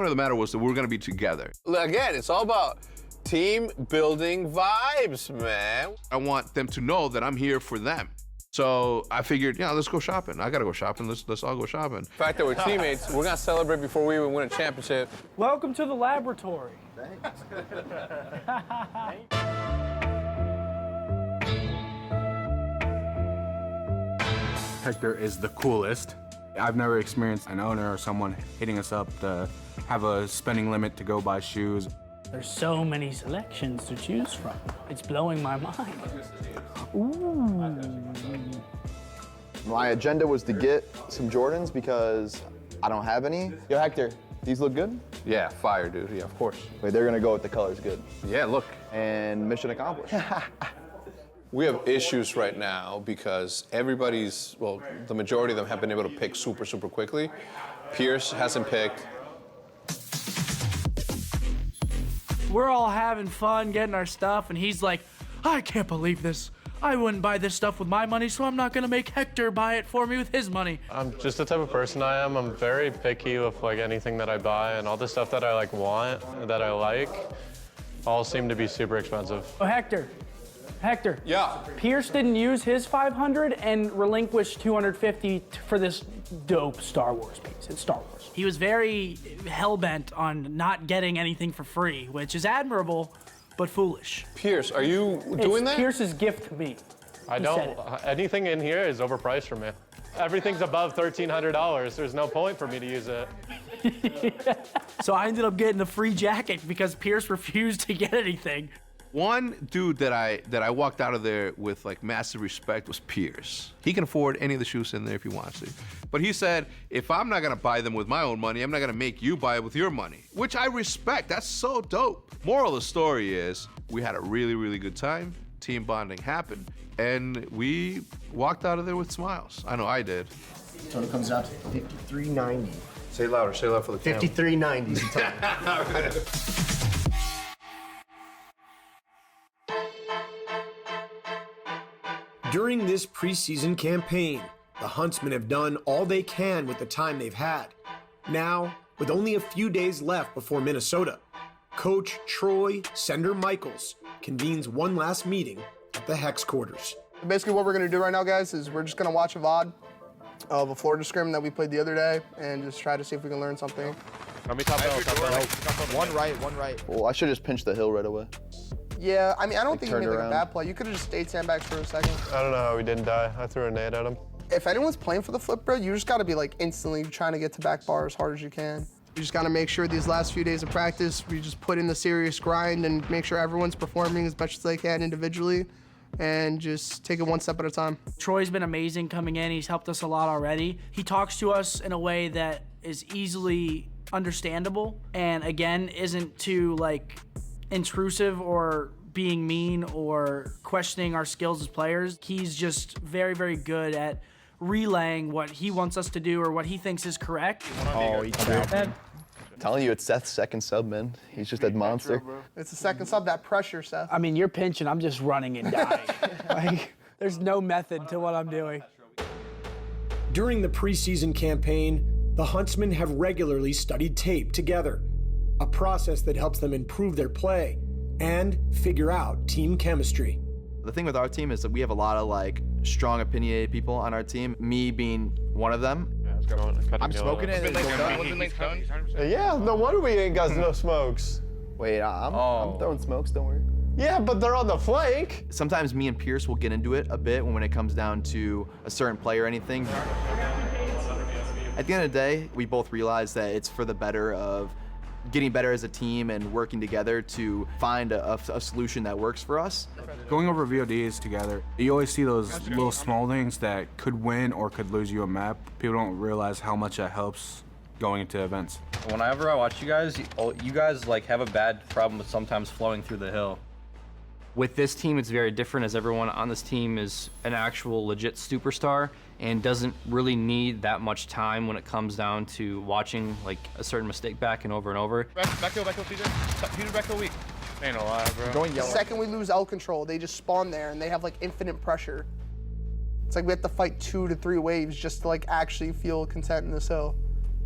of the matter was that we were going to be together. Again, it's all about team building vibes, man. I want them to know that I'm here for them. So I figured, yeah, let's go shopping. I gotta go shopping. Let's all go shopping. The fact that we're teammates, we're gonna celebrate before we even win a championship. Welcome to the laboratory. Thanks. Hector is the coolest. I've never experienced an owner or someone hitting us up to have a spending limit to go buy shoes. There's so many selections to choose from. It's blowing my mind. Ooh. My agenda was to get some Jordans because I don't have any. Yo, Hector, these look good? Yeah, fire, dude. Yeah, of course. Wait, they're gonna go with the colors good. Yeah, look. And mission accomplished. We have issues right now because everybody's, well, the majority of them have been able to pick super, super quickly. Pierce hasn't picked. We're all having fun getting our stuff, and he's like, I can't believe this. I wouldn't buy this stuff with my money, so I'm not gonna make Hector buy it for me with his money. I'm just the type of person I am. I'm very picky with like anything that I buy, and all the stuff that I like want, that I like, all seem to be super expensive. Oh, Hector. Yeah. Pierce didn't use his 500 and relinquished 250 for this dope Star Wars piece. It's Star Wars. He was very hell-bent on not getting anything for free, which is admirable, but foolish. Pierce, are you doing that? Pierce's gift to me. I don't, anything in here is overpriced for me. Everything's above $1,300. There's no point for me to use it. So I ended up getting the free jacket because Pierce refused to get anything. One dude that I walked out of there with like massive respect was Pierce. He can afford any of the shoes in there if he wants to. But he said, if I'm not gonna buy them with my own money, I'm not gonna make you buy it with your money, which I respect. That's so dope. Moral of the story is we had a really, really good time. Team bonding happened, and we walked out of there with smiles. I know I did. Total comes out to $53.90. Say louder for the camera. $53.90. During this preseason campaign, the Huntsmen have done all they can with the time they've had. Now, with only a few days left before Minnesota, Coach Troy Sender-Michaels convenes one last meeting at the Hex quarters. Basically what we're gonna do right now, guys, is we're just gonna watch a VOD of a Florida scrim that we played the other day and just try to see if we can learn something. Let me top out. One right. Well, I should just pinch the hill right away. Yeah, I mean, I don't think you made like around. a bad play. You could have just stayed sandbags for a second. I don't know how we didn't die. I threw a nade at him. If anyone's playing for the flip, bro, you just gotta be like instantly trying to get to back bar as hard as you can. You just gotta make sure these last few days of practice, we just put in the serious grind and make sure everyone's performing as much as they can individually and just take it one step at a time. Troy's been amazing coming in. He's helped us a lot already. He talks to us in a way that is easily understandable and again, isn't too like intrusive or being mean or questioning our skills as players. He's just very, very good at relaying what he wants us to do or what he thinks is correct. Oh, he I'm telling you, it's Seth's second sub, man. He's just a monster. It's the second sub, that pressure, Seth. I mean, you're pinching, I'm just running and dying. Like, there's no method to what I'm doing. During the preseason campaign, the Huntsmen have regularly studied tape together, a process that helps them improve their play and figure out team chemistry. The thing with our team is that we have a lot of like strong opinionated people on our team, me being one of them. I'm smoking it. Yeah, no wonder we ain't got no smokes. Wait, I'm throwing smokes, don't worry. Yeah, but they're on the flank. Sometimes me and Pierce will get into it a bit when it comes down to a certain play or anything. At the end of the day, we both realize that it's for the better of getting better as a team and working together to find a solution that works for us. Going over VODs together, you always see those little small things that could win or could lose you a map. People don't realize how much that helps going into events. Whenever I watch you guys like have a bad problem with sometimes flowing through the hill. With this team, it's very different as everyone on this team is an actual legit superstar and doesn't really need that much time when it comes down to watching like a certain mistake back and over. Back hill, TJ. Peter, back hill weak. Ain't no lie, bro. Going The yellow. second we lose L control, they just spawn there and they have like infinite pressure. It's like we have to fight 2 to 3 waves just to like actually feel content in this hill.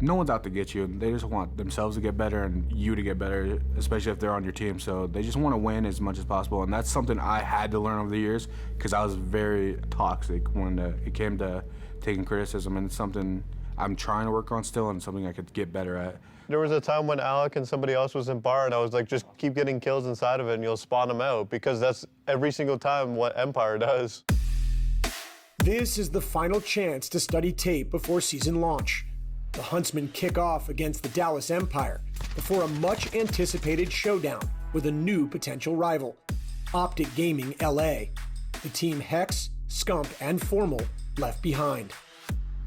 no one's out to get you. They just want themselves to get better and you to get better, especially if they're on your team. So they just want to win as much as possible. And that's something I had to learn over the years because I was very toxic when it came to taking criticism. And it's something I'm trying to work on still and something I could get better at. There was a time when Alec and somebody else was in bar, and I was like, just keep getting kills inside of it, and you'll spawn them out, because that's every single time what Empire does. This is the final chance to study tape before season launch. The Huntsmen kick off against the Dallas Empire before a much-anticipated showdown with a new potential rival, Optic Gaming LA. The team Hex, Scump, and Formal left behind.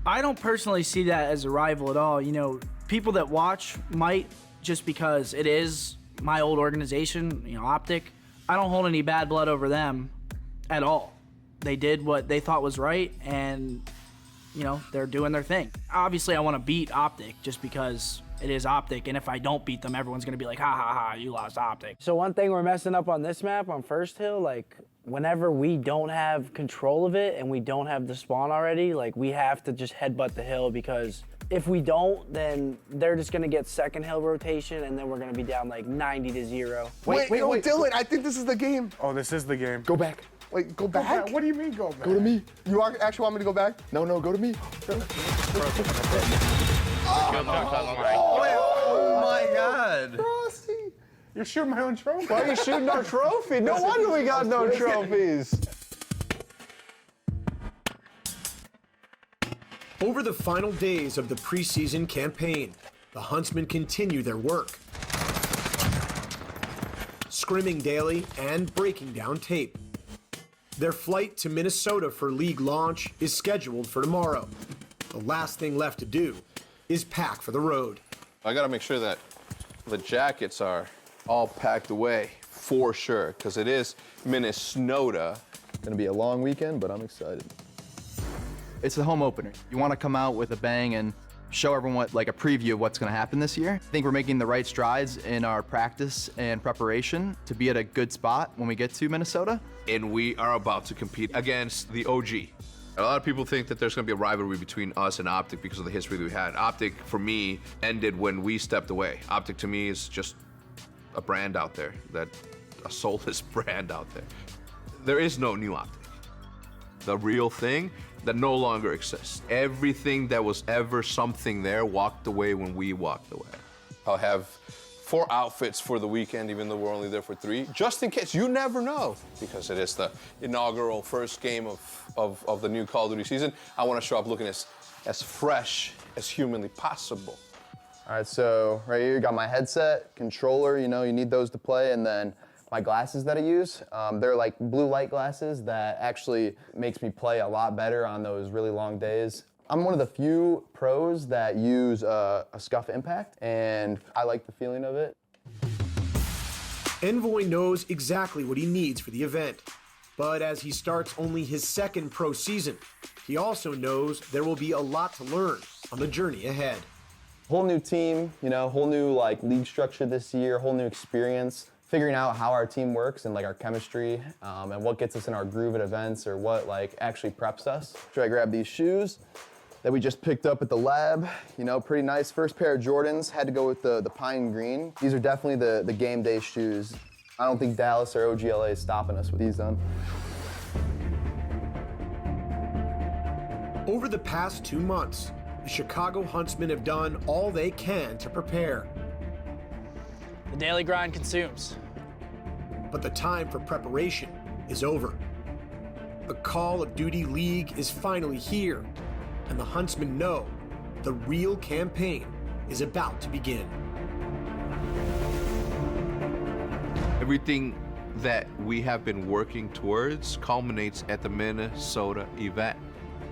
I don't personally see that as a rival at all. You know, people that watch might, just because it is my old organization, you know, Optic. I don't hold any bad blood over them at all. They did what they thought was right, and, you know, they're doing their thing. Obviously, I want to beat Optic just because it is Optic, and if I don't beat them, everyone's going to be like, ha, ha, ha, you lost Optic. So one thing we're messing up on this map, on First Hill, like, whenever we don't have control of it and we don't have the spawn already, like, we have to just headbutt the hill, because if we don't, then they're just gonna get second hill rotation, and then we're gonna be down like 90-0. Wait, Dylan, I think this is the game. Oh, this is the game. Go back. Wait, go back? What do you mean go back? Go to me. You actually want me to go back? No, go to me. Oh my God. Frosty. You're shooting my own trophy. Why are you shooting our trophy? No wonder we got no trophies. Over the final days of the preseason campaign, the Huntsmen continue their work, scrimming daily and breaking down tape. Their flight to Minnesota for league launch is scheduled for tomorrow. The last thing left to do is pack for the road. I gotta make sure that the jackets are all packed away for sure, because it is Minnesota. Gonna be a long weekend, but I'm excited. It's the home opener. You want to come out with a bang and show everyone like a preview of what's going to happen this year. I think we're making the right strides in our practice and preparation to be at a good spot when we get to Minnesota. And we are about to compete against the OG. A lot of people think that there's going to be a rivalry between us and Optic because of the history that we had. Optic, for me, ended when we stepped away. Optic, to me, is just a brand out there, a soulless brand out there. There is no new Optic. The real thing that no longer exists. Everything that was ever something there walked away when we walked away. I'll have 4 outfits for the weekend, even though we're only there for 3, just in case. You never know, because it is the inaugural first game of the new Call of Duty season. I want to show up looking as fresh as humanly possible. All right, so right here, you got my headset, controller, you know, you need those to play, and then my glasses that I use. They're like blue light glasses that actually makes me play a lot better on those really long days. I'm one of the few pros that use a scuff impact, and I like the feeling of it. Envoy knows exactly what he needs for the event, but as he starts only his 2nd pro season, he also knows there will be a lot to learn on the journey ahead. Whole new team, you know, whole new like league structure this year, whole new experience. Figuring out how our team works and like our chemistry and what gets us in our groove at events or what like actually preps us. Should I grab these shoes that we just picked up at the lab? You know, pretty nice. First pair of Jordans, had to go with the pine green. These are definitely the game day shoes. I don't think Dallas or OGLA is stopping us with these on. Over the past 2 months, the Chicago Huntsmen have done all they can to prepare. The daily grind consumes. But the time for preparation is over. The Call of Duty League is finally here, and the Huntsmen know the real campaign is about to begin. Everything that we have been working towards culminates at the Minnesota event.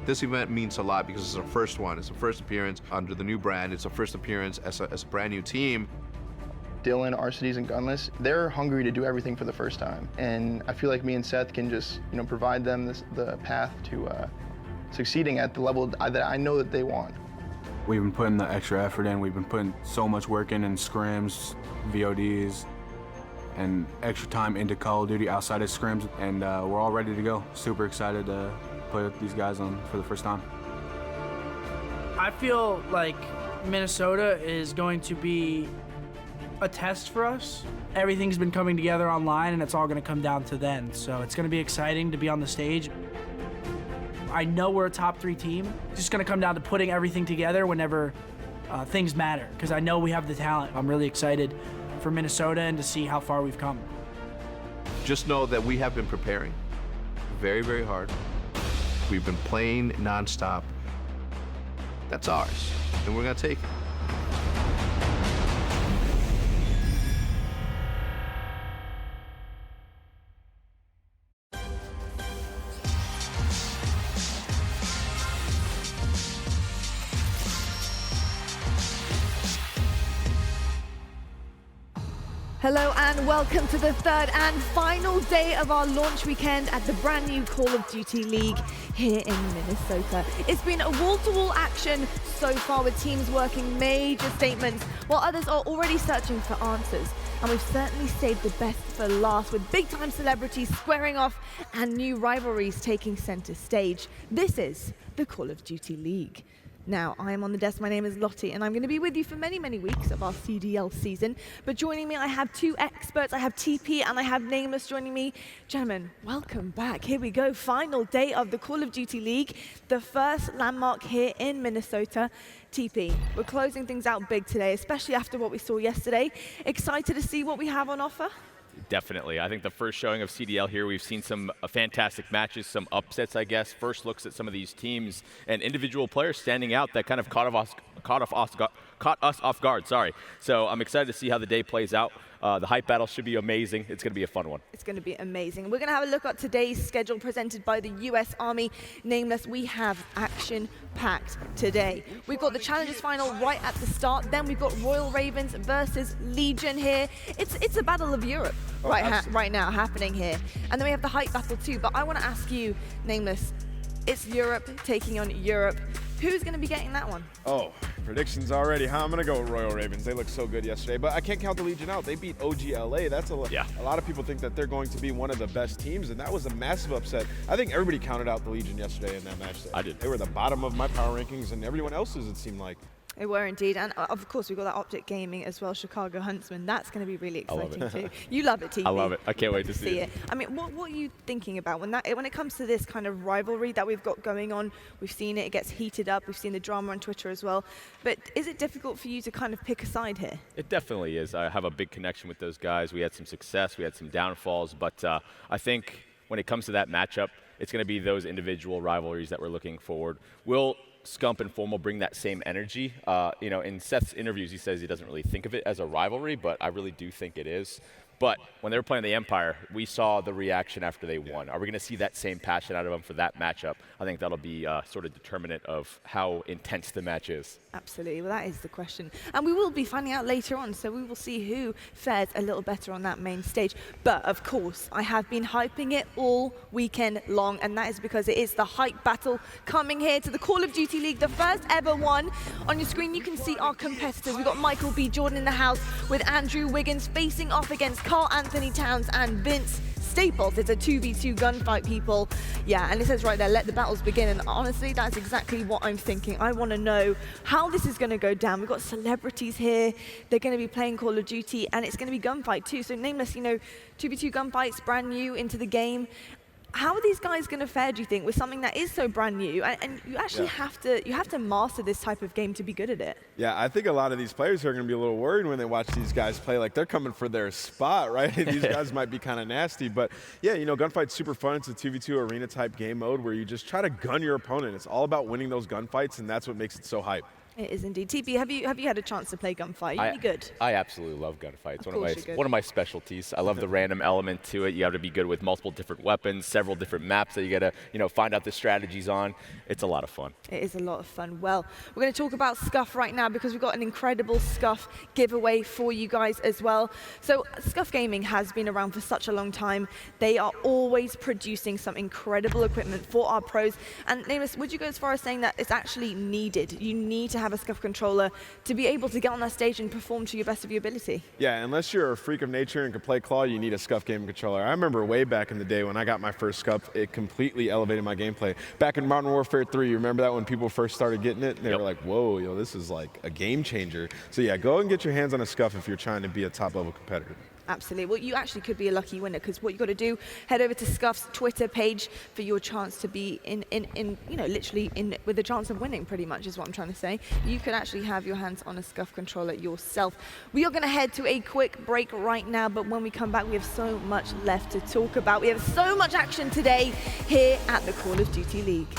This event means a lot because it's our first one. It's the first appearance under the new brand. It's our first appearance as a brand new team. Dylan, Arcides, and Gunless, they're hungry to do everything for the first time. And I feel like me and Seth can just, you know, provide them the path to succeeding at the level that I know that they want. We've been putting the extra effort in. We've been putting so much work in scrims, VODs, and extra time into Call of Duty outside of scrims. And we're all ready to go. Super excited to play with these guys on for the first time. I feel like Minnesota is going to be a test for us. Everything's been coming together online, and it's all going to come down to then. So it's going to be exciting to be on the stage. I know we're a top 3 team. It's just going to come down to putting everything together whenever things matter, because I know we have the talent. I'm really excited for Minnesota and to see how far we've come. Just know that we have been preparing very, very hard. We've been playing nonstop. That's ours, and we're going to take it. Hello and welcome to the third and final day of our launch weekend at the brand new Call of Duty League here in Minnesota. It's been a wall-to-wall action so far, with teams working major statements while others are already searching for answers. And we've certainly saved the best for last, with big-time celebrities squaring off and new rivalries taking center stage. This is the Call of Duty League. Now, I am on the desk. My name is Lottie, and I'm going to be with you for many, many weeks of our CDL season. But joining me, I have 2 experts. I have TP and I have Nameless joining me. Gentlemen, welcome back. Here we go. Final day of the Call of Duty League, the first landmark here in Minnesota. TP, we're closing things out big today, especially after what we saw yesterday. Excited to see what we have on offer? Definitely. I think the first showing of CDL here, we've seen some fantastic matches, some upsets, I guess. First looks at some of these teams and individual players standing out that kind of caught us off guard. Sorry. So I'm excited to see how the day plays out. The hype battle should be amazing. It's going to be a fun one. It's going to be amazing. We're going to have a look at today's schedule presented by the US Army. Nameless, we have action-packed today. We've got the Challengers final right at the start. Then we've got Royal Ravens versus Legion here. It's a battle of Europe right now happening here. And then we have the hype battle too. But I want to ask you, Nameless, it's Europe taking on Europe. Who's going to be getting that one? Oh, predictions already, huh? I'm going to go with Royal Ravens. They looked so good yesterday, but I can't count the Legion out. They beat OGLA. That's a lot of people think that they're going to be one of the best teams, and that was a massive upset. I think everybody counted out the Legion yesterday in that match. I did. They were the bottom of my power rankings, and everyone else's, it seemed like. They were indeed, and of course we've got that Optic Gaming as well, Chicago Huntsman. That's going to be really exciting too. You love it, TV. I love it. I can't wait to see it. I mean, what are you thinking about when it comes to this kind of rivalry that we've got going on? We've seen it gets heated up. We've seen the drama on Twitter as well. But is it difficult for you to kind of pick a side here? It definitely is. I have a big connection with those guys. We had some success. We had some downfalls. But I think when it comes to that matchup, it's going to be those individual rivalries that we're looking forward. Will Scump and Formal bring that same energy? In Seth's interviews, he says he doesn't really think of it as a rivalry, but I really do think it is. But when they were playing the Empire, we saw the reaction after they won. Are we going to see that same passion out of them for that matchup? I think that'll be sort of determinant of how intense the match is. Absolutely. Well, that is the question. And we will be finding out later on, so we will see who fares a little better on that main stage. But, of course, I have been hyping it all weekend long, and that is because it is the hype battle coming here to the Call of Duty League, the first ever one. On your screen, you can see our competitors. We've got Michael B. Jordan in the house with Andrew Wiggins facing off against Carl Anthony Towns and Vince Staples. It's a 2v2 gunfight, people. Yeah, and it says right there, let the battles begin. And honestly, that's exactly what I'm thinking. I want to know how this is going to go down. We've got celebrities here. They're going to be playing Call of Duty, and it's going to be gunfight too. So Nameless, 2v2 gunfights, brand new into the game. How are these guys going to fare, do you think, with something that is so brand new? And you actually have to master this type of game to be good at it. Yeah, I think a lot of these players are going to be a little worried when they watch these guys play. Like, they're coming for their spot, right? These guys might be kind of nasty. But, yeah, gunfight's super fun. It's a 2v2 arena-type game mode where you just try to gun your opponent. It's all about winning those gunfights, and that's what makes it so hype. It is indeed. TP, have you had a chance to play gunfight? Are you good? I absolutely love gunfights. One of my specialties. I love the random element to it. You have to be good with multiple different weapons, several different maps that you got to find out the strategies on. It's a lot of fun. It is a lot of fun. Well, we're going to talk about Scuff right now because we've got an incredible Scuff giveaway for you guys as well. So Scuff Gaming has been around for such a long time. They are always producing some incredible equipment for our pros. And Nameless, would you go as far as saying that it's actually needed? You need to have have a scuff controller to be able to get on that stage and perform to your best of your ability. Yeah, unless you're a freak of nature and can play claw, you need a scuff game controller. I remember way back in the day when I got my first scuff, it completely elevated my gameplay. Back in Modern Warfare 3, you remember that when people first started getting it? They were like, whoa, yo, this is like a game changer. So yeah, go and get your hands on a scuff if you're trying to be a top level competitor. Absolutely. Well, you actually could be a lucky winner, because what you got to do, head over to Scuff's Twitter page for your chance to be literally with a chance of winning, pretty much is what I'm trying to say. You could actually have your hands on a Scuff controller yourself. We are going to head to a quick break right now, but when we come back, we have so much left to talk about. We have so much action today here at the Call of Duty League.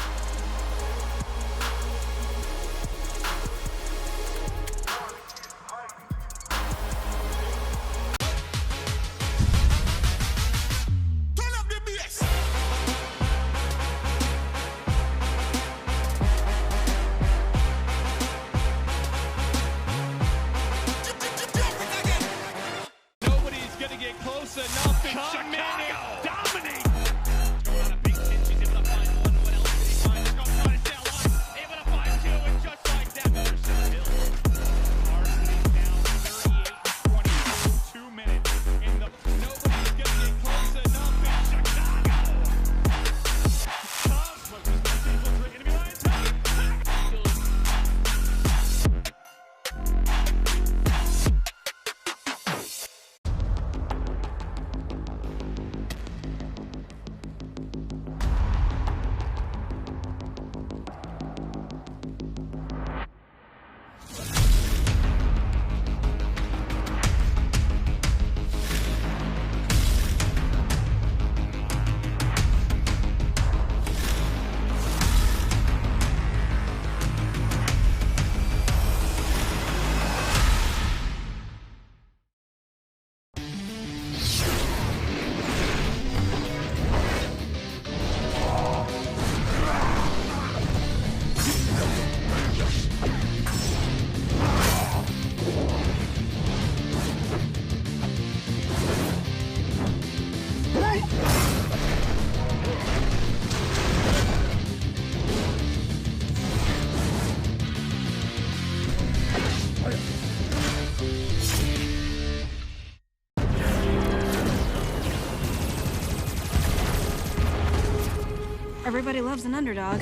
Everybody loves an underdog.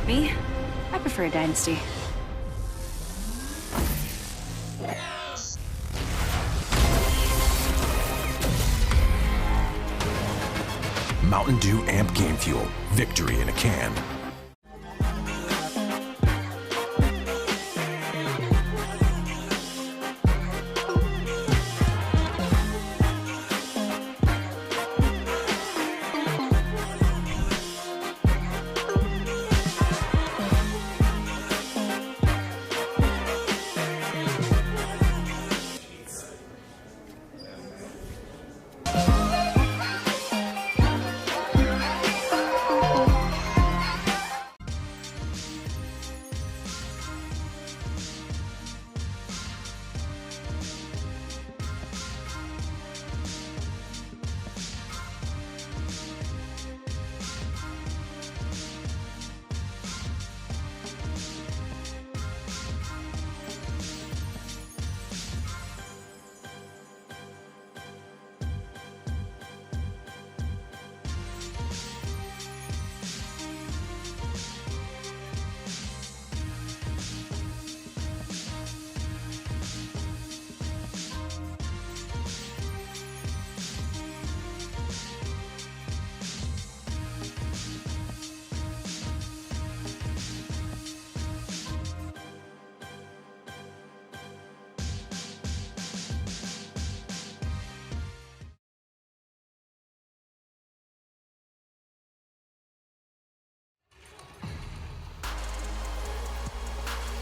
Me? I prefer a dynasty. Mountain Dew Amp Game Fuel. Victory in a can.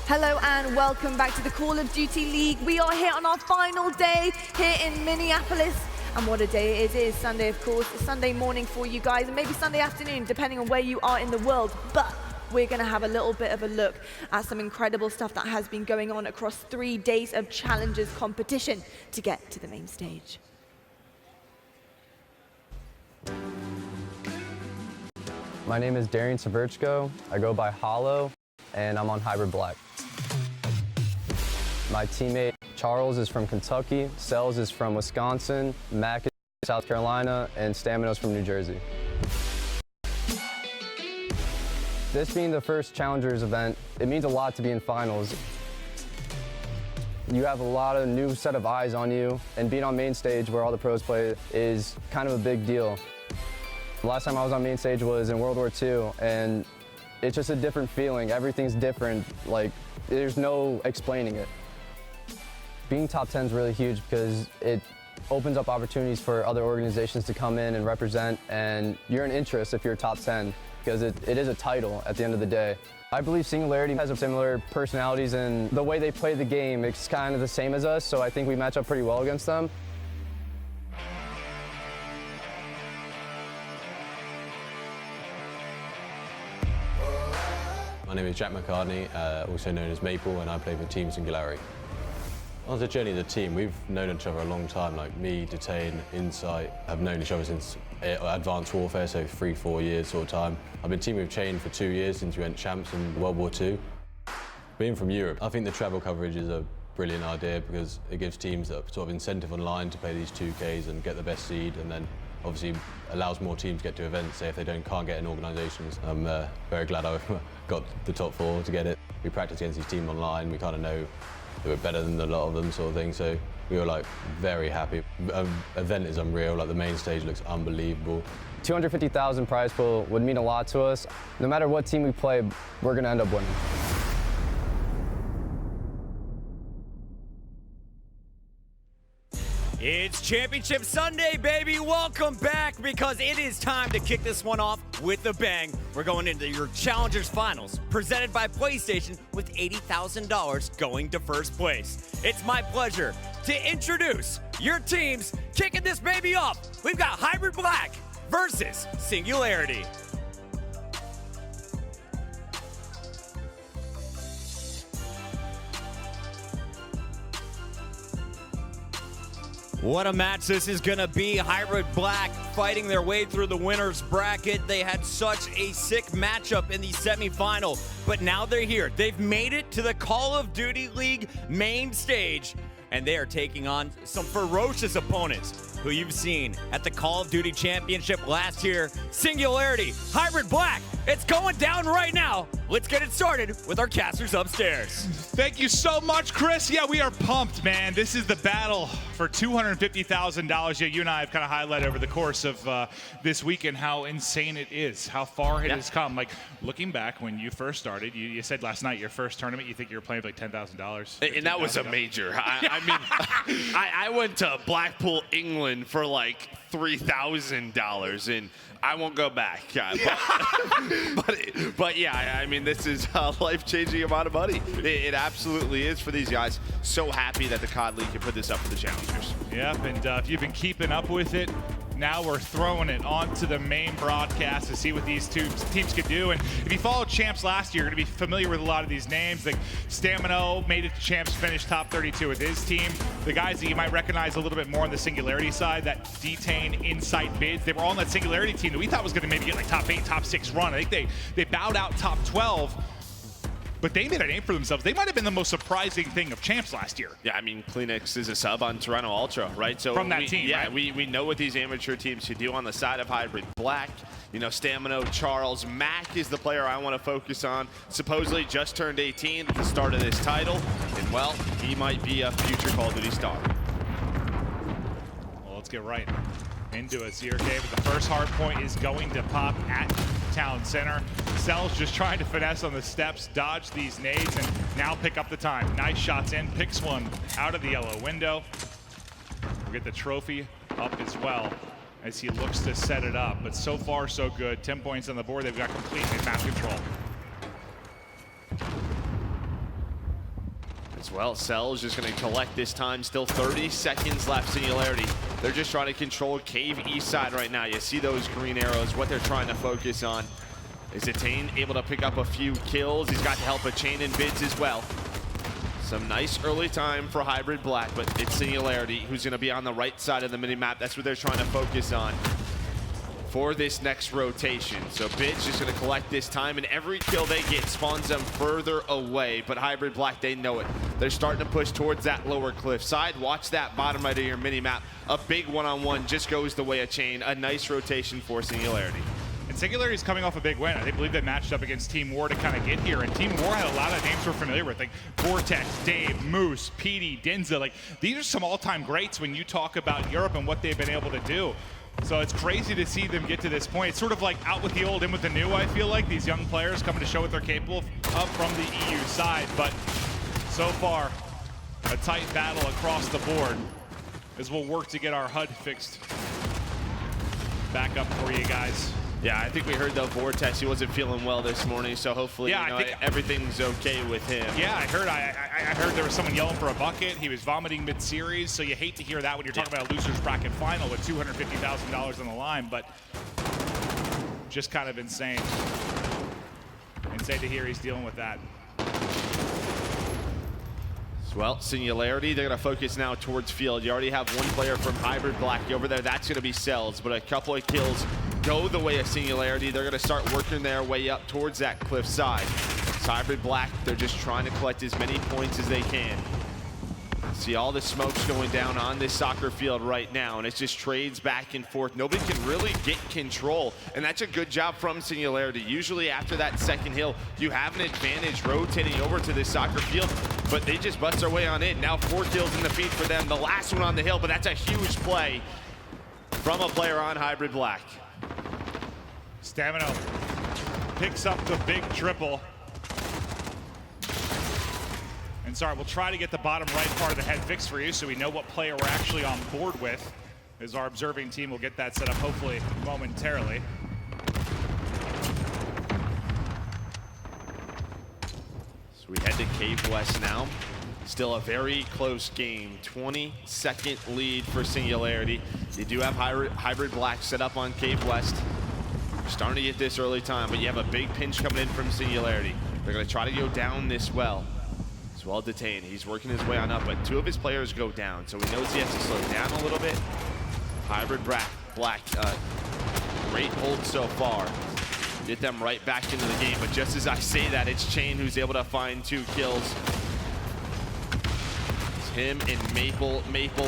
Hello and welcome back to the Call of Duty League. We are here on our final day here in Minneapolis. And what a day it is. It is Sunday, of course. It's Sunday morning for you guys, and maybe Sunday afternoon, depending on where you are in the world. But we're going to have a little bit of a look at some incredible stuff that has been going on across 3 days of challenges competition to get to the main stage. My name is Darian Severchko. I go by Hollow, and I'm on Hybrid Black. My teammate Charles is from Kentucky, Sells is from Wisconsin, Mac is from South Carolina, and Stamino's from New Jersey. This being the first Challengers event, it means a lot to be in finals. You have a lot of new set of eyes on you, and being on main stage where all the pros play is kind of a big deal. The last time I was on main stage was in World War II, and it's just a different feeling. Everything's different. Like, there's no explaining it. Being top 10 is really huge because it opens up opportunities for other organizations to come in and represent, and you're an interest if you're top 10 because it is a title at the end of the day. I believe Singularity has similar personalities, and the way they play the game, it's kind of the same as us, so I think we match up pretty well against them. My name is Jack McCartney, also known as Maple, and I play for Team Singularity. On the journey of the team, we've known each other a long time. Like me, Detain, Insight have known each other since Advanced Warfare, so 3-4 years sort of time. I've been teaming with Chain for 2 years since we went champs in World War II. Being from Europe, I think the travel coverage is a brilliant idea because it gives teams a sort of incentive online to play these 2Ks and get the best seed, and then obviously allows more teams to get to events, say if they can't get in organisations. I'm very glad I got the top 4 to get it. We practice against these teams online, we kind of know that we're better than a lot of them sort of thing, so we were like very happy. Event is unreal, like the main stage looks unbelievable. 250,000 prize pool would mean a lot to us. No matter what team we play, we're gonna end up winning. It's Championship Sunday, baby. Welcome back, because it is time to kick this one off with a bang. We're going into your Challengers Finals, presented by PlayStation, with $80,000 going to first place. It's my pleasure to introduce your teams kicking this baby off. We've got Hybrid Black versus Singularity. What a match this is going to be. Hybrid Black fighting their way through the winner's bracket. They had such a sick matchup in the semifinal, but now they're here. They've made it to the Call of Duty League main stage, and they are taking on some ferocious opponents who you've seen at the Call of Duty Championship last year. Singularity, Hybrid Black, it's going down right now. Let's get it started with our casters upstairs. Thank you so much, Chris. Yeah, we are pumped, man. This is the battle for $250,000. Yeah, you and I have kind of highlighted over the course of this weekend how insane it is, how far it has come. Like, looking back when you first started, you said last night your first tournament, you think you were playing for like $10,000. And that was a major. I mean, I went to Blackpool, England for like $3,000, and I won't go back. But yeah, I mean, this is a life-changing amount of money. It absolutely is for these guys. So happy that the COD League can put this up for the Challengers. Yep, and if you've been keeping up with it, now we're throwing it onto the main broadcast to see what these two teams could do. And if you followed Champs last year, you're going to be familiar with a lot of these names. Like Stamino made it to Champs, finished top 32 with his team. The guys that you might recognize a little bit more on the Singularity side, that Detain, Insight, Bids, they were all on that Singularity team that we thought was going to maybe get like top 8, top 6 run. I think they bowed out top 12. But they made a name for themselves. They might have been the most surprising thing of Champs last year. Yeah, I mean, Kleenex is a sub on Toronto Ultra, right? So from that team, yeah, right? we know what these amateur teams can do on the side of Hybrid Black. You know, Stamino, Charles, Mac is the player I want to focus on. Supposedly just turned 18 at the start of this title. And, well, he might be a future Call of Duty star. Well, let's get right into it. ZRK, but the first hard point is going to pop at Town Center. Sells just trying to finesse on the steps, dodge these nades, and now pick up the time. Nice shots in, picks one out of the yellow window. We'll get the trophy up as well as he looks to set it up. But so far, so good. 10 points on the board. They've got complete map control. As well, Cell's just going to collect this time. Still 30 seconds left, Singularity. They're just trying to control Cave East side right now. You see those green arrows, what they're trying to focus on. Is Detain able to pick up a few kills? He's got the help of Chain and Bids as well. Some nice early time for Hybrid Black, but it's Singularity who's going to be on the right side of the mini-map. That's what they're trying to focus on. for this next rotation. So Bidge is going to collect this time, and every kill they get spawns them further away. But Hybrid Black, they know it. They're starting to push towards that lower cliff side. Watch that bottom right of your mini-map. A big one-on-one just goes the way of Chain. A nice rotation for Singularity. And Singularity is coming off a big win. I believe they matched up against Team War to kind of get here. And Team War had a lot of names we're familiar with, like Vortex, Dave, Moose, Petey, Dinza. Like, these are some all-time greats when you talk about Europe and what they've been able to do. So it's crazy to see them get to this point. It's sort of like out with the old, in with the new, I feel like. These young players coming to show what they're capable of from the EU side. But so far, a tight battle across the board as we'll work to get our HUD fixed back up for you guys. Yeah, I think we heard the Vortex. He wasn't feeling well this morning, so hopefully everything's okay with him. Yeah, I heard there was someone yelling for a bucket. He was vomiting mid-series, so you hate to hear that when you're talking about a loser's bracket final with $250,000 on the line, but just kind of insane. Insane to hear he's dealing with that. Well, Singularity, they're going to focus now towards field. You already have one player from Hybrid Black over there. That's going to be Cells, but a couple of kills go the way of Singularity. They're going to start working their way up towards that cliff side. So Hybrid Black, they're just trying to collect as many points as they can. See all the smokes going down on this soccer field right now, and it's just trades back and forth. Nobody can really get control, and that's a good job from Singularity. Usually after that second hill, you have an advantage rotating over to this soccer field, but they just bust their way on in. Now 4 kills in the feed for them. The last one on the hill, but that's a huge play from a player on Hybrid Black. Stamina picks up the big triple. And sorry, we'll try to get the bottom right part of the head fixed for you so we know what player we're actually on board with, as our observing team will get that set up hopefully momentarily. So we head to Cave West now. Still a very close game. 20-second lead for Singularity. You do have Hybrid Black set up on Cave West. You're starting to get this early time, but you have a big pinch coming in from Singularity. They're going to try to go down this well. He's well detained. He's working his way on up, but 2 of his players go down, so he knows he has to slow down a little bit. Hybrid Black, great hold so far. Get them right back into the game, but just as I say that, it's Chain who's able to find 2 kills. Him and Maple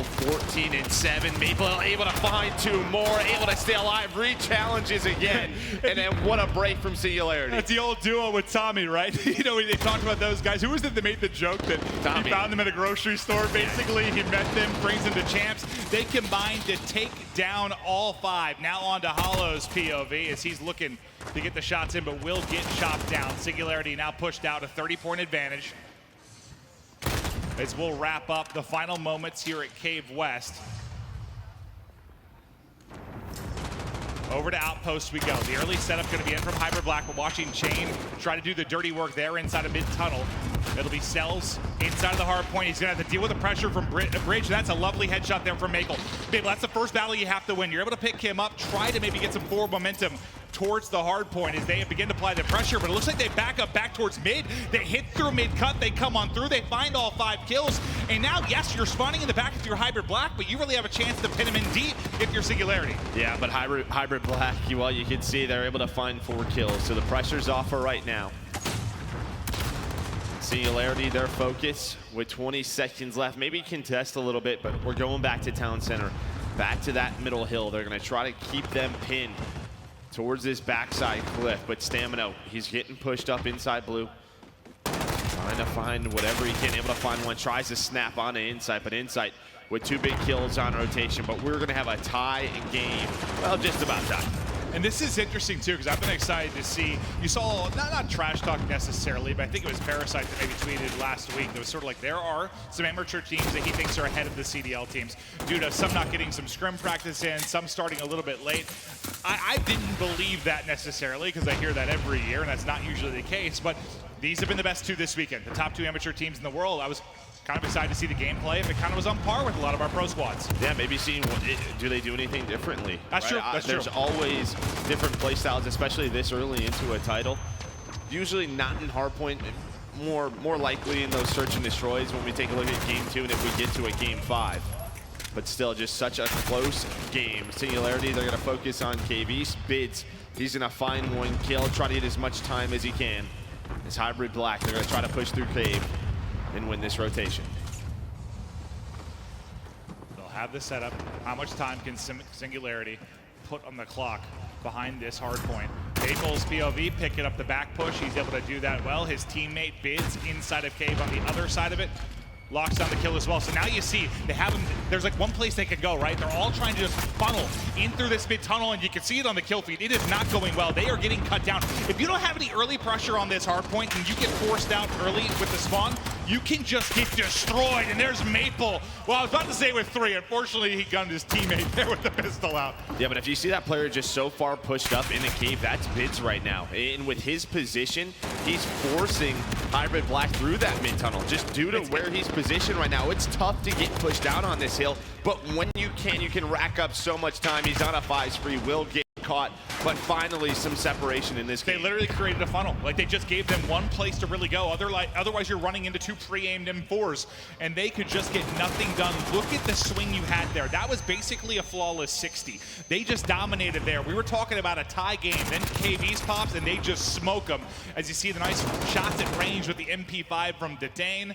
14 and 7. Maple able to find 2 more, able to stay alive, re-challenges again, and then what a break from Singularity. That's the old duo with Tommy, right? You know, they talked about those guys. Who was it that made the joke that Tommy. He found them at a grocery store, basically? He met them, brings them to champs. They combined to take down all 5. Now on to Hollow's POV as he's looking to get the shots in, but will get chopped down. Singularity now pushed out a 30-point advantage. As we'll wrap up the final moments here at Cave West. Over to Outpost we go. The early setup going to be in from Hybrid Black. We're watching Chain try to do the dirty work there inside of mid-tunnel. It'll be Cells inside of the hard point. He's going to have to deal with the pressure from Bridge. That's a lovely headshot there from Maple. Maple, that's the first battle you have to win. You're able to pick him up, try to maybe get some forward momentum towards the hard point as they begin to apply the pressure, but it looks like they back up back towards mid. They hit through mid-cut, they come on through, they find all 5 kills, and now, yes, you're spawning in the back if you're Hybrid Black, but you really have a chance to pin him in deep if you're Singularity. Yeah, but Hybrid Black, well, you can see they're able to find 4 kills, so the pressure's off for right now. Singularity, their focus with 20 seconds left. Maybe contest a little bit, but we're going back to Town Center, back to that middle hill. They're going to try to keep them pinned towards this backside cliff, but Stamina, he's getting pushed up inside blue. Trying to find whatever he can, able to find one, tries to snap on to Insight, but Insight with 2 big kills on rotation, but we're gonna have a tie game. Well, just about tie. And this is interesting too, because I've been excited to see, you saw, not trash talk necessarily, but I think it was Parasite that maybe tweeted last week that was sort of like, there are some amateur teams that he thinks are ahead of the CDL teams due to some not getting some scrim practice in, some starting a little bit late. I didn't believe that necessarily, because I hear that every year, and that's not usually the case, but these have been the best 2 this weekend, the top 2 amateur teams in the world. I was kind of excited to see the gameplay if it kind of was on par with a lot of our pro squads. Yeah, maybe seeing do they do anything differently? That's true. There's always different play styles, especially this early into a title. Usually not in hardpoint, more likely in those search and destroys when we take a look at game 2 and if we get to a game 5. but still just such a close game. Singularity, they're going to focus on Cave East. Bids, he's going to find one kill, try to get as much time as he can. It's Hybrid Black, they're going to try to push through Cave and win this rotation. They'll have the setup. How much time can Singularity put on the clock behind this hard point? Maple's POV picking up the back push. He's able to do that well. His teammate Bids inside of Cave on the other side of it. Locks down the kill as well. So now you see they have them. There's like one place they could go, right? They're all trying to just funnel in through this mid tunnel, and you can see it on the kill feed. It is not going well. They are getting cut down. If you don't have any early pressure on this hard point and you get forced out early with the spawn, you can just get destroyed. And there's Maple. Well, I was about to say with 3. Unfortunately, he gunned his teammate there with the pistol out. Yeah, but if you see that player just so far pushed up in the Cave, that's Bids right now. And with his position, he's forcing Hybrid Black through that mid tunnel just due to where he's positioned right now. It's tough to get pushed out on this hill, but when you can rack up so much time. He's on a 5 spree, will get caught, but finally some separation in this game. They literally created a funnel. Like, they just gave them one place to really go. Otherwise, you're running into 2 pre-aimed M4s, and they could just get nothing done. Look at the swing you had there. That was basically a flawless 60. They just dominated there. We were talking about a tie game. Then KV's pops, and they just smoke them. As you see the nice shots at range with the MP5 from Detain.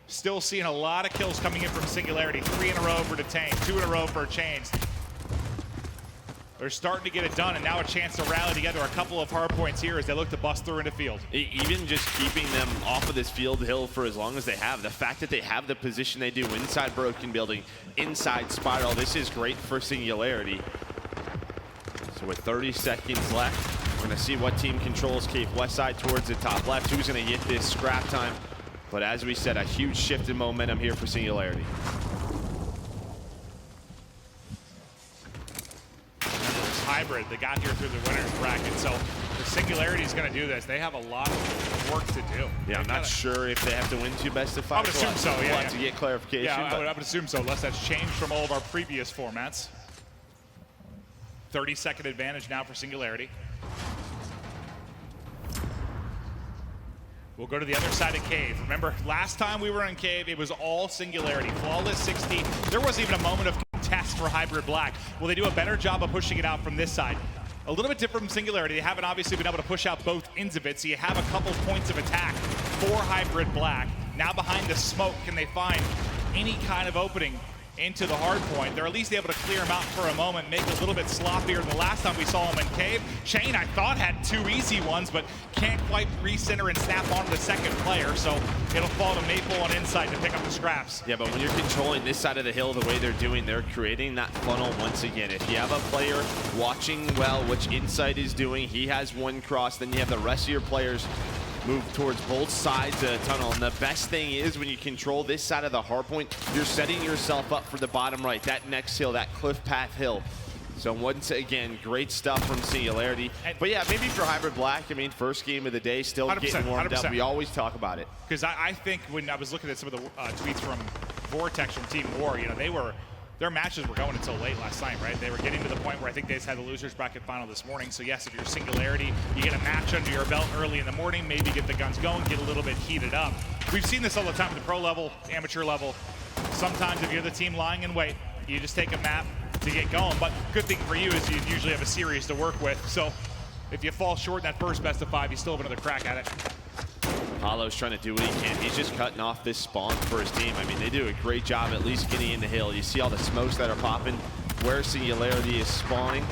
Still seeing a lot of kills coming in from Singularity. 3 in a row for Detain, 2 in a row for Chains. They're starting to get it done, and now a chance to rally together. A couple of hard points here as they look to bust through into field. Even just keeping them off of this field hill for as long as they have, the fact that they have the position they do inside Broken Building, inside Spiral, this is great for Singularity. So with 30 seconds left, we're going to see what team controls Cave West side towards the top left. Who's going to get this scrap time? But as we said, a huge shift in momentum here for Singularity. Hybrid, they got here through the winner's bracket, so the Singularity is going to do this. They have a lot of work to do. Yeah, I'm not sure if they have to win 2 best of 5. I would assume so, yeah. We'll have to get clarification. Yeah, I would assume so, unless that's changed from all of our previous formats. 30-second advantage now for Singularity. We'll go to the other side of Cave. Remember, last time we were in Cave, it was all Singularity. Flawless 60. There wasn't even a moment of contest for Hybrid Black. Will they do a better job of pushing it out from this side? A little bit different from Singularity. They haven't obviously been able to push out both ends of it, so you have a couple points of attack for Hybrid Black. Now behind the smoke, can they find any kind of opening into the hard point? They're at least able to clear him out for a moment, make it a little bit sloppier than the last time we saw him in Cave. Chain, I thought, had 2 easy ones, but can't quite recenter and snap onto the second player, so it'll fall to Maple on inside to pick up the scraps. Yeah, but when you're controlling this side of the hill the way they're doing, they're creating that funnel once again. If you have a player watching well, which Insight is doing, he has 1 cross, then you have the rest of your players move towards both sides of the tunnel. And the best thing is when you control this side of the hard point, you're setting yourself up for the bottom right, that next hill, that cliff path hill. So once again, great stuff from Singularity. But yeah, maybe for Hybrid Black, I mean, first game of the day, still getting warmed 100%. up. We always talk about it. Because I think when I was looking at some of the tweets from Vortex from Team War, you know, their matches were going until late last night, right? They were getting to the point where I think they just had the losers bracket final this morning. So yes, if you're Singularity, you get a match under your belt early in the morning, maybe get the guns going, get a little bit heated up. We've seen this all the time at the pro level, amateur level. Sometimes if you're the team lying in wait, you just take a map to get going. But good thing for you is you usually have a series to work with. So if you fall short in that first best of 5, you still have another crack at it. Hollow's trying to do what he can. He's just cutting off this spawn for his team. I mean, they do a great job at least getting in the hill. You see all the smokes that are popping where Singularity is spawning.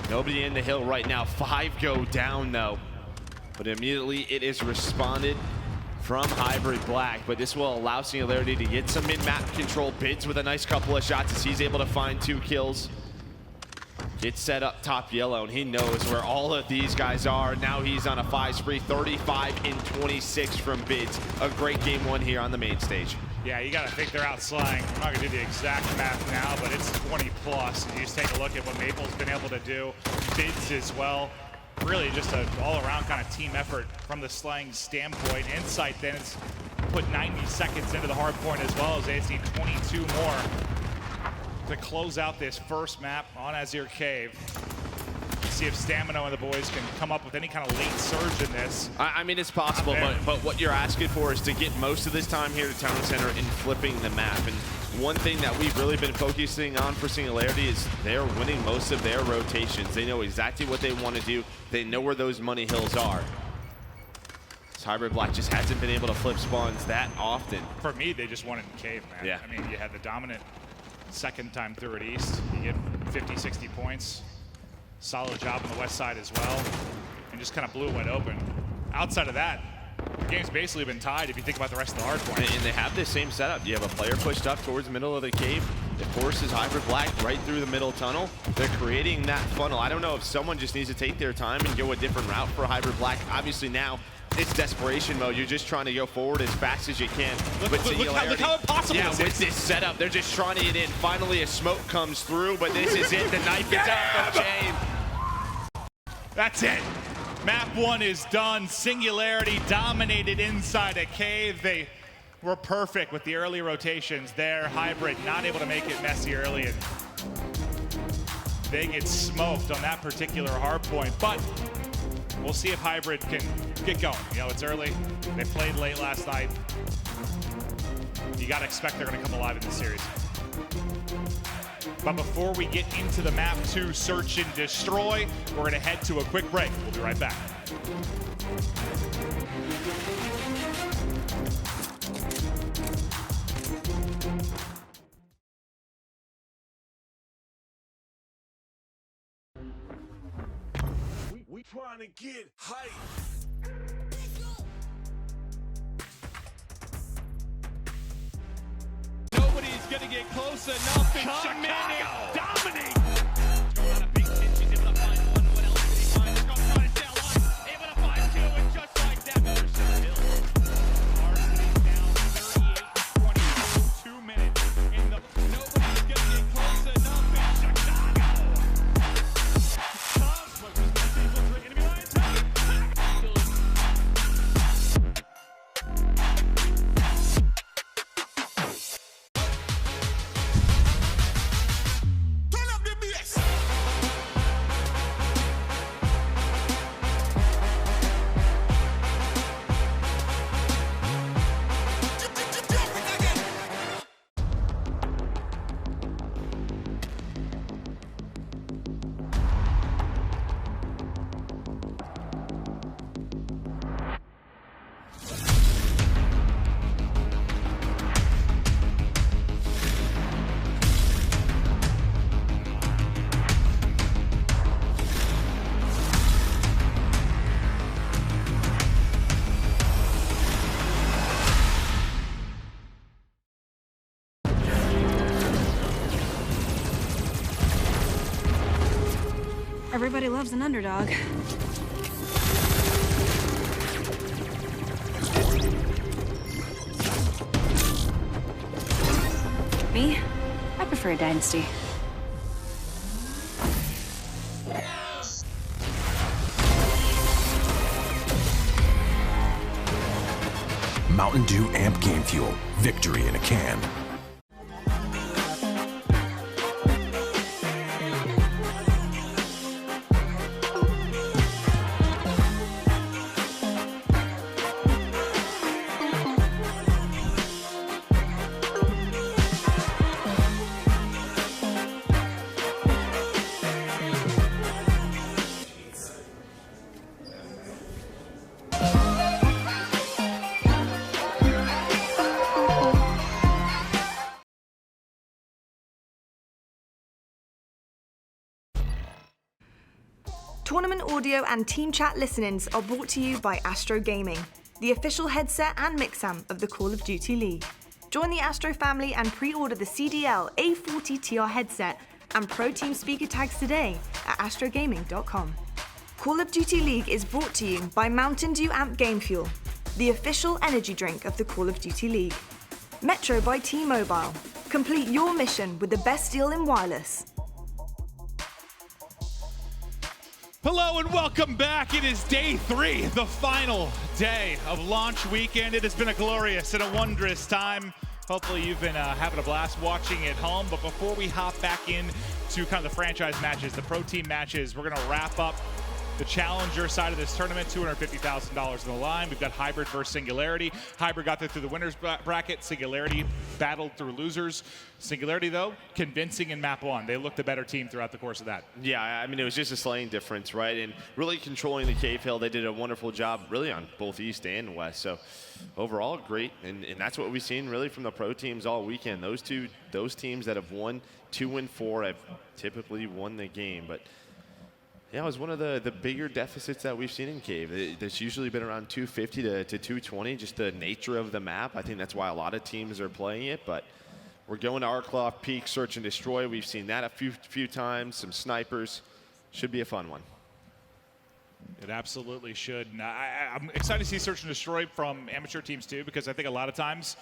Nobody in the hill right now. 5 go down, though. But immediately it is responded from Hybrid Black. But this will allow Singularity to get some mid-map control. Bids with a nice couple of shots as he's able to find 2 kills. Gets set up top yellow, and he knows where all of these guys are. Now he's on a 5 spree, 35 and 26 from Bids. A great game 1 here on the main stage. Yeah, you got to think they're out slaying. I'm not going to do the exact math now, but it's 20 plus. And you just take a look at what Maple's been able to do. Bids as well. Really just an all-around kind of team effort from the slaying standpoint. Insight then it's put 90 seconds into the hard point as well as they need 22 more to close out this first map on Azir Cave. see if Stamina and the boys can come up with any kind of late surge in this. I mean, it's possible, but what you're asking for is to get most of this time here to Town Center and flipping the map. And one thing that we've really been focusing on for Singularity is they're winning most of their rotations. They know exactly what they want to do. They know where those money hills are. This Hybrid Black just hasn't been able to flip spawns that often. For me, they just won it in Cave, man. Yeah. I mean, you had the dominant second time through at East. You get 50, 60 points. Solid job on the west side as well. And just kind of blew it wide open. Outside of that, the game's basically been tied if you think about the rest of the hard points. And they have the same setup. You have a player pushed up towards the middle of the cave. It forces Hybrid Black right through the middle tunnel. They're creating that funnel. I don't know if someone just needs to take their time and go a different route for Hybrid Black. Obviously now, it's desperation mode. You're just trying to go forward as fast as you can. Look how impossible this is. With this setup, they're just trying to get in. Finally, a smoke comes through, but this is it. The knife is out the chain. That's it. Map 1 is done. Singularity dominated inside a cave. They were perfect with the early rotations there. Hybrid not able to make it messy early, and they get smoked on that particular hard point. But we'll see if Hybrid can get going. You know, it's early. They played late last night. You got to expect they're going to come alive in this series. But before we get into the map 2 search and destroy, we're going to head to a quick break. We'll be right back. We trying to get hype. Nobody's gonna get close enough in Chicago. Dominate. Everybody loves an underdog. Me? I prefer a dynasty. Mountain Dew Amp Game Fuel. Victory in a can. Tournament audio and team chat listen-ins are brought to you by Astro Gaming, the official headset and mix-am of the Call of Duty League. Join the Astro family and pre-order the CDL A40TR headset and Pro Team speaker tags today at astrogaming.com. Call of Duty League is brought to you by Mountain Dew Amp Game Fuel, the official energy drink of the Call of Duty League. Metro by T-Mobile. Complete your mission with the best deal in wireless. Hello and welcome back. It is day 3, the final day of launch weekend. It has been a glorious and a wondrous time. Hopefully you've been having a blast watching at home. But before we hop back in to kind of the franchise matches, the pro team matches, we're going to wrap up the challenger side of this tournament. $250,000 on the line. We've got Hybrid versus Singularity. Hybrid got through the winners bracket. Singularity battled through losers. Singularity, though, convincing in map 1. They looked the better team throughout the course of that. Yeah, I mean, it was just a slaying difference, right? And really controlling the cave hill. They did a wonderful job, really, on both East and West. So overall, great. And that's what we've seen, really, from the pro teams all weekend. Those teams that have won 2 and 4 have typically won the game. But yeah, it was one of the bigger deficits that we've seen in Cave. There's usually been around 250 to 220, just the nature of the map. I think that's why a lot of teams are playing it, but we're going to Arkloff, Peak, Search and Destroy. We've seen that a few times, some snipers. Should be a fun one. It absolutely should. And I'm excited to see Search and Destroy from amateur teams too, because I think a lot of times,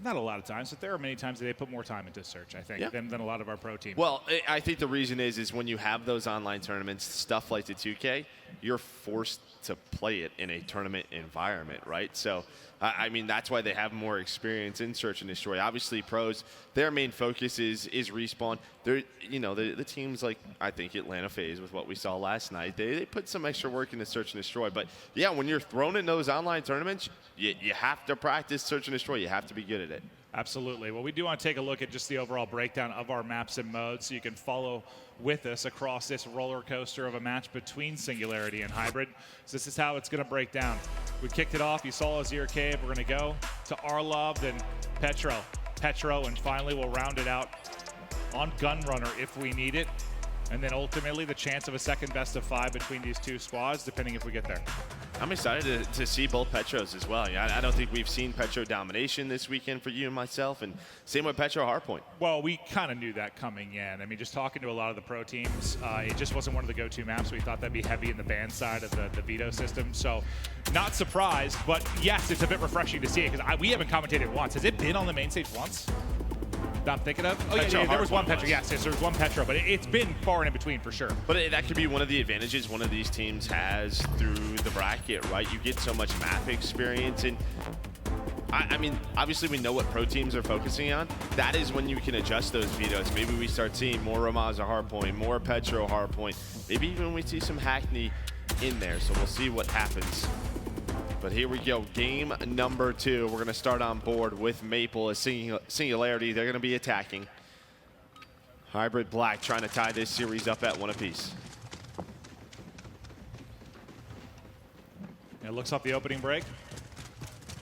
not a lot of times, but there are many times that they put more time into Search, I think, than a lot of our pro teams. Well, I think the reason is when you have those online tournaments, stuff like the 2K, you're forced to play it in a tournament environment, right? So, I mean, that's why they have more experience in Search and Destroy. Obviously, pros, their main focus is Respawn. They're, you know, the teams like, I think, Atlanta FaZe with what we saw last night, they put some extra work into Search and Destroy. But, yeah, when you're thrown in those online tournaments, you have to practice Search and Destroy. You have to be good at it. Absolutely. Well, we do want to take a look at just the overall breakdown of our maps and modes so you can follow with us across this roller coaster of a match between Singularity and Hybrid. So this is how it's going to break down. We kicked it off. You saw Azir Cave. We're going to go to Arlov, then Petro, and finally we'll round it out on Gunrunner if we need it. And then ultimately the chance of a second best of 5 between these two squads, depending if we get there. I'm excited to see both Petros as well. Yeah, I don't think we've seen Petro domination this weekend for you and myself, and same with Petro Hardpoint. Well, we kind of knew that coming in. I mean, just talking to a lot of the pro teams, it just wasn't one of the go-to maps. We thought that'd be heavy in the ban side of the veto system, so not surprised. But yes, it's a bit refreshing to see it because we haven't commentated once. Has it been on the main stage once? That I'm thinking of? Oh, yeah, there was one Petro. Yes, there was one Petro, but it's been far and in between for sure. But that could be one of the advantages one of these teams has through the bracket, right? You get so much map experience, and I mean, obviously we know what pro teams are focusing on. That is when you can adjust those vetoes. Maybe we start seeing more Ramaza Hardpoint, more Petro Hardpoint, maybe even we see some Hackney in there, so we'll see what happens. But here we go, game number 2. We're going to start on board with Maple as Singularity. They're going to be attacking. Hybrid Black trying to tie this series up at 1 apiece. It looks like the opening break.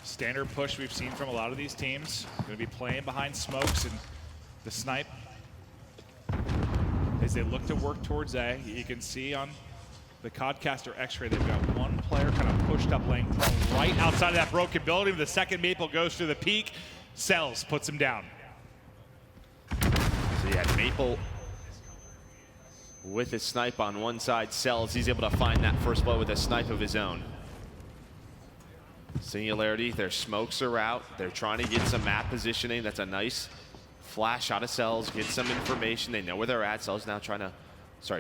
Standard push we've seen from a lot of these teams. Going to be playing behind smokes and the snipe. As they look to work towards A, you can see on the Codcaster X-ray, they've got one player kind of pushed up lane, right outside of that broken building. The second Maple goes through the peak. Cells puts him down. So you had Maple with his snipe on one side. Cells, he's able to find that first blow with a snipe of his own. Singularity, their smokes are out. They're trying to get some map positioning. That's a nice flash out of Cells, get some information. They know where they're at. Cells now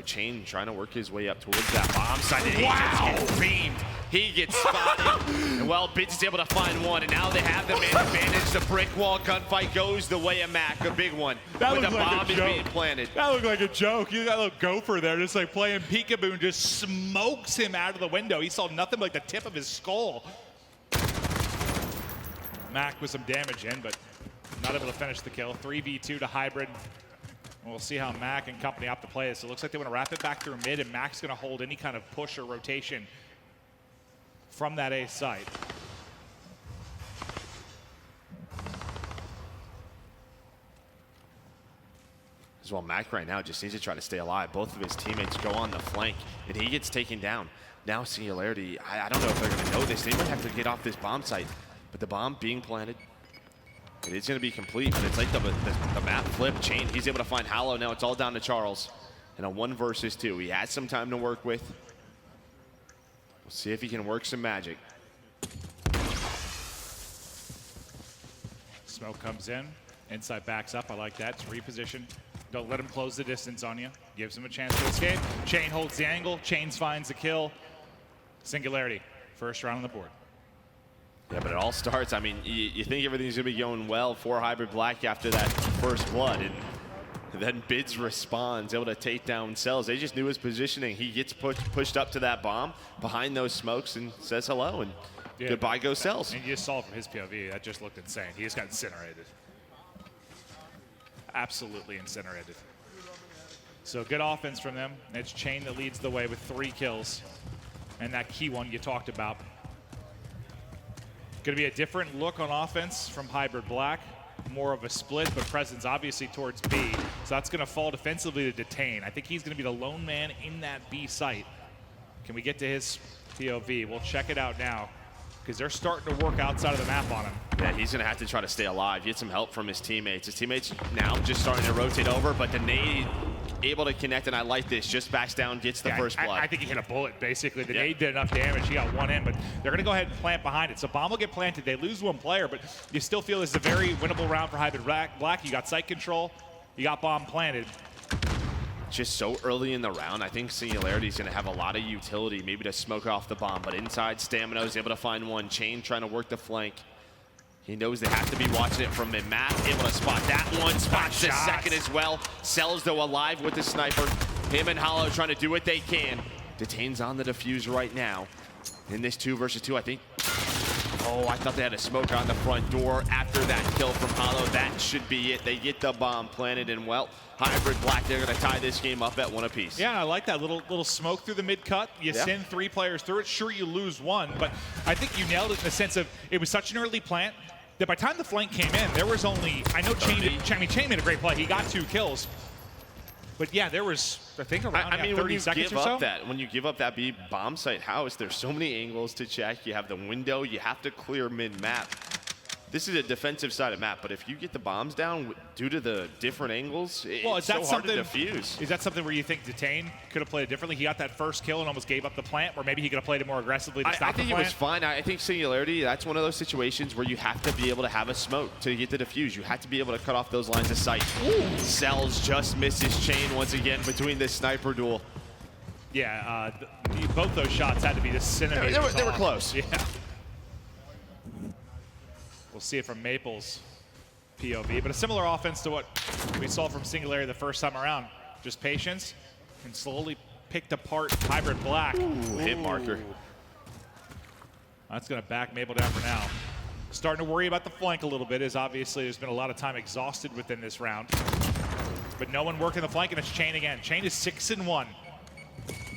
Chain trying to work his way up towards that bomb site. And he just gets beamed. He gets spotted. And well, Bits is able to find one. And now they have the man advantage. The brick wall gunfight goes the way of Mac. A big one. That when the like bomb is being planted. That looked like a joke. You got a little gopher there just like playing peekaboo and just smokes him out of the window. He saw nothing but like the tip of his skull. Mac with some damage in, but not able to finish the kill. 3v2 to Hybrid. We'll see how Mac and company opt to play this. It looks like they want to wrap it back through mid, and Mac's going to hold any kind of push or rotation from that A site. As well, Mac right now just needs to try to stay alive. Both of his teammates go on the flank, and he gets taken down. Now Singularity, I don't know if they're going to know this. They might have to get off this bomb site, but the bomb being planted. It is going to be complete, but it's like the map flip chain. He's able to find Hollow. Now it's all down to Charles. And a 1 versus 2. He has some time to work with. We'll see if he can work some magic. Smoke comes in. Inside backs up. I like that. It's reposition. Don't let him close the distance on you. Gives him a chance to escape. Chain holds the angle. Chains finds the kill. Singularity. First round on the board. Yeah, but it all starts, I mean, you think everything's going to be going well for Hybrid Black after that first blood, and then Bids responds, able to take down Cells. They just knew his positioning. He gets pushed up to that bomb behind those smokes and says hello, and goodbye goes Cells. And you just saw from his POV, that just looked insane. He just got incinerated. Absolutely incinerated. So good offense from them. It's Chain that leads the way with 3 kills. And that key one you talked about. Going to be a different look on offense from Hybrid Black. More of a split, but presence obviously towards B. So that's going to fall defensively to Detain. I think he's going to be the lone man in that B site. Can we get to his POV? We'll check it out now, because they're starting to work outside of the map on him. Yeah, he's going to have to try to stay alive, get some help from his teammates. His teammates now just starting to rotate over, but the nade able to connect, and I like this. Just backs down, gets the first blood. I think he hit a bullet, basically. The nade did enough damage. He got one in, but they're going to go ahead and plant behind it. So bomb will get planted. They lose 1 player, but you still feel this is a very winnable round for Hybrid Black. You got site control. You got bomb planted. Just so early in the round, I think Singularity is going to have a lot of utility, maybe to smoke off the bomb. But inside, Stamina is able to find one. Chain trying to work the flank. He knows they have to be watching it from mid-map. Able to spot that one, spots the second as well. Cells, though, alive with the sniper. Him and Hollow trying to do what they can. Detain's on the defuse right now. In this 2 versus 2, I think. Oh, I thought they had a smoker on the front door after that kill from Hollow. That should be it. They get the bomb planted, and well, Hybrid Black, they're going to tie this game up at 1 apiece. Yeah, I like that little smoke through the mid-cut. You send 3 players through it. Sure, you lose 1, but I think you nailed it in the sense of it was such an early plant that by the time the flank came in, there was only, I know Chain made a great play. He got 2 kills. But yeah, there was, I think, around 30 seconds or so. When you give up that B bomb site house, there's so many angles to check. You have the window, you have to clear mid-map. This is a defensive side of map, but if you get the bombs down due to the different angles, it's so hard to defuse. Is that something where you think Detain could have played it differently? He got that first kill and almost gave up the plant, or maybe he could have played it more aggressively to stop the plant? I think it was fine. I think Singularity, that's one of those situations where you have to be able to have a smoke to get the defuse. You have to be able to cut off those lines of sight. Cells just misses Chain once again between this sniper duel. Yeah, both those shots had to be the centimeters off. They were close. Yeah. We'll see it from Maple's POV, but a similar offense to what we saw from Singularity the first time around. Just patience and slowly picked apart Hybrid Black. Hit marker. That's going to back Maple down for now. Starting to worry about the flank a little bit, as obviously there's been a lot of time exhausted within this round. But no one working the flank, and it's Chain again. Chain is 6-1.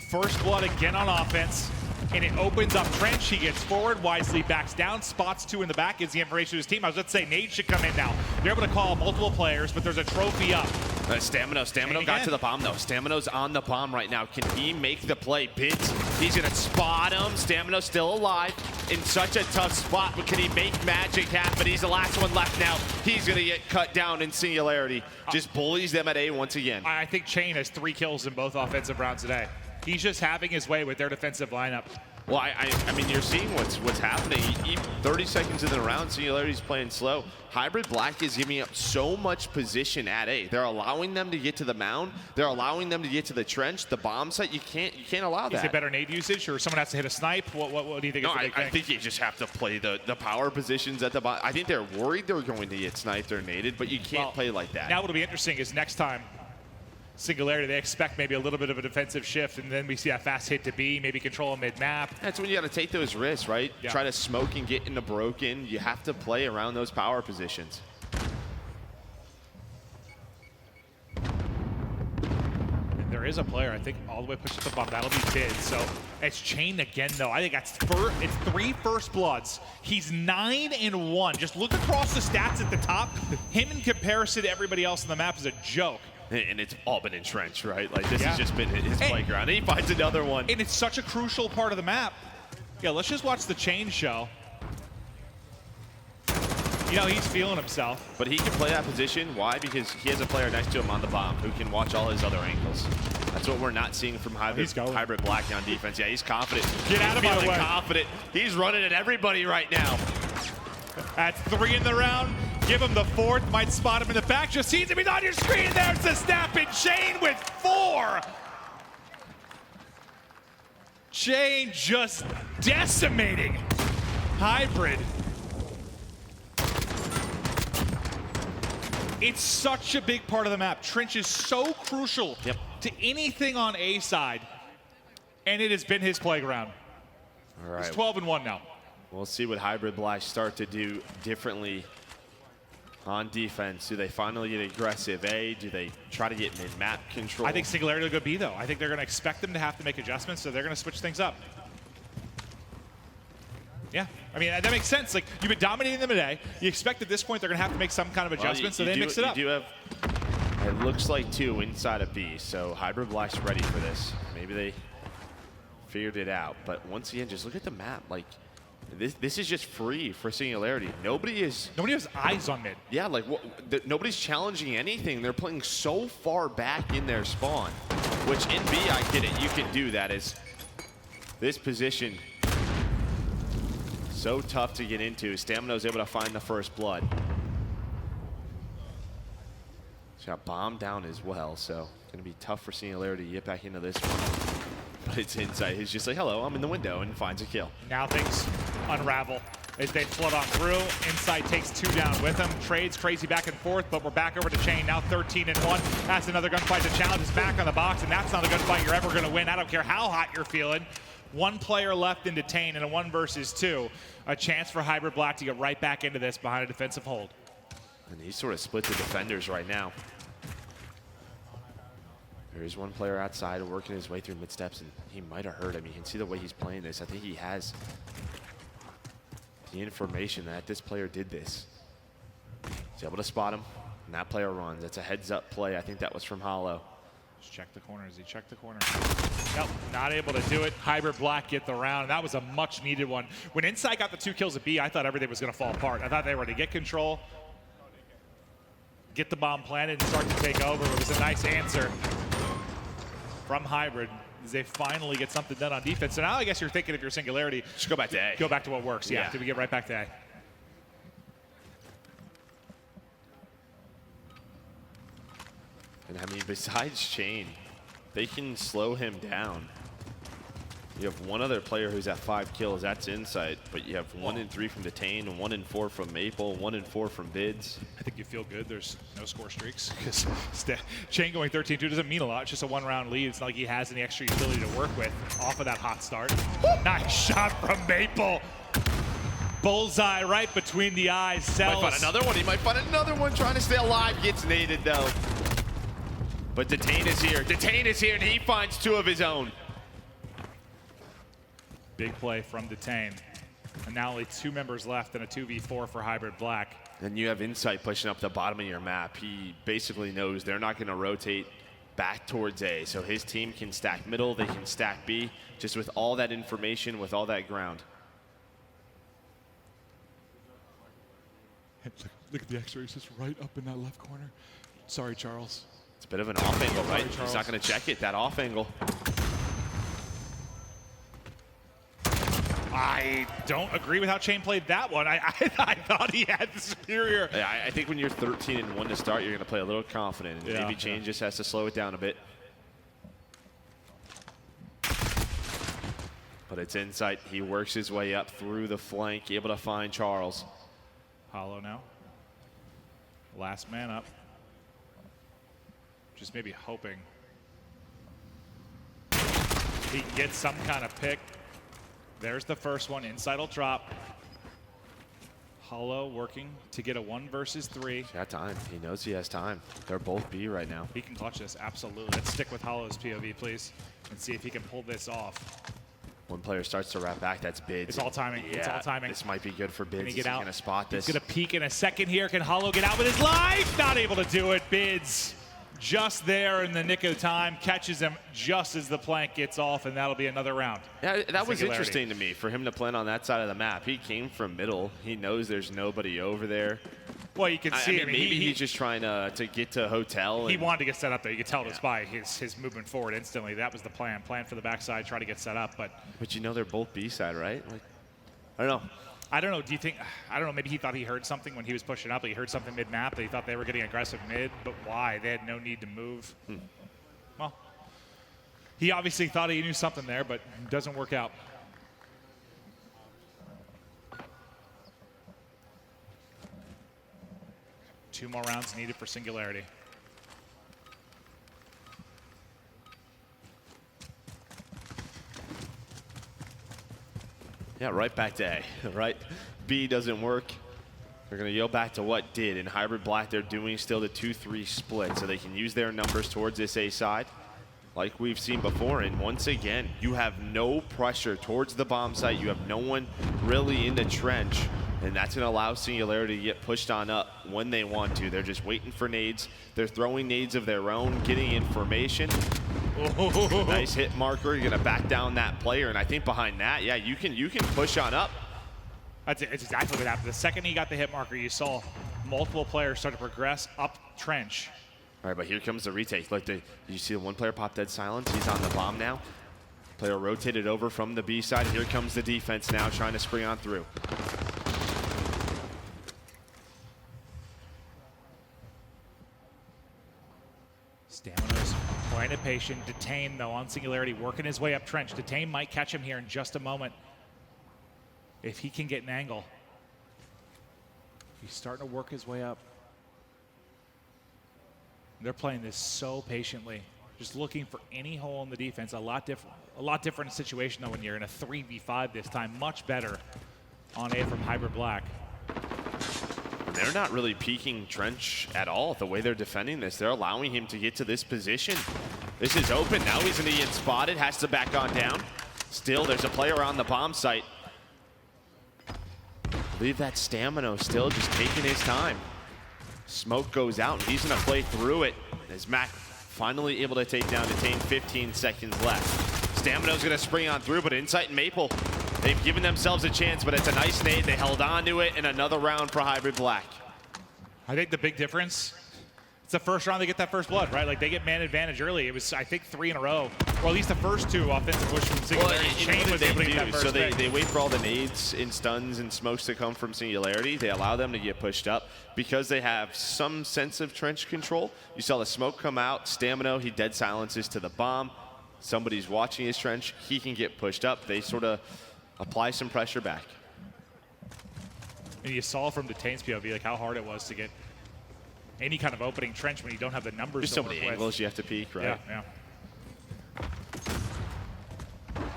First blood again on offense. And it opens up Trench. He gets forward, wisely backs down, spots 2 in the back, gives the information to his team. I was about to say Nade should come in now. They're able to call multiple players, but there's a trophy up. Stamina got to the bomb though. Stamina's on the bomb right now. Can he make the play? Bids, he's gonna spot him. Stamina's still alive in such a tough spot, but can he make magic happen? He's the last one left now. He's gonna get cut down in Singularity. Just bullies them at A once again. I think Chain has 3 kills in both offensive rounds today. He's just having his way with their defensive lineup. Well, I mean, you're seeing what's happening. 30 seconds in the round, Singularity's playing slow. Hybrid Black is giving up so much position at A. They're allowing them to get to the mound. They're allowing them to get to the trench, the bomb site. You can't allow that. Is it better nade usage, or someone has to hit a snipe? What do you think? No, I think you just have to play the power positions at the bottom. I think they're worried they're going to get sniped or naded, but you can't play like that. Now what'll be interesting is next time Singularity, they expect maybe a little bit of a defensive shift, and then we see that fast hit to B, maybe control mid-map. That's when you got to take those risks, right? Yeah. Try to smoke and get into broken. You have to play around those power positions. And there is a player, I think, all the way pushed to the bomb. That'll be Bid. So it's Chain again, though. I think that's it's 3 first bloods. He's 9-1. Just look across the stats at the top. Him in comparison to everybody else on the map is a joke. And it's all been entrenched, right? Like, this has just been his playground. And he finds another one. And it's such a crucial part of the map. Yeah, let's just watch the Chain show. You know, he's feeling himself. But he can play that position. Why? Because he has a player next to him on the bomb who can watch all his other angles. That's what we're not seeing from Hybrid Black on defense. Yeah, he's confident. Get out of my way. Confident. He's running at everybody right now. That's 3 in the round. Give him the 4th. Might spot him in the back. Just sees him. He's on your screen. There's the snap. And Chain with 4. Chain just decimating Hybrid. It's such a big part of the map. Trench is so crucial to anything on A side, and it has been his playground. All right. He's 12-1 now. We'll see what Hybrid Black start to do differently on defense. Do they finally get aggressive A? Do they try to get mid-map control? I think Singularity will go B, though. I think they're going to expect them to have to make adjustments, so they're going to switch things up. Yeah, I mean, that makes sense. Like, you've been dominating them today. You expect at this point they're going to have to make some kind of adjustment, so they mix it up. You do have, it looks like 2 inside of B, so Hybrid Black's ready for this. Maybe they figured it out, but once again, just look at the map. Like, this is just free for Singularity. Nobody has eyes on mid. Yeah, like nobody's challenging anything. They're playing so far back in their spawn, which in B, I get it. You can do that. As this position so tough to get into. Stamino's able to find the first blood. He's got bomb down as well, so gonna be tough for Singularity to get back into this one. But it's inside. He's just like, hello, I'm in the window, and finds a kill. Now things unravel as they flood on through. Inside takes 2 down with him. Trades crazy back and forth, but we're back over to Chain. Now 13-1. That's another gunfight. The challenge is back on the box, and that's not a gunfight you're ever going to win. I don't care how hot you're feeling. 1 player left in Detain in a 1 versus 2. A chance for Hybrid Black to get right back into this behind a defensive hold. And he sort of split the defenders right now. There is 1 player outside working his way through mid steps, and he might have heard him. You can see the way he's playing this. I think he has the information that this player did this. He's able to spot him, and that player runs. That's a heads-up play. I think that was from Hollow. Just check the corner. Does he check the corner? Nope, not able to do it. Hybrid Black get the round. That was a much-needed one. When Inside got the 2 kills at B, I thought everything was going to fall apart. I thought they were going to get control, get the bomb planted, and start to take over. It was a nice answer from Hybrid as they finally get something done on defense. So now I guess you're thinking if you're Singularity, just go back to A. Go back to what works. Yeah, to get right back to A. And I mean, besides Chain, they can slow him down. You have 1 other player who's at 5 kills. That's Insight. But you have 1 in 3 from Detain, 1 in 4 from Maple, 1 in 4 from Bids. I think you feel good. There's no score streaks because Chain going 13-2 doesn't mean a lot. It's just a 1-round lead. It's not like he has any extra utility to work with off of that hot start. Nice shot from Maple. Bullseye right between the eyes. Sells. Might find another one. He might find another one trying to stay alive. Gets naded though. But Detain is here. Detain is here, and he finds 2 of his own. Big play from Detain. And now only 2 members left in a 2v4 for Hybrid Black. Then you have Insight pushing up the bottom of your map. He basically knows they're not going to rotate back towards A. So his team can stack middle, they can stack B, just with all that information, with all that ground. Look at the X-rays just right up in that left corner. Sorry, Charles. It's a bit of an off angle, right? He's not going to check it, that off angle. I don't agree with how Chain played that one. I thought he had the superior. Yeah, I think when you're 13-1 to start, you're going to play a little confident. And maybe Chain just has to slow it down a bit. But it's Insight. He works his way up through the flank, able to find Charles. Hollow now. Last man up. Just maybe hoping he can get some kind of pick. There's the first one. Inside will drop. Hollow working to get a 1 versus 3. He's got time. He knows he has time. They're both B right now. He can clutch this, absolutely. Let's stick with Hollow's POV, please, and see if he can pull this off. 1 player starts to wrap back. That's Bids. It's all timing. Yeah, it's all timing. This might be good for Bids. Can he get out? He's going to spot this. He's going to peek in a second here. Can Hollow get out with his life? Not able to do it. Bids just there in the nick of time, catches him just as the plank gets off, and that'll be another round. Yeah, that was interesting to me for him to plan on that side of the map. He came from middle. He knows there's nobody over there. Well, you can see. I mean, maybe he's just trying to get to hotel. He wanted to get set up there. You could tell just by his movement forward instantly. That was the plan. Plan for the backside, try to get set up. But you know they're both B side, right? Like, I don't know. I don't know. Do you think? I don't know. Maybe he thought he heard something when he was pushing up. He heard something mid-map. He thought they were getting aggressive mid. But why? They had no need to move. Well, he obviously thought he knew something there, but it doesn't work out. 2 more rounds needed for Singularity. Yeah, right back to A, right? B doesn't work. They're going to go back to what did. In Hybrid Black, they're doing still the 2-3 split, so they can use their numbers towards this A side, like we've seen before. And once again, you have no pressure towards the bomb site. You have no one really in the trench, and that's going to allow Singularity to get pushed on up when they want to. They're just waiting for nades. They're throwing nades of their own, getting information. Nice hit marker. You're going to back down that player, and I think behind that, yeah, you can push on up. It's exactly what happened. The second he got the hit marker, you saw multiple players start to progress up trench. All right, but here comes the retake. Look, you see the one player pop dead silence. He's on the bomb now. Player rotated over from the B side. Here comes the defense now, trying to spring on through. Stamina's playing it patient. Detain, though, on Singularity, working his way up trench. Detain might catch him here in just a moment if he can get an angle. He's starting to work his way up. They're playing this so patiently, just looking for any hole in the defense. A lot different situation, though, when you're in a 3v5 this time. Much better on A from Hybrid Black. They're not really peeking trench at all the way they're defending this. They're allowing him to get to this position. This is open. Now he's going to get spotted. Has to back on down. Still, there's a player on the bomb site. I believe that Stamina still just taking his time. Smoke goes out, and he's going to play through it. As Mac finally able to take down Detain, 15 seconds left. Stamina's going to spring on through, but Insight and Maple, they've given themselves a chance, but it's a nice nade. They held on to it, and another round for Hybrid Black. I think the big difference, it's the first round they get that first blood, right? Like, they get man advantage early. It was, I think, 3 in a row, or at least the first 2 offensive push from Singularity. Chain was able to get that first pick. They wait for all the nades and stuns and smokes to come from Singularity. They allow them to get pushed up because they have some sense of trench control. You saw the smoke come out. Stamina, he dead silences to the bomb. Somebody's watching his trench. He can get pushed up. They sort of apply some pressure back. And you saw from Detain's POV like how hard it was to get any kind of opening trench when you don't have the numbers. There's so many angles you have to peek, right? Yeah.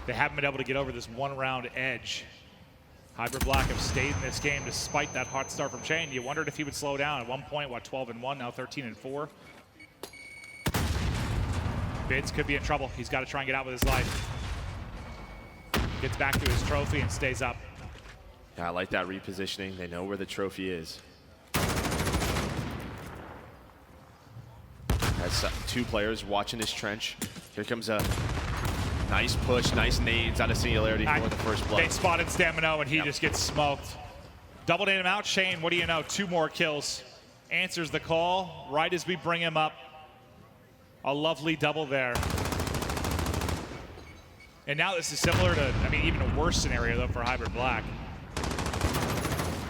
They haven't been able to get over this 1-round edge. Hybrid Black have stayed in this game despite that hot start from Chain. You wondered if he would slow down. At one point, 12-1, now 13-4. Bids could be in trouble. He's got to try and get out with his life. Gets back to his trophy and stays up. Yeah, I like that repositioning. They know where the trophy is. Has 2 players watching this trench. Here comes a nice push, nice nades out of Singularity for the first blood. They spotted Stamino, and he just gets smoked. Double him out. Shane, what do you know? 2 more kills. Answers the call right as we bring him up. A lovely double there. And now this is similar to, I mean, even a worse scenario, though, for Hybrid Black.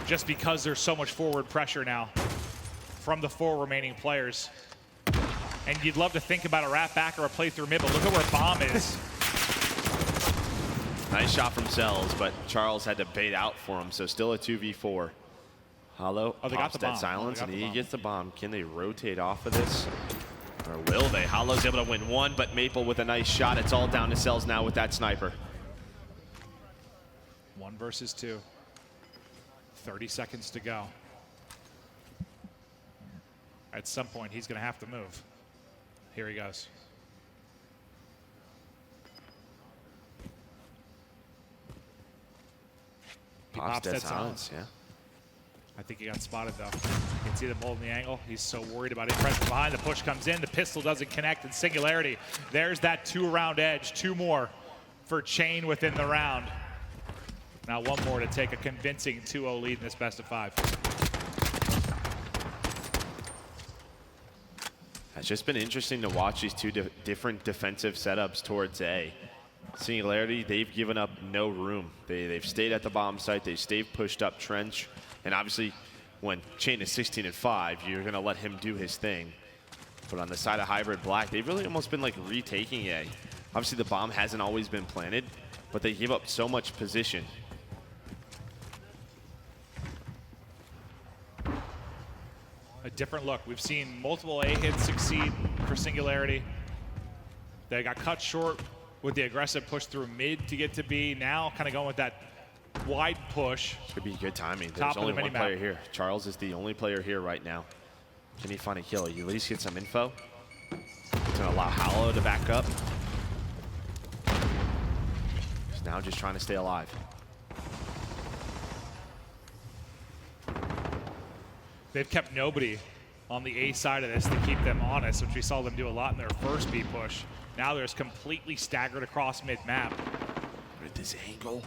Just because there's so much forward pressure now from the 4 remaining players. And you'd love to think about a wrap back or a play through mid, but look at where Bomb is. Nice shot from Cells, but Charles had to bait out for him, so still a 2v4. Hollow pops that silence, and he gets the bomb. Can they rotate off of this? Or will they? Hollow's able to win 1, but Maple with a nice shot. It's all down to Cells now with that sniper. 1 versus 2. 30 seconds to go. At some point, he's going to have to move. Here he goes. Pops dead silence, yeah. I think he got spotted, though. You can see them holding the angle. He's so worried about his pressure behind. The push comes in. The pistol doesn't connect. And Singularity, there's that 2-round edge. 2 more for Chain within the round. Now 1 more to take a convincing 2-0 lead in this best of 5. It's just been interesting to watch these 2 different defensive setups towards A. Singularity, they've given up no room. They've stayed at the bomb site. They stayed pushed up trench. And obviously, when Chain is 16-5, you're going to let him do his thing. But on the side of Hybrid Black, they've really almost been like retaking A. Obviously, the bomb hasn't always been planted, but they give up so much position. a different look. We've seen multiple A hits succeed for Singularity. They got cut short with the aggressive push through mid to get to B. Now kind of going with that wide push. Could be good timing. Top There's of the only one mini-map. player here. Charles is the only player here right now. Can he find a kill? You at least get some info. It's gonna allow Hallow to back up. He's now just trying to stay alive. They've kept nobody on the A side of this to keep them honest, which we saw them do a lot in their first B push. Now they're just completely staggered across mid-map. Look at this angle.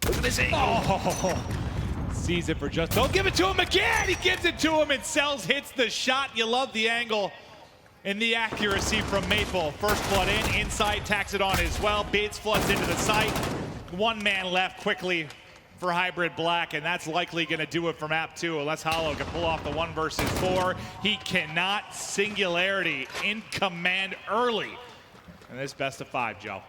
Look at this angle. Oh, sees it for just. Don't give it to him again. He gives it to him, and Cells hits the shot. You love the angle and the accuracy from Maple. First blood in, inside, tacks it on as well. Bates floods into the site. One man left quickly for Hybrid Black, and that's likely going to do it for map 2 unless Hollow can pull off the 1 versus 4. He cannot. Singularity in command early in this best of 5, Joe.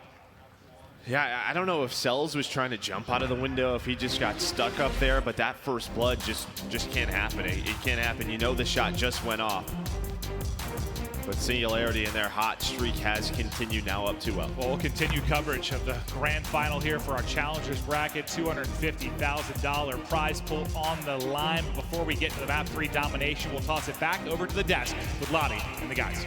Yeah, I don't know if Cells was trying to jump out of the window, if he just got stuck up there, but that first blood just can't happen. It can't happen. You know the shot just went off. But Singularity and their hot streak has continued now up 2-0. Well, we'll continue coverage of the grand final here for our challengers bracket. $250,000 prize pool on the line. Before we get to the map 3 domination, we'll toss it back over to the desk with Lottie and the guys.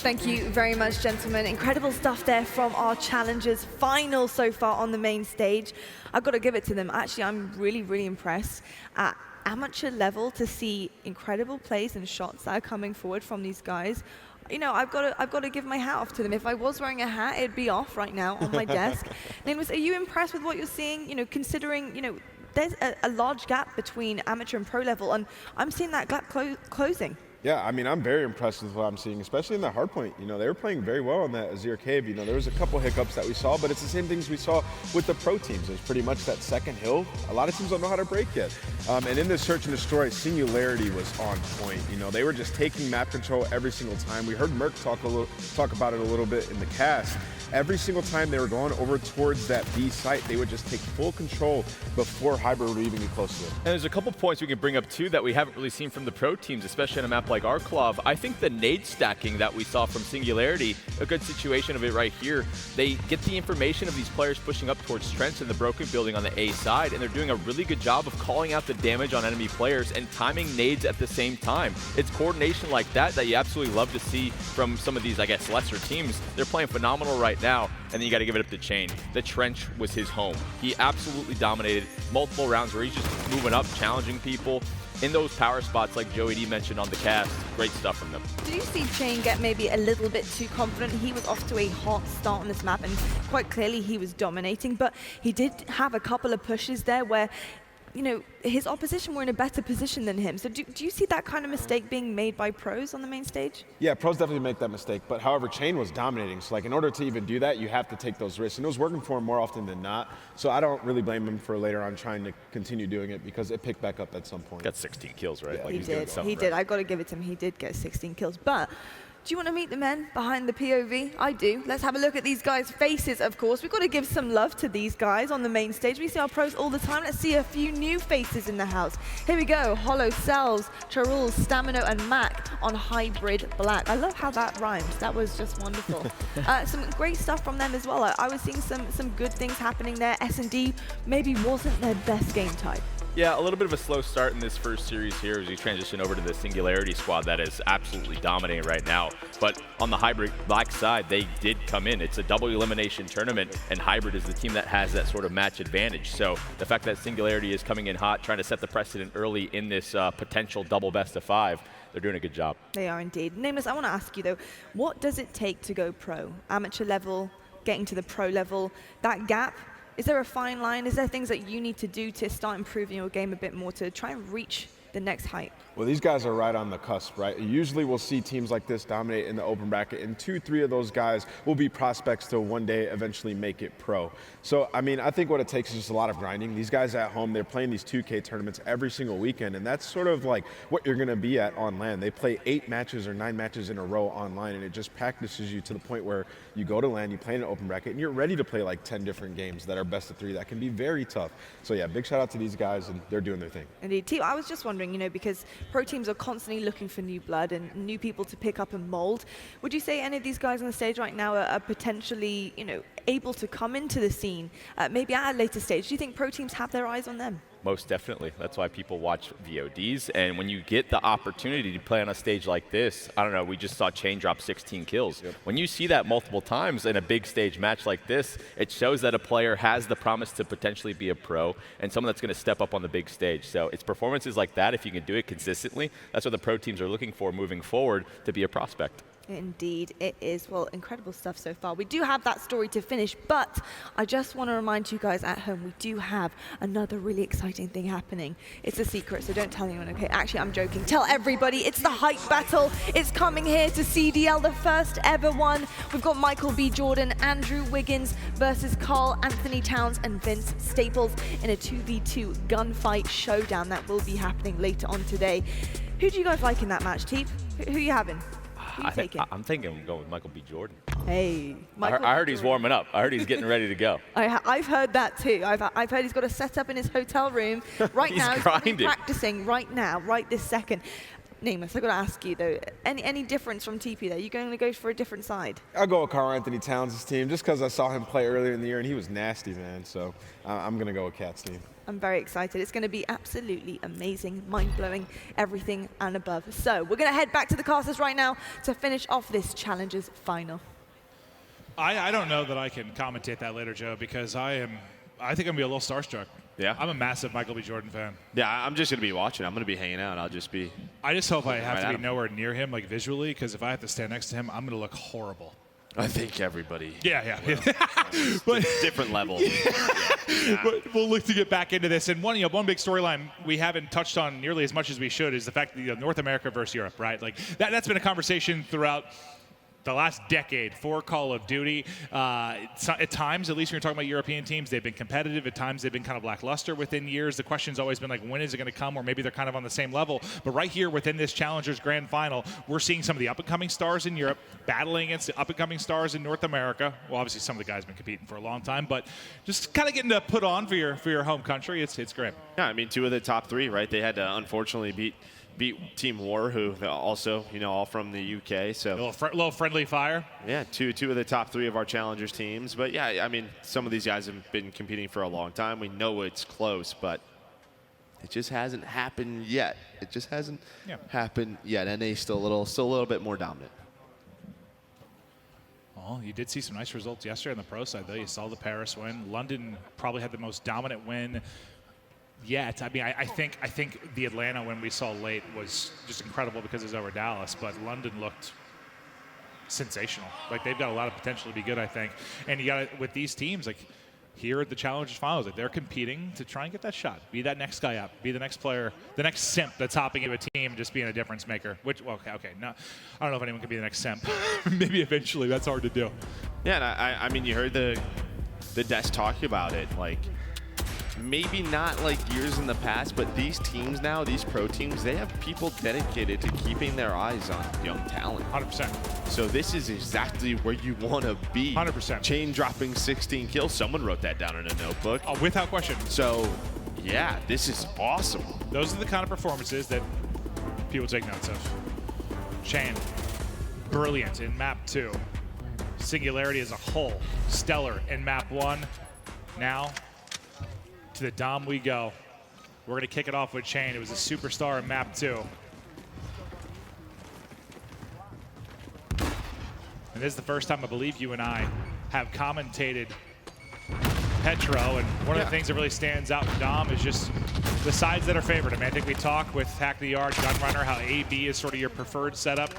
Thank you very much, gentlemen. Incredible stuff there from our challengers final so far on the main stage. I've got to give it to them. Actually, I'm really, really impressed at amateur level to see incredible plays and shots that are coming forward from these guys. You know, I've got to give my hat off to them. If I was wearing a hat, it'd be off right now on my desk. Nameless, are you impressed with what you're seeing? You know, considering, you know, there's a large gap between amateur and pro level, and I'm seeing that gap closing. Yeah, I mean, I'm very impressed with what I'm seeing, especially in the hardpoint. You know, they were playing very well in that Azir Cave. You know, there was a couple hiccups that we saw, but it's the same things we saw with the pro teams. It's pretty much that second hill. A lot of teams don't know how to break yet. And in this search and destroy, Singularity was on point. You know, they were just taking map control every single time. We heard Merc talk about it a little bit in the cast. Every single time they were going over towards that B site, they would just take full control before Hybrid would even get close to them. And there's a couple points we can bring up too that we haven't really seen from the pro teams, especially on a map like Arklov. I think the nade stacking that we saw from Singularity, a good situation of it right here. They get the information of these players pushing up towards Trench in the broken building on the A side, and they're doing a really good job of calling out the damage on enemy players and timing nades at the same time. It's coordination like that that you absolutely love to see from some of these, I guess, lesser teams. They're playing phenomenal right now, and then you got to give it up to Chain. The Trench was his home. He absolutely dominated multiple rounds where he's just moving up, challenging people in those power spots like Joey D mentioned on the cast. Great stuff from them. Did you see Chain get maybe a little bit too confident? He was off to a hot start on this map, and quite clearly he was dominating, but he did have a couple of pushes there where, you know, his opposition were in a better position than him. So do you see that kind of mistake being made by pros on the main stage? Yeah, pros definitely make that mistake. But however, Chain was dominating. So like in order to even do that, you have to take those risks. And it was working for him more often than not. So I don't really blame him for later on trying to continue doing it because it picked back up at some point. Got 16 kills, right? Yeah, like He did. He did. I've got to give it to him. He did get 16 kills. But do you want to meet the men behind the POV? I do. Let's have a look at these guys' faces, of course. We've got to give some love to these guys on the main stage. We see our pros all the time. Let's see a few new faces in the house. Here we go. Hollow, Cells, Charul, Stamino, and Mac on Hybrid Black. I love how that rhymed. That was just wonderful. Some great stuff from them as well. I was seeing some good things happening there. S&D maybe wasn't their best game type. Yeah, a little bit of a slow start in this first series here as we transition over to the Singularity squad that is absolutely dominating right now. But on the Hybrid Black side, they did come in. It's a double elimination tournament, and Hybrid is the team that has that sort of match advantage. So the fact that Singularity is coming in hot, trying to set the precedent early in this potential double best of 5, they're doing a good job. They are indeed. Nameless, I want to ask you though, what does it take to go pro? Amateur level, getting to the pro level, that gap? Is there a fine line? Is there things that you need to do to start improving your game a bit more to try and reach the next height? Well, these guys are right on the cusp, right? Usually we'll see teams like this dominate in the open bracket, and 2-3 of those guys will be prospects to one day eventually make it pro. So, I mean, I think what it takes is just a lot of grinding. These guys at home, they're playing these 2K tournaments every single weekend, and that's sort of like what you're going to be at on LAN. They play 8 matches or 9 matches in a row online, and it just practices you to the point where you go to LAN, you play in an open bracket, and you're ready to play like 10 different games that are best of 3. That can be very tough. So, yeah, big shout out to these guys, and they're doing their thing. Indeed. T, I was just wondering, wondering, you know, because pro teams are constantly looking for new blood and new people to pick up and mold. Would you say any of these guys on the stage right now are potentially, you know, able to come into the scene, maybe at a later stage? Do you think pro teams have their eyes on them? Most definitely. That's why people watch VODs. And when you get the opportunity to play on a stage like this, I don't know, we just saw Chain drop 16 kills. Yep. When you see that multiple times in a big stage match like this, it shows that a player has the promise to potentially be a pro and someone that's going to step up on the big stage. So it's performances like that, if you can do it consistently, that's what the pro teams are looking for moving forward to be a prospect. Indeed, it is. Well, incredible stuff so far. We do have that story to finish, but I just want to remind you guys at home, we do have another really exciting thing happening. It's a secret, so don't tell anyone, okay? Actually, I'm joking. Tell everybody, it's the Hype Battle. It's coming here to CDL, the first ever one. We've got Michael B. Jordan, Andrew Wiggins versus Carl Anthony Towns and Vince Staples in a 2v2 gunfight showdown that will be happening later on today. Who do you guys like in that match, Teep? Who are you having? I'm thinking I'm going with Michael B. Jordan. Hey, I heard he's warming up. I heard he's getting ready to go. I've heard that too. I've heard he's got a setup in his hotel room right now. He's practicing right now, right this second. Namus, I've got to ask you though, any difference from TP there? You going to go for a different side? I'll go with Carl Anthony Towns' team just because I saw him play earlier in the year and he was nasty, man. So I'm going to go with Cat's team. I'm very excited. It's going to be absolutely amazing, mind-blowing, everything and above. So we're going to head back to the casters right now to finish off this Challengers final. I don't know that I can commentate that later, Joe, because I think I'm going to be a little starstruck. Yeah. I'm a massive Michael B. Jordan fan. Yeah, I'm just going to be watching. I'm going to be hanging out. I just hope I have to be nowhere near him, like visually, because if I have to stand next to him, I'm going to look horrible. I think everybody. Yeah. But different level. Yeah. But we'll look to get back into this. And one big storyline we haven't touched on nearly as much as we should is the fact that North America versus Europe, right? Like that's been a conversation throughout the last decade for Call of Duty. At times, at least when you're talking about European teams, they've been competitive. At times, they've been kind of lackluster within years. The question's always been like, when is it going to come? Or maybe they're kind of on the same level. But right here within this Challengers Grand Final, we're seeing some of the up-and-coming stars in Europe battling against the up-and-coming stars in North America. Well, obviously, some of the guys have been competing for a long time, but just kind of getting to put on for your home country. It's great. Yeah, I mean, two of the top three, right? They had to unfortunately beat Team War, who also, all from the UK. So a little friendly fire. Yeah, two of the top three of our Challengers teams. But yeah, I mean, some of these guys have been competing for a long time. We know it's close, but it just hasn't happened yet. It just hasn't happened yet. NA's still a little bit more dominant. Well, you did see some nice results yesterday on the pro side, though. You saw the Paris win. London probably had the most dominant win yet. I mean, I think the Atlanta win we saw late was just incredible because it was over Dallas, but London looked sensational. Like, they've got a lot of potential to be good, I think. And you got it with these teams, like here at the Challengers Finals, like they're competing to try and get that shot. Be that next guy up. Be the next player, the next simp that's hopping into a team, just being a difference maker. Which, well, okay. No, I don't know if anyone can be the next simp. Maybe eventually. That's hard to do. Yeah, and I mean, you heard the desk talking about it, like. Maybe not like years in the past, but these teams now, these pro teams, they have people dedicated to keeping their eyes on young talent. 100%. So this is exactly where you want to be. 100%. Chain dropping 16 kills. Someone wrote that down in a notebook. Oh, without question. So, yeah, this is awesome. Those are the kind of performances that people take notes of. Chain, brilliant in map 2. Singularity as a whole, stellar in map 1. Now, to the Dom we go. We're going to kick it off with Chain. It was a superstar in map 2. And this is the first time I believe you and I have commentated Petro, and one of the things that really stands out with Dom is just the sides that are favored. I mean, I think we talked with Hack the Yard, Gunrunner, how AB is sort of your preferred setup.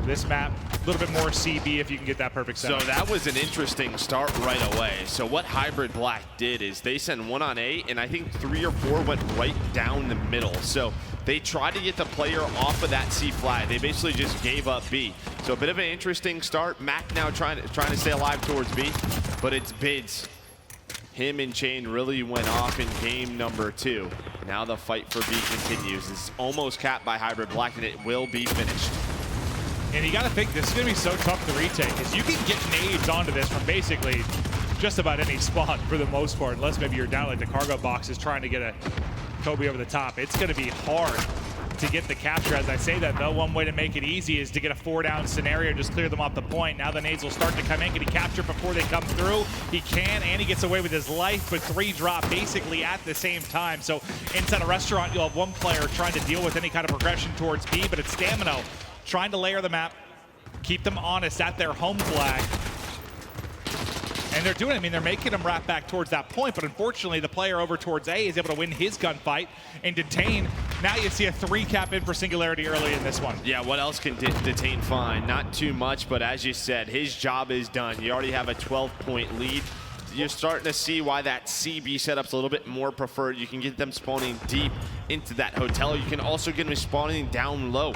This map, a little bit more CB if you can get that perfect setup. So that was an interesting start right away. So what Hybrid Black did is they sent 1 on A, and I think 3 or 4 went right down the middle. So they tried to get the player off of that C flag. They basically just gave up B. So a bit of an interesting start. Mac now trying to stay alive towards B, but it's Bids. Him and Chain really went off in game number 2. Now the fight for B continues. It's almost capped by Hybrid Black, and it will be finished. And you got to think this is going to be so tough to retake, because you can get nades onto this from basically just about any spot for the most part, unless maybe you're down like the cargo boxes trying to get a Kobe over the top. It's going to be hard to get the capture. As I say that, though, one way to make it easy is to get a 4-down scenario, just clear them off the point. Now the nades will start to come in. Can he capture before they come through? He can, and he gets away with his life, but 3 drop basically at the same time. So inside a restaurant, you'll have one player trying to deal with any kind of progression towards B, but it's Stamino trying to layer the map, keep them honest at their home flag. And they're doing it. I mean, they're making them wrap back towards that point, but unfortunately, the player over towards A is able to win his gunfight and Detain. Now you see a 3 cap in for Singularity early in this one. Yeah, what else can Detain find? Not too much, but as you said, his job is done. You already have a 12-point lead. You're starting to see why that CB setup's a little bit more preferred. You can get them spawning deep into that hotel. You can also get them spawning down low.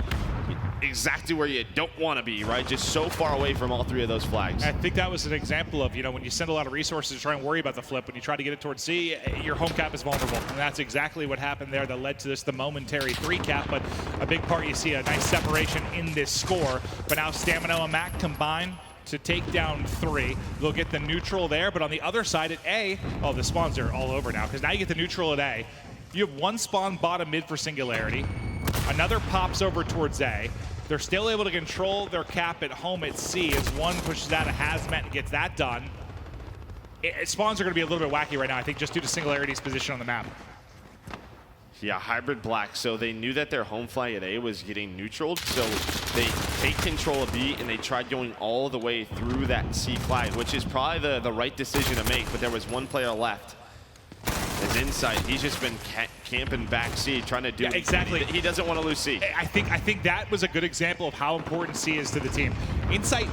Exactly where you don't want to be, right? Just so far away from all 3 of those flags. I think that was an example of, when you send a lot of resources to try and worry about the flip, when you try to get it towards C, your home cap is vulnerable. And that's exactly what happened there that led to the momentary 3 cap. But a big part, you see a nice separation in this score. But now Stamino and Mac combine to take down 3. They'll get the neutral there, but on the other side at A, oh, the spawns are all over now, because now you get the neutral at A. You have 1 spawn bottom mid for Singularity. Another pops over towards A. They're still able to control their cap at home at C as one pushes out a hazmat and gets that done. Spawns are going to be a little bit wacky right now, I think, just due to Singularity's position on the map. Yeah, Hybrid Black. So they knew that their home flag at A was getting neutraled, so they take control of B and they tried going all the way through that C flag, which is probably the right decision to make, but there was 1 player left. His insight, he's just been camping back C, trying to do exactly. He doesn't want to lose C. I think that was a good example of how important C is to the team. Insight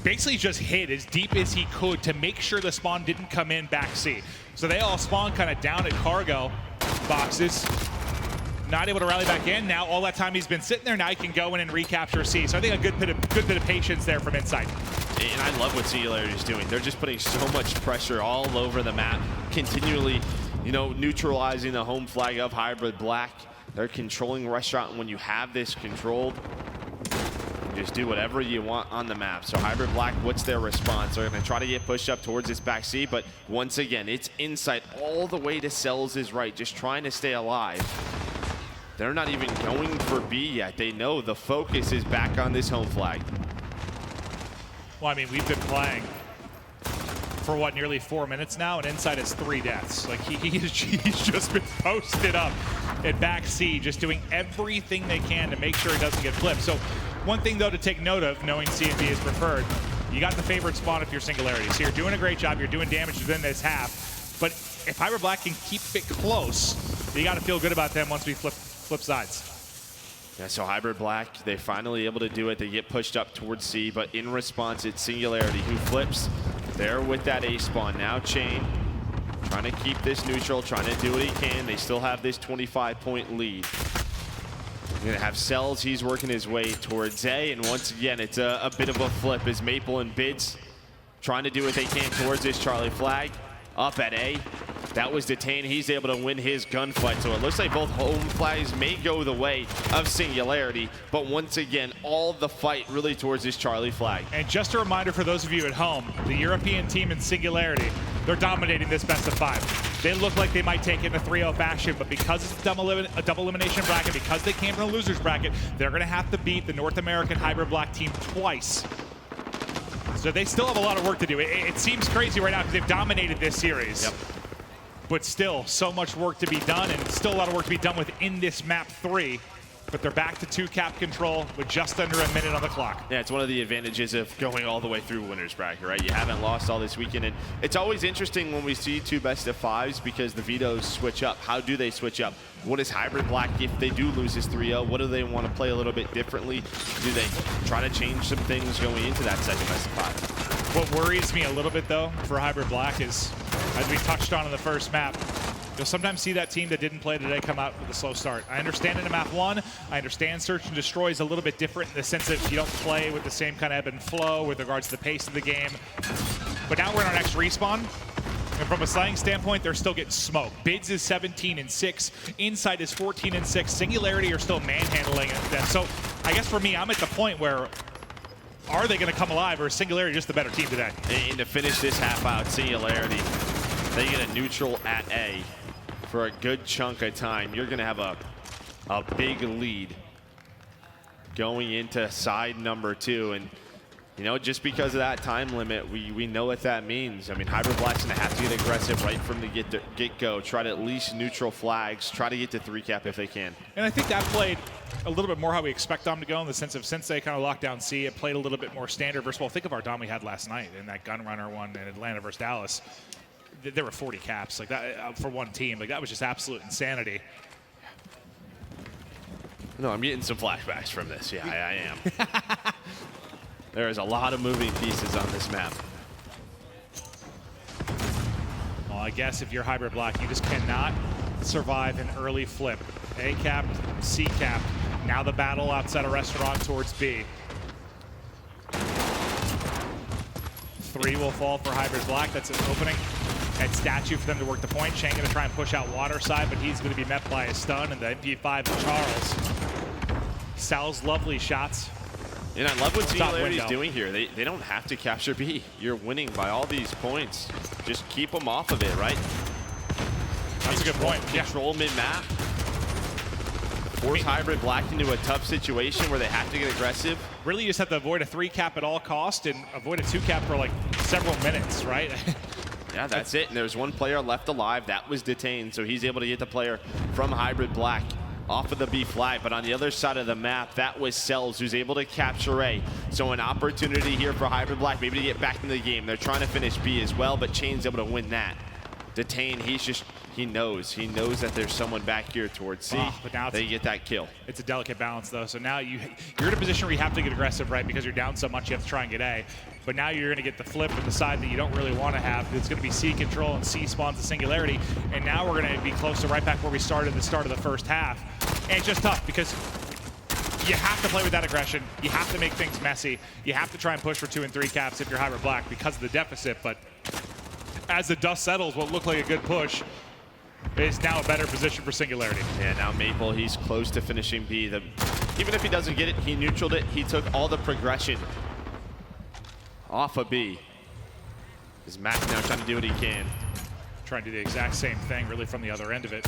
basically just hid as deep as he could to make sure the spawn didn't come in back C. So they all spawn kind of down at cargo boxes. Not able to rally back in. Now all that time he's been sitting there, now he can go in and recapture C. So I think a good bit of patience there from Insight. And I love what Singularity's doing. They're just putting so much pressure all over the map, continually, neutralizing the home flag of Hybrid Black. They're controlling restaurant, and when you have this controlled, you just do whatever you want on the map. So Hybrid Black, what's their response? They're going to try to get pushed up towards this back C, but once again, it's Insight all the way to Cells is right, just trying to stay alive. They're not even going for B yet. They know the focus is back on this home flag. Well, I mean, we've been playing for what, nearly 4 minutes now, and Insight has 3 deaths. Like he's just been posted up at back C, just doing everything they can to make sure it doesn't get flipped. So one thing though to take note of, knowing C and B is preferred, you got the favorite spawn if you're Singularity. So you're doing a great job, you're doing damage within this half. But if Hybrid Black can keep it close, you got to feel good about them once we flip sides. Yeah, so Hybrid Black, they're finally able to do it. They get pushed up towards C, but in response, it's Singularity who flips. They're with that A spawn. Now Chain trying to keep this neutral, trying to do what he can. They still have this 25-point lead. You're gonna have Cells, he's working his way towards A, and once again, it's a bit of a flip as Maple and Bids trying to do what they can towards this Charlie flag. Up at A, that was Detain. He's able to win his gunfight. So it looks like both home flags may go the way of Singularity, but once again, all the fight really towards this Charlie flag. And just a reminder for those of you at home, the European team in Singularity, they're dominating this best of 5. They look like they might take it in a 3-0 fashion, but because it's a double elimination bracket, because they came from the losers bracket, they're gonna have to beat the North American Hybrid Black team twice. So they still have a lot of work to do. It seems crazy right now because they've dominated this series. Yep. But still, so much work to be done, and still a lot of work to be done within this map 3. But they're back to 2 cap control with just under a minute on the clock. Yeah, it's one of the advantages of going all the way through winners bracket, right? You haven't lost all this weekend, and it's always interesting when we see 2 best of 5s because the vetoes switch up. How do they switch up? What is Hybrid Black if they do lose this 3-0? What do they want to play a little bit differently? Do they try to change some things going into that second best of 5? What worries me a little bit, though, for Hybrid Black is, as we touched on in the first map, you'll sometimes see that team that didn't play today come out with a slow start. I understand in a map 1, I understand Search and Destroy is a little bit different in the sense that you don't play with the same kind of ebb and flow with regards to the pace of the game. But now we're in our next respawn. And from a slaying standpoint, they're still getting smoked. Bids is 17-6. Insight is 14-6. Singularity are still manhandling them. So I guess for me, I'm at the point where are they going to come alive, or is Singularity just the better team today? And to finish this half out, Singularity, they get a neutral at A. for a good chunk of time. You're going to have a big lead going into side number 2. And, you know, just because of that time limit, we know what that means. I mean, Hybrid Black's going to have to get aggressive right from the get-go, try to at least neutral flags, try to get to 3-cap if they can. And I think that played a little bit more how we expect Dom to go, in the sense of, since they kind of locked down C, it played a little bit more standard versus, well, think of our Dom we had last night in that gun runner one in Atlanta versus Dallas. There were 40 caps like that for one team. Like, that was just absolute insanity. No, I'm getting some flashbacks from this. Yeah, I am. There is a lot of moving pieces on this map. Well, I guess if you're Hybrid Black, you just cannot survive an early flip. A cap, C cap. Now the battle outside a restaurant towards B. 3 will fall for Hybrid Black. That's an opening at statue for them to work the point. Chang going to try and push out water side, but he's going to be met by a stun, and the MP5 of Charles. Sal's lovely shots. And I love what Singularity's doing here. They don't have to capture B. You're winning by all these points. Just keep them off of it, right? That's a good point. Control mid-map. Force Hybrid Black into a tough situation where they have to get aggressive. Really, you just have to avoid a 3-cap at all cost and avoid a 2-cap for like several minutes, right? Yeah, that's it. And there's one player left alive. That was detained, so he's able to get the player from Hybrid Black off of the B flag. But on the other side of the map, that was Cells, who's able to capture A. So an opportunity here for Hybrid Black maybe to get back into the game. They're trying to finish B as well, but Chain's able to win that. Detain, he knows that there's someone back here towards C. But now they get that kill. It's a delicate balance, though. So now you're in a position where you have to get aggressive, right? Because you're down so much, you have to try and get A. But now you're going to get the flip with the side that you don't really want to have. It's going to be C control, and C spawns the Singularity. And now we're going to be close to right back where we started at the start of the first half. And it's just tough because you have to play with that aggression. You have to make things messy. You have to try and push for 2 and 3 caps if you're Hybrid Black because of the deficit. But as the dust settles, what looked like a good push is now a better position for Singularity. Yeah, now Maple, he's close to finishing B. Even if he doesn't get it, he neutraled it. He took all the progression off of B. Is Mac now trying to do what he can? Trying to do the exact same thing, really, from the other end of it.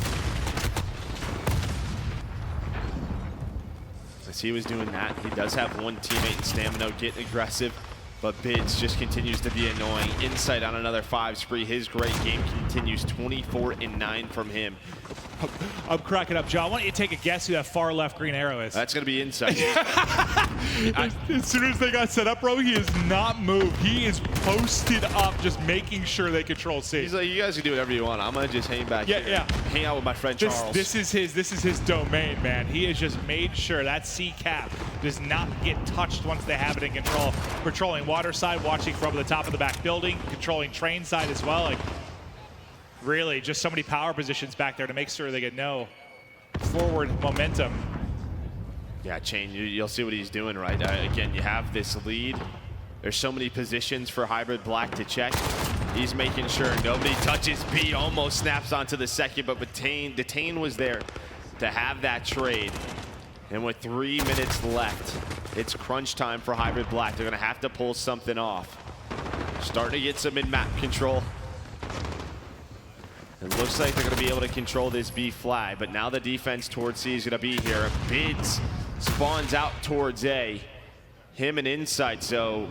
As he was doing that, he does have one teammate in Stamino getting aggressive, but Bids just continues to be annoying. Insight on another 5 spree. His great game continues, 24-9 from him. I'm cracking up. John, why don't you take a guess who that far left green arrow is? That's going to be Insight. As soon as they got set up, bro, he has not moved. He is posted up, just making sure they control C. He's like, you guys can do whatever you want. I'm going to just hang back here. Hang out with my friend Charles. This is his domain, man. He has just made sure that C cap does not get touched once they have it in control. Patrolling water side, watching from the top of the back building, controlling train side as well. Like, really, just so many power positions back there to make sure they get no forward momentum. Yeah, Chain, you'll see what he's doing, right? Again, you have this lead. There's so many positions for Hybrid Black to check. He's making sure nobody touches B. Almost snaps onto the second, but Detain was there to have that trade. And with 3 minutes left, it's crunch time for Hybrid Black. They're going to have to pull something off. Starting to get some mid-map control. It looks like they're going to be able to control this B flag, but now the defense towards C is going to be here. Bids spawns out towards A. Him and Insight, so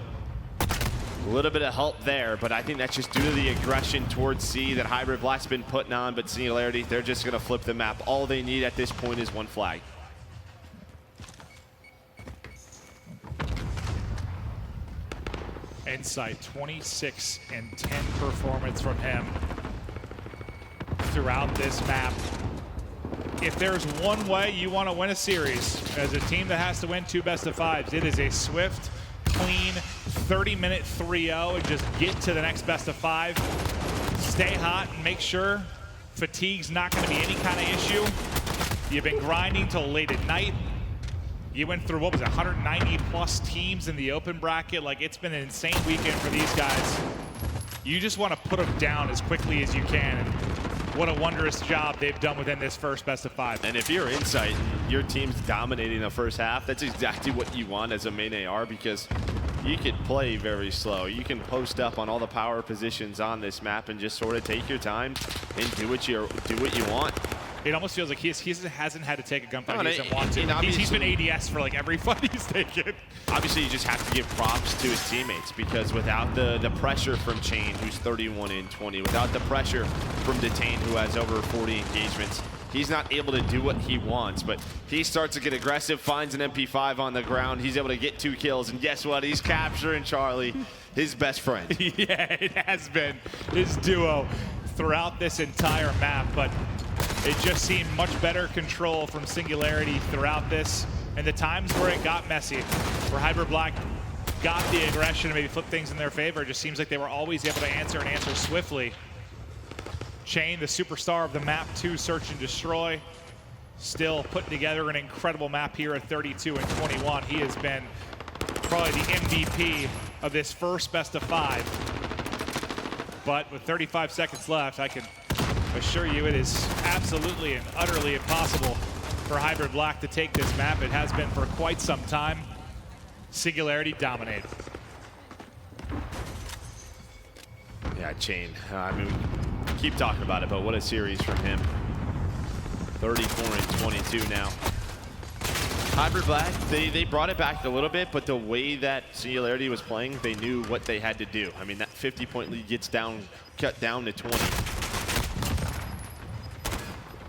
a little bit of help there, but I think that's just due to the aggression towards C that Hybrid Black's been putting on, but Singularity, they're just going to flip the map. All they need at this point is one flag. Insight, 26 and 10 performance from him throughout this map. If there's one way you want to win a series as a team that has to win 2 best-of-5s, it is a swift, clean 30-minute 3-0 and just get to the next best-of-5. Stay hot and make sure fatigue's not going to be any kind of issue. You've been grinding till late at night. You went through, what was it, 190-plus teams in the open bracket. Like, it's been an insane weekend for these guys. You just want to put them down as quickly as you can. And what a wondrous job they've done within this first best-of-5. And if you're Insight, your team's dominating the first half, that's exactly what you want as a main AR, because you could play very slow. You can post up on all the power positions on this map and just sort of take your time and do what you want. It almost feels like he hasn't had to take a gunfight he doesn't want to. And He's been ADS for like every fight he's taken. Obviously, you just have to give props to his teammates, because without the pressure from Chain, who's 31 and 20, without the pressure from Detain, who has over 40 engagements, he's not able to do what he wants. But he starts to get aggressive, finds an MP5 on the ground. He's able to get 2 kills, and guess what? He's capturing Charlie, his best friend. Yeah, it has been his duo throughout this entire map, but it just seemed much better control from Singularity throughout this, and the times where it got messy, where Hybrid Black got the aggression and maybe flipped things in their favor, it just seems like they were always able to answer and answer swiftly. Chain, the superstar of the map 2 Search and Destroy, still putting together an incredible map here at 32 and 21. He has been probably the MVP of this first best of 5. But with 35 seconds left, I can assure you it is absolutely and utterly impossible for Hybrid Black to take this map. It has been for quite some time. Singularity dominated. Yeah, Chain. I mean, we keep talking about it, but what a series from him. 34 and 22 now. Hybrid Black, they brought it back a little bit, but the way that Singularity was playing, they knew what they had to do. I mean, that 50-point lead gets cut down to 20.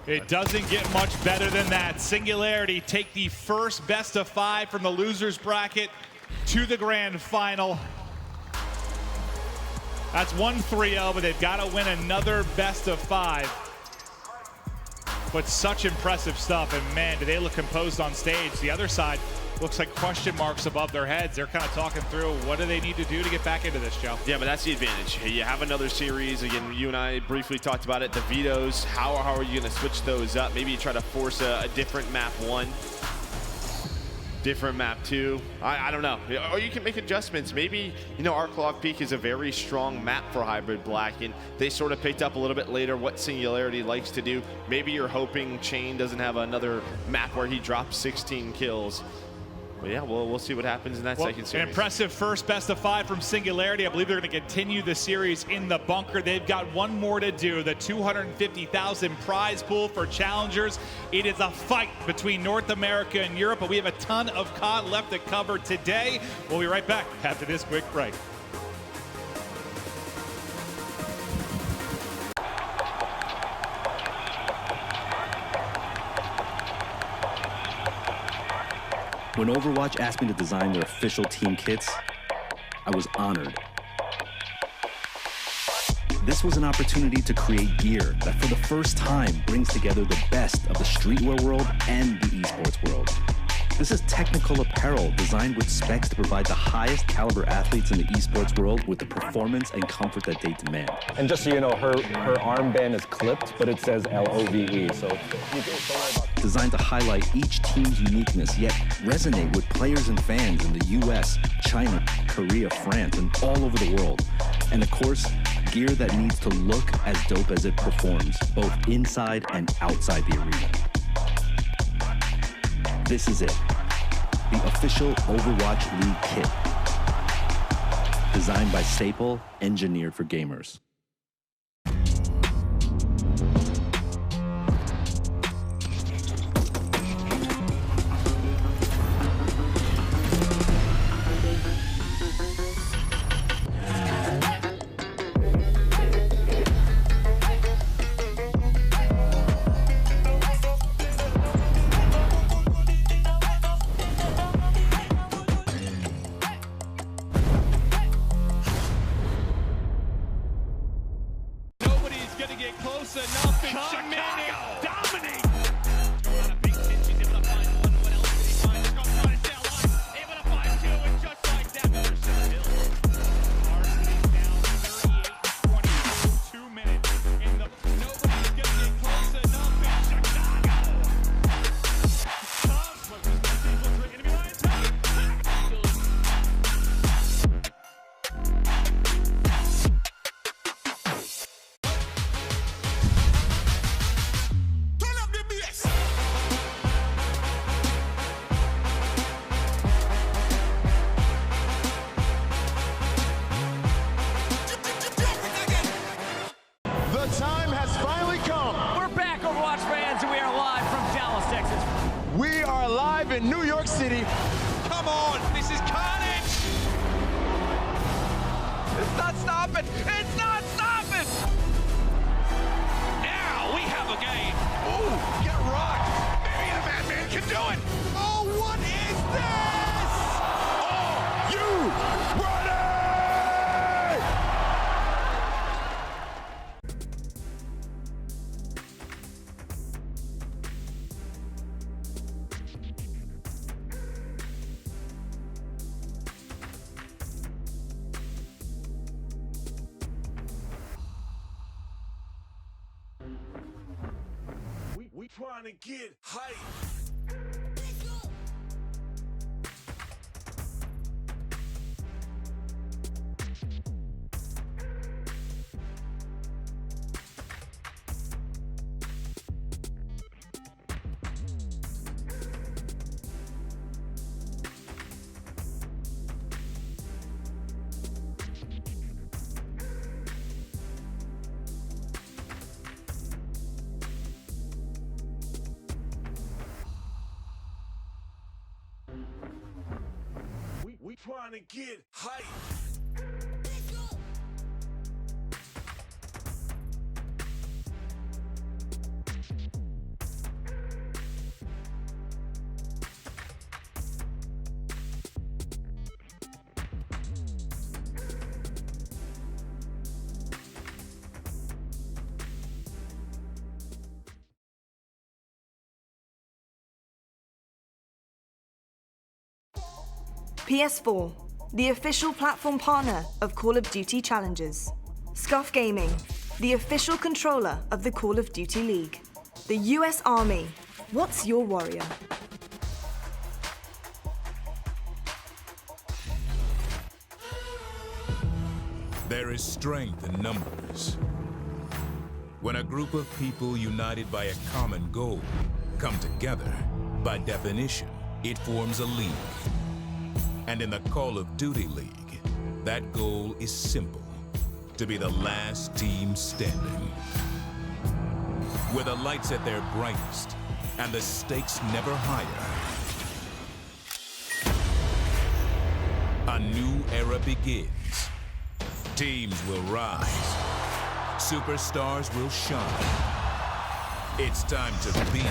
It doesn't get much better than that. Singularity take the first best of 5 from the losers bracket to the grand final. That's 1-3-0, but they've got to win another best of 5. But such impressive stuff, and man, do they look composed on stage. The other side looks like question marks above their heads. They're kind of talking through what do they need to do to get back into this, Joe. Yeah, but that's the advantage. You have another series. Again, you and I briefly talked about it. The vetoes, how are you going to switch those up? Maybe you try to force a different map 1, different map 2. I don't know. Or you can make adjustments. Maybe, you know, Arclog Peak is a very strong map for Hybrid Black, and they sort of picked up a little bit later what Singularity likes to do. Maybe you're hoping Chain doesn't have another map where he drops 16 kills. But yeah, we'll see what happens in that second series. An impressive first best of 5 from Singularity. I believe they're going to continue the series in the bunker. They've got one more to do, the 250,000 prize pool for challengers. It is a fight between North America and Europe, but we have a ton of COD left to cover today. We'll be right back after this quick break. When Overwatch asked me to design their official team kits, I was honored. This was an opportunity to create gear that for the first time brings together the best of the streetwear world and the esports world. This is technical apparel designed with specs to provide the highest caliber athletes in the esports world with the performance and comfort that they demand. And just so you know, her armband is clipped, but it says LOVE, so you don't about. Designed to highlight each team's uniqueness, yet resonate with players and fans in the US, China, Korea, France, and all over the world. And of course, gear that needs to look as dope as it performs, both inside and outside the arena. This is it, the official Overwatch League kit. Designed by Staple, engineered for gamers. live from Dallas, Texas. We are live in New York City. Come on, this is carnage! It's not stopping. It's not stopping. Now we have a game. Ooh, get rocked. Maybe the Madman can do it. Oh, what is this? Are you ready? We trying to get hype. We trying to get hype. PS4, the official platform partner of Call of Duty Challenges. Scuff Gaming, the official controller of the Call of Duty League. The US Army, what's your warrior? There is strength in numbers. When a group of people united by a common goal come together, by definition, it forms a league. And in the Call of Duty League, that goal is simple: to be the last team standing. With the lights at their brightest and the stakes never higher, a new era begins. Teams will rise. Superstars will shine. It's time to be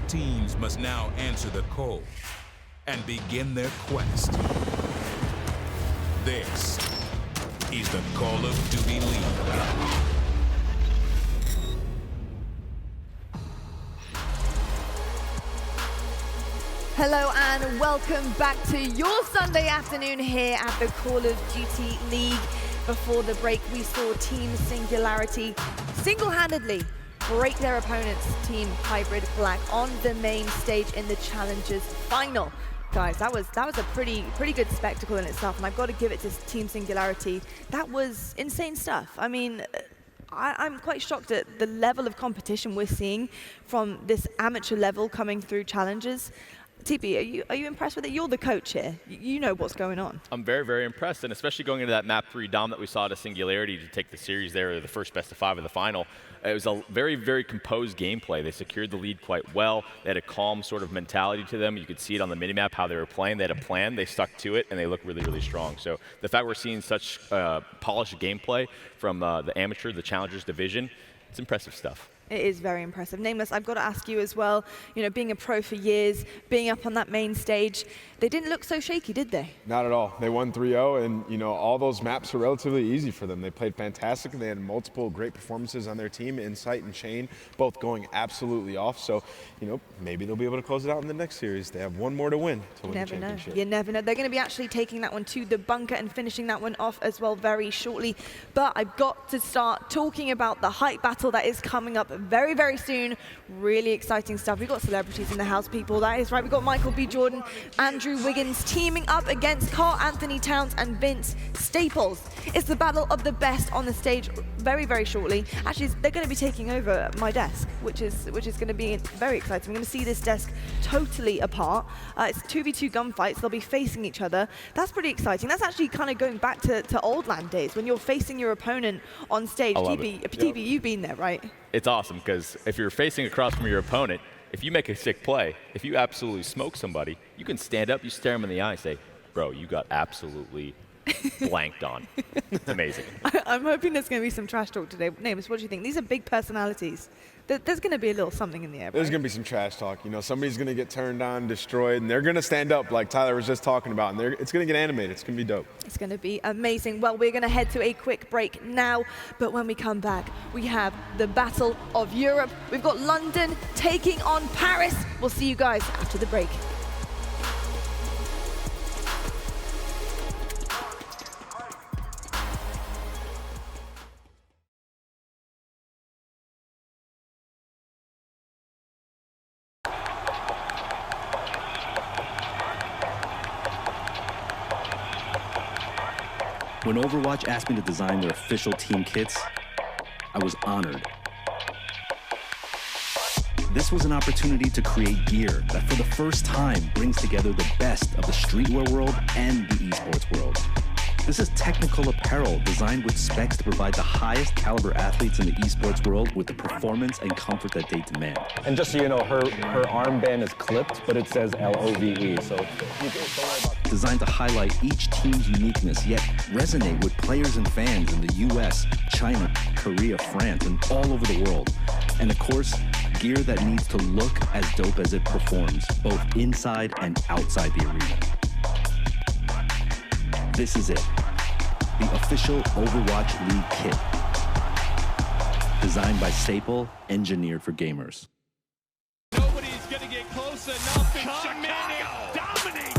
teams must now answer the call and begin their quest. This is the Call of Duty League. Hello and welcome back to your Sunday afternoon here at the Call of Duty League. Before the break, we saw Team Singularity single-handedly break their opponent's Team Hybrid Black on the main stage in the Challengers final. Guys, that was a pretty good spectacle in itself, and I've got to give it to Team Singularity. That was insane stuff. I mean, I'm quite shocked at the level of competition we're seeing from this amateur level coming through Challengers. TP, are you impressed with it? You're the coach here. You know what's going on. I'm very, very impressed, and especially going into that map 3 dom that we saw at a Singularity to take the series there, the first best of 5 of the final. It was a very, very composed gameplay. They secured the lead quite well. They had a calm sort of mentality to them. You could see it on the minimap how they were playing. They had a plan. They stuck to it, and they looked really, really strong. So the fact we're seeing such polished gameplay from the amateur, the Challengers division, it's impressive stuff. It is very impressive. Nameless, I've got to ask you as well, you know, being a pro for years, being up on that main stage, they didn't look so shaky, did they? Not at all. They won 3-0, and, you know, all those maps are relatively easy for them. They played fantastic, and they had multiple great performances on their team, Insight and Shane, both going absolutely off. So, you know, maybe they'll be able to close it out in the next series. They have one more to win the championship. You never know. They're going to be actually taking that one to the bunker and finishing that one off as well very shortly. But I've got to start talking about the hype battle that is coming up very, very soon. Really exciting stuff. We've got celebrities in the house, people. That is right. We've got Michael B. Jordan, Andrew Wiggins teaming up against Karl Anthony Towns and Vince Staples. It's the battle of the best on the stage very, very shortly. Actually, they're going to be taking over my desk, which is going to be very exciting. We're going to see this desk totally apart. It's 2v2 gunfights. They'll be facing each other. That's pretty exciting. That's actually kind of going back to old land days when you're facing your opponent on stage. TB, you've been there, right? It's awesome because if you're facing across from your opponent, if you make a sick play, if you absolutely smoke somebody, you can stand up, you stare them in the eye and say, bro, you got absolutely blanked on. It's amazing. I'm hoping there's going to be some trash talk today. Namus, what do you think? These are big personalities. There's going to be a little something in the air. There's going to be some trash talk. You know, somebody's going to get turned on, destroyed, and they're going to stand up like Tyler was just talking about, and it's going to get animated. It's going to be dope. It's going to be amazing. Well, we're going to head to a quick break now, but when we come back, we have the Battle of Europe. We've got London taking on Paris. We'll see you guys after the break. When Overwatch asked me to design their official team kits, I was honored. This was an opportunity to create gear that for the first time brings together the best of the streetwear world and the esports world. This is technical apparel designed with specs to provide the highest caliber athletes in the esports world with the performance and comfort that they demand. And just so you know, her armband is clipped, but it says LOVE, so you don't worry about. Designed to highlight each team's uniqueness, yet resonate with players and fans in the US, China, Korea, France, and all over the world. And of course, gear that needs to look as dope as it performs, both inside and outside the arena. This is it, the official Overwatch League kit. Designed by Staple, engineered for gamers. Nobody's gonna get close enough in Chicago. Dominate.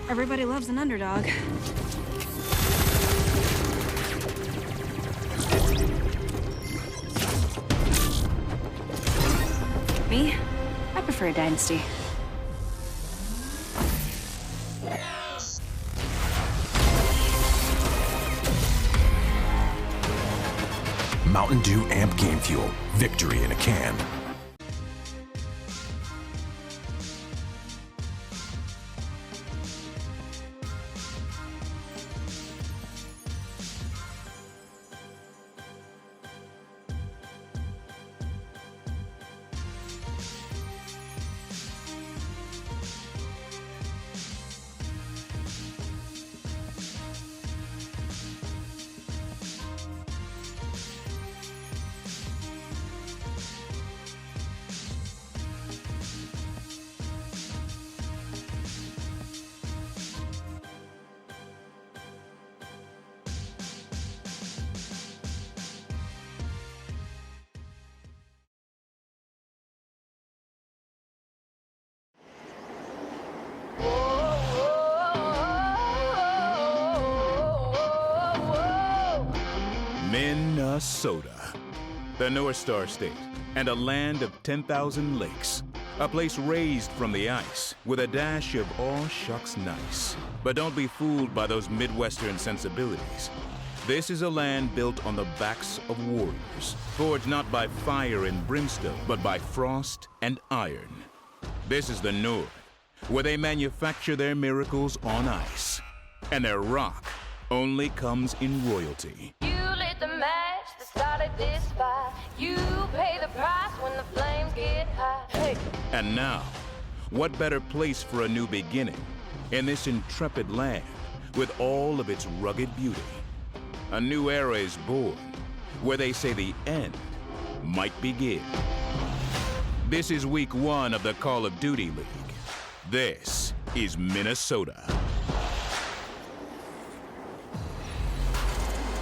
Everybody loves an underdog. Me? I prefer a dynasty. Mountain Dew Amp Game Fuel. Victory in a can. Minnesota. the North Star State, and a land of 10,000 lakes. A place raised from the ice with a dash of all shucks nice. But don't be fooled by those Midwestern sensibilities. This is a land built on the backs of warriors, forged not by fire and brimstone, but by frost and iron. This is the North, where they manufacture their miracles on ice. And their rock only comes in royalty. You lit the match that started this fire. You pay the price when the flames get high. Hey. And now, what better place for a new beginning in this intrepid land with all of its rugged beauty? A new era is born, where they say the end might begin. This is week 1 of the Call of Duty League. This is Minnesota.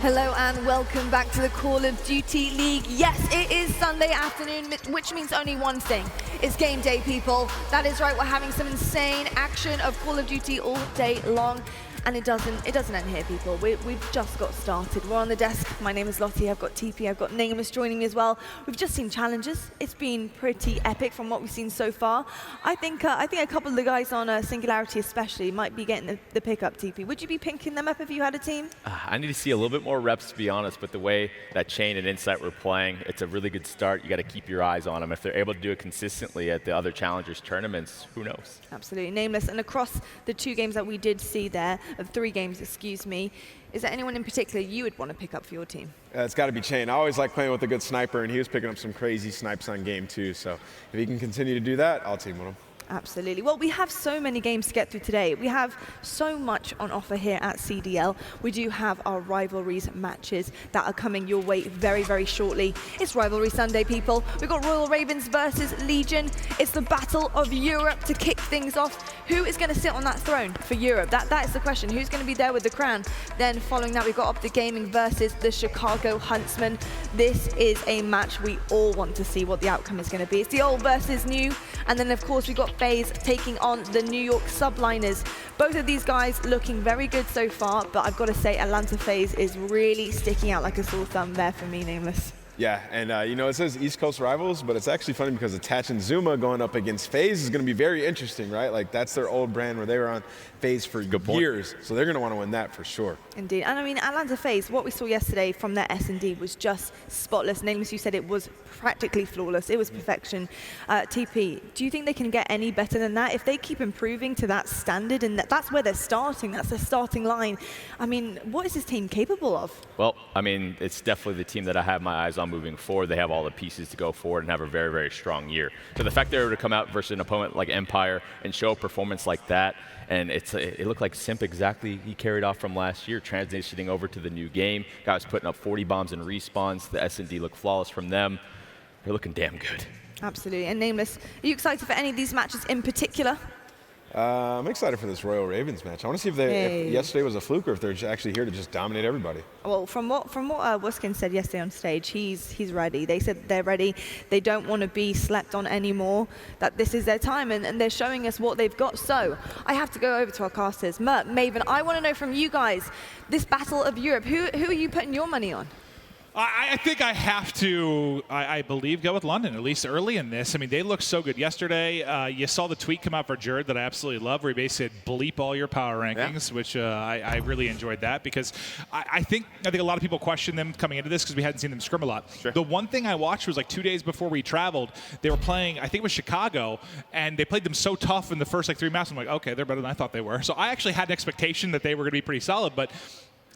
Hello and welcome back to the Call of Duty League. Yes, it is Sunday afternoon, which means only one thing. It's game day, people. That is right, we're having some insane action of Call of Duty all day long. And it doesn't end here, people. We've just got started. We're on the desk. My name is Lottie. I've got TP. I've got Nameless joining me as well. We've just seen challenges. It's been pretty epic from what we've seen so far. I think a couple of the guys on Singularity especially might be getting the pickup, TP. Would you be picking them up if you had a team? I need to see a little bit more reps, to be honest, but the way that Chain and Insight were playing, it's a really good start. You got to keep your eyes on them. If they're able to do it consistently at the other Challengers tournaments, who knows? Absolutely. Nameless. And across the 2 games that we did see there, 3 games, excuse me, is there anyone in particular you would want to pick up for your team? It's got to be Chain. I always like playing with a good sniper, and he was picking up some crazy snipes on game 2. So if he can continue to do that, I'll team with him. Absolutely. Well, we have so many games to get through today. We have so much on offer here at CDL. We do have our rivalries matches that are coming your way very, very shortly. It's Rivalry Sunday, people. We've got Royal Ravens versus Legion. It's the Battle of Europe to kick things off. Who is going to sit on that throne for Europe? That is the question. Who's going to be there with the crown? Then following that, we've got Optic Gaming versus the Chicago Huntsmen. This is a match we all want to see what the outcome is going to be. It's the old versus new. And then, of course, we've got FaZe taking on the New York Subliners. Both of these guys looking very good so far, but I've got to say Atlanta FaZe is really sticking out like a sore thumb there for me, Nameless. Yeah, and it says East Coast rivals, but it's actually funny because Attach and Zuma going up against FaZe is going to be very interesting, right? Like, that's their old brand where they were on FaZe for years, so they're going to want to win that for sure. Indeed, and I mean, Atlanta FaZe, what we saw yesterday from their S&D was just spotless. Nameless, you said it was practically flawless. It was perfection. TP, do you think they can get any better than that? If they keep improving to that standard, and that's where they're starting, that's their starting line, I mean, what is this team capable of? Well, I mean, it's definitely the team that I have my eyes on moving forward. They have all the pieces to go forward and have a very, very strong year. So the fact they were to come out versus an opponent like Empire and show a performance like that, and it looked like Simp exactly he carried off from last year, transitioning over to the new game. Guys putting up 40 bombs and respawns. The S&D look flawless from them. They're looking damn good. Absolutely. And Nameless, are you excited for any of these matches in particular? I'm excited for this Royal Ravens match. I want to see if yesterday was a fluke or if they're actually here to just dominate everybody. Well, from what Wuskin said yesterday on stage, he's ready. They said they're ready. They don't want to be slept on anymore, that this is their time, and they're showing us what they've got. So I have to go over to our casters. Mert, Maven, I want to know from you guys, this Battle of Europe, who are you putting your money on? I think I have to, I believe, go with London, at least early in this. I mean, they looked so good yesterday. You saw the tweet come out for Jared that I absolutely love, where he basically said, bleep all your power rankings, which I really enjoyed that, because I think a lot of people question them coming into this because we hadn't seen them scrim a lot. Sure. The one thing I watched was like 2 days before we traveled, they were playing, I think it was Chicago, and they played them so tough in the first 3 maps. I'm like, okay, they're better than I thought they were. So I actually had an expectation that they were going to be pretty solid, but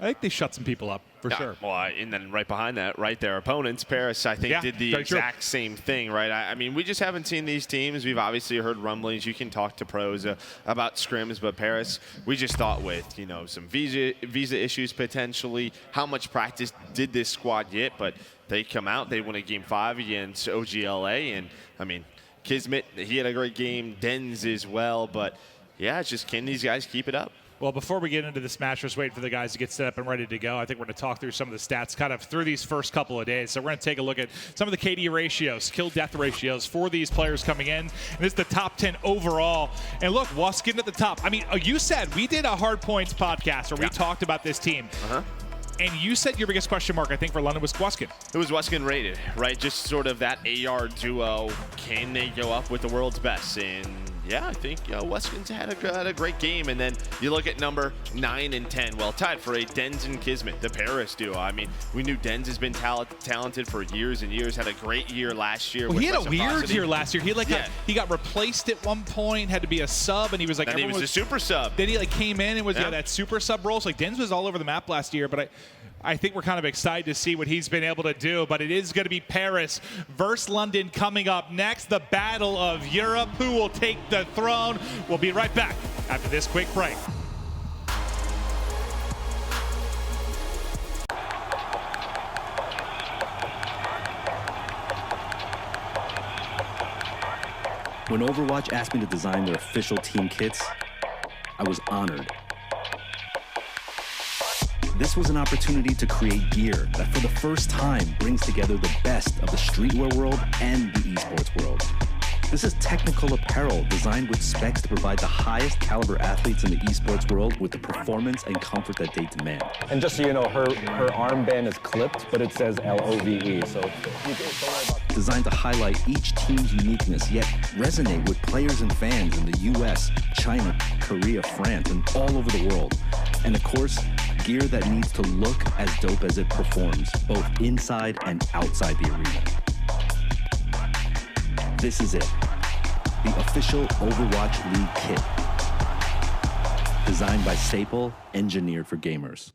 I think they shut some people up, for sure. Well, and then right behind that, right, their opponents, Paris, I think, did the exact same thing, right? I mean, we just haven't seen these teams. We've obviously heard rumblings. You can talk to pros about scrims, but Paris, we just thought with, some visa issues potentially, how much practice did this squad get? But they come out, they win a Game 5 against OGLA, and, I mean, Kismet, he had a great game, Dens as well, but, yeah, it's just, can these guys keep it up? Well, before we get into this match, just waiting for the guys to get set up and ready to go. I think we're going to talk through some of the stats kind of through these first couple of days. So we're going to take a look at some of the KD ratios, kill-death ratios for these players coming in. And this is the top 10 overall. And look, Wuskin at the top. I mean, you said we did a Hard Points podcast where we talked about this team. And you said your biggest question mark, I think, for London was Weskin. It was Weskin rated, right? Just sort of that AR duo. Can they go up with the world's best? And yeah, I think Weskin's had a great game. And then you look at number 9 and 10. Well, tied for a Denz and Kismet, the Paris duo. I mean, we knew Denz has been talented for years and years. Had a great year last year. Well, he had a reciprocity. weird year last year. He he got replaced at one point, had to be a sub, and he was like, and he was a super sub. Then he came in and was that super sub role. So Denz was all over the map last year, but I think we're kind of excited to see what he's been able to do, but it is going to be Paris versus London coming up next. The Battle of Europe. Who will take the throne? We'll be right back after this quick break. When Overwatch asked me to design their official team kits, I was honored. This was an opportunity to create gear that for the first time brings together the best of the streetwear world and the esports world. This is technical apparel designed with specs to provide the highest caliber athletes in the esports world with the performance and comfort that they demand. And just so you know, her armband is clipped, but it says LOVE, so don't worry about that. Designed to highlight each team's uniqueness, yet resonate with players and fans in the US, China, Korea, France, and all over the world. And of course, gear that needs to look as dope as it performs, both inside and outside the arena. This is it, the official Overwatch League kit. Designed by Staple, engineered for gamers.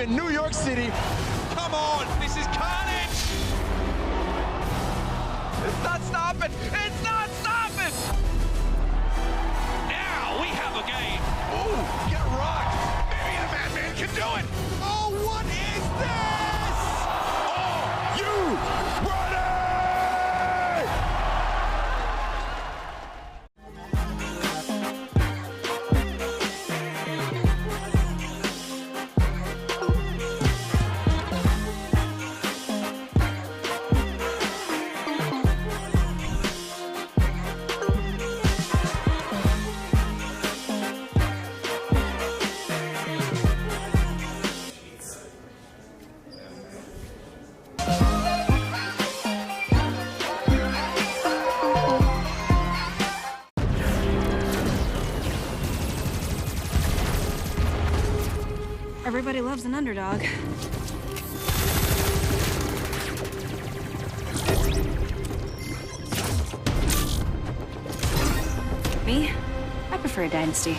in New York City. Come on, this is carnage! It's not stopping! It's not stopping! Now we have a game. Ooh, get rocked! Maybe the Madman can do it! Oh, what is this? Are you ready? Everybody loves an underdog. Me? I prefer a dynasty.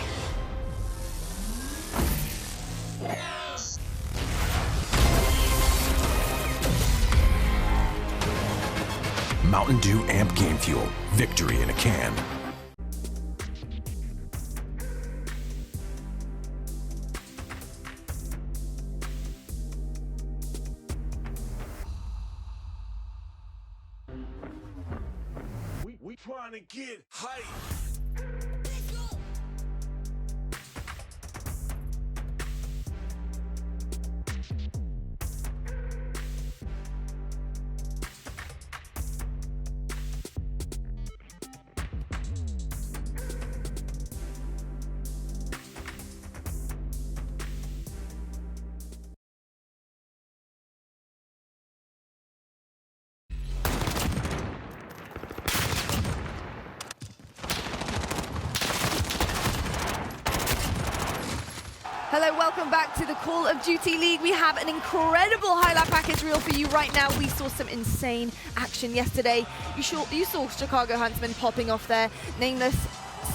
Mountain Dew Amp Game Fuel. Victory in a can. We trying to get hype. Hello, welcome back to the Call of Duty League. We have an incredible highlight package reel for you right now. We saw some insane action yesterday. You saw Chicago Huntsman popping off there. Nameless,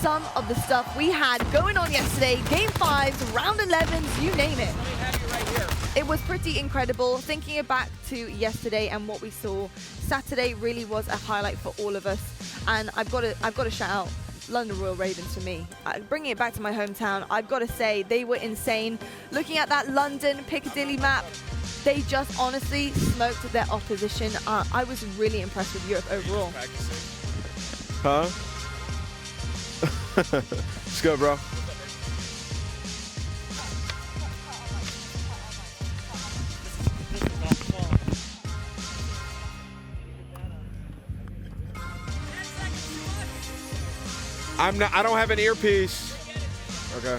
some of the stuff we had going on yesterday. Game 5s, round 11s, you name it. Let me have you right here. It was pretty incredible. Thinking back to yesterday and what we saw, Saturday really was a highlight for all of us. And I've got to shout out London Royal Ravens for me. Bringing it back to my hometown, I've got to say they were insane. Looking at that London Piccadilly map, they just honestly smoked their opposition. I was really impressed with Europe overall. Huh? Let's go, bro. I don't have an earpiece. Okay.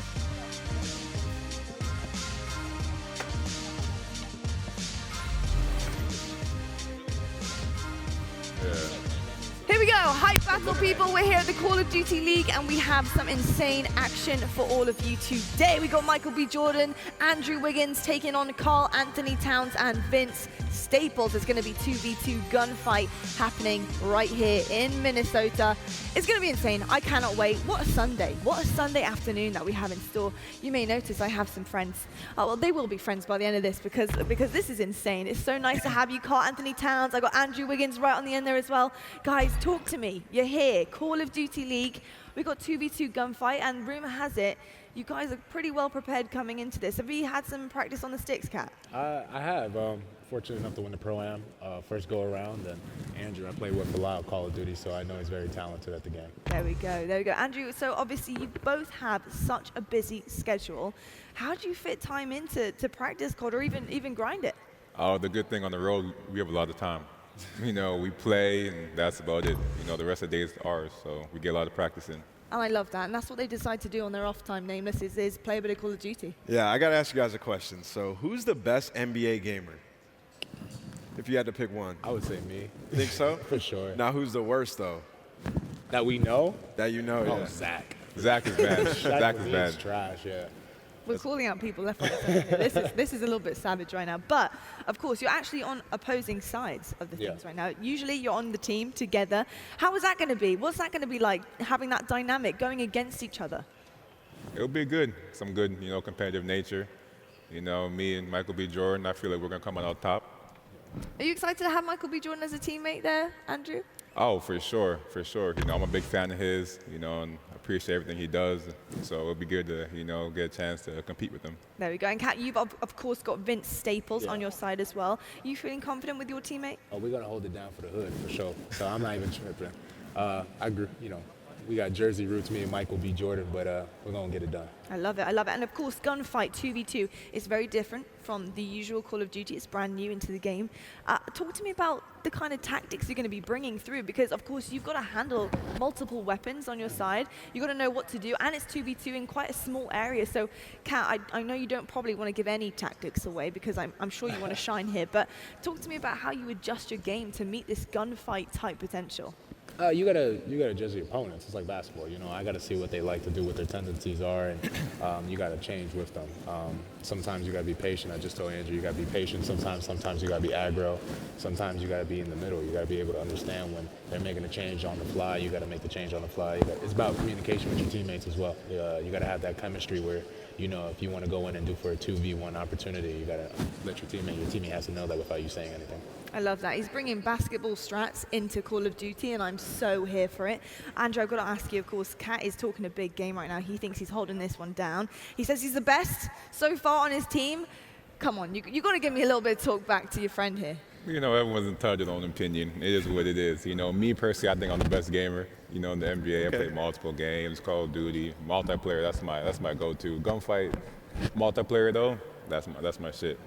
Here we go, hype battle people. We're here at the Call of Duty League and we have some insane action for all of you today. We got Michael B. Jordan, Andrew Wiggins taking on Carl Anthony Towns and Vince Staples. It's going to be 2v2 gunfight happening right here in Minnesota. It's going to be insane. I cannot wait. What a Sunday. What a Sunday afternoon that we have in store. You may notice I have some friends. Well, they will be friends by the end of this because this is insane. It's so nice to have you, Carl Anthony Towns. I got Andrew Wiggins right on the end there as well. Guys, talk to me. You're here. Call of Duty League. We got 2v2 gunfight, and rumor has it you guys are pretty well prepared coming into this. Have you had some practice on the sticks, Kat? I have. Fortunate enough to win the Pro-Am first go around, and Andrew I played with a lot of Call of Duty, so I know he's very talented at the game. There we go, there we go. Andrew, so obviously you both have such a busy schedule. How do you fit time into practice, COD, or even grind it? Oh, the good thing on the road, we have a lot of time. You know, we play, and that's about it. You know, the rest of the day is ours, so we get a lot of practice in. And I love that, and that's what they decide to do on their off time, Nameless, is play a bit of Call of Duty. Yeah, I got to ask you guys a question. So who's the best NBA gamer? If you had to pick one. I would say me. You think so? For sure. Now, who's the worst, though? That we know? That you know, Oh, yeah. Zach. Zach is bad. Zach is bad. He's trash, yeah. We're calling out people left, right, and center. This is a little bit savage right now. But, of course, you're actually on opposing sides of the things right now. Usually you're on the team together. How is that going to be? What's that going to be like, having that dynamic, going against each other? It'll be good. Some good, you know, competitive nature. You know, me and Michael B. Jordan, I feel like we're going to come out on top. Are you excited to have Michael B. Jordan as a teammate there, Andrew? Oh, for sure, for sure. You know, I'm a big fan of his, you know, and I appreciate everything he does. So it'll be good to, you know, get a chance to compete with him. There we go. And Kat, you've of course got Vince Staples on your side as well. Are you feeling confident with your teammate? Oh, we're going to hold it down for the hood, for sure. So I'm not even tripping. I agree, you know. We got Jersey roots, me and Michael B. Jordan, but we're going to get it done. I love it, I love it. And of course, gunfight 2v2 is very different from the usual Call of Duty. It's brand new into the game. Talk to me about the kind of tactics you're going to be bringing through, because of course you've got to handle multiple weapons on your side. You've got to know what to do, and it's 2v2 in quite a small area. So, Kat, I know you don't probably want to give any tactics away because I'm sure you want to shine here, but talk to me about how you adjust your game to meet this gunfight type potential. You gotta judge your opponents. It's like basketball, you know. I gotta see what they like to do, what their tendencies are, and you gotta change with them. Sometimes you gotta be patient. I just told Andrew, you gotta be patient. Sometimes you gotta be aggro. Sometimes you gotta be in the middle. You gotta be able to understand when they're making a change on the fly. You gotta make the change on the fly. It's about communication with your teammates as well. You gotta have that chemistry where, you know, if you want to go in and do for a 2v1 opportunity, you gotta let your teammate has to know that without you saying anything. I love that. He's bringing basketball strats into Call of Duty, and I'm so here for it. Andrew, I've got to ask you, of course, Kat is talking a big game right now. He thinks he's holding this one down. He says he's the best so far on his team. Come on, you got to give me a little bit of talk back to your friend here. You know, everyone's entitled to their own opinion. It is what it is. You know, me personally, I think I'm the best gamer. You know, in the NBA, I play multiple games, Call of Duty, multiplayer. That's my go-to. Gunfight, multiplayer though, that's my shit.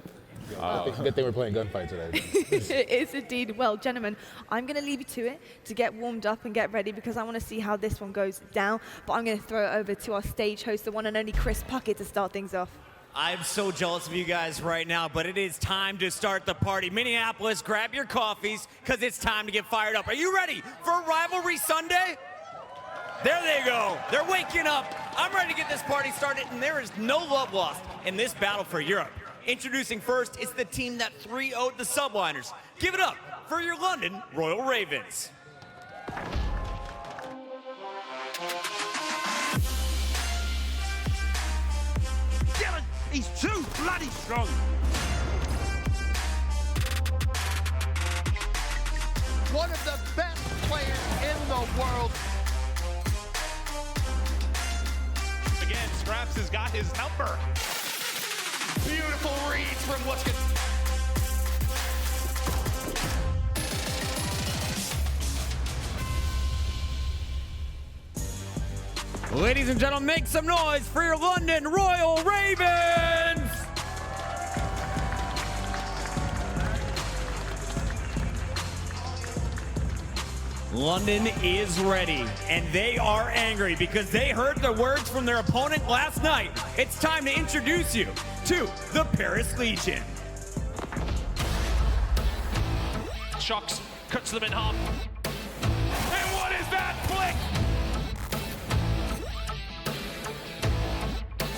Good thing we're playing gunfight today. It is indeed. Well, gentlemen, I'm going to leave you to it to get warmed up and get ready because I want to see how this one goes down. But I'm going to throw it over to our stage host, the one and only Chris Puckett, to start things off. I'm so jealous of you guys right now, but it is time to start the party. Minneapolis, grab your coffees because it's time to get fired up. Are you ready for Rivalry Sunday? There they go. They're waking up. I'm ready to get this party started, and there is no love lost in this battle for Europe. Introducing first, it's the team that 3-0'd the Subliners. Give it up for your London Royal Ravens. Get it! He's too bloody strong. One of the best players in the world. Straps has got his number. Beautiful reads from what's good. Ladies and gentlemen, make some noise for your London Royal Ravens! London is ready, and they are angry because they heard the words from their opponent last night. It's time to introduce you to the Paris Legion. Shocks, cuts them in half. And what is that flick?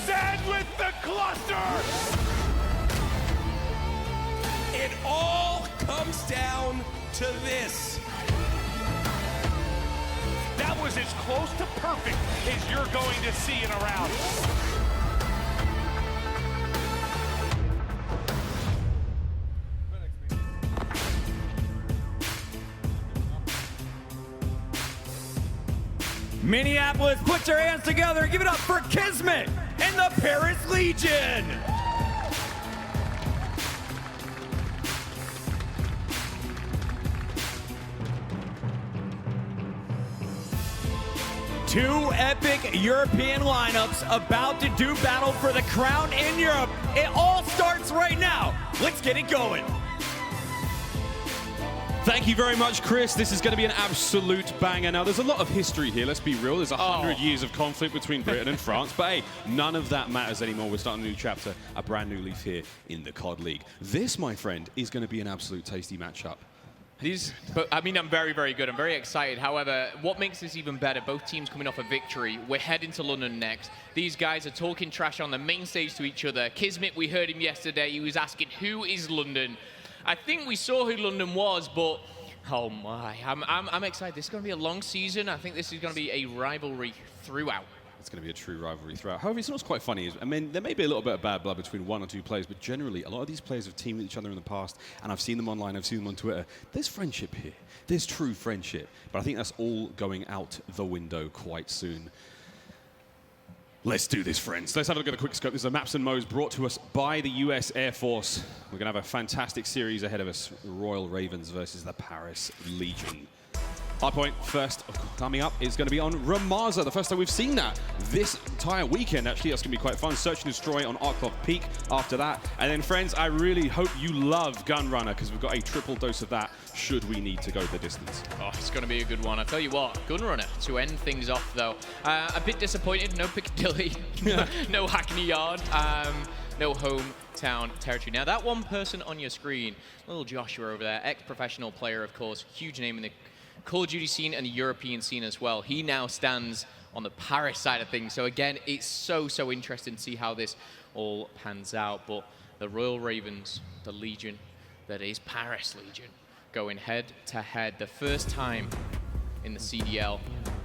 Zed with the cluster! It all comes down to this. That was as close to perfect as you're going to see in a round. Minneapolis, put your hands together and give it up for Kismet and the Paris Legion. Two epic European lineups about to do battle for the crown in Europe. It all starts right now. Let's get it going. Thank you very much, Chris. This is going to be an absolute banger. Now, there's a lot of history here, let's be real. There's 100 years of conflict between Britain and France, but hey, none of that matters anymore. We're starting a new chapter, a brand new leaf here in the COD League. This, my friend, is going to be an absolute tasty matchup. I mean, I'm very, very good. I'm very excited. However, what makes this even better, both teams coming off a victory. We're heading to London next. These guys are talking trash on the main stage to each other. Kismet, we heard him yesterday. He was asking, who is London? I think we saw who London was, but oh my, I'm excited. This is going to be a long season. I think this is going to be a rivalry throughout. It's going to be a true rivalry throughout. However, it's what's quite funny is, I mean, there may be a little bit of bad blood between one or two players, but generally, a lot of these players have teamed with each other in the past, and I've seen them online, I've seen them on Twitter. There's friendship here. There's true friendship. But I think that's all going out the window quite soon. Let's do this, friends. Let's have a look at a quick scope. This is a Maps and Mo's brought to us by the US Air Force. We're going to have a fantastic series ahead of us. Royal Ravens versus the Paris Legion. Hardpoint first coming up is going to be on Ramaza. The first time we've seen that this entire weekend, actually. That's going to be quite fun. Search and Destroy on Arclock Peak after that. And then, friends, I really hope you love Gun Runner because we've got a triple dose of that should we need to go the distance. Oh, it's going to be a good one. I tell you what, Gun Runner to end things off, though. A bit disappointed, no Piccadilly, no Hackney Yard, no hometown territory. Now, that one person on your screen, little Joshua over there, ex-professional player, of course, huge name in the Call of Duty scene and the European scene as well. He now stands on the Paris side of things. So again, it's so interesting to see how this all pans out. But the Royal Ravens, the Legion, that is Paris Legion, going head to head. The first time in the CDL.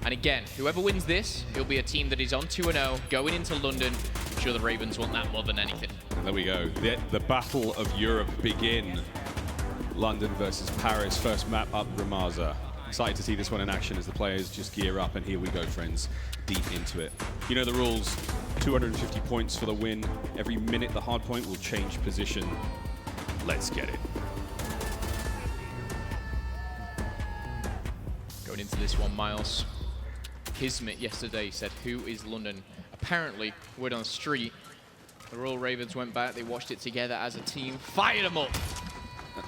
And again, whoever wins this, it'll be a team that is on 2-0, going into London. I'm sure the Ravens want that more than anything. There we go. The Battle of Europe begin. London versus Paris. First map up, Ramaza. Excited to see this one in action as the players just gear up, and here we go, friends, deep into it. You know the rules, 250 points for the win. Every minute the hard point will change position. Let's get it. Going into this one, Miles. Kismet yesterday said, who is London? Apparently, word on the street, the Royal Ravens went back, they watched it together as a team, fired them up.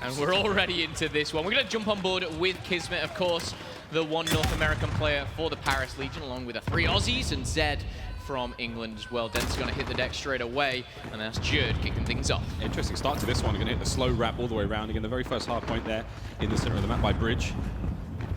And we're already into this one. We're going to jump on board with Kismet, of course, the one North American player for the Paris Legion, along with the 3 Aussies and Zed from England as well. Dent's going to hit the deck straight away, and that's Jerd kicking things off. Interesting start to this one. We're going to hit the slow wrap all the way around. Again, the very first hard point there in the center of the map by Bridge.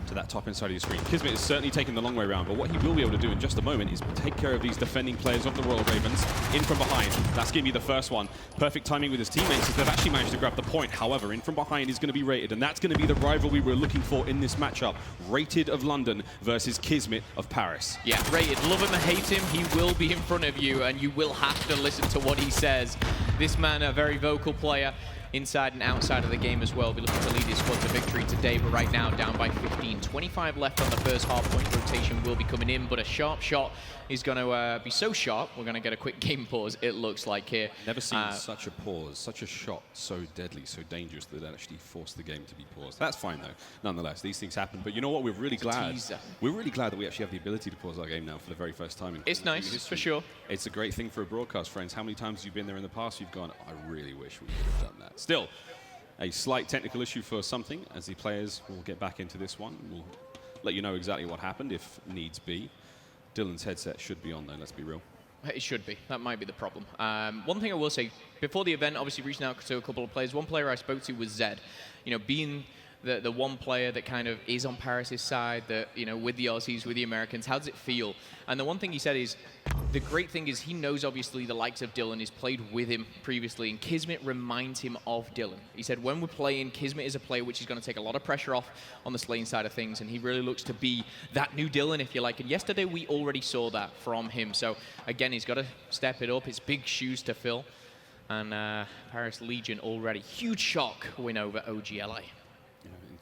To that top inside of your screen. Kismet is certainly taking the long way around, but what he will be able to do in just a moment is take care of these defending players of the Royal Ravens in from behind. That's going to be the first one. Perfect timing with his teammates as they've actually managed to grab the point. However, in from behind is going to be Rated, and that's going to be the rivalry we're looking for in this matchup. Rated of London versus Kismet of Paris. Yeah, Rated, love him or hate him, he will be in front of you, and you will have to listen to what he says. This man, a very vocal player. inside and outside of the game as well. Be looking to lead his squad to victory today, but right now down by 15. 25 left on the first half point. Rotation will be coming in, but a sharp shot is going to be so sharp, we're going to get a quick game pause, it looks like here. Never seen such a pause, such a shot, so deadly, so dangerous that it actually forced the game to be paused. That's fine though, nonetheless. These things happen, but you know what? We're really glad. We're really glad that we actually have the ability to pause our game now for the very first time. It's nice, for sure. It's a great thing for a broadcast, friends. How many times have you been there in the past? You've gone, I really wish we could have done that. Still, a slight technical issue for something, as the players will get back into this one. We'll let you know exactly what happened if needs be. Dylan's headset should be on though, let's be real. It should be. That might be the problem. One thing I will say, before the event, obviously reaching out to a couple of players. One player I spoke to was Zed. You know, being the one player that kind of is on Paris' side, that, you know, with the Aussies, with the Americans, how does it feel? And the one thing he said is, the great thing is he knows, obviously, the likes of Dylan. He's played with him previously, and Kismet reminds him of Dylan. He said, when we're playing, Kismet is a player which is going to take a lot of pressure off on the slaying side of things, and he really looks to be that new Dylan, if you like. And yesterday, we already saw that from him. So, again, he's got to step it up. It's big shoes to fill. And Paris Legion already. Huge shock win over OGLA.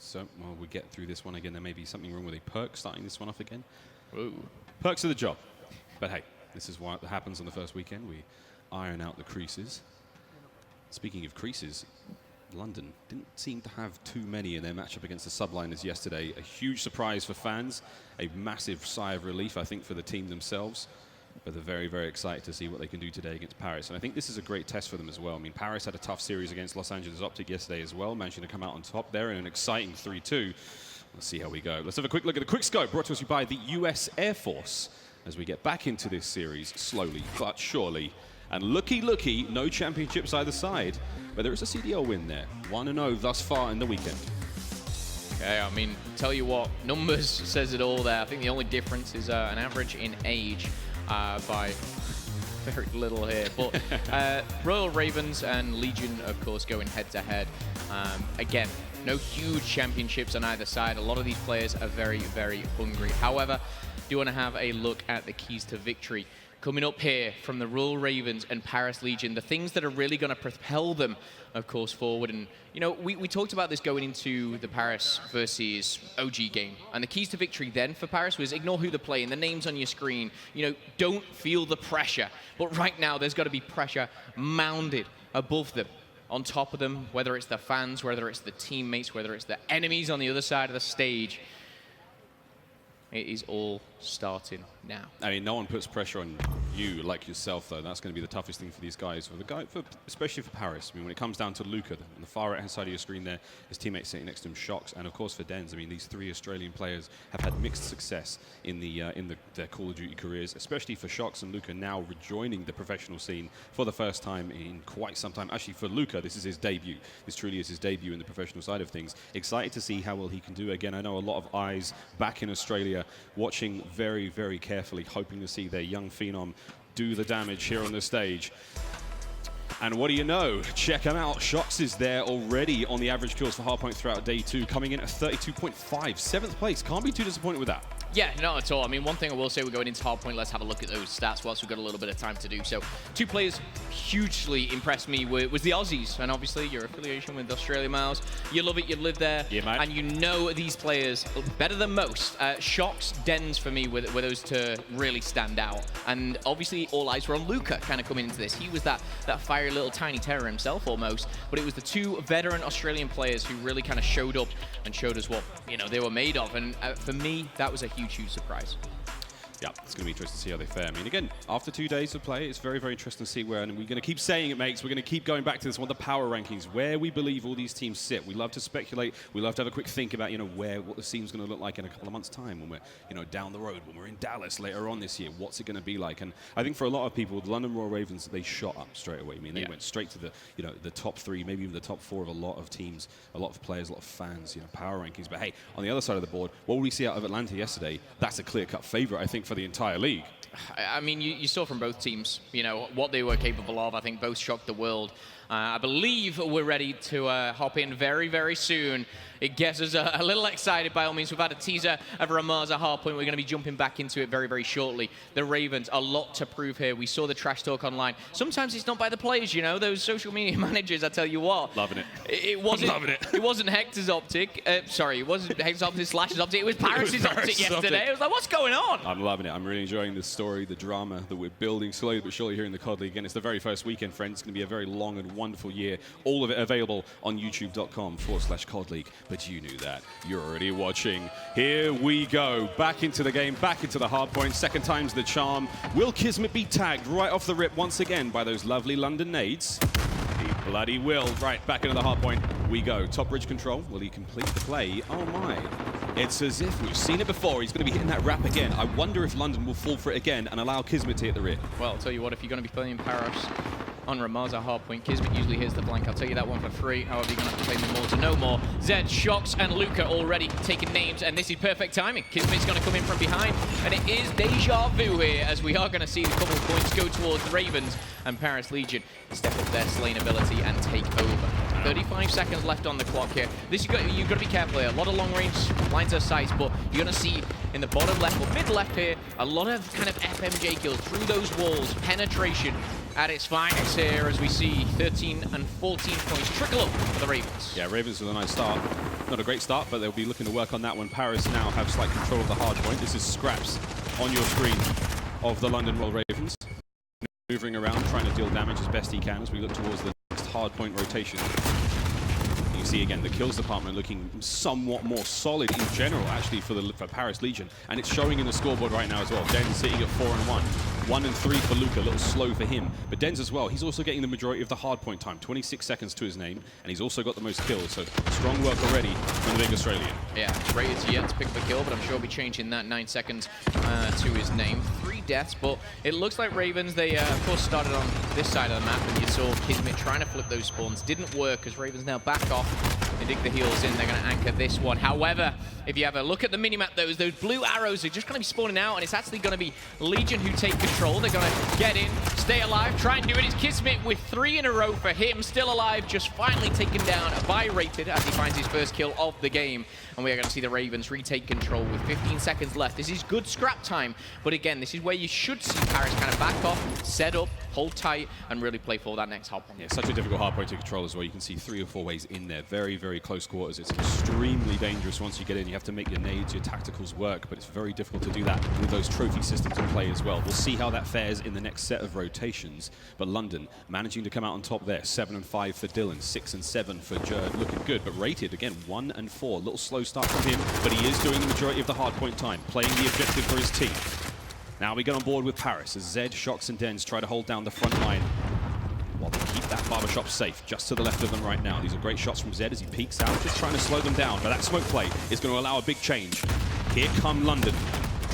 So, while we get through this one again, there may be something wrong with a perk starting this one off again. Ooh. Perks are the job. But hey, this is what happens on the first weekend. We iron out the creases. Speaking of creases, London didn't seem to have too many in their matchup against the Subliners yesterday. A huge surprise for fans, a massive sigh of relief, I think, for the team themselves. But they're very, very excited to see what they can do today against Paris. And I think this is a great test for them as well. I mean, Paris had a tough series against Los Angeles Optic yesterday as well, managing to come out on top there in an exciting 3-2. Let's see how we go. Let's have a quick look at the quick scope brought to us by the US Air Force as we get back into this series slowly but surely. And looky, no championships either side, but there is a CDL win there. 1-0 thus far in the weekend. Okay, I mean, tell you what, numbers says it all there. I think the only difference is an average in age. By very little here, but Royal Ravens and Legion, of course, going head-to-head. Again, no huge championships on either side. A lot of these players are very, very hungry. However, do want to have a look at the keys to victory. Coming up here from the Royal Ravens and Paris Legion, the things that are really going to propel them, of course, forward. And, you know, we talked about this going into the Paris versus OG game. And the keys to victory then for Paris was ignore who they're playing, the names on your screen. You know, don't feel the pressure. But right now, there's got to be pressure mounded above them, on top of them, whether it's the fans, whether it's the teammates, whether it's the enemies on the other side of the stage. It is all starting now. I mean, no one puts pressure on you like yourself, though. That's going to be the toughest thing for these guys, especially for Paris. I mean, when it comes down to Luca, on the far right-hand side of your screen there, his teammate sitting next to him, Shocks, and of course for Dens. I mean, these three Australian players have had mixed success in their Call of Duty careers, especially for Shocks and Luca now rejoining the professional scene for the first time in quite some time. Actually, for Luca, this is his debut. This truly is his debut in the professional side of things. Excited to see how well he can do. Again, I know a lot of eyes back in Australia watching very, very carefully, hoping to see their young phenom do the damage here on the stage. And what do you know? Check him out. Shocks is there already on the average kills for hardpoint throughout day 2, coming in at 32.5. 7th place. Can't be too disappointed with that. Yeah, not at all. I mean, one thing I will say, we're going into hardpoint. Let's have a look at those stats whilst we've got a little bit of time to do so. Two players hugely impressed me was the Aussies, and obviously your affiliation with Australia, Miles. You love it, you live there, yeah, mate. And you know these players better than most. Shocks, Dens for me were those to really stand out. And obviously all eyes were on Luca kind of coming into this. He was that fiery little tiny terror himself almost, but it was the two veteran Australian players who really kind of showed up and showed us what, you know, they were made of. And for me, that was a huge surprise. Yeah, it's going to be interesting to see how they fare. I mean, again, after 2 days of play, it's very, very interesting to see where, and we're going to keep saying it, mates, we're going to keep going back to this one, the power rankings, where we believe all these teams sit. We love to speculate. We love to have a quick think about, you know, what the scene's going to look like in a couple of months' time when we're, you know, down the road, when we're in Dallas later on this year. What's it going to be like? And I think for a lot of people, the London Royal Ravens, they shot up straight away. I mean, they went straight to the, you know, the top 3, maybe even the top 4 of a lot of teams, a lot of players, a lot of fans, you know, power rankings. But hey, on the other side of the board, what we see out of Atlanta yesterday, that's a clear-cut favorite, I think, for the entire league. I mean, you saw from both teams, you know, what they were capable of. I think both shocked the world. I believe we're ready to hop in very, very soon. It gets us a little excited by all means. We've had a teaser of Ramaza Hardpoint. We're going to be jumping back into it very, very shortly. The Ravens, a lot to prove here. We saw the trash talk online. Sometimes it's not by the players, you know, those social media managers, I tell you what. Loving it. It wasn't, loving it. It wasn't Hector's optic. Sorry, it wasn't Hector's optic, Slash's optic. It was Paris's optic yesterday. It was like, what's going on? I'm loving it. I'm really enjoying this story, the drama that we're building slowly but surely here in the COD League. Again, it's the very first weekend, friends. It's going to be a very long and wonderful year. All of it available on youtube.com/COD League. But you knew that. You're already watching. Here we go. Back into the game, back into the hard point. Second time's the charm. Will Kismet be tagged right off the rip once again by those lovely London nades? He bloody will. Right, back into the hard point we go. Top bridge control. Will he complete the play? Oh my. It's as if we've seen it before. He's going to be hitting that wrap again. I wonder if London will fall for it again and allow Kismet to hit the rear. Well, I'll tell you what, if you're going to be playing Paris on Ramaza Hardpoint, Kismet usually hits the flank. I'll tell you that one for free. However, you're going to have to play them more to know more. Zed, Shox, and Luca already taking names, and this is perfect timing. Kismet's going to come in from behind, and it is deja vu here, as we are going to see the couple of points go towards the Ravens, and Paris Legion step up their slaying ability and take over. 35 seconds left on the clock here. This you've got to be careful here. A lot of long-range lines of sight, but you're going to see in the bottom left or mid-left here a lot of kind of FMJ kills through those walls. Penetration at its finest here as we see 13 and 14 points trickle up for the Ravens. Yeah, Ravens with a nice start. Not a great start, but they'll be looking to work on that one. Paris now have slight control of the hard point. This is scraps on your screen of the London Roll Ravens. Moving around, trying to deal damage as best he can as we look towards the next hard point rotation. You see again the kills department looking somewhat more solid in general, actually, for Paris Legion, and it's showing in the scoreboard right now as well. Denz sitting at 4-1, 1 and 3 for Luca, a little slow for him, but Denz as well. He's also getting the majority of the hard point time, 26 seconds to his name, and he's also got the most kills. So strong work already from the big Australian. Yeah, Ray's yet to pick the kill, but I'm sure he'll be changing that 9 seconds to his name. 3 deaths, but it looks like Ravens, they of course started on this side of the map, and you saw Kismet trying to flip those spawns. Didn't work as Ravens now back off. They dig the heels in, they're going to anchor this one. However, if you have a look at the minimap, those blue arrows are just going to be spawning out, and it's actually going to be Legion who take control. They're going to get in, stay alive, try and do it. It's Kismet with 3 in a row for him, still alive, just finally taken down by Rated as he finds his first kill of the game. And we are going to see the Ravens retake control with 15 seconds left. This is good scrap time, but again, this is where you should see Paris kind of back off, set up, hold tight, and really play for that next hard point. Yeah, such a difficult hard point to control as well. You can see 3 or 4 ways in there. Very, very close quarters. It's extremely dangerous once you get in. You have to make your nades, your tacticals work, but it's very difficult to do that with those trophy systems in play as well. We'll see how that fares in the next set of rotations. But London managing to come out on top there. 7 and 5 for Dylan, 6 and 7 for Jerd. Looking good, but Rated, again, 1 and 4. A little slow start from him, but he is doing the majority of the hard point time, playing the objective for his team. Now we get on board with Paris as Zed, Shox, and Denz try to hold down the front line while they keep that barbershop safe just to the left of them right now. These are great shots from Zed as he peeks out, just trying to slow them down, but that smoke play is going to allow a big change. Here come London,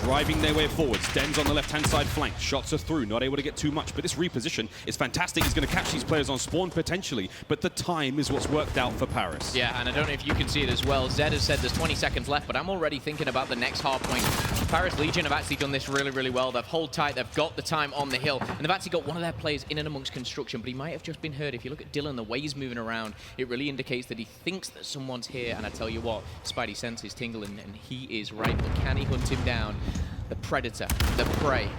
driving their way forwards. Denz on the left-hand side flank. Shots are through, not able to get too much, but this reposition is fantastic. He's going to catch these players on spawn potentially, but the time is what's worked out for Paris. Yeah, and I don't know if you can see it as well. Zed has said there's 20 seconds left, but I'm already thinking about the next hard point. Paris Legion have actually done this really, really well. They've hold tight, they've got the time on the hill, and they've actually got one of their players in and amongst construction, but he might have just been hurt. If you look at Dylan, the way he's moving around, it really indicates that he thinks that someone's here, and I tell you what, Spidey senses tingling, and he is right, but can he hunt him down? The predator, the prey.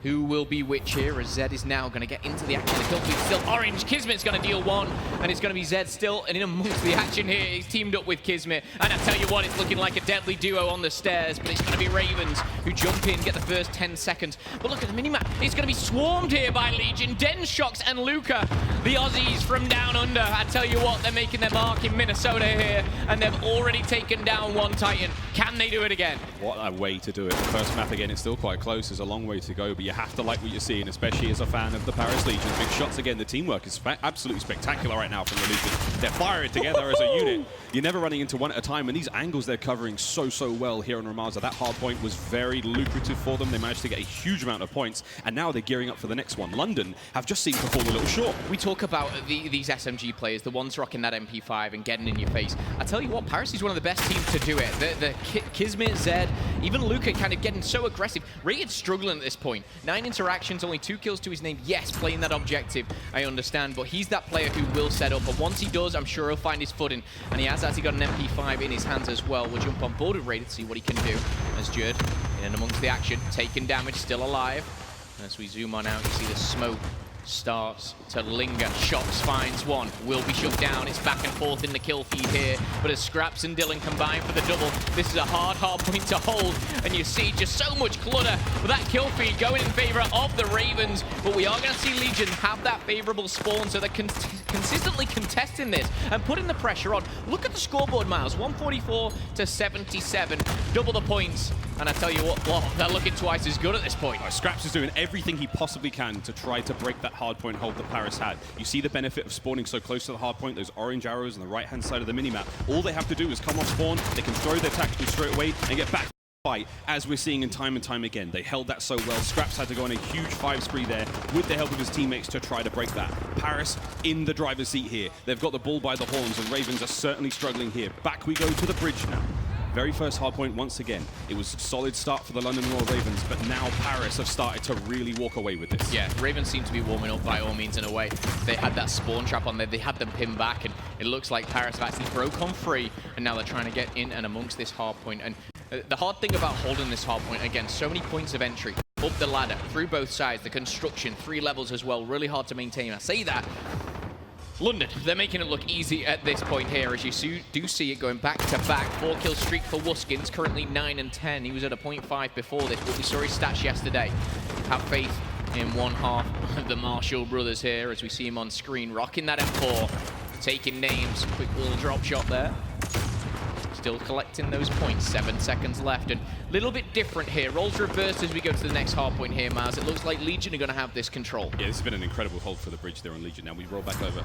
Who will be which here, as Zed is now going to get into the action. The kill feed still orange. Kismet's going to deal 1, and it's going to be Zed still and in amongst the action here. He's teamed up with Kismet, and I tell you what, it's looking like a deadly duo on the stairs, but it's going to be Ravens who jump in, get the first 10 seconds. But look at the minimap. It's going to be swarmed here by Legion. Denz, Shox, and Luca, the Aussies from down under. I tell you what, they're making their mark in Minnesota here, and they've already taken down 1 Titan. Can they do it again? What a way to do it. The first map again, it's still quite close. There's a long way to go, but you have to like what you're seeing, especially as a fan of the Paris Legion. Big shots again. The teamwork is absolutely spectacular right now from the Legion. They're firing together as a unit. You're never running into one at a time, and these angles they're covering so well here on Ramaza. That hard point was very lucrative for them. They managed to get a huge amount of points, and now they're gearing up for the next one. London have just seen perform a little short. We talk about these SMG players, the ones rocking that MP5 and getting in your face. I tell you what, Paris is one of the best teams to do it. The Kismet, Zed, Even Luka kind of getting so aggressive. Rayid's struggling at this point. 9 interactions, only 2 kills to his name. Yes, playing that objective, I understand, but he's that player who will set up. And once he does, I'm sure he'll find his footing. And he has actually got an MP5 in his hands as well. We'll jump on board with Raid to see what he can do. As Jerd in and amongst the action, taking damage, still alive. As we zoom on out, you see the smoke starts to linger. Shox finds one, will be shut down. It's back and forth in the kill feed here, but as Scraps and Dylan combine for the double, this is a hard point to hold, and you see just so much clutter with that kill feed going in favor of the Ravens, but we are going to see Legion have that favorable spawn, so they're consistently contesting this and putting the pressure on. Look at the scoreboard, Miles, 144 to 77, double the points, and I tell you what, they're looking twice as good at this point. Scraps is doing everything he possibly can to try to break that hard point hold that Paris had. You see the benefit of spawning so close to the hard point, those orange arrows on the right-hand side of the minimap. All they have to do is come off spawn, they can throw their tactical straight away and get back to the fight, as we're seeing in time and time again. They held that so well. Scraps had to go on a huge 5 spree there with the help of his teammates to try to break that. Paris in the driver's seat here. They've got the bull by the horns, and Ravens are certainly struggling here. Back we go to the bridge now. Very first hard point once again. It was a solid start for the London Royal Ravens, but now Paris have started to really walk away with this. Yeah, Ravens seem to be warming up by all means in a way. They had that spawn trap on there, they had them pinned back, and it looks like Paris have actually broke on free, and now they're trying to get in and amongst this hard point. And the hard thing about holding this hard point, again, so many points of entry, up the ladder, through both sides, the construction, 3 levels as well, really hard to maintain. I say that, London, they're making it look easy at this point here, as you do see it going back to back. 4-kill streak for Wuskins, currently 9 and 10. He was at a 0.5 before this, but we saw his stats yesterday. Have faith in one half of the Marshall brothers here, as we see him on screen, rocking that M4, taking names. Quick little drop shot there. Still collecting those points, 7 seconds left, and a little bit different here. Roles reversed as we go to the next hard point here, Miles. It looks like Legion are going to have this control. Yeah, this has been an incredible hold for the bridge there on Legion. Now we roll back over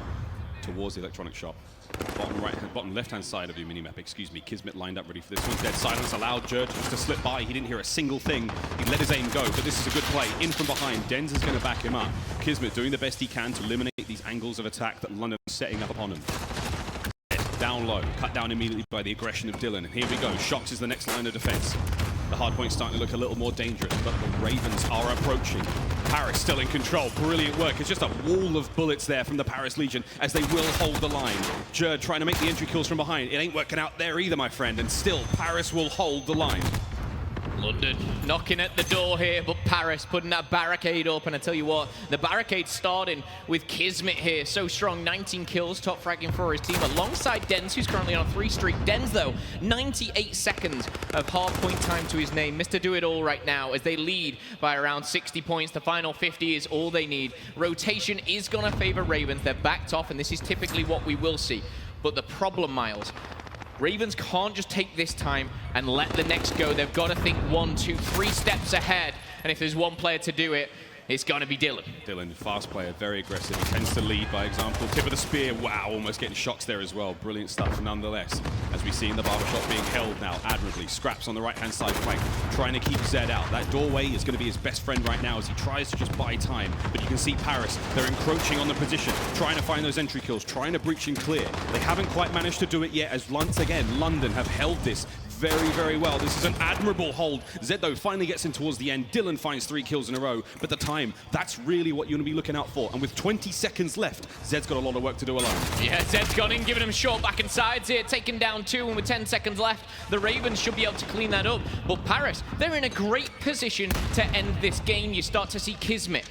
towards the electronic shop. Bottom left-hand side of the minimap, excuse me. Kismet lined up ready for this one. Dead silence allowed Jerd just to slip by. He didn't hear a single thing. He let his aim go, but this is a good play. In from behind, Denz is going to back him up. Kismet doing the best he can to eliminate these angles of attack that London is setting up upon him. Down low, cut down immediately by the aggression of Dylan. And here we go, Shox is the next line of defense. The hard point's starting to look a little more dangerous, but the Ravens are approaching. Paris still in control, brilliant work. It's just a wall of bullets there from the Paris Legion as they will hold the line. Jerd trying to make the entry kills from behind. It ain't working out there either, my friend, and still Paris will hold the line. London knocking at the door here, but Paris putting that barricade up, and I tell you what, the barricade starting with Kismet here, so strong, 19 kills, top fragging for his team, alongside Denz, who's currently on a 3 streak. Denz, though, 98 seconds of hard point time to his name. Mr. Do-It-All right now, as they lead by around 60 points. The final 50 is all they need. Rotation is going to favor Ravens. They're backed off, and this is typically what we will see. But the problem, Miles, Ravens can't just take this time and let the next go. They've got to think 1, 2, 3 steps ahead. And if there's one player to do it, it's going to be Dylan. Dylan, fast player, very aggressive. He tends to lead by example. Tip of the spear, wow, almost getting Shox there as well. Brilliant stuff nonetheless. As we see in the barbershop being held now admirably. Scraps on the right-hand side flank, trying to keep Zed out. That doorway is going to be his best friend right now as he tries to just buy time. But you can see Paris, they're encroaching on the position, trying to find those entry kills, trying to breach and clear. They haven't quite managed to do it yet, as once again, London have held this very, very well. This is an admirable hold. Zed, though, finally gets in towards the end. Dylan finds 3 kills in a row, but the time, that's really what you're going to be looking out for. And with 20 seconds left, Zed's got a lot of work to do alone. Yeah, Zed's gone in, giving him short back and sides here, taking down 2, and with 10 seconds left, the Ravens should be able to clean that up. But Paris, they're in a great position to end this game. You start to see Kismet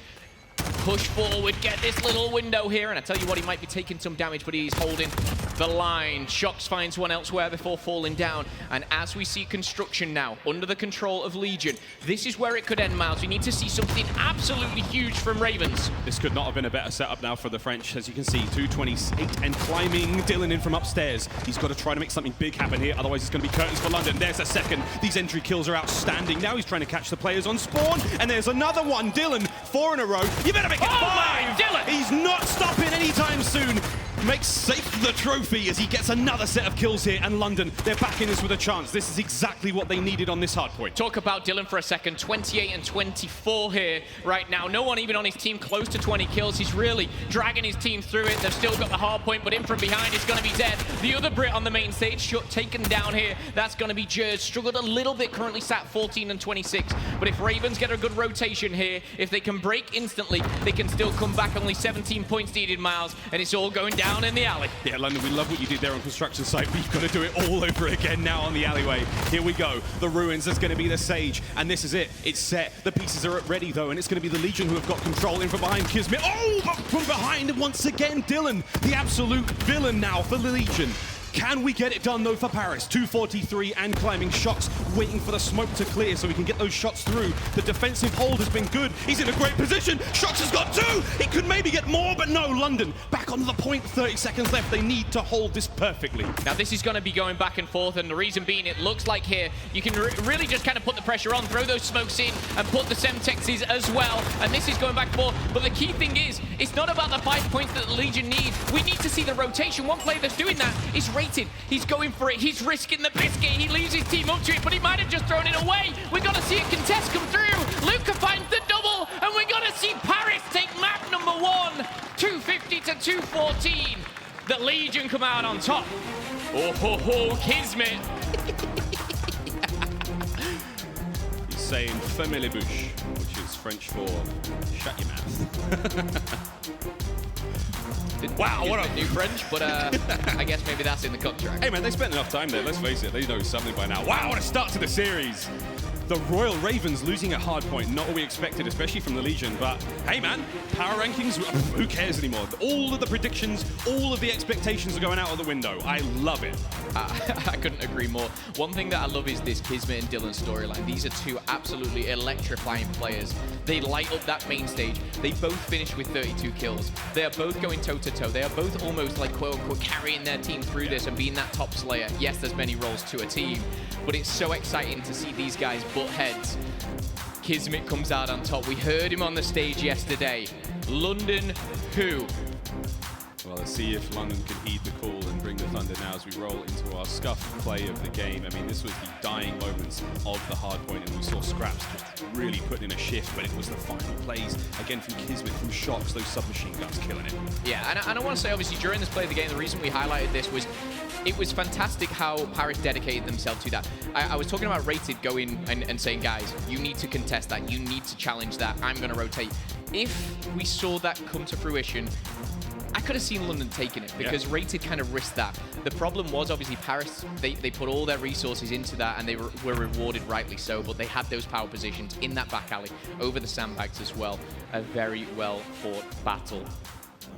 push forward, get this little window here, and I tell you what, he might be taking some damage, but he's holding the line. Shox finds one elsewhere before falling down, and as we see construction now under the control of Legion, this is where it could end, Miles. We need to see something absolutely huge from Ravens. This could not have been a better setup now for the French. As you can see, 228 and climbing Dylan in from upstairs. He's got to try to make something big happen here, otherwise it's going to be curtains for London. There's a second. These entry kills are outstanding. Now he's trying to catch the players on spawn, and there's another one. Dylan, 4 in a row. You better make it 5! Dylan! He's not stopping anytime soon. makes safe the trophy as he gets another set of kills here, and London, they're back in this with a chance. This is exactly what they needed on this hard point. Talk about Dylan for a second. 28 and 24 here right now. No one even on his team close to 20 kills. He's really dragging his team through it. They've still got the hard point, but in from behind is going to be dead. The other Brit on the main stage, taken down here. That's going to be Jerd. Struggled a little bit, currently sat 14 and 26. But if Ravens get a good rotation here, if they can break instantly, they can still come back. Only 17 points needed, Miles, and it's all going down in the alley. Yeah, London, we love what you did there on construction site. We've got to do it all over again now on the alleyway. Here we go. The ruins, there's going to be the Sage, and this is it. It's set. The pieces are ready, though, and it's going to be the Legion who have got control in from behind Kismet. Oh, but from behind once again, Dylan, the absolute villain now for the Legion. Can we get it done, though, for Paris? 243 and climbing. Shox waiting for the smoke to clear so we can get those shots through. The defensive hold has been good. He's in a great position. Shox has got 2. He could maybe get more, but no. London back onto the point. 30 seconds left. They need to hold this perfectly. Now, this is going to be going back and forth, and the reason being, it looks like here you can really just kind of put the pressure on, throw those smokes in, and put the Semtexes as well. And this is going back and forth. But the key thing is, it's not about the 5 points that the Legion need. We need to see the rotation. One player that's doing that is Rated. He's going for it. He's risking the biscuit. He leaves his team up to it, but he might have just thrown it away. We're going to see a contest come through. Luca finds the double, and we're going to see Paris take map number 1, 250 to 214. The Legion come out on top. Oh, ho, ho, Kismet. He's saying fermez les bouches, which is French for shut your mouth. Wow, what a new French, but I guess maybe that's in the contract. Hey man, they spent enough time there, let's face it, they know something by now. Wow, what a start to the series. The Royal Ravens losing at hardpoint, not what we expected, especially from the Legion, but hey man, power rankings, who cares anymore? All of the predictions, all of the expectations are going out of the window. I love it. I couldn't agree more. One thing that I love is this Kismet and Dylan storyline. These are two absolutely electrifying players. They light up that main stage. They both finished with 32 kills. They are both going toe-to-toe. They are both almost like quote-unquote carrying their team through this and being that top slayer. Yes, there's many roles to a team, but it's so exciting to see these guys butt heads. Kismet comes out on top. We heard him on the stage yesterday. London who? Well, let's see if London can heed the call and bring the thunder now as we roll into our scuffed play of the game. I mean, this was the dying moments of the hard point, and we saw Scraps just really putting in a shift, but it was the final plays, again, from Kismet, from Shox, those submachine guns killing it. Yeah, and I want to say, obviously, during this play of the game, the reason we highlighted this was it was fantastic how Paris dedicated themselves to that. I was talking about Rated going and saying, guys, you need to contest that. You need to challenge that. I'm going to rotate. If we saw that come to fruition, I could have seen London taking it because Rated kind of risked that. The problem was obviously Paris, they put all their resources into that and they were rewarded rightly so, but they had those power positions in that back alley, over the sandbags as well. A very well fought battle.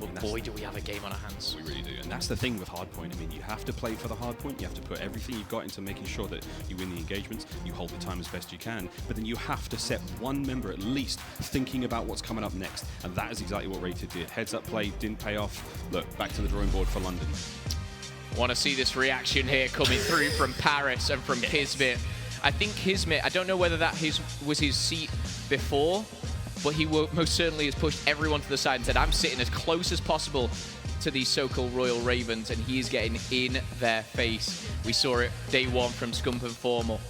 But boy, do we have a game on our hands. We really do, and that's the thing with hardpoint. I mean, you have to play for the hardpoint. You have to put everything you've got into making sure that you win the engagements, you hold the time as best you can, but then you have to set one member at least thinking about what's coming up next, and that is exactly what Rated did. Heads up play didn't pay off. Look, back to the drawing board for London. Want to see this reaction here coming through from Paris and from Kismet. I think Kismet, I don't know whether that was his seat before, but he most certainly has pushed everyone to the side and said, I'm sitting as close as possible to these so-called Royal Ravens, and he is getting in their face. We saw it day one from Scump and Formal.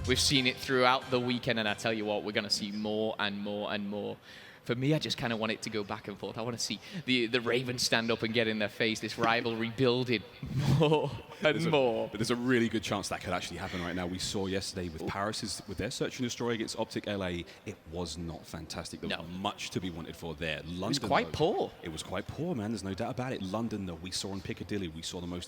We've seen it throughout the weekend, and I tell you what, we're going to see more and more and more. For me, I just kind of want it to go back and forth. I want to see the Ravens stand up and get in their face, this rivalry building more and more. But there's a really good chance that could actually happen right now. We saw yesterday with Paris, with their Search and Destroy against Optic LA, it was not fantastic. There was much to be wanted for there. London, it was quite poor. It was quite poor, man. There's no doubt about it. London, though, we saw on Piccadilly, we saw the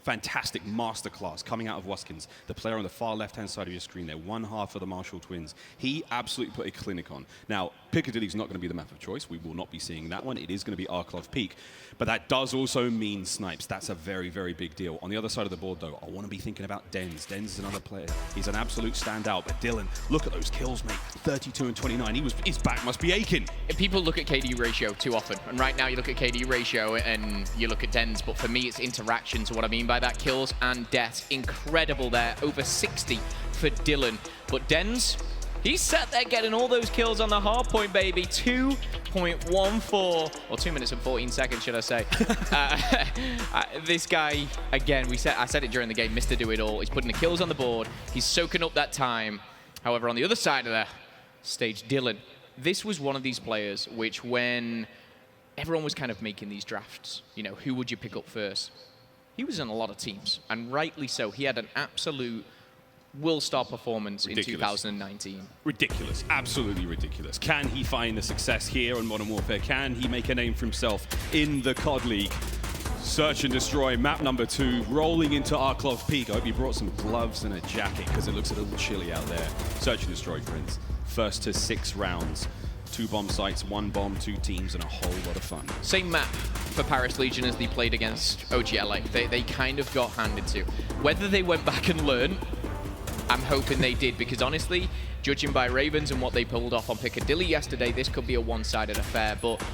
fantastic masterclass coming out of Waskins, the player on the far left-hand side of your screen there, one half of the Marshall twins. He absolutely put a clinic on. Now, Piccadilly's not going to be the map of choice. We will not be seeing that one. It is going to be Arklov Peak. But that does also mean Snipes. That's a very, very big deal. On the other side of the board, though, I want to be thinking about Denz. Denz is another player. He's an absolute standout. But Dylan, look at those kills, mate. 32 and 29. His back must be aching. People look at KD ratio too often. And right now you look at KD ratio and you look at Denz. But for me, it's interaction. So what I mean by that, kills and deaths. Incredible there. Over 60 for Dylan. But Denz, He's sat there getting all those kills on the hard point, baby. 2.14, or 2 minutes and 14 seconds, should I say. This guy, again, I said it during the game, Mr. Do-It-All. He's putting the kills on the board. He's soaking up that time. However, on the other side of the stage, Dylan, this was one of these players which, when everyone was kind of making these drafts, you know, who would you pick up first? He was in a lot of teams, and rightly so. He had an absolute will-star performance in 2019. Ridiculous. Absolutely ridiculous. Can he find the success here on Modern Warfare? Can he make a name for himself in the COD League? Search and destroy, map number 2, rolling into Arklov Peak. I hope you brought some gloves and a jacket because it looks a little chilly out there. Search and destroy, friends. First to 6 rounds. 2 bomb sites, 1 bomb, 2 teams, and a whole lot of fun. Same map for Paris Legion as they played against OGLA. They kind of got handed to. Whether they went back and learned, I'm hoping they did, because honestly, judging by Ravens and what they pulled off on Piccadilly yesterday, this could be a one-sided affair. But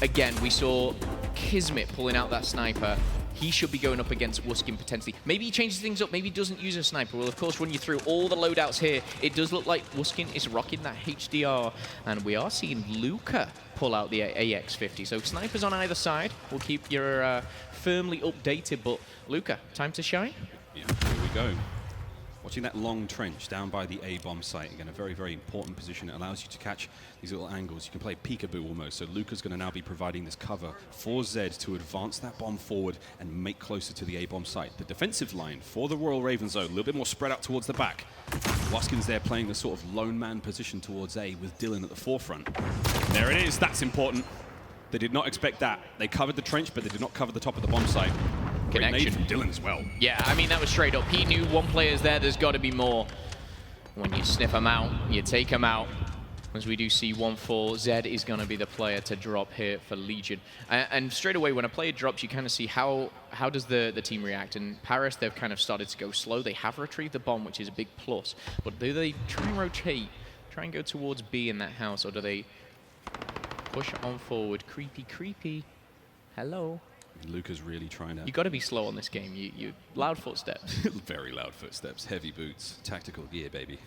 again, we saw Kismet pulling out that sniper. He should be going up against Wuskin potentially. Maybe he changes things up. Maybe he doesn't use a sniper. We'll, of course, run you through all the loadouts here. It does look like Wuskin is rocking that HDR. And we are seeing Luca pull out the AX-50. So snipers on either side. We'll keep you firmly updated. But Luca, time to shine? Yeah, here we go. Watching that long trench down by the A-bomb site. Again, a very, very important position. It allows you to catch these little angles. You can play peekaboo almost. So Luca's going to now be providing this cover for Zed to advance that bomb forward and make closer to the A-bomb site. The defensive line for the Royal Ravens, though, a little bit more spread out towards the back. Wuskin's there playing the sort of lone man position towards A with Dylan at the forefront. There it is. That's important. They did not expect that. They covered the trench, but they did not cover the top of the bomb site. Connection from Dylan as well. Yeah, I mean, that was straight up. He knew one player's there, there's got to be more. When you sniff them out, you take them out. As we do see 1-4, Zed is going to be the player to drop here for Legion. And straight away, when a player drops, you kind of see how does the team react. And Paris, they've kind of started to go slow. They have retrieved the bomb, which is a big plus. But do they try and rotate, try and go towards B in that house, or do they push on forward? Creepy, creepy. Hello. Luca's really trying to... You got to be slow on this game. You loud footsteps. Very loud footsteps, heavy boots, tactical gear, baby.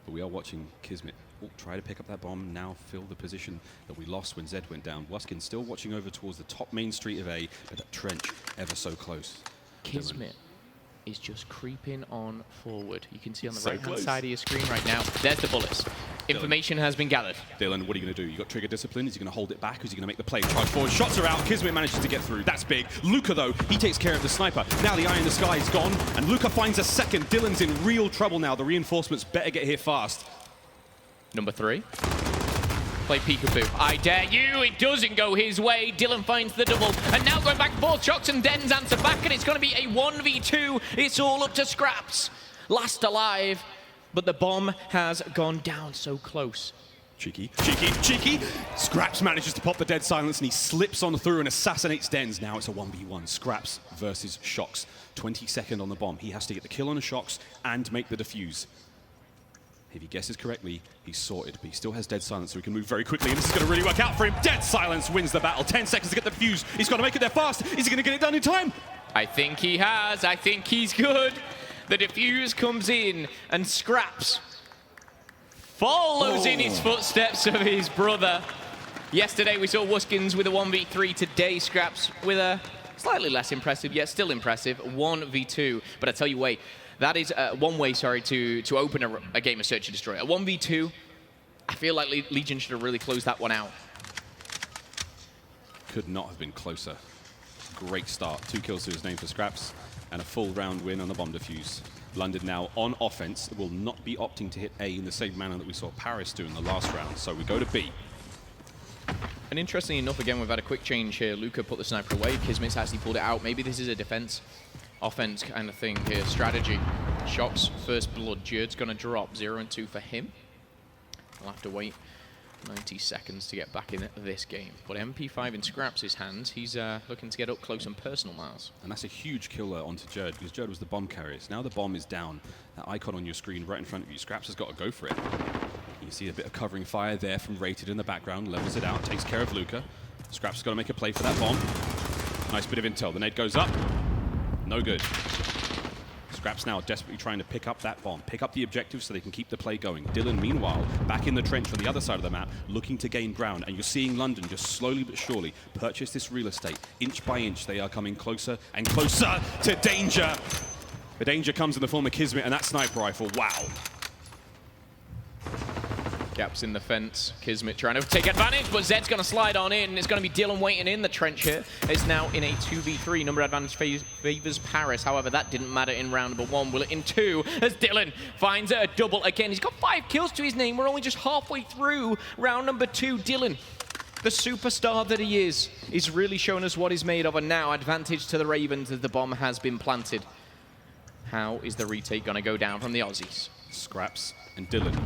But we are watching Kismet try to pick up that bomb, now fill the position that we lost when Zed went down. Wuskin still watching over towards the top main street of A, but that trench ever so close. Kismet is just creeping on forward. You can see on the right-hand side of your screen right now. There's the bullets. Information has been gathered. Dylan, what are you going to do? You got trigger discipline. Is he going to hold it back? Is he going to make the play? Charge forward. Shots are out. Kismet manages to get through. That's big. Luca, though, he takes care of the sniper. Now the eye in the sky is gone, and Luca finds a second. Dylan's in real trouble now. The reinforcements better get here fast. Number 3. Play peekaboo. I dare you. It doesn't go his way. Dylan finds the double. And now going back and forth. Shocks and Dens answer back, and it's going to be a 1v2. It's all up to Scraps. Last alive. But the bomb has gone down so close. Cheeky, cheeky, cheeky. Scraps manages to pop the dead silence, and he slips on through and assassinates Dens. Now it's a 1v1. Scraps versus Shocks. 22nd on the bomb. He has to get the kill on the Shocks and make the defuse. If he guesses correctly, he's sorted, but he still has dead silence, so he can move very quickly, and this is going to really work out for him. Dead silence wins the battle. 10 seconds to get the fuse. He's got to make it there fast. Is he going to get it done in time? I think he has. I think he's good. The defuse comes in, and Scraps follows in his footsteps of his brother. Yesterday, we saw Wuskins with a 1v3. Today, Scraps with a slightly less impressive, yet still impressive, 1v2. But I tell you, wait. That is one way, to open a game of Search and Destroy. A 1v2, I feel like Legion should have really closed that one out. Could not have been closer. Great start. 2 kills to his name for Scraps, and a full round win on the bomb defuse. London now on offense will not be opting to hit A in the same manner that we saw Paris do in the last round. So we go to B. And interestingly enough, again, we've had a quick change here. Luca put the sniper away. Kismet's actually pulled it out. Maybe this is a defense. Offense kind of thing here, strategy. Shocks, first blood. Jerd's going to drop 0 and 2 for him. We'll have to wait 90 seconds to get back in this game. But MP5 in Scraps' hands, he's looking to get up close and personal, Miles. And that's a huge killer onto Jerd, because Jerd was the bomb carrier. So now the bomb is down. That icon on your screen right in front of you. Scraps has got to go for it. You see a bit of covering fire there from Rated in the background. Levels it out, takes care of Luca. Scraps has got to make a play for that bomb. Nice bit of intel. The nade goes up. No good. Scraps now desperately trying to pick up that bomb, pick up the objective so they can keep the play going. Dylan, meanwhile, back in the trench on the other side of the map, looking to gain ground. And you're seeing London just slowly but surely purchase this real estate. Inch by inch, they are coming closer and closer to danger. The danger comes in the form of Kismet and that sniper rifle. Wow. Gaps in the fence. Kismet trying to take advantage, but Zed's going to slide on in. It's going to be Dylan waiting in the trench here. It's now in a 2v3. Number advantage favors Paris. However, that didn't matter in round number 1. Will it in 2 as Dylan finds a double again. He's got 5 kills to his name. We're only just halfway through round number 2. Dylan, the superstar that he is really showing us what he's made of. And now advantage to the Ravens as the bomb has been planted. How is the retake going to go down from the Aussies? Scraps and Dylan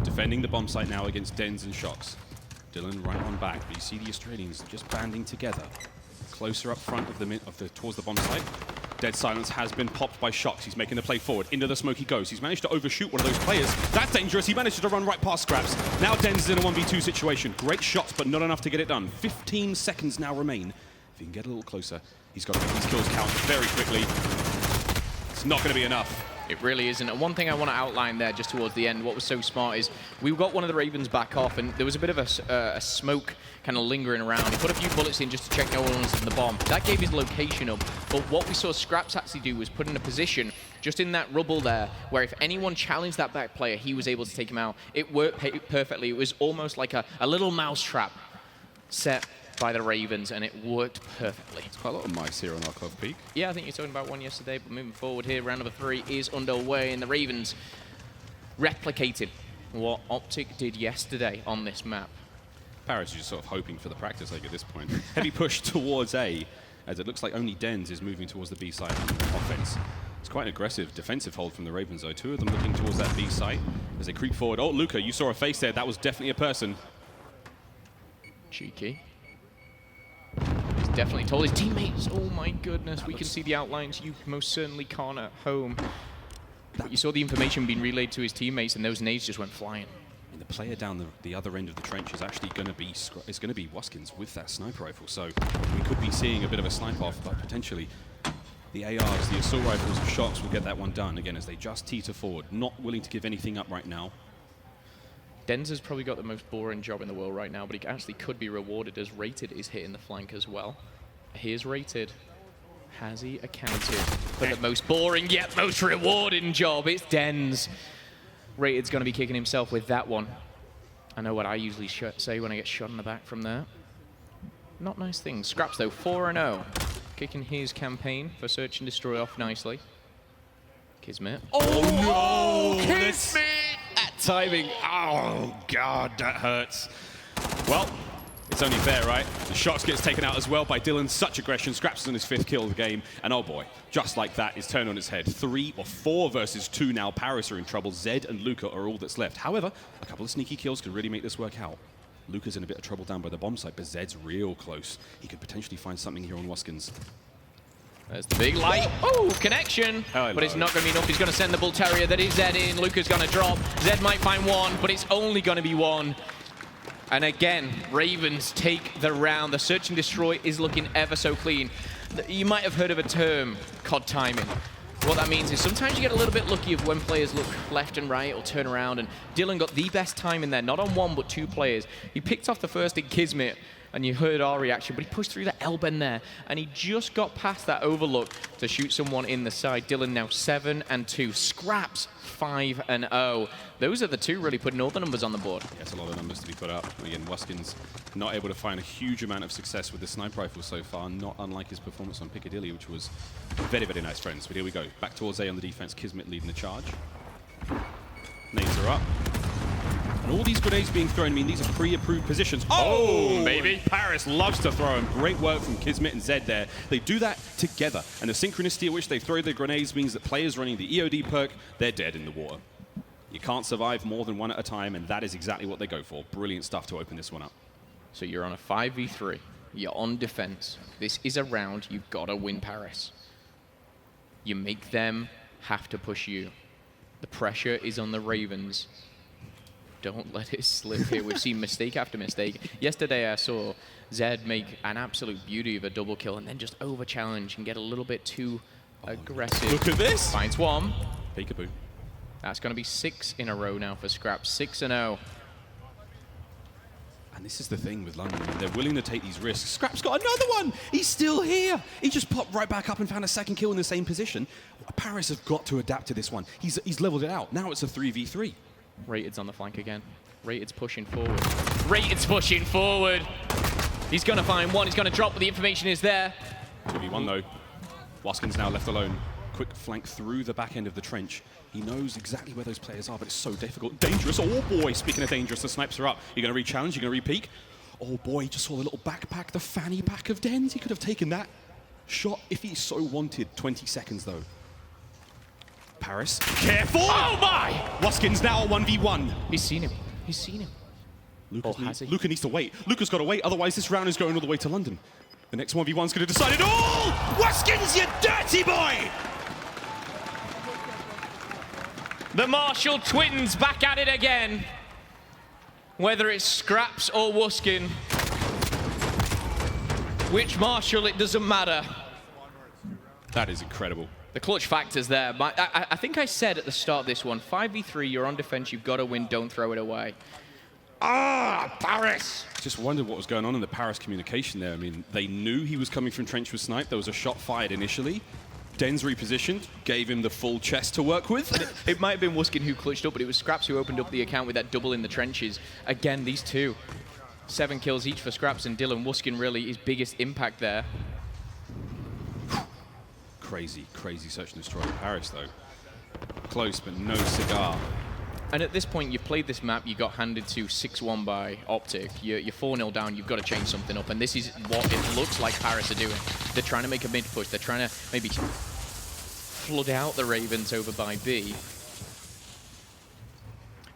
defending the bomb site now against Dens and Shocks. Dylan right on back, but you see the Australians just banding together. Closer up front of towards the bomb site. Dead Silence has been popped by Shocks. He's making the play forward. Into the smoke he goes. He's managed to overshoot one of those players. That's dangerous. He manages to run right past Scraps. Now Dens is in a 1v2 situation. Great shots, but not enough to get it done. 15 seconds now remain. If he can get a little closer, he's got to make these kills count very quickly. It's not going to be enough. It really isn't. And one thing I want to outline there just towards the end, what was so smart is we got one of the Ravens back off and there was a bit of a smoke kind of lingering around. He put a few bullets in just to check no one was in the bomb. That gave his location up. But what we saw Scraps actually do was put in a position just in that rubble there where if anyone challenged that back player, he was able to take him out. It worked perfectly. It was almost like a little mousetrap set by the Ravens, and it worked perfectly. It's quite a lot of mice here on our club peak. Yeah, I think you're talking about one yesterday, but moving forward here, round number 3 is underway, and the Ravens replicated what Optic did yesterday on this map. Paris is just sort of hoping for the practice like at this point. Heavy push towards A, as it looks like only Dens is moving towards the B side offense. It's quite an aggressive defensive hold from the Ravens, though. 2 of them looking towards that B site as they creep forward. Oh, Luca, you saw a face there. That was definitely a person. Cheeky. He's definitely told his teammates, oh my goodness, we can see the outlines. You most certainly can't at home. But you saw the information being relayed to his teammates, and those nades just went flying. And the player down the other end of the trench is actually going to be Waskins with that sniper rifle. So we could be seeing a bit of a snipe off, but potentially the ARs, the assault rifles of Shocks will get that one done again as they just teeter forward, not willing to give anything up right now. Dens has probably got the most boring job in the world right now, but he actually could be rewarded as Rated is hitting the flank as well. Here's Rated. Has he accounted for the most boring yet most rewarding job? It's Dens. Rated's going to be kicking himself with that one. I know what I usually say when I get shot in the back from there. Not nice things. Scraps, though, 4-0. Kicking his campaign for Search and Destroy off nicely. Kismet. Oh no! Kismet! That timing. Oh, God, that hurts. Well, it's only fair, right? The Shocks gets taken out as well by Dylan. Such aggression. Scraps is on his 5th kill of the game. And oh boy, just like that, is turned on its head. 3 or 4 versus 2 now. Paris are in trouble. Zed and Luca are all that's left. However, a couple of sneaky kills could really make this work out. Luca's in a bit of trouble down by the bomb site, but Zed's real close. He could potentially find something here on Waskins. There's the big light. Oh, connection. Hello. But it's not going to be enough. He's going to send the Bull Terrier. That is Zed in. Luca's going to drop. Zed might find one, but it's only going to be one. And again, Ravens take the round. The Search and Destroy is looking ever so clean. You might have heard of a term, COD timing. What that means is sometimes you get a little bit lucky of when players look left and right or turn around, and Dylan got the best time in there, not on 1 but 2 players. He picked off the first in Kismet, and you heard our reaction, but he pushed through the L-bend there, and he just got past that overlook to shoot someone in the side. Dylan now 7-2. Scraps 5-0. Those are the 2 really putting all the numbers on the board. That's a lot of numbers to be put up. Again, Waskins not able to find a huge amount of success with the sniper rifle so far, not unlike his performance on Piccadilly, which was very, very nice, friends. But here we go. Back towards A on the defense. Kismet leading the charge. Nades are up. And all these grenades being thrown, I mean, these are pre-approved positions. Oh, baby! Paris loves to throw them. Great work from Kismet and Zed there. They do that together. And the synchronicity at which they throw their grenades means that players running the EOD perk, they're dead in the water. You can't survive more than 1 at a time, and that is exactly what they go for. Brilliant stuff to open this one up. So you're on a 5v3. You're on defense. This is a round you've got to win, Paris. You make them have to push you. The pressure is on the Ravens. Don't let it slip here. We've seen mistake after mistake. Yesterday I saw Zed make an absolute beauty of a double kill and then just over-challenge and get a little bit too aggressive. Look at this. Finds one. Peekaboo. That's going to be 6 in a row now for Scraps. 6-0. And this is the thing with London. They're willing to take these risks. Scrap's got another one. He's still here. He just popped right back up and found a second kill in the same position. Paris have got to adapt to this one. He's leveled it out. Now it's a 3v3. Rated's on the flank again. Rated's pushing forward. Rated's pushing forward. He's going to find one. He's going to drop, but the information is there. 2v1 though. Waskin's now left alone. Quick flank through the back end of the trench. He knows exactly where those players are, but it's so difficult. Dangerous. Oh boy, speaking of dangerous, the snipes are up. You're going to re-challenge, you're going to re-peek. Oh boy, he just saw the little backpack, the fanny pack of Dens. He could have taken that shot if he so wanted. 20 seconds though. Paris, careful! Oh my! Waskin's now a 1v1. He's seen him. He's seen him. Luca needs to wait. Luca's got to wait, otherwise this round is going all the way to London. The next 1v1's going to decide it all! Waskins, you dirty boy! The Marshall twins back at it again. Whether it's Scraps or Waskin. Which Marshall, it doesn't matter. That is incredible. The clutch factor's there. I think I said at the start of this one, 5v3, you're on defense, you've got to win, don't throw it away. Ah, Paris! Just wondered what was going on in the Paris communication there. I mean, they knew he was coming from trench with snipe. There was a shot fired initially. Dens repositioned, gave him the full chest to work with. It might have been Waskin who clutched up, but it was Scraps who opened up the account with that double in the trenches. Again, these two. 7 kills each for Scraps and Dylan. Waskin really his biggest impact there. Crazy, crazy search and destroy in Paris, though. Close, but no cigar. And at this point, you've played this map, you got handed to 6-1 by Optic. You're 4-0 down, you've got to change something up. And this is what it looks like Paris are doing. They're trying to make a mid-push. They're trying to maybe flood out the Ravens over by B.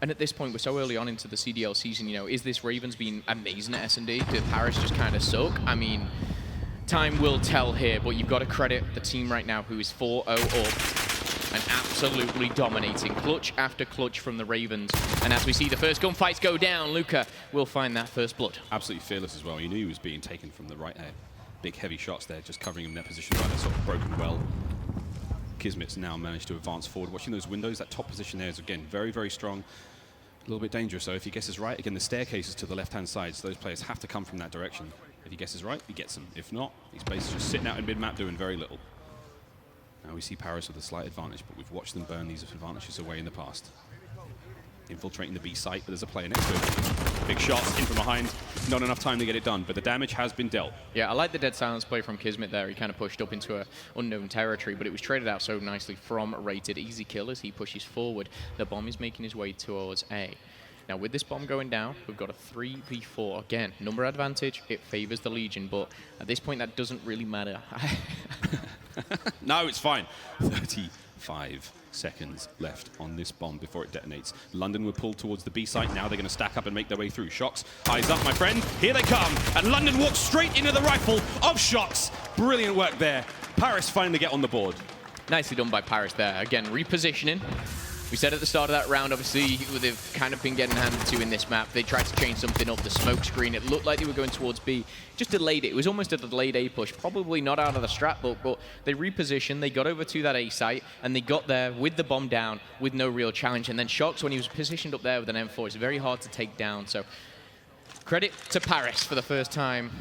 And at this point, we're so early on into the CDL season, you know, is this Ravens being amazing at S&D? Did Paris just kind of suck? I mean, time will tell here, but you've got to credit the team right now who is 4-0 up. And absolutely dominating. Clutch after clutch from the Ravens. And as we see the first gunfights go down, Luca will find that first blood. Absolutely fearless as well. He knew he was being taken from the right there. Big heavy shots there, just covering him in that position right there, sort of broken well. Kismet's now managed to advance forward. Watching those windows, that top position there is, again, very, very strong. A little bit dangerous, though. If he guesses right, again, the staircase is to the left-hand side, so those players have to come from that direction. If he guesses right, he gets them. If not, he's basically just sitting out in mid-map doing very little. Now we see Paris with a slight advantage, but we've watched them burn these advantages away in the past. Infiltrating the B site, but there's a player next to it. Big shots in from behind. Not enough time to get it done, but the damage has been dealt. Yeah, I like the dead silence play from Kismet there. He kind of pushed up into an unknown territory, but it was traded out so nicely from Rated. Easy kill as he pushes forward. The bomb is making his way towards A. Now, with this bomb going down, we've got a 3v4. Again, number advantage, it favors the Legion, but at this point, that doesn't really matter. No, it's fine. 35 seconds left on this bomb before it detonates. London were pulled towards the B site. Now they're going to stack up and make their way through. Shocks, eyes up, my friend. Here they come. And London walks straight into the rifle of Shocks. Brilliant work there. Paris finally get on the board. Nicely done by Paris there. Again, repositioning. We said at the start of that round, obviously, they've kind of been getting handed to in this map. They tried to change something up, the smoke screen. It looked like they were going towards B. Just delayed it. It was almost a delayed A push. Probably not out of the strat book, but they repositioned. They got over to that A site, and they got there with the bomb down with no real challenge. And then Shocks, when he was positioned up there with an M4, it's very hard to take down. So credit to Paris for the first time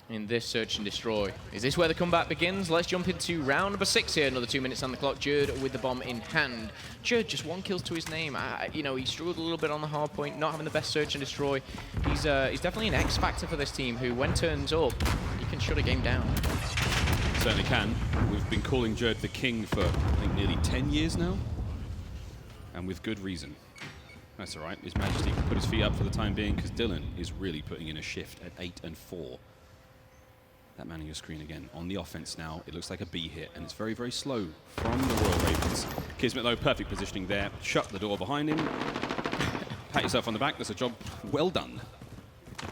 in this search and destroy. Is this where the comeback begins? Let's jump into round number 6 here. Another 2 minutes on the clock. Jerd with the bomb in hand. Jerd, just 1 kill to his name. You know, he struggled a little bit on the hard point, not having the best search and destroy. He's definitely an X factor for this team who, when turns up, he can shut a game down. Certainly can. We've been calling Jerd the king for, I think, nearly 10 years now. And with good reason. That's all right. His Majesty can put his feet up for the time being because Dylan is really putting in a shift at 8 and 4. That man on your screen again. On the offense now, it looks like a B hit, and it's very, very slow from the Royal Ravens. Kismet, though, perfect positioning there. Shut the door behind him. Pat yourself on the back. That's a job well done.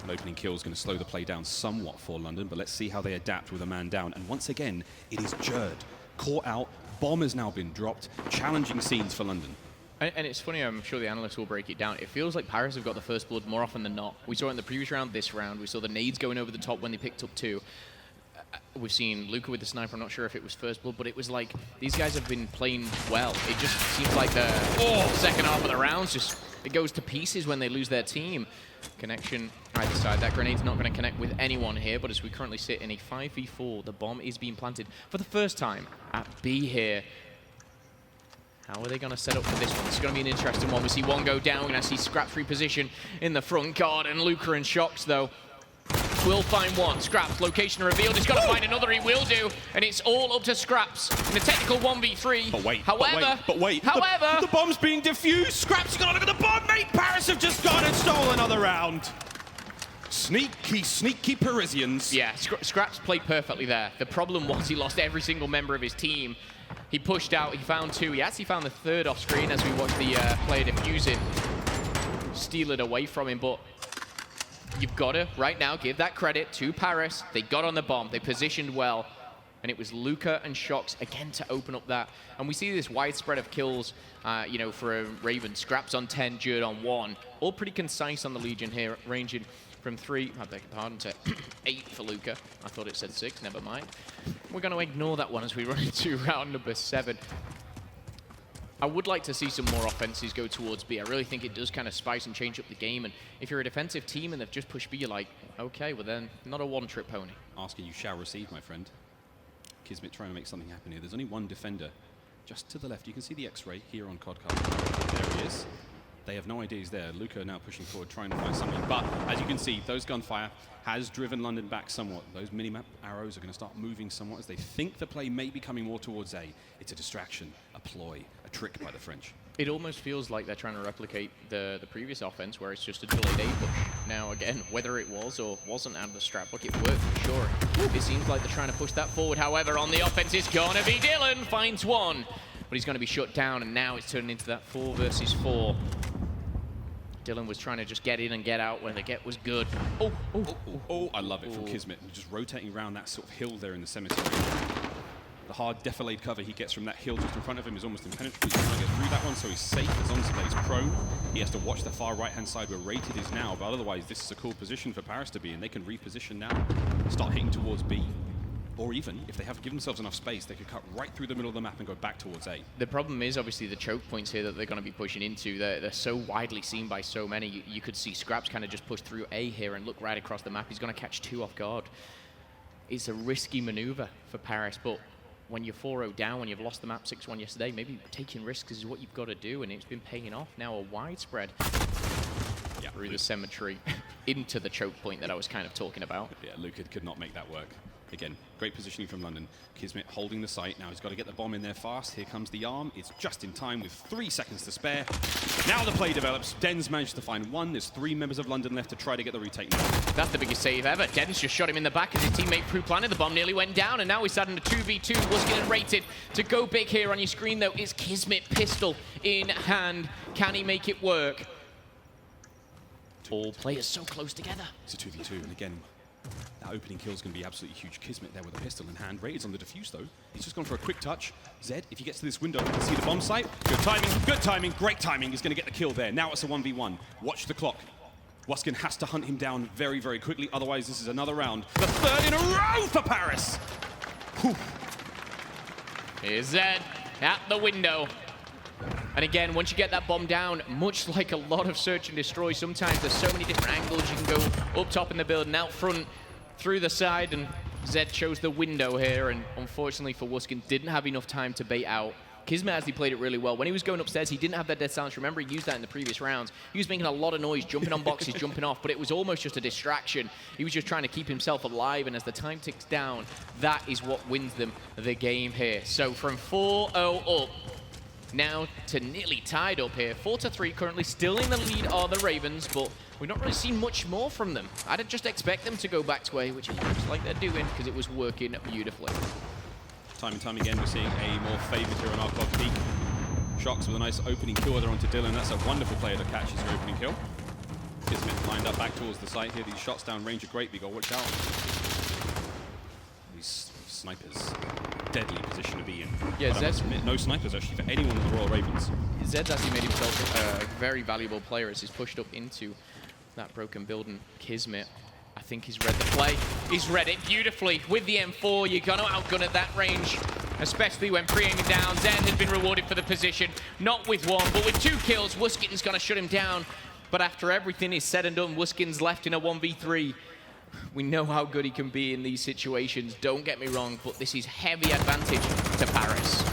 An opening kill is going to slow the play down somewhat for London, but let's see how they adapt with a man down. And once again, it is Jerd. Caught out. Bomb has now been dropped. Challenging scenes for London. And it's funny, I'm sure the analysts will break it down. It feels like Paris have got the first blood more often than not. We saw it in the previous round, this round. We saw the nades going over the top when they picked up 2. We've seen Luka with the sniper. I'm not sure if it was first blood, but it was like these guys have been playing well. It just seems like the second half of the rounds it goes to pieces when they lose their team. Connection either side. That grenade's not going to connect with anyone here, but as we currently sit in a 5v4, the bomb is being planted for the first time at B here. How are they going to set up for this one? It's going to be an interesting one. We see one go down, and I see Scraps reposition in the front guard, and Luka and Shocks, though, will find one. Scraps, location revealed. He's got to find another. He will do, and it's all up to Scraps in a technical 1v3. But wait, however, the bomb's being diffused. Scraps, you got to look at the bomb, mate. Paris have just gone and stole another round. Sneaky, sneaky Parisians. Yeah, Scraps played perfectly there. The problem was he lost every single member of his team. He pushed out, he found two. He actually found the third off screen as we watched the player defuse it, steal it away from him. But you've got to, right now, give that credit to Paris. They got on the bomb, they positioned well, and it was Luka and Shocks again to open up that. And we see this widespread of kills, you know, for a Raven. Scraps on 10, Jerd on 1. All pretty concise on the Legion here, ranging from 3, I beg your pardon, to 8 for Luka. I thought it said 6, never mind. We're going to ignore that one as we run into round number 7. I would like to see some more offenses go towards B. I really think it does kind of spice and change up the game. And if you're a defensive team and they've just pushed B, you're like, okay, well then, not a one-trick pony. Asking you shall receive, my friend. Kismet trying to make something happen here. There's only one defender just to the left. You can see the X-ray here on Codcast. There he is. They have no idea he's there. Luka now pushing forward, trying to find something. But as you can see, those gunfire has driven London back somewhat. Those minimap arrows are going to start moving somewhat as they think the play may be coming more towards A. It's a distraction, a ploy, a trick by the French. It almost feels like they're trying to replicate the previous offense where it's just a delayed A push. Now, again, whether it was or wasn't out of the strap book, it worked for sure. It seems like they're trying to push that forward. However, on the offense, it's going to be Dylan. Finds one, but he's going to be shut down, and now it's turning into that 4 versus 4. Dylan was trying to just get in and get out when the get was good. Oh, I love it from Kismet. Just rotating around that sort of hill there in the cemetery. The hard defilade cover he gets from that hill just in front of him is almost impenetrable. He's trying to get through that one, so he's safe as long as he plays prone. He has to watch the far right-hand side where Rated is now, but otherwise this is a cool position for Paris to be in. They can reposition now, start hitting towards B. Or even, if they have given themselves enough space, they could cut right through the middle of the map and go back towards A. The problem is obviously the choke points here that they're going to be pushing into. They're so widely seen by so many. You could see Scraps kind of just push through A here and look right across the map. He's going to catch 2 off guard. It's a risky maneuver for Paris, but when you're 4-0 down, when you've lost the map 6-1 yesterday, maybe taking risks is what you've got to do, and it's been paying off. Now a widespread through the cemetery into the choke point that I was kind of talking about. Yeah, Luka could not make that work. Again, great positioning from London. Kismet holding the site. Now he's got to get the bomb in there fast. Here comes the arm. It's just in time with 3 seconds to spare. Now the play develops. Den's managed to find 1. There's 3 members of London left to try to get the retake now. That's the biggest save ever. Den's just shot him in the back as his teammate pre-planted. The bomb nearly went down, and now he's starting a 2v2. Was getting rated to go big here on your screen, though, is Kismet pistol in hand. Can he make it work? All players so close together. It's a 2v2, and again, that opening kill is going to be absolutely huge. Kismet there with a pistol in hand. Rated's on the defuse, though. He's just gone for a quick touch. Zed, if he gets to this window, you can see the bomb site. Good timing, great timing. He's going to get the kill there. Now it's a 1v1. Watch the clock. Waskin has to hunt him down very, very quickly. Otherwise, this is another round. The 3rd in a row for Paris. Whew. Here's Zed at the window. And again, once you get that bomb down, much like a lot of search and destroy, sometimes there's so many different angles. You can go up top in the building, out front, through the side, and Zed chose the window here, and unfortunately for Waskin, didn't have enough time to bait out. Kismet actually played it really well. When he was going upstairs, he didn't have that dead silence. Remember, he used that in the previous rounds. He was making a lot of noise, jumping on boxes, jumping off, but it was almost just a distraction. He was just trying to keep himself alive, and as the time ticks down, that is what wins them the game here. So from 4-0 up, now to nearly tied up here. 4-3, currently still in the lead are the Ravens, but we've not really seen much more from them. I'd just expect them to go back to A, which it looks like they're doing, because it was working beautifully. Time and time again, we're seeing a more favored here on our clock peak. Shocks with a nice opening kill there onto Dylan. That's a wonderful player to catch his opening kill. Kismet lined up back towards the site here. These shots down range are great, but you got to watch out. These snipers, deadly position to be in. Yeah, but I must admit, no snipers actually for anyone in the Royal Ravens. Zed's actually made himself a very valuable player as he's pushed up into that broken building. Kismet, I think he's read the play. He's read it beautifully. With the M4, you're going to outgun at that range, especially when pre-aiming down. Zed has been rewarded for the position, not with one, but with 2 kills. Wuskin's going to shut him down. But after everything is said and done, Wuskin's left in a 1v3. We know how good he can be in these situations, don't get me wrong, but this is heavy advantage to Paris.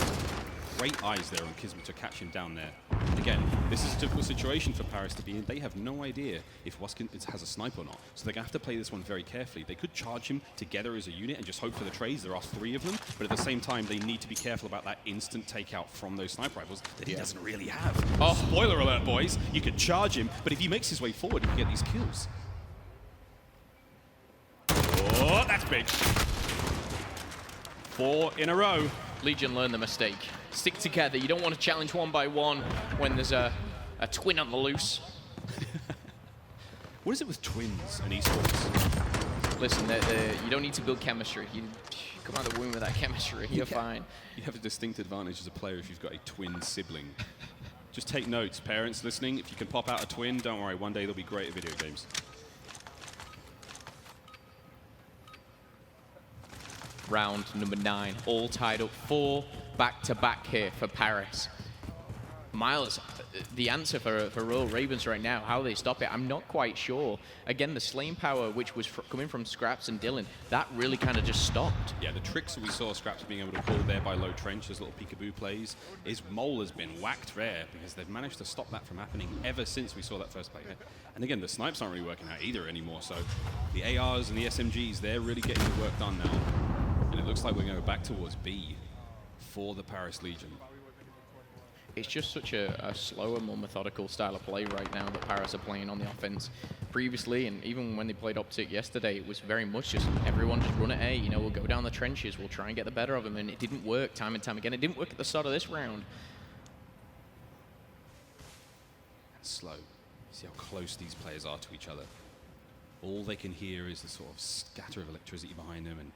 Great eyes there on Kismet to catch him down there. Again, this is a difficult situation for Paris to be in. They have no idea if Wuskin has a sniper or not, so they're going to have to play this one very carefully. They could charge him together as a unit and just hope for the trades. There are 3 of them, but at the same time, they need to be careful about that instant takeout from those sniper rifles that he doesn't really have. Oh, spoiler alert, boys. You could charge him, but if he makes his way forward, he can get these kills. Oh, that's big. 4 in a row. Legion learned the mistake. Stick together. You don't want to challenge 1 by 1 when there's a twin on the loose. What is it with twins and esports? Listen, you don't need to build chemistry. You come out of the womb with that chemistry. You're fine. You have a distinct advantage as a player if you've got a twin sibling. Just take notes, parents listening. If you can pop out a twin, don't worry. One day they'll be great at video games. Round number 9, all tied up, 4 back-to-back here for Paris. Miles, the answer for Royal Ravens right now, how they stop it, I'm not quite sure. Again, the slaying power, which was coming from Scraps and Dylan, that really kind of just stopped. Yeah, the tricks that we saw Scraps being able to pull there by low trench, those little peekaboo plays, his mole has been whacked there because they've managed to stop that from happening ever since we saw that first play. And again, the snipes aren't really working out either anymore, so the ARs and the SMGs, they're really getting the work done now. And it looks like we're going to go back towards B for the Paris Legion. It's just such a slower, more methodical style of play right now that Paris are playing on the offense. Previously, and even when they played Optic yesterday, it was very much just everyone just run at A. You know, we'll go down the trenches, we'll try and get the better of them, and it didn't work time and time again. It didn't work at the start of this round. Slow. See how close these players are to each other. All they can hear is the sort of scatter of electricity behind them and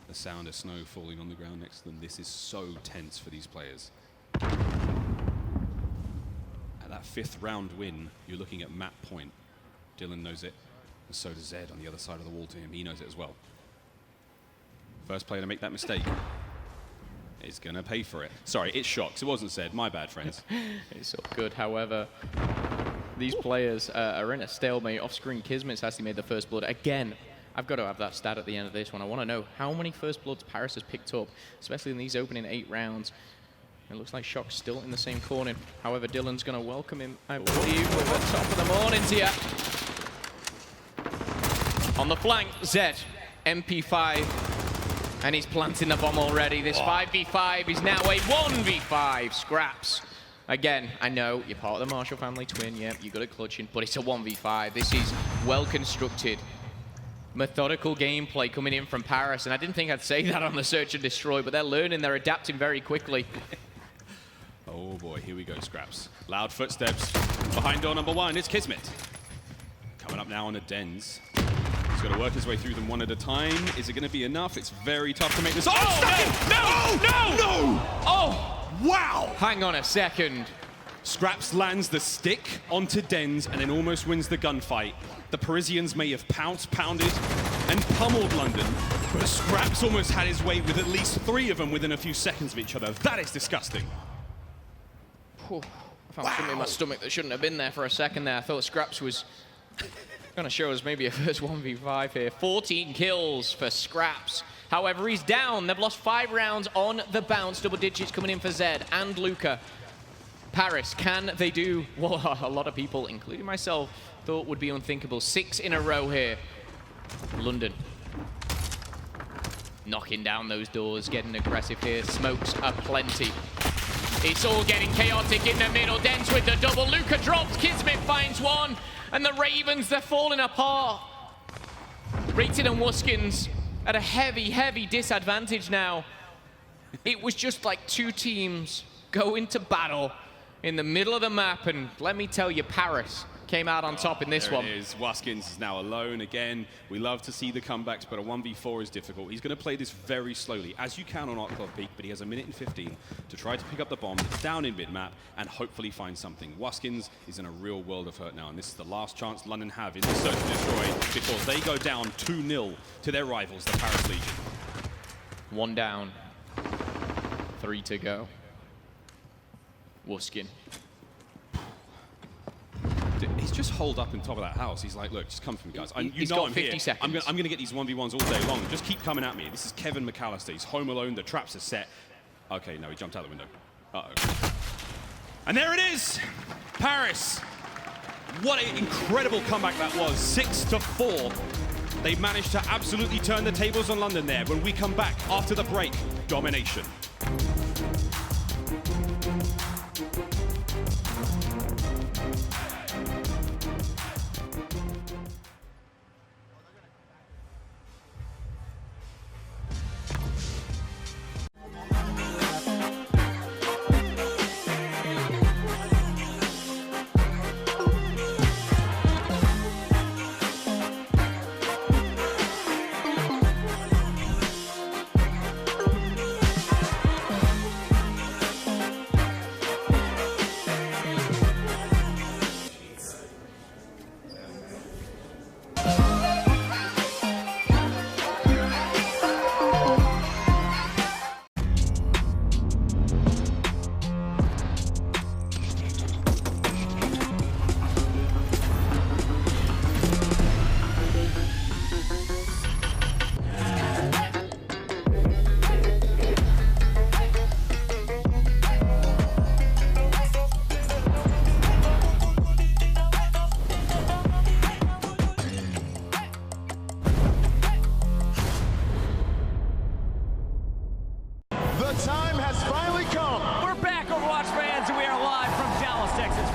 the sound of snow falling on the ground next to them. This is so tense for these players. At that 5th round win, you're looking at map point. Dylan knows it, and so does Zed on the other side of the wall to him. He knows it as well. First player to make that mistake is going to pay for it. Sorry, it's Shocks. It wasn't Zed. My bad, friends. It's all good. However, these players are in a stalemate. Off-screen, Kismet's actually made the first blood again. I've got to have that stat at the end of this one. I want to know how many first bloods Paris has picked up, especially in these opening 8 rounds. It looks like Shock's still in the same corner. However, Dylan's going to welcome him, I believe, at the top of the mornings here. On the flank, Zed, MP5, and he's planting the bomb already. This 5v5 is now a 1v5. Scraps. Again, I know you're part of the Marshall family twin. Yep, you got it clutching, but it's a 1v5. This is well constructed. Methodical gameplay coming in from Paris, and I didn't think I'd say that on the Search and Destroy, but they're learning, they're adapting very quickly. Oh boy, here we go, Scraps. Loud footsteps behind door number 1. It's Kismet. Coming up now on a Dens. He's got to work his way through them one at a time. Is it going to be enough? It's very tough to make this. Oh, no! Oh, wow! Hang on a second. Scraps lands the stick onto Dens and then almost wins the gunfight. The Parisians may have pounced, pounded, and pummeled London, but Scraps almost had his way with at least 3 of them within a few seconds of each other. That is disgusting. I found something in my stomach that shouldn't have been there for a second there. I thought Scraps was going to show us maybe a first 1v5 here. 14 kills for Scraps. However, he's down. They've lost 5 rounds on the bounce. Double digits coming in for Zed and Luca. Paris, can they do what a lot of people, including myself, thought would be unthinkable? 6 in a row here. London. Knocking down those doors, getting aggressive here. Smokes aplenty. It's all getting chaotic in the middle. Dens with the double. Luca drops. Kismet finds one. And the Ravens, they're falling apart. Rated and Wuskins at a heavy, heavy disadvantage now. It was just like 2 teams go into battle in the middle of the map. And let me tell you, Paris came out on top in this there one. It is. Waskins is now alone again. We love to see the comebacks, but a 1v4 is difficult. He's going to play this very slowly, as you can on Art Club Peak, but he has a minute and 15 to try to pick up the bomb that's down in mid-map and hopefully find something. Waskins is in a real world of hurt now, and this is the last chance London have in the search to destroy before they go down 2-0 to their rivals, the Paris Legion. 1 down, 3 to go. Waskin. He's just holed up in top of that house. He's like, look, just come for me, guys. He's got 50 seconds. I'm going to get these 1v1s all day long. Just keep coming at me. This is Kevin McAllister. He's home alone. The traps are set. Okay, no, he jumped out the window. Uh-oh. And there it is. Paris. What an incredible comeback that was. 6-4. They managed to absolutely turn the tables on London there. When we come back after the break, domination. The time has finally come. We're back, Overwatch fans, and we are live from Dallas, Texas.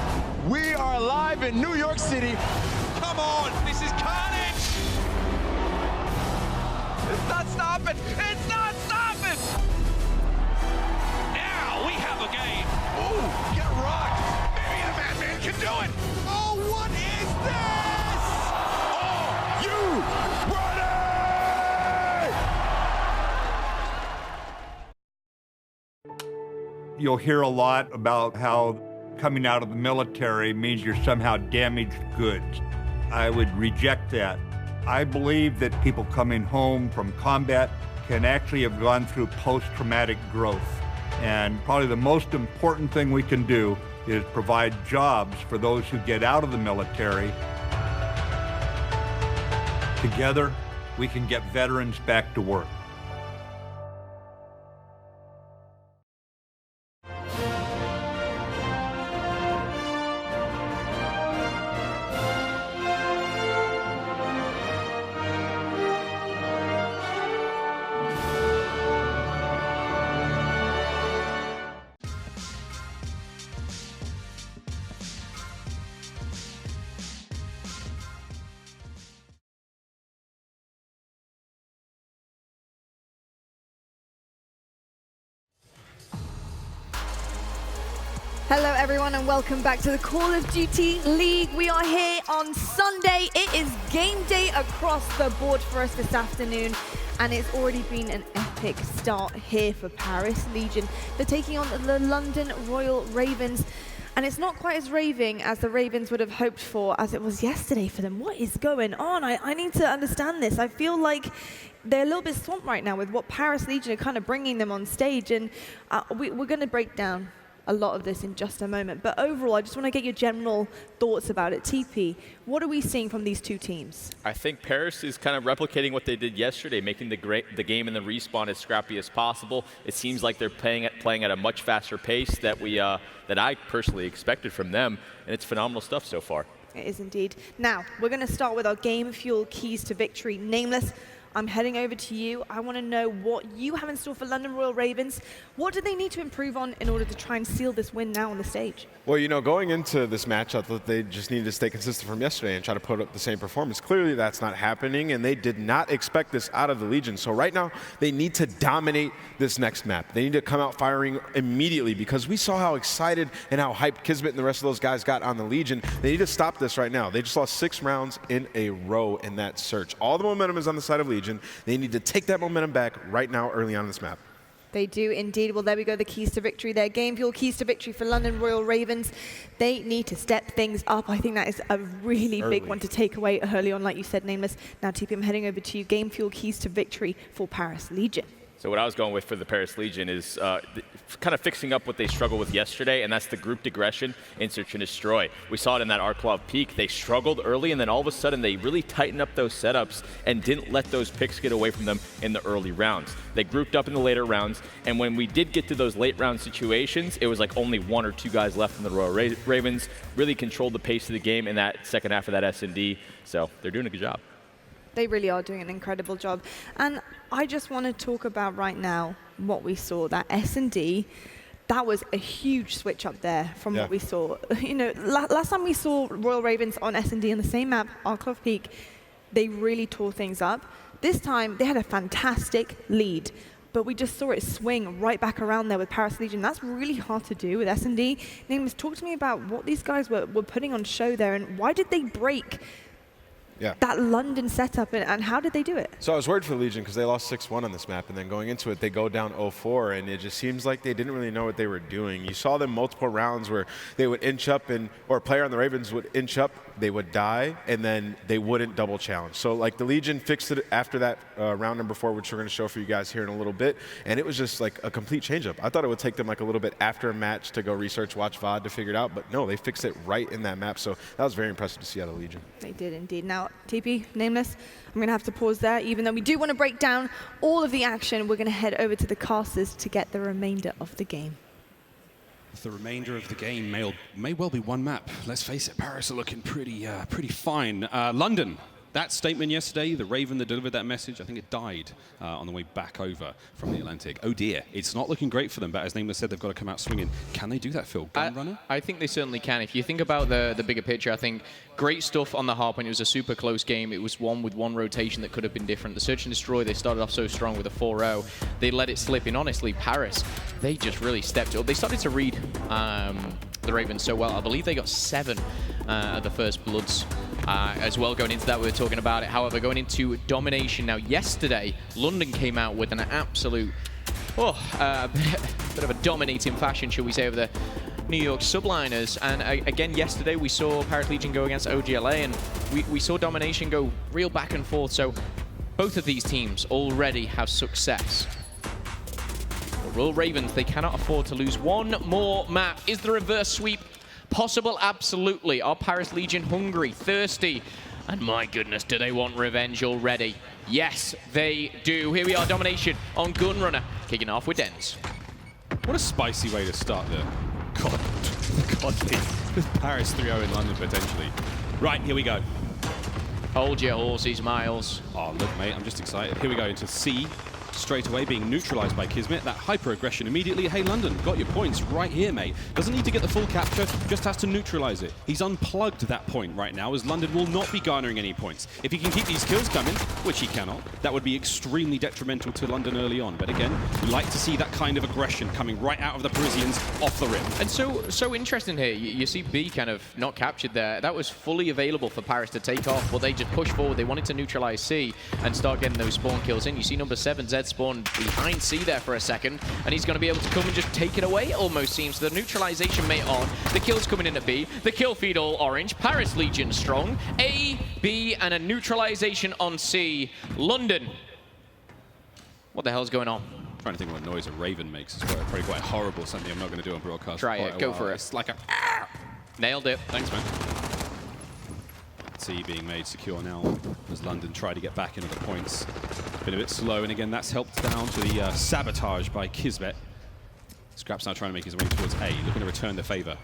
We are live in New York City. Come on, this is carnage! It's not stopping. It's not stopping. Now we have a game. Ooh, get rocked. Maybe the Madman can do it. Oh, what is this? Are you ready? You'll hear a lot about how coming out of the military means you're somehow damaged goods. I would reject that. I believe that people coming home from combat can actually have gone through post-traumatic growth. And probably the most important thing we can do is provide jobs for those who get out of the military. Together, we can get veterans back to work. Hello everyone and welcome back to the Call of Duty League. We are here on Sunday. It is game day across the board for us this afternoon, and it's already been an epic start here for Paris Legion. They're taking on the London Royal Ravens, and it's not quite as raving as the Ravens would have hoped for as it was yesterday for them. What is going on? I need to understand this. I feel like they're a little bit swamped right now with what Paris Legion are kind of bringing them on stage, and we're going to break down a lot of this in just a moment. But overall, I just want to get your general thoughts about it. TP, what are we seeing from these two teams? I think Paris is kind of replicating what they did yesterday, making the game and the respawn as scrappy as possible. It seems like they're playing at a much faster pace that I personally expected from them, and it's phenomenal stuff so far. It is indeed. Now, we're going to start with our game fuel keys to victory. Nameless, I'm heading over to you. I want to know what you have in store for London Royal Ravens. What do they need to improve on in order to try and seal this win now on the stage? Well, you know, going into this match, I thought they just needed to stay consistent from yesterday and try to put up the same performance. Clearly, that's not happening, and they did not expect this out of the Legion. So right now, they need to dominate this next map. They need to come out firing immediately because we saw how excited and how hyped Kismet and the rest of those guys got on the Legion. They need to stop this right now. They just lost 6 rounds in a row in that search. All the momentum is on the side of Legion. They need to take that momentum back right now early on in this map. They do indeed. Well, there we go, the keys to victory there. Game Fuel keys to victory for London Royal Ravens. They need to step things up. I think that is a really big one to take away early on, like you said, Nameless. Now, TP, I'm heading over to you. Game Fuel keys to victory for Paris Legion. So what I was going with for the Paris Legion is kind of fixing up what they struggled with yesterday, and that's the grouped aggression in Search and Destroy. We saw it in that Arklov peak. They struggled early, and then all of a sudden they really tightened up those setups and didn't let those picks get away from them in the early rounds. They grouped up in the later rounds, and when we did get to those late round situations, it was like only 1 or 2 guys left in the Royal Ravens. Really controlled the pace of the game in that second half of that S&D, so they're doing a good job. They really are doing an incredible job. And I just want to talk about right now what we saw, that S&D. That was a huge switch up there from what we saw. You know, last time we saw Royal Ravens on S&D on the same map, Arklov Peak, they really tore things up. This time, they had a fantastic lead, but we just saw it swing right back around there with Paris Legion. That's really hard to do with S&D. Nameless, talk to me about what these guys were putting on show there, and why did they break that London setup, and how did they do it? So I was worried for the Legion because they lost 6-1 on this map, and then going into it, they go down 0-4, and it just seems like they didn't really know what they were doing. You saw them multiple rounds where they would inch up, or a player on the Ravens would inch up, they would die, and then they wouldn't double challenge. So like the Legion fixed it after that round number 4, which we're going to show for you guys here in a little bit, and it was just like a complete change up. I thought it would take them like a little bit after a match to go research, watch VOD to figure it out, but no, they fixed it right in that map. So that was very impressive to see out of the Legion. They did indeed. Now, TP, Nameless, I'm going to have to pause there. Even though we do want to break down all of the action, we're going to head over to the casters to get the remainder of the game. The remainder of the game may well be one map. Let's face it, Paris are looking pretty fine. London, that statement yesterday, the Raven that delivered that message, I think it died on the way back over from the Atlantic. Oh dear, it's not looking great for them, but as Nameless said, they've got to come out swinging. Can they do that, Phil? Gun runner? I think they certainly can. If you think about the bigger picture, I think great stuff on the hard point. It was a super close game. It was one with one rotation that could have been different. The Search and Destroy, they started off so strong with a 4-0. They let it slip in. Honestly, Paris, they just really stepped up. They started to read the Ravens so well. I believe they got 7 of the first bloods as well going into that. We were talking about it. However, going into domination now, yesterday, London came out with an absolute, bit of a dominating fashion, shall we say, over the New York Subliners. And again, yesterday we saw Paris Legion go against OGLA, and we saw domination go real back and forth. So both of these teams already have success. The Royal Ravens, they cannot afford to lose one more map. Is the reverse sweep possible? Absolutely. Are Paris Legion hungry, thirsty? And my goodness, do they want revenge already? Yes, they do. Here we are, domination on Gunrunner, kicking off with Dens. What a spicy way to start there. God, Paris 3-0 in London, potentially. Right, here we go. Hold your horses, Miles. Oh, look, mate, I'm just excited. Here we go into C. Straight away being neutralized by Kismet. That hyper-aggression immediately. Hey, London, got your points right here, mate. Doesn't need to get the full capture, just has to neutralize it. He's unplugged that point right now, as London will not be garnering any points. If he can keep these kills coming, which he cannot, that would be extremely detrimental to London early on. But again, we like to see that kind of aggression coming right out of the Parisians off the rim. And so interesting here. You see B kind of not captured there. That was fully available for Paris to take off, but they just pushed forward. They wanted to neutralize C and start getting those spawn kills in. You see number 7, Zed, spawn behind C there for a second, and he's going to be able to come and just take it away, almost seems. The neutralization mate on, the kills coming in at B, the kill feed all orange, Paris Legion strong, A, B, and a neutralization on C. London, what the hell's going on? I'm trying to think what noise a Raven makes. It's probably quite horrible, something I'm not going to do on broadcast. Try it, go for it. It's like a... Nailed it. Thanks, man. C being made secure now as London try to get back into the points. Been a bit slow, and again, that's helped down to the sabotage by Kismet. Scrap's now trying to make his way towards A, looking to return the favor.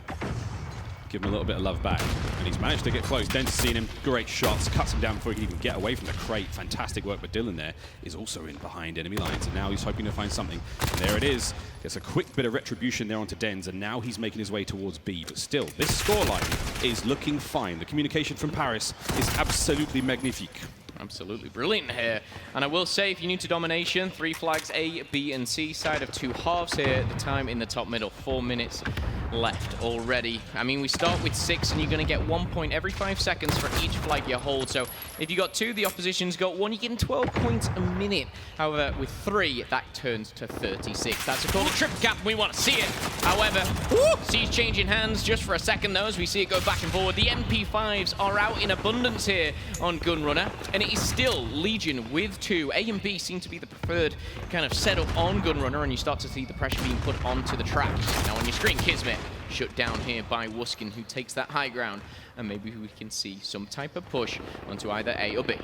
give him a little bit of love back. And he's managed to get close. Den's seen him. Great shots. Cuts him down before he can even get away from the crate. Fantastic work. But Dylan there is also in behind enemy lines. And now he's hoping to find something. And there it is. Gets a quick bit of retribution there onto Dens. And now he's making his way towards B. But still, this scoreline is looking fine. The communication from Paris is absolutely magnifique. Absolutely brilliant here. And I will say, if you're new to domination, 3 flags A, B, and C, side of 2 halves here. The time in the top middle, 4 minutes left already. I mean, we start with 6, and you're going to get 1 point every 5 seconds for each flag you hold. So if you got 2, the opposition's got 1, you're getting 12 points a minute. However, with 3, that turns to 36. That's a call to trip cap. We want to see it. However, C's changing hands just for a second, though, as we see it go back and forward. The MP5s are out in abundance here on Gunrunner, and it is still Legion with 2. A and B seem to be the preferred kind of setup on Gunrunner, and you start to see the pressure being put onto the track. Now on your screen, Kismet shut down here by Wuskin, who takes that high ground, and maybe we can see some type of push onto either A or B.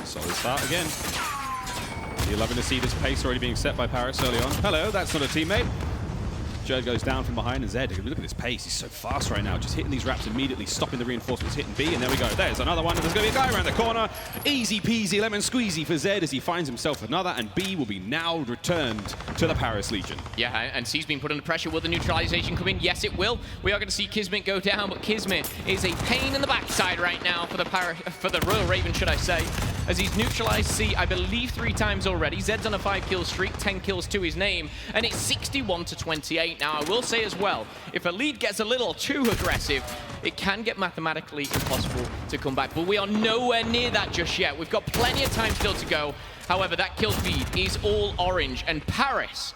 Solid start again. You're loving to see this pace already being set by Paris early on. Hello, that's not a teammate. Jerd goes down from behind, and Zed, look at this pace. He's so fast right now, just hitting these wraps immediately, stopping the reinforcements, hitting B, and there we go. There's another one, and there's going to be a guy around the corner. Easy peasy, lemon squeezy for Zed as he finds himself another, and B will be now returned to the Paris Legion. Yeah, and C's been put under pressure. Will the neutralization come in? Yes, it will. We are going to see Kismet go down, but Kismet is a pain in the backside right now for the Royal Raven, should I say, as he's neutralized C, I believe 3 times already. Zed's on a 5-kill streak, 10 kills to his name, and it's 61-28. Now, I will say as well, if a lead gets a little too aggressive, it can get mathematically impossible to come back. But we are nowhere near that just yet. We've got plenty of time still to go. However, that kill feed is all orange. And Paris,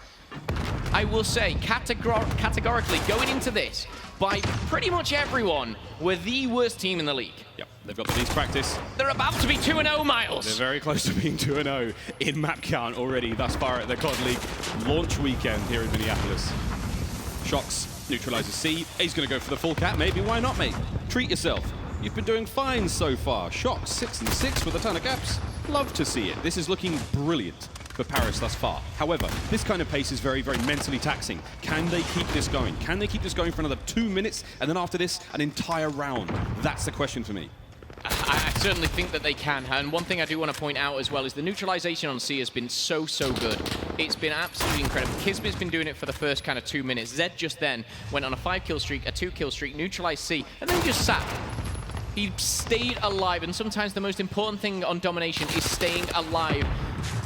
I will say, categorically going into this, by pretty much everyone, were the worst team in the league. Yep, they've got the least practice. They're about to be 2-0, Miles. They're very close to being 2-0 in map count already thus far at the COD League launch weekend here in Minneapolis. Shox neutralizes C. A's going to go for the full cap. Maybe, why not, mate? Treat yourself. You've been doing fine so far. Shox 6 and 6 with a ton of caps. Love to see it. This is looking brilliant for Paris thus far. However, this kind of pace is very, very mentally taxing. Can they keep this going? Can they keep this going for another 2 minutes, and then after this, an entire round? That's the question for me. I certainly think that they can, and one thing I do want to point out as well is the neutralization on C has been so good. It's been absolutely incredible. Kismet's been doing it for the first kind of 2 minutes. Zed just then went on a 5-kill streak, a 2-kill streak, neutralized C, and then just sat. He stayed alive, and sometimes the most important thing on domination is staying alive.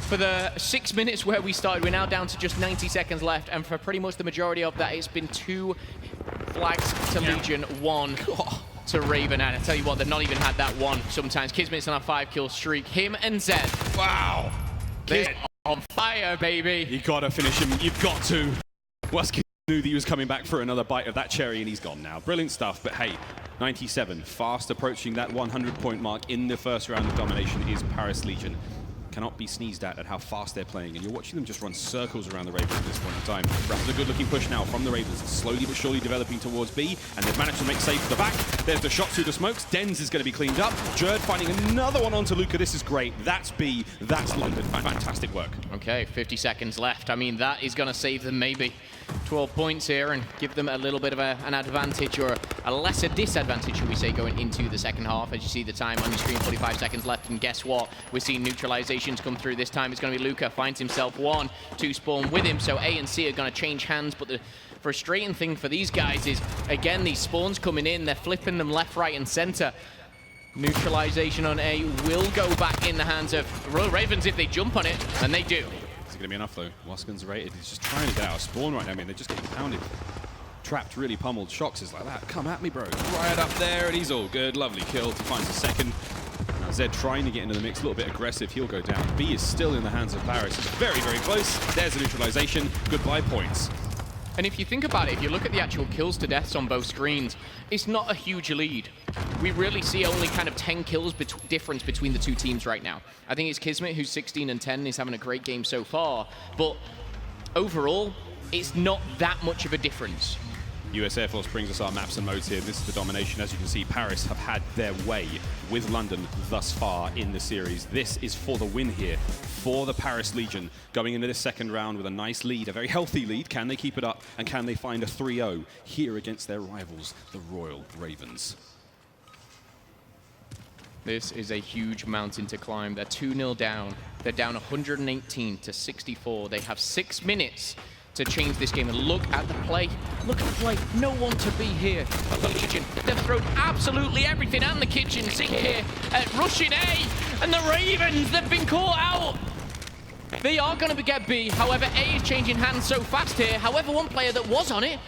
For the 6 minutes where we started, we're now down to just 90 seconds left, and for pretty much the majority of that, it's been 2 flags to Legion, 1 to Raven, and I tell you what, they've not even had that one sometimes. Kismet's on a 5-kill streak. Him and Zed. Wow. They're on fire, baby. You gotta finish him. You've got to. Wuskin knew that he was coming back for another bite of that cherry, and he's gone now. Brilliant stuff, but hey, 97, fast approaching that 100-point mark in the first round of domination is Paris Legion. Cannot be sneezed at how fast they're playing, and you're watching them just run circles around the Ravens at this point in time. Perhaps a good-looking push now from the Ravens, slowly but surely developing towards B, and they've managed to make safe to the back. There's the shot through the smokes. Dens is going to be cleaned up. Jerd finding another one onto Luca. This is great. That's B. That's London. Fantastic work. Okay, 50 seconds left. I mean, that is going to save them maybe 12 points here and give them a little bit of an advantage, or a lesser disadvantage, should we say, going into the second half. As you see the time on your screen, 45 seconds left, and guess what? We're seeing neutralizations come through. This time it's going to be Luca, finds himself 1, 2 spawn with him, so A and C are going to change hands, but the frustrating thing for these guys is, again, these spawns coming in, they're flipping them left, right, and center. Neutralization on A will go back in the hands of Royal Ravens if they jump on it, and they do. Is it going to be enough, though? Wuskin's rated. He's just trying to get out of spawn right now. I mean, they're just getting pounded. Trapped, really pummeled. Shox is like that. Come at me, bro. Right up there, and he's all good. Lovely kill. He finds a second. Now Zed trying to get into the mix, a little bit aggressive. He'll go down. B is still in the hands of Paris. It's very, very close. There's the neutralization. Goodbye points. And if you think about it, if you look at the actual kills to deaths on both screens, it's not a huge lead. We really see only kind of 10 kills difference between the two teams right now. I think it's Kismet, who's 16 and 10, is having a great game so far. But overall, it's not that much of a difference. US Air Force brings us our maps and modes here. This is the domination. As you can see, Paris have had their way with London thus far in the series. This is for the win here for the Paris Legion, going into this second round with a nice lead, a very healthy lead. Can they keep it up, and can they find a 3-0 here against their rivals, the Royal Ravens? This is a huge mountain to climb. They're 2-0 down. They're down 118 to 64. They have 6 minutes to change this game. And look at the play. Look at the play. No one to be here. The kitchen. They've thrown absolutely everything and the kitchen sink here at rushing A. And the Ravens, they've been caught out. They are going to get B. However, A is changing hands so fast here. However, one player that was on it.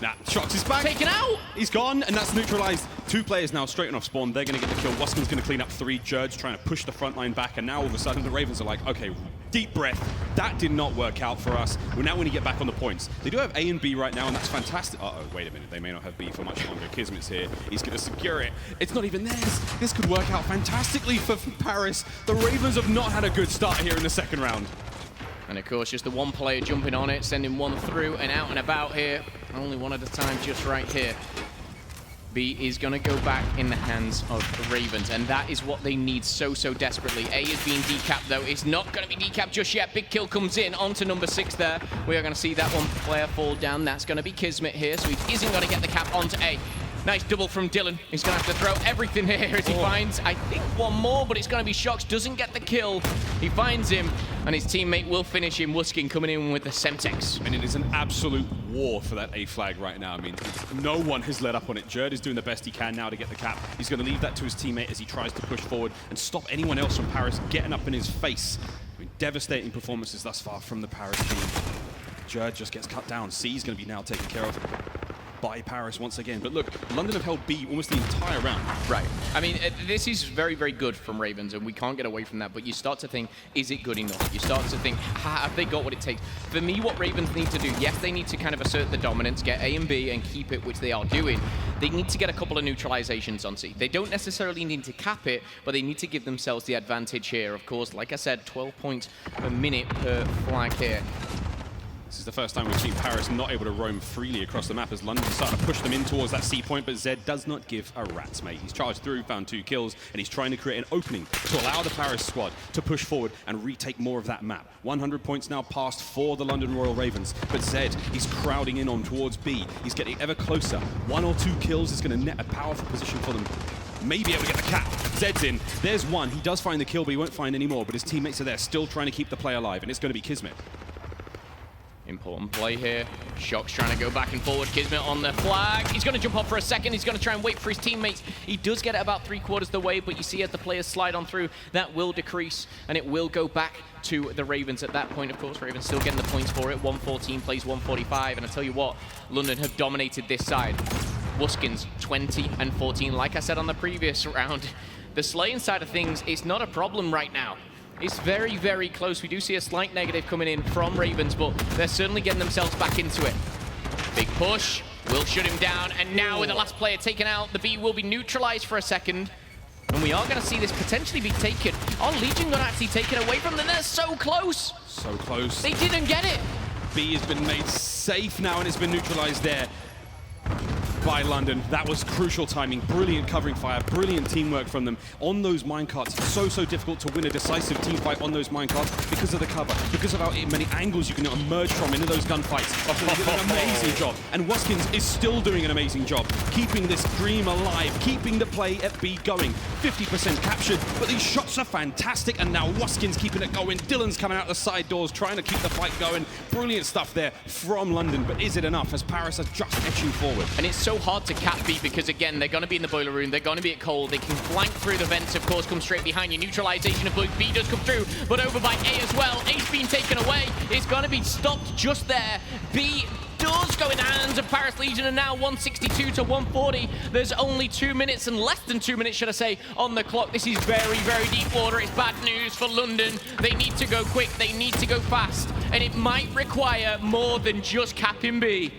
Nah, Shox is back. Taken out. He's gone, and that's neutralized. 2 players now straight off spawn. They're going to get the kill. Waskin's going to clean up 3. Judge trying to push the front line back, and now all of a sudden the Ravens are like, okay, deep breath. That did not work out for us. We're now going to get back on the points. They do have A and B right now, and that's fantastic. Uh-oh, wait a minute. They may not have B for much longer. Kismet's here. He's going to secure it. It's not even theirs. This could work out fantastically for Paris. The Ravens have not had a good start here in the second round. And of course, just the one player jumping on it, sending one through and out and about here. Only one at a time just right here. B is going to go back in the hands of the Ravens, and that is what they need so desperately. A is being decapped, though. It's not going to be decapped just yet. Big kill comes in onto number 6 there. We are going to see that one player fall down. That's going to be Kismet here, so he isn't going to get the cap onto A. Nice double from Dylan. He's going to have to throw everything here as he finds, I think, one more, but it's going to be Shox. Doesn't get the kill. He finds him, and his teammate will finish him. Waskin coming in with the Semtex. And it is an absolute war for that A flag right now. I mean, no one has let up on it. Jerd is doing the best he can now to get the cap. He's going to leave that to his teammate as he tries to push forward and stop anyone else from Paris getting up in his face. I mean, devastating performances thus far from the Paris team. Jerd just gets cut down. C is going to be now taken care of by Paris once again. But look, London have held B almost the entire round. Right. I mean, this is very good from Ravens, and we can't get away from that. But you start to think, is it good enough? You start to think, have they got what it takes? For me, what Ravens need to do, yes, they need to kind of assert the dominance, get A and B and keep it, which they are doing. They need to get a couple of neutralizations on C. They don't necessarily need to cap it, but they need to give themselves the advantage here. Of course, like I said, 12 points per minute per flag here. This is the first time we've seen Paris not able to roam freely across the map as London starting to push them in towards that C point, but Zed does not give a rat's mate. He's charged through, found 2 kills, and he's trying to create an opening to allow the Paris squad to push forward and retake more of that map. 100 points now passed for the London Royal Ravens, but Zed, he's crowding in on towards B. He's getting ever closer. 1 or 2 kills is going to net a powerful position for them. Maybe able to get the cap. Zed's in. There's 1. He does find the kill, but he won't find any more, but his teammates are there still trying to keep the play alive, and it's going to be Kismet. Important play here. Shox trying to go back and forward. Kismet on the flag. He's going to jump off for a second. He's going to try and wait for his teammates. He does get it about 3/4 the way, but you see as the players slide on through, that will decrease, and it will go back to the Ravens at that point. Of course, Ravens still getting the points for it. 114 plays 145, and I tell you what, London have dominated this side. Waskin's 20 and 14. Like I said on the previous round, the slaying side of things is not a problem right now. It's very close. We do see a slight negative coming in from Ravens, but they're certainly getting themselves back into it. Big push, will shut him down, and now with the last player taken out, the B will be neutralized for a second. And we are going to see this potentially be taken. Our Legion got actually taken away from them. They're so close. So close. They didn't get it. B has been made safe now, and it's been neutralized there by London. That was crucial timing, brilliant covering fire, brilliant teamwork from them on those minecarts. So difficult to win a decisive team fight on those minecarts because of the cover, because of how many angles you can emerge from into those gunfights. They did an amazing job, and Waskins is still doing an amazing job, keeping this dream alive, keeping the play at B going. 50% captured, but these shots are fantastic, and now Waskins keeping it going. Dylan's coming out the side doors, trying to keep the fight going. Brilliant stuff there from London, but is it enough as Paris are just etching forward? And it's so hard to cap B because, again, they're going to be in the boiler room. They're going to be at cold. They can flank through the vents, of course, come straight behind you. Neutralization of blue. B does come through, but over by A as well. A's being taken away. It's going to be stopped just there. B does go in the hands of Paris Legion, and now 162 to 140. There's only 2 minutes, and less than 2 minutes, should I say, on the clock. This is very deep water. It's bad news for London. They need to go quick. They need to go fast, and it might require more than just capping B.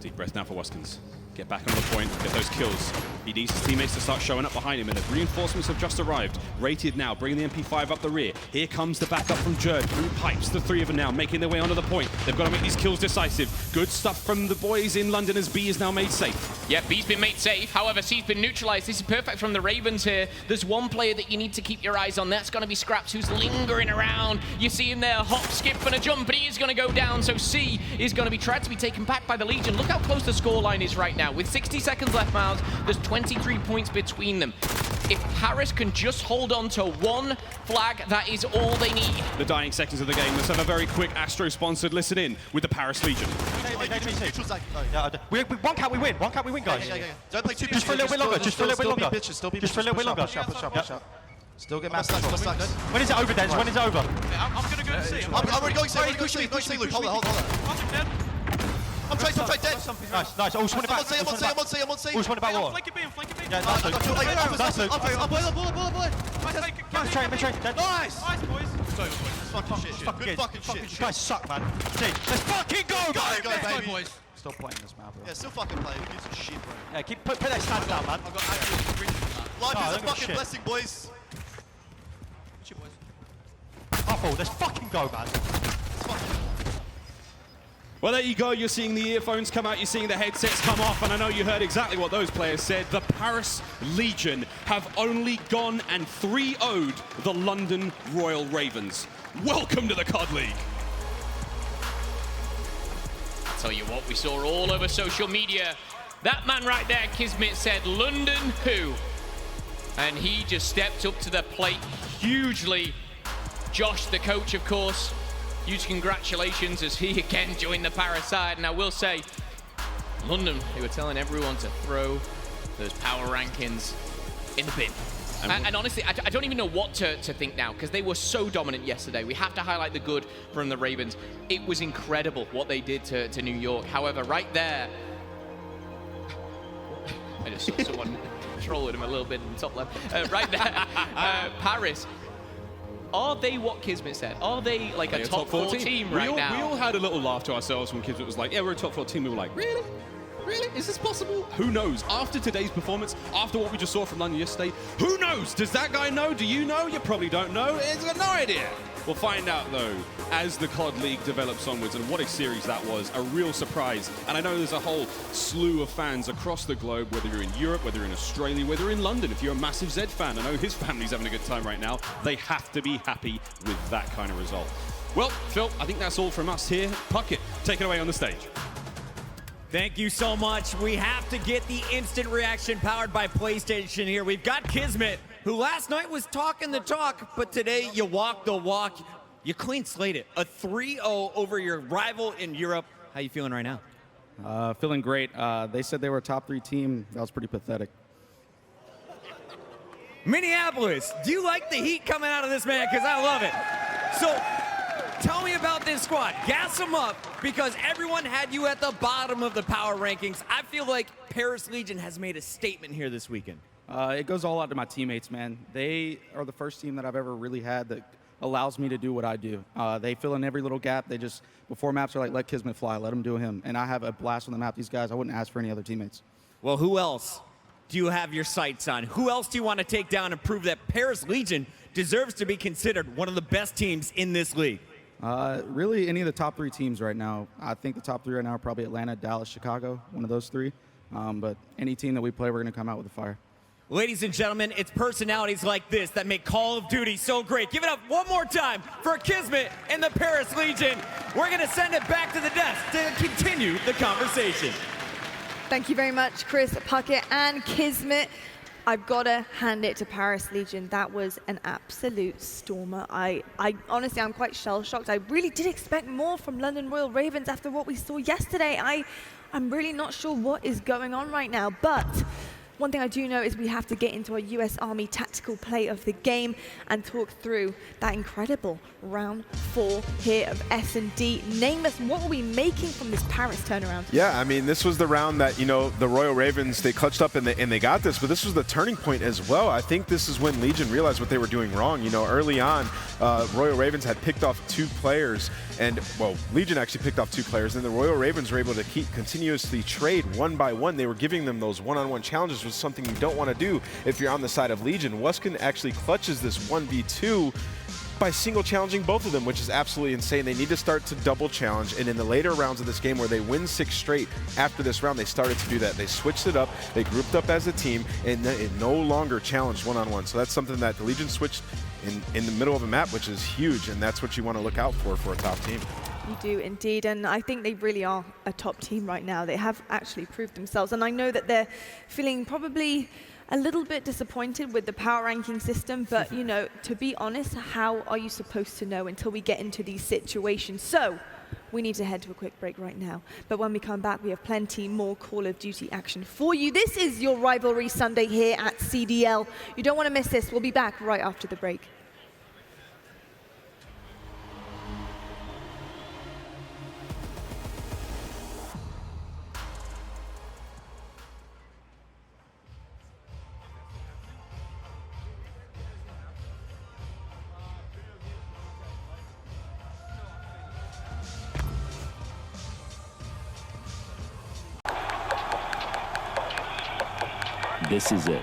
Deep breath now for Waskins. get back on the point, get those kills. He needs his teammates to start showing up behind him, and the reinforcements have just arrived. Rated now, bringing the MP5 up the rear. Here comes the backup from Jerd through pipes. The three of them now making their way onto the point. They've got to make these kills decisive. Good stuff from the boys in London as B is now made safe. Yeah, B's been made safe. However, C's been neutralized. This is perfect from the Ravens here. There's one player that you need to keep your eyes on. That's going to be Scraps, who's lingering around. You see him there, hop, skip, and a jump, but he is going to go down. So C is going to be tried to be taken back by the Legion. Look how close the scoreline is right now. With 60 seconds left, Miles, there's 23 points between them. If Paris can just hold on to one flag, that is all they need. The dying seconds of the game. Let's have a very quick Astro-sponsored listen in with the Paris Legion. One count, we win. One count, we win, guys. Don't play too just for a little bit longer. Just for a little bit longer. Just for a little bit longer. Still get massive. When is it over, Des? When is it over? I'm going to go and see. I'm already going to see. Luke. Hold on. I'm trying dead. Nice. Oh, swing it back. I'm on C. Oh, swing it back what? Flank it B. Yeah, nice, Luke. Nice, Luke. Nice, boys. Good fucking shit. You guys suck, man. Let's fucking go, man. Go, baby. Boys. Stop playing this map, bro. Yeah, still fucking play. Who gives a shit, bro? Yeah, put that stats down, man. I've got actually life is a fucking blessing, boys. Awful. Let's fucking go, man. Well, there you go. You're seeing the earphones come out. You're seeing the headsets come off. And I know you heard exactly what those players said. The Paris Legion have only gone and 3-0'd the London Royal Ravens. Welcome to the COD League. I'll tell you what, we saw all over social media. That man right there, Kismet, said, London who? And he just stepped up to the plate hugely. Josh, the coach, of course, huge congratulations as he again joined the Paris side. And I will say, London, they were telling everyone to throw those power rankings in the bin. And honestly, I don't even know what to think now, because they were so dominant yesterday. We have to highlight the good from the Ravens. It was incredible what they did to New York. However, right there, I just saw someone trolling him a little bit in the top left. Right there, Paris. Are they what Kismet said? Are they like a top 4 team right now? We all had a little laugh to ourselves when Kismet was like, yeah, we're a top 4 team. We were like, really? Really? Is this possible? Who knows? After today's performance, after what we just saw from London yesterday, who knows? Does that guy know? Do you know? You probably don't know. He's got no idea. We'll find out, though, as the COD League develops onwards, and what a series that was. A real surprise. And I know there's a whole slew of fans across the globe, whether you're in Europe, whether you're in Australia, whether you're in London. If you're a massive Zed fan, I know his family's having a good time right now. They have to be happy with that kind of result. Well, Phil, I think that's all from us here. Puckett, take it away on the stage. Thank you so much. We have to get the instant reaction powered by PlayStation here. We've got Kismet, who last night was talking the talk, but today you walk the walk. You clean slate it. A 3-0 over your rival in Europe. How you feeling right now? Feeling great. They said they were a top 3 team. That was pretty pathetic. Minneapolis, do you like the heat coming out of this man? Because I love it. So, tell me about this squad. Gas them up, because everyone had you at the bottom of the power rankings. I feel like Paris Legion has made a statement here this weekend. It goes all out to my teammates, man. They are the first team that I've ever really had that allows me to do what I do. They fill in every little gap. They just, before maps, are like, let Kismet fly, let him do him. And I have a blast on the map. These guys, I wouldn't ask for any other teammates. Well, who else do you have your sights on? Who else do you want to take down and prove that Paris Legion deserves to be considered one of the best teams in this league? Really, any of the top 3 teams right now. I think the top 3 right now are probably Atlanta, Dallas, Chicago, one of those 3. But any team that we play, we're going to come out with a fire. Ladies and gentlemen, it's personalities like this that make Call of Duty so great. Give it up one more time for Kismet and the Paris Legion. We're going to send it back to the desk to continue the conversation. Thank you very much, Chris, Puckett, and Kismet. I've got to hand it to Paris Legion. That was an absolute stormer. I honestly, I'm quite shell-shocked. I really did expect more from London Royal Ravens after what we saw yesterday. I'm really not sure what is going on right now, but One thing I do know is we have to get into our US Army tactical play of the game and talk through that incredible round 4 here of S&D. Name us, what were we making from this Paris turnaround? Yeah, I mean, this was the round that, you know, the Royal Ravens, they clutched up and they got this, but this was the turning point as well. I think this is when Legion realized what they were doing wrong. You know, early on, Royal Ravens had picked off 2 players, and, well, Legion actually picked off 2 players, and the Royal Ravens were able to continuously trade one by one. They were giving them those one-on-one challenges, which is something you don't want to do if you're on the side of Legion. Wuskin actually clutches this 1v2 by single challenging both of them, which is absolutely insane. They need to start to double challenge, and in the later rounds of this game where they win 6 straight after this round, they started to do that. They switched it up, they grouped up as a team, and it no longer challenged one-on-one. So that's something that the Legion switched in the middle of a map, which is huge, and that's what you want to look out for a top team. You do indeed, and I think they really are a top team right now. They have actually proved themselves, and I know that they're feeling probably a little bit disappointed with the power ranking system, but you know, to be honest, how are you supposed to know until we get into these situations? So we need to head to a quick break right now. But when we come back, we have plenty more Call of Duty action for you. This is your Rivalry Sunday here at CDL. You don't want to miss this. We'll be back right after the break. This is it,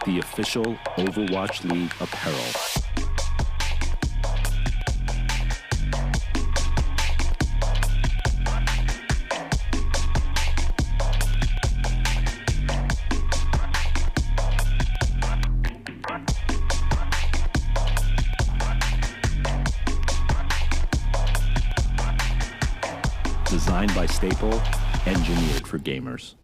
the official Overwatch League apparel. Designed by Staple, engineered for gamers.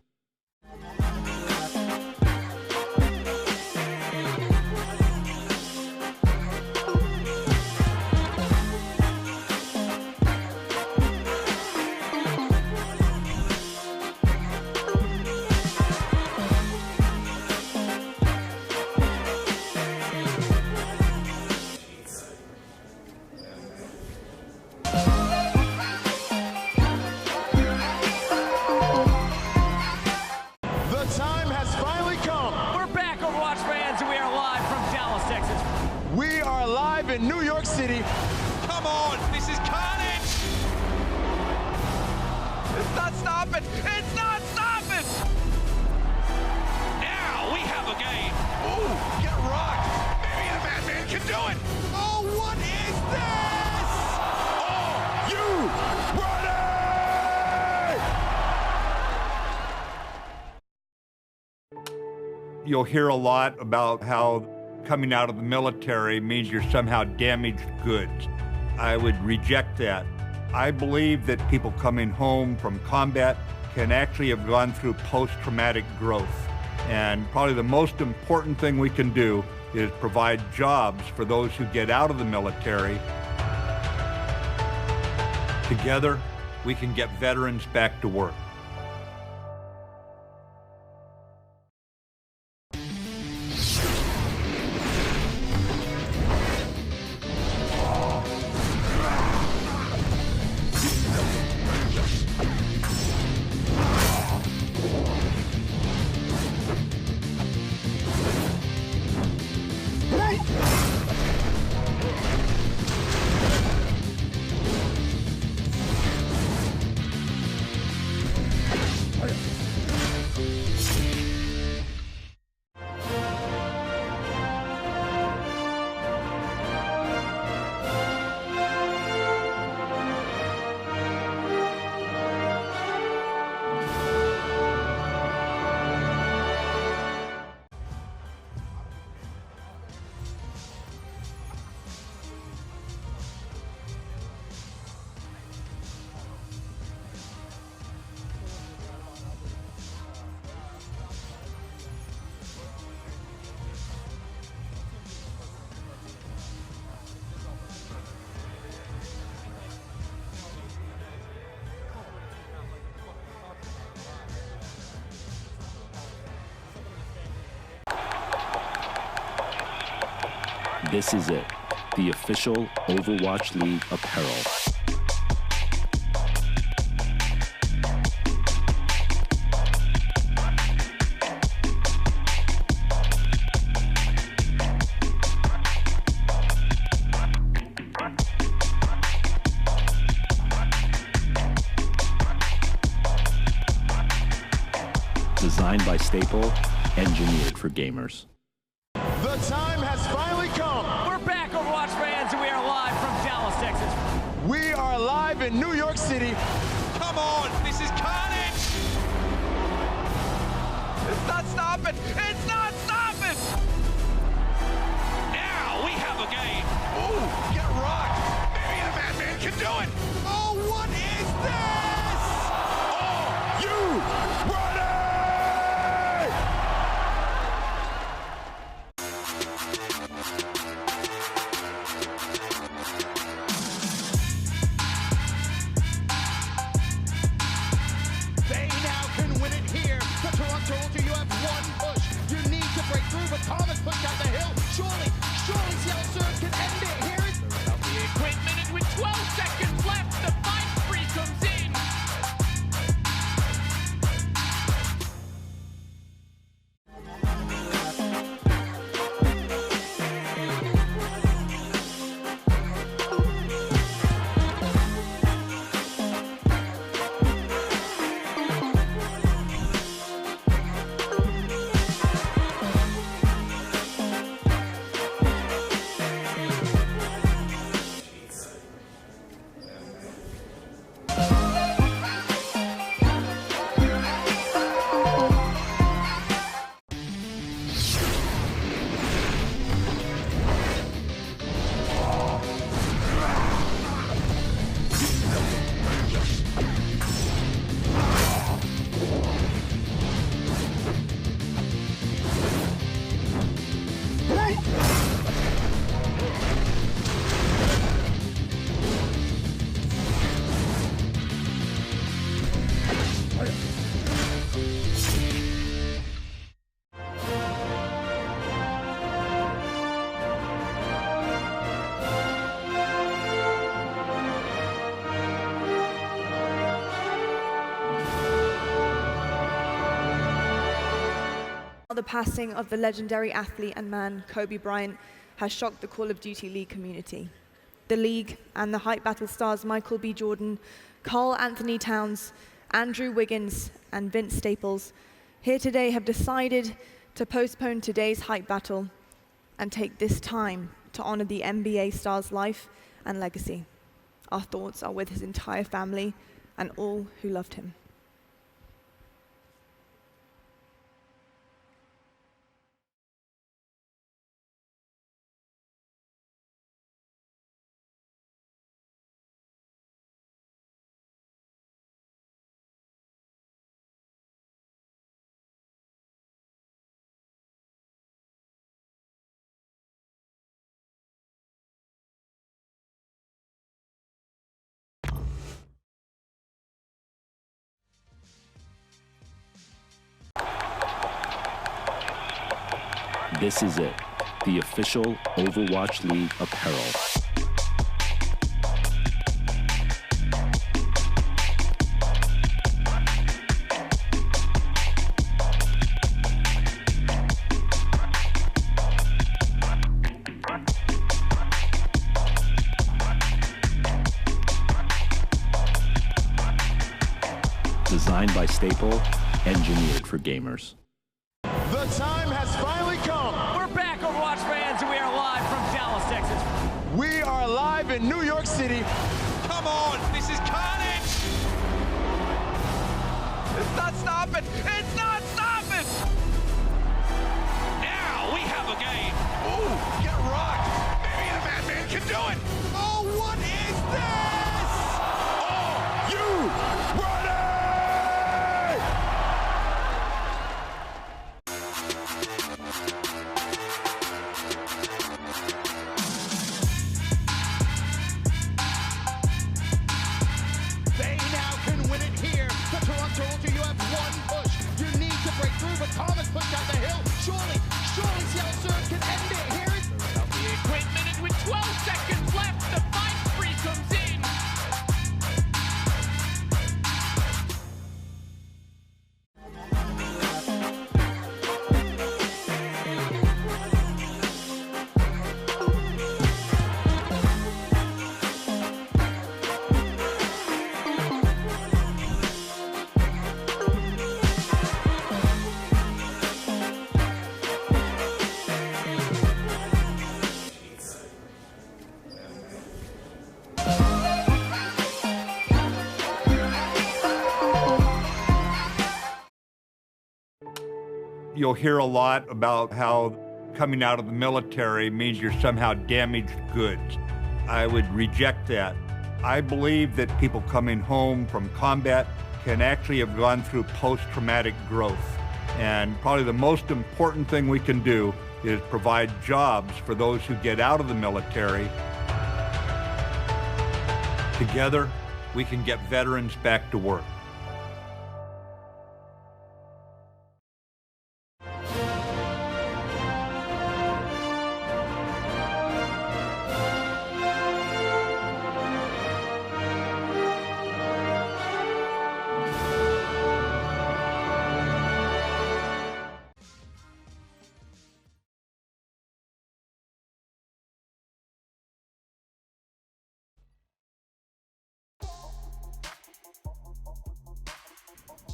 in New York City. Come on, this is carnage! It's not stopping! It's not stopping! Now we have a game. Ooh, get rocked! Maybe the Madman can do it! Oh, what is this? Oh, you ready? You'll hear a lot about how coming out of the military means you're somehow damaged goods. I would reject that. I believe that people coming home from combat can actually have gone through post-traumatic growth. And probably the most important thing we can do is provide jobs for those who get out of the military. Together, we can get veterans back to work. This is it, the official Overwatch League apparel. Designed by Staple, engineered for gamers. The time has finally come. We're back, Overwatch fans, and we are live from Dallas, Texas. We are live in New York City. Come on, this is carnage! It's not stopping! It's not stopping! Now we have a game. Ooh, get rocked! Maybe the Madman can do it! Oh, what is this? Oh, you ready? They now can win it here. The Toronto Ultra, you have one push. You need to break through, but Thomas pushed out the hill. Surely Seattle Surge can end it. Here is The equipment, and with 12 seconds left, the fight free comes in. The passing of the legendary athlete and man Kobe Bryant has shocked the Call of Duty League community. The league and the Hype Battle stars Michael B. Jordan, Carl Anthony Towns, Andrew Wiggins, and Vince Staples here today have decided to postpone today's Hype Battle and take this time to honor the NBA star's life and legacy. Our thoughts are with his entire family and all who loved him. This is it, the official Overwatch League apparel. Designed by Staple, engineered for gamers. The time has finally come. We're back, Overwatch fans, and we are live from Dallas, Texas. We are live in New York City. Come on, this is carnage! It's not stopping! It's not stopping! Now we have a game. Ooh, get rocked! Maybe the Madman can do it! Oh, what is this? Oh, you ready? They now can win it here. The Toronto Ultra, you have one push. You need you'll hear a lot about how coming out of the military means you're somehow damaged goods. I would reject that. I believe that people coming home from combat can actually have gone through post-traumatic growth. And probably the most important thing we can do is provide jobs for those who get out of the military. Together, we can get veterans back to work.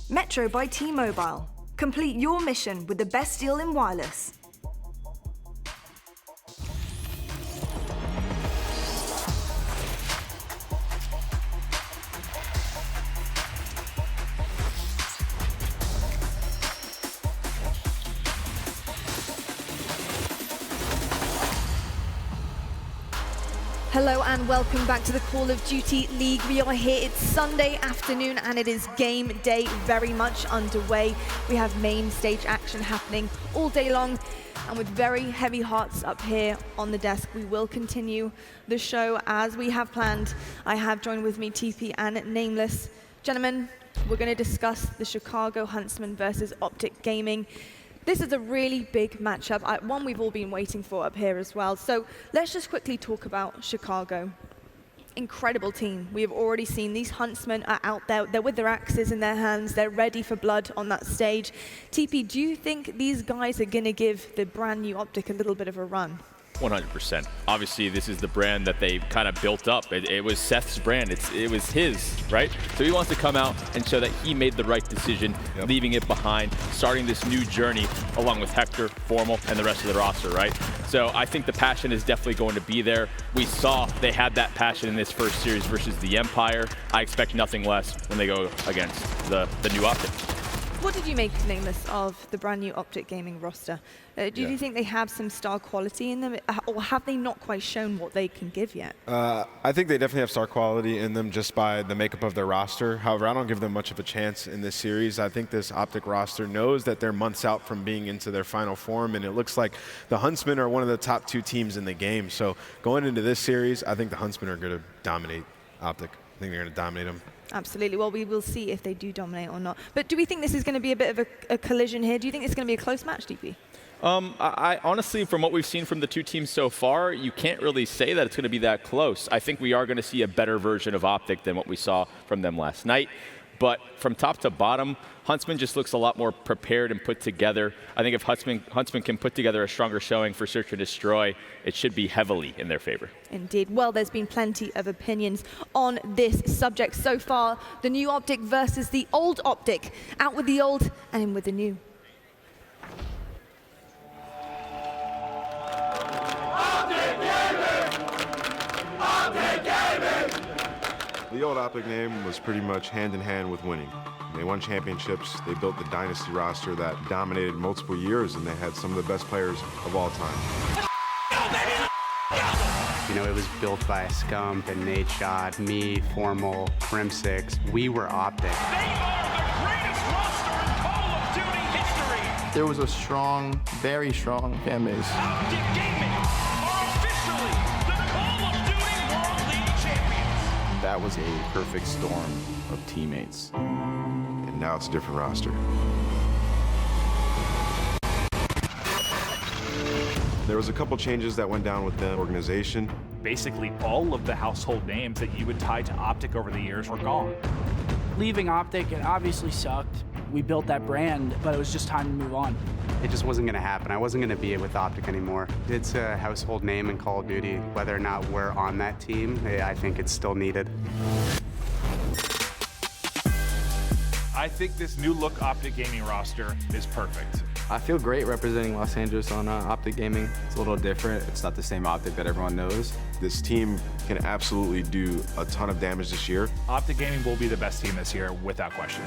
Metro by T-Mobile. Complete your mission with the best deal in wireless. Hello and welcome back to the Call of Duty League. We are here, it's Sunday afternoon and it is game day very much underway. We have main stage action happening all day long, and with very heavy hearts up here on the desk, we will continue the show as we have planned. I have joined with me TP and Nameless. Gentlemen, we're going to discuss the Chicago Huntsmen versus Optic Gaming. This is a really big matchup, one we've all been waiting for up here as well. So let's just quickly talk about Chicago. Incredible team. We have already seen these Huntsmen are out there. They're with their axes in their hands. They're ready for blood on that stage. TP, do you think these guys are going to give the brand new Optic a little bit of a run? 100%. Obviously, this is the brand that they kind of built up. It was Seth's brand. It was his, right? So he wants to come out and show that he made the right decision, leaving it behind, starting this new journey along with Hector, Formal, and the rest of the roster, right? So I think the passion is definitely going to be there. We saw they had that passion in this first series versus the Empire. I expect nothing less when they go against the new Optic. What did you make, Nameless, of the brand new Optic Gaming roster? Do you think they have some star quality in them, or have they not quite shown what they can give yet? I think they definitely have star quality in them just by the makeup of their roster. However, I don't give them much of a chance in this series. I think this Optic roster knows that they're months out from being into their final form, and it looks like the Huntsmen are one of the top 2 teams in the game. So going into this series, I think the Huntsmen are going to dominate Optic. I think they're going to dominate them. Absolutely. Well, we will see if they do dominate or not. But do we think this is going to be a bit of a collision here? Do you think it's going to be a close match, DP? I honestly, from what we've seen from the two teams so far, you can't really say that it's going to be that close. I think we are going to see a better version of Optic than what we saw from them last night. But from top to bottom, Huntsman just looks a lot more prepared and put together. I think if Huntsman can put together a stronger showing for Search and Destroy, it should be heavily in their favor. Indeed. Well, there's been plenty of opinions on this subject so far. The new Optic versus the old Optic. Out with the old and in with the new. The old Optic name was pretty much hand in hand with winning. They won championships, they built the dynasty roster that dominated multiple years, and they had some of the best players of all time. You know, it was built by Scump and Nate Shot, me, Formal, Crim6. We were Optic. They are the greatest roster in Call of Duty history. There was a strong, very strong fan base. Optic Gaming are officially the Call of Duty World League champions. That was a perfect storm of teammates. And now it's a different roster. There was a couple changes that went down with the organization. Basically, all of the household names that you would tie to Optic over the years were gone. Leaving Optic, it obviously sucked. We built that brand, but it was just time to move on. It just wasn't going to happen. I wasn't going to be with Optic anymore. It's a household name in Call of Duty. Whether or not we're on that team, I think it's still needed. I think this new look Optic Gaming roster is perfect. I feel great representing Los Angeles on Optic Gaming. It's a little different. It's not the same Optic that everyone knows. This team can absolutely do a ton of damage this year. Optic Gaming will be the best team this year, without question.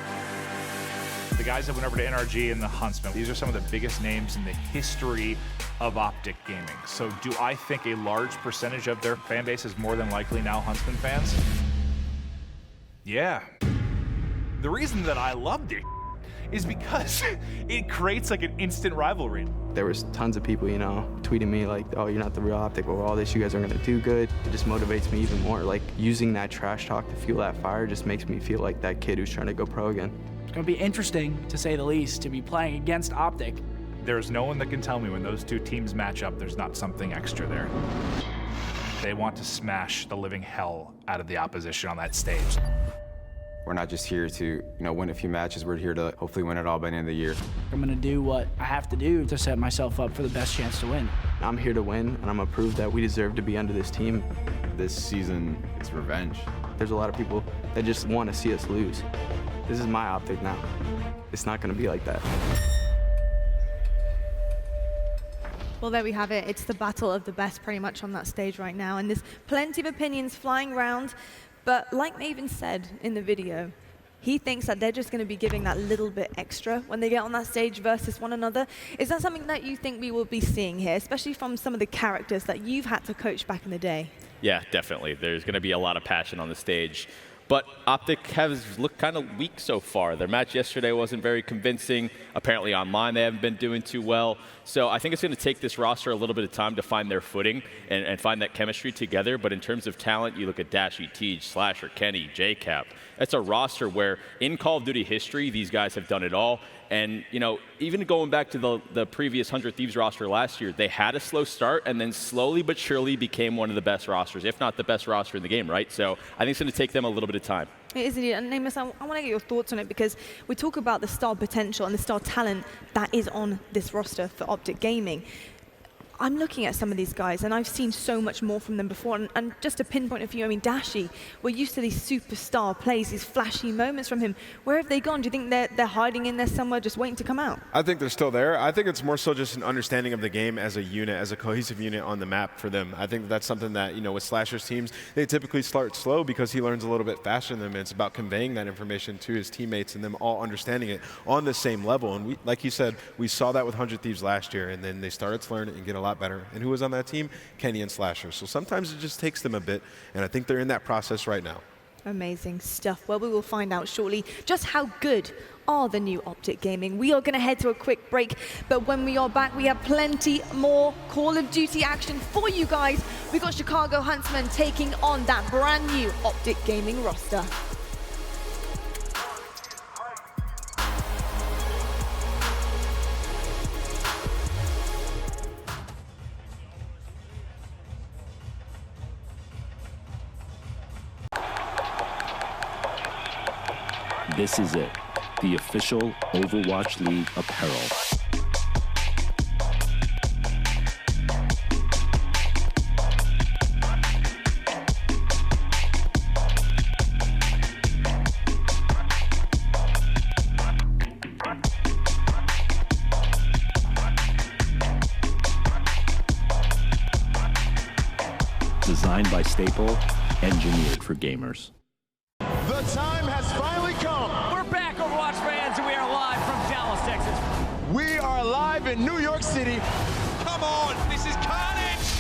the guys that went over to NRG and the Huntsmen, these are some of the biggest names in the history of Optic gaming. So do I think a large percentage of their fan base is more than likely now Huntsman fans? Yeah. The reason that I loved it is because it creates like an instant rivalry. There was tons of people, you know, tweeting me like, oh, you're not the real Optic, but with all this, you guys are gonna do good. It just motivates me even more. Like, using that trash talk to fuel that fire just makes me feel like that kid who's trying to go pro again. It's gonna be interesting, to say the least, to be playing against Optic. There's no one that can tell me when those two teams match up, there's not something extra there. They want to smash the living hell out of the opposition on that stage. We're not just here to, win a few matches. We're here to hopefully win it all by the end of the year. I'm gonna do what I have to do to set myself up for the best chance to win. I'm here to win, and I'm gonna prove that we deserve to be under this team. This season, it's revenge. There's a lot of people that just want to see us lose. This is my Optic now. It's not gonna be like that. Well, there we have it. It's the battle of the best pretty much on that stage right now. And there's plenty of opinions flying around. But like Maven said in the video, he thinks that they're just going to be giving that little bit extra when they get on that stage versus one another. Is that something that you think we will be seeing here, especially from some of the characters that you've had to coach back in the day? Yeah, definitely. There's going to be a lot of passion on the stage. But Optic has looked kind of weak so far. Their match yesterday wasn't very convincing. Apparently online they haven't been doing too well. So I think it's going to take this roster a little bit of time to find their footing and find that chemistry together. But in terms of talent, you look at Dashy, Tej, Slasher, Kenny, JCap. That's a roster where in Call of Duty history, these guys have done it all. And, even going back to the previous 100 Thieves roster last year, they had a slow start and then slowly but surely became one of the best rosters, if not the best roster in the game, right? So I think it's going to take them a little bit of time. It is indeed. And Namus, I want to get your thoughts on it because we talk about the star potential and the star talent that is on this roster for Optic Gaming. I'm looking at some of these guys, and I've seen so much more from them before. And just to pinpoint a few, I mean, Dashy, we're used to these superstar plays, these flashy moments from him. Where have they gone? Do you think they're hiding in there somewhere, just waiting to come out? I think they're still there. I think it's more so just an understanding of the game as a unit, as a cohesive unit on the map for them. I think that's something that, with Slasher's teams, they typically start slow because he learns a little bit faster than them. And it's about conveying that information to his teammates and them all understanding it on the same level. And we, like you said, we saw that with 100 Thieves last year, and then they started to learn it and get a lot better. And who was on that team? Kenny and Slasher. So sometimes it just takes them a bit, and I think they're in that process right now. Amazing stuff. Well, we will find out shortly just how good are the new Optic Gaming. We are going to head to a quick break, but when we are back, we have plenty more Call of Duty action for you guys. We've got Chicago Huntsmen taking on that brand new Optic Gaming roster. This is it, the official Overwatch League apparel. Designed by Staple, engineered for gamers. The time has finally come. We're back, Overwatch fans, and we are live from Dallas, Texas. We are live in New York City. Come on, this is carnage!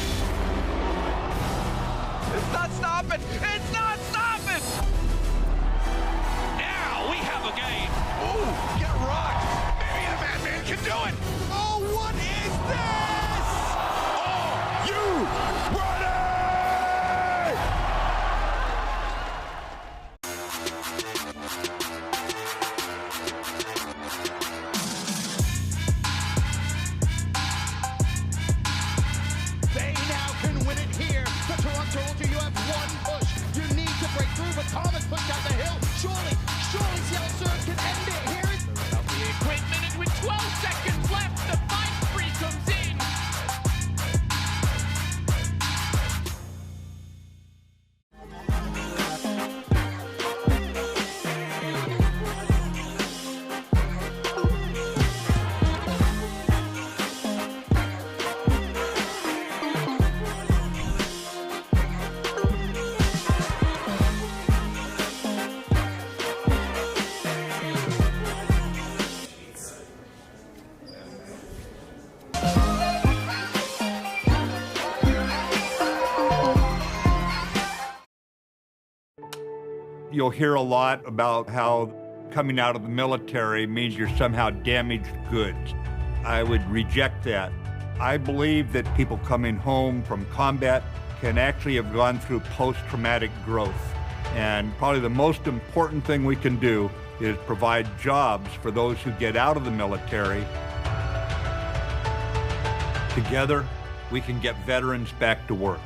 It's not stopping! It's not stopping! Now we have a game. Ooh, get rocked. Maybe the Madman can do it. Oh, what is this? Oh, you ready? They now can win it here. The Toronto Ultra, you have one push. You need you'll hear a lot about how coming out of the military means you're somehow damaged goods. I would reject that. I believe that people coming home from combat can actually have gone through post-traumatic growth. And probably the most important thing we can do is provide jobs for those who get out of the military. Together, we can get veterans back to work.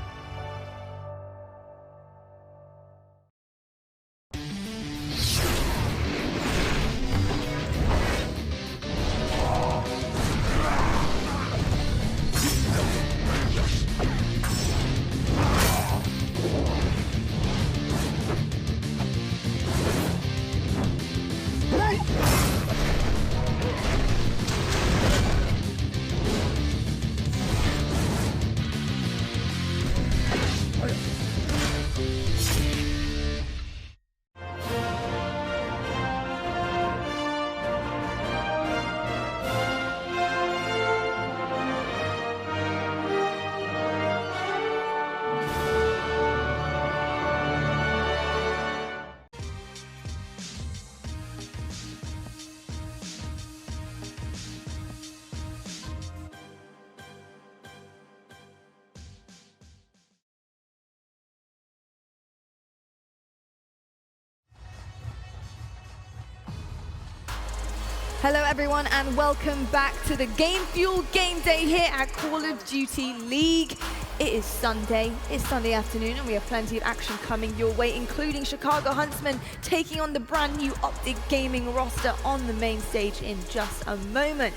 Hello everyone and welcome back to the Game Fuel Game Day here at Call of Duty League. It is Sunday, it's Sunday afternoon and we have plenty of action coming your way, including Chicago Huntsmen taking on the brand new Optic Gaming roster on the main stage in just a moment.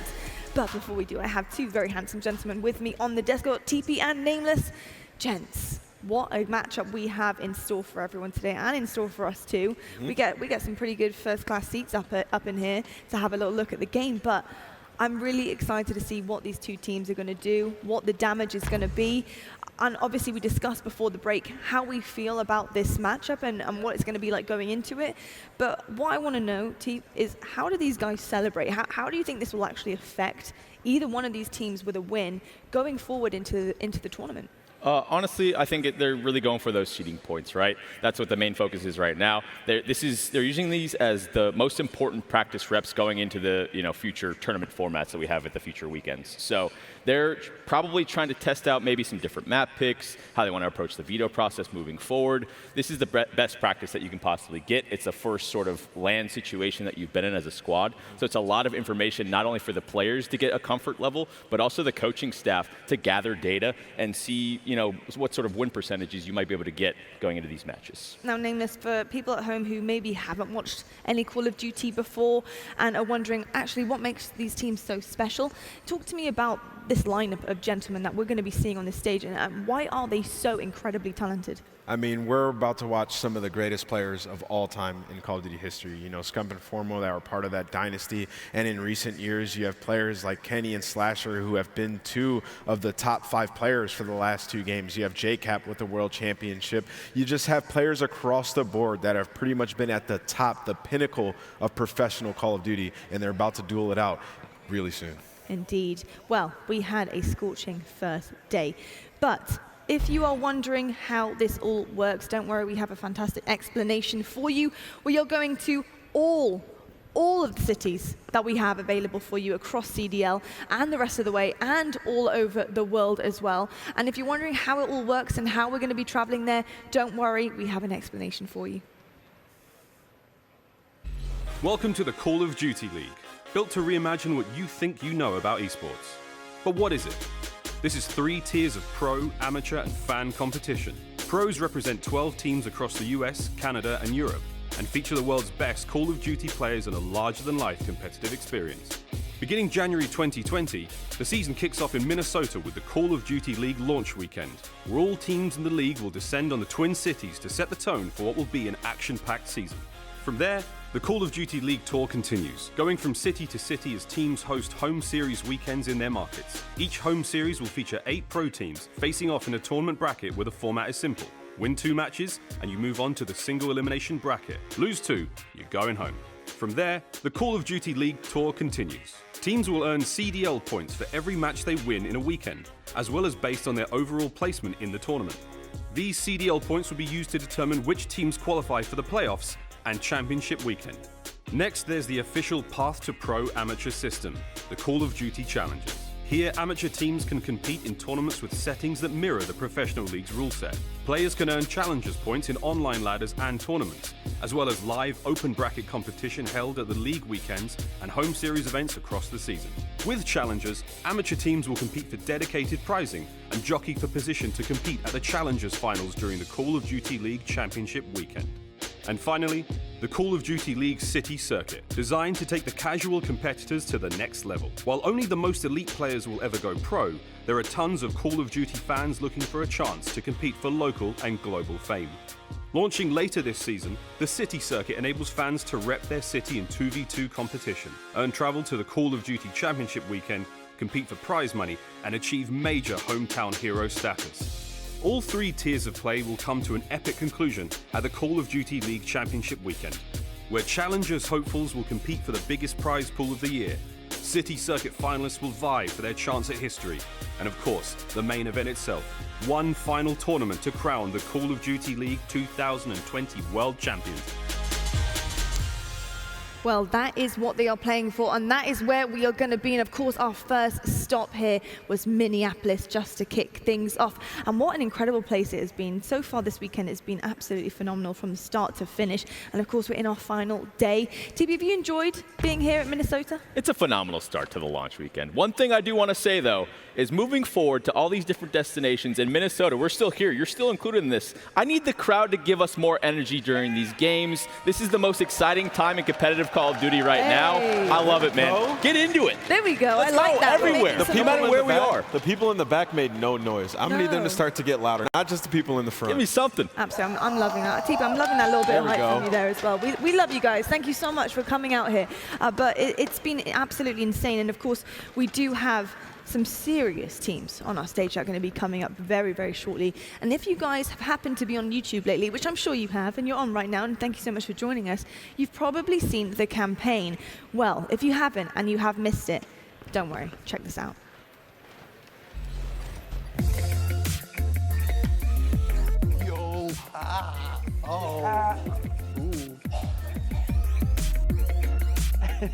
But before we do, I have two very handsome gentlemen with me on the desk, TP and Nameless. Gents, what a matchup we have in store for everyone today and in store for us too. We get some pretty good first-class seats up in here to have a little look at the game, but I'm really excited to see what these two teams are going to do, what the damage is going to be. And obviously we discussed before the break how we feel about this matchup and what it's going to be like going into it. But what I want to know, Teep, is how do these guys celebrate? How do you think this will actually affect either one of these teams with a win going forward into the tournament? Honestly, I think they're really going for those seeding points, right? That's what the main focus is right now. They're using these as the most important practice reps going into the future tournament formats that we have at the future weekends. So they're probably trying to test out maybe some different map picks, how they want to approach the veto process moving forward. This is the best practice that you can possibly get. It's the first sort of land situation that you've been in as a squad. So it's a lot of information, not only for the players to get a comfort level, but also the coaching staff to gather data and see what sort of win percentages you might be able to get going into these matches. Now, Nameless, for people at home who maybe haven't watched any Call of Duty before and are wondering actually what makes these teams so special, talk to me about this lineup of gentlemen that we're going to be seeing on this stage and why are they so incredibly talented? I mean, we're about to watch some of the greatest players of all time in Call of Duty history. Scump and Formo that were part of that dynasty. And in recent years, you have players like Kenny and Slasher who have been two of the top 5 players for the last 2 games. You have JCap with the World Championship. You just have players across the board that have pretty much been at the top, the pinnacle of professional Call of Duty, and they're about to duel it out really soon. Indeed. Well, we had a scorching first day, but if you are wondering how this all works, don't worry, we have a fantastic explanation for you. We are going to all of the cities that we have available for you across CDL and the rest of the way and all over the world as well. And if you're wondering how it all works and how we're going to be traveling there, don't worry, we have an explanation for you. Welcome to the Call of Duty League, built to reimagine what you think you know about esports. But what is it? This is 3 tiers of pro, amateur, and fan competition. Pros represent 12 teams across the US, Canada, and Europe, and feature the world's best Call of Duty players in a larger-than-life competitive experience. Beginning January 2020, the season kicks off in Minnesota with the Call of Duty League launch weekend, where all teams in the league will descend on the Twin Cities to set the tone for what will be an action-packed season. From there, the Call of Duty League tour continues, going from city to city as teams host home series weekends in their markets. Each home series will feature 8 pro teams facing off in a tournament bracket where the format is simple. Win 2 matches, and you move on to the single elimination bracket. Lose 2, you're going home. From there, the Call of Duty League tour continues. Teams will earn CDL points for every match they win in a weekend, as well as based on their overall placement in the tournament. These CDL points will be used to determine which teams qualify for the playoffs and championship weekend. Next, there's the official Path to Pro amateur system, the Call of Duty Challenges. Here, amateur teams can compete in tournaments with settings that mirror the professional league's rule set. Players can earn Challengers points in online ladders and tournaments, as well as live open bracket competition held at the league weekends and home series events across the season. With Challengers, amateur teams will compete for dedicated prizing and jockey for position to compete at the Challengers finals during the Call of Duty League Championship weekend. And finally, the Call of Duty League City Circuit, designed to take the casual competitors to the next level. While only the most elite players will ever go pro, there are tons of Call of Duty fans looking for a chance to compete for local and global fame. Launching later this season, the City Circuit enables fans to rep their city in 2v2 competition, earn travel to the Call of Duty Championship weekend, compete for prize money, and achieve major hometown hero status. All 3 tiers of play will come to an epic conclusion at the Call of Duty League Championship weekend, where Challengers hopefuls will compete for the biggest prize pool of the year. City Circuit finalists will vie for their chance at history, and of course, the main event itself, one final tournament to crown the Call of Duty League 2020 World Champions. Well, that is what they are playing for, and that is where we are going to be. And of course, our first stop here was Minneapolis, just to kick things off. And what an incredible place it has been. So far this weekend, it's been absolutely phenomenal from start to finish. And of course, we're in our final day. TB, have you enjoyed being here at Minnesota? It's a phenomenal start to the launch weekend. One thing I do want to say, though, is moving forward to all these different destinations in Minnesota, we're still here. You're still included in this. I need the crowd to give us more energy during these games. This is the most exciting time in competitive Call of Duty right now. I love it, man. Get into it. There we go. Let's I like go that. everywhere. No matter where we are. The people in the back made no noise. I'm going to need them to start to get louder, not just the people in the front. Give me something. Absolutely. I'm loving that. TB, I'm loving that little bit of hype from you there as well. We love you guys. Thank you so much for coming out here. But it's been absolutely insane. And of course, we do have some serious teams on our stage that are going to be coming up very, very shortly. And if you guys have happened to be on YouTube lately, which I'm sure you have, and you're on right now, and thank you so much for joining us, you've probably seen the campaign. Well, if you haven't and you have missed it, don't worry, check this out. Yo, ooh.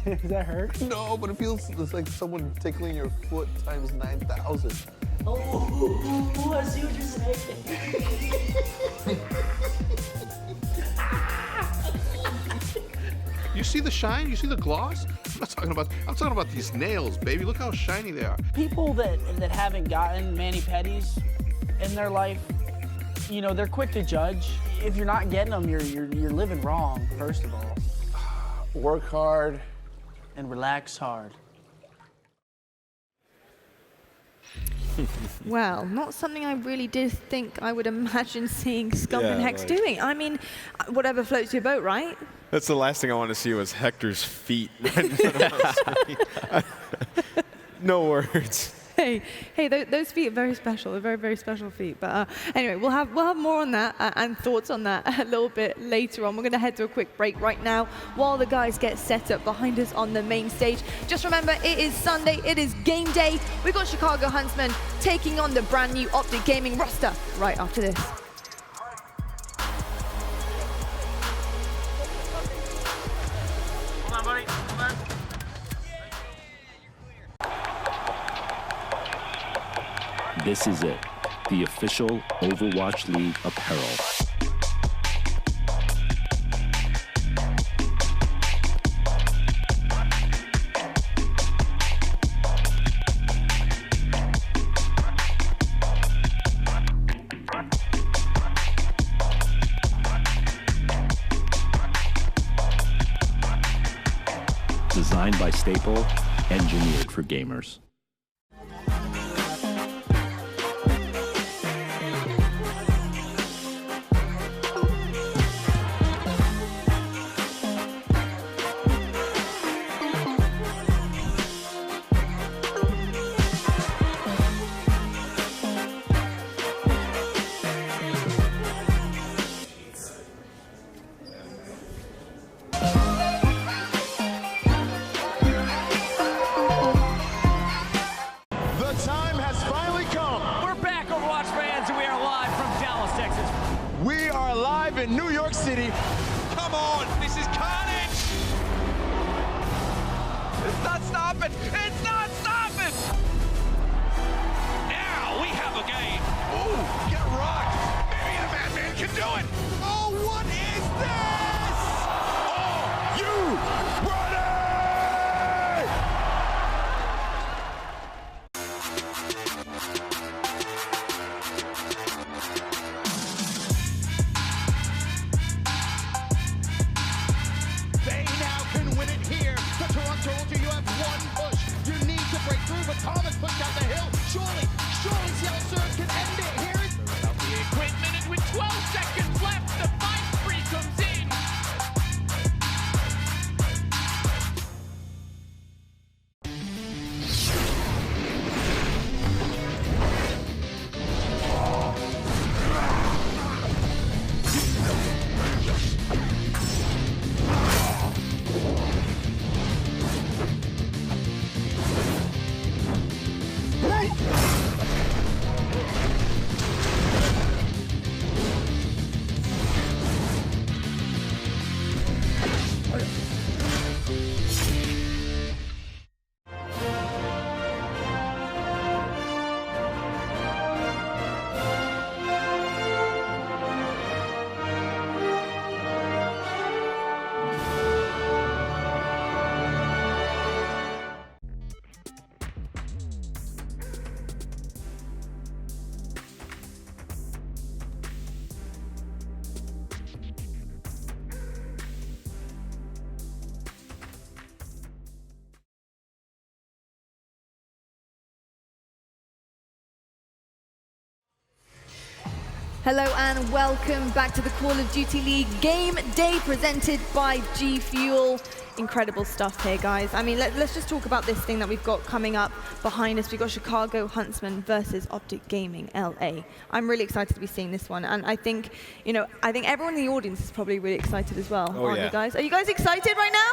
Does that hurt? No, but it feels it's like someone tickling your foot times 9,000. Oh, I see what you're saying. You see the shine? You see the gloss? I'm talking about these nails, baby. Look how shiny they are. People that haven't gotten mani-pedis in their life, you know, they're quick to judge. If you're not getting them, you're living wrong, first of all. Work hard. And relax hard. Well, not something I really did think I would imagine seeing Scump and Hex doing. I mean, whatever floats your boat, right? That's the last thing I want to see was Hector's feet. No words. Hey, those feet are very special. They're very, very special feet. But anyway, we'll have more on that and thoughts on that a little bit later on. We're going to head to a quick break right now while the guys get set up behind us on the main stage. Just remember, it is Sunday. It is game day. We've got Chicago Huntsmen taking on the brand new Optic Gaming roster right after this. Hold on, buddy. Hold on. This is it, the official Overwatch League apparel. Designed by Staple, engineered for gamers. stopping. It's not stopping. Now we have a game. Ooh, get rocked. Maybe the Madman can do it. Oh, what is this? Oh, you ready? They now can win it here. The Toronto Ultra, you have one push. You need to break through, but Thomas pushed out the hill. Surely Seattle Surge can end it here. Out the equipment, and with 12 seconds left, the fight spree comes in. Hello and welcome back to the Call of Duty League Game Day presented by G Fuel. Incredible stuff here, guys. I mean, let's just talk about this thing that we've got coming up behind us. We've got Chicago Huntsmen versus Optic Gaming LA. I'm really excited to be seeing this one, and I think, I think everyone in the audience is probably really excited as well, aren't you guys? Are you guys excited right now?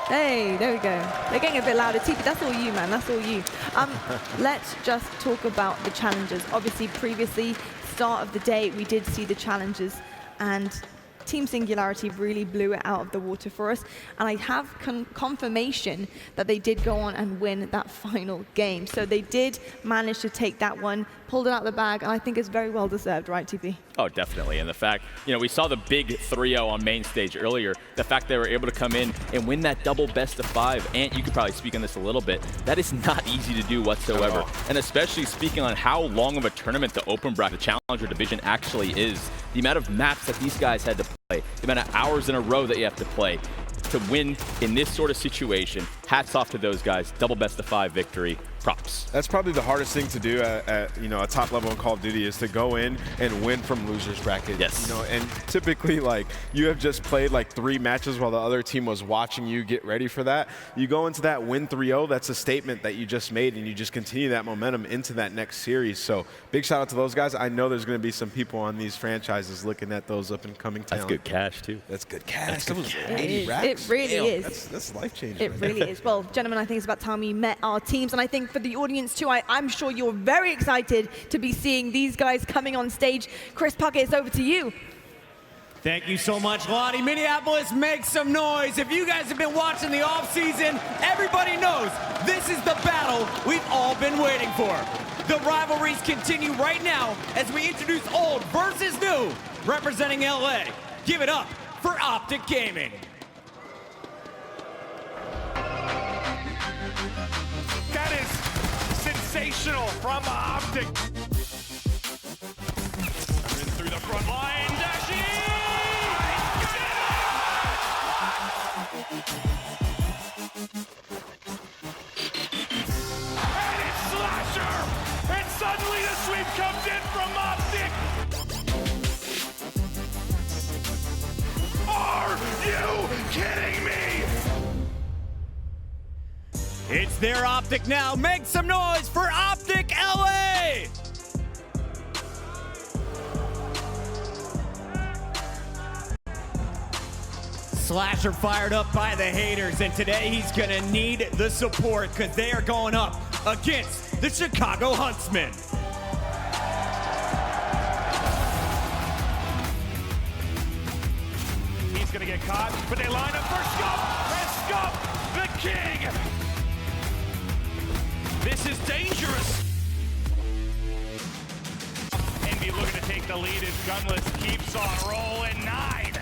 Hey, there we go. They're getting a bit louder. TP, that's all you, man. That's all you. Let's just talk about the challenges. Obviously, previously, start of the day, we did see the challenges, and Team Singularity really blew it out of the water for us. And I have confirmation that they did go on and win that final game. So they did manage to take that one, pulled it out of the bag, and I think it's very well deserved, right, TP? Oh, definitely. And the fact, we saw the big 3-0 on main stage earlier. The fact they were able to come in and win that double best of 5, and you could probably speak on this a little bit, that is not easy to do whatsoever. And especially speaking on how long of a tournament the Open Bracket, the Challenger Division actually is, the amount of maps that these guys had to play, the amount of hours in a row that you have to play to win in this sort of situation. Hats off to those guys. Double best of 5 victory. Props. That's probably the hardest thing to do at a top level in Call of Duty, is to go in and win from losers bracket. Yes. And typically, like, you have just played like 3 matches while the other team was watching you get ready for that. You go into that win 3-0, that's a statement that you just made, and you just continue that momentum into that next series. So big shout out to those guys. I know there's going to be some people on these franchises looking at those up and coming talent. That's good cash too. That's good cash. That was 80 racks. It really is. That's life changing. It really is. Well, gentlemen, I think it's about time we met our teams, and I think for the audience too, I'm sure you're very excited to be seeing these guys coming on stage. Chris Puckett, it's over to you. Thank you so much, Lottie. Minneapolis, make some noise. If you guys have been watching the offseason, everybody knows this is the battle we've all been waiting for. The rivalries continue right now as we introduce old versus new, representing LA. Give it up for Optic Gaming. That is sensational from Optic. Coming through the front line, dashing! And it's Slasher! And suddenly the sweep comes in from Optic! Are you kidding me? It's their Optic now. Make some noise for Optic LA! Slasher fired up by the haters, and today he's gonna need the support because they are going up against the Chicago Huntsmen. He's gonna get caught, but they line up for Scump, and Scump, the king, This is dangerous. Envy looking to take the lead as Gunless keeps on rolling. 9.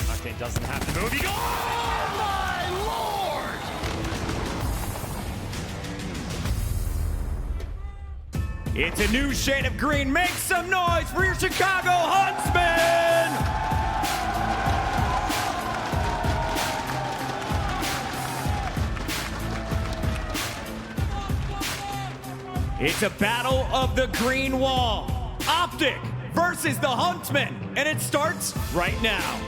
Octane doesn't have to move. He goes. Oh my lord! It's a new shade of green. Make some noise for your Chicago Huntsmen! It's a battle of the green wall. Optic versus the Huntsmen, and it starts right now.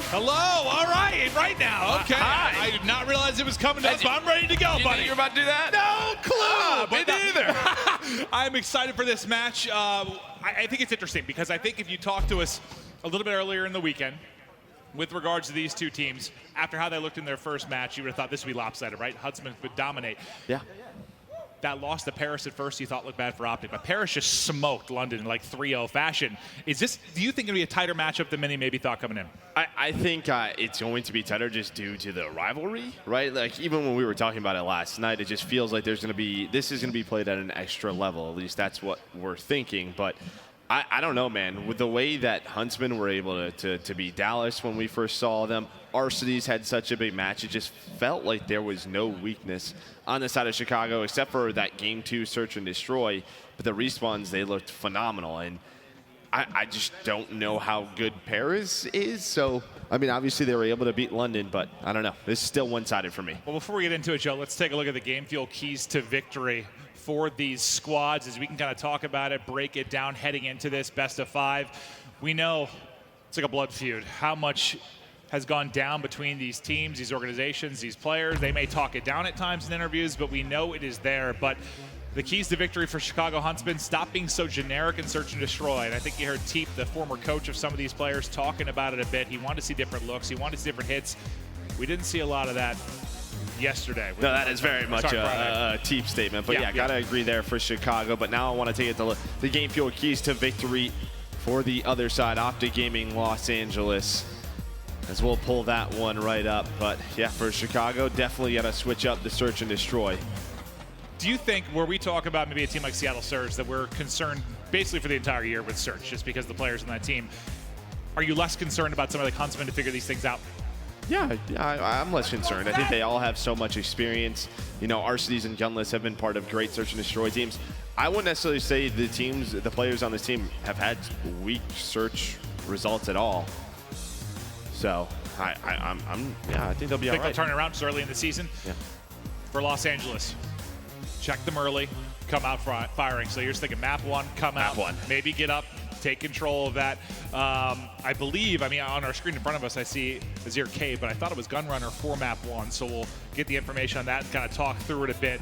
Hello, all right, right now, okay. Hi. I did not realize it was coming to us, but I'm ready to go, buddy. You're about to do that? No clue! Me neither. I'm excited for this match. I think it's interesting because I think if you talked to us a little bit earlier in the weekend with regards to these two teams, after how they looked in their first match, you would have thought this would be lopsided, right? Huntsmen would dominate. Yeah. That loss to Paris at first you thought looked bad for Optic, but Paris just smoked London in like 3-0 fashion. Is this, do you think it'll be a tighter matchup than many maybe thought coming in? I think it's going to be tighter just due to the rivalry, right? Like even when we were talking about it last night, it just feels like this is going to be played at an extra level. At least that's what we're thinking. But I don't know, man. With the way that Huntsmen were able to beat Dallas when we first saw them, Arcitys had such a big match. It just felt like there was no weakness on the side of Chicago except for that Game 2 search and destroy. But the respawns, they looked phenomenal. And I just don't know how good Paris is. So, I mean, obviously they were able to beat London, but I don't know. This is still one-sided for me. Well, before we get into it, Joe, let's take a look at the Game Fuel keys to victory for these squads as we can kind of talk about it, break it down heading into this best of 5. We know it's like a blood feud. How much has gone down between these teams, these organizations, these players. They may talk it down at times in interviews, but we know it is there. But the keys to victory for Chicago Huntsmen, stop being so generic and search and destroy. And I think you heard Teep, the former coach of some of these players, talking about it a bit. He wanted to see different looks. He wanted to see different hits. We didn't see a lot of that yesterday. No, that is very much a Teep statement. But yeah, gotta agree there for Chicago. But now I want to take it to the Game Fuel keys to victory for the other side, Optic Gaming Los Angeles. As we'll pull that one right up. But yeah, for Chicago, definitely got to switch up the search and destroy. Do you think, where we talk about maybe a team like Seattle Surge, that we're concerned basically for the entire year with search, just because the players on that team, are you less concerned about some of the Huntsmen to figure these things out? Yeah, I'm less concerned. I think they all have so much experience. You know, Arcitys and Gunless have been part of great search and destroy teams. I wouldn't necessarily say the players on this team have had weak search results at all. So I think they'll be all right. They'll turn it around just early in the season. Yeah. For Los Angeles, check them early, come out firing. So you're just thinking map 1, come out, maybe get up, take control of that. I believe, I mean, on our screen in front of us, I see Azir Cave, but I thought it was Gunrunner for map 1. So we'll get the information on that and kind of talk through it a bit.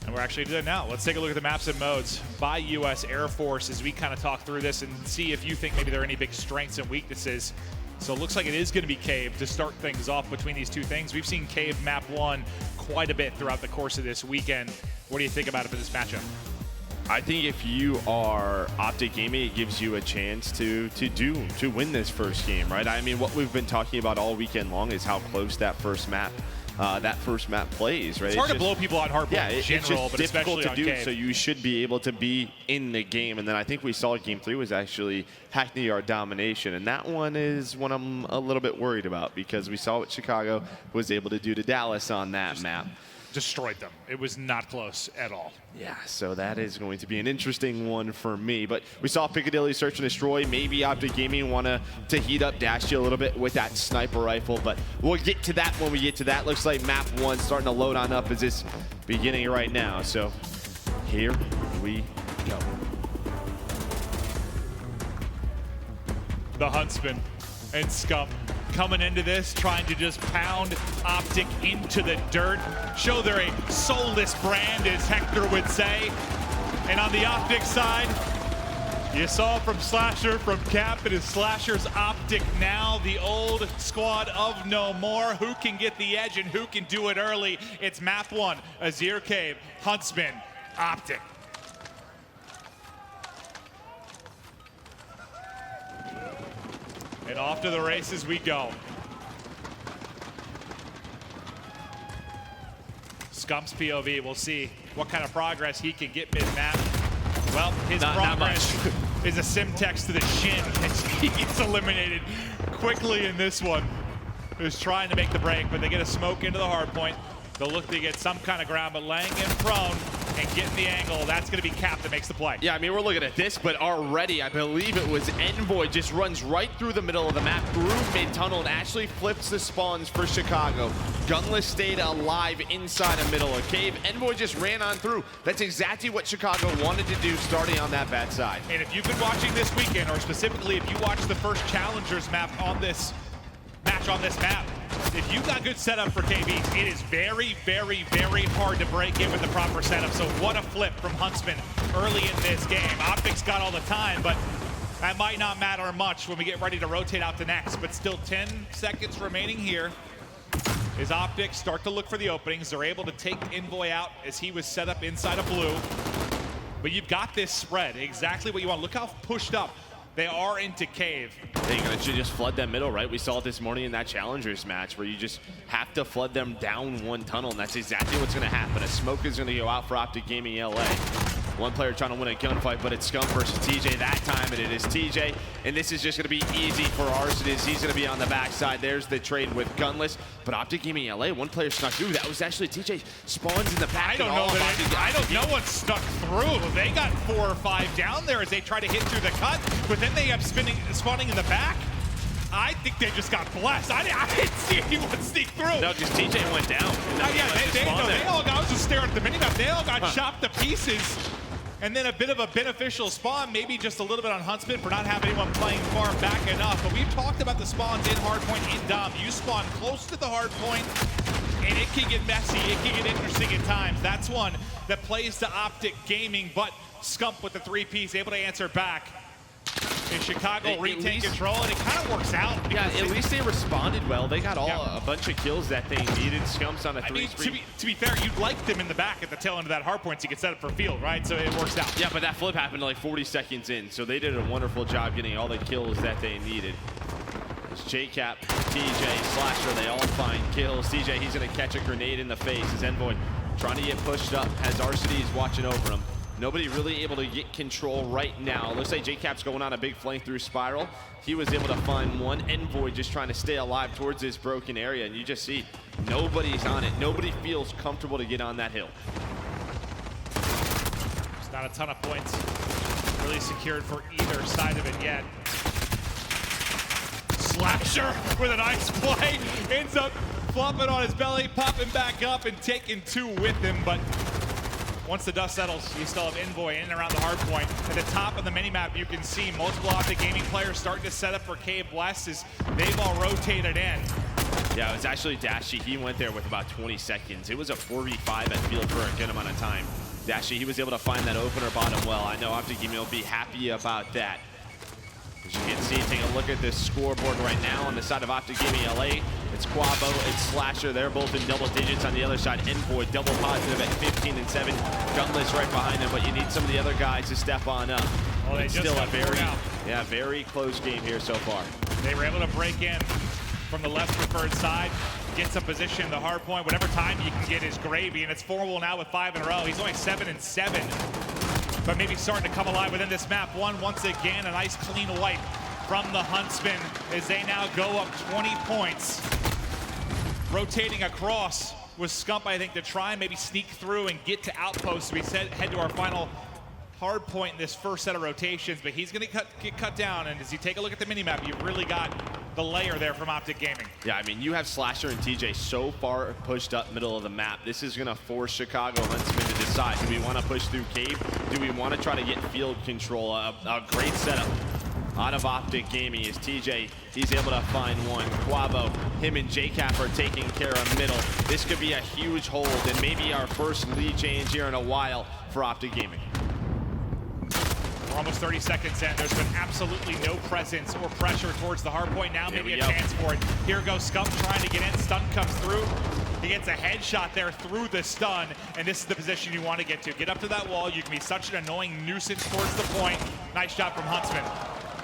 And we're actually doing it now. Let's take a look at the maps and modes by U.S. Air Force as we kind of talk through this and see if you think maybe there are any big strengths and weaknesses. So it looks like it is going to be Cave to start things off between these two things. We've seen Cave map 1 quite a bit throughout the course of this weekend. What do you think about it for this matchup? I think if you are Optic Gaming, it gives you a chance to win this first game, right? I mean, what we've been talking about all weekend long is how close that first map plays, right? It's hard to blow people out hardpoint in general, but difficult especially to on do. Cave. So you should be able to be in the game. And then I think we saw Game 3 was actually Hackney Yard domination, and that one is one I'm a little bit worried about because we saw what Chicago was able to do to Dallas on that map. Destroyed them. It was not close at all. Yeah, so that is going to be an interesting one for me. But we saw Piccadilly search and destroy. Maybe Optic Gaming want to heat up Dashy a little bit with that sniper rifle, but we'll get to that when we get to that. Looks like map 1 starting to load on up as it's beginning right now. So here we go. The Huntsman and Scump coming into this, trying to just pound Optic into the dirt, show they're a soulless brand, as Hector would say. And on the Optic side, you saw from Slasher, from Cap, and his Slasher's Optic now, the old squad of no more. Who can get the edge and who can do it early? It's map 1, Azir Cave, Huntsman, Optic. And off to the races we go. Scump's POV. We'll see what kind of progress he can get mid-map. Well, his not progress much. is a Simtex to the shin as he gets eliminated quickly in this one. Who's trying to make the break, but they get a smoke into the hard point. They'll look to get some kind of ground, but laying in prone and getting the angle, that's going to be Cap that makes the play. Yeah, I mean, we're looking at this, but already I believe it was Envoy just runs right through the middle of the map, through mid-tunnel, and actually flips the spawns for Chicago. Gunless stayed alive inside the middle of Cave. Envoy just ran on through. That's exactly what Chicago wanted to do starting on that bad side. And if you've been watching this weekend, or specifically if you watched the first Challengers map on this match on this map, if you've got good setup for KBs, it is very, very, very hard to break in with the proper setup. So what a flip from Huntsman early in this game. Optics got all the time, but that might not matter much when we get ready to rotate out to next. But still 10 seconds remaining here. As Optics start to look for the openings, they're able to take Envoy out as he was set up inside of blue. But you've got this spread, exactly what you want. Look how pushed up they are into Cave. They're going to just flood that middle, right? We saw it this morning in that Challengers match where you just have to flood them down one tunnel, and that's exactly what's going to happen. A smoke is going to go out for Optic Gaming LA. One player trying to win a gunfight, but it's Scump versus TJ that time, and it is TJ. And this is just going to be easy for Arsenis. He's going to be on the backside. There's the trade with Gunless. But Optic Gaming LA, one player snuck through. That was actually TJ. Spawns in the back. No one stuck through. They got 4 or 5 down there as they try to hit through the cut, but then they have spawning in the back. I think they just got blessed. I didn't see anyone sneak through. No, just TJ went down. They all got, I was just staring at the minimap. They all got chopped to pieces. And then a bit of a beneficial spawn, maybe just a little bit on Huntsman for not having anyone playing far back enough. But we've talked about the spawns in hardpoint, in Dom. You spawn close to the hardpoint, and it can get messy. It can get interesting at times. That's one that plays to Optic Gaming, but Scump with the 3-piece, able to answer back. And Chicago retain control, and it kind of works out. Yeah, at least they responded well. They got a bunch of kills that they needed. Scump's on a 3-screen. To be fair, you'd like them in the back at the tail end of that hard point so you can set up for field, right? So it works out. Yeah, but that flip happened like 40 seconds in, so they did a wonderful job getting all the kills that they needed. It's JCap, TJ, Slasher, they all find kills. TJ, he's going to catch a grenade in the face as Envoy trying to get pushed up, has RCDs watching over him. Nobody really able to get control right now. Looks like JCap's going on a big flank through Spiral. He was able to find one. Envoy just trying to stay alive towards this broken area, and you just see nobody's on it. Nobody feels comfortable to get on that hill. There's not a ton of points really secured for either side of it yet. Slasher with a nice play. Ends up flopping on his belly, popping back up, and taking 2 with him, but once the dust settles, you still have Envoy in and around the hard point. At the top of the minimap, you can see multiple Optic Gaming players starting to set up for Cave West as they've all rotated in. Yeah, it was actually Dashy. He went there with about 20 seconds. It was a 4v5 at field for a good amount of time. Dashy, he was able to find that opener bottom well. I know Optic Gaming will be happy about that. As you can see, take a look at this scoreboard right now on the side of Optic Gaming LA. It's Quabo, it's Slasher. They're both in double digits on the other side. Envoy double positive at 15 and 7. Gunless right behind them, but you need some of the other guys to step on up. Well, they it's just still a got very close game here so far. They were able to break in from the left preferred side, get some position in the hard point. Whatever time you can get is gravy, and it's 4-0 now with 5 in a row. He's only 7 and 7, but maybe starting to come alive within this map. Once again, a nice clean wipe from the Huntsmen as they now go up 20 points. Rotating across with Scump, I think, to try and maybe sneak through and get to outposts. We head to our final hard point in this first set of rotations, but he's going to get cut down. And as you take a look at the minimap, you've really got the layer there from Optic Gaming. Yeah, I mean, you have Slasher and TJ so far pushed up middle of the map. This is going to force Chicago Huntsmen to decide, do we want to push through Cave? Do we want to try to get field control? A great setup out of Optic Gaming is TJ. He's able to find one. Quavo, him and JCap are taking care of middle. This could be a huge hold and maybe our first lead change here in a while for Optic Gaming. We're almost 30 seconds in. There's been absolutely no presence or pressure towards the hard point. Now maybe a chance for it. Here goes Scump trying to get in. Stun comes through. He gets a headshot there through the stun, and this is the position you want to get to. Get up to that wall. You can be such an annoying nuisance towards the point. Nice shot from Huntsman.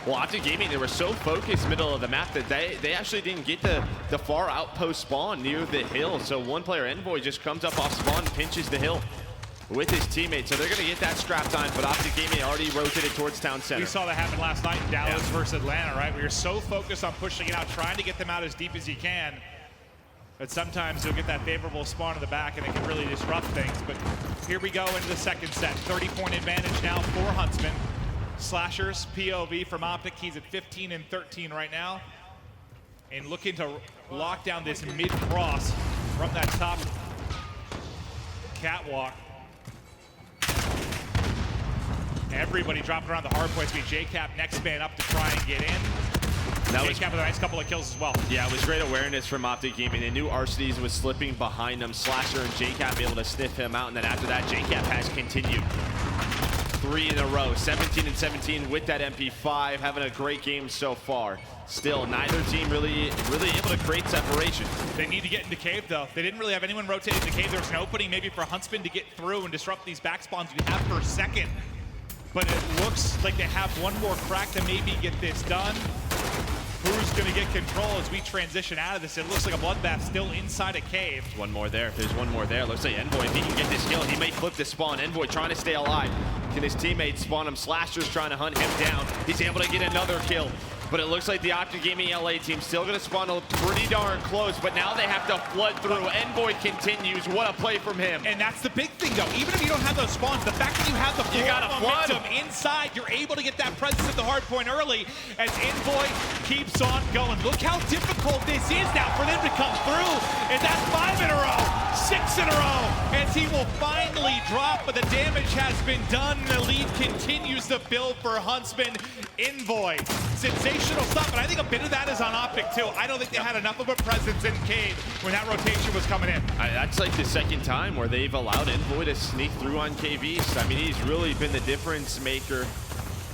Well, Optic Gaming, they were so focused middle of the map that they actually didn't get the far outpost spawn near the hill. So one player, Envoy, just comes up off spawn, pinches the hill with his teammates. So they're going to get that scrap time, but Optic Gaming already rotated towards town center. We saw that happen last night in Dallas versus Atlanta, right? We were so focused on pushing it out, trying to get them out as deep as you can. But sometimes you'll get that favorable spawn in the back and it can really disrupt things. But here we go into the second set. 30-point advantage now for Huntsman. Slashers, POV from Optic. He's at 15 and 13 right now. And looking to lock down this mid-cross from that top catwalk. Everybody dropping around the hard points. JCap next man up to try and get in. JCap with a nice couple of kills as well. Yeah, it was great awareness from Optic Gaming. They knew Arcades was slipping behind them. Slasher and JCap able to sniff him out, and then after that, JCap has continued. 3 in a row, 17 and 17 with that MP5, having a great game so far. Still, neither team really able to create separation. They need to get into cave, though. They didn't really have anyone rotate into cave. There was an opening maybe for Huntsman to get through and disrupt these back spawns you have per second. But it looks like they have one more crack to maybe get this done. Who's going to get control as we transition out of this? It looks like a bloodbath still inside a cave. There's one more there. There's one more there. Looks like Envoy, if he can get this kill, he may flip the spawn. Envoy trying to stay alive. Can his teammates spawn him? Slasher's trying to hunt him down. He's able to get another kill. But it looks like the Optic Gaming LA team still going to spawn pretty darn close, but now they have to flood through. Envoy continues. What a play from him. And that's the big thing, though. Even if you don't have those spawns, the fact that you have the momentum inside, you're able to get that presence at the hard point early as Envoy keeps on going. Look how difficult this is now for them to come through. And that's 5 in a row, 6 in a row, as he will finally drop, but the damage has been done. The lead continues to build for Huntsman. Envoy, sensational stuff, and I think a bit of that is on Optic too. I don't think they had enough of a presence in cave when that rotation was coming in. That's like the second time where they've allowed Envoy to sneak through on Cave East. I mean, he's really been the difference maker.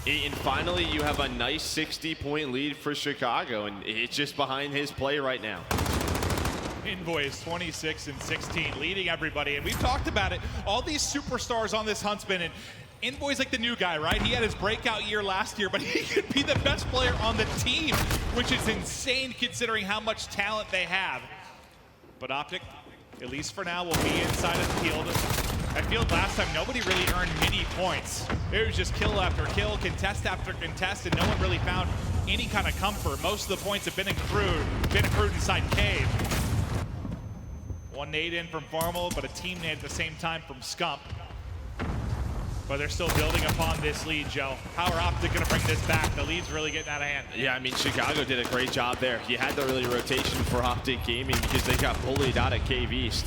And finally, you have a nice 60-point lead for Chicago, and it's just behind his play right now. Envoy is 26 and 16, leading everybody, and we've talked about it. All these superstars on this Huntsman, and Envoy's like the new guy, right? He had his breakout year last year, but he could be the best player on the team, which is insane considering how much talent they have. But Optic, at least for now, will be inside of the field. That field last time, nobody really earned many points. It was just kill after kill, contest after contest, and no one really found any kind of comfort. Most of the points have been accrued inside cave. One nade in from Formal, but a team nade at the same time from Scump. But they're still building upon this lead, Joe. How are Optic going to bring this back? The lead's really getting out of hand. Yeah, I mean, Chicago did a great job there. You had the early rotation for Optic Gaming because they got bullied out of Cave East.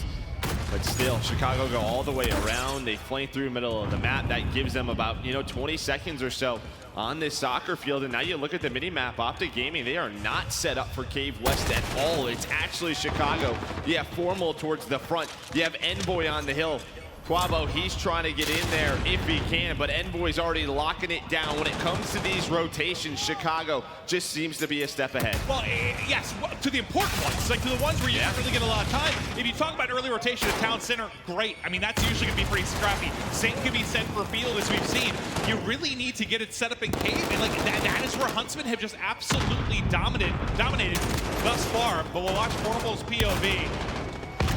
But still, Chicago go all the way around. They flame through middle of the map. That gives them about, 20 seconds or so on this soccer field. And now you look at the mini-map, Optic Gaming, they are not set up for Cave West at all. It's actually Chicago. You have Formal towards the front. You have Envoy on the hill. Quavo, he's trying to get in there if he can, but Envoy's already locking it down. When it comes to these rotations, Chicago just seems to be a step ahead. Well, yes, to the important ones, like to the ones where you don't really get a lot of time. If you talk about early rotation at town center, great. I mean, that's usually going to be pretty scrappy. Same can be said for field, as we've seen. You really need to get it set up in cave, and like that is where Huntsman have just absolutely dominated thus far. But we'll watch Formal's POV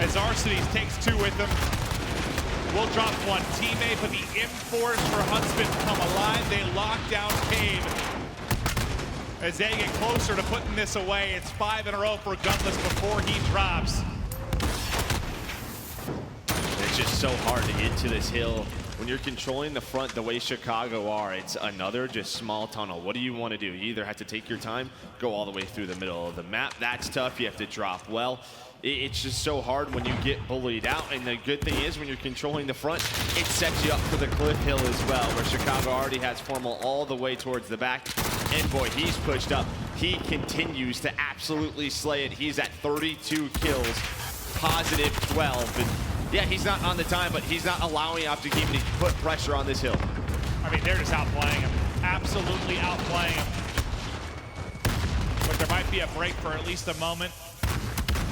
as Arcades takes 2 with them. We'll drop one teammate, but the M4s for Huntsman come alive. They lock down cave. As they get closer to putting this away, it's 5 in a row for Gunless before he drops. It's just so hard to get to this hill. When you're controlling the front the way Chicago are, it's another just small tunnel. What do you want to do? You either have to take your time, go all the way through the middle of the map. That's tough. You have to drop well. It's just so hard when you get bullied out, and the good thing is when you're controlling the front, it sets you up for the cliff hill as well, where Chicago already has Formal all the way towards the back. Envoy, he's pushed up. He continues to absolutely slay it. He's at 32 kills, positive 12. And yeah, he's not on the time, but he's not allowing Optic Gaming to put pressure on this hill. I mean, they're just outplaying him. Absolutely outplaying him. But there might be a break for at least a moment.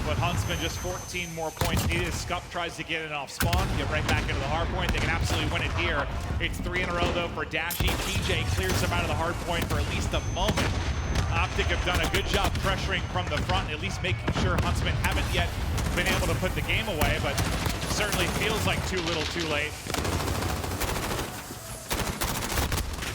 but Huntsman just 14 more points needed. Scup tries to get it off spawn, get right back into the hard point. They can absolutely win it here. It's 3 in a row though for Dashy. TJ clears them out of the hard point for at least a moment. Optic have done a good job pressuring from the front, at least making sure Huntsman haven't yet been able to put the game away, but certainly feels like too little too late.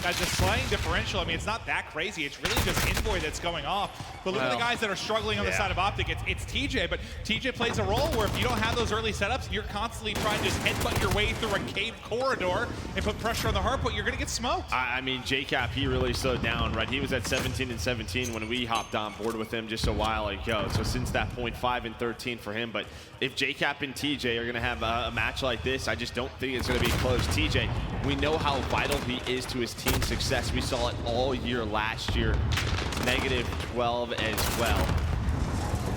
Guys, the slaying differential, I mean, it's not that crazy. It's really just Envoy that's going off. But look at the guys that are struggling on the side of Optic. It's TJ, but TJ plays a role where if you don't have those early setups and you're constantly trying to just headbutt your way through a cave corridor and put pressure on the hardpoint, you're going to get smoked. I mean, JCap, he really slowed down, right? He was at 17 and 17 when we hopped on board with him just a while ago. So since that point, 5 and 13 for him. But if JCap and TJ are going to have a match like this, I just don't think it's going to be close. TJ, we know how vital he is to his team's success. We saw it all year last year. Negative 12 as well.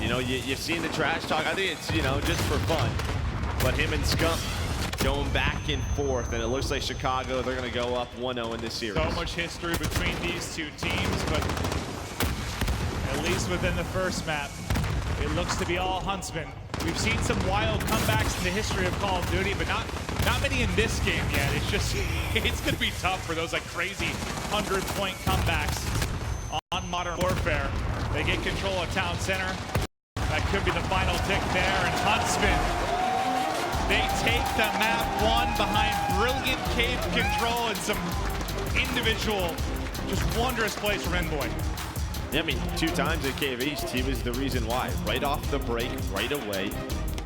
You know, you've seen the trash talk. I think it's, you know, just for fun. But him and Scump going back and forth, and it looks like Chicago, they're going to go up 1-0 in this series. So much history between these two teams, but at least within the first map, it looks to be all Huntsman. We've seen some wild comebacks in the history of Call of Duty, but not many in this game yet. It's just, it's going to be tough for those like crazy 100-point comebacks on Modern Warfare. They get control of Town Center. That could be the final tick there, and Huntsman, they take the map 1 behind brilliant cave control and some individual, just wondrous plays from Envoy. Yeah, I mean, 2 times at Cave East, he was the reason why. Right off the break, right away.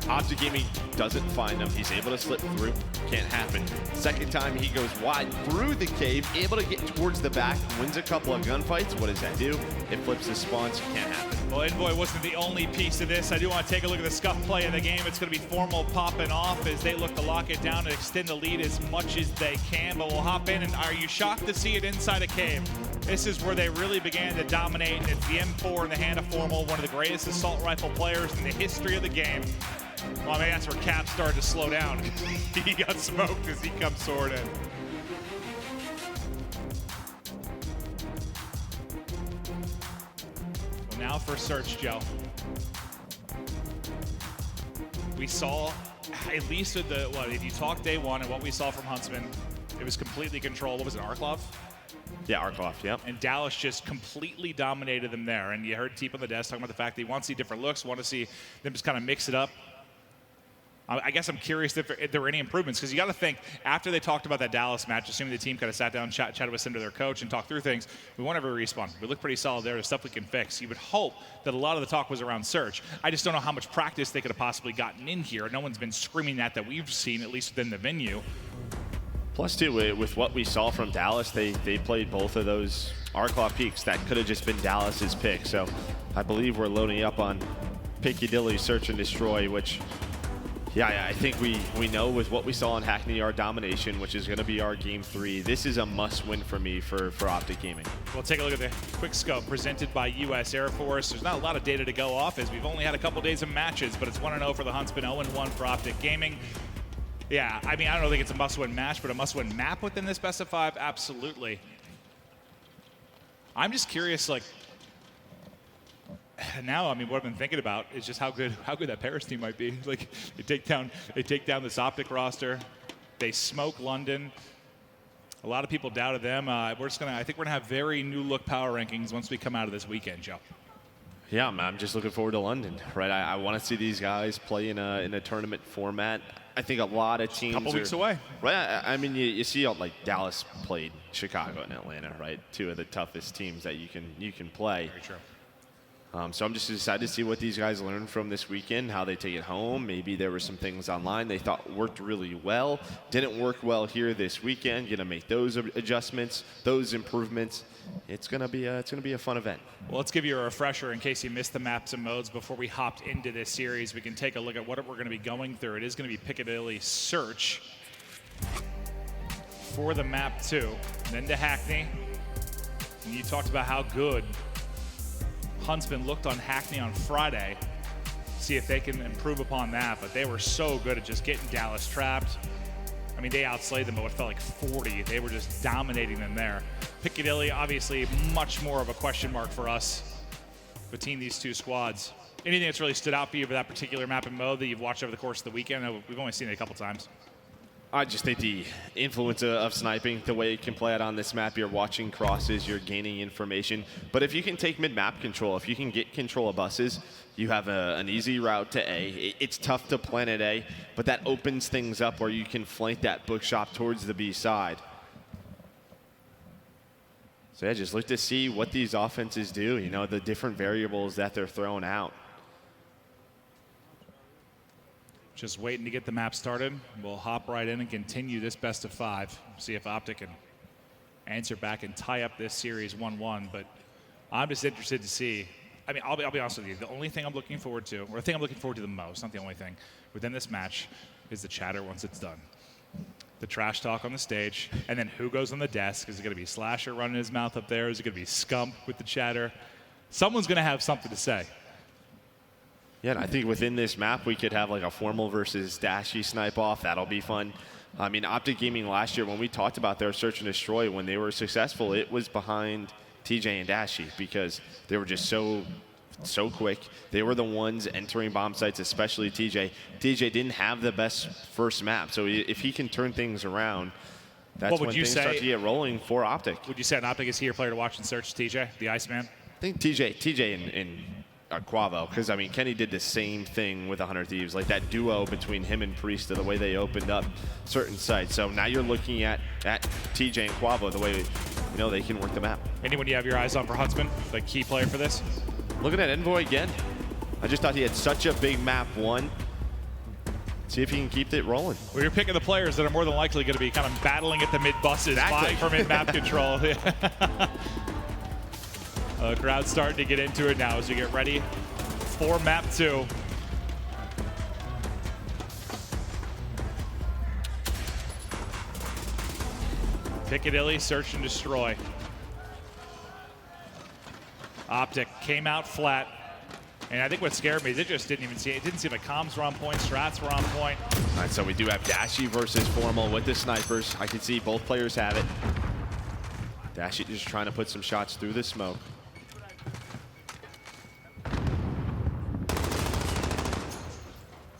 Optic Gaming doesn't find him. He's able to slip through. Can't happen. Second time, he goes wide through the cave, able to get towards the back, wins a couple of gunfights. What does that do? It flips his spawns. Can't happen. Well, Envoy wasn't the only piece of this. I do want to take a look at the Scuff play in the game. It's going to be Formal popping off as they look to lock it down and extend the lead as much as they can. But we'll hop in, and are you shocked to see it inside a cave? This is where they really began to dominate, and it's the M4 in the hand of Formal, one of the greatest assault rifle players in the history of the game. Well, I mean, that's where Cap started to slow down. He got smoked as he comes sword in. Well, now for Search, Joe. We saw, at least with the, if you talk day 1 and what we saw from Huntsman, it was completely controlled. What was it, Arklov? Yeah, Arklov, yep. And Dallas just completely dominated them there. And you heard Teep on the desk talking about the fact that he wants to see different looks, want to see them just kind of mix it up. I guess I'm curious if there were any improvements, because you got to think, after they talked about that Dallas match, assuming the team kind of sat down, chatted with them to their coach and talked through things, we won't ever respawn. We look pretty solid there. There's stuff we can fix. You would hope that a lot of the talk was around Search. I just don't know how much practice they could have possibly gotten in here. No one's been screaming that we've seen, at least within the venue. Plus, too, with what we saw from Dallas, they played both of those Arklov peaks. That could have just been Dallas's pick. So I believe we're loading up on Piccadilly Search and Destroy, which... Yeah, I think we know with what we saw in Hackney, our domination, which is going to be our Game 3. This is a must-win for me for Optic Gaming. We'll take a look at the quick scope presented by U.S. Air Force. There's not a lot of data to go off as we've only had a couple days of matches, but it's 1-0 for the Huntsman, 0-1 for Optic Gaming. Yeah, I mean, I don't think it's a must-win match, but a must-win map within this best of 5, absolutely. I'm just curious, like, now, I mean, what I've been thinking about is just how good that Paris team might be. Like, they take down this Optic roster, they smoke London. A lot of people doubted them. I think we're gonna have very new look power rankings once we come out of this weekend, Joe. Yeah, I'm just looking forward to London, right? I want to see these guys play in a tournament format. I think a lot of teams. A couple weeks away, right? I mean, you see, like Dallas played Chicago and Atlanta, right? 2 of the toughest teams that you can play. Very true. So I'm just excited to see what these guys learn from this weekend, how they take it home. Maybe there were some things online they thought worked really well, didn't work well here this weekend. Gonna make those adjustments, those improvements. It's gonna be a fun event. Well, let's give you a refresher in case you missed the maps and modes before we hopped into this series. We can take a look at what we're going to be going through. It is going to be Piccadilly Search for the map 2, and then to Hackney. And you talked about how good Huntsman looked on Hackney on Friday. See if they can improve upon that, but they were so good at just getting Dallas trapped. I mean, they outslayed them by what felt like 40. They were just dominating them there. Piccadilly, obviously, much more of a question mark for us between these two squads. Anything that's really stood out for you for that particular map and mode that you've watched over the course of the weekend? I know we've only seen it a couple times. I just think the influence of sniping, the way it can play out on this map, you're watching crosses, you're gaining information. But if you can take mid-map control, if you can get control of buses, you have an easy route to A. It's tough to plant at A, but that opens things up where you can flank that bookshop towards the B side. So yeah, just look to see what these offenses do, you know, the different variables that they're throwing out. Just waiting to get the map started. We'll hop right in and continue this best of 5. See if Optic can answer back and tie up this series 1-1. But I'm just interested to see. I mean, I'll be honest with you. The only thing I'm looking forward to, or the thing I'm looking forward to the most, not the only thing, within this match is the chatter once it's done. The trash talk on the stage, and then who goes on the desk? Is it going to be Slasher running his mouth up there? Is it going to be Scump with the chatter? Someone's going to have something to say. Yeah, and I think within this map, we could have like a Formal versus Dashy snipe off. That'll be fun. I mean, Optic Gaming last year, when we talked about their search and destroy, when they were successful, it was behind TJ and Dashy because they were just so quick. They were the ones entering bomb sites, especially TJ. TJ didn't have the best first map, so if he can turn things around, that's when things start to get rolling for Optic. Would you say an Optic is here player to watch and search, TJ, the Iceman? I think TJ and Quavo, because I mean Kenny did the same thing with 100 Thieves, like that duo between him and Priest, the way they opened up certain sites. So now you're looking at TJ and Quavo, the way you know they can work the map. Anyone you have your eyes on for Huntsman, like key player for this? Looking at Envoy again. I just thought he had such a big map 1. See if he can keep it rolling. Well, you're picking the players that are more than likely going to be kind of battling at the mid buses, vying for mid map control. Crowd's starting to get into it now as we get ready for map 2. Piccadilly, search and destroy. Optic came out flat. And I think what scared me is it just didn't even see it. It didn't seem like comms were on point, strats were on point. All right, so we do have Dashy versus Formal with the snipers. I can see both players have it. Dashy just trying to put some shots through the smoke.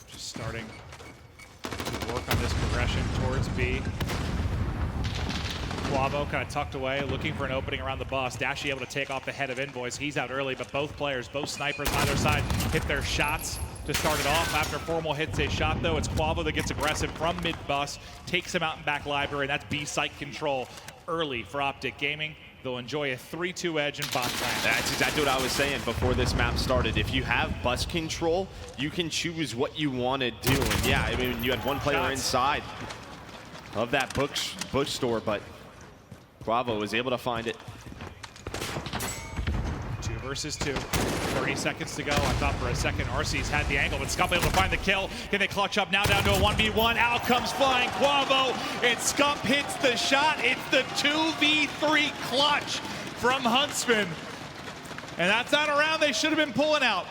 Just starting to work on this progression towards B. Quavo kind of tucked away, looking for an opening around the bus. Dashy able to take off the head of Invoice. He's out early, but both players, both snipers on either side, hit their shots to start it off. After Formal hits a shot, though, it's Quavo that gets aggressive from mid-bus, takes him out in back library, and that's B-site control early for Optic Gaming. They'll enjoy a 3-2 edge in bot lane. That's exactly what I was saying before this map started. If you have bus control, you can choose what you want to do. And yeah, I mean, you had one player inside of that bookstore, but Quavo was able to find it. 2 versus 2. 30 seconds to go. I thought for a second RC's had the angle, but Scump able to find the kill. Can they clutch up now down to a 1v1? Out comes flying Quavo, and Scump hits the shot. It's the 2v3 clutch from Huntsman. And that's not a round they should have been pulling out.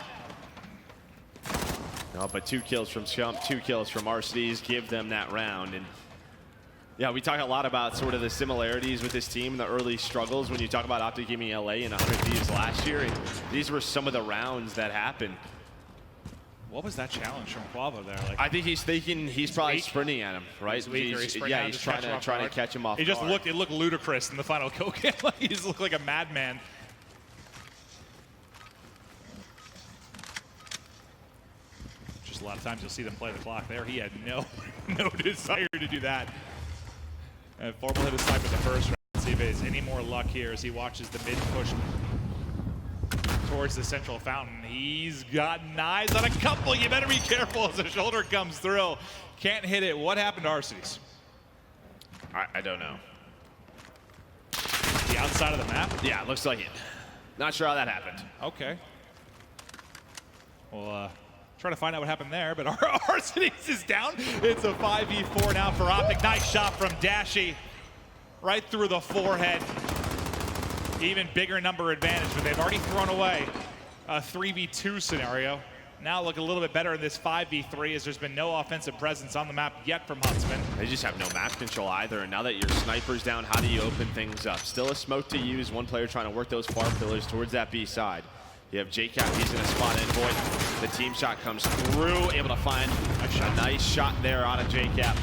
No, but 2 kills from Scump, 2 kills from RC's give them that round. And yeah, we talk a lot about sort of the similarities with this team, the early struggles when you talk about Optic Gaming LA and 100 Thieves last year. And these were some of the rounds that happened. What was that challenge from Quavo there? Like, I think he's thinking he's probably weak. sprinting at him, right? He's weak, or he's trying to catch him off. It just guard. looked ludicrous in the final kill cam. He just looked like a madman. Just a lot of times you'll see them play the clock there. He had no desire to do that. And Formal hit a snipe in the first round. Let's see if he has any more luck here as he watches the mid push towards the central fountain. He's got eyes on a couple. You better be careful as the shoulder comes through. Can't hit it. What happened to Arcees? I don't know. The outside of the map? Yeah, looks like it. Not sure how that happened. Okay. Well, try to find out what happened there, but Arcees is down. It's a 5v4 now for Optic. Nice shot from Dashy. Right through the forehead. Even bigger number advantage, but they've already thrown away a 3v2 scenario. Now look a little bit better in this 5v3 as there's been no offensive presence on the map yet from Huntsman. They just have no map control either, and now that your sniper's down, how do you open things up? Still a smoke to use, one player trying to work those far pillars towards that B side. You have JCap, he's in a spot Envoy. The team shot comes through, able to find a nice shot there out of JCap.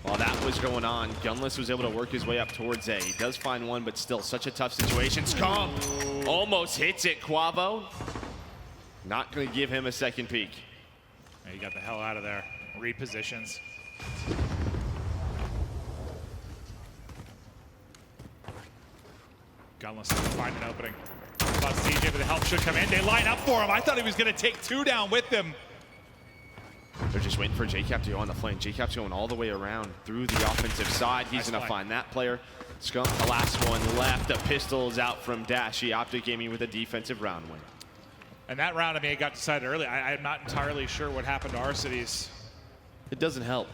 While that was going on, Gunless was able to work his way up towards A. He does find one, but still such a tough situation. Scump almost hits it, Quavo. Not going to give him a second peek. Yeah, you got the hell out of there. Repositions. Gunless to find an opening. About CJ, but the help should come in. They line up for him. I thought he was going to take 2 down with him. They're just waiting for JCap to go on the flank. JCap's going all the way around through the offensive side. He's going to find that player. Skunk, the last one left. The pistol is out from Dashy. Optic Gaming with a defensive round win. And that round, I mean, it got decided early. I'm not entirely sure what happened to our cities. It doesn't help.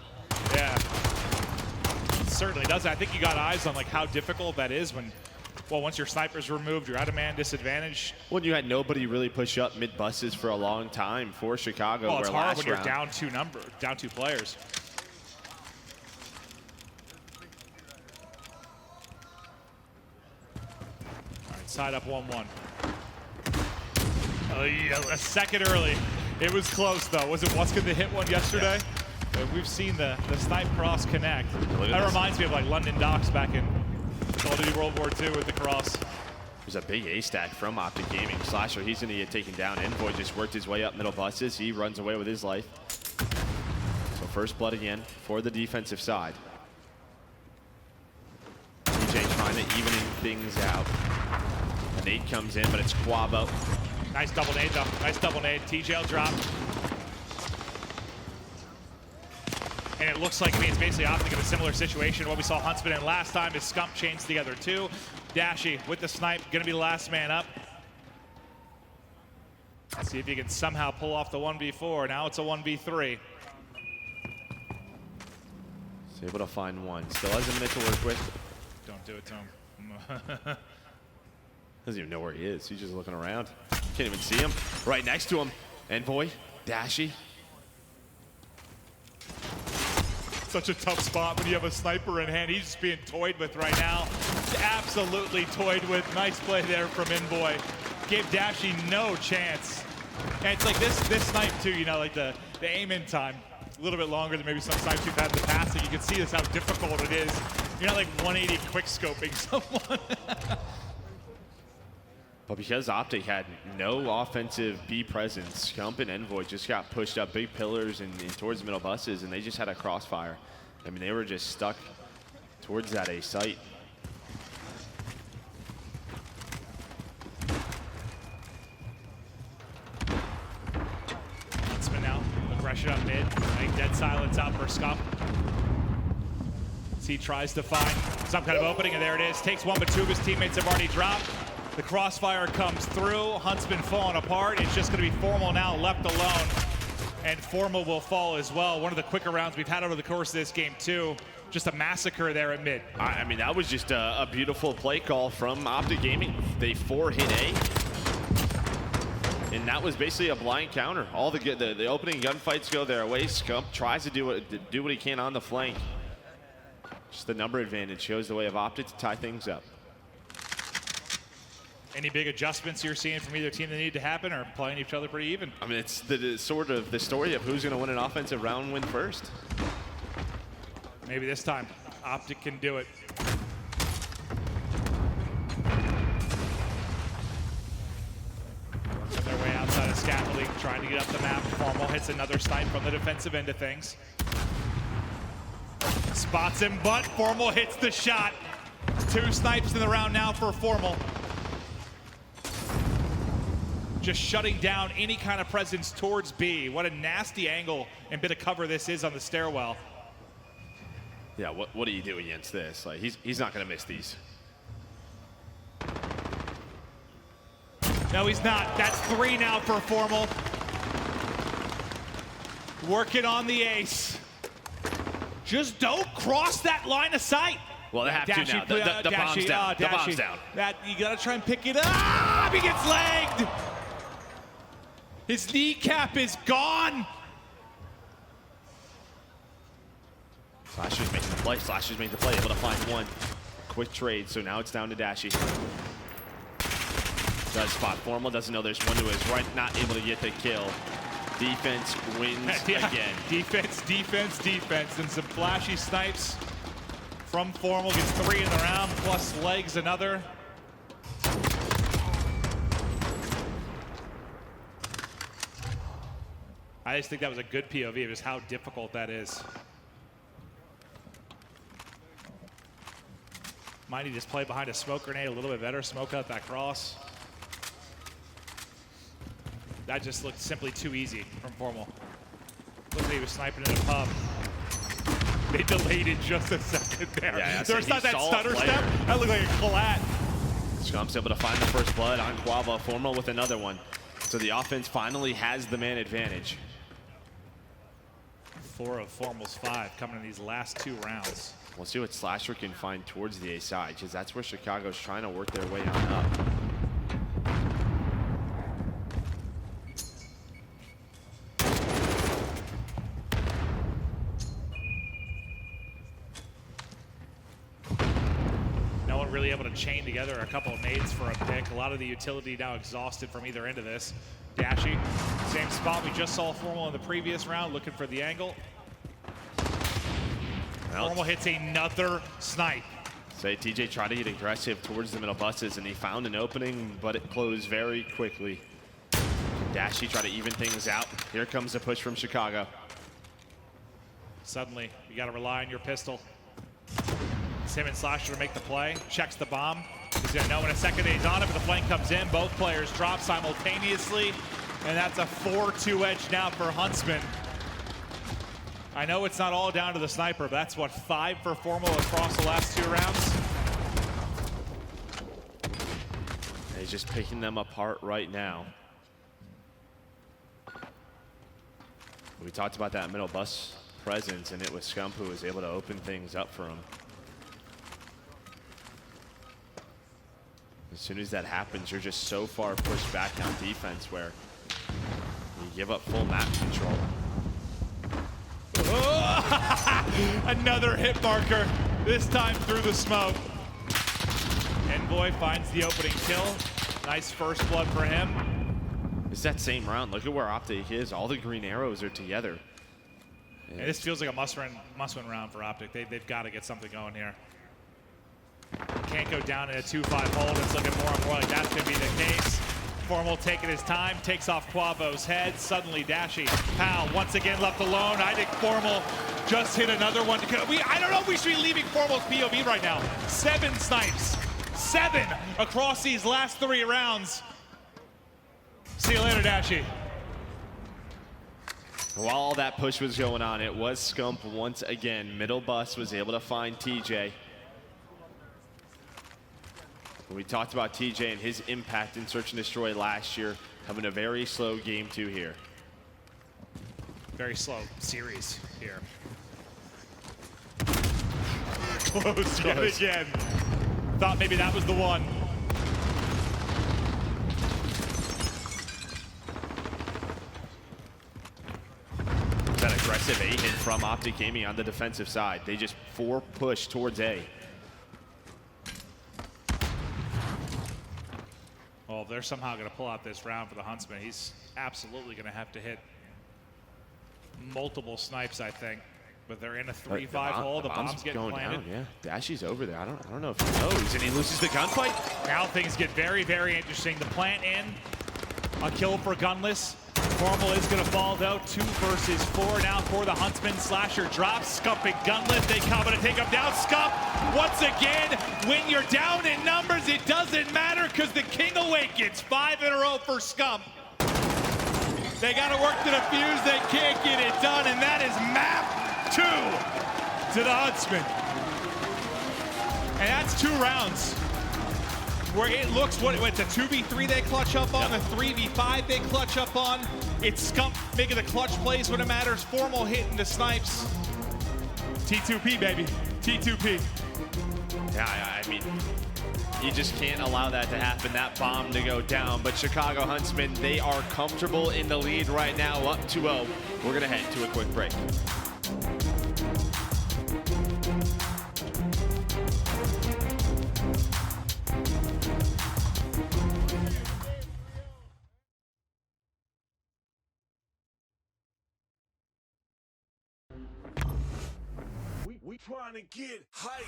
Yeah, it certainly doesn't. I think you got eyes on like how difficult that is when, well, once your sniper's removed, you're at a man disadvantage. When you had nobody really push up mid buses for a long time for Chicago. Well, it's hard when you're round, down two players. All right, side up 1-1. Yeah, a second early. It was close though. Was it Waskin that hit one yesterday? Yeah. We've seen the snipe cross connect. That reminds me of like London Docks back in Call of Duty World War II with the cross. There's a big A stack from Optic Gaming. Slasher, he's going to get taken down. Envoy just worked his way up middle buses. He runs away with his life. So first blood again for the defensive side. TJ trying to even things out. A nade comes in, but it's Quavo. Nice double nade though. Nice double nade. TJ will drop. And it looks like, I mean, it's basically Optic in a similar situation. What we saw Huntsman in last time is Scump chains together too. Dashy with the snipe, gonna be the last man up. Let's see if he can somehow pull off the 1v4. Now it's a 1v3. He's able to find one. Still has a minute to work with. Don't do it to him. Doesn't even know where he is. He's just looking around. Can't even see him. Right next to him. Envoy, Dashy. Such a tough spot when you have a sniper in hand. He's just being toyed with right now. Absolutely toyed with. Nice play there from Envoy. Gave Dashy no chance. And it's like this snipe too, you know, like the aim in time. A little bit longer than maybe some snipes you've had in the past. Like you can see this how difficult it is. You're not like 180 quick scoping someone. But because Optic had no offensive B presence, Scump and Envoy just got pushed up big pillars and towards middle buses, and they just had a crossfire. I mean, they were just stuck towards that A site. Huntsman now, aggression up mid. I think dead silence out for Scump. He tries to find some kind of opening, and there it is. Takes one, but two of his teammates have already dropped. The crossfire comes through. Huntsman falling apart. It's just going to be Formal now left alone. And Formal will fall as well. One of the quicker rounds we've had over the course of this game, too. Just a massacre there at mid. I mean, that was just a beautiful play call from Optic Gaming. They 4-hit A. And that was basically a blind counter. All the opening gunfights go their way. Scump tries to do what he can on the flank. Just the number advantage shows the way of Optic to tie things up. Any big adjustments you're seeing from either team that need to happen, or playing each other pretty even? I mean, it's sort of the story of who's going to win an offensive round win first. Maybe this time, Optic can do it. Working their way outside of scaffolding, trying to get up the map. Formal hits another snipe from the defensive end of things. Spots him, but Formal hits the shot. 2 snipes in the round now for Formal. Just shutting down any kind of presence towards B. What a nasty angle and bit of cover this is on the stairwell. Yeah, what do you do against this? Like he's not going to miss these. No, he's not. That's 3 now for Formal. Working on the ace. Just don't cross that line of sight. Well, they have to now. The bomb's down. The bomb's down. You got to try and pick it up. He gets legged. His kneecap is gone. Slasher's making the play. Slasher's making the play. Able to find one. Quick trade. So now it's down to Dashy. Does spot Formal, doesn't know there's one to his right, not able to get the kill. Defense wins again. Defense, defense, defense, and some flashy snipes from Formal. Gets 3 in the round, plus legs another. I just think that was a good POV of just how difficult that is. Might he just play behind a smoke grenade a little bit better, smoke out that cross. That just looked simply too easy from Formal. Looked like he was sniping in a pub. They delayed it just a second there. Yeah, There's not that stutter step. That looked like a collat. Scump's able to find the first blood on Quavo. Formal with another one. So the offense finally has the man advantage. 4 of Formal's 5 coming in these last 2 rounds. We'll see what Slasher can find towards the A side, because that's where Chicago's trying to work their way on up. No one really able to chain together a couple of nades for a pick. A lot of the utility now exhausted from either end of this. Dashy, same spot we just saw Formal in the previous round, looking for the angle. Formal hits another snipe. Say TJ tried to get aggressive towards the middle buses, and he found an opening, but it closed very quickly. Dashy tried to even things out. Here comes a push from Chicago. Suddenly, you got to rely on your pistol. It's him and Slasher to make the play. Checks the bomb. He's going to know in a second that he's on it, but the flank comes in. Both players drop simultaneously, and that's a 4-2 edge now for Huntsman. I know it's not all down to the sniper, but that's what, 5 for Formal across the last 2 rounds. And he's just picking them apart right now. We talked about that middle bus presence, and it was Scump who was able to open things up for him. As soon as that happens, you're just so far pushed back on defense where you give up full map control. Another hit marker, this time through the smoke. Envoy finds the opening kill. Nice first blood for him. It's that same round. Look at where Optic is. All the green arrows are together. Yeah, this feels like a must-win round for Optic. They've got to get something going here. Can't go down in a 2-5 hold. It's looking more and more like that's going to be the case. Formal taking his time, takes off Quavo's head. Suddenly Dashy, Powell once again left alone. I think Formal just hit another one. I don't know if we should be leaving Formal's POV right now. 7 snipes, 7 across these last 3 rounds. See you later, Dashy. While all that push was going on, it was Scump once again. Middle bus was able to find TJ. We talked about TJ and his impact in Search and Destroy last year, having a very slow game 2 here. Very slow series here. Close yet again. Thought maybe that was the one. That aggressive A hit from Optic Gaming on the defensive side. They just 4 push towards A. Well, if they're somehow going to pull out this round for the Huntsman, he's absolutely going to have to hit multiple snipes, I think. But they're in a 3-5 hole. The bomb's getting going planted. down, yeah. Dashy's over there. I don't know if he knows, and he loses the gunfight. Now things get very, very interesting. The plant in, a kill for Gunless. Formal is going to fall, though. 2 versus 4 now for the Huntsman. Slasher drops. Scump and Gunless. They come to take him down. Scump, once again, when you're down in numbers, it doesn't matter because the King awakens. 5 in a row for Scump. They got to work to the fuse. They can't get it done, and that is map 2 to the Huntsman. And that's 2 rounds. Where it looks, it's a 2v3 they clutch up on, a 3v5 they clutch up on. It's Scump making the clutch plays when it matters. Formal hitting the snipes. T2P, baby. T2P. Yeah, I mean, you just can't allow that to happen, that bomb to go down. But Chicago Huntsmen, they are comfortable in the lead right now, up 2-0. We're going to head to a quick break. We trying to get hype.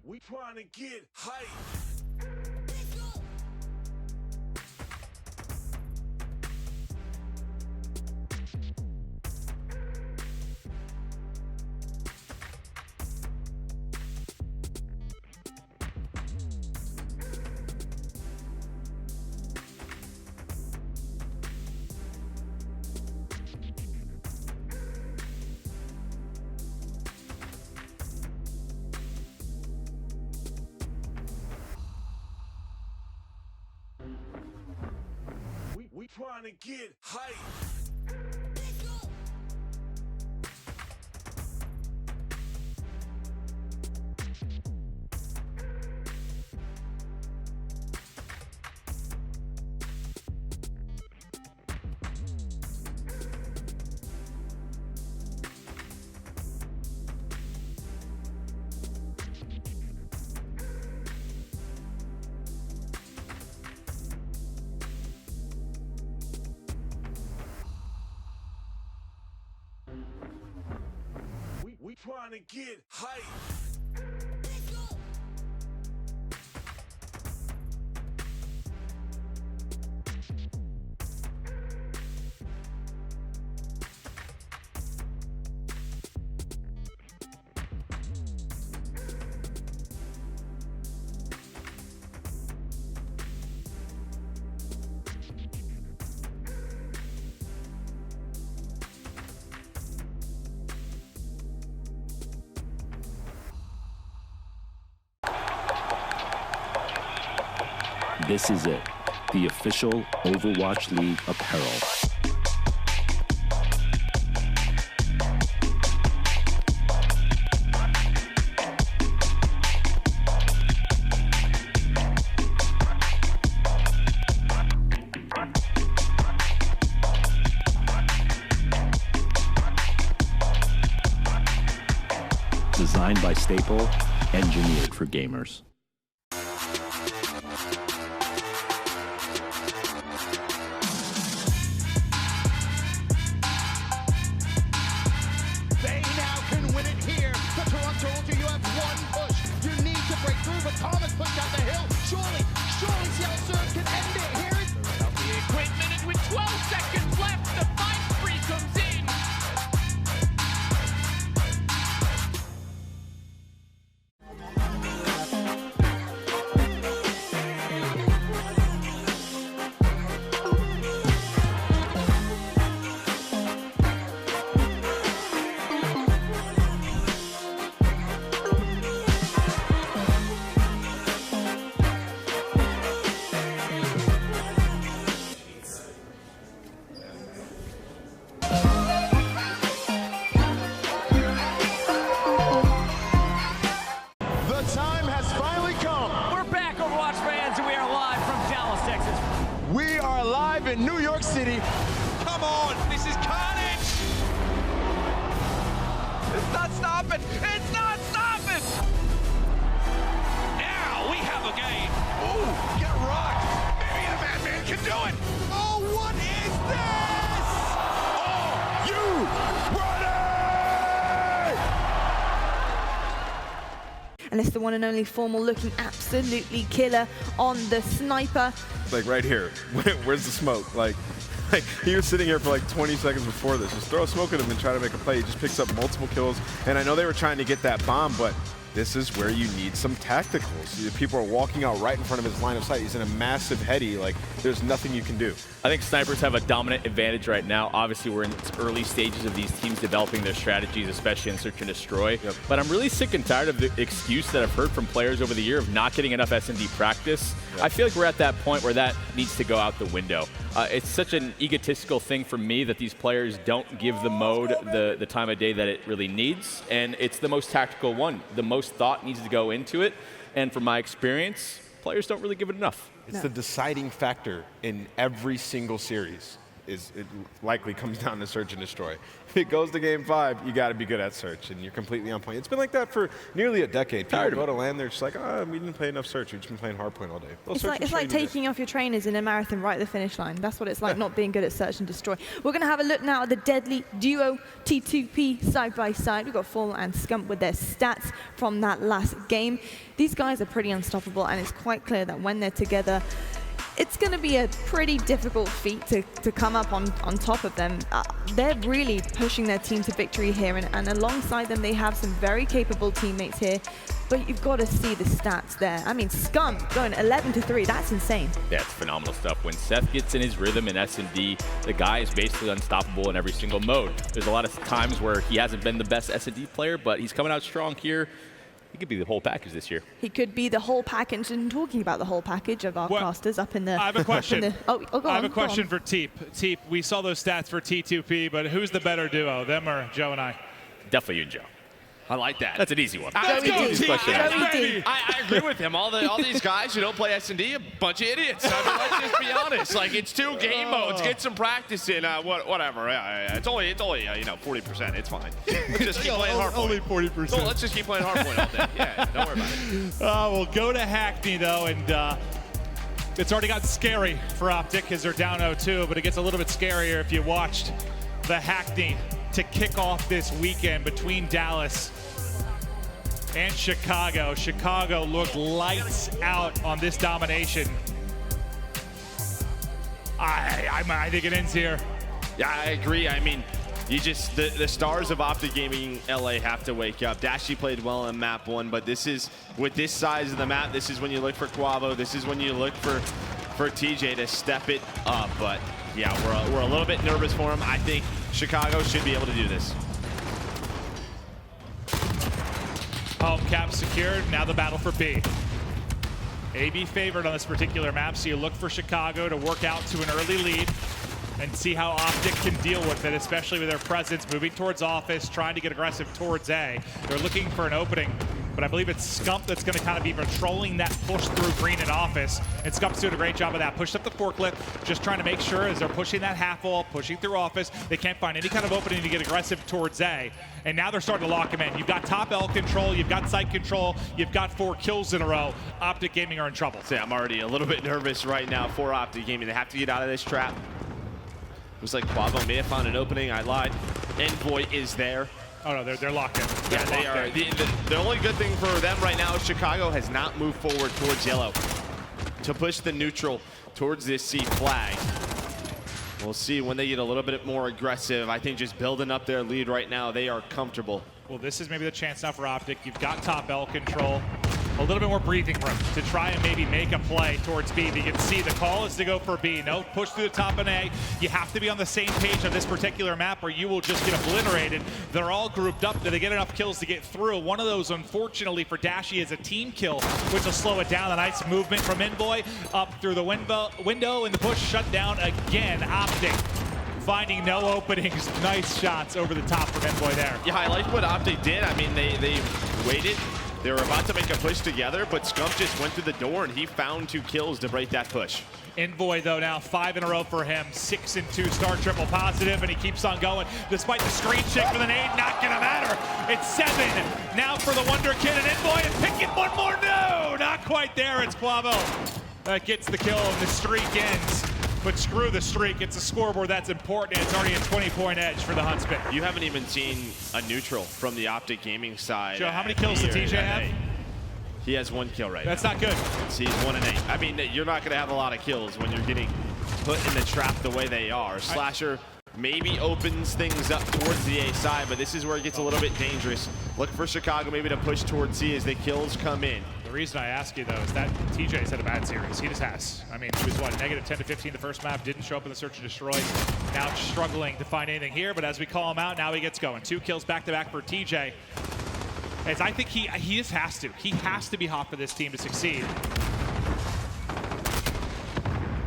We trying to get hype. We trying to get hype. We trying to get hype. This is it, the official Overwatch League apparel. Designed by Staple, engineered for gamers. They now can win it here. The Toronto Ultra, you have one push. You need to break through, but Thomas pushed out the hill. Surely Seattle Surge can end it. Here is The equipment, and with 12 seconds left, the fight free comes in. the time has finally come. We're back, Overwatch fans, and we are live from Dallas, Texas. We are live in New York City. Come on, this is carnage. It's not stopping. It's not stopping. Now we have a game. Ooh, get rocked. Maybe the Madman can do it. Oh, what is this? Oh, you ready? And it's the one and only Formal looking absolutely killer on the sniper. Like right here. Where's the smoke? Like he was sitting here for like 20 seconds before this. Just throw a smoke at him and try to make a play. He just picks up multiple kills. And I know they were trying to get that bomb, but this is where you need some tacticals. People are walking out right in front of his line of sight. He's in a massive heady. Like, there's nothing you can do. I think snipers have a dominant advantage right now. Obviously, we're in early stages of these teams developing their strategies, especially in Search and Destroy. Yep. But I'm really sick and tired of the excuse that I've heard from players over the year of not getting enough S&D practice. Yep. I feel like we're at that point where that needs to go out the window. It's such an egotistical thing for me that these players don't give the mode the time of day that it really needs, and it's the most tactical one. The most thought needs to go into it, and from my experience, players don't really give it enough. It's the deciding factor in every single series. It likely comes down to search and destroy. If it goes to game 5, you got to be good at search, and you're completely on point. It's been like that for nearly a decade. People go to land, they're just like, oh, we didn't play enough search. We've just been playing hardpoint all day. It's like taking off your trainers in a marathon right at the finish line. That's what it's like not being good at search and destroy. We're going to have a look now at the deadly duo T2P side by side. We've got Full and Scump with their stats from that last game. These guys are pretty unstoppable, and it's quite clear that when they're together, it's going to be a pretty difficult feat to come up on top of them. They're really pushing their team to victory here, and alongside them, they have some very capable teammates here. But you've got to see the stats there. I mean, Scump going 11-3, that's insane. Yeah, it's phenomenal stuff. When Seth gets in his rhythm in S&D, the guy is basically unstoppable in every single mode. There's a lot of times where he hasn't been the best S&D player, but he's coming out strong here. He could be the whole package this year. He could be the whole package, and talking about the whole package of our casters up in the... I have a question. I have a question for Teep. Teep, we saw those stats for T2P, but who's the better duo, them or Joe and I? Definitely you and Joe. I like that. That's an easy one. I agree with him. All these guys who don't play S&D, a bunch of idiots. I mean, let's just be honest. Like, it's 2 game modes. Get some practice in. Whatever. It's only 40%. It's fine. Let's just keep playing hardpoint. Only 40%. No, let's just keep playing hardpoint all day. Yeah, don't worry about it. We'll go to Hackney, though, and it's already got scary for Optic because they're down 0-2, but it gets a little bit scarier if you watched the Hackney to kick off this weekend between Dallas and Chicago. Chicago looked lights out on this domination. I think it ends here. Yeah, I agree. I mean, the stars of Optic Gaming LA have to wake up. Dashy played well in map 1, but this is, with this size of the map, this is when you look for Quavo. This is when you look for TJ to step it up. But yeah, we're a little bit nervous for him. I think Chicago should be able to do this. Home cap secured, now the battle for B. AB favored on this particular map, so you look for Chicago to work out to an early lead and see how Optic can deal with it, especially with their presence moving towards office, trying to get aggressive towards A. They're looking for an opening, but I believe it's Scump that's going to kind of be patrolling that push through green in office, and Scump's doing a great job of that. Pushed up the forklift, just trying to make sure as they're pushing that half wall, pushing through office, they can't find any kind of opening to get aggressive towards A. And now they're starting to lock him in. You've got top L control, you've got site control, you've got 4 kills in a row. Optic Gaming are in trouble. So yeah, I'm already a little bit nervous right now for Optic Gaming. They have to get out of this trap. It was like Quavo may have found an opening. I lied. Envoy is there. Oh no, they're locked in. Yeah, they are. The only good thing for them right now is Chicago has not moved forward towards yellow to push the neutral towards this C flag. We'll see when they get a little bit more aggressive. I think just building up their lead right now, they are comfortable. Well, this is maybe the chance now for Optic. You've got top L control. A little bit more breathing room to try and maybe make a play towards B. But you can see the call is to go for B. No push through the top of A. You have to be on the same page on this particular map or you will just get obliterated. They're all grouped up. Do they get enough kills to get through? One of those, unfortunately, for Dashy is a team kill, which will slow it down. A nice movement from Envoy up through the window, and the push shut down again. Optic finding no openings. Nice shots over the top from Envoy there. Yeah, I like what Optic did. I mean, they waited. They were about to make a push together, but Scump just went through the door, and he found 2 kills to break that push. Envoy, though, now 5 in a row for him. 6 and 2 star triple positive, and he keeps on going. Despite the screen check with an 8, not going to matter. It's 7 now for the Wonder Kid, and Envoy is picking one more. No, not quite there. It's Quavo that gets the kill, and the streak ends. But screw the streak. It's a scoreboard that's important. It's already a 20-point edge for the Huntsman. You haven't even seen a neutral from the Optic Gaming side. Joe, how many kills does TJ have? He has 1 kill right now. That's not good. He's 1 and 8. I mean, you're not going to have a lot of kills when you're getting put in the trap the way they are. Slasher maybe opens things up towards the A side, but this is where it gets a little bit dangerous. Look for Chicago maybe to push towards C as the kills come in. The reason I ask you, though, is that TJ's had a bad series. He just has. I mean, he was, what, negative 10 to 15 the first map, didn't show up in the search and destroy. Now struggling to find anything here, but as we call him out, now he gets going. 2 kills back-to-back for TJ. As I think he just has to. He has to be hot for this team to succeed.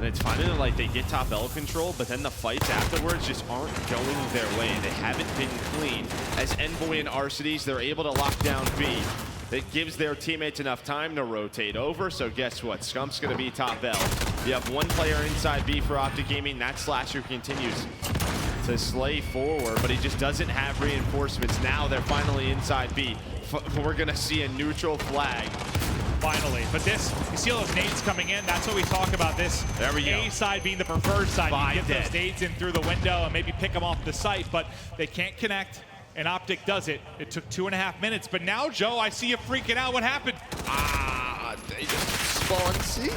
And it's finding like they get top L control, but then the fights afterwards just aren't going their way. They haven't been clean. As Envoy and Arcades, they're able to lock down B. That gives their teammates enough time to rotate over. So guess what? Scump's going to be top L. You have one player inside B for Optic Gaming. That Slasher continues to slay forward, but he just doesn't have reinforcements. Now they're finally inside B. We're going to see a neutral flag. Finally. But this, you see all those nades coming in? That's what we talk about. This there we go. A side being the preferred side. You get dead. those nades in through the window and maybe pick them off the site, but they can't connect. And Optic does it. It took 2.5 minutes, but now, Joe, I see you freaking out. What happened? They just spawned C.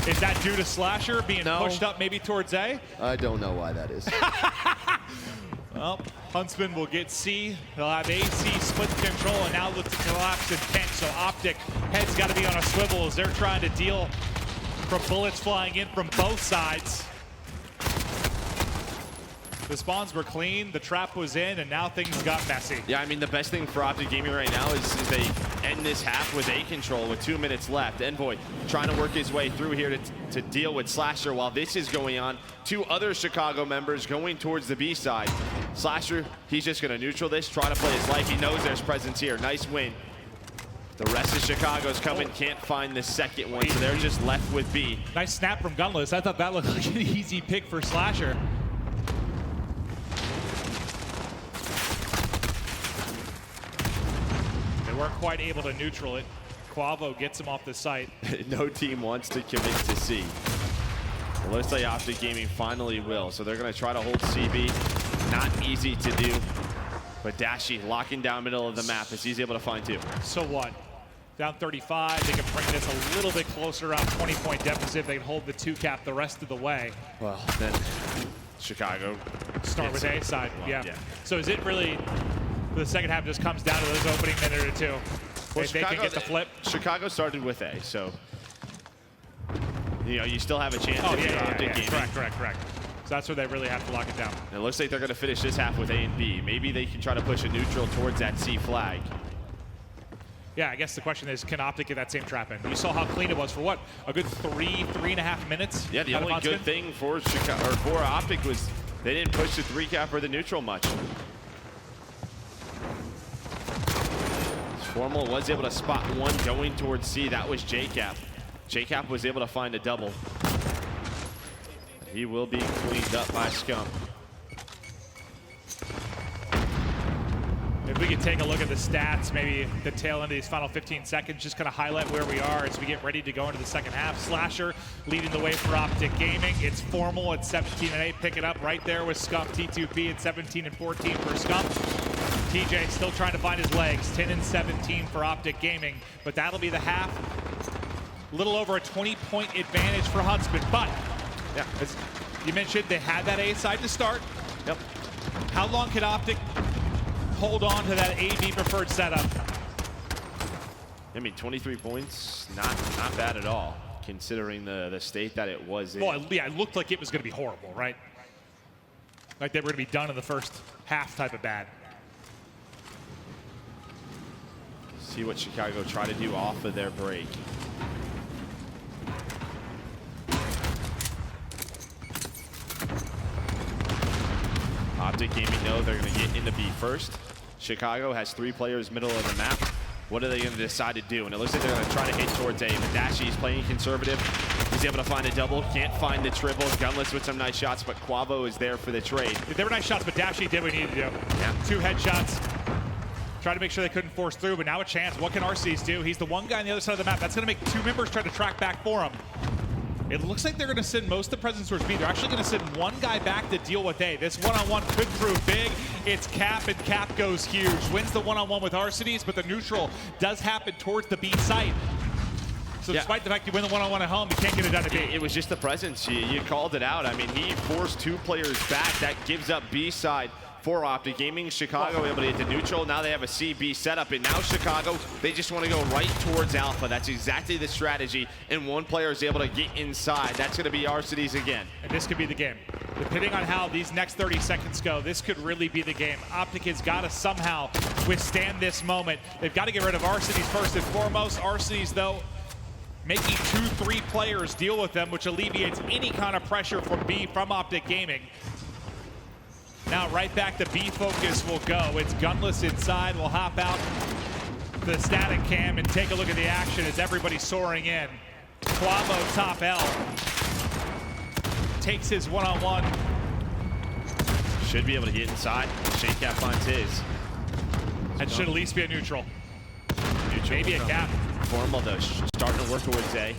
Is that due to Slasher being pushed up maybe towards A? I don't know why that is. Well, Huntsman will get C. They'll have AC split control and now look to collapse in pinch. So Optic head's got to be on a swivel as they're trying to deal from bullets flying in from both sides. The spawns were clean, the trap was in, and now things got messy. Yeah, I mean, the best thing for Optic Gaming right now is they end this half with A control with 2 minutes left. Envoy trying to work his way through here to deal with Slasher while this is going on. 2 other Chicago members going towards the B side. Slasher, he's just going to neutral this, try to play his life. He knows there's presence here. Nice win. The rest of Chicago's coming, can't find the second one, so they're just left with B. Nice snap from Gunless. I thought that looked like an easy pick for Slasher. They weren't quite able to neutral it. Quavo gets him off the site. No team wants to commit to C. It looks like Optic Gaming finally will, so they're going to try to hold CB. Not easy to do, but Dashi locking down middle of the map as he's able to find 2. So what? Down 35, they can bring this a little bit closer, around 20-point deficit. They can hold the 2 cap the rest of the way. Well, then Chicago start with A side. Well, yeah. So is it really, the second half just comes down to those opening minute or 2? Well, they can get the flip. Chicago started with A, so you know you still have a chance. Oh, if you're yeah. Optic Gaming. Correct. So that's where they really have to lock it down. And it looks like they're going to finish this half with A and B. Maybe they can try to push a neutral towards that C flag. Yeah, I guess the question is, can Optic get that same trap in? You saw how clean it was for what? A good 3.5 minutes? Yeah, the only good thing for Chicago or for Optic was they didn't push the 3 cap or the neutral much. Formal was able to spot 1 going towards C. That was J-Cap. J-Cap was able to find a double. He will be cleaned up by Scump. If we could take a look at the stats, maybe the tail end of these final 15 seconds, just kind of highlight where we are as we get ready to go into the second half. Slasher leading the way for Optic Gaming. It's Formal at 17-8, pick it up right there with Scump. T2P at 17-14 for Scump. TJ still trying to find his legs. 10-17 for Optic Gaming, but that'll be the half. A little over a 20-point advantage for Huntsman, but yeah, as you mentioned, they had that A side to start. Yep. How long can Optic hold on to that AB preferred setup? I mean, 23 points, not bad at all, considering the state that it was in. Well, yeah, it looked like it was going to be horrible, right? Like they were going to be done in the first half type of bad. See what Chicago try to do off of their break. Optic Gaming know they're going to get into B first. Chicago has 3 players middle of the map. What are they going to decide to do? And it looks like they're going to try to hit towards A. Madashi is playing conservative. He's able to find a double. Can't find the triple. Gunless with some nice shots, but Quavo is there for the trade. They were nice shots, but Dashi did what he needed to do. Yeah. 2 headshots. Try to make sure they couldn't force through, but now a chance. What can Arcades do? He's the one guy on the other side of the map. That's going to make 2 members try to track back for him. It looks like they're going to send most of the presence towards B. They're actually going to send 1 guy back to deal with A. This one-on-one could prove big. It's Cap, and Cap goes huge. Wins the one-on-one with Arcades, but the neutral does happen towards the B site. So despite the fact you win the one-on-one at home, you can't get it done to B. It was just the presence. You called it out. I mean, he forced 2 players back. That gives up B side for Optic Gaming. Chicago able to get to neutral. Now they have a CB setup, and now Chicago, they just want to go right towards Alpha. That's exactly the strategy, and 1 player is able to get inside. That's going to be Arcades again. And this could be the game. Depending on how these next 30 seconds go, this could really be the game. Optic has got to somehow withstand this moment. They've got to get rid of Arcades first and foremost. Arcades, though, making 2-3 players deal with them, which alleviates any kind of pressure from B from Optic Gaming. Now right back to B focus will go. It's Gunless inside. We'll hop out the static cam and take a look at the action as everybody's soaring in. Quavo top L. Takes his one-on-one. Should be able to get inside. Shake-Cap finds his. That should at least be a neutral. Maybe a cap. Formal though, starting to work towards A.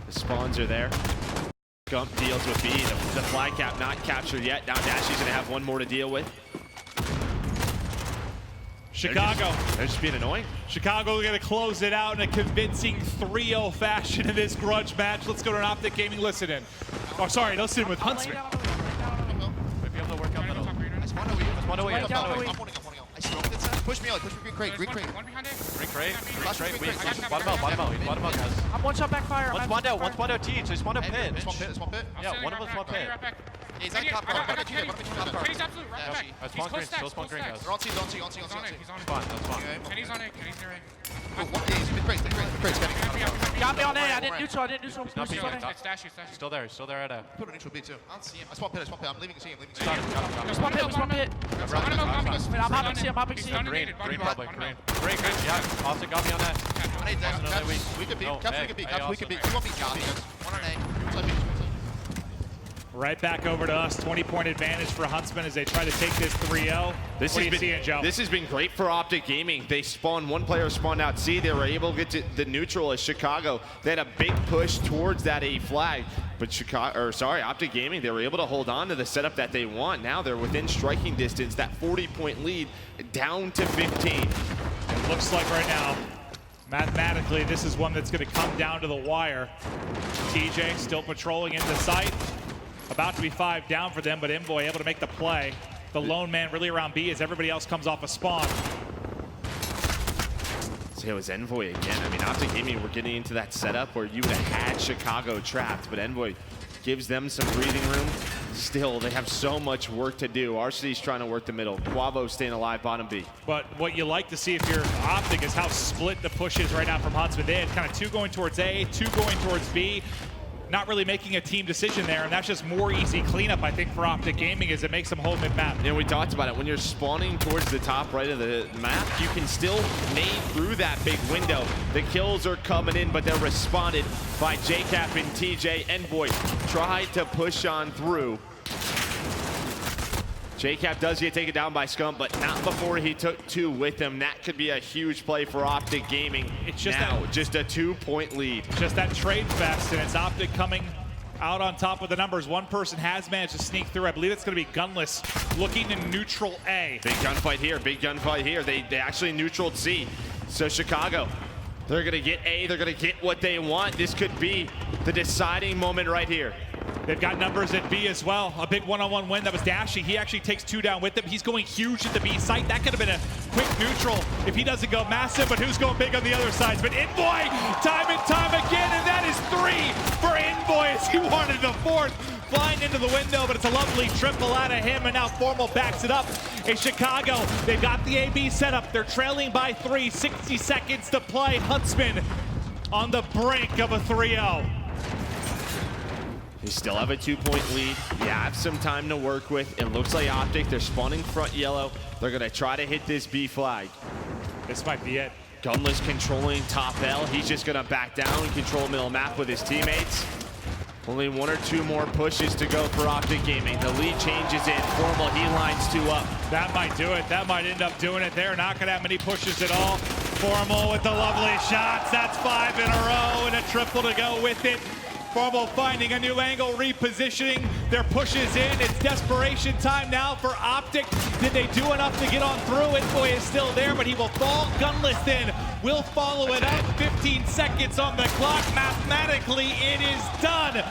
The spawns are there. Gump deals with B. The flag cap not captured yet. Now Dashy's gonna have one more to deal with. Chicago. They're just being annoying. Chicago going to close it out in a convincing 3-0 fashion in this grudge match. Let's go to an Optic Gaming listen in. Oh, sorry, listen with Huntsman. Might be able to work out middle. Push me out, push me green crate. One behind it. Green crate. Bottom out, guys. I'm one shot backfire. One spawned out T, so he spawned out pit. Small pit. Yeah, one of them spawned pit. He's at top car. Kenny's absolute right back. Spawn green, still spawn green, guys. They're on C. He's on it. That's fine. Kenny's on it. Kenny's near it. He's mid-crate, Got me on A. I didn't neutral. It's not being It's Dashy. Still there at A. Put a neutral B too. I don't see him. I spawn pit. I'm leaving C. Got him. I'm hopping C. Green probably. Green. Yeah, Austin got me on that. We could be. We could be. You want me? One on A. Right back over to us. 20-point advantage for Huntsman as they try to take this 3-0. This has been great for Optic Gaming. They spawned, one player spawned out C. They were able to get to the neutral as Chicago. They had a big push towards that A flag. But Optic Gaming, they were able to hold on to the setup that they want. Now they're within striking distance. That 40-point lead down to 15. It looks like right now, mathematically, this is one that's going to come down to the wire. TJ still patrolling into sight. About to be 5 down for them, but Envoy able to make the play. The lone man really around B as everybody else comes off a spawn. So it was Envoy again. I mean, Optic Gaming were getting into that setup where you would have had Chicago trapped, but Envoy gives them some breathing room. Still, they have so much work to do. RCD's trying to work the middle. Quavo staying alive, bottom B. But what you like to see if you're Optic is how split the push is right now from Huntsman. They had kind of 2 going towards A, 2 going towards B. Not really making a team decision there, and that's just more easy cleanup, I think, for Optic Gaming as it makes them hold mid-map. You know, we talked about it. When you're spawning towards the top right of the map, you can still nade through that big window. The kills are coming in, but they're responded by JCap and TJ. Envoy tried to push on through. JCap does get taken down by Scump, but not before he took 2 with him. That could be a huge play for Optic Gaming. It's just just a 2-point lead. Just that trade fest, and it's Optic coming out on top of the numbers. One person has managed to sneak through. I believe it's going to be Gunless looking to neutral A. Big gunfight here. They actually neutraled C. So Chicago, they're going to get A. They're going to get what they want. This could be the deciding moment right here. They've got numbers at B as well. A big one-on-one win. That was Dashy. He actually takes 2 down with them. He's going huge at the B site. That could have been a quick neutral if he doesn't go massive, but who's going big on the other sides? But Envoy, time and time again, and that is 3 for Envoy as he wanted the 4th. Flying into the window, but it's a lovely triple out of him, and now Formal backs it up. In Chicago, they've got the AB set up. They're trailing by 3, 60 seconds to play. Huntsman on the brink of a 3-0. They still have a 2-point lead. You have some time to work with. It looks like Optic, they're spawning front yellow. They're gonna try to hit this B flag. This might be it. Gunless controlling top L. He's just gonna back down and control middle map with his teammates. Only 1 or 2 more pushes to go for Optic Gaming. The lead changes in. Formal, he lines 2 up. That might do it. That might end up doing it. They're not gonna have many pushes at all. Formal with the lovely shots. That's 5 in a row and a triple to go with it. Formal finding a new angle, repositioning their pushes in. It's desperation time now for Optic. Did they do enough to get on through? Envoy is still there, but he will fall. Gunless then will follow it up. 15 seconds on the clock. Mathematically, it is done.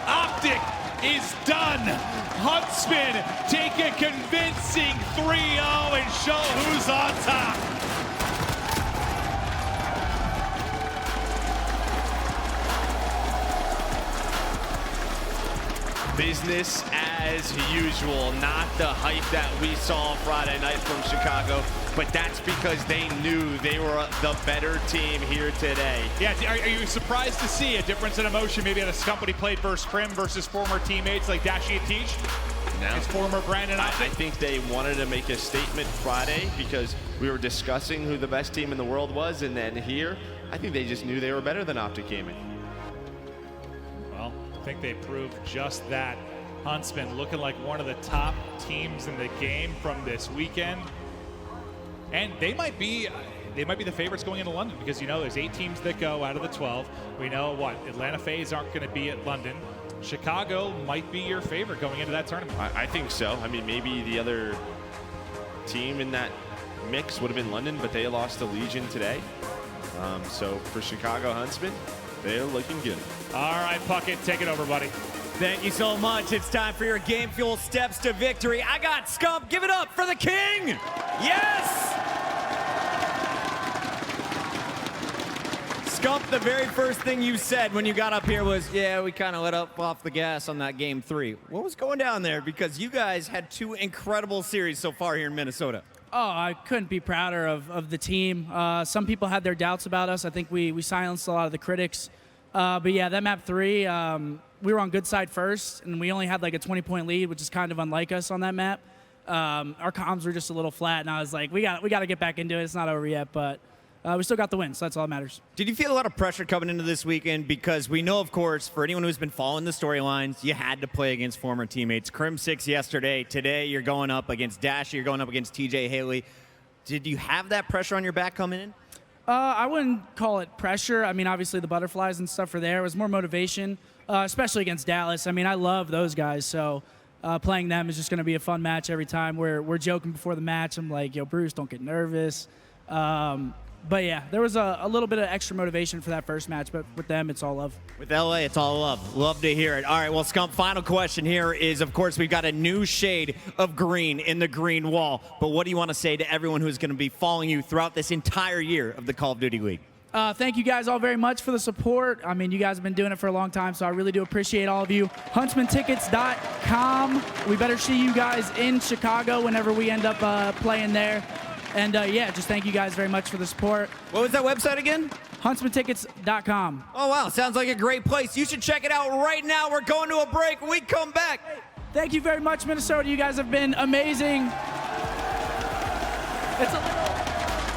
Optic is done. Huntsman take a convincing 3-0 and show who's on top. Business as usual, not the hype that we saw Friday night from Chicago. but that's because they knew they were the better team here today. Yeah, are you surprised to see a difference in emotion maybe at a Scump when he played versus Krim versus former teammates like Dashi and Teach? No. It's former Brandon. I think they wanted to make a statement Friday because we were discussing who the best team in the world was, and then here, I think they just knew they were better than Optic Gaming. Well, I think they proved just that. Huntsman looking like one of the top teams in the game from this weekend. And they might be the favorites going into London because, you know, there's 8 teams that go out of the 12. We know what, Atlanta FaZe aren't going to be at London. Chicago might be your favorite going into that tournament. I think so. I mean, maybe the other team in that mix would have been London, but they lost to Legion today. So for Chicago Huntsmen, they're looking good. All right, Puckett, take it over, buddy. Thank you so much. It's time for your Game Fuel steps to victory. I got Scump. Give it up for the king. Yes! Scump, the very first thing you said when you got up here was, yeah, we kind of let up off the gas on that game 3. What was going down there? Because you guys had 2 incredible series so far here in Minnesota. Oh, I couldn't be prouder of the team. Some people had their doubts about us. I think we silenced a lot of the critics. But yeah, that map 3, we were on good side first, and we only had like a 20-point lead, which is kind of unlike us on that map. Our comms were just a little flat, and I was like, we got to get back into it. It's not over yet, but we still got the win, so that's all that matters. Did you feel a lot of pressure coming into this weekend? Because we know, of course, for anyone who's been following the storylines, you had to play against former teammates. Krim 6 yesterday. Today, you're going up against Dash. You're going up against TJ Haley. Did you have that pressure on your back coming in? I wouldn't call it pressure. I mean, obviously the butterflies and stuff are there. It was more motivation, especially against Dallas. I mean, I love those guys, so playing them is just going to be a fun match every time. We're joking before the match. I'm like, yo, Bruce, don't get nervous. But yeah, there was a little bit of extra motivation for that first match, but with them, it's all love. With LA, it's all love. Love to hear it. All right, well, Scump, final question here is, of course, we've got a new shade of green in the green wall. But what do you want to say to everyone who's going to be following you throughout this entire year of the Call of Duty League? Thank you guys all very much for the support. I mean, you guys have been doing it for a long time, so I really do appreciate all of you. HuntsmanTickets.com. We better see you guys in Chicago whenever we end up playing there. And yeah, just thank you guys very much for the support. What was that website again? HuntsmanTickets.com. Oh, wow. Sounds like a great place. You should check it out right now. We're going to a break. When we come back. Thank you very much, Minnesota. You guys have been amazing.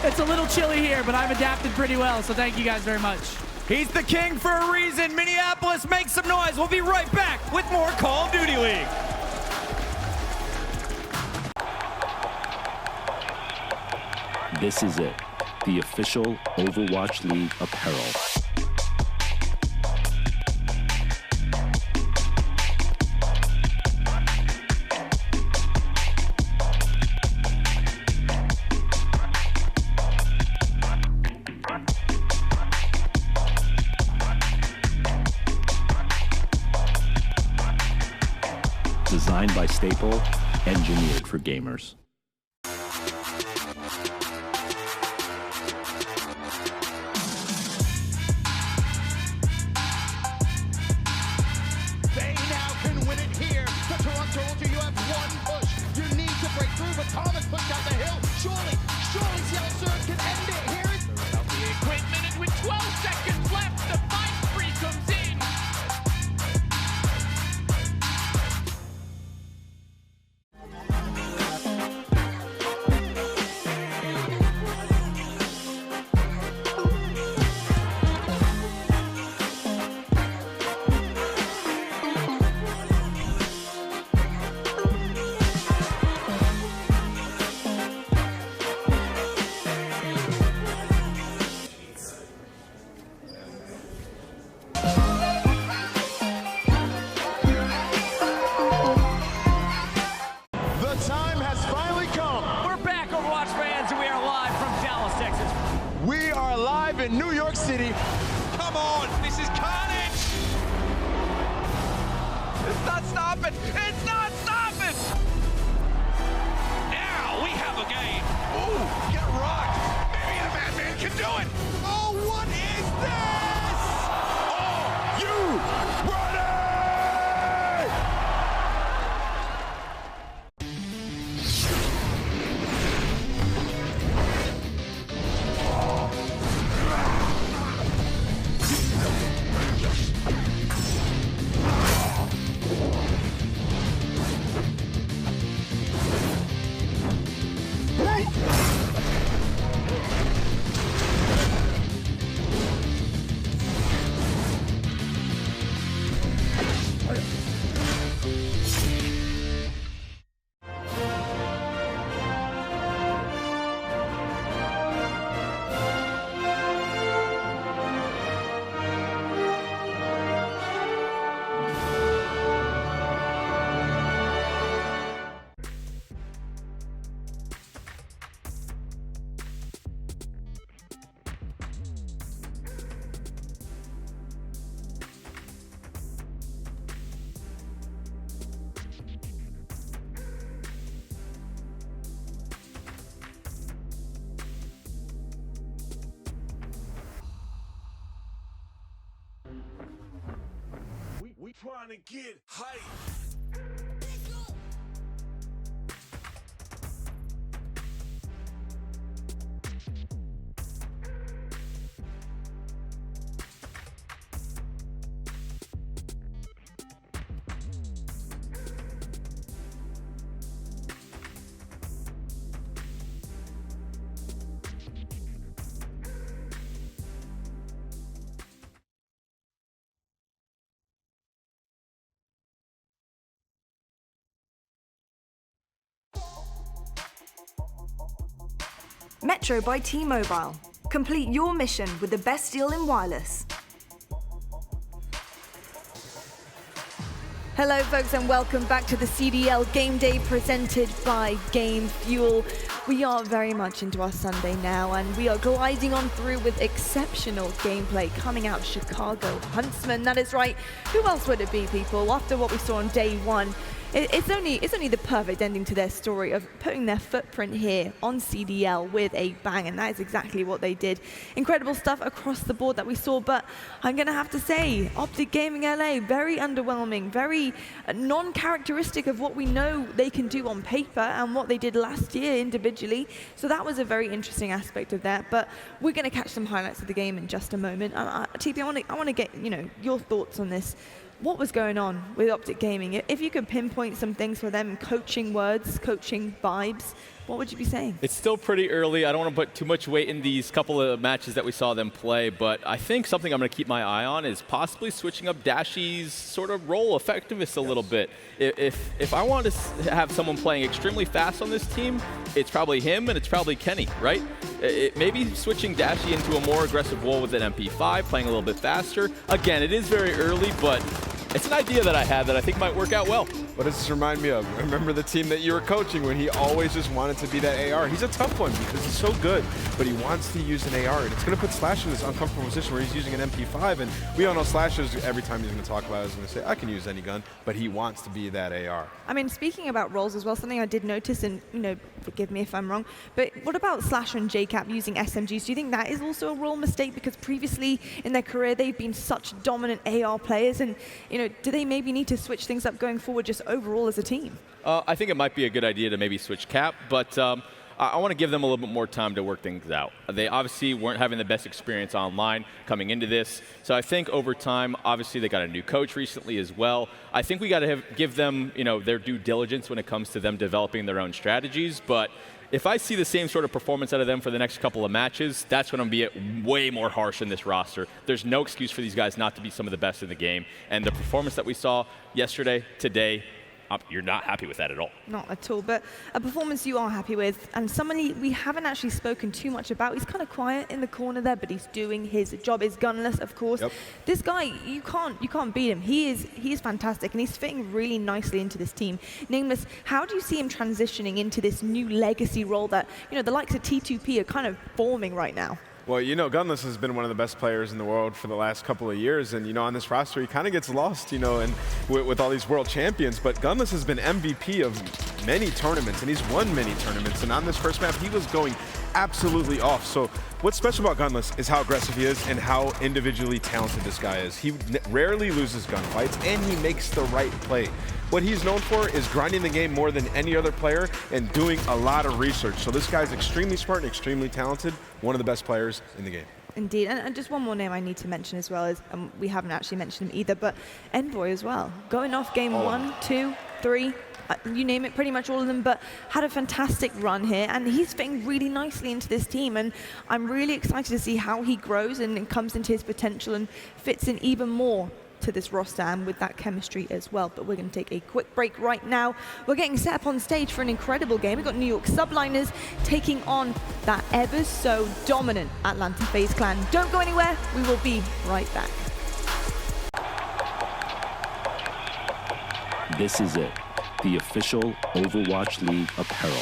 It's a little chilly here, but I've adapted pretty well, so thank you guys very much. He's the king for a reason. Minneapolis, make some noise. We'll be right back with more Call of Duty League. This is it, the official Overwatch League apparel. Designed by Staple, engineered for gamers. Thomas pushed out the hill. Surely Ciel Surge can end it here. Without the equipment, and with 12 seconds left, the fight spree comes in. In New York City. Come on, this is carnage! It's not stopping! It's not stopping! Now we have a game. Ooh, get rocked! Maybe the Madman can do it! Oh, what is this? Oh, you ready? trying to get hype. Metro by T-Mobile. Complete your mission with the best deal in wireless. Hello folks and welcome back to the CDL Game Day presented by Game Fuel. We are very much into our Sunday now and we are gliding on through with exceptional gameplay coming out of Chicago Huntsman. That is right. Who else would it be, people? After what we saw on day one, it's only the perfect ending to their story of putting their footprint here on CDL with a bang, and that is exactly what they did. Incredible stuff across the board that we saw, but I'm going to have to say, Optic Gaming LA, very underwhelming, very non-characteristic of what we know they can do on paper and what they did last year individually. So that was a very interesting aspect of that, but we're going to catch some highlights of the game in just a moment. TP, I want to get your thoughts on this. What was going on with Optic Gaming? If you could pinpoint some things for them, coaching words, coaching vibes, what would you be saying? It's still pretty early. I don't want to put too much weight in these couple of matches that we saw them play, but I think something I'm going to keep my eye on is possibly switching up Dashy's sort of role effectiveness a little bit. If I want to have someone playing extremely fast on this team, it's probably him and it's probably Kenny, right? Maybe switching Dashy into a more aggressive role with an MP5, playing a little bit faster. Again, it is very early, but it's an idea that I have that I think might work out well. What does this remind me of? Remember the team that you were coaching when he always just wanted to be that AR? He's a tough one because he's so good, but he wants to use an AR, and it's going to put Slash in this uncomfortable position where he's using an MP5, and we all know Slash is, every time he's going to talk about it, he's going to say, I can use any gun, but he wants to be that AR. I mean, speaking about roles as well, something I did notice, and forgive me if I'm wrong, but what about Slash and JCap using SMGs? Do you think that is also a role mistake? Because previously in their career, they've been such dominant AR players, and do they maybe need to switch things up going forward just overall as a team? I think it might be a good idea to maybe switch Cap, but I want to give them a little bit more time to work things out. They obviously weren't having the best experience online coming into this, so I think over time, obviously they got a new coach recently as well. I think we got to give them their due diligence when it comes to them developing their own strategies, but if I see the same sort of performance out of them for the next couple of matches, that's when I'm going to be way more harsh in this roster. There's no excuse for these guys not to be some of the best in the game. And the performance that we saw yesterday, today, you're not happy with that at all. Not at all, but a performance you are happy with, and somebody we haven't actually spoken too much about. He's kind of quiet in the corner there, but he's doing his job. Is Gunless, of course. Yep. This guy, you can't beat him. He is fantastic, and he's fitting really nicely into this team. Nameless, how do you see him transitioning into this new legacy role that the likes of T2P are kind of forming right now? Well, Gunless has been one of the best players in the world for the last couple of years, and on this roster he kind of gets lost, and with all these world champions. But Gunless has been MVP of many tournaments, and he's won many tournaments. And on this first map, he was going absolutely off. So what's special about Gunless is how aggressive he is and how individually talented this guy is. He rarely loses gunfights, and he makes the right play. What he's known for is grinding the game more than any other player and doing a lot of research. So this guy's extremely smart and extremely talented, one of the best players in the game. Indeed, and just one more name I need to mention as well is, we haven't actually mentioned him either, but Envoy as well. Going off game 1, 2, 3, you name it, pretty much all of them, but had a fantastic run here, and he's fitting really nicely into this team, and I'm really excited to see how he grows and comes into his potential and fits in even more to this roster and with that chemistry as well. But we're going to take a quick break right now. We're getting set up on stage for an incredible game. We've got New York Subliners taking on that ever so dominant Atlanta FaZe Clan. Don't go anywhere. We will be right back. This is it, the official Overwatch League apparel.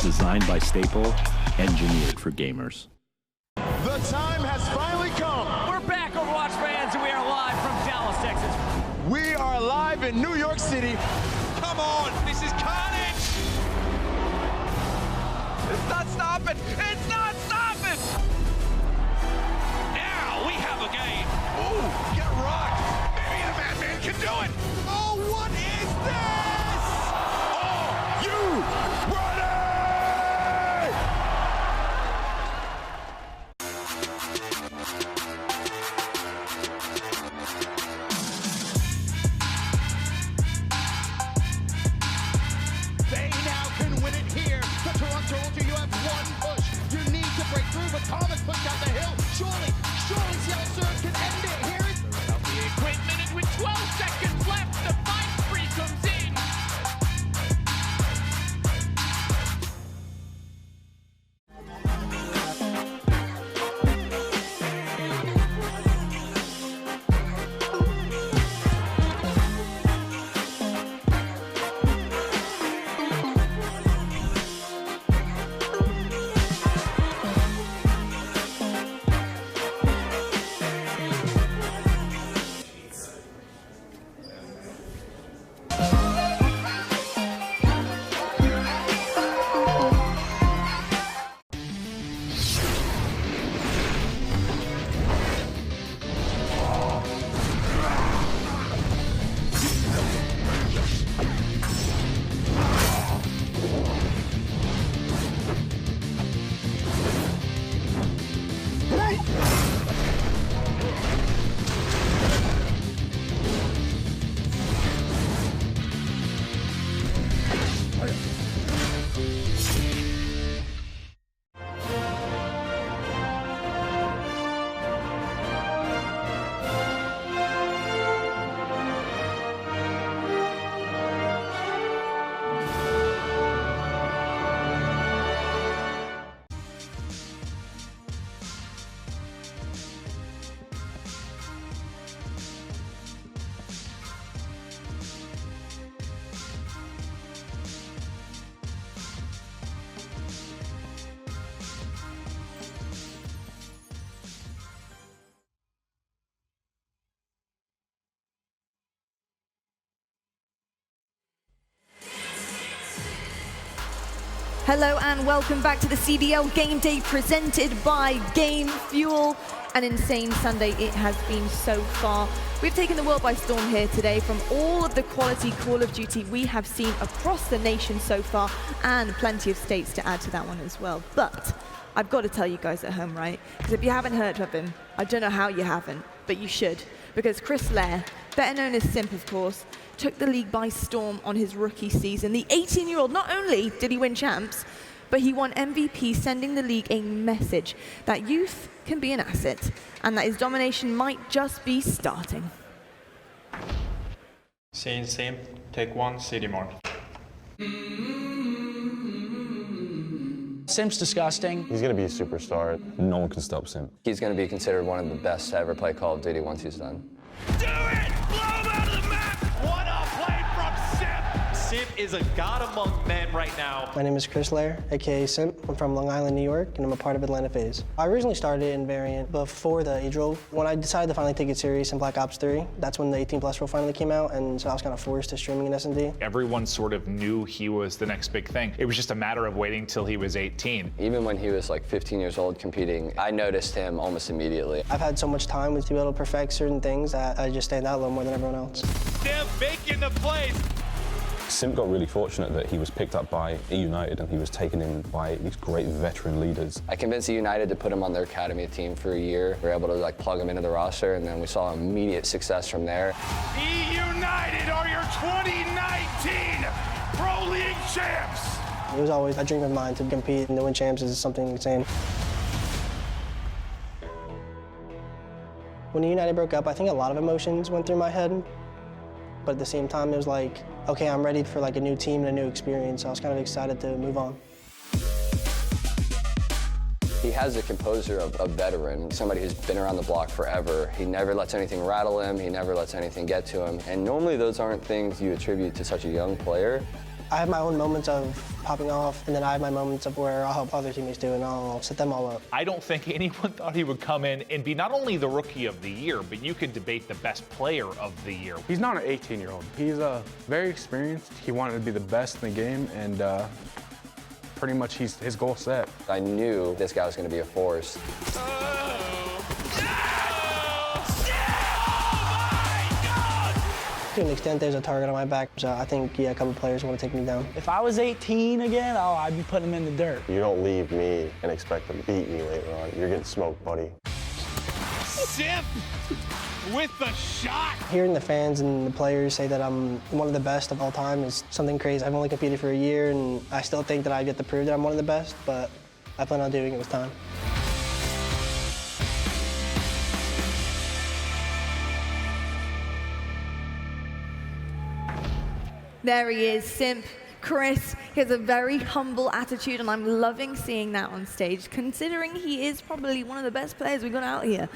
Designed by Staple, engineered for gamers. The time has finally come. We're back, Overwatch fans, and we are live from Dallas, Texas. We are live in New York City. Come on, this is carnage! It's not stopping! It's not stopping! Now we have a game. Ooh, get rocked. Maybe the Madman can do it. Oh, what is this? Are you ready? They now can win it here. The Toronto Ultra, you have one push. You need to break through, but Thomas pushed out the hill. Surely Seattle Surge can end it here. Out the equipment, and with 12 seconds left, the fight spree comes in. Hello and welcome back to the CDL Game Day presented by Game Fuel. An insane Sunday it has been so far. We've taken the world by storm here today from all of the quality Call of Duty we have seen across the nation so far, and plenty of states to add to that one as well. But I've got to tell you guys at home, right? Because if you haven't heard of him, I don't know how you haven't, but you should. Because Chris Lair, better known as Simp of course, took the league by storm on his rookie season. The 18-year-old, not only did he win champs, but he won MVP, sending the league a message that youth can be an asset and that his domination might just be starting. Scene Simp, take one, City Mark. Simp's disgusting. He's going to be a superstar. No one can stop Simp. He's going to be considered one of the best to ever play Call of Duty once he's done. Do it! Blow him out of the map! What a play from Simp! Simp is a god among men right now. My name is Chris Lair, aka Simp. I'm from Long Island, New York, and I'm a part of Atlanta FaZe. I originally started in Variant before the age rule. When I decided to finally take it serious in Black Ops 3, that's when the 18+ rule finally came out, and so I was kind of forced to streaming in S&D. Everyone sort of knew he was the next big thing. It was just a matter of waiting till he was 18. Even when he was like 15 years old competing, I noticed him almost immediately. I've had so much time to be able to perfect certain things that I just stand out a little more than everyone else. They're making the plays. Simp got really fortunate that he was picked up by United and he was taken in by these great veteran leaders. I convinced United to put him on their academy team for a year. We were able to like plug him into the roster, and then we saw immediate success from there. United are your 2019 Pro League champs. It was always a dream of mine to compete and to win champs is something insane. When United broke up, I think a lot of emotions went through my head. But at the same time, it was like, okay, I'm ready for like a new team and a new experience. So I was kind of excited to move on. He has the composure of a veteran, somebody who's been around the block forever. He never lets anything rattle him. He never lets anything get to him. And normally those aren't things you attribute to such a young player. I have my own moments of popping off, and then I have my moments of where I'll help other teammates do, and I'll set them all up. I don't think anyone thought he would come in and be not only the Rookie of the Year, but you could debate the best player of the year. He's not an 18-year-old. He's very experienced. He wanted to be the best in the game, and pretty much his goal set. I knew this guy was going to be a force. To an extent, there's a target on my back, so I think, yeah, a couple players want to take me down. If I was 18 again, oh, I'd be putting him in the dirt. You don't leave me and expect to beat me later on. You're getting smoked, buddy. Sip with the shot. Hearing the fans and the players say that I'm one of the best of all time is something crazy. I've only competed for a year, and I still think that I get to prove that I'm one of the best, but I plan on doing it with time. There he is, Simp. Chris, he has a very humble attitude, and I'm loving seeing that on stage, considering he is probably one of the best players we've got out here.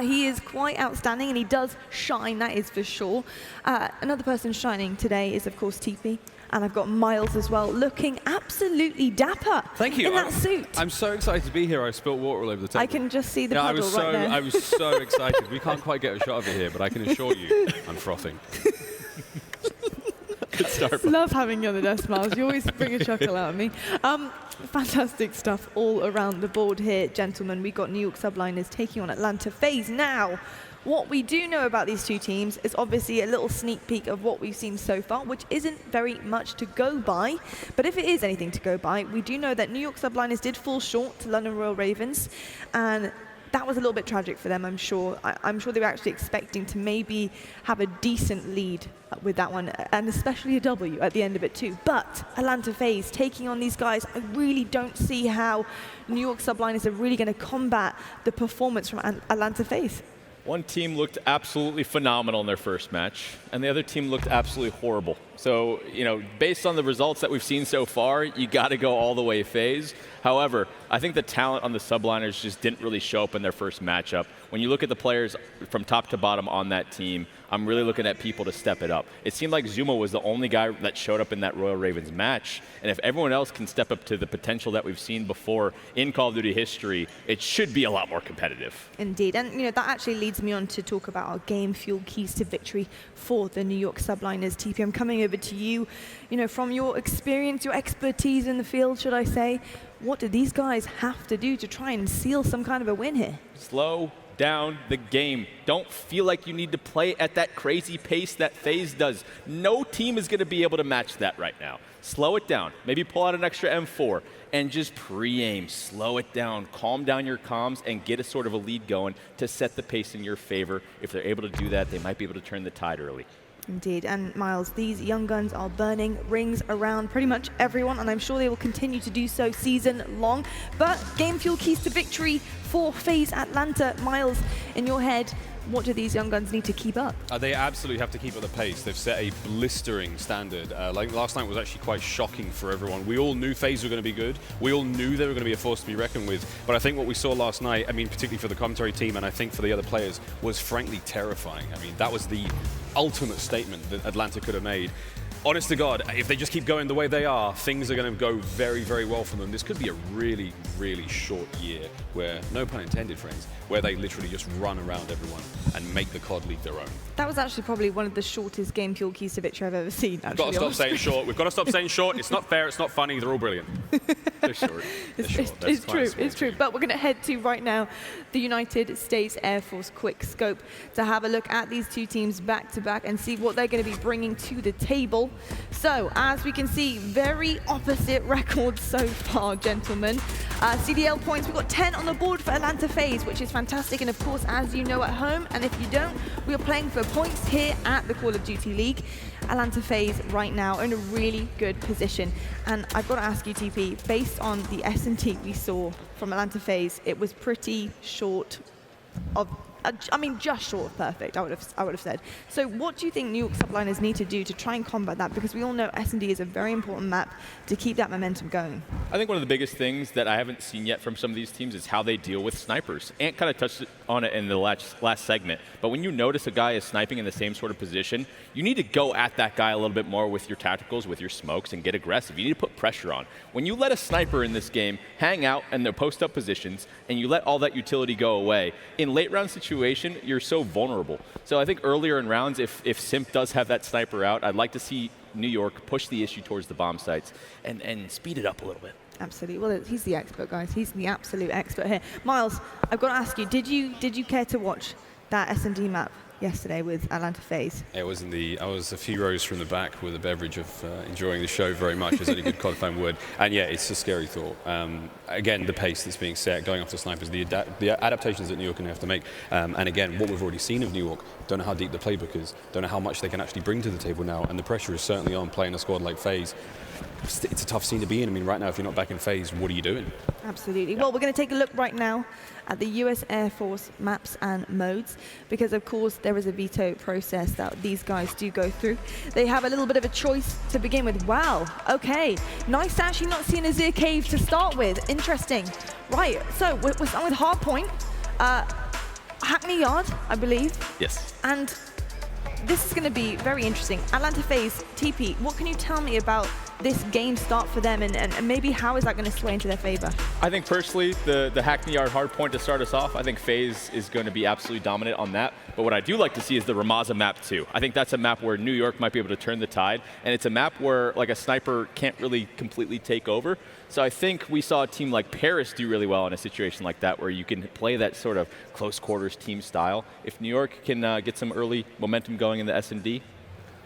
He is quite outstanding, and he does shine, that is for sure. Another person shining today is, of course, TP. And I've got Miles as well, looking absolutely dapper. Thank you. In that suit. I'm so excited to be here. I spilled water all over the table. I can just see the puddle right there. I was so excited. We can't quite get a shot of it here, but I can assure you, I'm frothing. Good start. Love having you on the desk, Miles. You always bring a chuckle out of me. Fantastic stuff all around the board here, gentlemen. We've got New York Subliners taking on Atlanta FaZe now. What we do know about these two teams is obviously a little sneak peek of what we've seen so far, which isn't very much to go by. But if it is anything to go by, we do know that New York Subliners did fall short to London Royal Ravens, and that was a little bit tragic for them, I'm sure. I'm sure they were actually expecting to maybe have a decent lead with that one, and especially a W at the end of it too. But Atlanta FaZe taking on these guys, I really don't see how New York Subliners are really going to combat the performance from Atlanta FaZe. One team looked absolutely phenomenal in their first match, and the other team looked absolutely horrible. So, you know, based on the results that we've seen so far, you got to go all the way FaZe. However, I think the talent on the Subliners just didn't really show up in their first matchup. When you look at the players from top to bottom on that team, I'm really looking at people to step it up. It seemed like Zuma was the only guy that showed up in that Royal Ravens match, and if everyone else can step up to the potential that we've seen before in Call of Duty history, it should be a lot more competitive. Indeed, and you know that actually leads me on to talk about our game fuel keys to victory for the New York Subliners. TP, I'm coming over to you. You know, from your experience, your expertise in the field, should I say, what do these guys have to do to try and seal some kind of a win here? Slow down the game. Don't feel like you need to play at that crazy pace that FaZe does. No team is going to be able to match that right now. Slow it down. Maybe pull out an extra M4 and just pre-aim. Slow it down. Calm down your comms and get a sort of a lead going to set the pace in your favor. If they're able to do that, they might be able to turn the tide early. Indeed, and Miles, these young guns are burning rings around pretty much everyone, and I'm sure they will continue to do so season long. But game fuel keys to victory for FaZe Atlanta. Miles, in your head, what do these young guns need to keep up? They absolutely have to keep up the pace. They've set a blistering standard. Like last night was actually quite shocking for everyone. We all knew FaZe were going to be good. We all knew they were going to be a force to be reckoned with. But I think what we saw last night, I mean, particularly for the commentary team and I think for the other players, was frankly terrifying. I mean, that was the ultimate statement that Atlanta could have made. Honest to God, if they just keep going the way they are, things are going to go very, very well for them. This could be a really, really short year where, no pun intended, friends, where they literally just run around everyone and make the COD League their own. That was actually probably one of the shortest game fuel keys to victory I've ever seen. We've got to stop saying short. We've got to stop saying short. It's not fair. It's not funny. They're all brilliant. They're short. It's true. It's true. But we're going to head to right now the United States Air Force quick scope to have a look at these two teams back to back and see what they're going to be bringing to the table. So, as we can see, very opposite records so far, gentlemen. CDL points, we've got 10 on the board for Atlanta FaZe, which is fantastic. And of course, as you know at home, and if you don't, we are playing for points here at the Call of Duty League. Atlanta FaZe right now in a really good position. And I've got to ask you, TP, based on the S&T we saw from Atlanta FaZe, it was pretty short of I mean, just short of perfect, I would have said. So what do you think New York subliners need to do to try and combat that? Because we all know S&D is a very important map to keep that momentum going. I think one of the biggest things that I haven't seen yet from some of these teams is how they deal with snipers. Ant kind of touched on it in the last segment, but when you notice a guy is sniping in the same sort of position, you need to go at that guy a little bit more with your tacticals, with your smokes, and get aggressive. You need to put pressure on. When you let a sniper in this game hang out in their post-up positions, and you let all that utility go away, in late round situation, you're so vulnerable. So I think earlier in rounds, if Simp does have that sniper out, I'd like to see New York push the issue towards the bomb sites and speed it up a little bit. Absolutely. Well, he's the expert, guys. He's the absolute expert here. Miles, I've got to ask you, did you care to watch that S&D map yesterday with Atlanta FaZe? I was a few rows from the back with a beverage of enjoying the show very much, as any good COD fan would. And yeah, it's a scary thought. Again, the pace that's being set, going after snipers, the adaptations that New York are going to have to make. And again, what we've already seen of New York, don't know how deep the playbook is, don't know how much they can actually bring to the table now. And the pressure is certainly on playing a squad like FaZe. It's a tough scene to be in. I mean, right now, if you're not back in FaZe, what are you doing? Absolutely. Yeah. Well, we're going to take a look right now at the US Air Force maps and modes, because of course there is a veto process that these guys do go through. They have a little bit of a choice to begin with. Wow, okay. Nice to actually not see an Azir Cave to start with. Interesting. Right, so we're starting with Hardpoint. Hackney Yard, I believe. Yes. And this is going to be very interesting. Atlanta FaZe, TP, what can you tell me about this game start for them, and maybe how is that going to sway into their favor? I think personally, the Hackney Yard hard point to start us off, I think FaZe is going to be absolutely dominant on that. But what I do like to see is the Ramaza map too. I think that's a map where New York might be able to turn the tide, and it's a map where like a sniper can't really completely take over. So I think we saw a team like Paris do really well in a situation like that, where you can play that sort of close quarters team style. If New York can get some early momentum going in the S&D,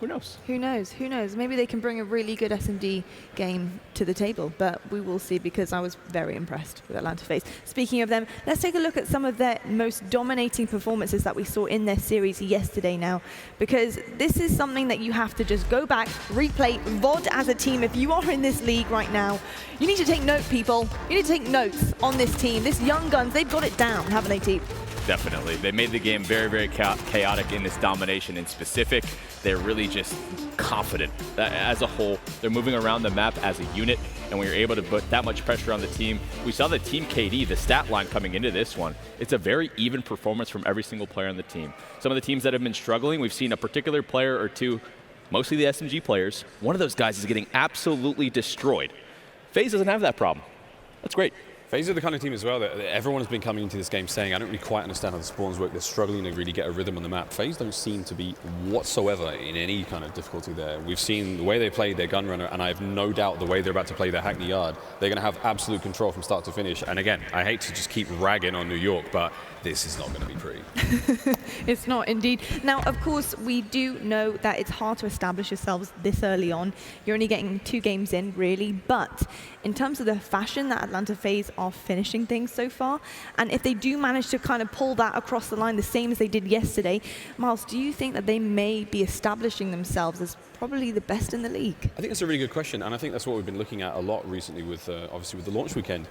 who knows? Who knows? Who knows? Maybe they can bring a really good S&D game to the table, but we will see, because I was very impressed with Atlanta FaZe. Speaking of them, let's take a look at some of their most dominating performances that we saw in their series yesterday now, because this is something that you have to just go back, replay, VOD as a team. If you are in this league right now, you need to take note, people. You need to take notes on this team. This Young Guns, they've got it down, haven't they, Teep? Definitely. They made the game very, very chaotic in this domination in specific. They're really just confident. As a whole, they're moving around the map as a unit, and when you're able to put that much pressure on the team, we saw the team KD, the stat line coming into this one. It's a very even performance from every single player on the team. Some of the teams that have been struggling, we've seen a particular player or two, mostly the SMG players, one of those guys is getting absolutely destroyed. FaZe doesn't have that problem. That's great. FaZe are the kind of team as well that everyone has been coming into this game saying, I don't really quite understand how the spawns work. They're struggling to really get a rhythm on the map. FaZe don't seem to be whatsoever in any kind of difficulty there. We've seen the way they played their Gunrunner, and I have no doubt the way they're about to play their Hackney Yard, they're going to have absolute control from start to finish. And again, I hate to just keep ragging on New York, but this is not going to be pretty. It's not indeed. Now, of course, we do know that it's hard to establish yourselves this early on. You're only getting 2 games in, really. But in terms of the fashion that Atlanta FaZe are finishing things so far, and if they do manage to kind of pull that across the line the same as they did yesterday, Miles, do you think that they may be establishing themselves as probably the best in the league? I think that's a really good question, and I think that's what we've been looking at a lot recently with, obviously, with the launch weekend.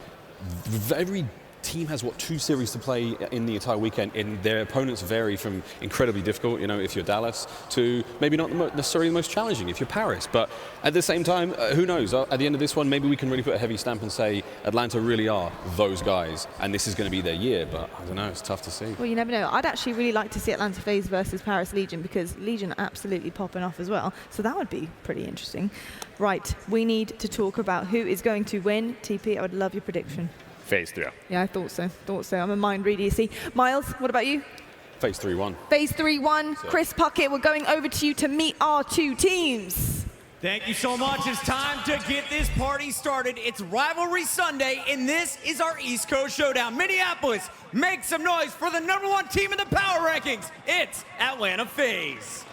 Every team has, 2 series to play in the entire weekend, and their opponents vary from incredibly difficult, if you're Dallas, to maybe not necessarily the most challenging if you're Paris. But at the same time, who knows? At the end of this one, maybe we can really put a heavy stamp and say Atlanta really are those guys, and this is going to be their year. But I don't know, it's tough to see. Well, you never know. I'd actually really like to see Atlanta FaZe versus Paris Legion, because Legion are absolutely popping off as well. So that would be pretty interesting. Right, we need to talk about who is going to win. TP, I would love your prediction. FaZe 3. Yeah, I thought so. I'm a mind reader, you see. Miles, what about you? FaZe 3-1. FaZe 3-1. Chris Puckett, we're going over to you to meet our 2 teams. Thank you so much. It's time to get this party started. It's Rivalry Sunday, and this is our East Coast Showdown. Minneapolis, make some noise for the #1 team in the power rankings. It's Atlanta FaZe.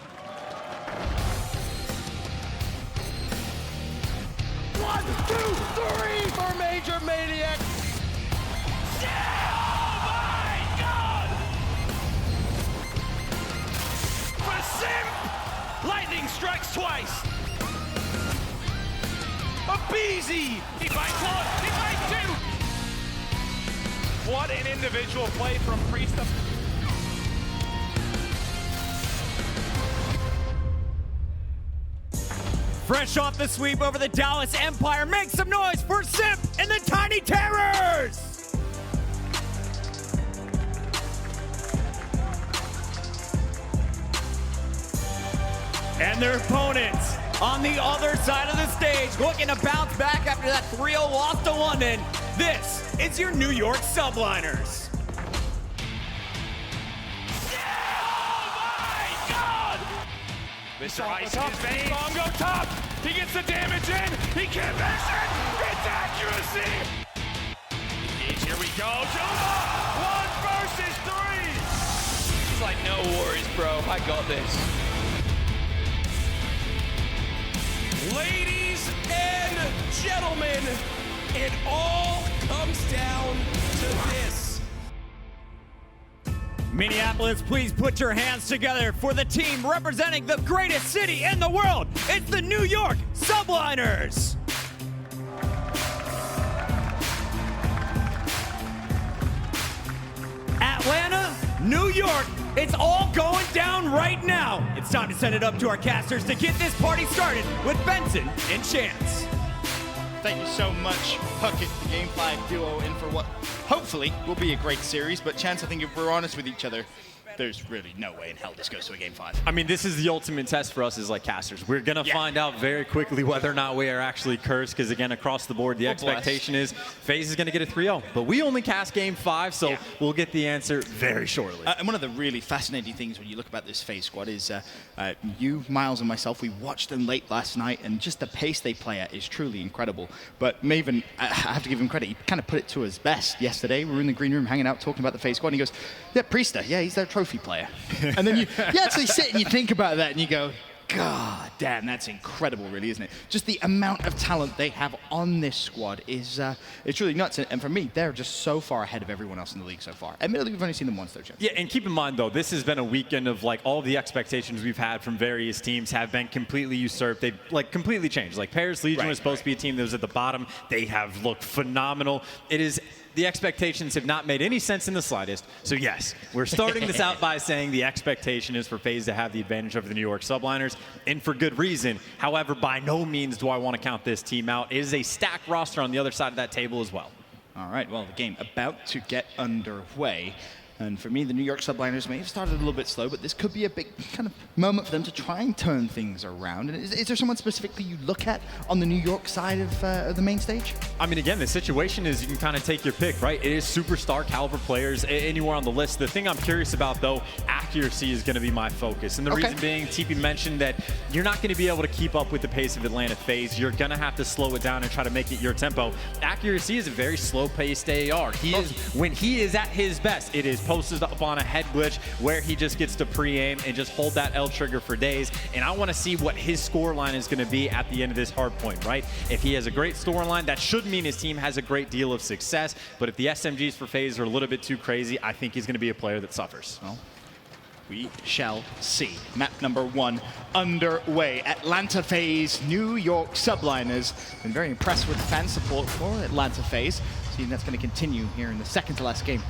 1, 2, 3 for Major Maniac. Lightning strikes twice. A Beezy. He bites 1. He bites 2. What an individual play from Priest. Fresh off the sweep over the Dallas Empire, make some noise for Simp and the Tiny Terrors! And their opponents on the other side of the stage looking to bounce back after that 3-0 loss to London. This is your New York Subliners. Mr. Ice in his veins. Bongo top. He gets the damage in. He can't miss it. It's accuracy. Engage. Here we go. Juma. 1 versus 3. He's like, no worries, bro. I got this. Ladies and gentlemen, it all comes down to this. Minneapolis, please put your hands together for the team representing the greatest city in the world. It's the New York Subliners. Atlanta, New York, it's all going down right now. It's time to send it up to our casters to get this party started with Benson and Chance. Thank you so much, Puckett, the Game 5 duo, in for what hopefully will be a great series. But Chance, I think if we're honest with each other, there's really no way in hell this goes to a Game 5. I mean, this is the ultimate test for us as like casters. We're going to find out very quickly whether or not we are actually cursed, because again, across the board, the expectation is FaZe is going to get a 3-0. But we only cast Game 5, so we'll get the answer very shortly. And one of the really fascinating things when you look about this FaZe squad is you, Miles, and myself, we watched them late last night, and just the pace they play at is truly incredible. But Maven, I have to give him credit, he kind of put it to his best yesterday. We were in the green room hanging out, talking about the FaZe squad, and he goes, yeah, Priester, yeah, he's their trophy player. And then you actually sit and you think about that and you go, God damn, that's incredible, really, isn't it? Just the amount of talent they have on this squad is it's really nuts. And for me, they're just so far ahead of everyone else in the league so far. Admittedly, we've only seen them once, though, Chance. Yeah, and keep in mind, though, this has been a weekend of, like, all the expectations we've had from various teams have been completely usurped. They've, like, completely changed. Like, Paris Legion was supposed to be a team that was at the bottom. They have looked phenomenal. It is... The expectations have not made any sense in the slightest. So yes, we're starting this out by saying the expectation is for FaZe to have the advantage over the New York Subliners, and for good reason. However, by no means do I want to count this team out. It is a stacked roster on the other side of that table as well. All right, well, the game about to get underway. And for me, the New York Subliners may have started a little bit slow, but this could be a big kind of moment for them to try and turn things around. And is there someone specifically you look at on the New York side of the main stage? I mean, again, the situation is you can kind of take your pick, right? It is superstar caliber players anywhere on the list. The thing I'm curious about, though, accuracy is going to be my focus. And the reason being, TP mentioned that you're not going to be able to keep up with the pace of Atlanta FaZe. You're going to have to slow it down and try to make it your tempo. Accuracy is a very slow-paced AR. When he is at his best, it is posted up on a head glitch where he just gets to pre-aim and just hold that L trigger for days. And I want to see what his score line is going to be at the end of this hard point, right? If he has a great score line, that should mean his team has a great deal of success. But if the SMGs for FaZe are a little bit too crazy, I think he's going to be a player that suffers. Well, we shall see. Map number 1 underway. Atlanta FaZe, New York Subliners. Been very impressed with fan support for Atlanta FaZe. Seeing that's going to continue here in the second to last game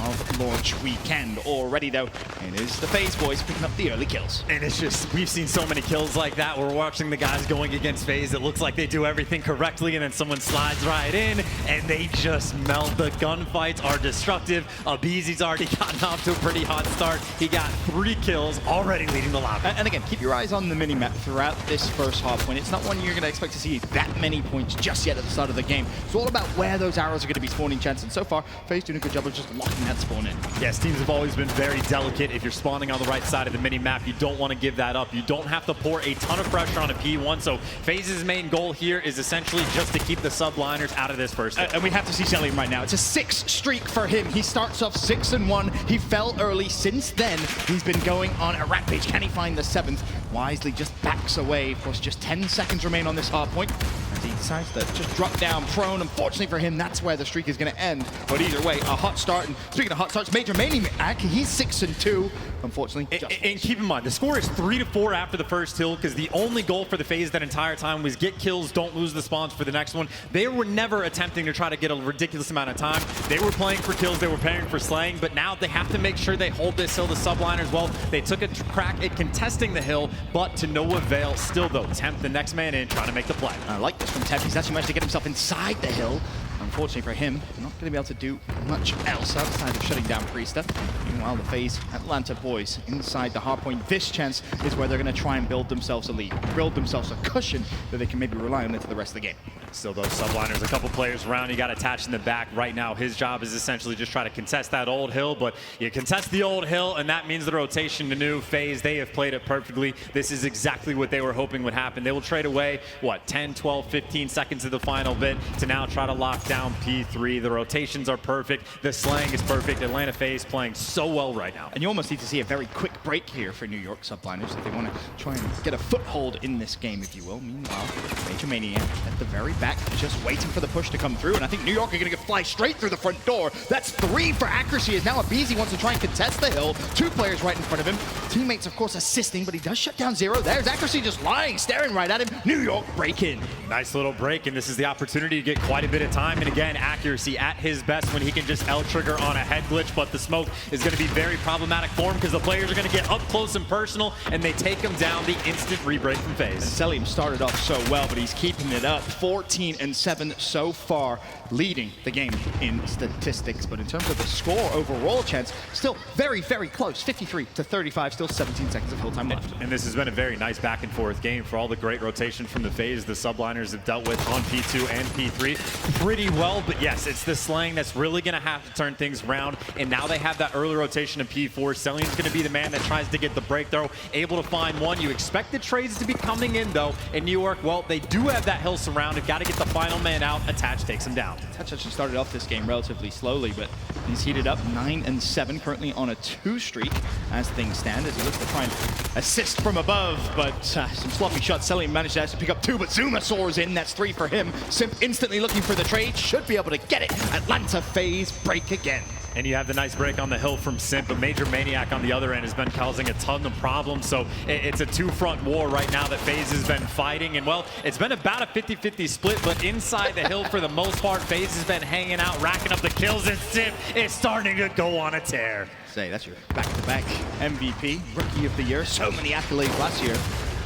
of launch weekend. Already, though, it is the FaZe boys picking up the early kills. And it's just, we've seen so many kills like that. We're watching the guys going against FaZe. It looks like they do everything correctly, and then someone slides right in, and they just melt. The gunfights are destructive. Abizi's already gotten off to a pretty hot start. He got 3 kills, already leading the lobby. And again, keep your eyes on the minimap throughout this first half point. It's not one you're going to expect to see that many points just yet at the start of the game. It's all about where those arrows are going to be spawning, Chance. And so far, FaZe doing a good job of just locking that spawn in. Yes, teams have always been very delicate. If you're spawning on the right side of the mini-map, you don't want to give that up. You don't have to pour a ton of pressure on a P1, so FaZe's main goal here is essentially just to keep the Subliners out of this first hit. And we have to see Selly right now. It's a 6 streak for him. He starts off 6-1. He fell early. Since then, he's been going on a rampage. Can he find the 7th? Wisely just backs away. Of course, just 10 seconds remain on this hard point. As he decides to just drop down prone. Unfortunately for him, that's where the streak is going to end. But either way, a hot start. And speaking of hot starts, Major Maniac, he's 6-2. Unfortunately, and keep in mind, the score is 3-4 after the first hill, because the only goal for the FaZe that entire time was get kills, don't lose the spawns for the next one. They were never attempting to try to get a ridiculous amount of time. They were playing for kills, they were playing for slaying, but now they have to make sure they hold this hill. The subliners, well, they took a crack at contesting the hill, but to no avail. Still though, Temp, the next man in, trying to make the play. I like this from Temp. He's actually managed to get himself inside the hill. Unfortunately for him, not going to be able to do much else outside of shutting down Priester. Meanwhile, the FaZe Atlanta boys inside the hardpoint. This chance is where they're going to try and build themselves a lead, build themselves a cushion that they can maybe rely on into the rest of the game. Still those subliners, a couple players around, you got attached in the back. Right now, his job is essentially just try to contest that old hill, but you contest the old hill, and that means the rotation to new FaZe. They have played it perfectly. This is exactly what they were hoping would happen. They will trade away, what, 10, 12, 15 seconds of the final bit to now try to lock down P3. The rotations are perfect. The slaying is perfect. Atlanta FaZe playing so well right now. And you almost need to see a very quick break here for New York subliners if they want to try and get a foothold in this game, if you will. Meanwhile, Major Maniac at the very back, just waiting for the push to come through, and I think New York are going to fly straight through the front door. That's 3 for accuracy, as now Abizi wants to try and contest the hill. 2 players right in front of him. Teammates, of course, assisting, but he does shut down Zero. There's accuracy just lying, staring right at him. New York break in. Nice little break, and this is the opportunity to get quite a bit of time, and again, accuracy at his best when he can just L-trigger on a head glitch, but the smoke is going to be very problematic for him because the players are going to get up close and personal, and they take him down the instant re-break from FaZe. Selim started off so well, but he's keeping it up. 14-7 so far, leading the game in statistics. But in terms of the score overall, chance, still very, very close. 53-35, still 17 seconds of hill time left. And this has been a very nice back and forth game for all the great rotation from the FaZe the subliners have dealt with on P2 and P3 pretty well. But yes, it's the slaying that's really going to have to turn things around. And now they have that early rotation of P4. Selim's going to be the man that tries to get the breakthrough, able to find one. You expect the trades to be coming in, though. In New York, well, they do have that hill surrounded. Got to get the final man out. Attach takes him down. Attach actually started off this game relatively slowly, but he's heated up 9-7, currently on a 2 streak as things stand, as he looks to try and assist from above, but some sloppy shots. Selim managed to actually pick up 2, but Zuma soars in. That's 3 for him. Simp instantly looking for the trade, should be able to get it. Atlanta FaZe break again. And you have the nice break on the hill from Simp, but Major Maniac on the other end has been causing a ton of problems. So it's a 2-front war right now that FaZe has been fighting. And well, it's been about a 50-50 split, but inside the hill for the most part, FaZe has been hanging out, racking up the kills, and Simp is starting to go on a tear. Say, that's your back-to-back MVP, Rookie of the Year. So many accolades last year.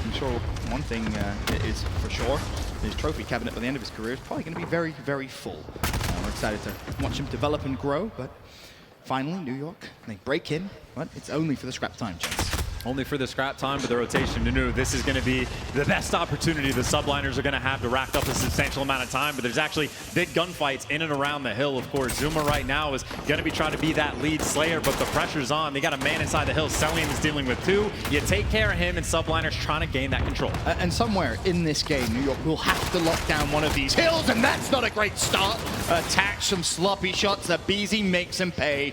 I'm sure one thing is for sure, his trophy cabinet by the end of his career is probably going to be very, very full. We're excited to watch him develop and grow, but finally, New York, they break in, but it's only for the scrap time chance. Only for the scrap time, but the rotation to new. This is going to be the best opportunity the subliners are going to have to rack up a substantial amount of time, but there's actually big gunfights in and around the hill. Of course, Zuma right now is going to be trying to be that lead slayer, but the pressure's on. They got a man inside the hill. Selim is dealing with 2. You take care of him, and subliners trying to gain that control. And somewhere in this game, New York will have to lock down one of these hills, and that's not a great start. Attach some sloppy shots. Abizi makes him pay.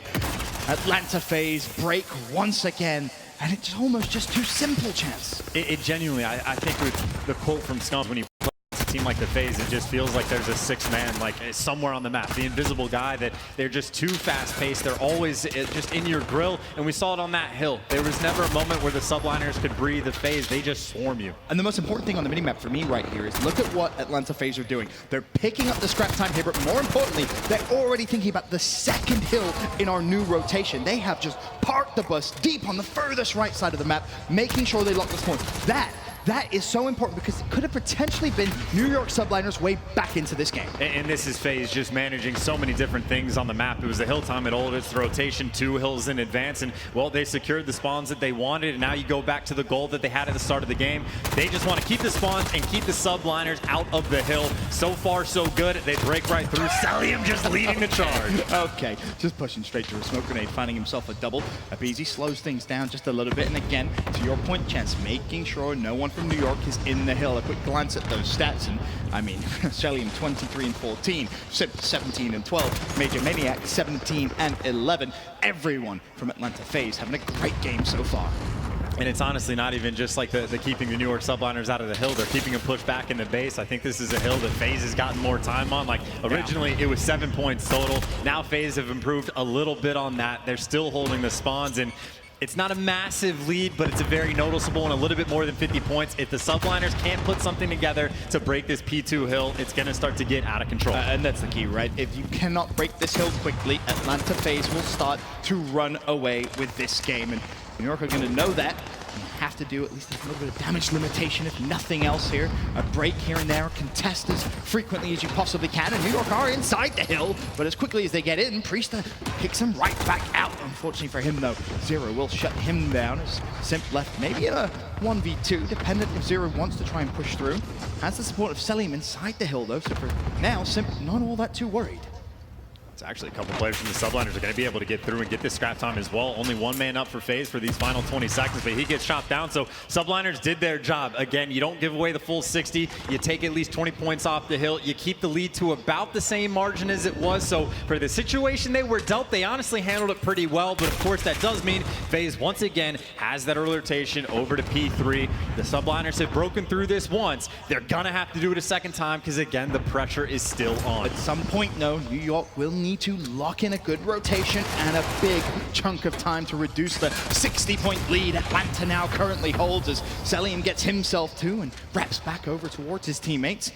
Atlanta FaZe break once again. And it's almost just too simple, chance. It genuinely, I think with the quote from Scump when he plays a team like the FaZe, it just feels like there's a 6th man like somewhere on the map. The invisible guy that they're just too fast-paced. They're always just in your grill, and we saw it on that hill. There was never a moment where the subliners could breathe. The FaZe, they just swarm you. And the most important thing on the minimap for me right here is look at what Atlanta FaZe are doing. They're picking up the scrap time here, but more importantly, they're already thinking about the 2nd hill in our new rotation. They have just parked the bus deep on the furthest right side of the map, making sure they lock this point. That is so important because it could have potentially been New York subliners way back into this game. And this is FaZe just managing so many different things on the map. It was the hill time at all. It's the rotation 2 hills in advance. And, well, they secured the spawns that they wanted. And now you go back to the goal that they had at the start of the game. They just want to keep the spawns and keep the subliners out of the hill. So far, so good. They break right through. Selim just leading the charge. Okay, just pushing straight to a smoke grenade, finding himself a double. Abizi slows things down just a little bit. And again, to your point, Chance, making sure no one from New York is in the hill. A quick glance at those stats, and I mean, Selim 23-14, Simp 17-12, Major Maniac 17-11. Everyone from Atlanta FaZe having a great game so far. And it's honestly not even just like the keeping the New York subliners out of the hill. They're keeping them pushed back in the base. I think this is a hill that FaZe has gotten more time on. Like originally it was 7 points total. Now FaZe have improved a little bit on that. They're still holding the spawns, and it's not a massive lead, but it's a very noticeable and a little bit more than 50 points. If the subliners can't put something together to break this P2 hill, it's going to start to get out of control. And that's the key, right? If you cannot break this hill quickly, Atlanta FaZe will start to run away with this game. And New York are going to know that. You have to do at least a little bit of damage limitation, if nothing else here. A break here and there, contest as frequently as you possibly can, and New York are inside the hill, but as quickly as they get in, Priesta kicks him right back out. Unfortunately for him, though, Zero will shut him down as Simp left maybe in a 1v2, dependent if Zero wants to try and push through. Has the support of Selim inside the hill, though, so for now, Simp not all that too worried. Actually, a couple players from the subliners are going to be able to get through and get this scrap time as well. Only one man up for FaZe for these final 20 seconds, but he gets shot down. So subliners did their job. Again, you don't give away the full 60. You take at least 20 points off the hill. You keep the lead to about the same margin as it was. So for the situation they were dealt, they honestly handled it pretty well. But of course, that does mean FaZe once again has that early rotation over to P3. The subliners have broken through this once. They're going to have to do it a second time because, again, the pressure is still on. At some point, though, New York will need to lock in a good rotation and a big chunk of time to reduce the 60-point lead Atlanta now currently holds as Selim gets himself too and wraps back over towards his teammates.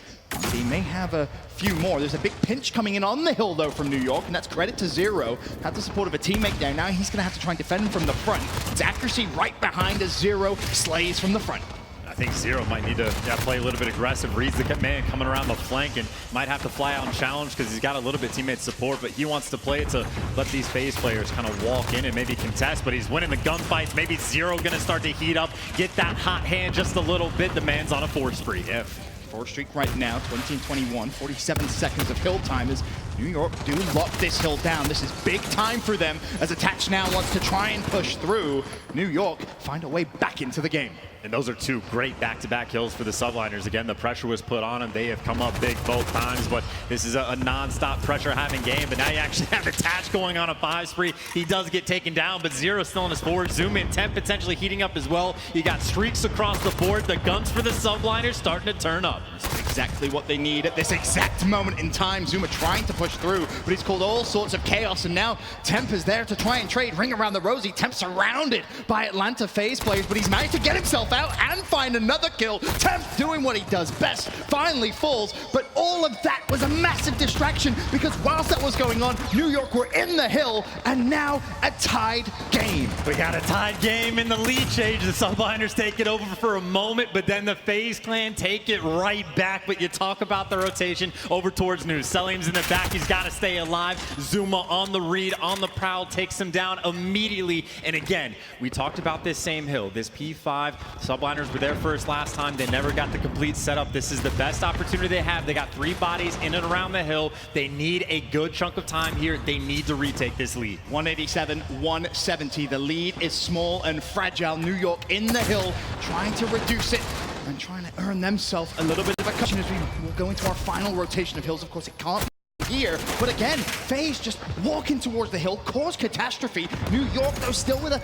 He may have a few more. There's a big pinch coming in on the hill, though, from New York, and that's credit to Zero. Had the support of a teammate there. Now he's going to have to try and defend from the front. It's accuracy right behind as Zero slays from the front. I think Zero might need to play a little bit aggressive, reads the man coming around the flank, and might have to fly out and challenge because he's got a little bit of teammate support, but he wants to play it to let these FaZe players kind of walk in and maybe contest, but he's winning the gunfights. Maybe Zero going to start to heat up, get that hot hand just a little bit. The man's on a 4 spree. Yeah, 4 streak right now, 20-21, 47 seconds of hill time as New York do lock this hill down. This is big time for them as Attach now wants to try and push through. New York find a way back into the game. And those are two great back-to-back kills for the subliners. Again, the pressure was put on them. They have come up big both times, but this is a non-stop pressure-having game. But now you actually have Attach going on a 5 spree. He does get taken down, but Zero still on his forward. Zoom in, Temp potentially heating up as well. You got streaks across the board. The guns for the subliners starting to turn up. This is exactly what they need at this exact moment in time. Zuma trying to push through, but he's called all sorts of chaos, and now Temp is there to try and trade. Ring around the rosy. Temp surrounded by Atlanta FaZe players, but he's managed to get himself out and find another kill. Temp doing what he does best, finally falls, but all of that was a massive distraction because whilst that was going on, New York were in the hill and now a tied game. We got a tied game in the lead change. The subliners take it over for a moment, but then the FaZe clan take it right back. But you talk about the rotation over towards News. Selim's in the back, he's got to stay alive. Zuma on the read, on the prowl, takes him down immediately. And again, we talked about this same hill, this P5. Subliners were there first last time. They never got the complete setup. This is the best opportunity they have. They got 3 bodies in and around the hill. They need a good chunk of time here. They need to retake this lead. 187-170. The lead is small and fragile. New York in the hill, trying to reduce it and trying to earn themselves a little bit of a cushion as we will go into our final rotation of hills. Of course, it can't here, but again, FaZe just walking towards the hill, cause catastrophe. New York, though, still with a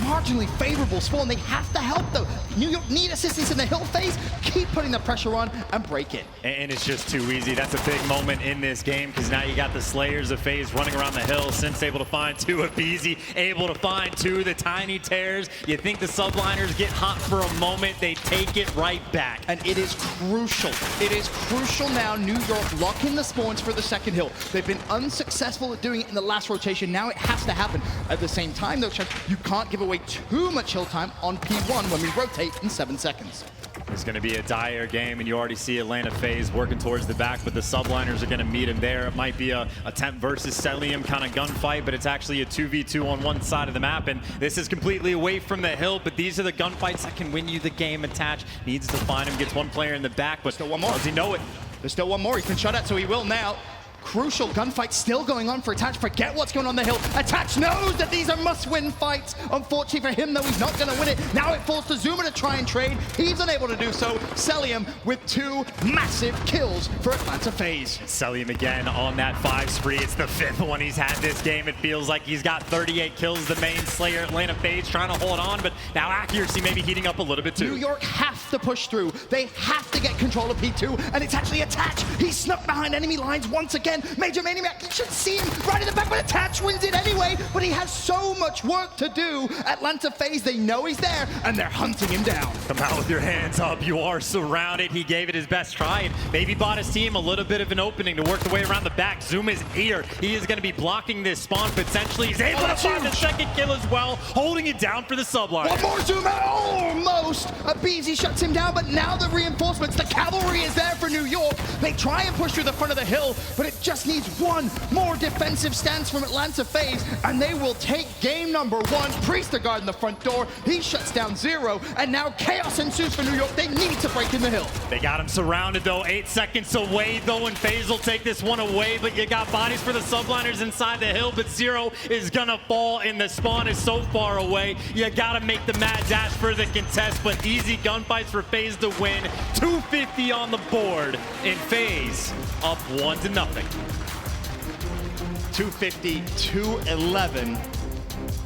marginally favorable spawn. They have to help, though. New York need assistance in the hill phase. Keep putting the pressure on and break it. And it's just too easy. That's a big moment in this game because now you got the Slayers of FaZe running around the hill. Simps able to find 2 of Beezy, able to find 2, the tiny tears. You think the subliners get hot for a moment, they take it right back. And it is crucial. It is crucial now. New York lock in the spawns for the second hill. They've been unsuccessful at doing it in the last rotation. Now it has to happen. At the same time, though, Chad, you can't give away too much hill time on P1 when we rotate in 7 seconds. It's going to be a dire game, and you already see Atlanta FaZe working towards the back, but the subliners are going to meet him there. It might be a Temp versus Selim kind of gunfight, but it's actually a 2v2 on one side of the map, and this is completely away from the hill, but these are the gunfights that can win you the game. Attach needs to find him, gets one player in the back, but still one more. Does he know it? There's still one more. He's been shot at, so he will now. crucial gunfight still going on for Attach. Forget what's going on the hill. Attach knows that these are must-win fights. Unfortunately for him, though, he's not going to win it. Now it falls to Zuma to try and trade. He's unable to do so. Celium with 2 massive kills for Atlanta FaZe. Celium again on that 5 spree. It's the 5th one he's had this game. It feels like he's got 38 kills. The main slayer, Atlanta FaZe, trying to hold on, but now accuracy maybe heating up a little bit too. New York have to push through. They have to get control of P2, and it's actually Attach. He's snuck behind enemy lines once again. Major Maniac, you should see him right in the back, but Attach wins it anyway. But he has so much work to do. Atlanta FaZe, they know he's there, and they're hunting him down. Come out with your hands up. You are surrounded. He gave it his best try and maybe bought his team a little bit of an opening to work the way around the back. Zoom is here. He is going to be blocking this spawn potentially. He's able to find the second kill as well, holding it down for the Sublime. One more Zoom, almost. Beezy shuts him down, but now the reinforcements, the cavalry is there for New York. They try and push through the front of the hill, but it just needs one more defensive stance from Atlanta FaZe, and they will take game number 1. Priest to guard in the front door. He shuts down Zero, and now chaos ensues for New York. They need to break in the hill. They got him surrounded, though. 8 seconds away, though, and FaZe will take this one away, but you got bodies for the Subliners inside the hill, but Zero is gonna fall, and the spawn is so far away. You gotta make the mad dash for the contest, but easy gunfights for FaZe to win. 250 on the board, and FaZe up 1-0. 250-211.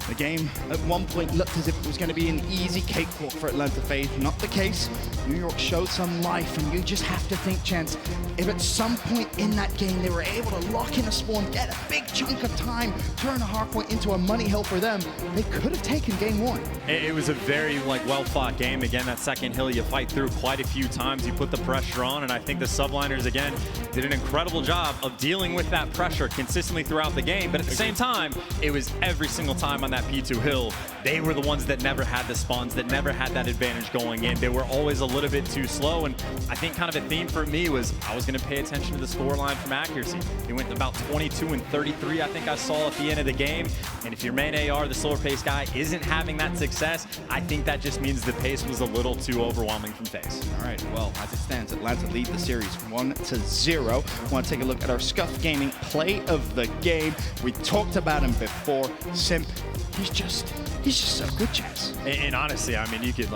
The game at one point looked as if it was going to be an easy cakewalk for Atlanta FaZe. Not the case. New York showed some life, and you just have to think, Chance, if at some point in that game they were able to lock in a spawn, get a big chunk of time, turn a hardpoint into a money hill for them, they could have taken game 1. It was a very well-fought game. Again, that second hill you fight through quite a few times. You put the pressure on, and I think the Subliners, again, did an incredible job of dealing with that pressure consistently throughout the game. But at the same time, it was every single time on that P2 hill, they were the ones that never had the spawns, that never had that advantage going in. They were always a little bit too slow, and I think kind of a theme for me was I was going to pay attention to the scoreline from accuracy. They went about 22 and 33, I think I saw at the end of the game. And if your main AR, the slower pace guy, isn't having that success, I think that just means the pace was a little too overwhelming from FaZe. All right, well, as it stands, Atlanta lead the series 1-0. Want to take a look at our Scuff Gaming play of the game. We talked about him before. Simp, he's just so good, Chance. And honestly, I mean, you could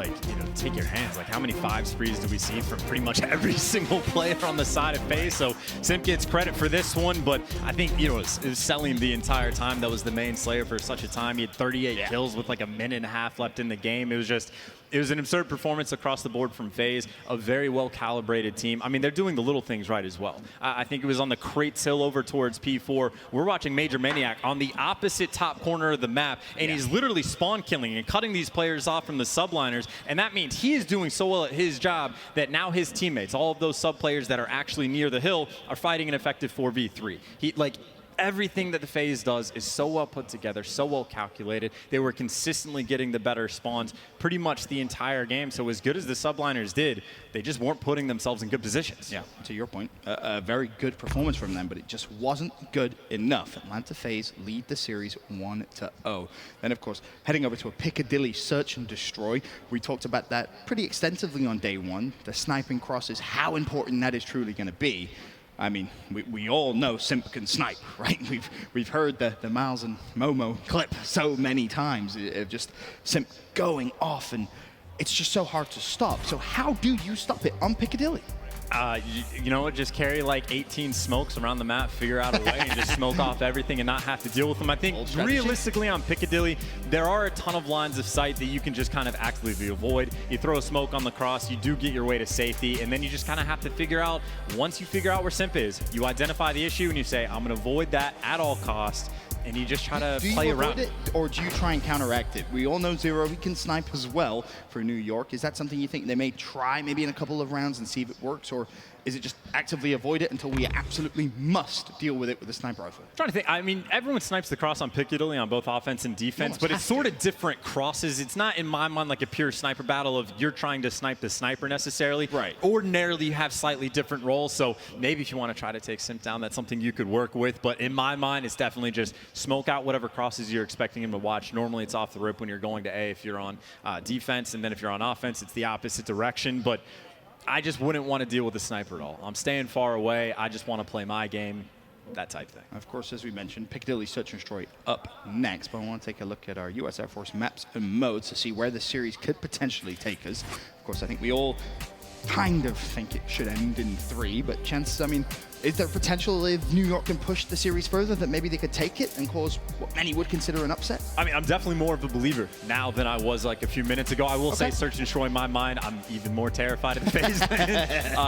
take your hands. How many 5 sprees do we see from pretty much every single player on the side of FaZe? So Simp gets credit for this one, but I think it was selling the entire time. That was the main slayer for such a time. He had 38 kills with a minute and a half left in the game. It was an absurd performance across the board from FaZe, a very well-calibrated team. I mean, they're doing the little things right as well. I think it was on the Crates Hill over towards P4. We're watching Major Maniac on the opposite top corner of the map, and he's literally spawn killing and cutting these players off from the Subliners, and that means he is doing so well at his job that now his teammates, all of those sub players that are actually near the hill, are fighting an effective 4v3. Everything that the FaZe does is so well put together, so well calculated. They were consistently getting the better spawns pretty much the entire game. So as good as the Subliners did, they just weren't putting themselves in good positions. Yeah, to your point, a very good performance from them, but it just wasn't good enough. Atlanta FaZe lead the series 1-0. Then, of course, heading over to a Piccadilly search and destroy. We talked about that pretty extensively on day 1. The sniping crosses, how important that is truly going to be. I mean, we all know Simp can snipe, right? We've heard the Miles and Momo clip so many times of just Simp going off, and it's just so hard to stop. So how do you stop it on Piccadilly? You know what, just carry 18 smokes around the map, figure out a way and just smoke off everything and not have to deal with them. I think realistically on Piccadilly, there are a ton of lines of sight that you can just kind of actively avoid. You throw a smoke on the cross, you do get your way to safety, and then you just kind of have to figure out, once you figure out where Simp is, you identify the issue and you say, I'm going to avoid that at all costs. And you just try to play around it, or do you try and counteract it? We all know Zero, he can snipe as well for New York. Is that something you think they may try maybe in a couple of rounds and see if it works, or is it just actively avoid it until we absolutely must deal with it with a sniper rifle? I'm trying to think. I mean, everyone snipes the cross on Piccadilly on both offense and defense, but it's sort of different crosses. It's not, in my mind, like a pure sniper battle of you're trying to snipe the sniper necessarily. Right. Ordinarily, you have slightly different roles, so maybe if you want to try to take Simp down, that's something you could work with. But in my mind, it's definitely just smoke out whatever crosses you're expecting him to watch. Normally, it's off the rip when you're going to A if you're on defense, and then if you're on offense, it's the opposite direction. But I just wouldn't want to deal with the sniper at all. I'm staying far away. I just want to play my game. that type thing. Of course, as we mentioned, Piccadilly Search and Destroy up next, but I want to take a look at our US Air Force maps and modes to see where the series could potentially take us. Of course, I think we all kind of think it should end in 3, but chances, I mean, is there potential if New York can push the series further that maybe they could take it and cause what many would consider an upset? I mean, I'm definitely more of a believer now than I was like a few minutes ago. I will say Search and Destroy in my mind, I'm even more terrified of the FaZe.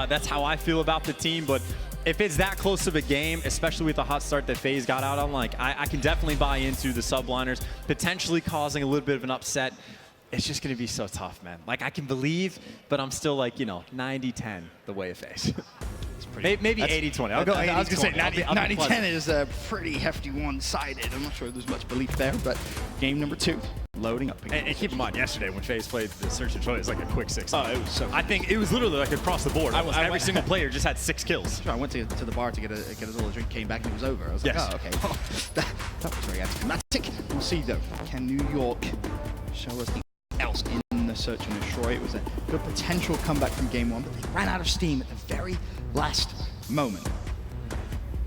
That's how I feel about the team, but if it's that close of a game, especially with the hot start that FaZe got out on, like, I can definitely buy into the subliners potentially causing a little bit of an upset. It's just going to be so tough, man. Like, I can believe, but I'm still like, you know, 90-10 the way of FaZe. Maybe 80-20. I'll go 80-20. I was going to say 90-10 is a pretty hefty one-sided. I'm not sure there's much belief there, but game number 2 loading up. And keep in mind, yesterday when FaZe played the Search and Destroy, it was like a quick 6. Oh, it was so. I think it was literally like across the board. Every single player just had 6 kills. I went to the bar to get us all a drink, came back and it was over. I was like, oh, okay. Well, that was very anticlimactic. We'll see though. Can New York show us the else in the Search and Destroy? It was a good potential comeback from game 1, but they ran out of steam at the very last moment.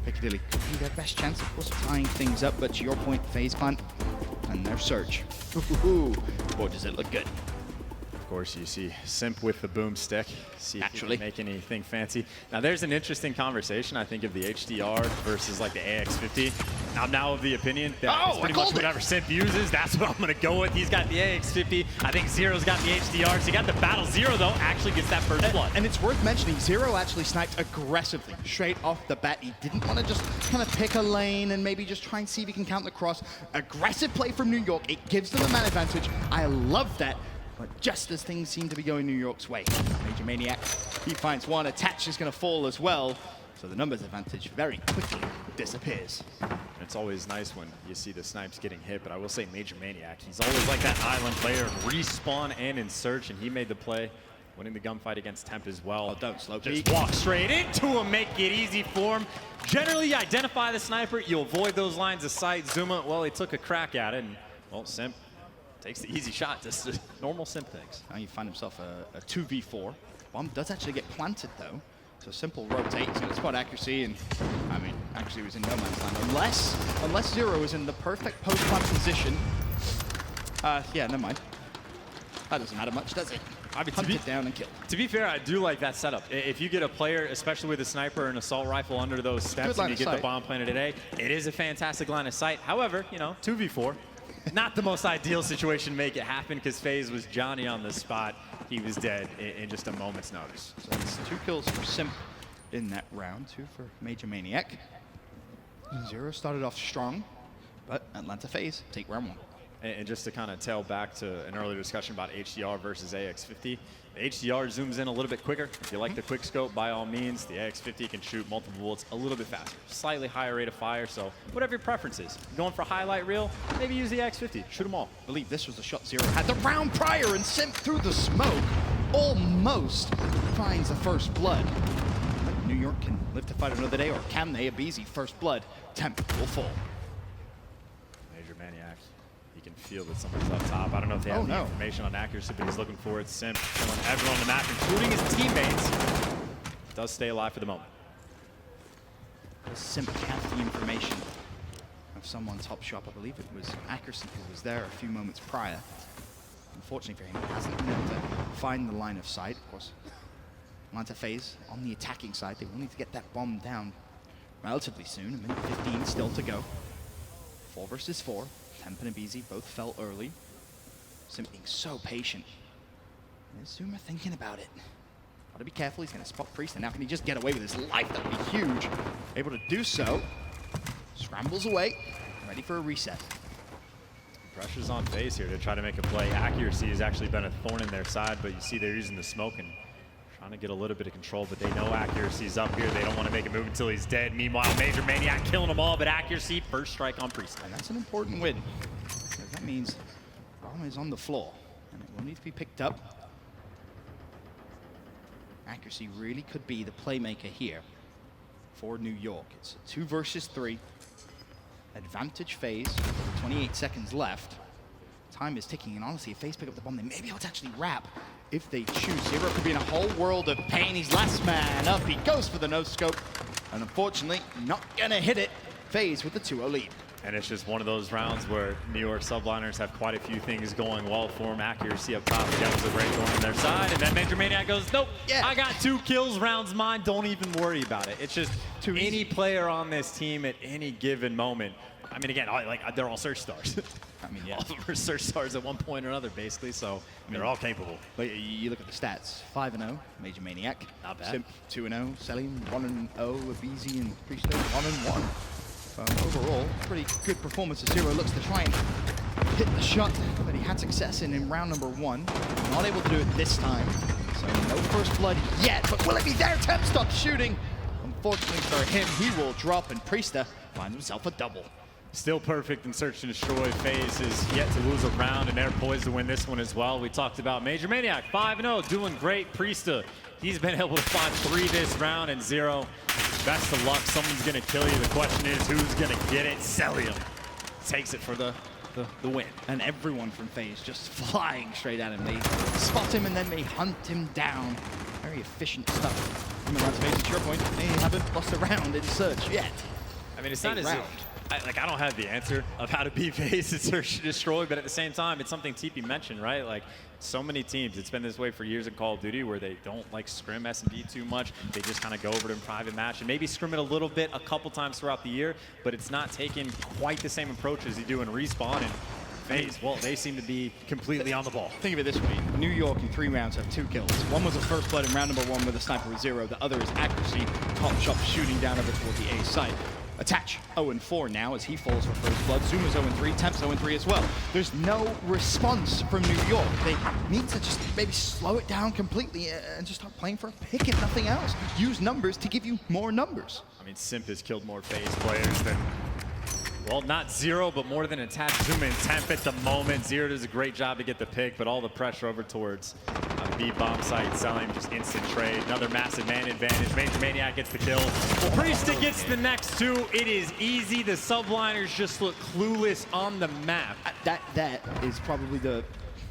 Piccadilly could be their best chance, of course, of tying things up, but to your point, FaZe plant and their Search. Boy, does it look good. Of course, you see Simp with the boomstick. See if he can make anything fancy. Now, there's an interesting conversation, I think, of the HDR versus like the AX50. I'm now of the opinion that it's pretty much whatever Simp uses, that's what I'm going to go with. He's got the AX50. I think Zero's got the HDR. So you got the battle. Zero, though, actually gets that first blood. And it's worth mentioning, Zero actually sniped aggressively straight off the bat. He didn't want to just kind of pick a lane and maybe just try and see if he can count the cross. Aggressive play from New York. It gives them a man advantage. I love that. But just as things seem to be going New York's way, Major Maniac, he finds one. Attach is going to fall as well. So the numbers advantage very quickly disappears. It's always nice when you see the snipes getting hit, but I will say Major Maniac, he's always like that island player, respawn and in search, and he made the play, winning the gunfight against Temp as well. Oh, don't slow Just walk straight into him, make it easy for him. Generally, you identify the sniper, you avoid those lines of sight. Zuma, well, he took a crack at it, and, well, Simp takes the easy shot, just normal Simp things. Now you find himself a 2v4. Bomb does actually get planted, though. So Simple rotate, he's going to spot accuracy, and I mean, actually was in no man's land. Unless Zero is in the perfect post-plant position. Yeah, never mind. That doesn't matter much, does it? I mean, hunt it down and kill. To be fair, I do like that setup. If you get a player, especially with a sniper or an assault rifle under those steps, and you get the bomb planted today, it is a fantastic line of sight. However, you know, 2v4. Not the most ideal situation to make it happen because FaZe was Johnny on the spot. He was dead in just a moment's notice. So that's 2 kills for Simp in that round, 2 for Major Maniac. Zero started off strong, but Atlanta FaZe take round 1. And just to kind of tail back to an earlier discussion about HDR versus AX50, the HDR zooms in a little bit quicker. If you like the quick scope, by all means, the AX50 can shoot multiple bullets a little bit faster. Slightly higher rate of fire, so whatever your preference is. Going for highlight reel, maybe use the AX50. Shoot them all. I believe this was the shot Zero had the round prior, and Simp through the smoke almost finds the first blood. New York can live to fight another day, or can they? A Beezy first blood. Temp will fall. Major Maniac. You can feel that someone's up top. I don't know if they have the information on accuracy, but he's looking for it. Simp killing everyone on the map, including his teammates. Does stay alive for the moment. Does Simp have the information of someone top shop? I believe it was Accuracy who was there a few moments prior. Unfortunately for him, he hasn't been able to find the line of sight. Of course, Atlanta FaZe on the attacking side. They will need to get that bomb down relatively soon. A minute 15 still to go. 4 versus 4. Temp and Abizi both fell early. Simp being so patient. And Zuma thinking about it. Gotta be careful, he's gonna spot Priest, and now can he just get away with his life? That would be huge. Able to do so. Scrambles away, ready for a reset. Pressure's on FaZe here to try to make a play. Accuracy has actually been a thorn in their side, but you see they're using the smoke and trying to get a little bit of control, but they know Accuracy's up here. They don't want to make a move until he's dead. Meanwhile, Major Maniac killing them all, but Accuracy, first strike on Priest. And that's an important win. That means bomb is on the floor, and it will need to be picked up. Accuracy really could be the playmaker here for New York. It's a 2 versus 3. Advantage FaZe, 28 seconds left. Time is ticking, and honestly, if FaZe pick up the bomb, they may be able to actually wrap if they choose. Zero could be in a whole world of pain. He's last man up. He goes for the no-scope. And unfortunately, not gonna hit it. FaZe with the 2-0 lead. And it's just one of those rounds where New York subliners have quite a few things going well for them. Accuracy up top again was a great one on their side. And then Major Maniac goes, nope, I got 2 kills, round's mine, don't even worry about it. It's just any player on this team at any given moment. I mean, again, they're all search stars. I mean, yeah. All of them are search stars at one point or another, basically, so they're all capable. But you look at the stats, 5-0, Major Maniac. Not bad. Simp, 2-0, Selim, 1-0, Abizi and Priester, 1-1. Overall, pretty good performance as Zero looks to try and hit the shot that he had success in round number 1. Not able to do it this time. So no first blood yet, but will it be there? Temp stops shooting. Unfortunately for him, he will drop, and Priester finds himself a double. Still perfect in Search and Destroy. FaZe is yet to lose a round, and they're poised to win this one as well. We talked about Major Maniac, 5-0, doing great. Priester, he's been able to find 3 this round, and Zero, best of luck. Someone's going to kill you. The question is, who's going to get it? Selim takes it for the win. And everyone from FaZe just flying straight at him. They spot him, and then they hunt him down. Very efficient stuff. Coming around to FaZe, to your point, they haven't lost a round in Search yet. I mean, it's not as if I don't have the answer of how to beat FaZe and Search and Destroy, but at the same time, it's something TP mentioned, right? Like, so many teams, it's been this way for years in Call of Duty where they don't like scrim S&D too much. They just kind of go over to a private match and maybe scrim it a little bit a couple times throughout the year, but it's not taking quite the same approach as you do in Respawn. And FaZe, well, they seem to be completely on the ball. Think of it this way. New York in 3 rounds have 2 kills. One was a first blood in round number 1 with a sniper with 0. The other is accuracy, top shot shooting down over toward the A side. Attach 0-4 now as he falls for first blood. Zuma's 0-3, Temp's 0-3 as well. There's no response from New York. They need to just maybe slow it down completely and just start playing for a pick if nothing else. Use numbers to give you more numbers. I mean, Simp has killed more FaZe players than, well, not Zero, but more than Attach, Zuma, and Temp at the moment. Zero does a great job to get the pick, but all the pressure over towards B-bomb site, Selim, just instant trade. Another massive man advantage. Major Maniac gets the kill. Priester gets the next 2. It is easy. The subliners just look clueless on the map. That is probably the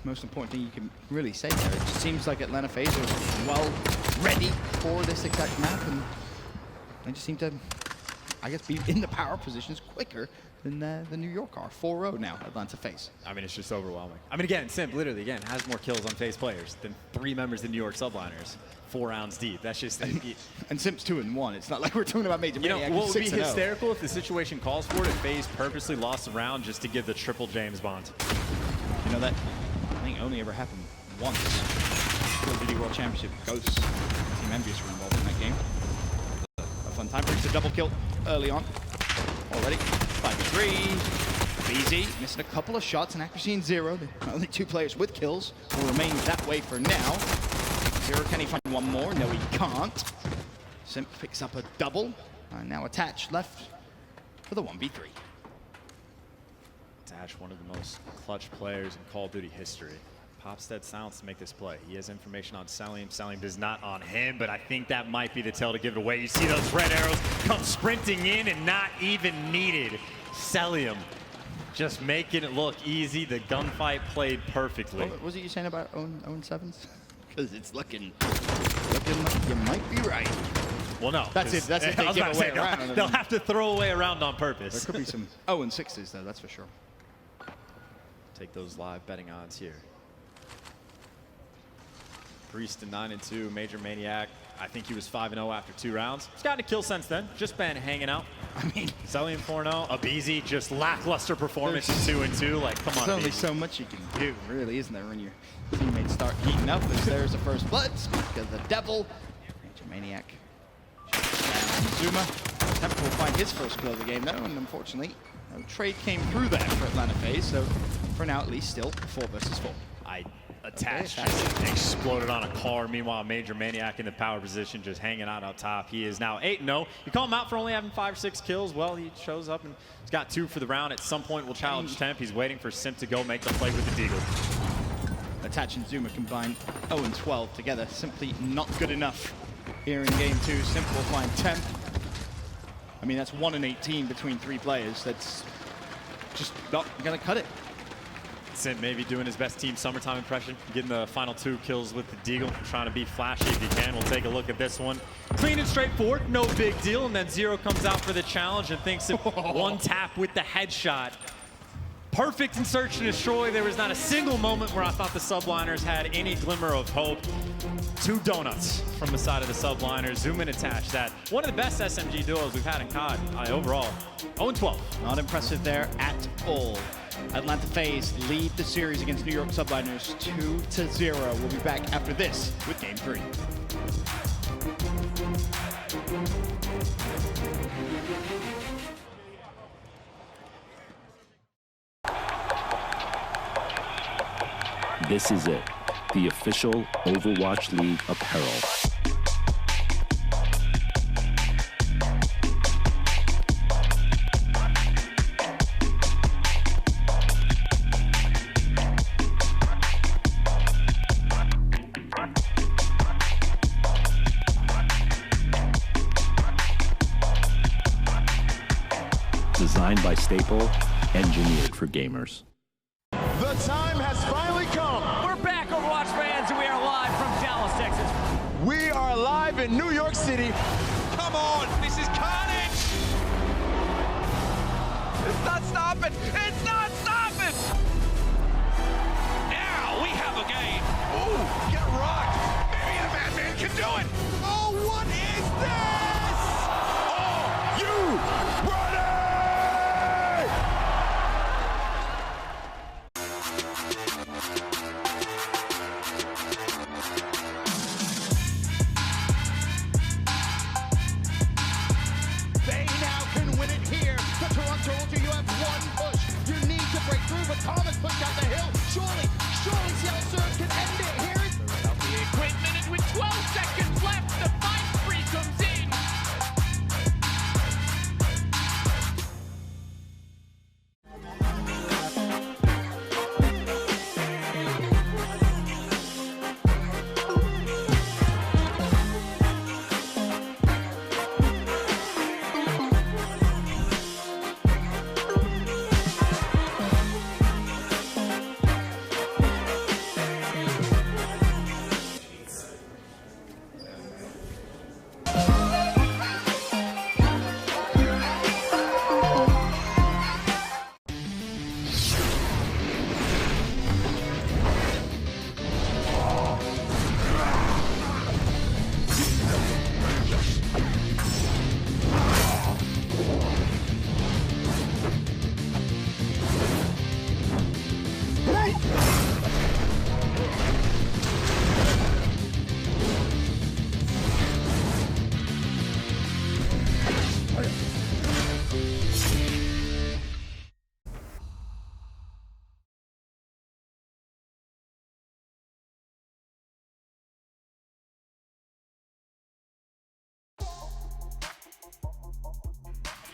most important thing you can really say there. It just seems like Atlanta FaZe are well ready for this exact map, and they just seem to, I guess, be in the power positions quicker than the New York are. 4-0 now, Atlanta FaZe. I mean, it's just overwhelming. I mean, again, Simp literally, again, has more kills on FaZe players than 3 members of the New York subliners. 4 rounds deep. That's just... And Simp's 2-1. It's not like we're talking about Major Maniac. What would be hysterical if the situation calls for it, if FaZe purposely lost a round just to give the triple James Bond. You know, that, I think, only ever happened once. Call of Duty World Championship. Ghosts, Team Envious were involved in that game. A fun time. Brings a double kill early on. Already 5-3. Easy, missing a couple of shots and accuracy in 0. The only 2 players with kills will remain that way for now. 0, can he find one more? No, he can't. Simp picks up a double. And now Attach left for the 1v3. Attach, one of the most clutch players in Call of Duty history. Popstead Silence to make this play. He has information on Selim. Selim does not on him, but I think that might be the tell to give it away. You see those red arrows come sprinting in and not even needed. Selim just making it look easy. The gunfight played perfectly. What was it you saying about 0-7s? Because it's looking like you might be right. Well, no. That's it. That's it. They give away a round. They'll have to throw away a round on purpose. There could be some 0-6s, though, that's for sure. Take those live betting odds here. Priest to 9-2, Major Maniac. I think he was 5-0 after 2 rounds. He's gotten a kill since then. Just been hanging out. I mean, Selim 4-0. Abizi, just lackluster performance in 2-2. Like, come on, there's only so much you can do, really, isn't there, when your teammates start heating up? As there's a first blood. Speak of the devil. Major Maniac. Zuma. Temp will find his first kill of the game, though, and unfortunately, no trade came through there for Atlanta FaZe. So, for now, at least, still 4 versus 4. Attached, just exploded on a car. Meanwhile, Major Maniac in the power position, just hanging out top. He is now 8-0. You call him out for only having 5 or 6 kills. Well, he shows up and he's got 2 for the round. At some point, will challenge Temp. He's waiting for Simp to go make the play with the Deagle. Attach and Zuma combined 0-12 together. Simply not good enough here in game 2. Simp will find Temp. I mean, that's 1-18 between 3 players. That's just not going to cut it. Sim maybe doing his best Team Summertime impression, getting the final 2 kills with the Deagle, trying to be flashy if he can. We'll take a look at this one. Clean and straightforward, no big deal. And then Zero comes out for the challenge and thinks of one tap with the headshot. Perfect in search and destroy. There was not a single moment where I thought the subliners had any glimmer of hope. 2 donuts from the side of the subliners. Zoom in attach. That one of the best SMG duos we've had in COD overall. 0-12. Not impressive there at all. Atlanta FaZe lead the series against New York Subliners 2-0. We'll be back after this with Game 3. This is it, the official Overwatch League apparel. Designed by Staple, engineered for gamers. The time has finally come. We're back, Overwatch fans, and we are live from Dallas, Texas. We are live in New York City. Come on, this is carnage! It's not stopping! It's not stopping! Now we have a game. Ooh, get rocked. Maybe the Batman can do it. Oh, what is this? Oh, you ready? They now can win it here. The Toronto Ultra, you have one push. You need to break through, but Thomas pushed out the hill. Surely CL Serve can end it here. Out the equipment, and with 12 seconds left, the fight free comes in.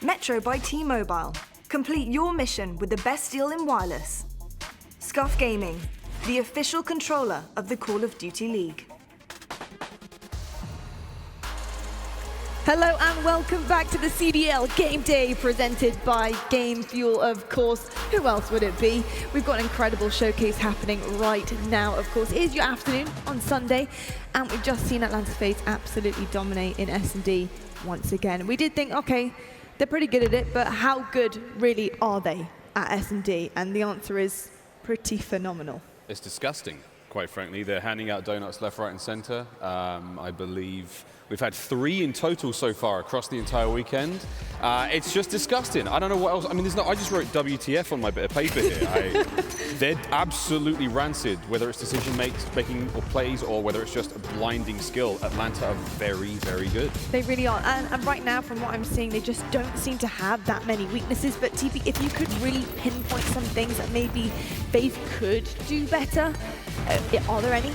Metro by T-Mobile. Complete your mission with the best deal in wireless. Scuff Gaming, the official controller of the Call of Duty League. Hello and welcome back to the CDL Game Day presented by Game Fuel, of course. Who else would it be? We've got an incredible showcase happening right now, of course. It is your afternoon on Sunday, and we've just seen Atlanta FaZe absolutely dominate in S&D once again. We did think, okay, they're pretty good at it, but how good really are they at S&D? And the answer is pretty phenomenal. It's disgusting, quite frankly. They're handing out donuts left, right, and center. I believe we've had 3 in total so far across the entire weekend. It's just disgusting. I don't know what else. I mean, I just wrote WTF on my bit of paper here. They're absolutely rancid, whether it's decision making or plays, or whether it's just a blinding skill. Atlanta are very, very good. They really are. And right now, from what I'm seeing, they just don't seem to have that many weaknesses. But TP, if you could really pinpoint some things that maybe FaZe could do better, are there any?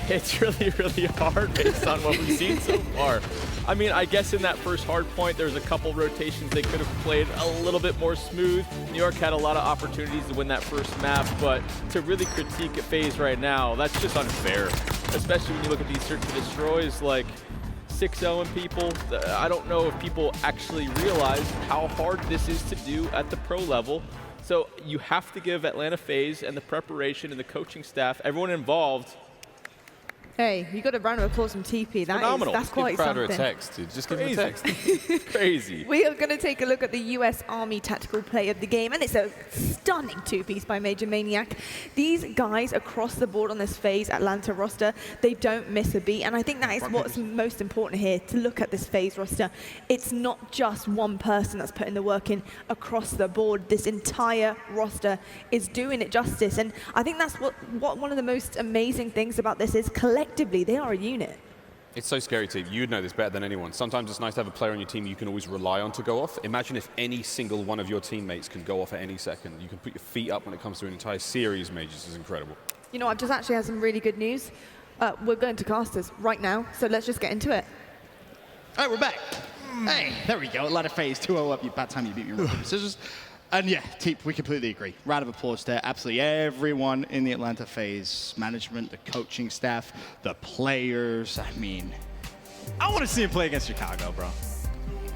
It's really, really hard based on what we've seen so far. I mean, I guess in that first hard point, there's a couple rotations they could have played a little bit more smooth. New York had a lot of opportunities to win that first map, but to really critique a FaZe right now, that's just unfair. Especially when you look at these search and destroys, like 6-0 people. I don't know if people actually realize how hard this is to do at the pro level. So you have to give Atlanta FaZe and the preparation and the coaching staff, everyone involved. Hey, you got a round of applause from TP. That's quite Give Crowder something. a text, dude. Just give him a text. Crazy. We are going to take a look at the US Army Tactical Play of the game, and it's a stunning two-piece by Major Maniac. These guys across the board on this FaZe Atlanta roster, they don't miss a beat, and I think that is what's most important here, to look at this FaZe roster. It's not just one person that's putting the work in across the board. This entire roster is doing it justice, and I think that's what one of the most amazing things about this is collectively, they are a unit. It's so scary, Steve. You'd know this better than anyone. Sometimes it's nice to have a player on your team you can always rely on to go off. Imagine if any single one of your teammates can go off at any second. You can put your feet up when it comes to an entire series, Majors. This is incredible. You know, I've just actually had some really good news. We're going to casters right now, so let's just get into it. All right, we're back. Hey, there we go. Atlanta FaZe 2-0 up. Bad time you beat me with the scissors. And yeah, Teep, we completely agree. Round of applause to absolutely everyone in the Atlanta FaZe management, the coaching staff, the players. I mean, I want to see him play against Chicago, bro.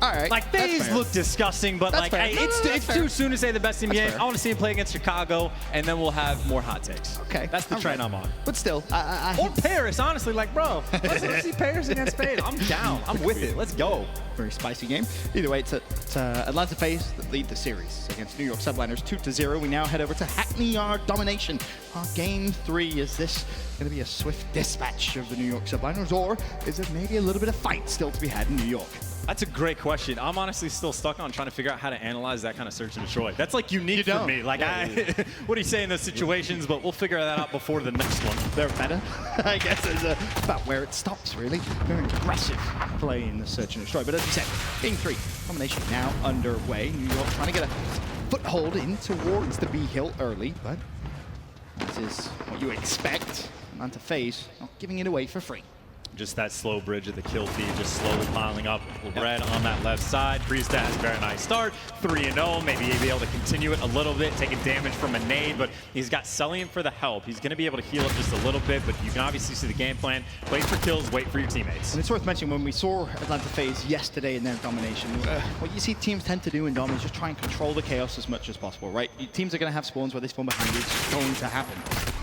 All right. Like, FaZe look disgusting, but That's like, fair. it's too soon to say the best team in the game. fair. I want to see him play against Chicago, and then we'll have more hot takes. Okay. That's the train I'm on. But still, Or Paris, honestly. Like, bro, let's see Paris against FaZe. I'm down. I'm with it. Let's go. Very spicy game. Either way, it's Atlanta FaZe that lead the series against New York Subliners 2-0. We now head over to Hackney Yard Domination. Our game 3, is this going to be a swift dispatch of the New York Subliners, or is it maybe a little bit of fight still to be had in New York? That's a great question. I'm honestly still stuck on trying to figure out how to analyze that kind of search and destroy. That's like unique for me. Like, what do you say in those situations? But we'll figure that out before the next one. They're better, I guess, is about where it stops, really. Very aggressive play in the search and destroy. But as we said, game 3, domination now underway. New York trying to get a foothold in towards the B hill early, but this is what you expect. Atlanta FaZe not giving it away for free. Just that slow bridge of the kill feed, just slowly piling up. Red on that left side. Priest has a very nice start. 3-0. Maybe he'll be able to continue it a little bit, taking damage from a nade, but he's got Cellian for the help. He's going to be able to heal up just a little bit, but you can obviously see the game plan. Wait for kills, wait for your teammates. And it's worth mentioning, when we saw Atlanta FaZe yesterday in their domination, what you see teams tend to do in dom is just try and control the chaos as much as possible, right? Teams are going to have spawns where they spawn behind you. It's going to happen.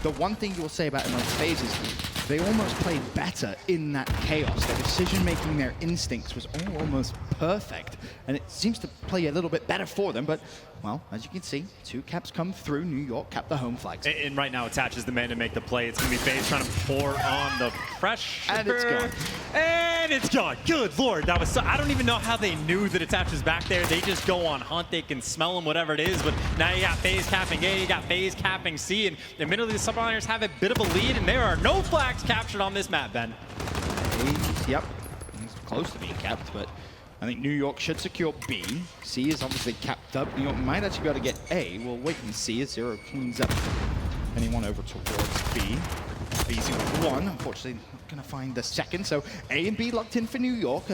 The one thing you will say about Atlanta FaZe is they almost played better in that chaos. Their decision-making, their instincts was almost perfect. And it seems to play a little bit better for them. But, well, as you can see, 2 caps come through. New York cap the home flags. And right now, attaches the man to make the play. It's going to be FaZe trying to pour on the pressure. And it's gone. And it's gone. Good Lord. That was so, I don't even know how they knew that Attach was back there. They just go on hunt. They can smell them, whatever it is. But now you got FaZe capping A, you got FaZe capping C. And admittedly, the Subliners have a bit of a lead. And there are no flags captured on this map, Ben. Yep, he's close to being capped, but I think New York should secure B. C is obviously capped up. New York might actually be able to get A. We'll wait and see as Zero cleans up anyone over towards B. Easy with 1, unfortunately not going to find the second, so A and B locked in for New York.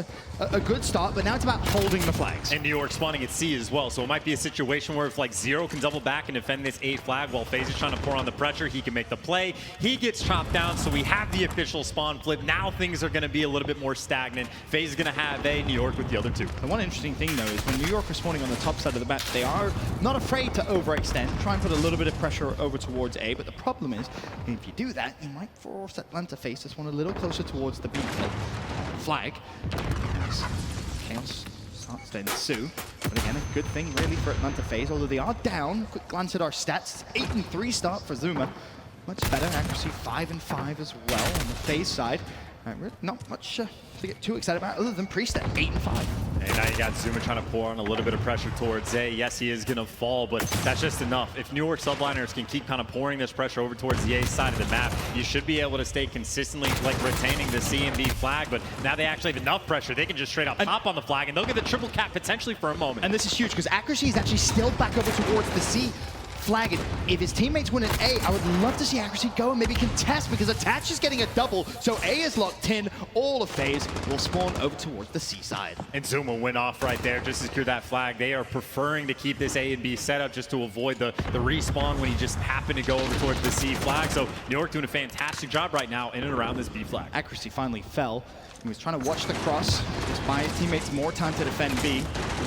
A good start, but now it's about holding the flags. And New York spawning at C as well, so it might be a situation where if like Zero can double back and defend this A flag while FaZe is trying to pour on the pressure, he can make the play. He gets chopped down, so we have the official spawn flip. Now things are going to be a little bit more stagnant. FaZe is going to have A, New York with the other 2. The one interesting thing, though, is when New York are spawning on the top side of the map, they are not afraid to overextend, try and put a little bit of pressure over towards A, but the problem is, if you do that, you might force Atlanta FaZe this one a little closer towards the B flag. Chaos starts to ensue, but again, a good thing really for Atlanta FaZe, although they are down. Quick glance at our stats, 8-3 start for Zuma. Much better, accuracy 5-5 as well on the FaZe side. Not much to get too excited about other than Priest at 8-5. And now you got Zuma trying to pour on a little bit of pressure towards A. Yes, he is going to fall, but that's just enough. If New York Subliners can keep kind of pouring this pressure over towards the A side of the map, you should be able to stay consistently like retaining the C and B flag, but now they actually have enough pressure. They can just straight up pop on the flag, and they'll get the triple cap potentially for a moment. And this is huge, because accuracy is actually still back over towards the C flag. If his teammates win an A, I would love to see accuracy go and maybe contest, because Attach is getting a double, so A is locked in. All of FaZe will spawn over towards the C side. And Zuma went off right there just to secure that flag. They are preferring to keep this A and B setup just to avoid the respawn when he just happened to go over towards the C flag. So New York doing a fantastic job right now in and around this B flag. Accuracy finally fell. He was trying to watch the cross. This buy his teammates more time to defend B.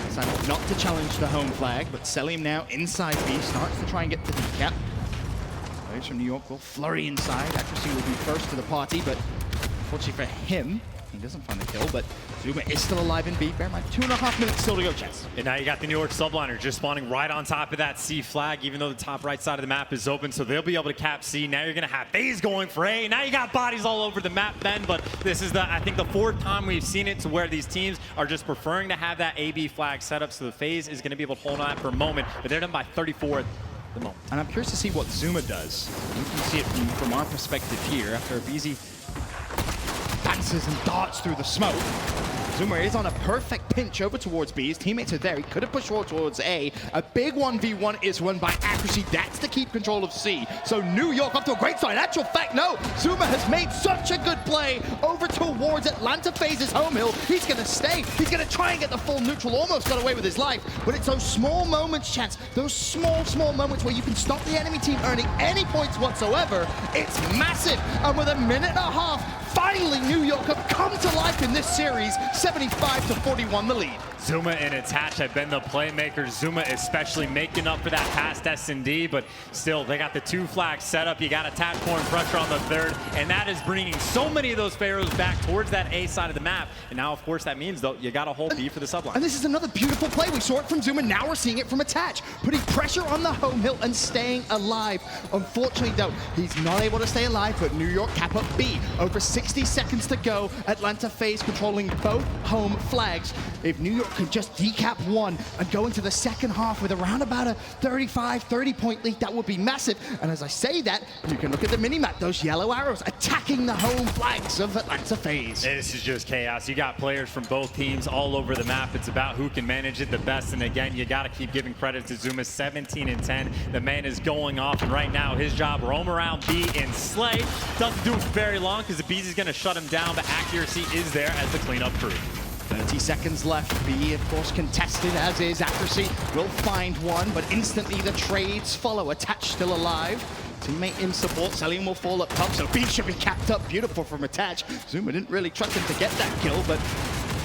Decided not to challenge the home flag, but Selim now inside B, starts to try and get to the cap. Players from New York will flurry inside. Accuracy will be first to the party, but unfortunately for him, he doesn't find the kill, but Zuma is still alive in B. Bear in mind, 2.5 minutes still to go, Chess. And now you got the New York subliner just spawning right on top of that C flag, even though the top right side of the map is open, so they'll be able to cap C. Now you're going to have FaZe going for A. Now you got bodies all over the map, Ben, but this is, I think, the 4th time we've seen it to where these teams are just preferring to have that AB flag set up, so the FaZe is going to be able to hold on for a moment, but they're done by 34 at the moment. And I'm curious to see what Zuma does. You can see it from our perspective here after BZ dances and darts through the smoke. Zuma is on a perfect pinch over towards B. His teammates are there. He could have pushed forward towards A. A big 1v1 is won by Accuracy. That's to keep control of C. So New York off to a great start. In actual fact, no. Zuma has made such a good play over towards Atlanta FaZe's home hill. He's going to stay. He's going to try and get the full neutral. Almost got away with his life. But it's those small moments, Chance. Those small moments where you can stop the enemy team earning any points whatsoever. It's massive. And with a minute and a half, finally New York have come to life in this series. 75-41 the lead. Zuma and Attach have been the playmakers. Zuma especially making up for that past S&D, but still, they got the 2 flags set up. You got Attach pouring pressure on the 3rd, and that is bringing so many of those Pharaohs back towards that A side of the map. And now, of course, that means, though, you got to hold B for the subline. And this is another beautiful play. We saw it from Zuma, now we're seeing it from Attach. Putting pressure on the home hill and staying alive. Unfortunately, though, he's not able to stay alive, but New York cap up B. Over 60 seconds to go. Atlanta FaZe controlling both home flags. If New York could just decap one and go into the second half with around about a 30 point lead, that would be massive. And as I say that, you can look at the mini-map, those yellow arrows attacking the home flags of Atlanta FaZe. This is just chaos. You got players from both teams all over the map. It's about who can manage it the best. And again, you got to keep giving credit to Zuma. 17 and 10. The man is going off, and right now his job, roam around B and slay. Doesn't do it for very long because the Bees is going to shut him down, but Accuracy is there as the cleanup crew. 30 seconds left. B, of course, contested, as is Accuracy. Will find one, but instantly the trades follow. Attach still alive. Teammate in support. Selim will fall up top, so B should be capped up. Beautiful from Attach. Zuma didn't really trust him to get that kill, but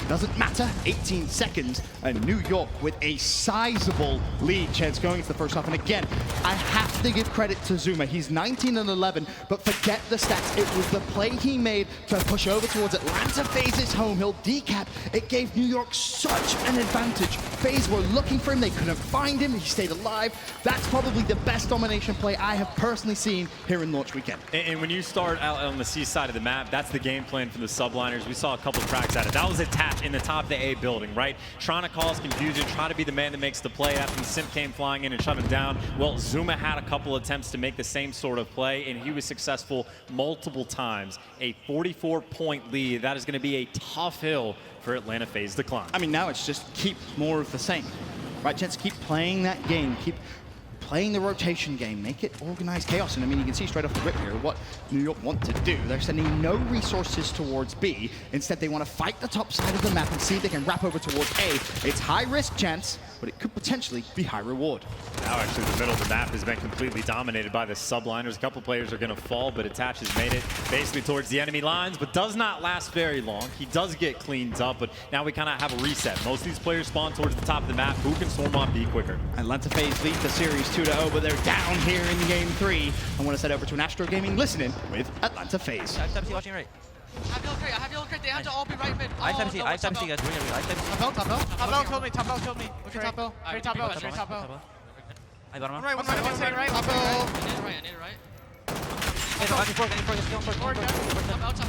doesn't matter. 18 seconds, and New York with a sizable lead. Chance going into the first half, and again, I have to give credit to Zuma. He's 19 and 11, but forget the stats. It was the play he made to push over towards Atlanta FaZe's home hill decap. It gave New York such an advantage. FaZe were looking for him, they couldn't find him, he stayed alive. That's probably the best domination play I have personally seen here in launch weekend. And when you start out on the C side of the map, that's the game plan for the subliners. We saw a couple cracks at it. That was Attach in the top of the A building, right? Trying to cause confusion, trying to be the man that makes the play after the Simp came flying in and shut him down. Well, Zuma had a couple attempts to make the same sort of play, and he was successful multiple times. A 44-point lead. That is going to be a tough hill for Atlanta FaZe to climb. I mean, now it's just keep more of the same. Right, Chance, keep playing that game. Keep playing the rotation game, make it organized chaos. And I mean, you can see straight off the rip here what New York want to do. They're sending no resources towards B. Instead, they want to fight the top side of the map and see if they can wrap over towards A. It's high risk, Chance, but it could potentially be high reward. Now, actually, the middle of the map has been completely dominated by the subliners. A couple players are going to fall, but Attach has made it basically towards the enemy lines, but does not last very long. He does get cleaned up, but now we kind of have a reset. Most of these players spawn towards the top of the map. Who can storm on B quicker? Atlanta FaZe lead the series 2-0, but they're down here in game 3. I want to head over to an Astro Gaming listening with Atlanta FaZe. I have watching right. I have yellow crate. They have to all be right mid. I have guys. Top L killed me. Top L killed me. Look at top L. Straight top L. Straight top L. I got him. One right. Top L. I need it right. Could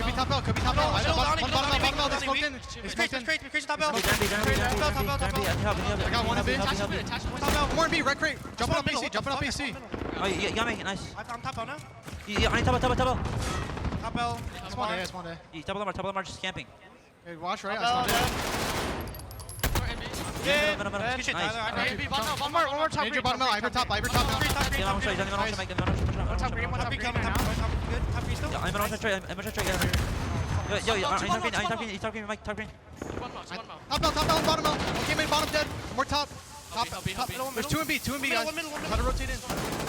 be top L. Could be top L. Bottom L. They smoked in. Crazy top L. I got one in B. Top L. More in B. Red crate. Jumping up BC. Jumping up BC. Oh, you got me. Nice. I'm top L now. Yeah, I need top L. Top L. It's one day. Top L are just camping. Hey, watch right. I yeah. Nice. One more top. Major bottom L. Ivor top. Ivor top. Top green. One top green. Good. Top green still. Yeah, I'm gonna try. Yo, top green. Mike, top green. Top L, bottom L. Okay, mid, bottom dead. More top. Top. There's 2 and B, guys. How to rotate in.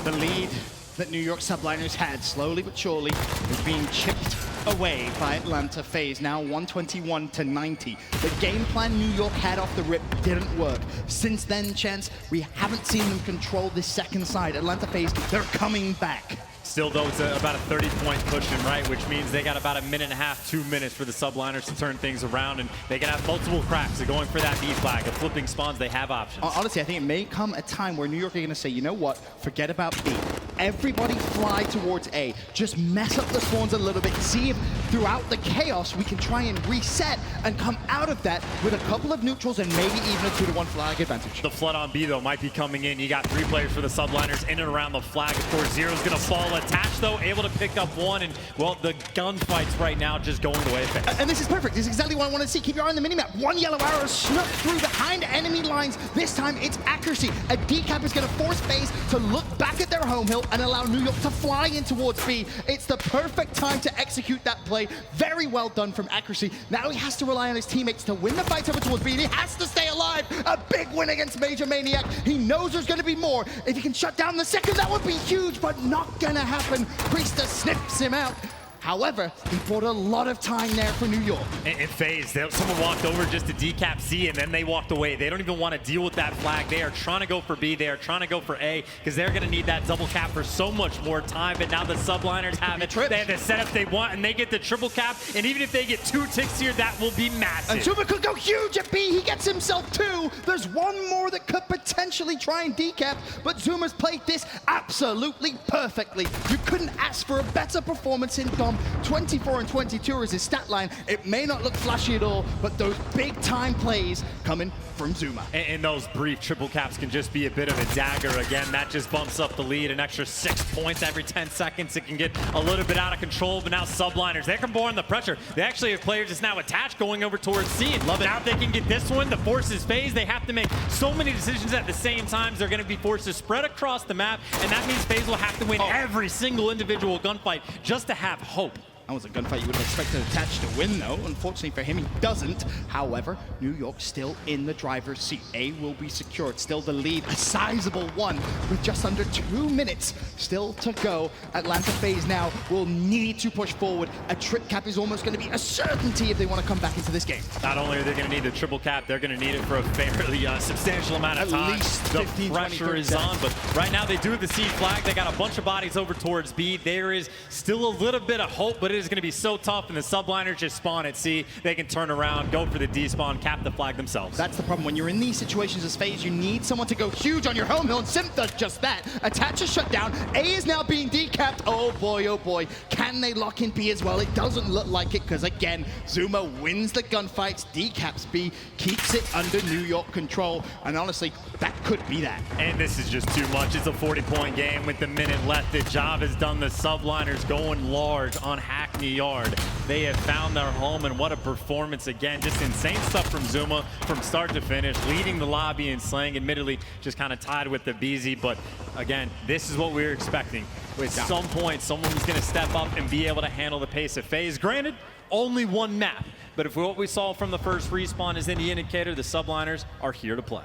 The lead that New York subliners had, slowly but surely, is being chipped away by Atlanta FaZe, now 121-90. The game plan New York had off the rip didn't work. Since then, Chance, we haven't seen them control this second side. Atlanta FaZe, they're coming back. Still, though, it's about a 30-point cushion, right? Which means they got about a minute and a half, 2 minutes for the subliners to turn things around, and they can have multiple cracks. They're going for that B flag. If flipping spawns, they have options. Honestly, I think it may come a time where New York are going to say, you know what, forget about B. Everybody fly towards A. Just mess up the spawns a little bit. See if throughout the chaos we can try and reset and come out of that with a couple of neutrals and maybe even a 2-to-1 flag advantage. The flood on B, though, might be coming in. You got 3 players for the subliners in and around the flag. Of course, Zero's going to fall attached, though, able to pick up one. And, well, the gunfights right now just going the way of FaZe. And this is perfect. This is exactly what I want to see. Keep your eye on the minimap. One yellow arrow snuck through behind enemy lines. This time, it's accuracy. A decap is going to force FaZe to look back at their home hill and allow New York to fly in towards B. It's the perfect time to execute that play. Very well done from accuracy. Now he has to rely on his teammates to win the fight over towards B, and he has to stay alive. A big win against Major Maniac. He knows there's going to be more. If he can shut down the second, that would be huge, but not going to happen. Priester snips him out. However, he bought a lot of time there for New York. In FaZe, someone walked over just to decap C, and then they walked away. They don't even want to deal with that flag. They are trying to go for B. They are trying to go for A, because they're going to need that double cap for so much more time. But now the subliners have it. They have the setup they want, and they get the triple cap. And even if they get 2 ticks here, that will be massive. And Zuma could go huge at B. He gets himself 2. There's one more that could potentially try and decap, but Zuma's played this absolutely perfectly. You couldn't ask for a better performance in Dom. 24 and 22 is his stat line. It may not look flashy at all, but those big time plays coming from Zuma. And those brief triple caps can just be a bit of a dagger. Again, that just bumps up the lead an extra 6 points every 10 seconds. It can get a little bit out of control, but now subliners, they can bore in the pressure. They actually have players that's now attached going over towards C. Love it. Now if they can get this one, the forces FaZe, they have to make so many decisions at the same time. They're going to be forced to spread across the map, and that means FaZe will have to win every single individual gunfight just to have hope. That was a gunfight you would have expected Attached to win, though. Unfortunately for him, he doesn't. However, New York still in the driver's seat. A will be secured. Still the lead, a sizable one, with just under 2 minutes still to go. Atlanta FaZe now will need to push forward. A trip cap is almost going to be a certainty if they want to come back into this game. Not only are they going to need the triple cap, they're going to need it for a fairly substantial amount of time. At least the 15, pressure 20, is on, but right now they do have the C flag. They got a bunch of bodies over towards B. There is still a little bit of hope, but it is going to be so tough, and the subliners just spawn at C. They can turn around, go for the despawn, cap the flag themselves. That's the problem. When you're in these situations as FaZe, you need someone to go huge on your home hill, and Simp does just that. Attach is shut down. A is now being decapped. Oh boy, can they lock in B as well? It doesn't look like it, because again, Zuma wins the gunfights, decaps B, keeps it under New York control, and honestly, that could be that. And this is just too much. It's a 40-point game with the minute left. The job is done. The subliners going large on Hackney Yard. They have found their home, and what a performance again. Just insane stuff from Zuma from start to finish, leading the lobby and slaying, admittedly just kind of tied with the BZ, but again, this is what we were expecting. At some point, someone was going to step up and be able to handle the pace of FaZe. Granted, only one map, but if what we saw from the first respawn is any indicator, the subliners are here to play.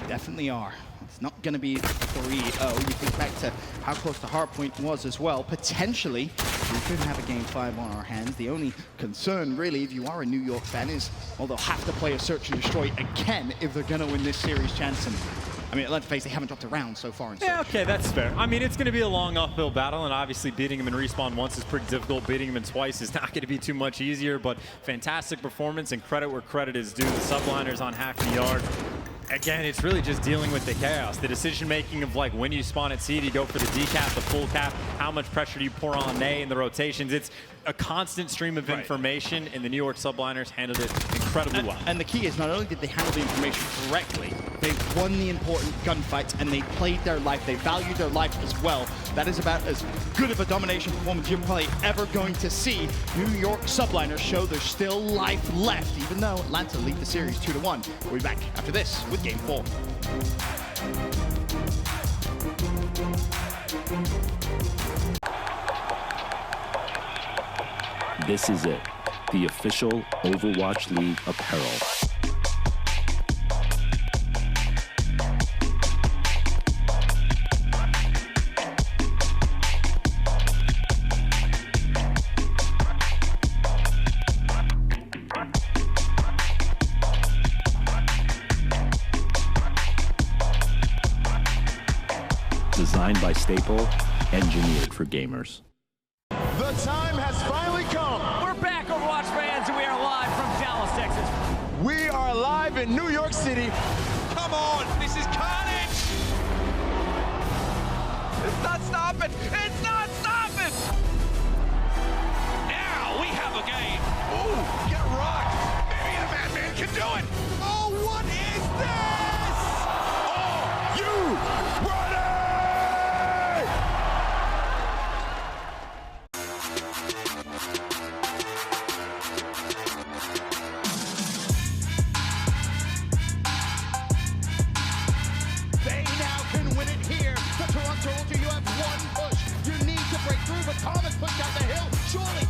Definitely are. It's not going to be 3-0. You think back to how close the hardpoint was as well. Potentially, we could have a Game 5 on our hands. The only concern, really, if you are a New York fan, is, well, they'll have to play a search and destroy again if they're going to win this series, Chance. And I mean, Atlanta FaZe, they haven't dropped a round so far in search. Yeah, okay, that's fair. I mean, it's going to be a long uphill battle, and obviously beating them in respawn once is pretty difficult. Beating them in twice is not going to be too much easier, but fantastic performance, and credit where credit is due. The subliners on Hackney Yard. Again, it's really just dealing with the chaos. The decision-making of, like, when you spawn at C, do you go for the decap, the full cap? How much pressure do you pour on A in the rotations? It's a constant stream of information, and the New York subliners handled it incredibly well. And the key is, not only did they handle the information correctly, they won the important gunfights, and they played their life. They valued their life as well. That is about as good of a domination performance you're probably ever going to see. New York subliners show there's still life left, even though Atlanta lead the series 2-1. We'll be back after this with Game 4. This is it, the official Overwatch League apparel. designed by Staple, engineered for gamers. The time has finally come. We're back, Overwatch fans, and we are live from Dallas, Texas. We are live in New York City. Come on, this is carnage! It's not stopping! It's not stopping! Now we have a game. Ooh, get rocked. Maybe the Batman can do it. Oh, what is this? Are you ready? They now can win it here. The Toronto Ultra, you have one push. You need to break through, but Thomas pushed out the hill. Surely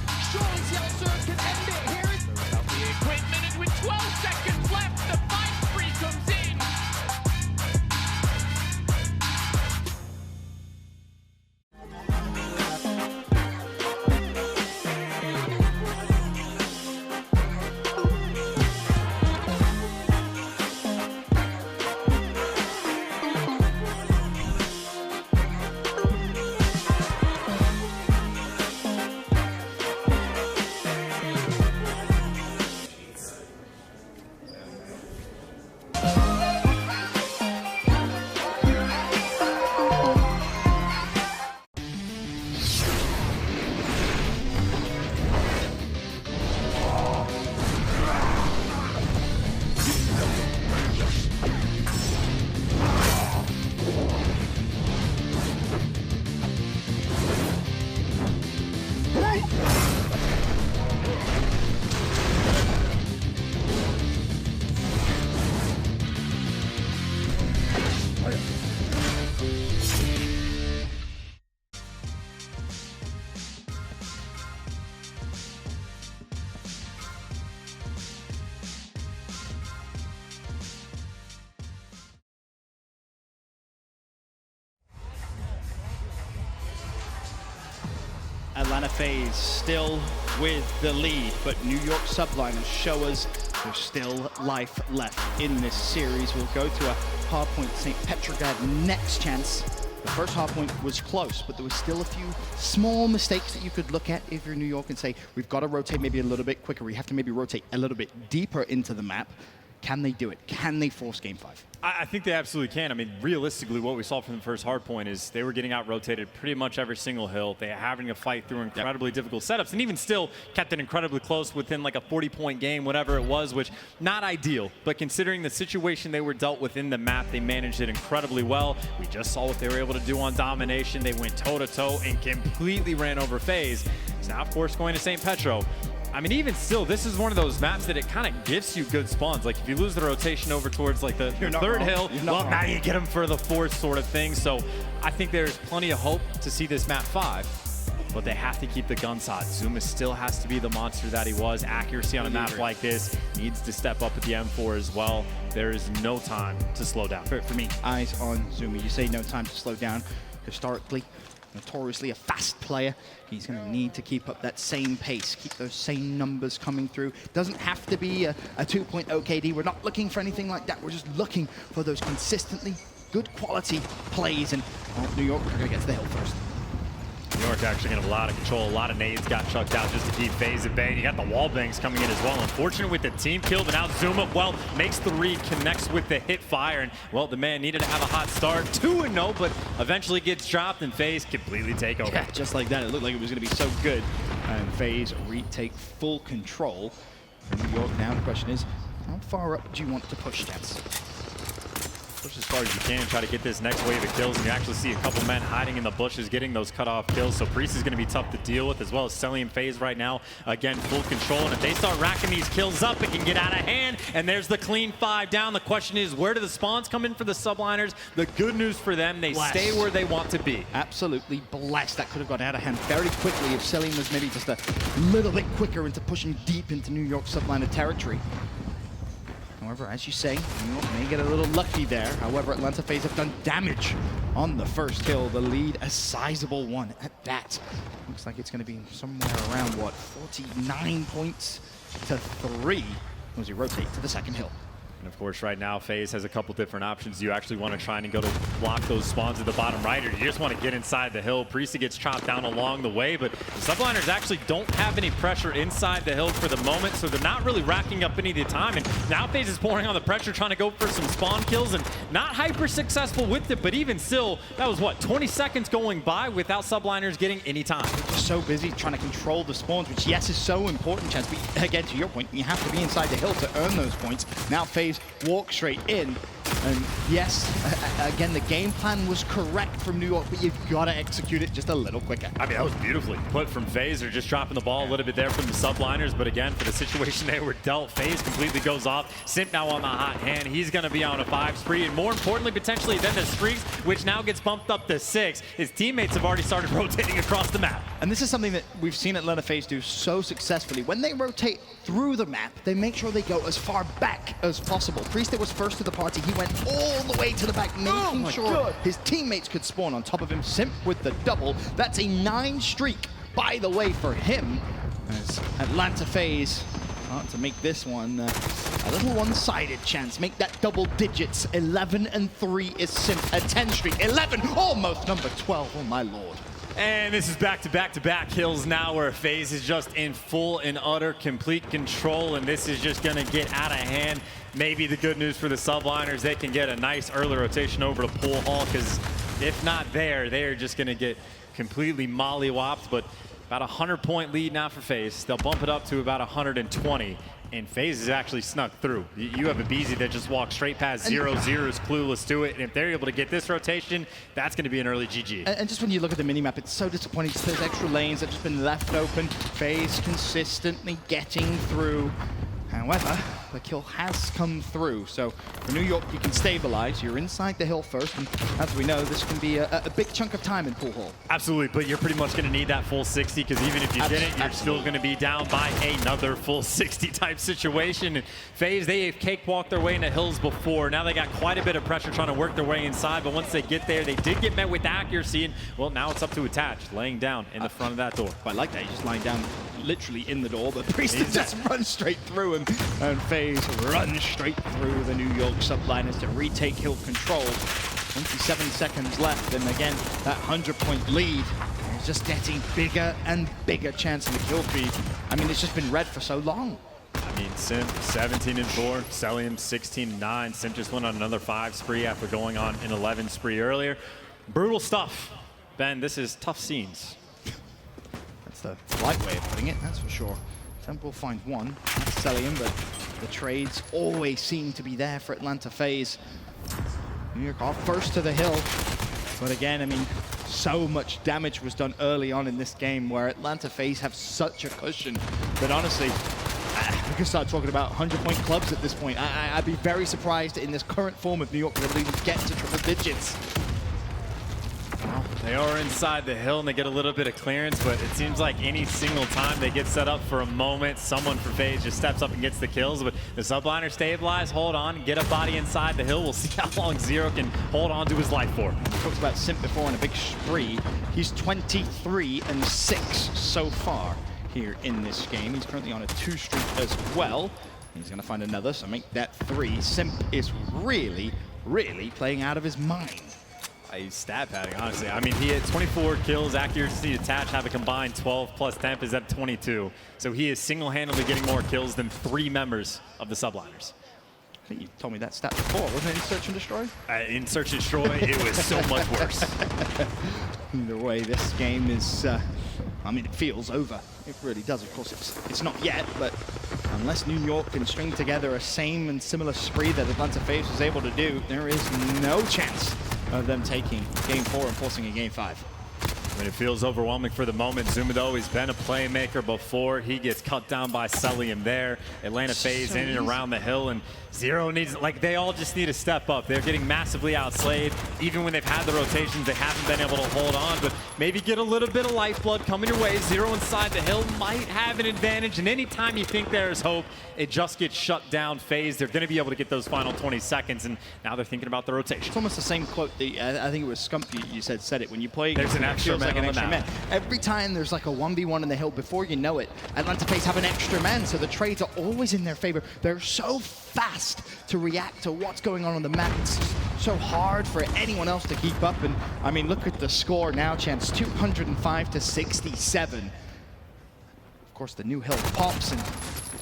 Seattle Surge can end it here. Without the equipment, and with 12 seconds left, the fight spree comes in. Atlanta FaZe still with the lead, but New York Subliners show us there's still life left in this series. We'll go to a hardpoint St. Petrograd next chance. The first hardpoint was close, but there was still a few small mistakes that you could look at if you're New York and say, we've got to rotate maybe a little bit quicker. We have to maybe rotate a little bit deeper into the map. Can they do it? Can they force Game 5? I think they absolutely can. I mean, realistically, what we saw from the first hardpoint is they were getting out-rotated pretty much every single hill. They were having to fight through incredibly difficult setups, and even still kept it incredibly close within like a 40-point game, whatever it was, which not ideal. But considering the situation they were dealt with in the map, they managed it incredibly well. We just saw what they were able to do on domination. They went toe-to-toe and completely ran over FaZe. So now, of course, going to St. Petro. I mean, even still, this is one of those maps that it kind of gives you good spawns. Like, if you lose the rotation over towards, like, the third hill, well, now you get them for the fourth sort of thing. So I think there's plenty of hope to see this map 5, but they have to keep the guns hot. Zuma still has to be the monster that he was. Accuracy on a map like this needs to step up at the M4 as well. There is no time to slow down. For me, eyes on Zuma. You say no time to slow down. Historically, notoriously a fast player. He's going to need to keep up that same pace, keep those same numbers coming through. Doesn't have to be a 2.0 KD. We're not looking for anything like that. We're just looking for those consistently good quality plays. And New York are going to get to the hill first. New York actually going to have a lot of control. A lot of nades got chucked out just to keep FaZe at bay. You got the wall bangs coming in as well. Unfortunate with the team kill, but now Zuma, well, makes the read, connects with the hit fire. And, well, the man needed to have a hot start. 2-0, but eventually gets dropped, and FaZe completely take over. Yeah, just like that. It looked like it was going to be so good. And FaZe retake full control. For New York now, the question is, how far up do you want to push, Jets? Push as far as you can, try to get this next wave of kills, and you actually see a couple men hiding in the bushes getting those cut-off kills, so Priest is going to be tough to deal with, as well as Selly and FaZe right now. Again, full control, and if they start racking these kills up, it can get out of hand, and there's the clean 5 down. The question is, where do the spawns come in for the subliners? The good news for them, they stay where they want to be. Absolutely blessed. That could have gone out of hand very quickly if Selly was maybe just a little bit quicker into pushing deep into New York subliner territory. However, as you say, New York may get a little lucky there. However, Atlanta FaZe have done damage on the first kill. The lead, a sizable one at that. Looks like it's going to be somewhere around, what, 49 points to 3 as we rotate to the second hill. And of course, right now, FaZe has a couple different options. You actually want to try and go to block those spawns at the bottom right, or you just want to get inside the hill. Priesty gets chopped down along the way, but the subliners actually don't have any pressure inside the hill for the moment, so they're not really racking up any of the time. And now FaZe is pouring on the pressure, trying to go for some spawn kills, and not hyper successful with it, but even still, that was what, 20 seconds going by without subliners getting any time. They're just so busy trying to control the spawns, which yes is so important, Chance, but again, to your point, you have to be inside the hill to earn those points. Now FaZe walk straight in, and yes, again, the game plan was correct from New York, but you've got to execute it just a little quicker. I mean, that was beautifully put from FaZe. They're just dropping the ball a little bit there from the subliners, but again, for the situation they were dealt, FaZe completely goes off. Simp now on the hot hand. He's going to be on a 5 spree, and more importantly, potentially, then the streaks, which now gets bumped up to 6. His teammates have already started rotating across the map. And this is something that we've seen Atlanta FaZe do so successfully. When they rotate through the map, they make sure they go as far back as possible. Priest was first to the party. He went all the way to the back, making sure his teammates could spawn on top of him. Simp with the double. That's a 9 streak, by the way, for him. As Atlanta FaZe to make this one a little one-sided, Chance. Make that double digits. 11 and 3 is Simp. A 10 streak. 11, almost number 12. Oh, my lord. And this is back-to-back-to-back kills now, where FaZe is just in full and utter complete control, and this is just going to get out of hand. Maybe the good news for the subliners, they can get a nice early rotation over to Pool Hall, because if not there, they're just going to get completely mollywopped. But about a 100-point lead now for FaZe. They'll bump it up to about 120. And FaZe is actually snuck through. You have a BZ that just walks straight past 0-0, is clueless to it. And if they're able to get this rotation, that's going to be an early GG. And just when you look at the minimap, it's so disappointing. Just those extra lanes that have just been left open. FaZe consistently getting through. However, the kill has come through. So for New York, you can stabilize. You're inside the hill first. And as we know, this can be a big chunk of time in Pool Hall. Absolutely, but you're pretty much going to need that full 60, because even if you didn't, you're still going to be down by another full 60 type situation. And FaZe, they have cakewalked their way into hills before. Now they got quite a bit of pressure trying to work their way inside, but once they get there, they did get met with accuracy. And well, now it's up to Attach, laying down in the front of that door. I like that. He's just lying down literally in the door, but Priest just runs straight through him. And FaZe runs straight through the New York subliners to retake hill control. 27 seconds left, and again, that 100-point lead is just getting bigger and bigger chance in the kill feed. I mean, it's just been red for so long. I mean, Simp 17-4, Celium 16-9. Simp just went on another 5 spree after going on an 11 spree earlier. Brutal stuff. Ben, this is tough scenes. That's the light way of putting it, that's for sure. Temp will find one. That's Celium, but the trades always seem to be there for Atlanta FaZe. New York are first to the hill. But again, I mean, so much damage was done early on in this game, where Atlanta FaZe have such a cushion that honestly, we can start talking about 100-point clubs at this point. I'd be very surprised in this current form of New York that they'll even get to triple digits. Well, they are inside the hill and they get a little bit of clearance, but it seems like any single time they get set up for a moment, someone for FaZe just steps up and gets the kills. But the subliner stabilize, hold on, get a body inside the hill. We'll see how long Zero can hold on to his life for. We talked about Simp before on a big spree. He's 23 and 6 so far here in this game. He's currently on a 2 streak as well. He's going to find another, so make that 3. Simp is really, really playing out of his mind. He's stat padding, honestly. I mean, he had 24 kills, accuracy Attach have a combined 12 plus temp is at 22. So he is single-handedly getting more kills than 3 members of the subliners. I think you told me that stat before, wasn't it, in Search and Destroy? In Search and Destroy, it was so much worse. Either way, this game is, I mean, it feels over. It really does. Of course, it's not yet, but unless New York can string together a same and similar spree that Atlanta FaZe was able to do, there is no chance of them taking Game 4 and forcing a Game 5. I mean, it feels overwhelming for the moment. Zumido, he's been a playmaker before. He gets cut down by Celium there. Atlanta FaZe in and around the hill, and Zero needs, like, they all just need to step up. They're getting massively outslayed. Even when they've had the rotations, they haven't been able to hold on, but maybe get a little bit of lifeblood coming your way. Zero inside the hill might have an advantage, and anytime you think there's hope, it just gets shut down. FaZe, they're going to be able to get those final 20 seconds, and now they're thinking about the rotation. It's almost the same quote that I think it was Scump you said it. When you play, there's an extra man on the map. Every time there's like a 1v1 in the hill, before you know it, Atlanta FaZe have an extra man, so the trades are always in their favor. They're so fast fast to react to what's going on the map. It's so hard for anyone else to keep up. And I mean, look at the score now, Chance, 205 to 67. Of course, the new hill pops, and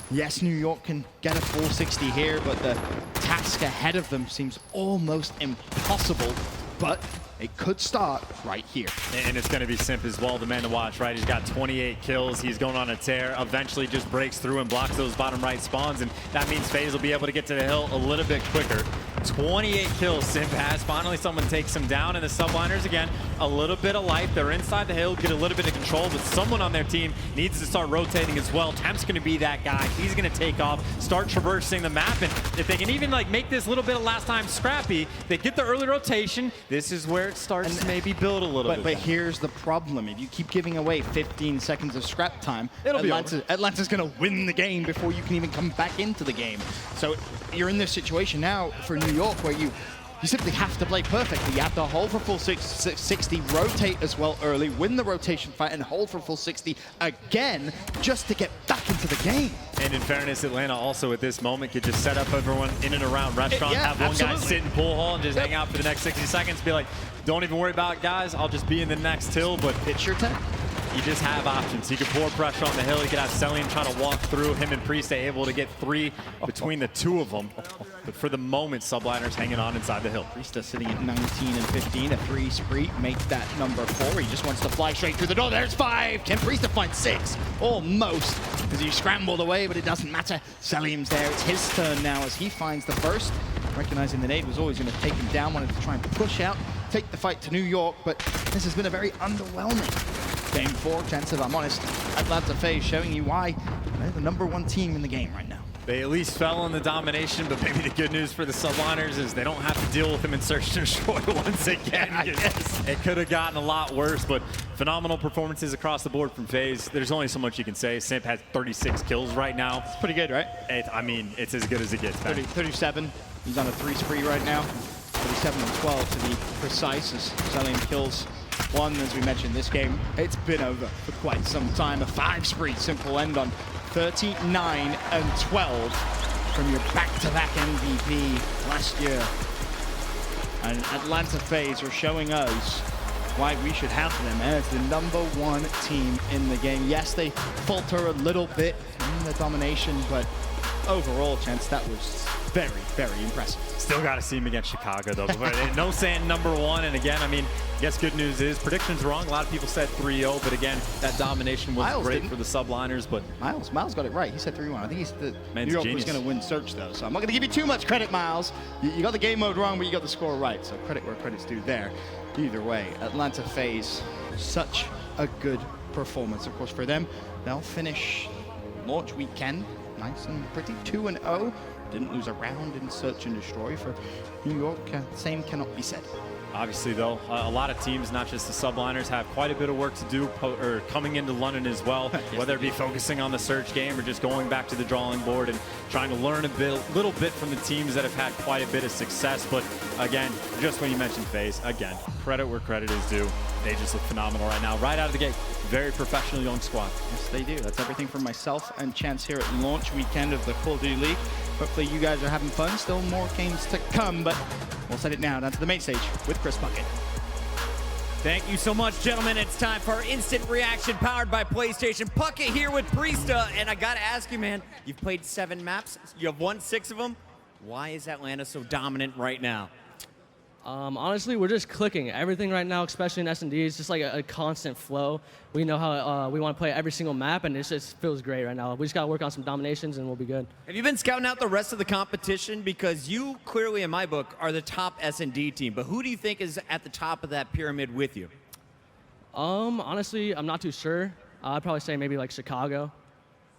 yes, New York can get a full 60 here, but the task ahead of them seems almost impossible. But it could start right here. And it's going to be Simp as well, the man to watch, right? He's got 28 kills. He's going on a tear. Eventually just breaks through and blocks those bottom right spawns. And that means FaZe will be able to get to the hill a little bit quicker. 28 kills Simp has. Finally, someone takes him down. And the subliners, again, a little bit of life. They're inside the hill, get a little bit of control. But someone on their team needs to start rotating as well. Temp's going to be that guy. He's going to take off, start traversing the map. And if they can even like make this little bit of last time scrappy, they get the early rotation. This is where it starts to maybe build a little bit. But here's the problem. If you keep giving away 15 seconds of scrap time, Atlanta's going to win the game before you can even come back into the game. So you're in this situation now for New York where you simply have to play perfectly. You have to hold for full 60, rotate as well early, win the rotation fight, and hold for full 60 again just to get back into the game. And in fairness, Atlanta also at this moment could just set up everyone in and around restaurant, have one guy sit in pool hall and just hang out for the next 60 seconds, be like, don't even worry about it, guys, I'll just be in the next hill. But it's your turn. You just have options. He could pour pressure on the hill. He could have Celium trying to walk through. Him and Priest able to get 3 between the two of them. But for the moment, subliners hanging on inside the hill. Priest sitting at 19 and 15. A 3 spree make that number 4. He just wants to fly straight through the door. There's 5. Can Priest find 6? Almost. As he scrambled away, but it doesn't matter. Celium's there. It's his turn now as he finds the first. Recognizing the nade was always going to take him down. Wanted to try and push out, take the fight to New York. But this has been a very underwhelming Game 4, Chance, if I'm honest. Atlanta FaZe showing you why they're the #1 team in the game right now. They at least fell in the domination, but maybe the good news for the subliners is they don't have to deal with him in Search and Destroy once again. It could have gotten a lot worse, but phenomenal performances across the board from FaZe. There's only so much you can say. Simp has 36 kills right now. It's pretty good, right? I mean, it's as good as it gets. 37. He's on a 3 spree right now. 37 and 12 to be precise as Celium kills 1, as we mentioned, this game, it's been over for quite some time. A 5 spree, simple end on 39 and 12 from your back-to-back MVP last year. And Atlanta FaZe are showing us why we should have them as the #1 team in the game. Yes, they falter a little bit in the domination, but overall, Chance, that was very, very impressive. Still got to see him against Chicago, though. No saying #1. And again, I mean, I guess good news is predictions wrong. A lot of people said 3-0, but again, that domination was great for the subliners. But Miles got it right. He said 3-1. I think he's the New York was going to win Search, though. So I'm not going to give you too much credit, Miles. You got the game mode wrong, but you got the score right. So credit where credit's due there. Either way, Atlanta FaZe, such a good performance. Of course, for them, they'll finish launch weekend nice and pretty, 2-0. Didn't lose a round in Search and Destroy. For New York, same cannot be said. Obviously, though, a lot of teams, not just the subliners, have quite a bit of work to do coming into London as well, whether it be focusing on the Search game or just going back to the drawing board and trying to learn a little bit from the teams that have had quite a bit of success. But again, just when you mentioned FaZe, again, credit where credit is due. They just look phenomenal right now, right out of the gate. Very professional young squad. Yes, they do. That's everything from myself and Chance here at launch weekend of the Call of Duty League. Hopefully you guys are having fun. Still more games to come, but we'll set it now down to the main stage with Chris Bucket. Thank you so much, gentlemen. It's time for our instant reaction powered by PlayStation. Puckett here with Priesta, and I gotta ask you, man, you've played 7 maps. You have won 6 of them. Why is Atlanta so dominant right now? Honestly, we're just clicking. Everything right now, especially in S&D, is just like a constant flow. We know how we want to play every single map, and it just feels great right now. We just got to work on some dominations, and we'll be good. Have you been scouting out the rest of the competition? Because you clearly, in my book, are the top S&D team. But who do you think is at the top of that pyramid with you? Honestly, I'm not too sure. I'd probably say maybe like Chicago.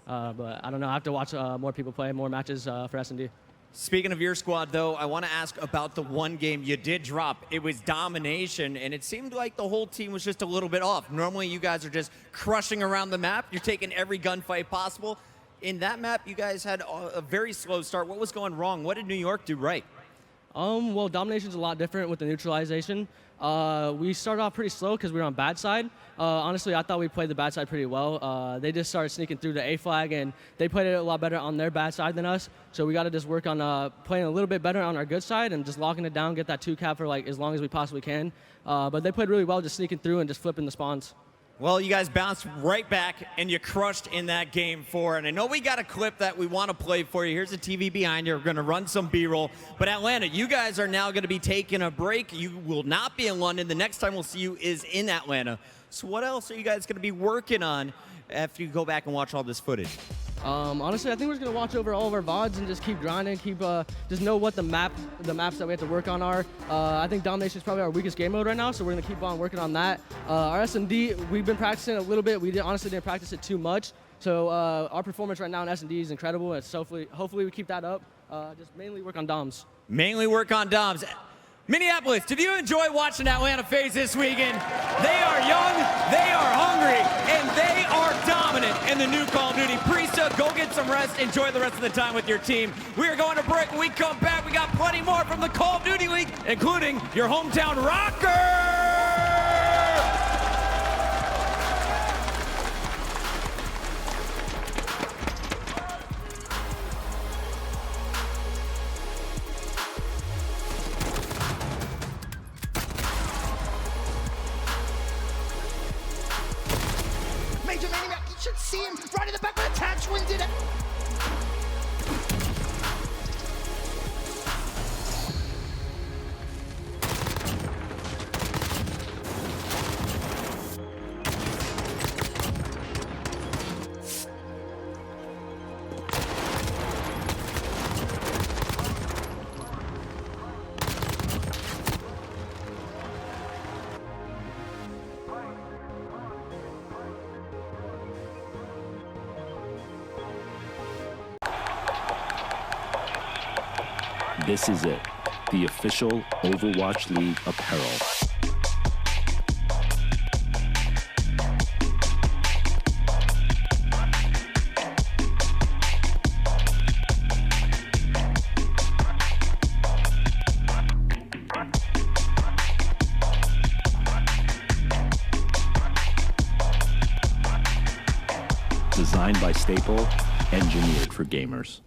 But I don't know. I have to watch more people play, more matches for S&D. Speaking of your squad, though, I want to ask about the one game you did drop. It was domination, and it seemed like the whole team was just a little bit off. Normally, you guys are just crushing around the map. You're taking every gunfight possible. In that map, you guys had a very slow start. What was going wrong? What did New York do right? Well, domination's a lot different with the neutralization. We started off pretty slow because we were on bad side. Honestly, I thought we played the bad side pretty well. They just started sneaking through the A flag, and they played it a lot better on their bad side than us. So we got to just work on playing a little bit better on our good side and just locking it down, get that 2-cap for like as long as we possibly can. But they played really well, just sneaking through and just flipping the spawns. Well, you guys bounced right back, and you crushed in that game 4. And I know we got a clip that we want to play for you. Here's the TV behind you. We're going to run some B-roll. But Atlanta, you guys are now going to be taking a break. You will not be in London. The next time we'll see you is in Atlanta. So what else are you guys going to be working on after you go back and watch all this footage? Honestly, I think we're just gonna watch over all of our VODs and just keep grinding, just know what the maps that we have to work on are. I think domination is probably our weakest game mode right now, so we're gonna keep on working on that. Our S&D, we've been practicing a little bit. We honestly didn't practice it too much, so our performance right now in S&D is incredible. And hopefully we keep that up. Just mainly work on DOMs. Mainly work on DOMs. Minneapolis, did you enjoy watching Atlanta FaZe this weekend? They are young, they are hungry, and they are dominant in the new Call of Duty. Priesta, go get some rest. Enjoy the rest of the time with your team. We are going to break. When we come back, we got plenty more from the Call of Duty League, including your hometown Røkkr! Major Maniac, you should see him right in the back with a attach win did it. This is it, the official Overwatch League apparel. Designed by Staple, engineered for gamers.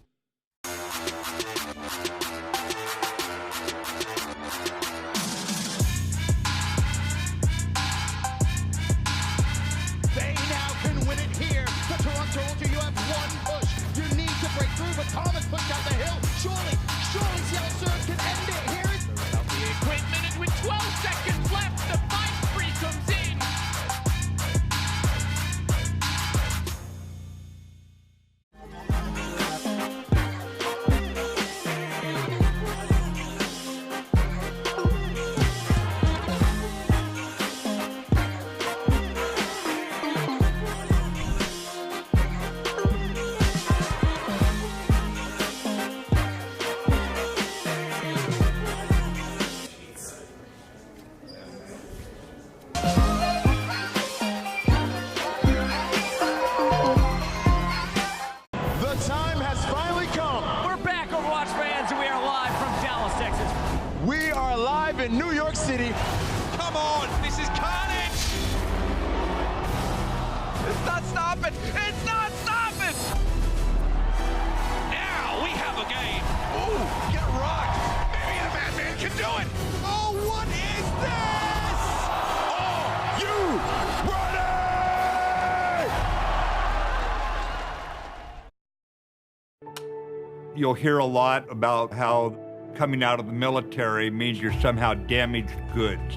Thomas pushed out the hill. Surely Seattle Surf can end it. Here is the equipment, and with 12 seconds left, the fight free comes in. in New York City. Come on, this is carnage! It's not stopping! It's not stopping! Now we have a game. Ooh, get rocked. Maybe the Batman can do it. Oh, what is this? Are you ready? You'll hear a lot about how coming out of the military means you're somehow damaged goods.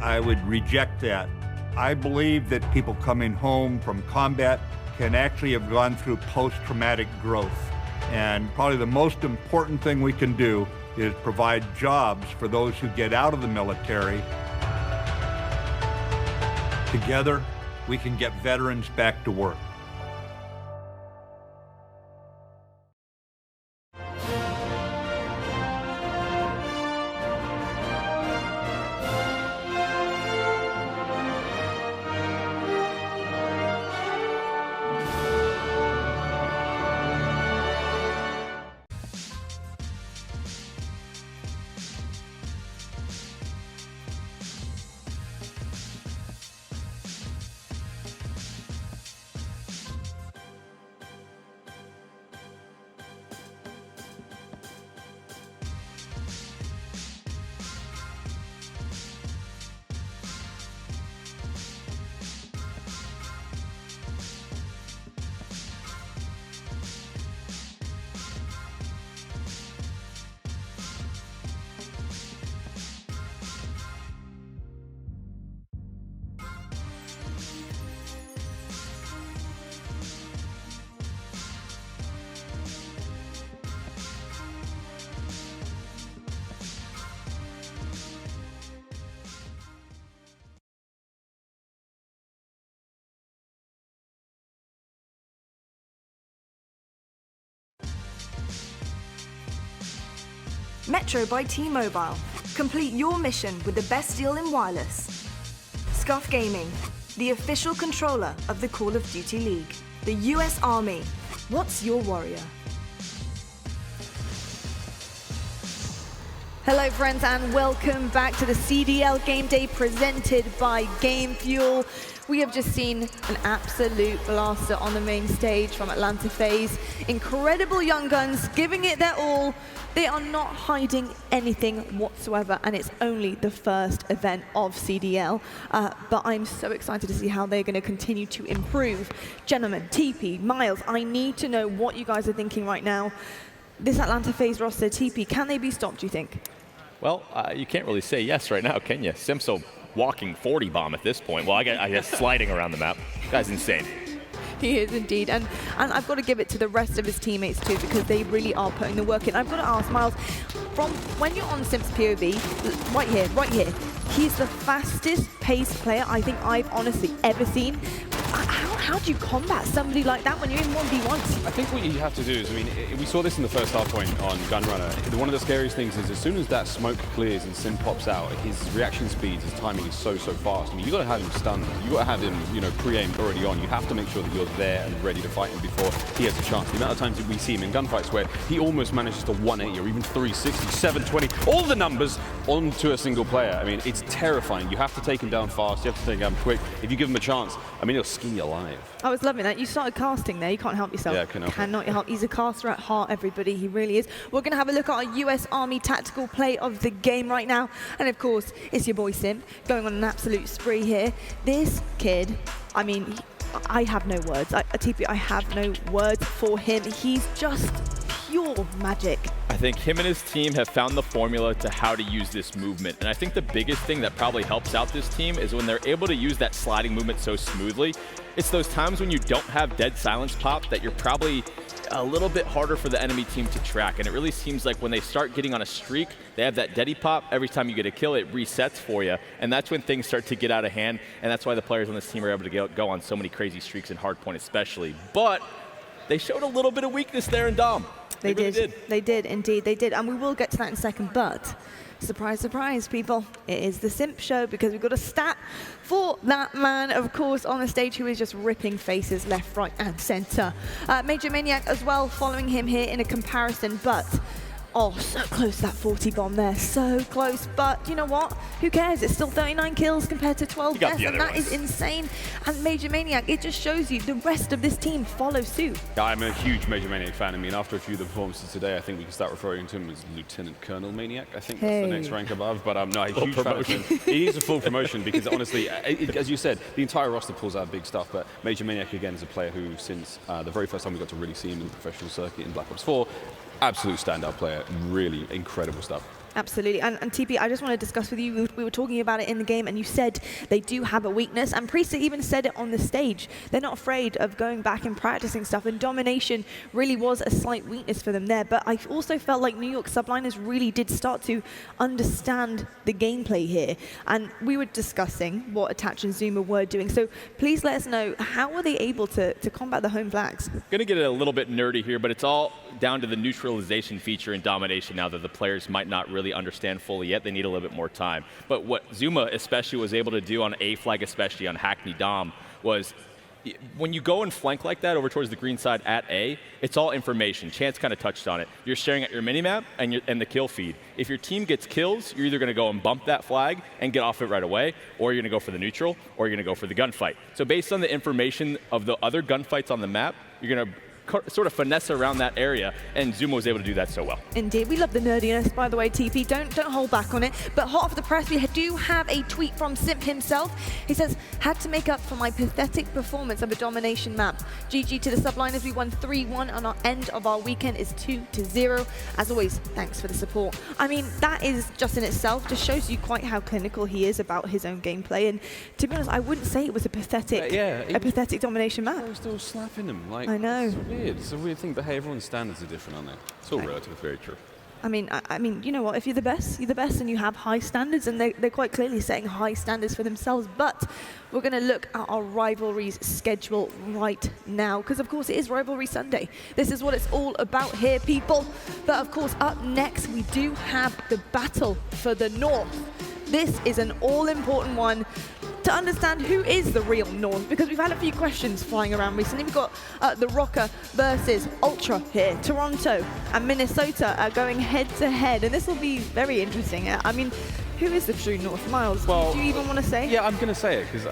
I would reject that. I believe that people coming home from combat can actually have gone through post-traumatic growth. And probably the most important thing we can do is provide jobs for those who get out of the military. Together, we can get veterans back to work. Metro by T-Mobile. Complete your mission with the best deal in wireless. Scuff Gaming, the official controller of the Call of Duty League. The US Army. What's your warrior? Hello friends and welcome back to the CDL Game Day presented by Game Fuel. We have just seen an absolute blaster on the main stage from Atlanta FaZe. Incredible young guns giving it their all. They are not hiding anything whatsoever, and it's only the first event of CDL. But I'm so excited to see how they're going to continue to improve. Gentlemen, TP, Miles, I need to know what you guys are thinking right now. This Atlanta FaZe roster, TP, can they be stopped, do you think? Well, you can't really say yes right now, can you? Simso walking 40 bomb at this point. Well, I guess sliding around the map. Guy's insane. He is indeed, and I've got to give it to the rest of his teammates too, because they really are putting the work in. I've got to ask Miles, from when you're on Simp's POV, right here, he's the fastest paced player I think I've honestly ever seen. How do you combat somebody like that when you're in 1v1? I think what you have to do is, I mean, we saw this in the first half point on Gunrunner. One of the scariest things is as soon as that smoke clears and Sim pops out, his reaction speeds, his timing is so fast. I mean, you got to have him stunned. You got to have him, pre-aimed already on. You have to make sure that you're there and ready to fight him before he has a chance. The amount of times that we see him in gunfights where he almost manages to 180 or even 360, 720, all the numbers onto a single player. I mean, it's terrifying. You have to take him down fast. You have to take him down quick. If you give him a chance, I mean, he'll skin you alive. I was loving that. You started casting there. You can't help yourself. Yeah, I cannot help. He's a caster at heart, everybody. He really is. We're going to have a look at our US Army tactical play of the game right now. And of course, it's your boy Sim going on an absolute spree here. This kid, I mean, I have no words. TP, I have no words for him. He's just pure magic. I think him and his team have found the formula to how to use this movement. And I think the biggest thing that probably helps out this team is when they're able to use that sliding movement so smoothly. It's those times when you don't have dead silence pop that you're probably a little bit harder for the enemy team to track. And it really seems like when they start getting on a streak, they have that deady pop. Every time you get a kill, it resets for you. And that's when things start to get out of hand. And that's why the players on this team are able to go on so many crazy streaks in hardpoint especially. But they showed a little bit of weakness there in Dom. They really did. They did, indeed. They did. And we will get to that in a second. But surprise, surprise, people. It is the Simp Show because we've got a stat for that man, of course, on the stage who is just ripping faces left, right, and center. Major Maniac as well following him here in a comparison. But oh, so close, that 40 bomb there. So close. But you know what? Who cares? It's still 39 kills compared to 12 deaths, and that is insane. And Major Maniac, it just shows you the rest of this team follow suit. Yeah, I'm a huge Major Maniac fan. I mean, after a few of the performances today, I think we can start referring to him as Lieutenant Colonel Maniac. I think that's the next rank above. But no, a huge fan of him. He needs a full promotion because honestly, as you said, the entire roster pulls out big stuff. But Major Maniac, again, is a player who, since the very first time we got to really see him in the professional circuit in Black Ops 4, absolute standout player, really incredible stuff. Absolutely. And TP, I just want to discuss with you, we were talking about it in the game, and you said they do have a weakness, and Priest even said it on the stage. They're not afraid of going back and practicing stuff, and domination really was a slight weakness for them there. But I also felt like New York subliners really did start to understand the gameplay here. And we were discussing what Attach and Zuma were doing. So please let us know, how were they able to combat the home flags? Going to get a little bit nerdy here, but it's all down to the neutralization feature in domination now that the players might not really understand fully yet. They need a little bit more time. But what Zuma especially was able to do on A flag, especially on Hackney Dom, was when you go and flank like that over towards the green side at A, it's all information. Chance kind of touched on it. You're staring at your minimap and the kill feed. If your team gets kills, you're either going to go and bump that flag and get off it right away, or you're going to go for the neutral, or you're going to go for the gunfight. So based on the information of the other gunfights on the map, you're going to sort of finesse around that area, and Zuma was able to do that so well. Indeed. We love the nerdiness, by the way, TP. Don't hold back on it. But hot off the press, we do have a tweet from Simp himself. He says, had to make up for my pathetic performance of a domination map. GG to the subliners. We won 3-1, and our end of our weekend is 2-0. As always, thanks for the support. I mean, that is just in itself just shows you quite how clinical he is about his own gameplay. And to be honest, I wouldn't say it was a pathetic, pathetic domination map. I was still slapping him. Like, I know. It's weird. It's a weird thing, but hey, everyone's standards are different, aren't they? It's all relative. Very true. I mean, you know what? If you're the best, and you have high standards, and they're quite clearly setting high standards for themselves. But we're going to look at our rivalries schedule right now, because of course it is Rivalry Sunday. This is what it's all about here, people. But of course, up next we do have the battle for the North. This is an all-important one to understand who is the real North, because we've had a few questions flying around recently. We've got the Røkkr versus Ultra here. Toronto and Minnesota are going head-to-head, and this will be very interesting. I mean, who is the true North? Miles, Well, do you even want to say? Yeah, I'm going to say it, because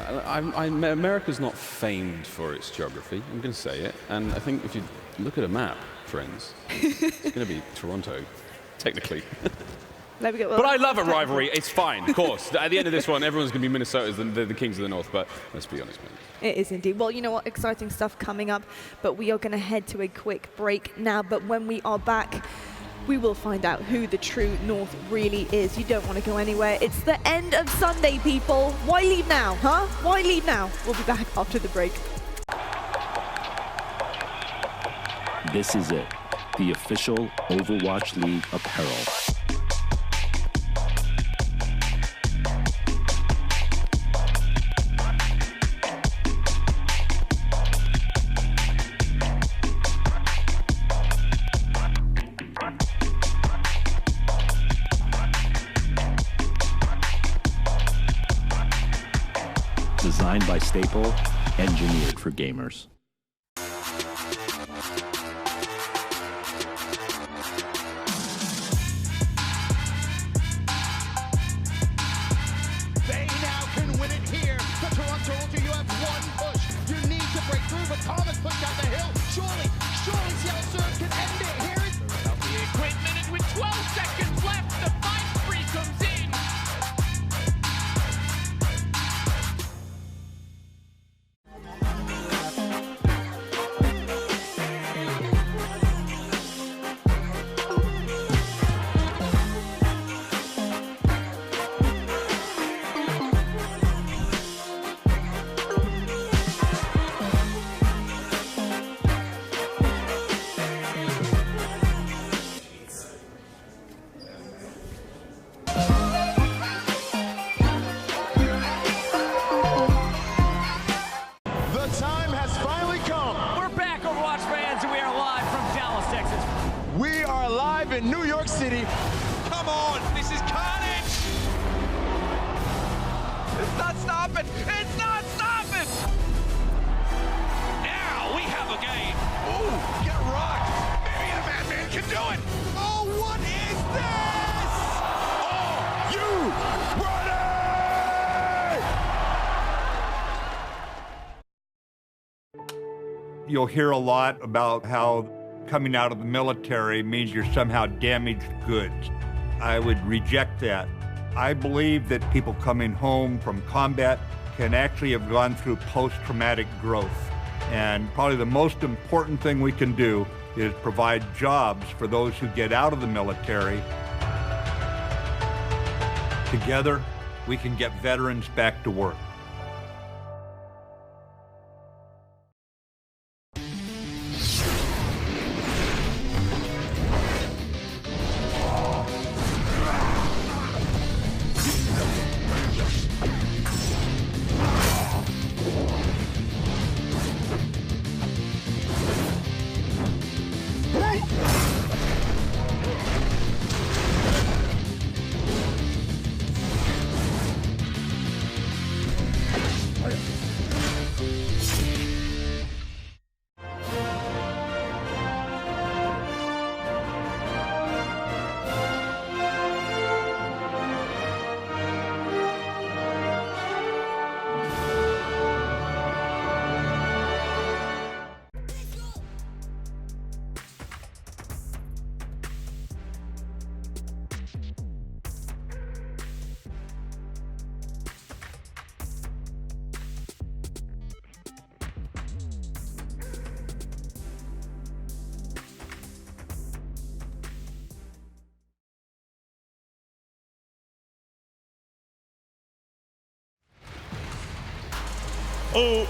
America's not famed for its geography. I'm going to say it. And I think if you look at a map, friends, it's going to be Toronto, technically. But I love a rivalry. It's fine, of course. At the end of this one, everyone's going to be Minnesota's the Kings of the North, but let's be honest, man. It is indeed. Well, you know what? Exciting stuff coming up, but we are going to head to a quick break now. But when we are back, we will find out who the true North really is. You don't want to go anywhere. It's the end of Sunday, people. Why leave now, huh? Why leave now? We'll be back after the break. This is it, the official Overwatch League apparel. Designed by Staple, engineered for gamers. They now can win it here. The Toronto Røkkr, you have one push. You need to break through, but Thomas pushed out the hill. Surely Seattle Surf can end it here. Without the equipment, and with 12 seconds left, the fight free comes in. The time has finally come. We're back, Overwatch fans, and we are live from Dallas, Texas. We are live in New York City. Come on, this is carnage! It's not stopping! It's not stopping! Now we have a game. Ooh, get rocked. Maybe the Batman can do it. Oh, what is this? Are you ready? You'll hear a lot about how coming out of the military means you're somehow damaged goods. I would reject that. I believe that people coming home from combat can actually have gone through post-traumatic growth. And probably the most important thing we can do is provide jobs for those who get out of the military. Together, we can get veterans back to work. Oh.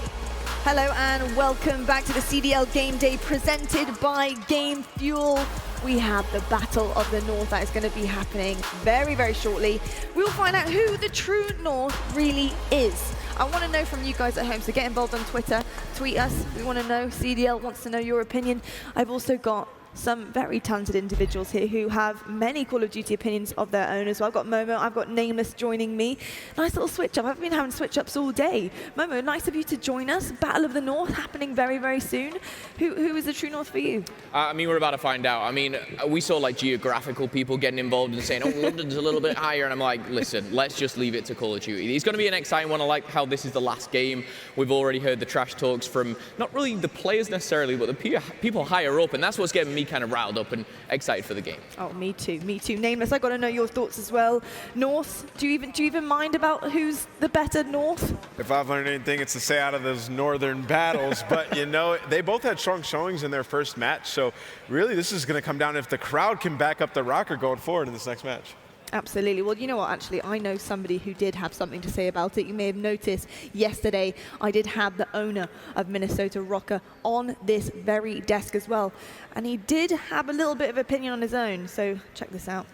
Hello and welcome back to the CDL Game Day presented by Game Fuel. we have the Battle of the North that is going to be happening very, very shortly. We'll find out who the true North really is. I want to know from you guys at home, so get involved on Twitter, tweet us. We want to know, CDL wants to know your opinion. I've also got some very talented individuals here who have many Call of Duty opinions of their own as well. I've got Momo, I've got Nameless joining me. Nice little switch up. I've been having switch ups all day. Momo, nice of you to join us. Battle of the North happening very, very soon. Who is the true North for you? I mean, we're about to find out. I mean, we saw like geographical people getting involved and saying, oh, London's a little bit higher. And I'm like, listen, let's just leave it to Call of Duty. It's going to be an exciting one. I like how this is the last game. We've already heard the trash talks from not really the players necessarily, but the people higher up. And that's what's getting me kind of riled up and excited for the game. Oh, me too, me too. Nameless, I got to know your thoughts as well. North, do you even mind about who's the better North? If I've learned anything, it's to stay out of those northern battles. But, you know, they both had strong showings in their first match. So, really, this is going to come down if the crowd can back up the Røkkr going forward in this next match. Absolutely. Well, you know what, actually, I know somebody who did have something to say about it. You may have noticed yesterday I did have the owner of Minnesota Røkkr on this very desk as well. And he did have a little bit of opinion on his own. So check this out.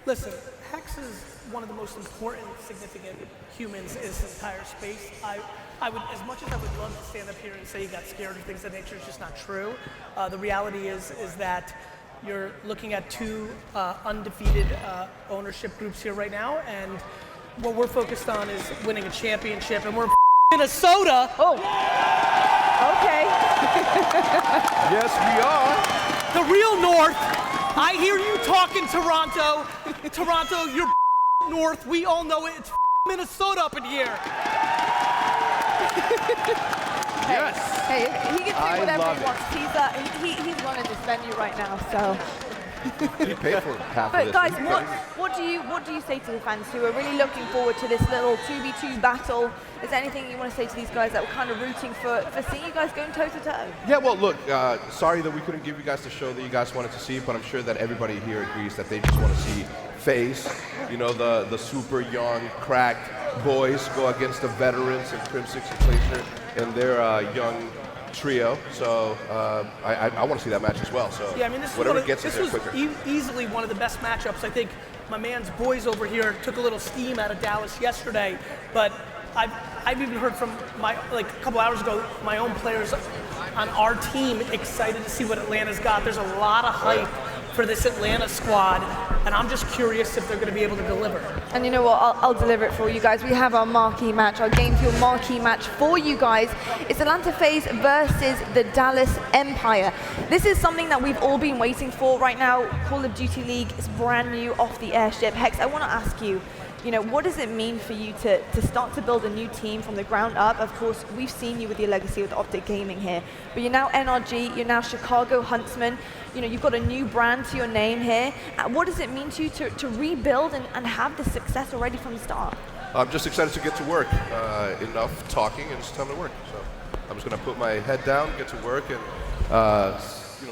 Listen, Hex is one of the most important, significant humans in this entire space. I would, as much as I would love to stand up here and say you got scared or things of that nature, it's just not true. The reality is that you're looking at two undefeated ownership groups here right now, and what we're focused on is winning a championship, and we're in Minnesota. Oh, okay. Yes, we are. The real North. I hear you talking, Toronto. Toronto, you're North. We all know it. It's Minnesota up in here. Yes. Hey, he can do whatever he wants. He's running this venue right now, so. He paid for half But of this. guys, what do you say to the fans who are really looking forward to this little 2v2 battle? Is there anything you want to say to these guys that were kind of rooting for seeing you guys going toe to toe? Yeah, well, look, sorry that we couldn't give you guys the show that you guys wanted to see, but I'm sure that everybody here agrees that they just want to see FaZe, you know, the super young, cracked boys go against the veterans in Crim 6 and Glacier and their young trio. So I want to see that match as well. So yeah, I mean, this whatever was, gets us there this was quicker. Easily one of the best matchups. I think my man's boys over here took a little steam out of Dallas yesterday, but I've even heard from a couple hours ago, my own players on our team excited to see what Atlanta's got. There's a lot of hype for this Atlanta squad, and I'm just curious if they're going to be able to deliver. And you know what, I'll deliver it for you guys. We have our marquee match, our Game Fuel marquee match for you guys. It's Atlanta FaZe versus the Dallas Empire. This is something that we've all been waiting for right now. Call of Duty League is brand new off the airship. Hex, I want to ask you, what does it mean for you to start to build a new team from the ground up? Of course, we've seen you with your legacy with Optic Gaming here, but you're now NRG, you're now Chicago Huntsman. You've got a new brand to your name here. What does it mean to you to rebuild and have the success already from the start? I'm just excited to get to work. Enough talking, and it's time to work. So I'm just going to put my head down, get to work, and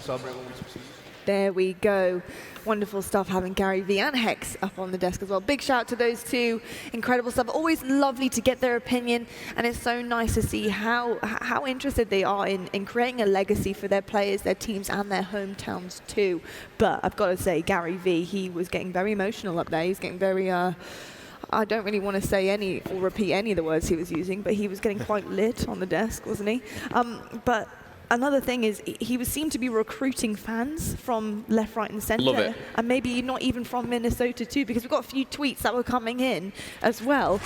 celebrate when we succeed. There we go. Wonderful stuff having Gary V and Hex up on the desk as well. Big shout out to those two. Incredible stuff. Always lovely to get their opinion, and it's so nice to see how interested they are in creating a legacy for their players, their teams, and their hometowns too. But I've got to say, Gary V, he was getting very emotional up there. He's getting very I don't really want to say any or repeat any of the words he was using, but he was getting quite lit on the desk, wasn't he? But another thing is he seemed to be recruiting fans from left, right, and center. Love it. And maybe not even from Minnesota too, because we've got a few tweets that were coming in as well.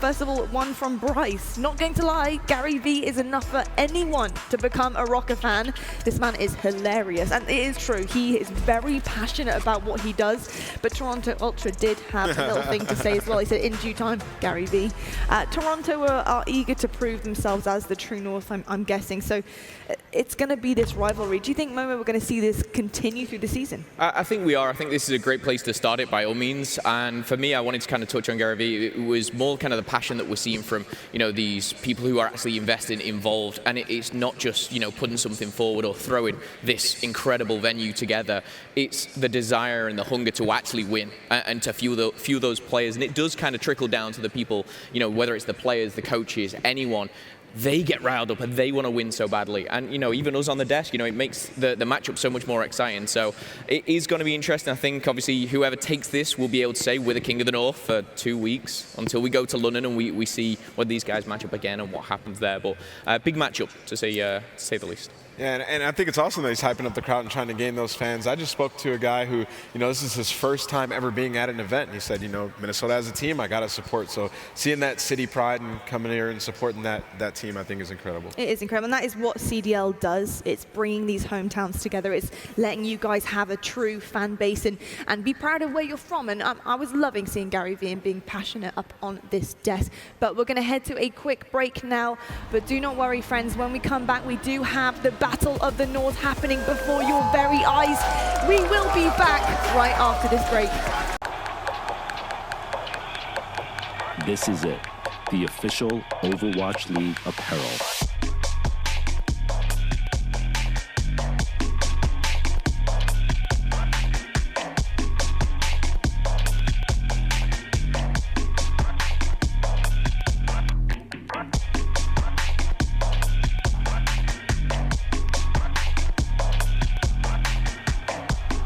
First of all, one from Bryce. Not going to lie, Gary V is enough for anyone to become a Røkkr fan. This man is hilarious, and it is true. He is very passionate about what he does. But Toronto Ultra did have a little thing to say as well. He said, "In due time, Gary V." Toronto are eager to prove themselves as the true North, I'm guessing. So it's going to be this rivalry. Do you think, Momo, we're going to see this continue through the season? I think we are. I think this is a great place to start it by all means. And for me, I wanted to kind of touch on Gary V. It was more kind of the passion that we're seeing from, these people who are actually invested, involved. And it's not just, putting something forward or throwing this incredible venue together. It's the desire and the hunger to actually win and to fuel those players. And it does kind of trickle down to the people, whether it's the players, the coaches, anyone. they get riled up and they want to win so badly. And, even us on the desk, it makes the matchup so much more exciting. So it is going to be interesting. I think, obviously, whoever takes this will be able to say we're the King of the North for 2 weeks until we go to London and we see whether these guys match up again and what happens there. But big matchup, to say the least. Yeah, and I think it's awesome that he's hyping up the crowd and trying to gain those fans. I just spoke to a guy who, this is his first time ever being at an event. And he said, Minnesota as a team, I got to support. So seeing that city pride and coming here and supporting that team, I think is incredible. It is incredible. And that is what CDL does. It's bringing these hometowns together. It's letting you guys have a true fan base and be proud of where you're from. And I was loving seeing Gary Vee and being passionate up on this desk. But we're going to head to a quick break now. But do not worry, friends. When we come back, we do have the Battle of the North happening before your very eyes. We will be back right after this break. This is it, the official Overwatch League apparel.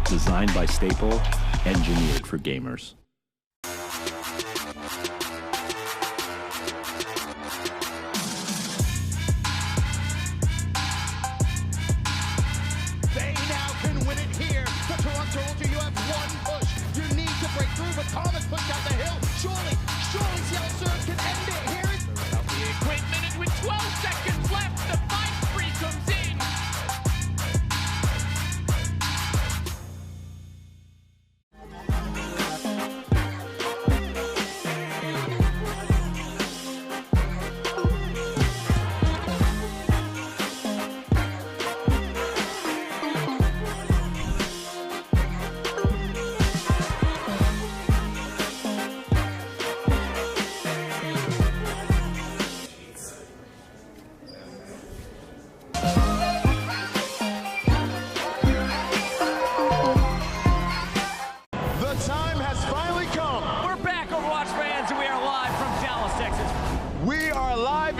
Designed by Staple, engineered for gamers. They now can win it here. The Toronto Ultra, you have one push. You need to break through, but Thomas pushed out the hill. Surely CL Serve can end it here. Without the equipment and with 12 seconds left, the fight free comes in.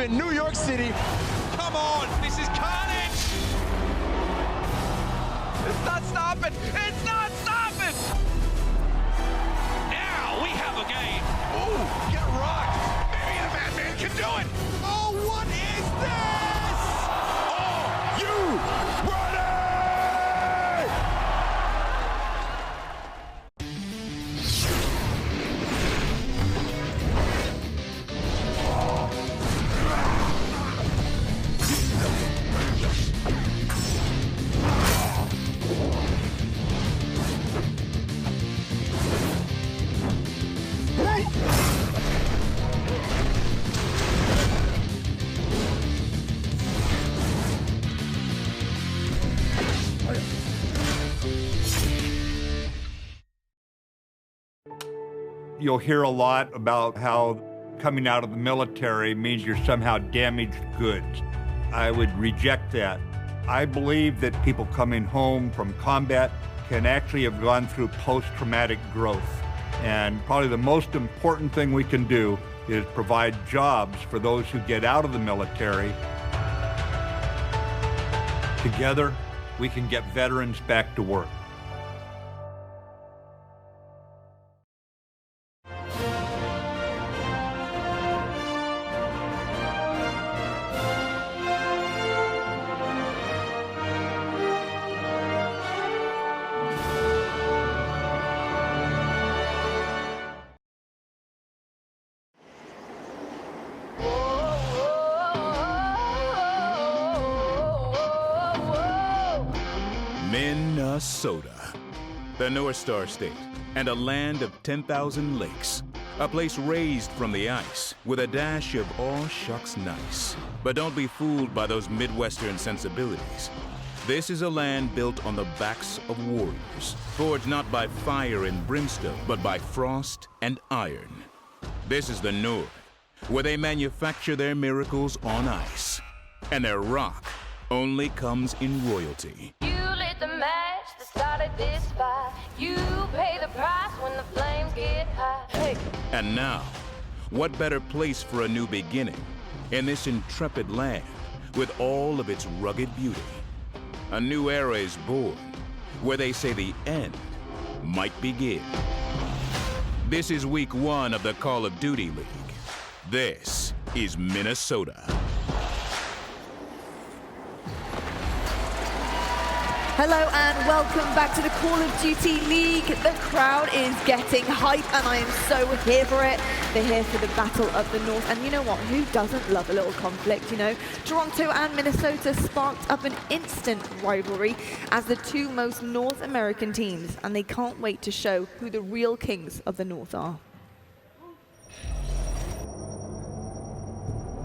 in New York City. Come on, this is carnage! It's not stopping! It's not stopping! Now we have a game. Ooh, get rocked. Maybe the Madman can do it. Oh, what is this? Are you ready? You'll hear a lot about how coming out of the military means you're somehow damaged goods. I would reject that. I believe that people coming home from combat can actually have gone through post-traumatic growth. And probably the most important thing we can do is provide jobs for those who get out of the military. Together, we can get veterans back to work. Minnesota, the North Star State, and a land of 10,000 lakes. A place raised from the ice with a dash of all shucks nice. But don't be fooled by those Midwestern sensibilities. This is a land built on the backs of warriors, forged not by fire and brimstone, but by frost and iron. This is the North, where they manufacture their miracles on ice, and their rock only comes in royalty. The match that started this fire. You pay the price when the flames get high. Hey. And now, what better place for a new beginning in this intrepid land with all of its rugged beauty. A new era is born where they say the end might begin. This is week 1 of the Call of Duty League. This is Minnesota. Hello and welcome back to the Call of Duty League. The crowd is getting hype and I am so here for it. They're here for the Battle of the North, and you know what? Who doesn't love a little conflict, you know? Toronto and Minnesota sparked up an instant rivalry as the two most North American teams, and they can't wait to show who the real kings of the North are.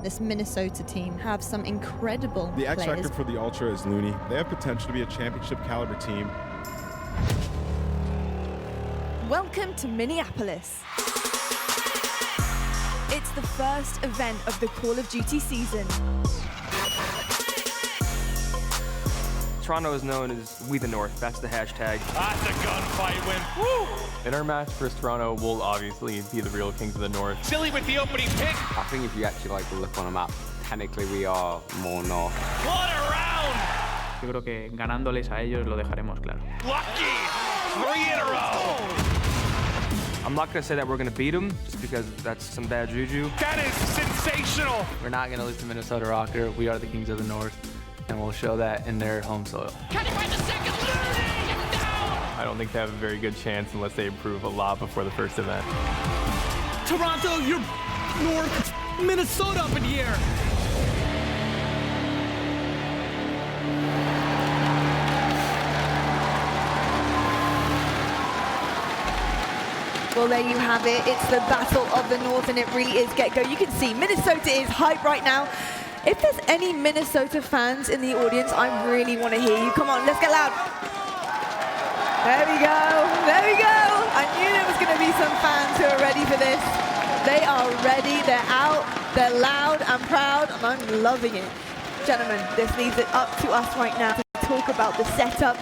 This Minnesota team have some incredible The X players. factor for the Ultra is Looney. They have potential to be a championship caliber team. Welcome to Minneapolis. It's the first event of the Call of Duty season. Toronto is known as We the North. That's the hashtag. That's a gunfight win. Woo! In our match versus Toronto, we'll obviously be the real kings of the North. Silly with the opening pick. I think if you actually like to look on a map, technically we are more north. What a round! Yo creo que ganándoles a ellos lo dejaremos claro. Lucky! 3 in a row! I'm not going to say that we're going to beat them, just because that's some bad juju. That is sensational! We're not going to lose to Minnesota Røkkr. We are the kings of the North, and we'll show that in their home soil. Can he find the second? I don't think they have a very good chance unless they improve a lot before the first event. Toronto, you're north. Minnesota up in the air. Well, there you have it. It's the Battle of the North, and it really is get-go. You can see Minnesota is hype right now. If there's any Minnesota fans in the audience, I really want to hear you. Come on, let's get loud. There we go. There we go. I knew there was going to be some fans who are ready for this. They are ready. They're out. They're loud and proud, and I'm loving it. Gentlemen, this leaves it up to us right now to talk about the setup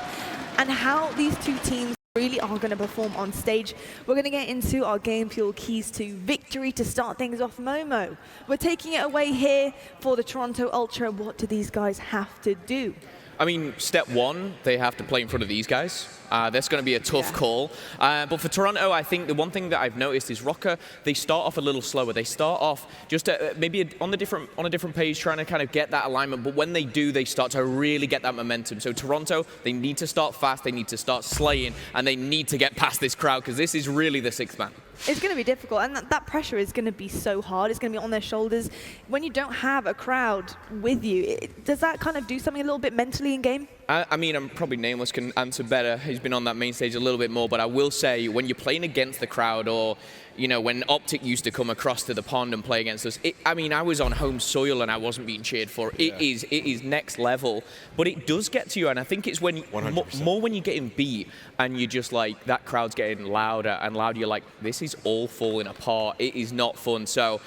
and how these two teams really are going to perform on stage. We're going to get into our game fuel keys to victory to start things off. Momo, we're taking it away here for the Toronto Ultra. What do these guys have to do? I mean, step one, they have to play in front of these guys. That's going to be a tough call. But for Toronto, I think the one thing that I've noticed is Røkkr, they start off a little slower. They start off just maybe on a different page, trying to kind of get that alignment. But when they do, they start to really get that momentum. So Toronto, they need to start fast. They need to start slaying. And they need to get past this crowd, because this is really the sixth man. It's going to be difficult, and that pressure is going to be so hard. It's going to be on their shoulders. When you don't have a crowd with you, does that kind of do something a little bit mentally in game? I mean, I'm probably Nameless can answer better. He's been on that main stage a little bit more, but I will say when you're playing against the crowd, or you know, when Optic used to come across to the pond and play against us, I mean, I was on home soil and I wasn't being cheered for. It is next level, but it does get to you, and I think it's when more when you're getting beat and you're just like, that crowd's getting louder and louder. You're like, this is all falling apart. It is not fun. So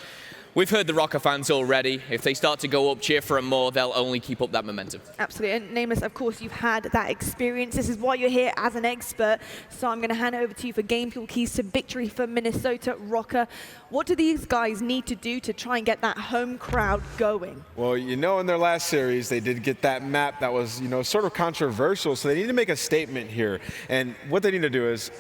we've heard the Røkkr fans already. If they start to go up, cheer for them more, they'll only keep up that momentum. Absolutely. And Nameless, of course, you've had that experience. This is why you're here as an expert. So I'm going to hand it over to you for game fuel keys to victory for Minnesota Røkkr. What do these guys need to do to try and get that home crowd going? Well, you know, in their last series, they did get that map that was, you know, sort of controversial. So they need to make a statement here. And what they need to do is,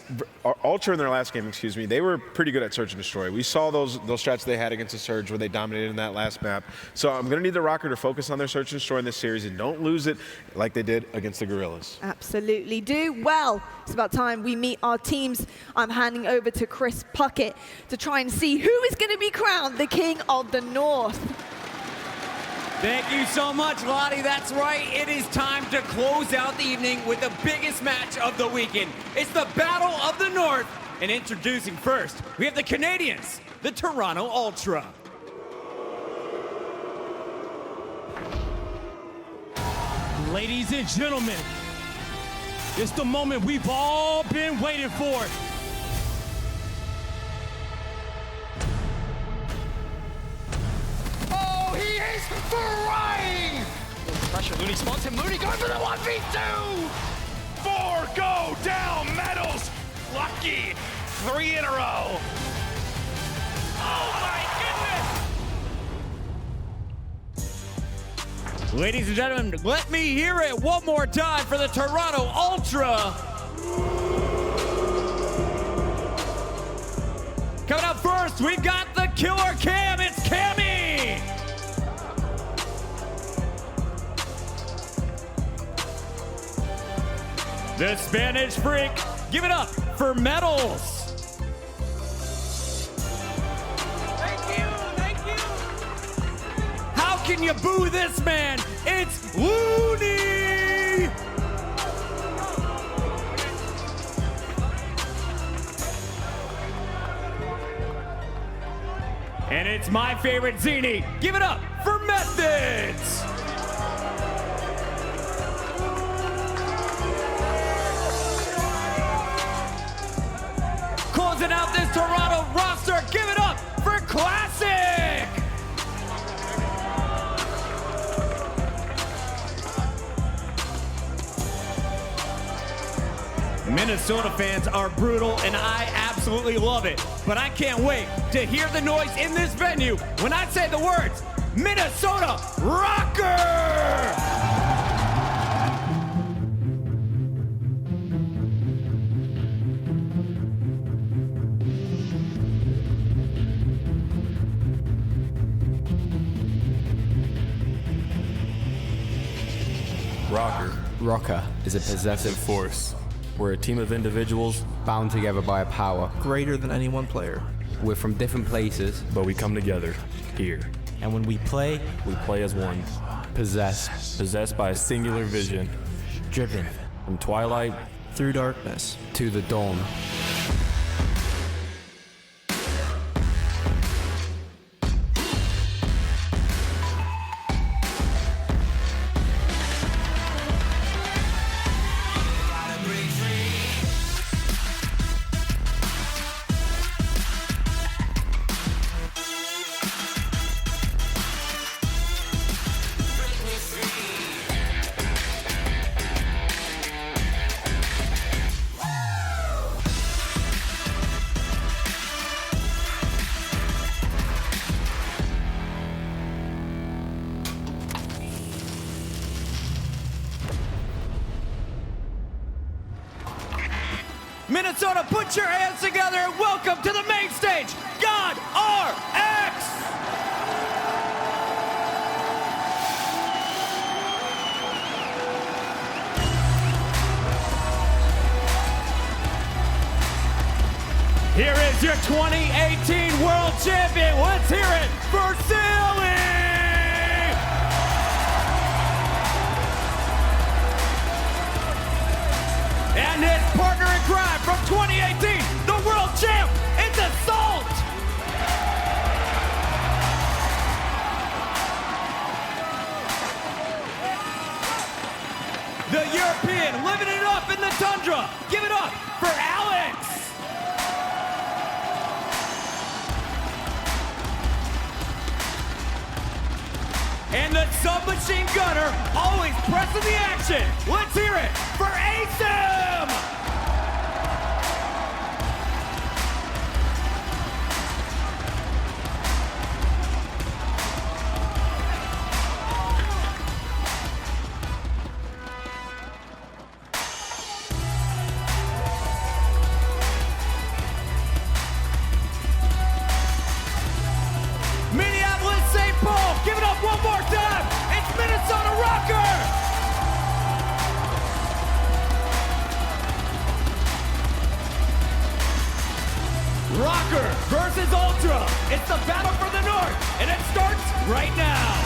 Ultra in their last game, excuse me, they were pretty good at search and destroy. We saw those strats they had against the Surge where they dominated in that last map. So I'm going to need the Røkkr to focus on their search and destroy in this series and don't lose it like they did against the Gorillas. Absolutely do. Well, it's about time we meet our teams. I'm handing over to Chris Puckett to try and see who is going to be crowned the King of the North. Thank you so much, Lottie. That's right. It is time to close out the evening with the biggest match of the weekend. It's the Battle of the North. And introducing first, we have the Canadians, the Toronto Ultra. Ladies and gentlemen, it's the moment we've all been waiting for. Oh, he is flying! Pressure, Looney spots him. Looney going for the 1v2! 4 go down medals. Lucky. 3 in a row. Oh my goodness! Ladies and gentlemen, let me hear it one more time for the Toronto Ultra. Coming up first, we've got the Killer Cam. It's Cammy. The Spanish Freak. Give it up for Medals. How can you boo this man? It's Looney! And it's my favorite Zini. Give it up for Methods! Closing out this Toronto roster, give it up for Classic! Minnesota fans are brutal, and I absolutely love it. But I can't wait to hear the noise in this venue when I say the words, Minnesota Røkkr! Røkkr is a possessive force. We're a team of individuals bound together by a power greater than any one player. We're from different places, but we come together here. And when we play as one. Possessed by a singular vision. Driven from twilight through darkness to the dawn. Minnesota, put your hands together and welcome to the main stage, God RX! Here is your 2018 World Champion. Let's hear it for Silly! And his partner in crime from 2018, the world champ, it's Assault! The European living it up in the tundra. Give it up for Alex! And the submachine gunner always pressing the action. Let's hear it for ASIM! Minneapolis, St. Paul, give it up one more time. It's Minnesota Røkkr! Røkkr versus Ultra. It's the battle for the North, and it starts right now.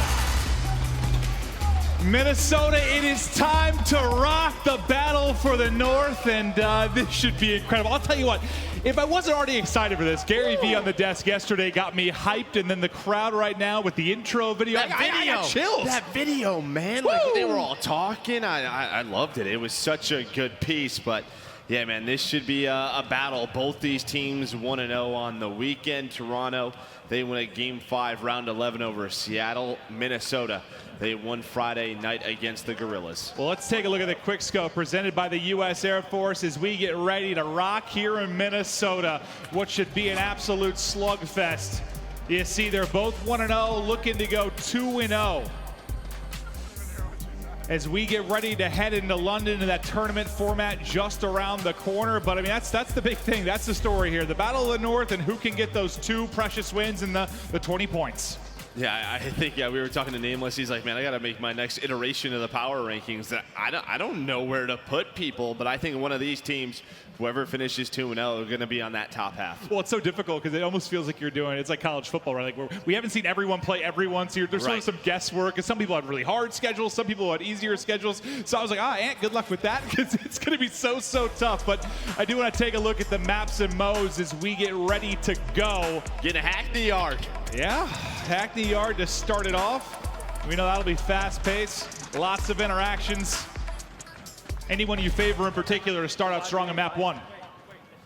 Minnesota, it is time to rock the battle for the North, and this should be incredible. I'll tell you what, if I wasn't already excited for this, Gary V on the desk yesterday got me hyped, and then the crowd right now with the intro video. I got chills. That video, man. Like, they were all talking. I loved it. It was such a good piece, but yeah, man, this should be a battle. Both these teams 1-0 on the weekend. Toronto, they win a Game 5, Round 11 over Seattle. Minnesota, they won Friday night against the Gorillas. Well, let's take a look at the quick scope presented by the U.S. Air Force as we get ready to rock here in Minnesota, what should be an absolute slugfest. You see, they're both 1-0, looking to go 2-0. as we get ready to head into London to that tournament format just around the corner. But I mean, that's the big thing. That's the story here. The Battle of the North and who can get those 2 precious wins and the 20 points. Yeah, I think, we were talking to Nameless. He's like, man, I got to make my next iteration of the power rankings. I don't know where to put people, but I think one of these teams, whoever finishes 2-0, are going to be on that top half. Well, it's so difficult because it almost feels like it's like college football, right? Like we haven't seen everyone play everyone, so there's sort of some guesswork. And some people had really hard schedules, some people had easier schedules. So I was like, Ant, good luck with that, because it's going to be so tough. But I do want to take a look at the maps and modes as we get ready to go. Gonna hack the yard. Yeah, hack the yard to start it off. We know that'll be fast-paced, lots of interactions. Anyone you favor in particular to start out strong in map 1?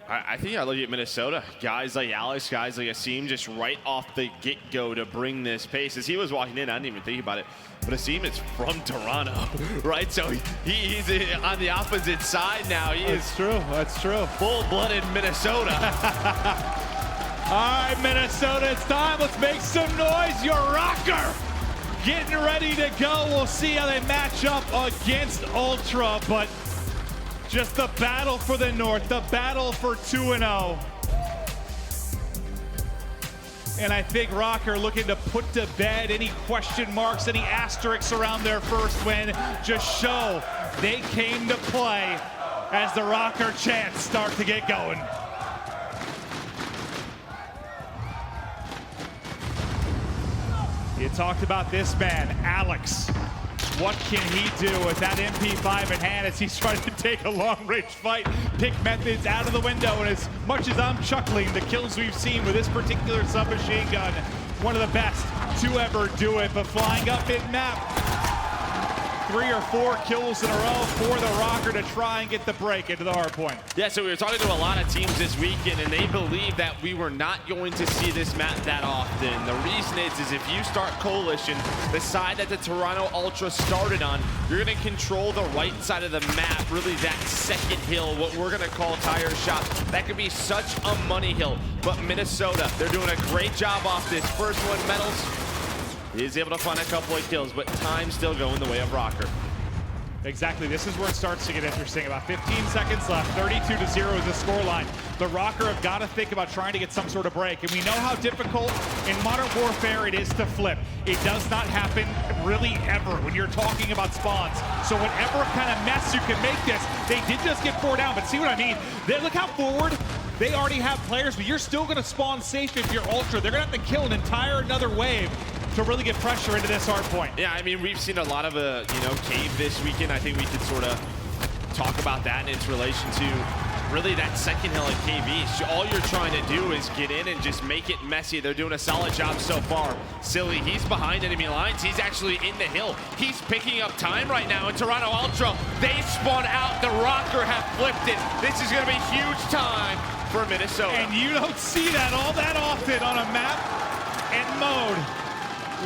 I think I look at Minnesota. Guys like Alex, guys like Asim, just right off the get-go to bring this pace. As he was walking in, I didn't even think about it, but Asim is from Toronto, right? So he's on the opposite side now. That's true, that's true. Full-blooded Minnesota. All right, Minnesota, it's time. Let's make some noise. Your Røkkr getting ready to go. We'll see how they match up against Ultra, but just the battle for the North, the battle for 2-0. And I think Røkkr looking to put to bed any question marks, any asterisks around their first win. Just show they came to play as the Røkkr chants start to get going. You talked about this man, Alex. What can he do with that MP5 in hand as he's trying to take a long-range fight? Pick methods out of the window, and as much as I'm chuckling, the kills we've seen with this particular submachine gun, one of the best to ever do it, but flying up mid-map. 3 or 4 kills in a row for the Røkkr to try and get the break into the hard point. Yeah, so we were talking to a lot of teams this weekend, and they believe that we were not going to see this map that often. The reason is if you start Coalition, the side that the Toronto Ultra started on, you're going to control the right side of the map, really that second hill, what we're going to call tire shop. That could be such a money hill, but Minnesota, they're doing a great job off this first one. Metals is able to find a couple of kills, but time still going the way of Røkkr. Exactly, this is where it starts to get interesting. About 15 seconds left, 32-0 is the scoreline. The Røkkr have got to think about trying to get some sort of break, and we know how difficult in Modern Warfare it is to flip. It does not happen really ever when you're talking about spawns. So whatever kind of mess you can make this, they did just get 4 down, but see what I mean? Look how forward. They already have players, but you're still going to spawn safe if you're Ultra. They're going to have to kill an entire another wave to really get pressure into this hard point. Yeah, I mean, we've seen a lot of cave this weekend. I think we could sort of talk about that in its relation to really that second hill at KV. All you're trying to do is get in and just make it messy. They're doing a solid job so far. Silly, he's behind enemy lines. He's actually in the hill. He's picking up time right now. And Toronto Ultra, they spawn out. The Røkkr have flipped it. This is going to be huge time for Minnesota. And you don't see that all that often on a map and mode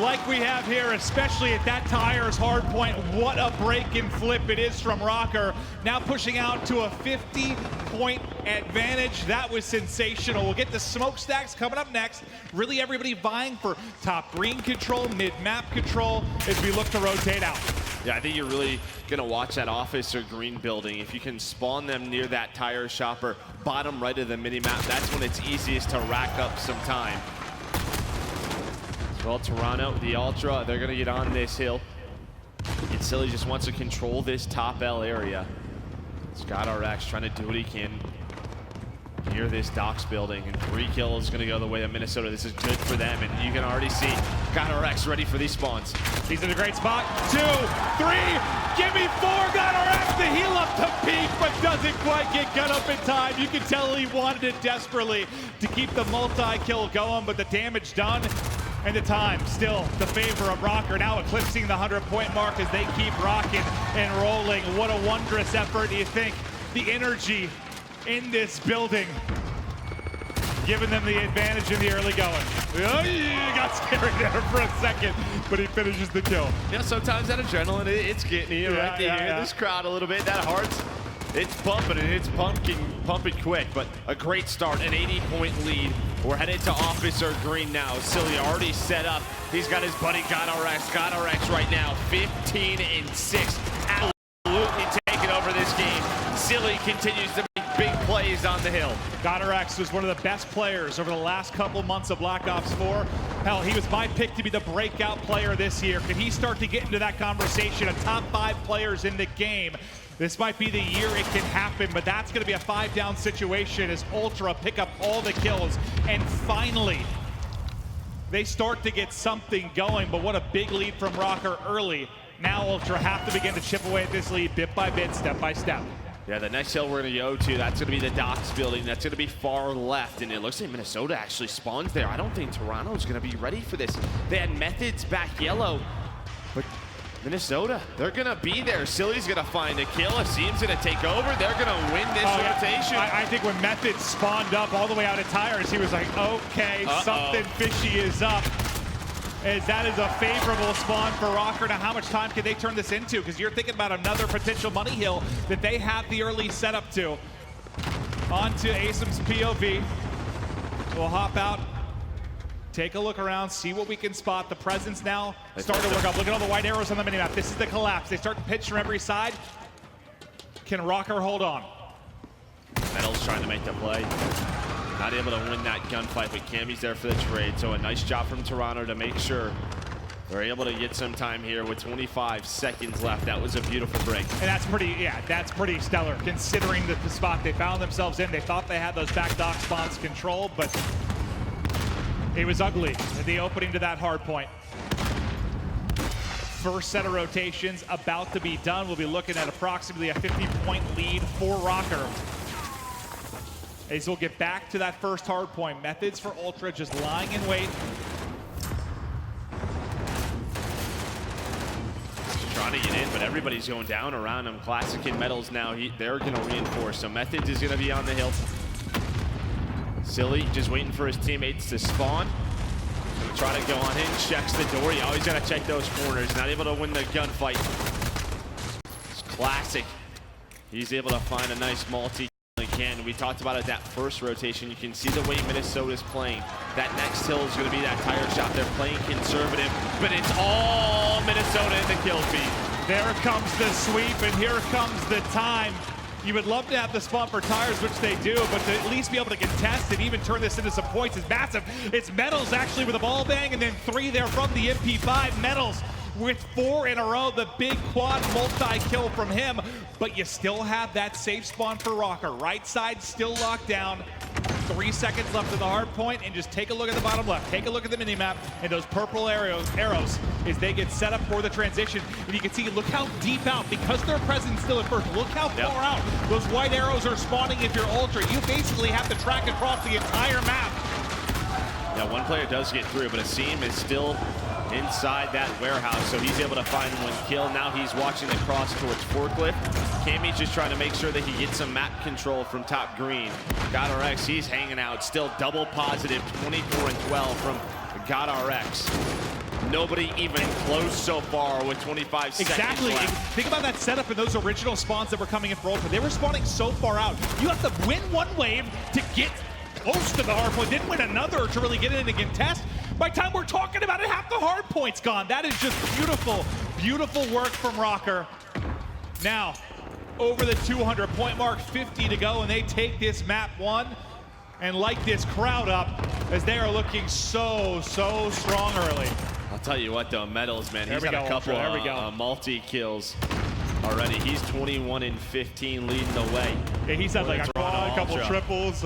like we have here, especially at that tires hard point. What a break and flip it is from Røkkr. Now pushing out to a 50-point advantage. That was sensational. We'll get the smokestacks coming up next. Really everybody vying for top green control, mid-map control as we look to rotate out. Yeah, I think you're really going to watch that office or green building. If you can spawn them near that tire shop or bottom right of the mini-map, that's when it's easiest to rack up some time. Well, Toronto, the Ultra, they're going to get on this hill. And Silly just wants to control this top L area. Scott RX trying to do what he can near this docks building. And 3 kills is going to go the way of Minnesota. This is good for them. And you can already see Scott RX ready for these spawns. He's in a great spot. 2, 3, give me 4. Scott RX to heal up to peak, but doesn't quite get gun up in time. You can tell he wanted it desperately to keep the multi-kill going, but the damage done. And the time still the favor of Røkkr, now eclipsing the 100-point mark as they keep rocking and rolling. What a wondrous effort. Do you think the energy in this building giving them the advantage in the early going? Oh, he got scared there for a second, but he finishes the kill. Yeah, sometimes that adrenaline, it's getting you right there. This crowd a little bit, that heart's It's bumping and it's pumping quick, but a great start, an 80-point lead. We're headed to Officer Green now. Silly already set up. He's got his buddy GodRx right now, 15-6. Absolutely taking over this game. Silly continues to make big plays on the hill. GodRx was one of the best players over the last couple months of Black Ops 4. Hell, he was my pick to be the breakout player this year. Can he start to get into that conversation of top 5 players in the game? This might be the year it can happen, but that's going to be a 5-down situation as Ultra pick up all the kills. And finally, they start to get something going, but what a big lead from Røkkr early. Now Ultra have to begin to chip away at this lead bit by bit, step by step. Yeah, the next hill we're going to go to, that's going to be the docks building. That's going to be far left, and it looks like Minnesota actually spawns there. I don't think Toronto's going to be ready for this. They had Methods back yellow, but Minnesota, they're going to be there. Silly's going to find a kill. Asim's going to take over. They're going to win this rotation. I think when Methods spawned up all the way out of tires, he was like, okay, something fishy is up. As that is a favorable spawn for Røkkr. Now, how much time can they turn this into? Because you're thinking about another potential money hill that they have the early setup to. On to Asim's POV. We'll hop out, take a look around, see what we can spot. The presence now starting to work up. Look at all the white arrows on the minimap. This is the collapse. They start to pitch from every side. Can Røkkr hold on? Metal's trying to make the play. Not able to win that gunfight, but Cammy's there for the trade. So a nice job from Toronto to make sure they're able to get some time here with 25 seconds left. That was a beautiful break. And that's pretty stellar considering the spot they found themselves in. They thought they had those back dock spawns controlled, but it was ugly at the opening to that hard point. First set of rotations about to be done. We'll be looking at approximately a 50-point lead for Røkkr. As we'll get back to that first hard point. Methods for Ultra just lying in wait. Trying to get in, but everybody's going down around him. Classic and Metals now, they're going to reinforce. So Methods is going to be on the hill. Silly just waiting for his teammates to spawn. Gonna try to go on in, checks the door. You always got to check those corners. Not able to win the gunfight. It's Classic. He's able to find a nice multi. Can. We talked about it that first rotation. You can see the way Minnesota's playing. That next hill is going to be that tire shot. They're playing conservative, but it's all Minnesota in the kill feed. There comes the sweep, and here comes the time. You would love to have the spawn for tires, which they do, but to at least be able to contest and even turn this into some points is massive. It's Metals actually with a ball bang, and then 3 there from the MP5. Metals with 4 in a row, the big quad multi-kill from him, but you still have that safe spawn for Røkkr. Right side still locked down. 3 seconds left to the hard point, and just take a look at the bottom left. Take a look at the minimap and those purple arrows as they get set up for the transition. And you can see, look how deep out, because their presence still at first. Look how far out those white arrows are spawning if you're Ultra. You basically have to track across the entire map. Yeah, one player does get through, but Asim is still inside that warehouse, so he's able to find 1 kill. Now he's watching the cross towards Forklift. Cammy's just trying to make sure that he gets some map control from top green. GodRx, he's hanging out, still double positive, 24 and 12 from GodRx. Nobody even close so far with 25 seconds left. Think about that setup and those original spawns that were coming in for Ultra. They were spawning so far out. You have to win 1 wave to get close to the hard point, then win another to really get in and contest. By the time we're talking about it, half the hard point's gone. That is just beautiful, beautiful work from Røkkr. Now, over the 200-point mark, 50 to go, and they take this map 1 and light this crowd up as they are looking so strong early. I'll tell you what, though, Metals, man, he's got a couple multi-kills already. He's 21 and 15 leading the way. Yeah, he's had like a quad, a couple triples.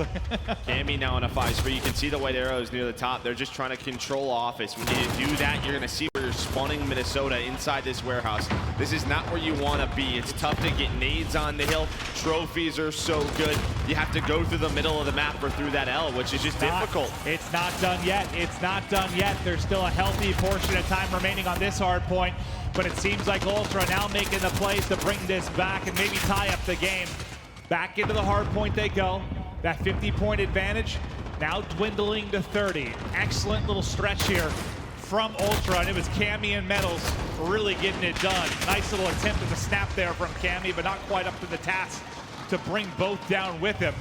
Cammy now on a 5-3. You can see the white arrows near the top. They're just trying to control Office. When you do that, you're going to see where you're spawning Minnesota inside this warehouse. This is not where you want to be. It's tough to get nades on the hill. Trophies are so good. You have to go through the middle of the map or through that L, which is just difficult. It's not done yet. It's not done yet. There's still a healthy portion of time remaining on this hard point. But it seems like Ultra now making the plays to bring this back and maybe tie up the game. Back into the hard point they go. That 50-point advantage now dwindling to 30. Excellent little stretch here from Ultra, and it was Cammy and Metals really getting it done. Nice little attempt at the snap there from Cammy, but not quite up to the task to bring both down with him.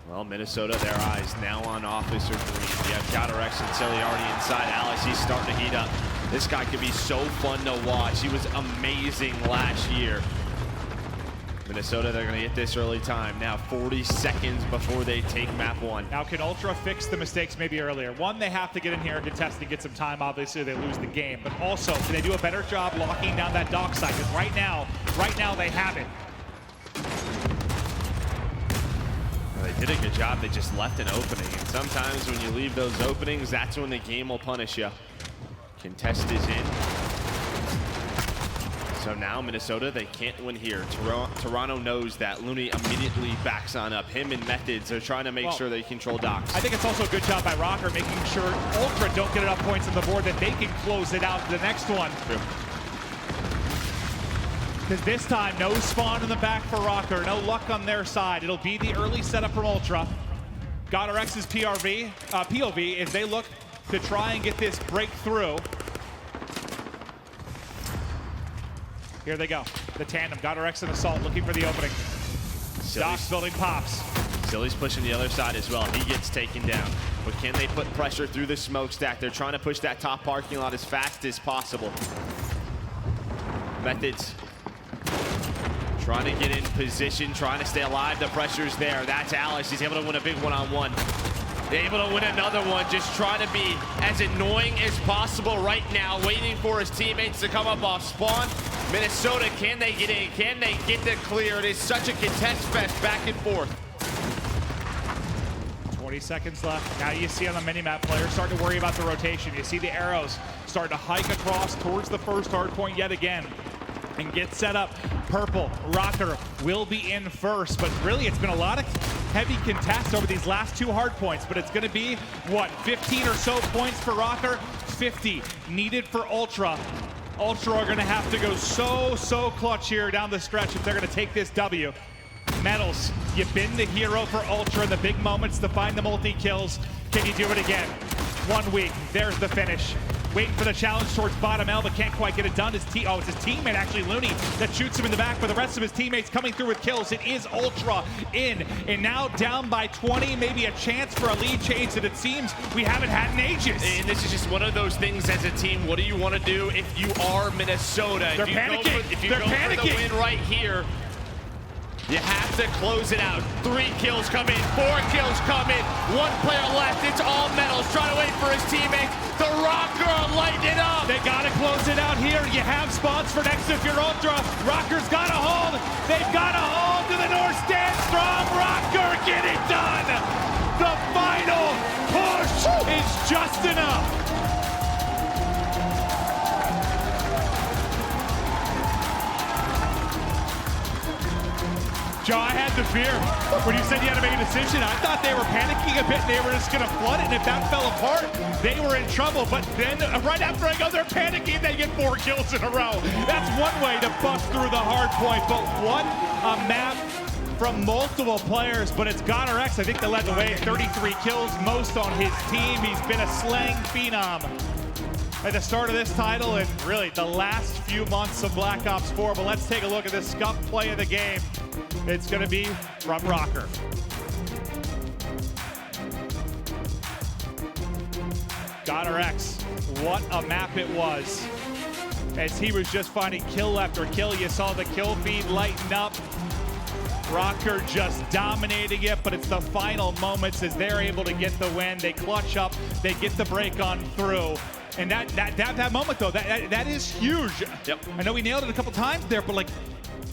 Well, Minnesota, their eyes now on Officer Green. You have Godorex and Silly already inside. Alex, he's starting to heat up. This guy could be so fun to watch. He was amazing last year. Minnesota, they're going to get this early time. Now 40 seconds before they take map 1. Now can Ultra fix the mistakes maybe earlier? One, they have to get in here and contest and get some time. Obviously, they lose the game. But also, can they do a better job locking down that dock side? Because right now they have it. Well, they did a good job. They just left an opening. And sometimes when you leave those openings, that's when the game will punish you. Contest is in. So now Minnesota, they can't win here. Toronto knows that. Looney immediately backs on up. Him and Methods are trying to make sure they control docks. I think it's also a good job by Røkkr making sure Ultra don't get enough points on the board that they can close it out to the next one. Because this time, no spawn in the back for Røkkr. No luck on their side. It'll be the early setup from Ultra. Godorex's POV is they look to try and get this breakthrough. Here they go. The tandem, Godorex and Assault looking for the opening. Doc's building pops. Silly's pushing the other side as well. He gets taken down. But can they put pressure through the smokestack? They're trying to push that top parking lot as fast as possible. Methods trying to get in position, trying to stay alive. The pressure's there. That's Alice. He's able to win a big one-on-one. They're able to win another one, just trying to be as annoying as possible right now, waiting for his teammates to come up off spawn. Minnesota, can they get in? Can they get the clear? It is such a contest fest back and forth. 20 seconds left. Now you see on the minimap, players starting to worry about the rotation. You see the arrows starting to hike across towards the first hard point yet again and get set up. Purple, Røkkr will be in first, but really it's been a lot of heavy contest over these last 2 hard points, but it's going to be, what, 15 or so points for Røkkr, 50 needed for Ultra. Ultra are going to have to go so clutch here down the stretch if they're going to take this W. Metals, you've been the hero for Ultra in the big moments to find the multi-kills. Can you do it again? 1 week, there's the finish. Waiting for the challenge towards bottom L, but can't quite get it done. It's his teammate, actually, Looney, that shoots him in the back, but the rest of his teammates coming through with kills. It is Ultra in, and now down by 20, maybe a chance for a lead change that it seems we haven't had in ages. And this is just one of those things as a team. What do you want to do if you are Minnesota? They're panicking. If you go for the win right here, you have to close it out. 3 kills come in, 4 kills come in, 1 player left. It's all Metals trying to wait for his teammates. The Røkkr lighting it up. They got to close it out here. You have spots for next if you're Ultra. Røkkr's got a hold. They've got a hold to the north stand. Strong Røkkr, get it done. The final push is just enough. Joe, I had the fear when you said you had to make a decision. I thought they were panicking a bit. They were just going to flood it, and if that fell apart, they were in trouble. But then right after I go, they're panicking. They get 4 kills in a row. That's one way to bust through the hard point. But what a map from multiple players. But it's Godorex, I think, that led the way. 33 kills, most on his team. He's been a slang phenom at the start of this title and really the last few months of Black Ops 4. But let's take a look at this scuff play of the game. It's going to be from Røkkr. Godorex, what a map it was. As he was just finding kill after kill, you saw the kill feed lighten up. Røkkr just dominating it, but it's the final moments as they're able to get the win. They clutch up, they get the break on through. And that moment, though, that is huge. Yep. I know we nailed it a couple times there, but like,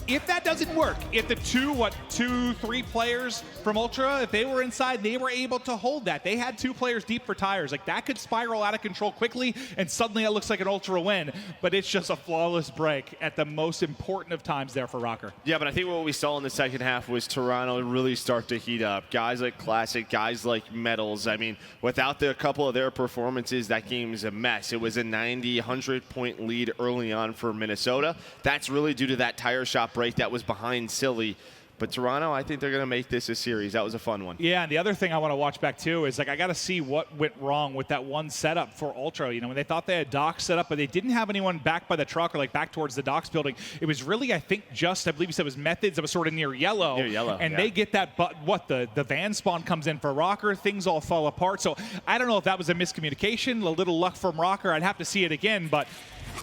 if that doesn't work, if the 2, 3 players from Ultra, if they were inside, they were able to hold that. They had 2 players deep for tires. Like, that could spiral out of control quickly, and suddenly it looks like an Ultra win. But it's just a flawless break at the most important of times there for Røkkr. Yeah, but I think what we saw in the second half was Toronto really start to heat up. Guys like Classic, guys like Metals. I mean, without a couple of their performances, that game's a mess. It was a 90, 100-point lead early on for Minnesota. That's really due to that tire shot break that was behind Silly. But Toronto, I think they're going to make this a series. That was a fun one. Yeah, and the other thing I want to watch back too is, like, I got to see what went wrong with that one setup for Ultra. You know, when they thought they had docks set up, but they didn't have anyone back by the truck or like back towards the docks building. It was really, I think, I believe you said it was Methods that was sort of near yellow. Near yellow, and yeah. they get that, but what the van spawn comes in for Røkkr, things all fall apart. So I don't know if that was a miscommunication, a little luck from Røkkr. I'd have to see it again, but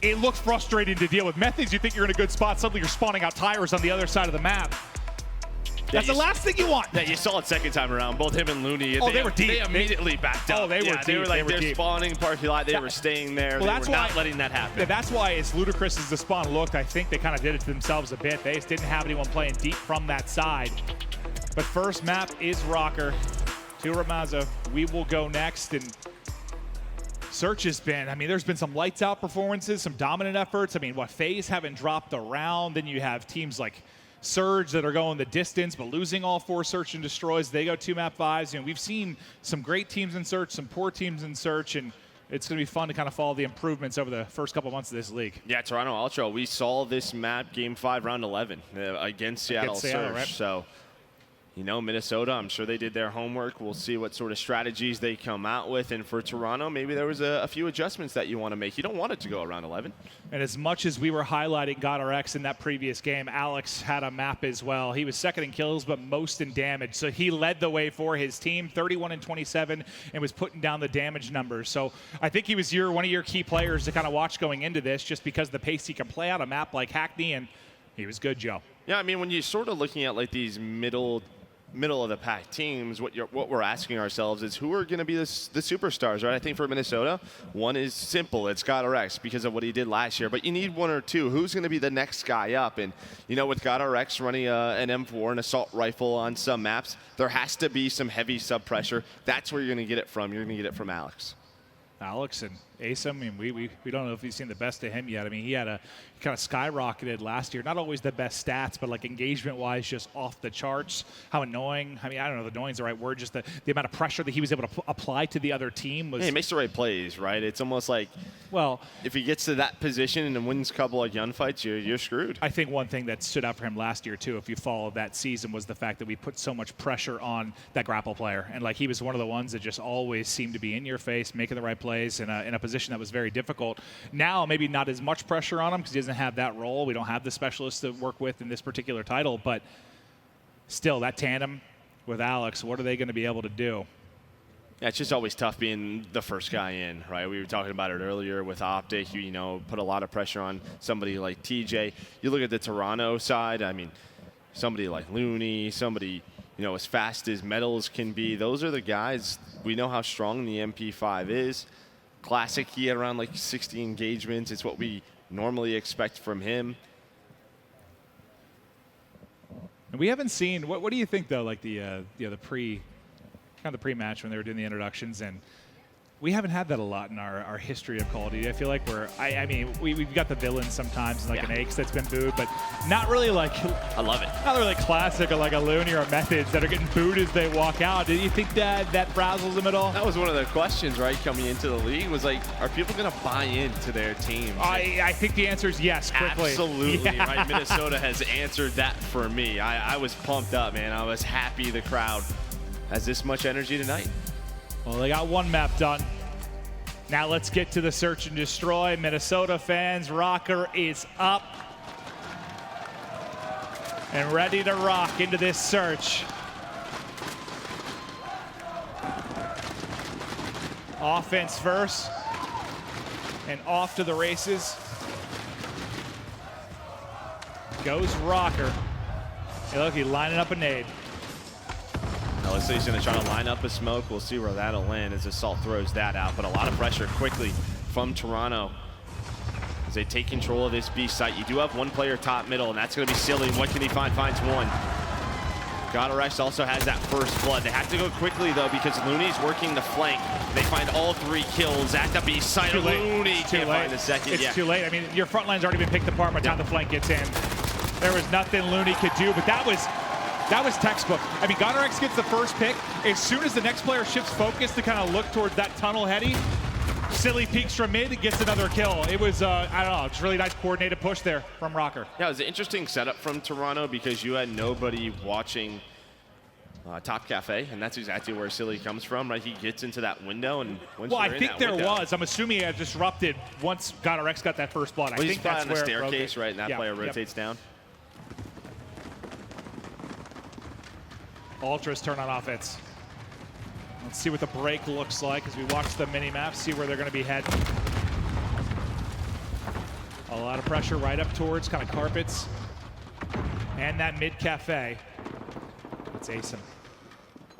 it looks frustrating to deal with. Methods, you think you're in a good spot, suddenly you're spawning out tires on the other side of the map. That's the last thing you want. Yeah, you saw it second time around. Both him and Looney. Oh, they were deep. They immediately backed up. Oh, they were deep. They were like, they're deep. spawning parking lot. They were staying there. Well, they were not letting that happen. Yeah, that's why, as ludicrous as the spawn looked, I think they kind of did it to themselves a bit. They just didn't have anyone playing deep from that side. But first map is Røkkr. To Ramazo, we will go next. And Search has been, I mean, there's been some lights out performances, some dominant efforts. I mean, what, FaZe haven't dropped a round. Then you have teams like Surge that are going the distance, but losing all 4 Search and Destroys. They go 2 map 5s. You know, we've seen some great teams in Search, some poor teams in Search, and it's going to be fun to kind of follow the improvements over the first couple months of this league. Yeah, Toronto Ultra, we saw this map Game 5, Round 11 against Seattle Surge. Right? So, you know, Minnesota, I'm sure they did their homework. We'll see what sort of strategies they come out with. And for Toronto, maybe there was a few adjustments that you want to make. You don't want it to go around 11. And as much as we were highlighting GodRx in that previous game, Alex had a map as well. He was second in kills, but most in damage. So he led the way for his team, 31 and 27, and was putting down the damage numbers. So I think he was one of your key players to kind of watch going into this, just because of the pace he can play out a map like Hackney, and he was good, Joe. Yeah, I mean, when you're sort of looking at like these middle of the pack teams, what we're asking ourselves is who are going to be the superstars, right? I think for Minnesota, one is simple. It's GodRx because of what he did last year. But you need one or two. Who's going to be the next guy up? And, you know, with GodRx running an M4, an assault rifle on some maps, there has to be some heavy sub-pressure. That's where you're going to get it from. You're going to get it from Alex. Alex and Ace, I mean, we don't know if we've seen the best of him yet. I mean, he kind of skyrocketed last year. Not always the best stats, but like engagement-wise, just off the charts. How annoying. I mean, I don't know if annoying is the right word. Just the amount of pressure that he was able to apply to the other team was. Yeah, he makes the right plays, right? It's almost like, well, if he gets to that position and wins a couple of gunfights, you're screwed. I think one thing that stood out for him last year too, if you followed that season, was the fact that we put so much pressure on that grapple player, and like he was one of the ones that just always seemed to be in your face, making the right plays in a position that was very difficult. Now, maybe not as much pressure on him because he doesn't have that role. We don't have the specialists to work with in this particular title, but still, that tandem with Alex, what are they going to be able to do? Yeah, it's just always tough being the first guy in, right? We were talking about it earlier with Optic. You know, put a lot of pressure on somebody like TJ. You look at the Toronto side, I mean, somebody like Looney, somebody, you know, as fast as Metals can be. Those are the guys. We know how strong the MP5 is. Classic, he had around like 60 engagements. It's what we normally expect from him. And we haven't seen, what do you think though, like the pre-match when they were doing the introductions, and we haven't had that a lot in our history of Call of Duty. I feel like I mean, we've got the villains sometimes, like an Aches that's been booed, but not really like, I love it. Not really classic or like a Looney or a Methods that are getting booed as they walk out. Do you think that frazzles them at all? That was one of the questions, right, coming into the league, was like, are people going to buy into their teams? I think the answer is yes, quickly. Absolutely, yeah. Right? Minnesota has answered that for me. I was pumped up, man. I was happy the crowd has this much energy tonight. Well, they got one map done. Now let's get to the search and destroy. Minnesota fans, Røkkr is up and ready to rock into this search. Offense first, and off to the races goes Røkkr. Hey, look, he's lining up a nade. LSA is going to try to line up a smoke. We'll see where that'll land as Assault throws that out. But a lot of pressure quickly from Toronto as they take control of this B site. You do have one player top middle, and that's going to be Silly. What can he find? Finds one. GodRx also has that first blood. They have to go quickly, though, because Looney's working the flank. They find all 3 kills at the B site. Looney can't find the second. It's too late. I mean, your front line's already been picked apart by the time the flank gets in. There was nothing Looney could do, but that was textbook. I mean, GodRx gets the first pick. As soon as the next player shifts focus to kind of look towards that tunnel heady, Silly peeks from mid and gets another kill. It was, I don't know, just really nice coordinated push there from Røkkr. Yeah, it was an interesting setup from Toronto because you had nobody watching Top Cafe, and that's exactly where Silly comes from, right? He gets into that window, and once well, you're I in think that there window, was. I'm assuming it disrupted once GodRx got that first blood. Well, I he's think that's on the where staircase, right? And that player rotates down. Ultra's turn on offense. Let's see what the break looks like as we watch the mini-map, see where they're going to be heading. A lot of pressure right up towards kind of carpets. And that mid-cafe. Let's ace him.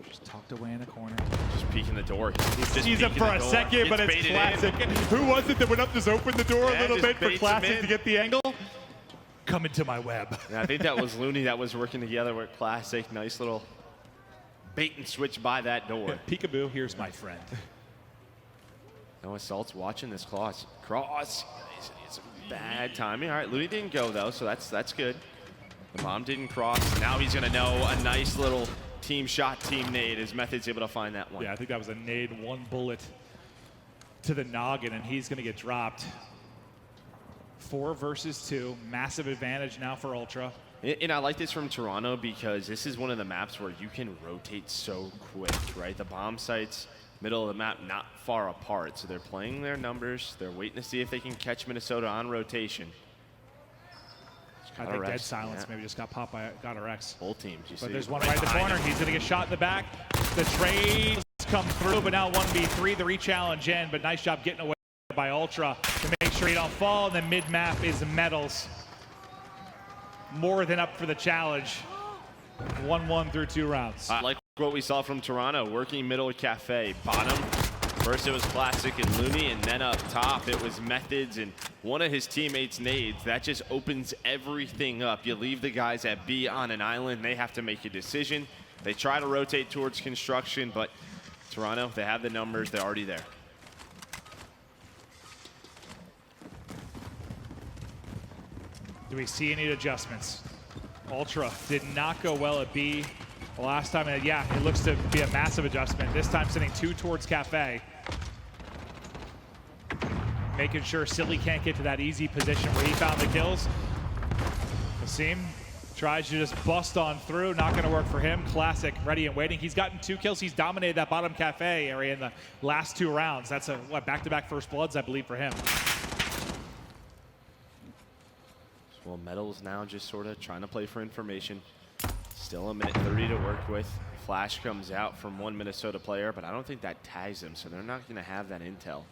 Just tucked away in the corner. Just peeking the door. He's sees him for a second, but it's Classic. Who was it that went up, just opened the door a little bit for Classic to get the angle? Come into my web. Yeah, I think that was Looney that was working together with Classic. Nice little bait and switch by that door. Peekaboo, here's my friend. No assaults watching this cross. It's bad timing. All right, Looney didn't go though, so that's good. The bomb didn't cross. Now he's gonna know a nice little team shot, team nade. His Method's able to find that one. Yeah, I think that was a nade, one bullet to the noggin, and he's gonna get dropped. 4 versus 2, massive advantage now for Ultra. And I like this from Toronto because this is one of the maps where you can rotate so quick, right? The bomb sites, middle of the map, not far apart. So they're playing their numbers. They're waiting to see if they can catch Minnesota on rotation. I think dead silence maybe just got popped by GodRx. Both teams. But there's one right in the corner. He's going to get shot in the back. The trades come through, but now 1v3, the re-challenge in. But nice job getting away by Ultra to make sure he don't fall. And the mid-map is Metals. More than up for the challenge. 1-1 through 2 rounds. I like what we saw from Toronto, working middle cafe. Bottom, first it was Classic and Looney, and then up top it was Methods and one of his teammates nades. That just opens everything up. You leave the guys at B on an island, they have to make a decision. They try to rotate towards construction, but Toronto, they have the numbers, they're already there. Do we see any adjustments? Ultra did not go well at B the last time. And yeah, it looks to be a massive adjustment. This time sending 2 towards Cafe. Making sure Silly can't get to that easy position where he found the kills. Wasim tries to just bust on through. Not going to work for him. Classic ready and waiting. He's gotten 2 kills. He's dominated that bottom Cafe area in the last 2 rounds. That's a back-to-back first bloods, I believe, for him. Well, Metals now just sort of trying to play for information. Still a minute 30 to work with. Flash comes out from one Minnesota player, but I don't think that tags him, so they're not going to have that intel.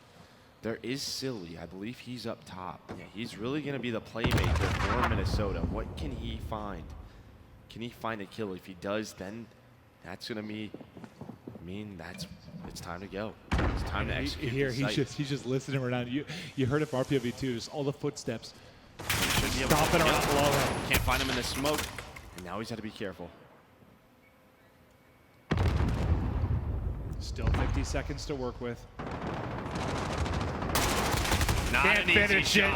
There is Silly. I believe he's up top. Yeah, he's really going to be the playmaker for Minnesota. What can he find? Can he find a kill? If he does, then that's going to be, it's time to go. It's time to execute. Here, he's just listening around. You heard it for RPOV too. Just all the footsteps. Stomping around below him. Can't find him in the smoke. And now he's got to be careful. Still 50 seconds to work with. Can't finish it.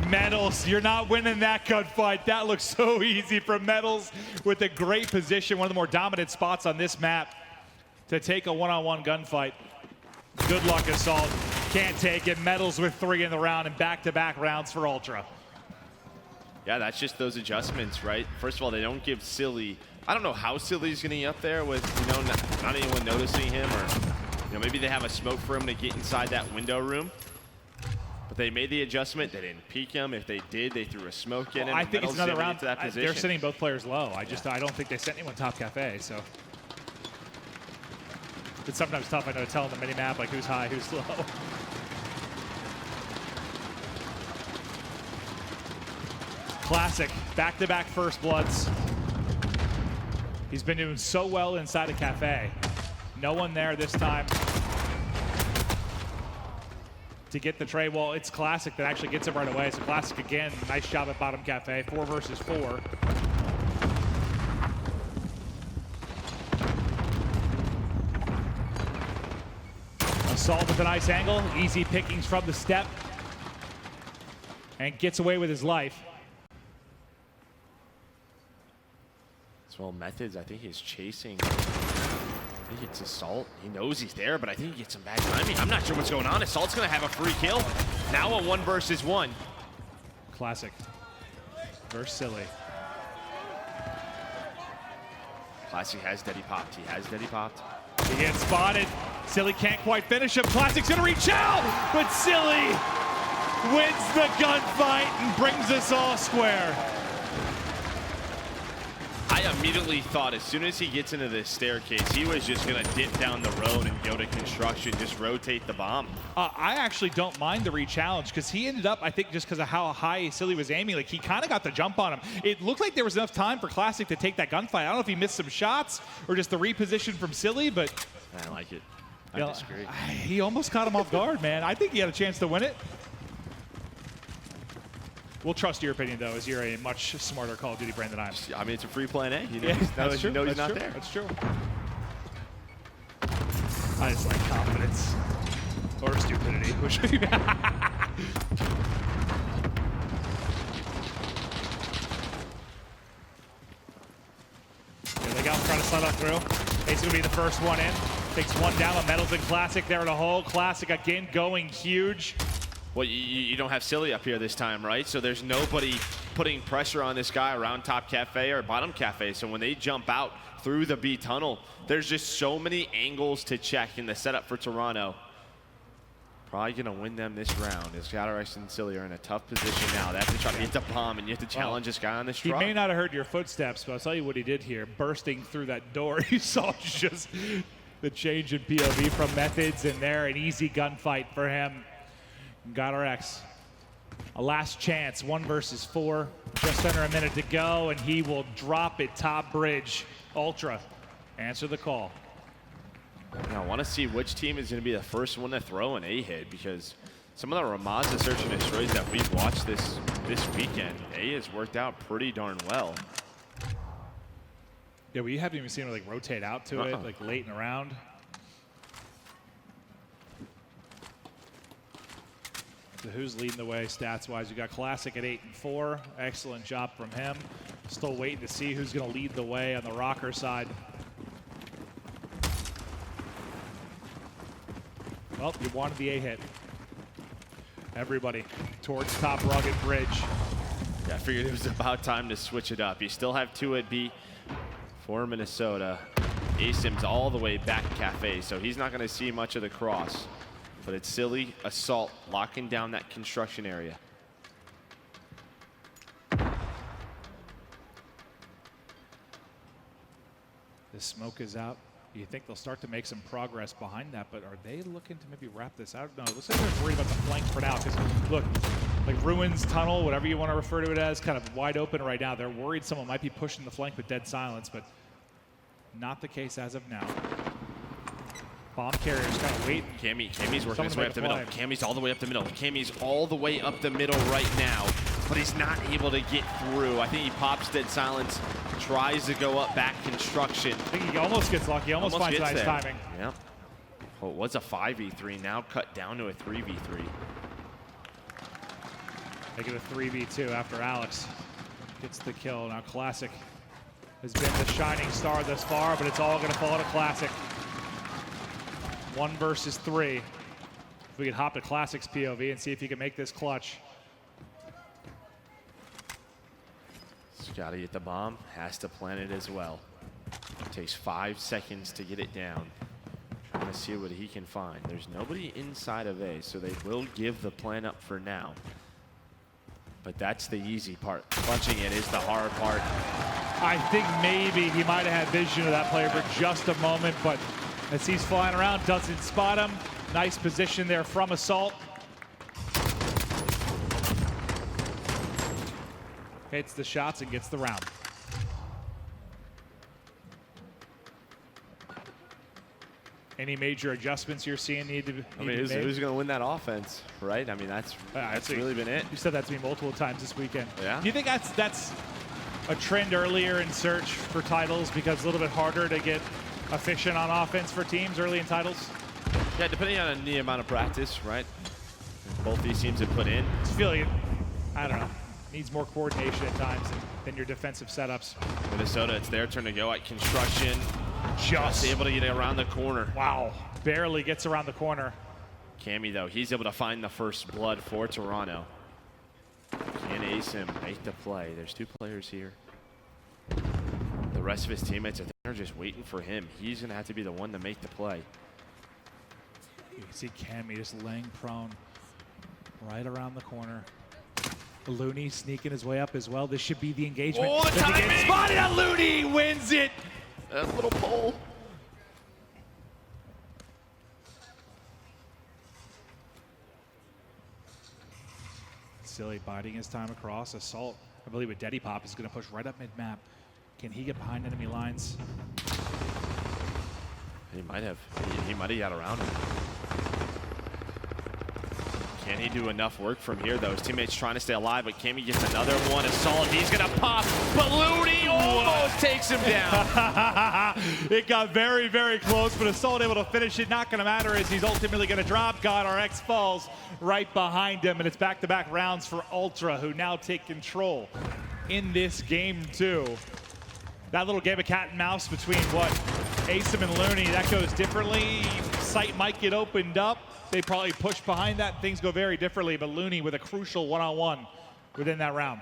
Metals, you're not winning that gunfight. That looks so easy from Metals with a great position. One of the more dominant spots on this map to take a one-on-one gunfight. Good luck, Assault. Can't take it. Metals with 3 in the round and back-to-back rounds for Ultra. Yeah, that's just those adjustments, right? First of all, they don't give Silly. I don't know how Silly's going to be up there with, not anyone noticing him, or maybe they have a smoke for him to get inside that window room. But they made the adjustment. They didn't peek him. If they did, they threw a smoke in him. I think it's another round. To that position. They're sending both players low. I don't think they sent anyone top Cafe. So it's sometimes tough, I know, to tell on the mini map like who's high, who's low. Classic, back-to-back first bloods. He's been doing so well inside a Cafe. No one there this time to get the trade. Well, it's Classic that actually gets him right away. So Classic again, nice job at bottom Cafe, 4 versus 4. Assault with a nice angle, easy pickings from the step, and gets away with his life. Well, Methods, I think he's chasing I think it's Assault. He knows he's there, but I think he gets some bad timing. I'm not sure what's going on. Assault's going to have a free kill. Now a 1 versus 1. Classic versus Silly. Classic has Daddy popped. He has Daddy popped. He gets spotted. Silly can't quite finish him. Classic's gonna reach out, but Silly wins the gunfight and brings us all square. I immediately thought as soon as he gets into this staircase, he was just gonna dip down the road and go to construction, just rotate the bomb. I actually don't mind the re-challenge because he ended up, I think just because of how high Silly was aiming, like he kind of got the jump on him. It looked like there was enough time for Classic to take that gunfight. I don't know if he missed some shots or just the reposition from Silly, but I like it. I disagree. He almost caught him off guard, man. I think he had a chance to win it. We'll trust your opinion, though, as you're a much smarter Call of Duty brain than I am. I mean, it's a free plan A. You know, Yeah, he's not there. That's true. I just like confidence. Or stupidity. Here they go, trying to slide on through. It's going to be the first one in. Takes one down, but Metals and Classic there in a hole. Classic again going huge. Well, you don't have Silly up here this time, right? So there's nobody putting pressure on this guy around top cafe or bottom cafe. So when they jump out through the B tunnel, there's just so many angles to check in the setup for Toronto. Probably going to win them this round as Galarex and Silly are in a tough position now. They have to try to get the bomb, and you have to challenge this guy on this truck. He may not have heard your footsteps, but I'll tell you what he did here. Bursting through that door, you saw just the change in POV from Methods in there. An easy gunfight for him. Galarex, a last chance, 1 versus 4. Just under a minute to go, and he will drop it top bridge. Ultra, answer the call. Yeah, I want to see which team is going to be the first one to throw an A-hit, because some of the Ramazza search and destroys that we've watched this weekend, A has worked out pretty darn well. Yeah, we haven't even seen him like rotate out to it, like late in the round. So who's leading the way stats-wise? You got Classic at 8-4. Excellent job from him. Still waiting to see who's going to lead the way on the Røkkr side. Well, you wanted the A-hit. Everybody towards top rugged bridge. Yeah, I figured it was about time to switch it up. You still have 2 at B for Minnesota. Asim's all the way back cafe, so he's not going to see much of the cross. But it's Silly, Assault, locking down that construction area. The smoke is out. You think they'll start to make some progress behind that, but are they looking to maybe wrap this out? No, it looks like they're worried about the flank for now, because look, like Ruins Tunnel, whatever you want to refer to it as, kind of wide open right now. They're worried someone might be pushing the flank with dead silence, but not the case as of now. Bomb carrier's kind of waiting. Cammy's working his way up the middle. Cammy's all the way up the middle. Cammy's all the way up the middle right now, but he's not able to get through. I think he pops dead silence, tries to go up back construction. I think he almost gets lucky. Almost finds nice timing. Yep. Oh, it was a 5v3, now cut down to a 3v3. They get a 3v2 after Alex gets the kill. Now Classic has been the shining star thus far, but it's all going to fall to Classic. 1 versus 3. If we could hop to Classic's POV and see if he can make this clutch. He's got to get the bomb, has to plant it as well. It takes 5 seconds to get it down. Trying to see what he can find. There's nobody inside of A, so they will give the plant up for now. But that's the easy part. Clutching it is the hard part. I think maybe he might have had vision of that player for just a moment, but as he's flying around, doesn't spot him. Nice position there from Assault. Hits the shots and gets the round. Any major adjustments you're seeing need to be made? Who's going to win that offense, right? I mean, that's really been it. You said that to me multiple times this weekend. Yeah. Do you think that's a trend earlier in search for titles because it's a little bit harder to get efficient on offense for teams early in titles? Yeah, depending on the amount of practice, right? Both these teams have put in. It's feeling, I don't know, needs more coordination at times than your defensive setups. Minnesota, it's their turn to go at construction. Just able to get around the corner. Wow, barely gets around the corner. Cammy, though, he's able to find the first blood for Toronto. Can Asim make the play? There's two players here. The rest of his teammates, I think, are just waiting for him. He's going to have to be the one to make the play. You can see Cammy just laying prone right around the corner. Looney sneaking his way up as well. This should be the engagement. Oh, the timing! Spotted out. Looney wins it. That little pole. Silly biding his time across. Assault, I believe, with Deddy Pop is going to push right up mid-map. Can he get behind enemy lines? He might have. He might have got around him. Can he do enough work from here, though? His teammate's trying to stay alive, but Cammy gets another one. Assault, he's going to pop, but Looney almost takes him down. It got very, very close, but Assault able to finish it. Not going to matter as he's ultimately going to drop. GodRx falls right behind him, and it's back-to-back rounds for Ultra, who now take control in this game, too. That little game of cat and mouse between Asim and Looney, that goes differently. Sight might get opened up. They probably push behind that. Things go very differently, but Looney with a crucial one-on-one within that round.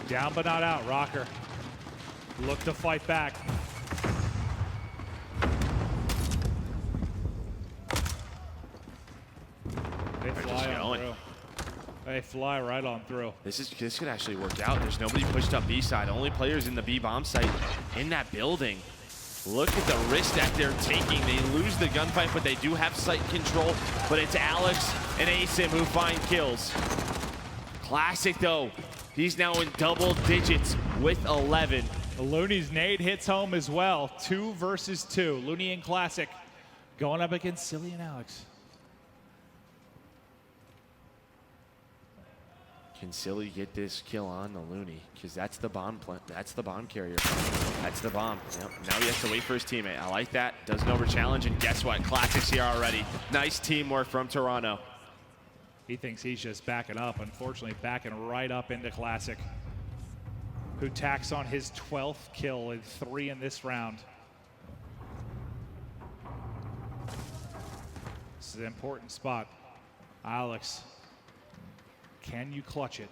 Down but not out, Røkkr. Look to fight back. They fly on through. They fly right on through. This could actually work out. There's nobody pushed up B side. Only players in the B bomb site in that building. Look at the risk that they're taking. They lose the gunfight, but they do have site control. But it's Alex and Asim who find kills. Classic, though. He's now in double digits with 11. Looney's nade hits home as well. 2 versus 2. Looney and Classic going up against Silly and Alex. Can Silly get this kill on the Looney? Because that's the bomb that's the bomb carrier. That's the bomb. Yep. Now he has to wait for his teammate. I like that. Doesn't over challenge, and guess what? Classic's here already. Nice teamwork from Toronto. He thinks he's just backing up. Unfortunately, backing right up into Classic, who tacks on his 12th kill and 3 in this round. This is an important spot. Alex, can you clutch it?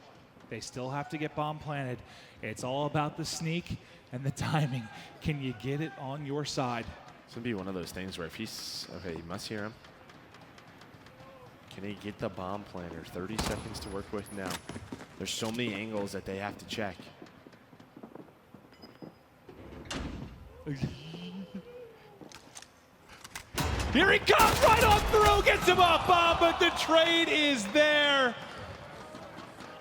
They still have to get bomb planted. It's all about the sneak and the timing. Can you get it on your side? It's gonna be one of those things where if he's, okay, you must hear him. Can he get the bomb planter? 30 seconds to work with now. There's so many angles that they have to check. Here he comes, right on through, gets him off bomb, but the trade is there.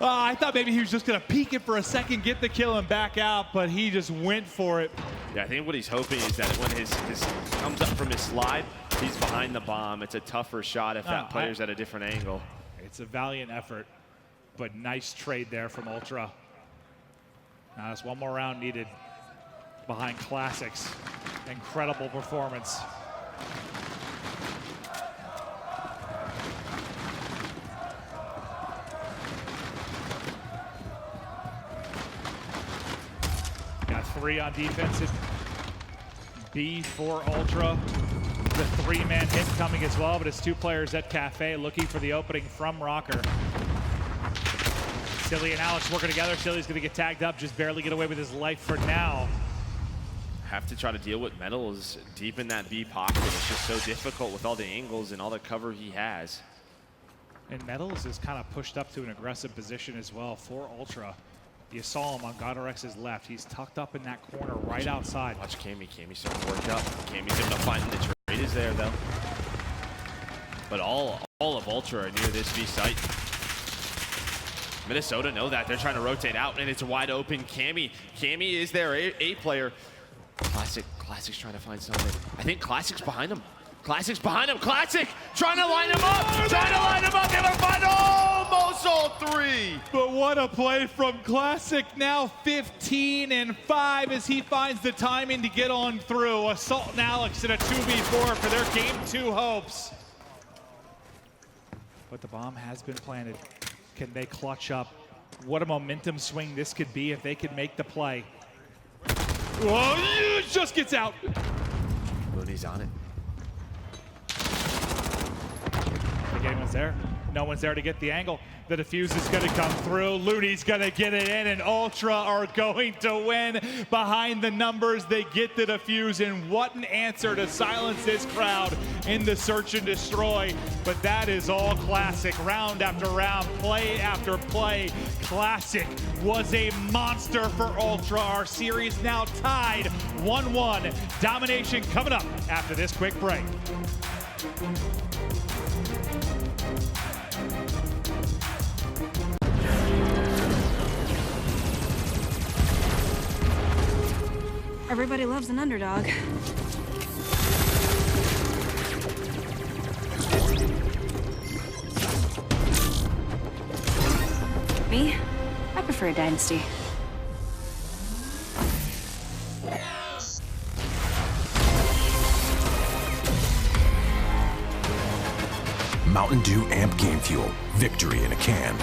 I thought maybe he was just going to peek it for a second, get the kill, and back out, but he just went for it. Yeah, I think what he's hoping is that when his comes up from his slide, he's behind the bomb. It's a tougher shot if that player's at a different angle. It's a valiant effort, but nice trade there from Ultra. Now there's one more round needed behind Classic's incredible performance. Got 3 on defensive. B for Ultra. The 3-man hit coming as well, but it's 2 players at Cafe looking for the opening from Røkkr. Silly and Alex working together. Silly's going to get tagged up, just barely get away with his life for now. Have to try to deal with Metals deep in that B pocket. It's just so difficult with all the angles and all the cover he has. And Metals is kind of pushed up to an aggressive position as well for Ultra. You saw him on GodRx's left. He's tucked up in that corner right outside. Watch Cammy. Cammy's starting to work up. Cammy's able to find the trade is there, though. But all of Ultra are near this B site. Minnesota know that. They're trying to rotate out, and it's wide open. Cammy is their A player. Classic's trying to find something. I think Classic's behind him. Classic trying to line him up. They're gonna find almost all 3. But what a play from Classic. Now 15-5 as he finds the timing to get on through. Assault and Alex in a 2v4 for their game 2 hopes. but the bomb has been planted. Can they clutch up? What a momentum swing this could be if they could make the play. Whoa, it just gets out. Looney's on it. Think anyone's there? No one's there to get the angle. The defuse is going to come through. Looney's going to get it in, and Ultra are going to win. Behind the numbers, they get the defuse, and what an answer to silence this crowd in the search and destroy. But that is all classic. Round after round, play after play. Classic was a monster for Ultra. Our series now tied 1-1. Domination coming up after this quick break. Everybody loves an underdog. Me? I prefer a dynasty. Mountain Dew Amp Game Fuel. Victory in a can.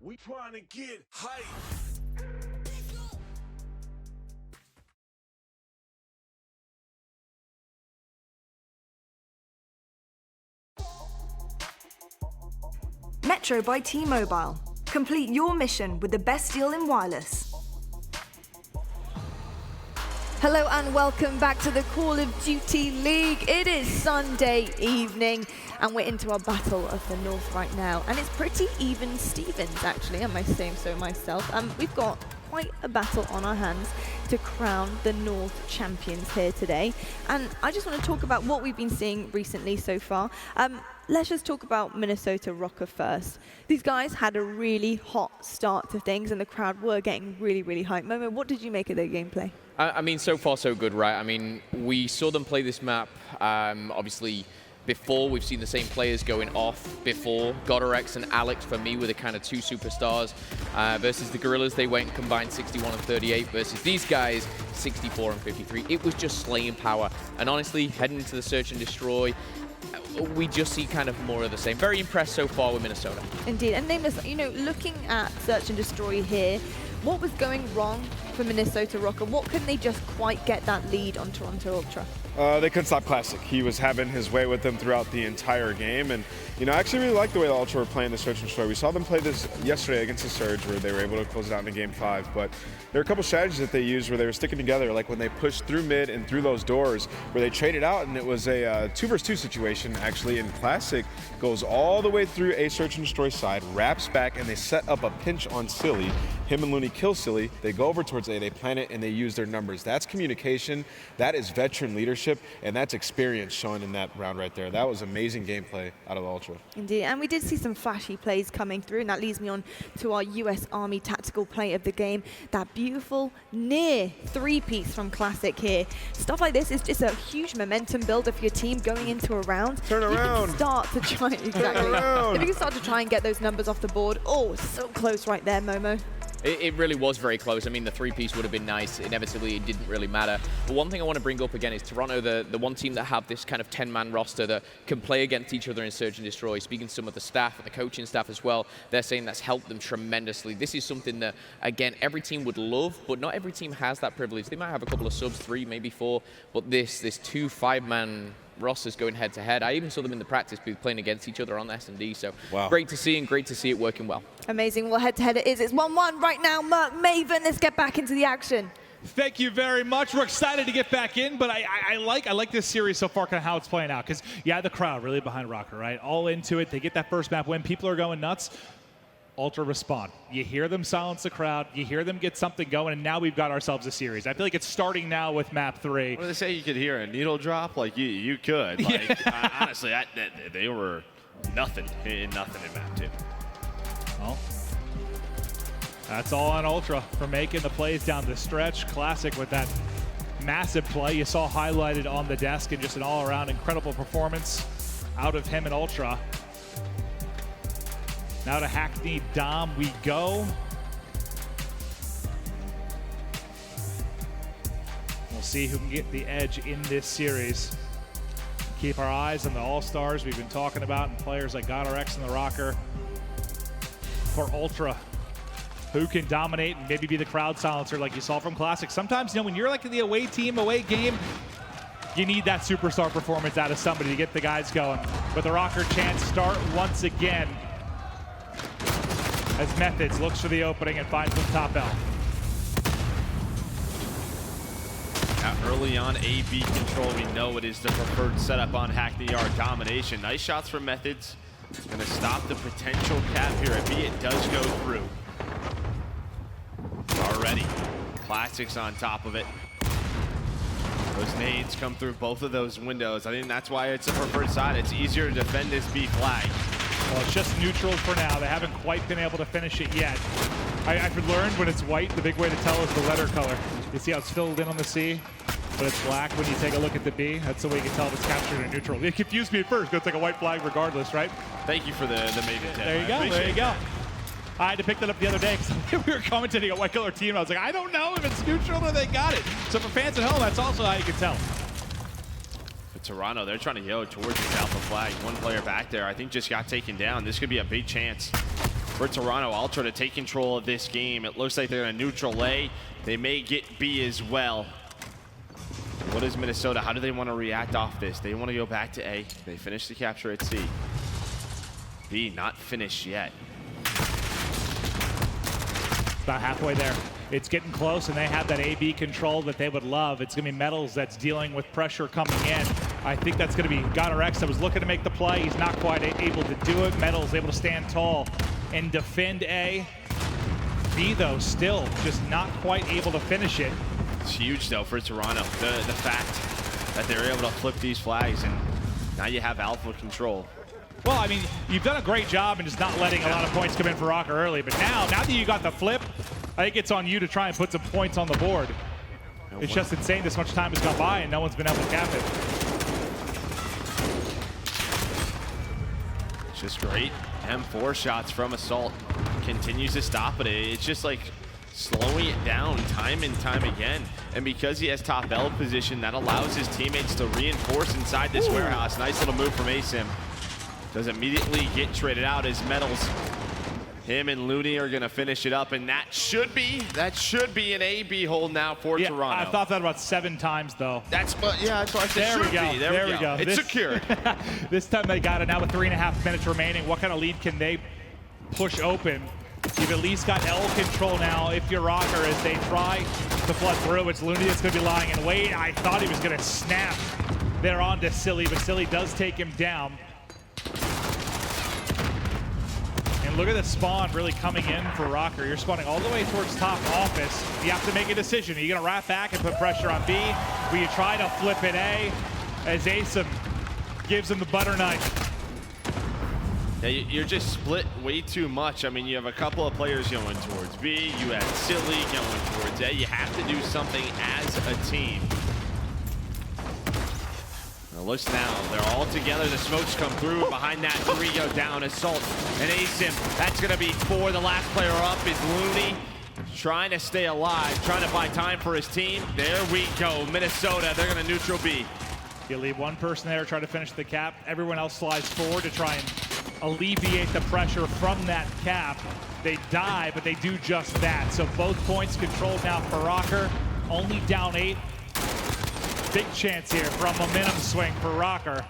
We trying to get hype. Metro by T-Mobile. Complete your mission with the best deal in wireless. Hello and welcome back to the Call of Duty League. It is Sunday evening and we're into our Battle of the North right now. And it's pretty even Stevens actually, I might say so myself. We've got quite a battle on our hands to crown the North champions here today. And I just want to talk about what we've been seeing recently so far. Let's just talk about Minnesota Røkkr first. These guys had a really hot start to things and the crowd were getting really, really hyped. Momo, what did you make of their gameplay? I mean, so far so good, right? I mean, we saw them play this map, obviously, before. We've seen the same players going off before. Godorex and Alex, for me, were the kind of two superstars. Versus the Gorillas, they went and combined 61 and 38. Versus these guys, 64 and 53. It was just slaying power. And honestly, heading into the Search and Destroy, we just see kind of more of the same. Very impressed so far with Minnesota. Indeed. And Nameless, you know, looking at Search and Destroy here, what was going wrong for Minnesota Røkkr? What couldn't they just quite get that lead on Toronto Ultra? They couldn't stop Classic. He was having his way with them throughout the entire game. And, you know, I actually really like the way the Ultra were playing the Search and Destroy. We saw them play this yesterday against the Surge where they were able to close it out in Game 5. But there were a couple strategies that they used where they were sticking together, like when they pushed through mid and through those doors, where they traded out, and it was a 2-versus-2 situation, actually. And Classic goes all the way through a Search and Destroy side, wraps back, and they set up a pinch on Silly. Him and Looney kill Silly. They go over towards towards A, they plan it, and they use their numbers. That's communication, that is veteran leadership, and that's experience shown in that round right there. That was amazing gameplay out of the Ultra. Indeed, and we did see some flashy plays coming through, and that leads me on to our US Army tactical play of the game. That beautiful near three-piece from Classic here. Stuff like this is just a huge momentum builder for your team going into a round. Turn around. You can start to try, exactly. If you can start to try and get those numbers off the board. Oh, so close right there, Momo. It really was very close. I mean, the three-piece would have been nice. Inevitably, it didn't really matter. But one thing I want to bring up again is Toronto, the one team that have this kind of 10-man roster that can play against each other in Search and Destroy. Speaking to some of the staff and the coaching staff as well, they're saying that's helped them tremendously. This is something that, again, every team would love, but not every team has that privilege. They might have a couple of subs, 3, maybe 4, but this 2 5-man rosters going head-to-head. I even saw them in the practice playing against each other on S&D, so wow. Great to see and great to see it working well. Amazing. Well, head-to-head it is. It's 1-1 right now. Merc, Maven, let's get back into the action. Thank you very much. We're excited to get back in, but I like this series so far, kind of how it's playing out, because, yeah, the crowd really behind Røkkr, right? All into it. They get that first map win. People are going nuts. Ultra respond. You hear them silence the crowd. You hear them get something going, and now we've got ourselves a series. I feel like it's starting now with map 3. What do they say? You could hear a needle drop? Like, you could. Like, honestly, they were nothing in map 2. Well, that's all on Ultra for making the plays down the stretch. Classic with that massive play you saw highlighted on the desk, and just an all-around incredible performance out of him and Ultra. Now to Hackney Dom we go. We'll see who can get the edge in this series. Keep our eyes on the all-stars we've been talking about and players like GodRx and the Røkkr. For Ultra, who can dominate and maybe be the crowd silencer like you saw from Classic. Sometimes, when you're like the away team, away game, you need that superstar performance out of somebody to get the guys going. But the Røkkr chance start once again as Methods looks for the opening and finds the top L. Now early on AB control, we know it is the preferred setup on Hackney Yard domination. Nice shots from Methods. Gonna stop the potential cap here at B. It does go through. Already, Classics on top of it. Those nades come through both of those windows. I think that's why it's a preferred side. It's easier to defend this B flag. Well, it's just neutral for now. They haven't quite been able to finish it yet. I've learned when it's white, the big way to tell is the letter color. You see how it's filled in on the C, but it's black when you take a look at the B. That's the way you can tell if it's captured in neutral. It confused me at first, but it's like a white flag regardless, right? Thank you for the Maven tip. There you go, there you go. I had to pick that up the other day because we were commentating a white color team. I was like, I don't know if it's neutral or they got it. So for fans at home, that's also how you can tell. Toronto, they're trying to go towards the alpha flag. One player back there, I think, just got taken down. This could be a big chance for Toronto Ultra to take control of this game. It looks like they're in a neutral A. They may get B as well. What is Minnesota? How do they want to react off this? They want to go back to A. They finish the capture at C. B not finished yet. About halfway there. It's getting close, and they have that AB control that they would love. It's going to be Metals that's dealing with pressure coming in. I think that's going to be GodRx that was looking to make the play. He's not quite able to do it. Metals able to stand tall and defend A. B, though, still just not quite able to finish it. It's huge, though, for Toronto. The fact that they're able to flip these flags, and now you have alpha control. Well, I mean, you've done a great job in just not letting a lot of points come in for Røkkr early, but now that you got the flip, I think it's on you to try and put some points on the board. It's just insane this much time has gone by and no one's been able to cap it. Just great M4 shots from Assault. Continues to stop it. It's just like slowing it down time and time again. And because he has top L position, that allows his teammates to reinforce inside this warehouse. Nice little move from Asim. Does immediately get traded out as Metals. Him and Looney are gonna finish it up, and that should be an AB hold now for Toronto. I thought that about 7 times though. That's what I said. There we go. There we go. It's secured. This time they got it. Now with 3.5 minutes remaining, what kind of lead can they push open? You've at least got L control now if you're Røkkr as they try to flood through. It's Looney that's gonna be lying in wait. I thought he was gonna snap there onto Silly, but Silly does take him down. And And look at the spawn really coming in for Røkkr. You're spawning all the way towards top office. You have to make a decision. Are you going to wrap back and put pressure on B? Will you try to flip it A? As Asem gives him the butter knife. Yeah, you're just split way too much. I mean, you have a couple of players going towards B. You have Silly going towards A. You have to do something as a team. Looks now, they're all together. The smokes come through. Behind that, 3 go down. Assault and Asem. That's going to be 4. The last player up is Looney. Trying to stay alive, trying to buy time for his team. There we go. Minnesota, they're going to neutral B. You leave one person there, try to finish the cap. Everyone else slides forward to try and alleviate the pressure from that cap. They die, but they do just that. So both points controlled now for Røkkr. Only down 8. Big chance here for a momentum swing for Røkkr.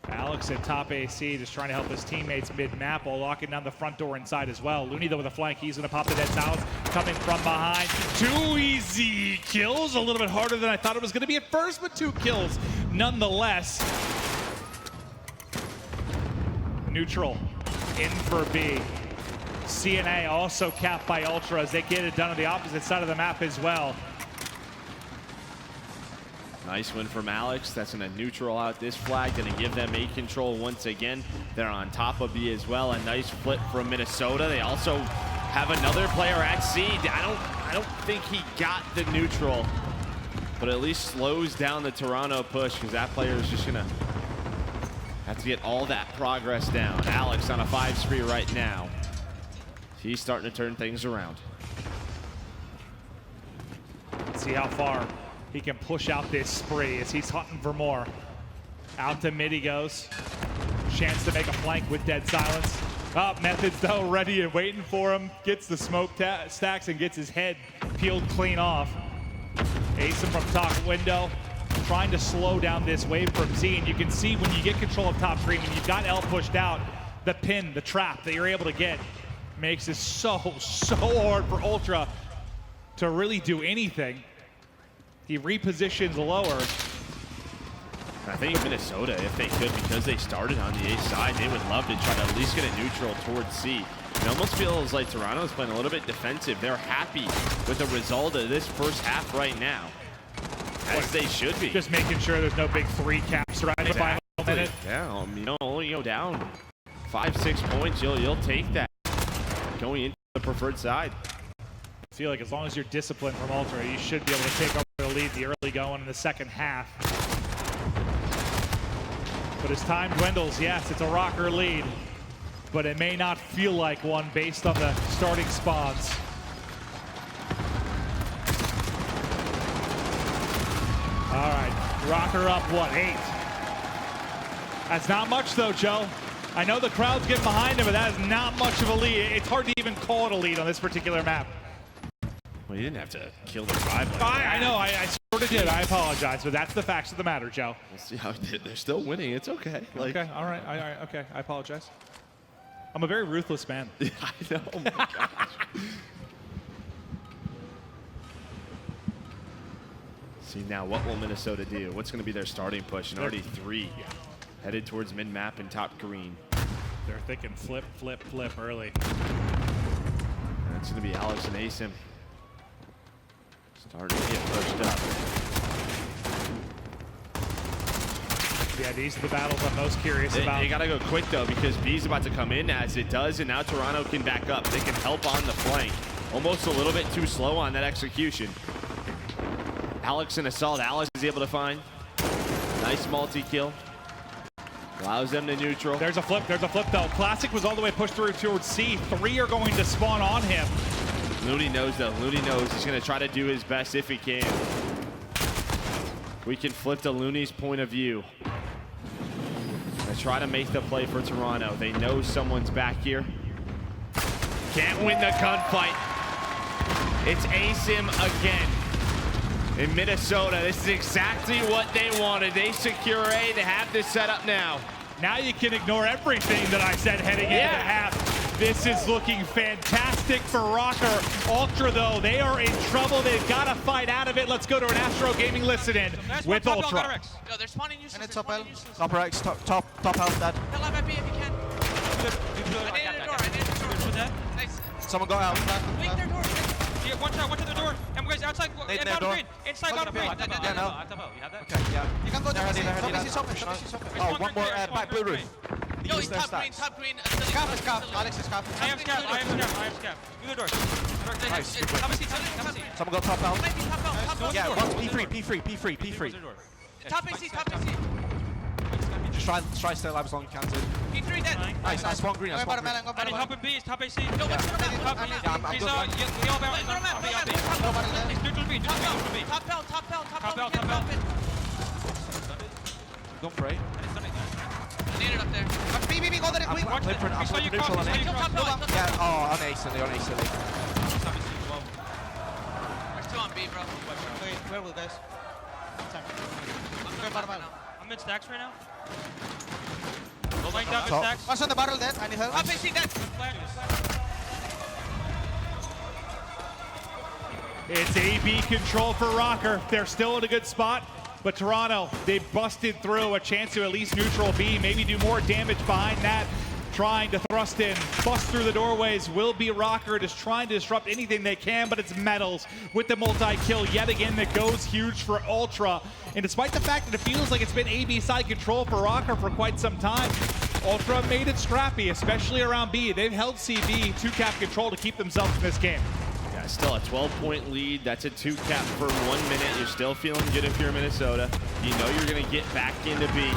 Alex at top AC just trying to help his teammates mid-map while locking down the front door inside as well. Looney though with a flank, he's gonna pop the dead silence coming from behind. 2 easy kills, a little bit harder than I thought it was gonna be at first, but 2 kills nonetheless. Neutral in for B. CNA also capped by Ultra as they get it done on the opposite side of the map as well. Nice win from Alex. That's going to neutral out this flag. Going to give them A control once again. They're on top of B as well. A nice flip from Minnesota. They also have another player at C. I don't think he got the neutral, but at least slows down the Toronto push because that player is just going to have to get all that progress down. Alex on a 5 spree right now. He's starting to turn things around. Let's see how far he can push out this spree as he's hunting for more. Out to mid he goes. Chance to make a flank with dead silence. Methods though ready and waiting for him. Gets the smoke stacks and gets his head peeled clean off. Asem from top window, trying to slow down this wave from Z. And you can see when you get control of top green, when you've got L pushed out, the pin, the trap that you're able to get makes it so hard for Ultra to really do anything. He repositions lower. I think Minnesota, if they could, because they started on the A side, they would love to try to at least get a neutral towards C. It almost feels like Toronto's playing a little bit defensive. They're happy with the result of this first half right now, as they should be. Just making sure there's no big 3 caps right in the final minute. Yeah, only go down 5-6 points, you'll take that going into the preferred side. I feel like as long as you're disciplined from Ultra, you should be able to take over the lead the early going in the second half. But as time dwindles, yes, it's a Røkkr lead, but it may not feel like one based on the starting spawns. All right, Røkkr up, what, 8? That's not much though, Joe. I know the crowd's getting behind him, but that is not much of a lead. It's hard to even call it a lead on this particular map. Well, you didn't have to kill the drive. I know, I sort of did. I apologize, but that's the facts of the matter, Joe. We'll see how they're still winning. It's okay. Okay, all right, okay. I apologize. I'm a very ruthless man. Yeah, I know. Oh my gosh. See now, what will Minnesota do? What's going to be their starting push? And already 3 headed towards mid-map and top green. They're thinking flip, flip, flip early. That's going to be Alex and Asem. Starting to get pushed up. Yeah, these are the battles I'm most curious about. They got to go quick, though, because B's about to come in as it does, and now Toronto can back up. They can help on the flank. Almost a little bit too slow on that execution. Alex and Assault. Alex is able to find. Nice multi-kill. Allows them to neutral. There's a flip though. Classic was all the way pushed through towards C. 3 are going to spawn on him. Looney knows though. Looney knows he's going to try to do his best if he can. We can flip to Looney's point of view. They try to make the play for Toronto. They know someone's back here. Can't win the gunfight. It's Asem again. In Minnesota, this is exactly what they wanted. They secure A, they have this set up now. Now you can ignore everything that I said heading into the half. This is looking fantastic for Røkkr. Ultra, though, they are in trouble. They've got to fight out of it. Let's go to an Astro Gaming listen-in with Ultra. Yo, they're spawning useless. And it's top L. Top Rex, top house, Dad. He'll have a B if you can. Someone go out. Link their door. Yeah, one to the door. And guys outside. Nate, And their door. green. Inside bottom green. Yeah, no. You have that? Okay, yeah. You can go to They're top ready. is open. Top is open. Oh, one more back blue roof. Yo, he's top green. Scav is scav. Alex is scav. I have scav. Through the door. Nice. Have a seat. Someone go top out. Top Yeah, door. P3. Top AC. Just try to stay alive as long as you can. P3 dead. Nice, I spawn green. Go bottom, Alan. Go I need bottom. help in B. Is top AC. Yo, let's go to Top map. Yeah, I'm He's good. yellow barrel. No bottom there. He's neutral B. Top bell. Top bell. Don't pray. Need it up there. B, go there quick. I'm playing for neutral on Kill A. top bell. Yeah, oh, on A silly. There's two on B, bro. Okay, where will guys? Go bottom, Alan. I'm mid stacks right now. Going down mid Top. stacks. One's on the barrel dead. I need help. Top AC dead. It's AB control for Røkkr. They're still in a good spot, but Toronto, they busted through. A chance to at least neutral B, maybe do more damage behind that. Trying to thrust in, bust through the doorways will be Røkkr, just trying to disrupt anything they can, but it's Metals with the multi-kill yet again that goes huge for Ultra. And despite the fact that it feels like it's been AB side control for Røkkr for quite some time, Ultra made it scrappy, especially around B. They've held CB 2-cap control to keep themselves in this game. Yeah, still a 12-point lead. That's a 2-cap for 1 minute. You're still feeling good if you're Minnesota. You know you're going to get back into B.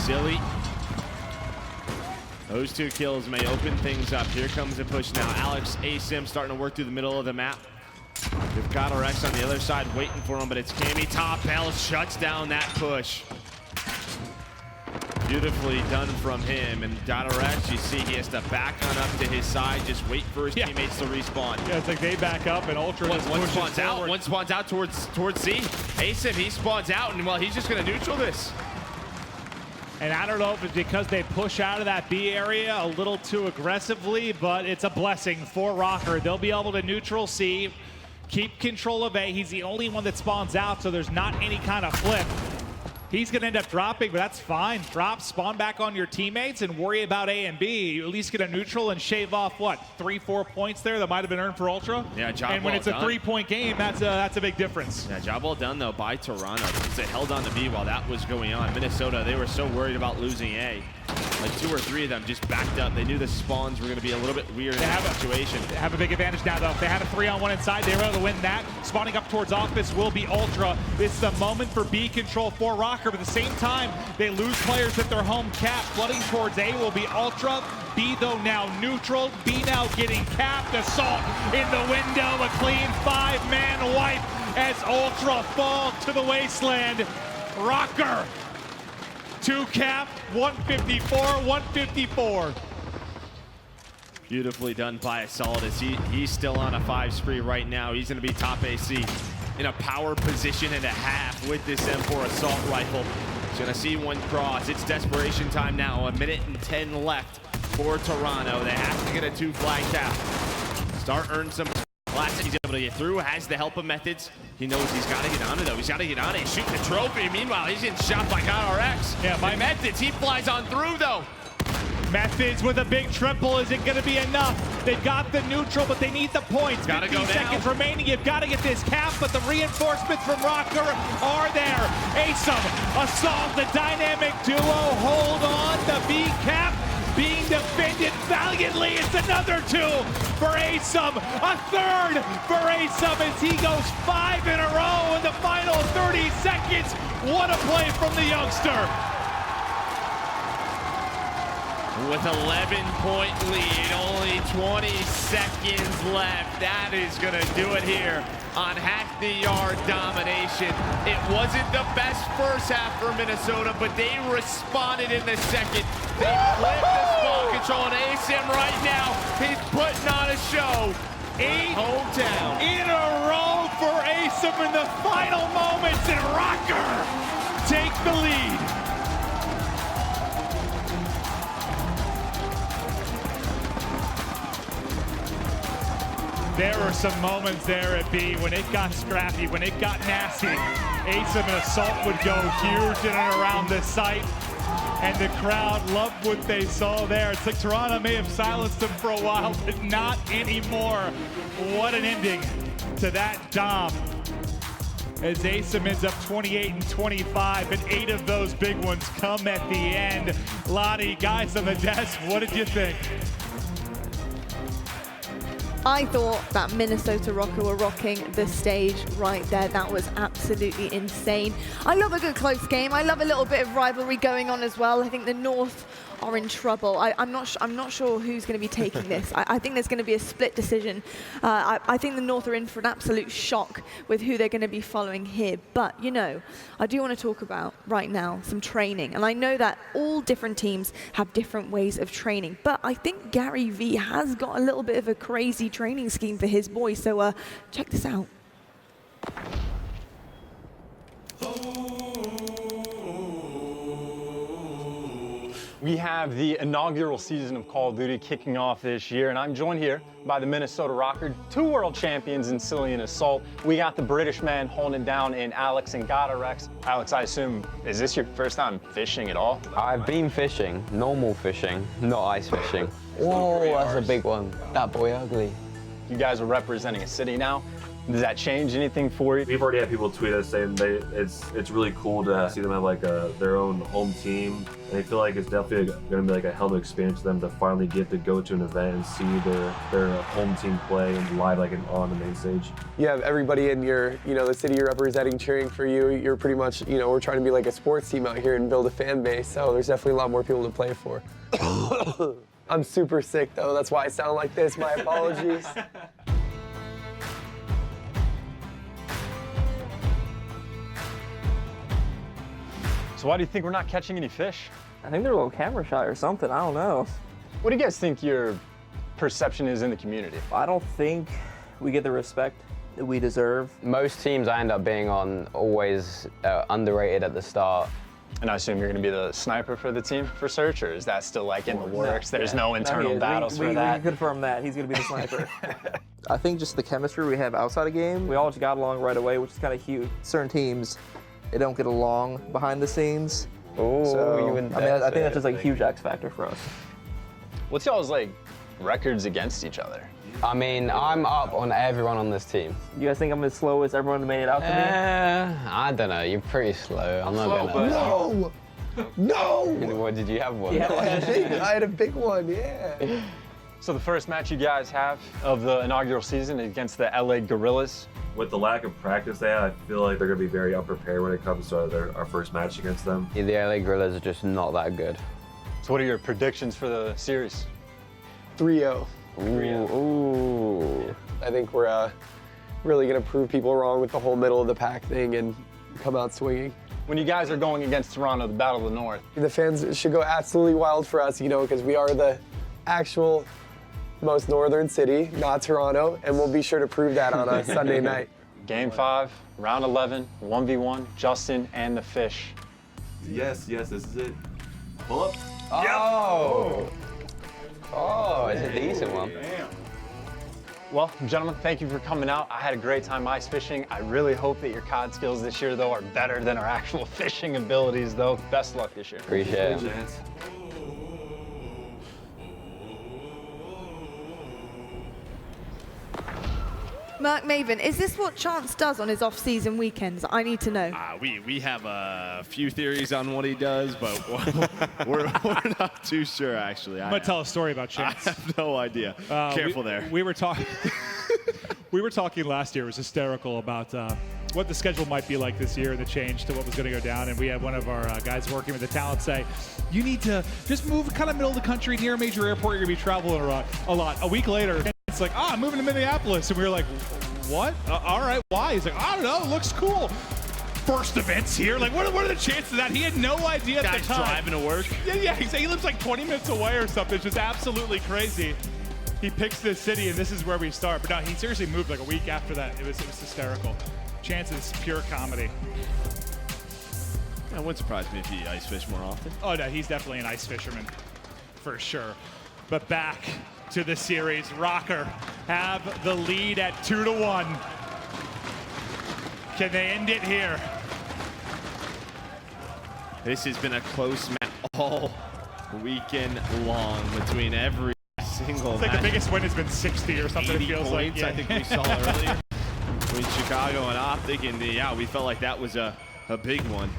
Silly. Those 2 kills may open things up. Here comes the push now. Alex Asim starting to work through the middle of the map. They've got Rex on the other side waiting for him, but it's Cammy Top Bell shuts down that push. Beautifully done from him. And Rex, you see he has to back on up to his side, just wait for his teammates to respawn. Yeah, it's like they back up and Ultra One spawns out. One spawns out towards C. Asim, he spawns out, and well, he's just going to neutral this. And I don't know if it's because they push out of that B area a little too aggressively, but it's a blessing for Røkkr. They'll be able to neutral C, keep control of A. He's the only one that spawns out, so there's not any kind of flip. He's going to end up dropping, but that's fine. Drop, spawn back on your teammates, and worry about A and B. You at least get a neutral and shave off, what, 3-4 points there that might have been earned for Ultra? Yeah, job And when well it's a done. 3-point game, that's a big difference. Yeah, job well done, though, by Toronto. Because they held on to B while that was going on. Minnesota, they were so worried about losing A. Like 2 or 3 of them just backed up. They knew the spawns were going to be a little bit weird in that situation. They have a big advantage now, though. If they had a 3-on-1 inside, they were able to win that. Spawning up towards office will be Ultra. It's the moment for B control for Røkkr, but at the same time, they lose players at their home cap. Flooding towards A will be Ultra. B, though, now neutral. B now getting capped. Assault in the window. A clean 5-man wipe as Ultra fall to the wasteland. Røkkr. 2-cap, 154. Beautifully done by Assault as he's still on a 5 spree right now. He's going to be top AC in a power position and a half with this M4 Assault rifle. He's going to see one cross. It's desperation time now. 1 minute and 10 left for Toronto. They have to get a 2 flag tap. Start earn some classic. He's able to get through, has the help of Methods. He knows he's got to get on it, though. He's got to get on it. He's shooting the trophy. Meanwhile, he's getting shot by RX. Yeah, by Methods. He flies on through, though. Methods with a big triple. Is it going to be enough? They've got the neutral, but they need the points. Gotta 15 go seconds now. remaining. You've got to get this cap, but the reinforcements from Røkkr are there. Asim, Assault, the dynamic duo. Hold on. The B cap being defended valiantly. It's another 2 for Asim. A 3rd for Asim as he goes 5 in a row in the final 30 seconds. What a play from the youngster. With 11-point lead, only 20 seconds left. That is going to do it here on Hack the Yard domination. It wasn't the best first half for Minnesota, but they responded in the second. They flipped the spawn control, and Asim right now, he's putting on a show. 8 hometown in a row for Asim in the final moments, and Røkkr take the lead. There were some moments there at B when it got scrappy, when it got nasty. Asim and Assault would go huge in and around this site. and the crowd loved what they saw there. It's like Toronto may have silenced them for a while, but not anymore. What an ending to that dom. As ASIM ends up 28-25, and 8 of those big ones come at the end. Lottie, guys on the desk, what did you think? I thought that Minnesota Røkkr were rocking the stage right there. That was absolutely insane. I love a good close game. I love a little bit of rivalry going on as well. I think the North are in trouble. I'm not sure who's going to be taking this. I think there's going to be a split decision. I think the North are in for an absolute shock with who they're going to be following here. But, you know, I do want to talk about right now some training. And I know that all different teams have different ways of training. But I think Gary V has got a little bit of a crazy training scheme for his boys. So check this out. We have the inaugural season of Call of Duty kicking off this year, and I'm joined here by the Minnesota Røkkr, 2 world champions in Cillian Assault. We got the British man holding it down in Alex and Godarex. Alex, I assume, is this your first time fishing at all? I've been fishing, normal fishing, not ice fishing. Whoa, that's a big one. That boy ugly. You guys are representing a city now. Does that change anything for you? We've already had people tweet us saying it's really cool to see them have like their own home team, and they feel like it's definitely going to be like a hell of an experience for them to finally get to go to an event and see their home team play and live like on the main stage. You have everybody in your, the city you're representing cheering for you. You're pretty much, we're trying to be like a sports team out here and build a fan base. So there's definitely a lot more people to play for. I'm super sick though. That's why I sound like this. My apologies. So why do you think we're not catching any fish? I think they're a little camera shy or something, I don't know. What do you guys think your perception is in the community? I don't think we get the respect that we deserve. Most teams I end up being on always underrated at the start. And I assume you're going to be the sniper for the team for search, or is that still like in the works? There's no internal battles for that? We can confirm that. He's going to be the sniper. I think just the chemistry we have outside of game, we all just got along right away, which is kind of huge. Certain teams, they don't get along behind the scenes. Oh, so, I think that's just like a huge X factor for us. What's y'all's like records against each other? I mean, I'm up on everyone on this team. You guys think I'm as slow as everyone made it out to me? I don't know. You're pretty slow. I'm not gonna. No! No! What did you have one? Yeah, I had a big one, yeah. So the first match you guys have of the inaugural season is against the LA Gorillas. With the lack of practice they have, I feel like they're going to be very unprepared when it comes to our first match against them. Yeah, the LA Gorillas are just not that good. So what are your predictions for the series? 3-0. Ooh. I think we're really going to prove people wrong with the whole middle of the pack thing and come out swinging. When you guys are going against Toronto, the Battle of the North. The fans should go absolutely wild for us, because we are the actual most northern city, not Toronto, and we'll be sure to prove that on a Sunday night. Game 5, round 11, 1v1, Justin and the Fish. Yes, this is it. Pull up. Oh! Oh, it's a decent one. Well, gentlemen, thank you for coming out. I had a great time ice fishing. I really hope that your cod skills this year, though, are better than our actual fishing abilities, though. Best luck this year. Appreciate it. Mark Maven, is this what Chance does on his off-season weekends? I need to know. We have a few theories on what he does, but we're not too sure, actually. I'm going to tell a story about Chance. I have no idea. Careful there. We were talking last year. It was hysterical about what the schedule might be like this year, the change to what was going to go down. And we had one of our guys working with the talent say, you need to just move kind of middle of the country near a major airport. You're going to be traveling a lot. A week later, it's like, I'm moving to Minneapolis. And we were like, what? All right, why? He's like, I don't know, it looks cool. First events here. Like, what are the chances of that? He had no idea at the time. Driving to work? Yeah, he lives like 20 minutes away or something. It's just absolutely crazy. He picks this city, and this is where we start. But no, he seriously moved like a week after that. It was hysterical. Chance is pure comedy. It wouldn't surprise me if he ice fish more often. Oh, no, he's definitely an ice fisherman, for sure. But back to the series, Røkkr have the lead at 2-1. Can they end it here? This has been a close match. all weekend long between every single It's like match. the biggest win has been 60 or something. 80 It feels points, like. Yeah. I think we saw earlier between Chicago and Optic, and yeah, we felt like that was a big one.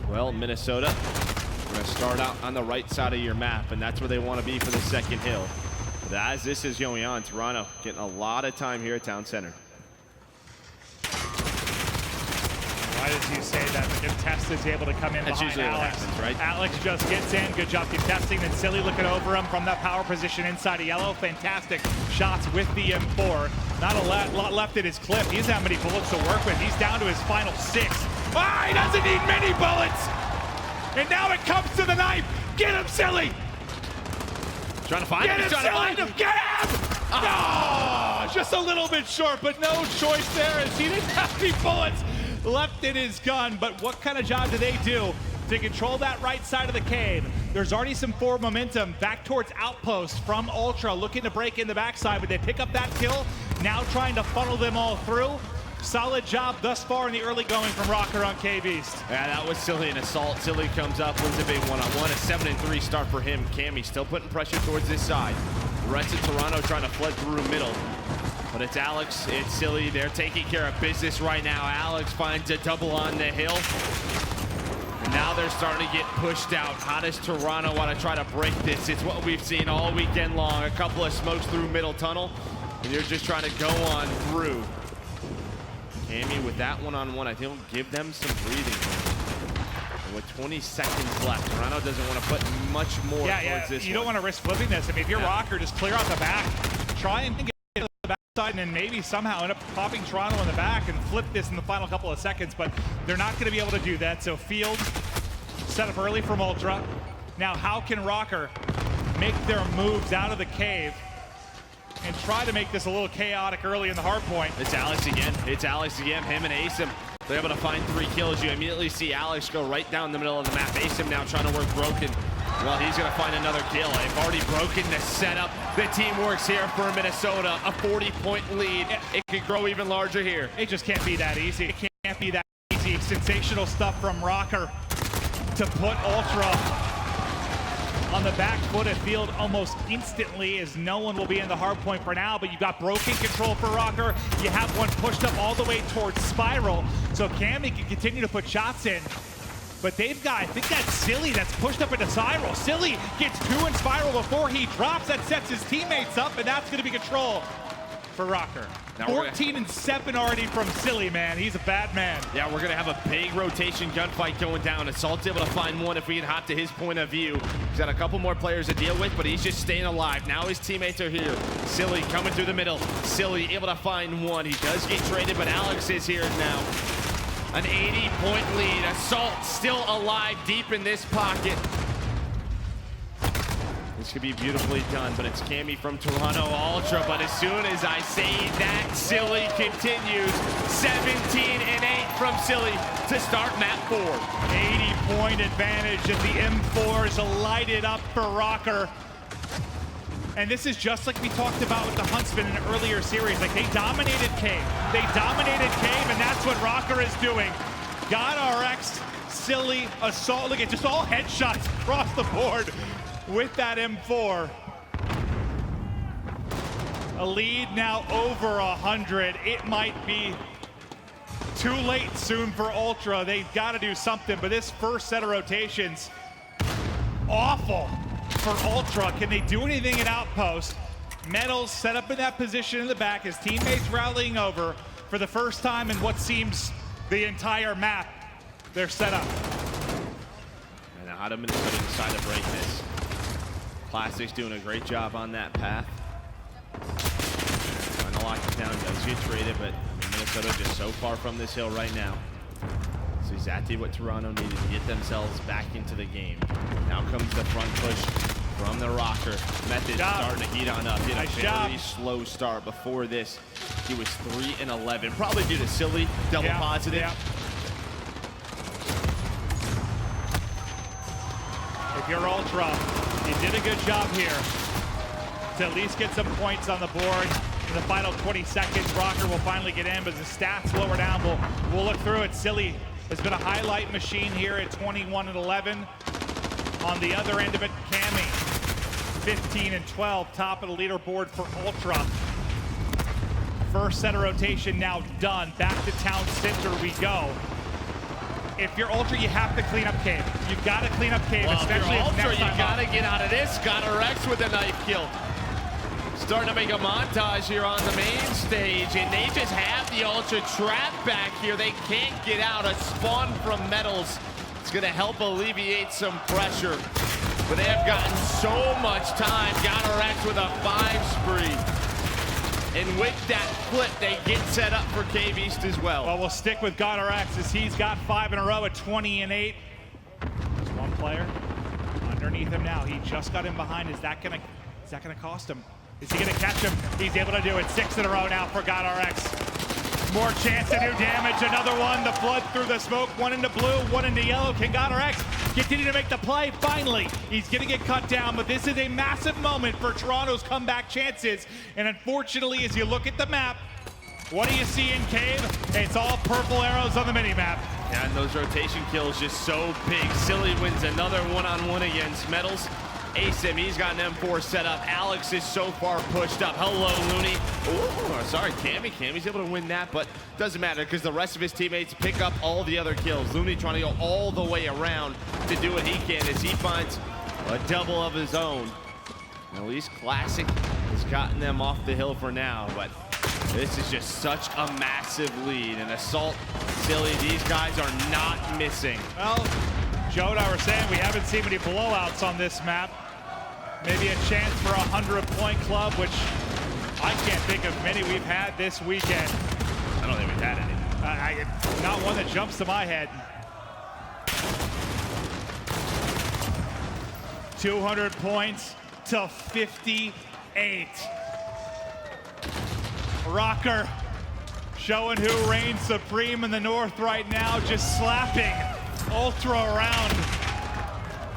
Well, Minnesota, we're going to start out on the right side of your map, and that's where they want to be for the second hill. But as this is going on, Toronto getting a lot of time here at Town Center. Why did you say that? The contestant is able to come in That's behind usually what Alex. happens, right? Alex just gets in. Good job contesting. Then Silly looking over him from that power position inside of yellow. Fantastic shots with the M4. Not a lot left in his clip. He doesn't have many bullets to work with. He's down to his final 6. Ah, he doesn't need many bullets. And now it comes to the knife. Get him, Silly. Trying to find him. Get him, Silly. Get him. Oh, just a little bit short, but no choice there as he didn't have any bullets left in his gun. But what kind of job do they do to control that right side of the cave? There's already some forward momentum back towards Outpost from Ultra, looking to break in the backside, but they pick up that kill, now trying to funnel them all through. Solid job thus far in the early going from Røkkr on Cave East. Yeah, that was Silly in assault. Silly comes up, wins a big one-on-one. A 7-3 start for him. Cammy still putting pressure towards this side. The rest of Toronto trying to flood through middle. But it's Alex, it's Silly. They're taking care of business right now. Alex finds a double on the hill. And now they're starting to get pushed out. How does Toronto want to try to break this? It's what we've seen all weekend long. A couple of smokes through middle tunnel, and you're just trying to go on through. Cammy with that one-on-one, I think will give them some breathing room. And with 20 seconds left, Toronto doesn't want to put much more towards this. You don't want to risk flipping this. I mean, if you're Røkkr, just clear out the back. Try and get to the backside and then maybe somehow end up popping Toronto in the back and flip this in the final couple of seconds, but they're not going to be able to do that. So Field set up early from Ultra. Now, how can Røkkr make their moves out of the cave and try to make this a little chaotic early in the hard point? It's Alex again. It's Alex again. Him and Asim. They're able to find 3 kills. You immediately see Alex go right down the middle of the map. Asim now trying to work Broken. Well, he's going to find another kill. They've already broken the setup. The team works here for Minnesota. A 40-point lead. It could grow even larger here. It just can't be that easy. It can't be that easy. Sensational stuff from Røkkr to put Ultra on the back foot at Field almost instantly, as no one will be in the hard point for now, but you've got broken control for Røkkr. You have one pushed up all the way towards Spiral, so Cammy can continue to put shots in. But they've got, I think that's Silly that's pushed up into Spiral. Silly gets 2 in Spiral before he drops. That sets his teammates up, and that's going to be control for Røkkr. 14-7 already from Silly, man. He's a bad man. Yeah, we're going to have a big rotation gunfight going down. Assault's able to find one if we can hop to his point of view. He's got a couple more players to deal with, but he's just staying alive. Now his teammates are here. Silly coming through the middle. Silly able to find one. He does get traded, but Alex is here now. An 80-point lead. Assault still alive deep in this pocket. This could be beautifully done, but it's Cammy from Toronto Ultra. But as soon as I say that, Silly continues. 17-8 from Silly to start map 4. 80-point advantage, and the M4 is lighted up for Røkkr. And this is just like we talked about with the Huntsman in an earlier series. Like, they dominated Cave. They dominated Cave, and that's what Røkkr is doing. God RX, Silly, Assault. Look at just all headshots across the board with that M4. A lead now over 100. It might be too late soon for Ultra. They've got to do something, but this first set of rotations, awful for Ultra. Can they do anything at Outpost? Metals set up in that position in the back, his teammates rallying over for the first time in what seems the entire map. They're set up. And how do Minnesota decide to break this? Plastic's doing a great job on that path. Trying to lock it down, does get traded, but Minnesota just so far from this hill right now. It's exactly what Toronto needed to get themselves back into the game. Now comes the front push from the Røkkr. Method starting to heat on up. He had a very slow start before this. He was 3-11, probably due to Silly, double positive. Yeah. If you're Ultra, you did a good job here to at least get some points on the board. In the final 20 seconds, Røkkr will finally get in, but the stats lower down. We'll look through it. Silly has been a highlight machine here at 21-11. On the other end of it, Cammy, 15 and 12, top of the leaderboard for Ultra. First set of rotation now done. Back to town center we go. If you're Ultra, you have to clean up Cave. You've got to clean up Cave, Well, especially if you're Ultra, next you time got to up. get out of this. Got a Rex with a knife kill. Starting to make a montage here on the main stage, and they just have the Ultra trapped back here. They can't get out. A spawn from Metals. It's going to help alleviate some pressure. But they have gotten so much time. Got a Rex with a 5 spree. And with that flip, they get set up for Cave East as well. Well, we'll stick with GodRx as he's got 5 in a row at 20 and 8. There's one player underneath him now. He just got in behind. Is that gonna cost him? Is he gonna catch him? He's able to do it. 6 in a row now for GodRx. More chance to do damage. Another one. The flood through the smoke. One into blue, one into yellow. Can GodRx continue to make the play? Finally, he's gonna get cut down, but this is a massive moment for Toronto's comeback chances. And unfortunately, as you look at the map, what do you see in Cave? It's all purple arrows on the mini-map. Yeah, and those rotation kills just so big. Silly wins another one-on-one against Metals. Ace him, he's got an M4 set up. Alex is so far pushed up. Hello, Looney. Ooh, sorry, Cammy. Cammy's able to win that, but doesn't matter because the rest of his teammates pick up all the other kills. Looney trying to go all the way around to do what he can as he finds a double of his own. At least Classic has gotten them off the hill for now, but this is just such a massive lead. And Assault, Silly, these guys are not missing. Well, Joe and I were saying we haven't seen many blowouts on this map. Maybe a chance for a 100-point club, which I can't think of many we've had this weekend. I don't think we've had any. Not one that jumps to my head. 200 points to 58. Røkkr showing who reigns supreme in the North right now, just slapping Ultra around.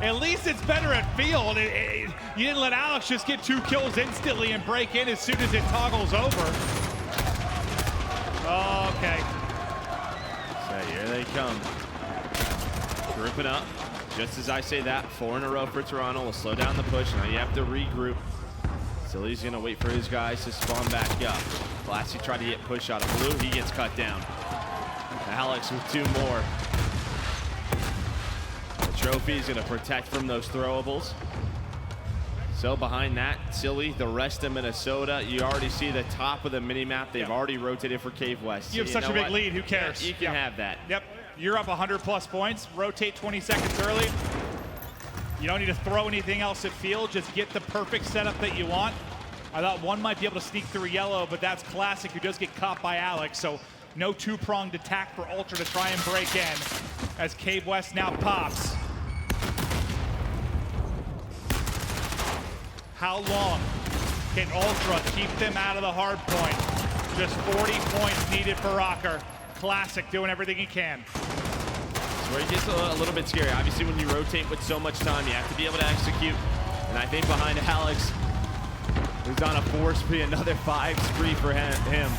At least it's better at field. You didn't let Alex just get 2 kills instantly and break in as soon as it toggles over. Okay. So here they come. Grouping up. Just as I say that, 4 in a row for Toronto. We'll slow down the push. Now you have to regroup. Silly's gonna wait for his guys to spawn back up. Classy tried to get push out of blue. He gets cut down. Alex with 2 more. Trophy is going to protect from those throwables. So behind that, Silly, the rest of Minnesota, you already see the top of the mini-map. They've already rotated for Cave West. You have such a big lead, who cares? Yeah, you can have that. Yep, you're up 100+ points. Rotate 20 seconds early. You don't need to throw anything else at field. Just get the perfect setup that you want. I thought one might be able to sneak through yellow, but that's Classic, who does get caught by Alex. So no 2-pronged attack for Ultra to try and break in as Cave West now pops. How long can Ultra keep them out of the hard point? Just 40 points needed for Røkkr. Classic doing everything he can. That's where it gets a little bit scary. Obviously, when you rotate with so much time, you have to be able to execute. And I think behind Alex, who's on a 4 spree, another 5 spree for him.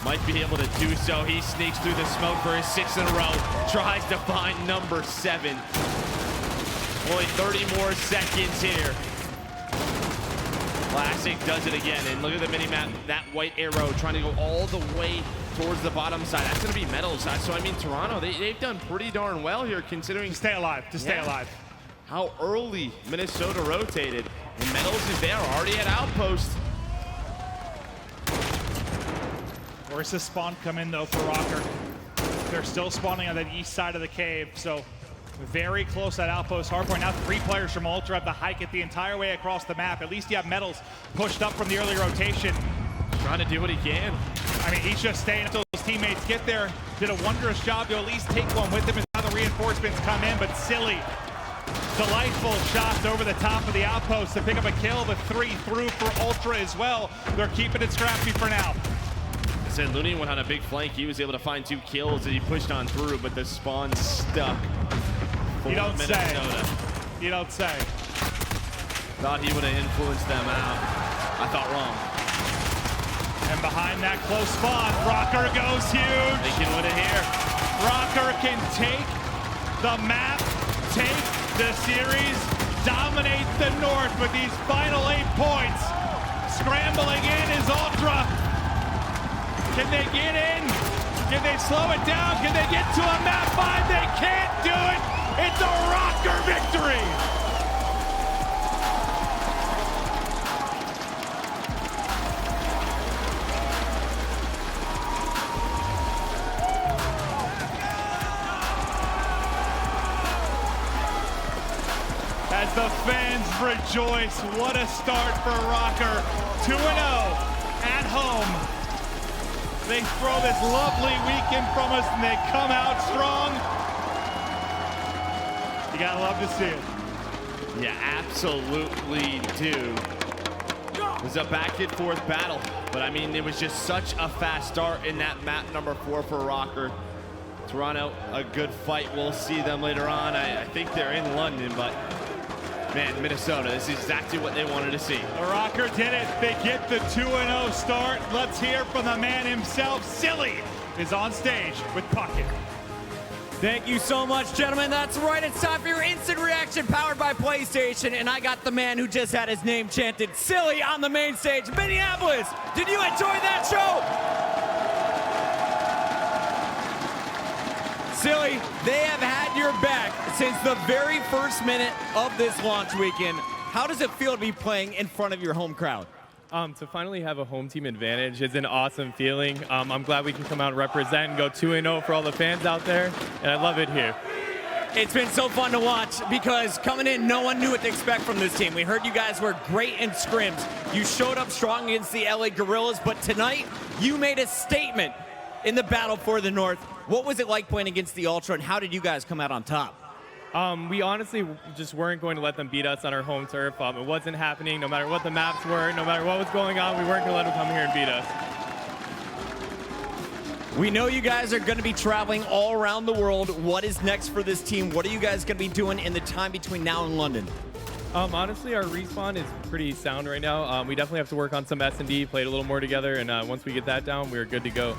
Might be able to do so. He sneaks through the smoke for his 6 in a row. Tries to find number 7. Only 30 more seconds here. Classic does it again, and look at the mini-map, that white arrow trying to go all the way towards the bottom side. That's going to be Metals side, so I mean, Toronto, they've done pretty darn well here considering... To stay alive, stay alive. How early Minnesota rotated, and Metals is there, already at outpost. Where's the spawn come in, though, for Røkkr? They're still spawning on the east side of the cave, so very close at outpost hardpoint. Now 3 players from Ultra have to hike it the entire way across the map. At least you have Metals pushed up from the early rotation. Trying to do what he can. I mean, he's just staying until his teammates get there. Did a wondrous job to at least take one with him as now the reinforcements come in, but Silly. Delightful shots over the top of the outpost to pick up a kill, but 3 through for Ultra as well. They're keeping it scrappy for now. I said Looney went on a big flank. He was able to find 2 kills as he pushed on through, but the spawn stuck. You don't Minnesota. say. You don't say. Thought he would have influenced them out. I thought wrong. And behind that close spawn, Røkkr goes huge. They can win it here. Røkkr can take the map, take the series. dominate the North with these final 8 points. Scrambling in is Ultra. Can they get in? Can they slow it down? Can they get to a map 5? They can't do it. It's a Røkkr victory. As the fans rejoice, what a start for Røkkr. 2-0 at home. They throw this lovely weekend from us and they come out strong. You gotta love to see it. Yeah, absolutely do. It was a back and forth battle, but I mean, it was just such a fast start in that map number 4 for Røkkr. Toronto, a good fight. We'll see them later on. I think they're in London, but man, Minnesota, this is exactly what they wanted to see. The Røkkr did it. They get the 2-0 start. Let's hear from the man himself. Silly is on stage with Puckett. Thank you so much, gentlemen. That's right. It's time for your instant reaction powered by PlayStation. And I got the man who just had his name chanted, Silly, on the main stage. Minneapolis, did you enjoy that show? Silly, they have had your back since the very first minute of this launch weekend. How does it feel to be playing in front of your home crowd? To finally have a home team advantage is an awesome feeling. I'm glad we can come out and represent and go 2-0 for all the fans out there, and I love it here. It's been so fun to watch because coming in, no one knew what to expect from this team. We heard you guys were great in scrims. You showed up strong against the LA Gorillas, but tonight you made a statement in the battle for the North. What was it like playing against the Ultra, and how did you guys come out on top? We honestly just weren't going to let them beat us on our home turf. It wasn't happening. No matter what the maps were, no matter what was going on, we weren't going to let them come here and beat us. We know you guys are going to be traveling all around the world. What is next for this team? What are you guys going to be doing in the time between now and London? Honestly, our respawn is pretty sound right now. We definitely have to work on some S&D, play it a little more together, and once we get that down, we're good to go.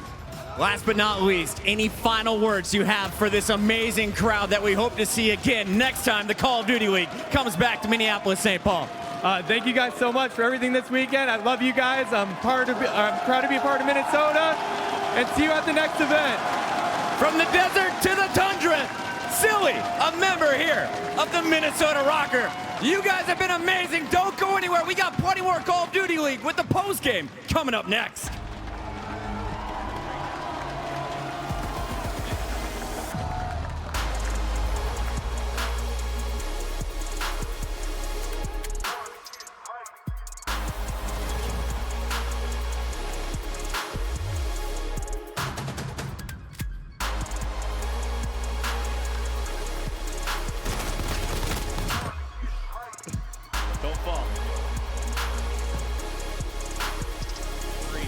Last but not least, any final words you have for this amazing crowd that we hope to see again next time the Call of Duty League comes back to Minneapolis, St. Paul? Thank you guys so much for everything this weekend. I love you guys. I'm proud to be a part of Minnesota, and see you at the next event. From the desert to the tundra, Silly, a member here of the Minnesota Røkkr. You guys have been amazing. Don't go anywhere. We got plenty more Call of Duty League with the post game coming up next. Don't fall. Green,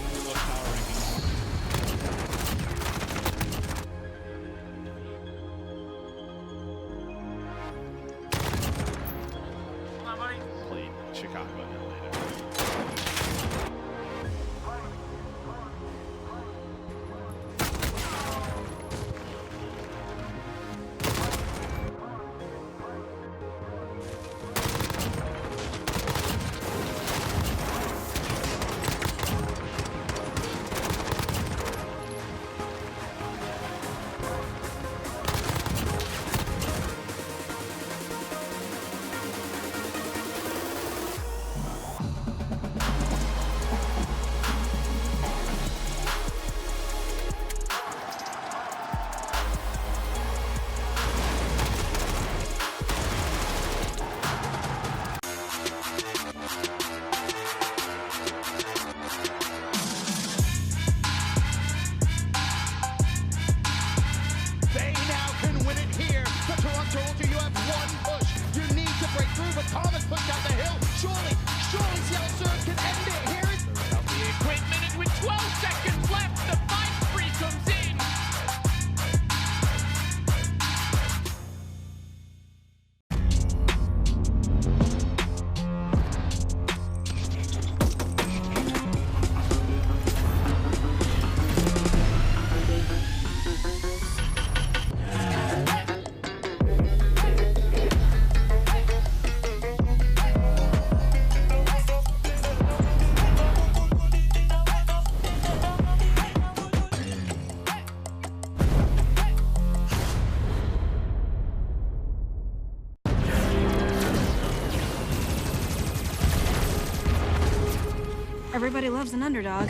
Everybody loves an underdog.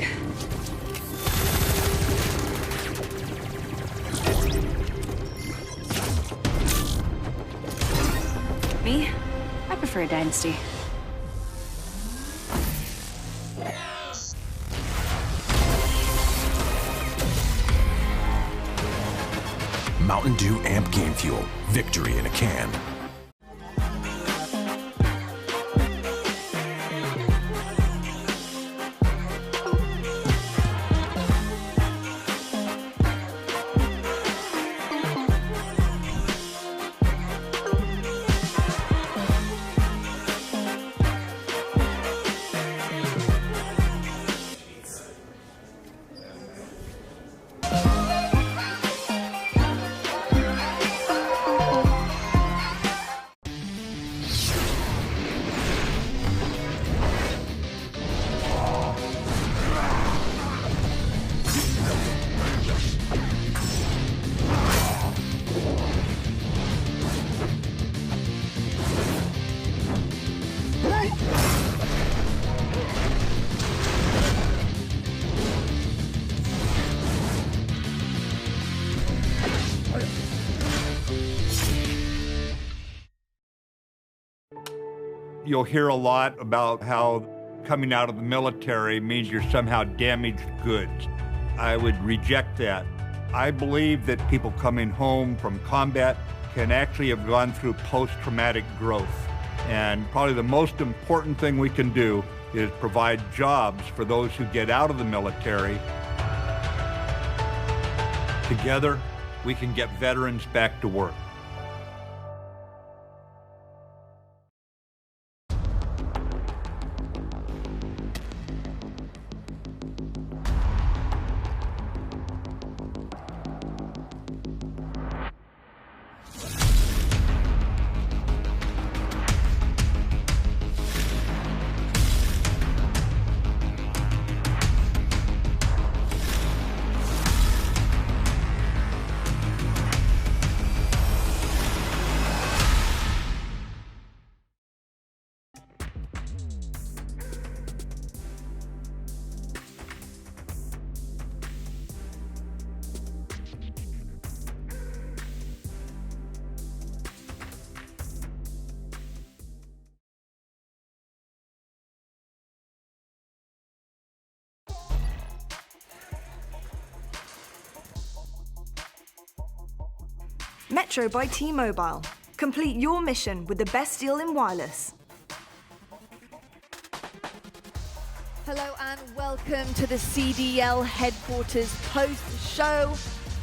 Me? I prefer a dynasty. Mountain Dew Amp Game Fuel. Victory in a can. You'll hear a lot about how coming out of the military means you're somehow damaged goods. I would reject that. I believe that people coming home from combat can actually have gone through post-traumatic growth. And probably the most important thing we can do is provide jobs for those who get out of the military. Together, we can get veterans back to work. Metro by T-Mobile. Complete your mission with the best deal in wireless. Hello and welcome to the CDL headquarters post-show.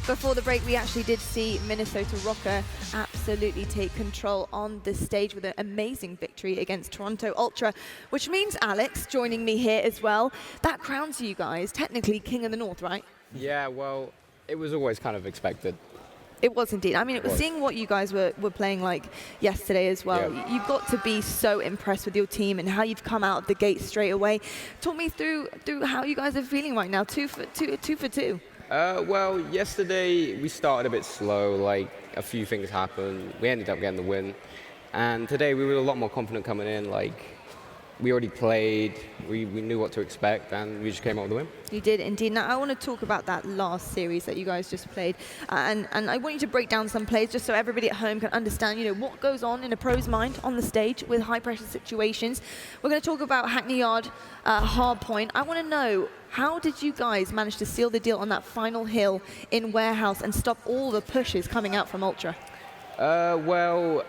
Before the break, we actually did see Minnesota Røkkr absolutely take control on the stage with an amazing victory against Toronto Ultra, which means, Alex, joining me here as well, that crowns you guys technically King of the North, right? Yeah, well, it was always kind of expected. It was indeed. I mean, it was seeing what you guys were playing like yesterday as well. Yeah. You've got to be so impressed with your team and how you've come out of the gate straight away. Talk me through how you guys are feeling right now. Two for two. Well, yesterday we started a bit slow. Like a few things happened. We ended up getting the win, and today we were a lot more confident coming in. Like we already played. We knew what to expect, and we just came out with the win. You did indeed. Now I want to talk about that last series that you guys just played, and I want you to break down some plays just so everybody at home can understand, you know, what goes on in a pro's mind on the stage with high pressure situations. We're going to talk about Hackney Yard, hard point. I want to know, how did you guys manage to seal the deal on that final hill in Warehouse and stop all the pushes coming out from Ultra? Well,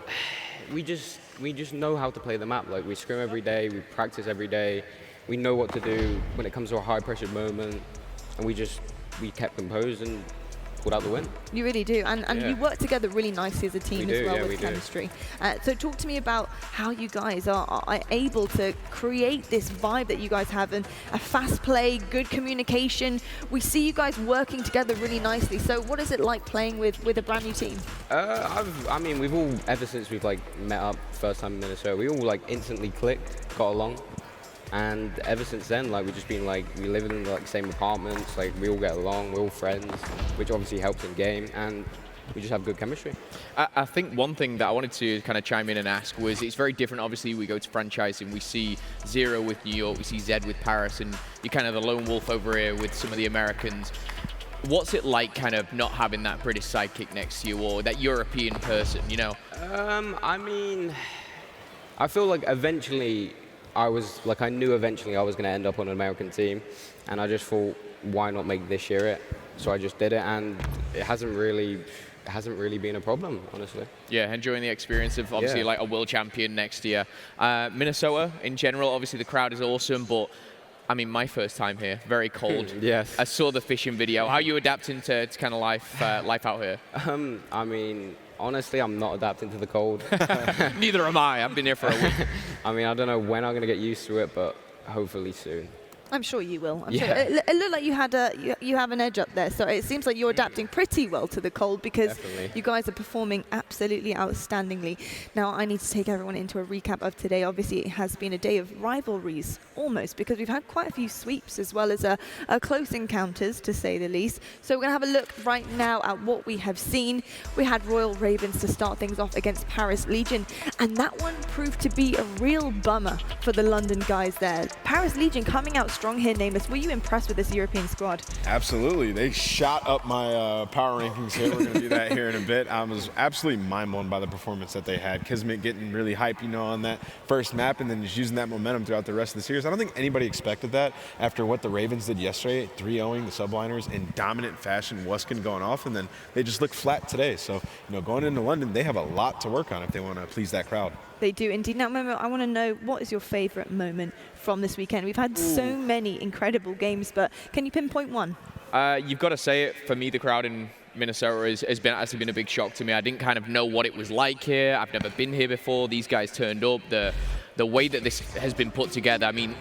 we just know how to play the map. Like we scrim every day, we practice every day. We know what to do when it comes to a high pressure moment, and we kept composed and pulled out the win. You really do, and yeah. You work together really nicely as a team as well with chemistry. So talk to me about how you guys are able to create this vibe that you guys have, and a fast play, good communication. We see you guys working together really nicely. So what is it like playing with a brand new team? I mean, we've all, ever since we've like met up first time in Minnesota, we all like instantly clicked, got along. And ever since then, like, we've just been like, we live in like the same apartments, like we all get along, we're all friends, which obviously helps in game. And we just have good chemistry. I think one thing that I wanted to kind of chime in and ask was it's very different. Obviously, we go to franchising. We see Zero with New York. We see Zed with Paris. And you're kind of the lone wolf over here with some of the Americans. What's it like kind of not having that British sidekick next to you or that European person, you know? I mean, I feel like eventually I knew eventually I was going to end up on an American team. And I just thought, why not make this year it? So I just did it, and it hasn't really been a problem, honestly. Yeah, enjoying the experience of obviously like a world champion next year. Minnesota in general, obviously the crowd is awesome, but I mean, my first time here, very cold. Yes. I saw the fishing video. How are you adapting to kind of life out here? I mean, honestly, I'm not adapting to the cold. Neither am I. I've been here for a week. I mean, I don't know when I'm going to get used to it, but hopefully soon. I'm sure you will. I'm Yeah. sure. It looked like you have an edge up there, so it seems like you're adapting pretty well to the cold because Definitely. you guys are performing absolutely outstandingly. Now, I need to take everyone into a recap of today. Obviously, it has been a day of rivalries, almost, because we've had quite a few sweeps as well as a close encounters, to say the least. So we're going to have a look right now at what we have seen. We had Royal Ravens to start things off against Paris Legion, and that one proved to be a real bummer for the London guys there. Paris Legion coming out strong here, Nameless. Were you impressed with this European squad? Absolutely. They shot up my power rankings here. We're going to do that here in a bit. I was absolutely mind-blown by the performance that they had. Kismet getting really hype, you know, on that first map and then just using that momentum throughout the rest of the series. I don't think anybody expected that after what the Ravens did yesterday, 3-0ing the subliners in dominant fashion, Wuskin going off, and then they just look flat today. So, you know, going into London, they have a lot to work on if they want to please that crowd. They do indeed. Now, Momo, I want to know, what is your favorite moment from this weekend? We've had so many incredible games, but can you pinpoint one? You've got to say it. For me, the crowd in Minnesota has actually been a big shock to me. I didn't kind of know what it was like here. I've never been here before. These guys turned up. The way that this has been put together, I mean,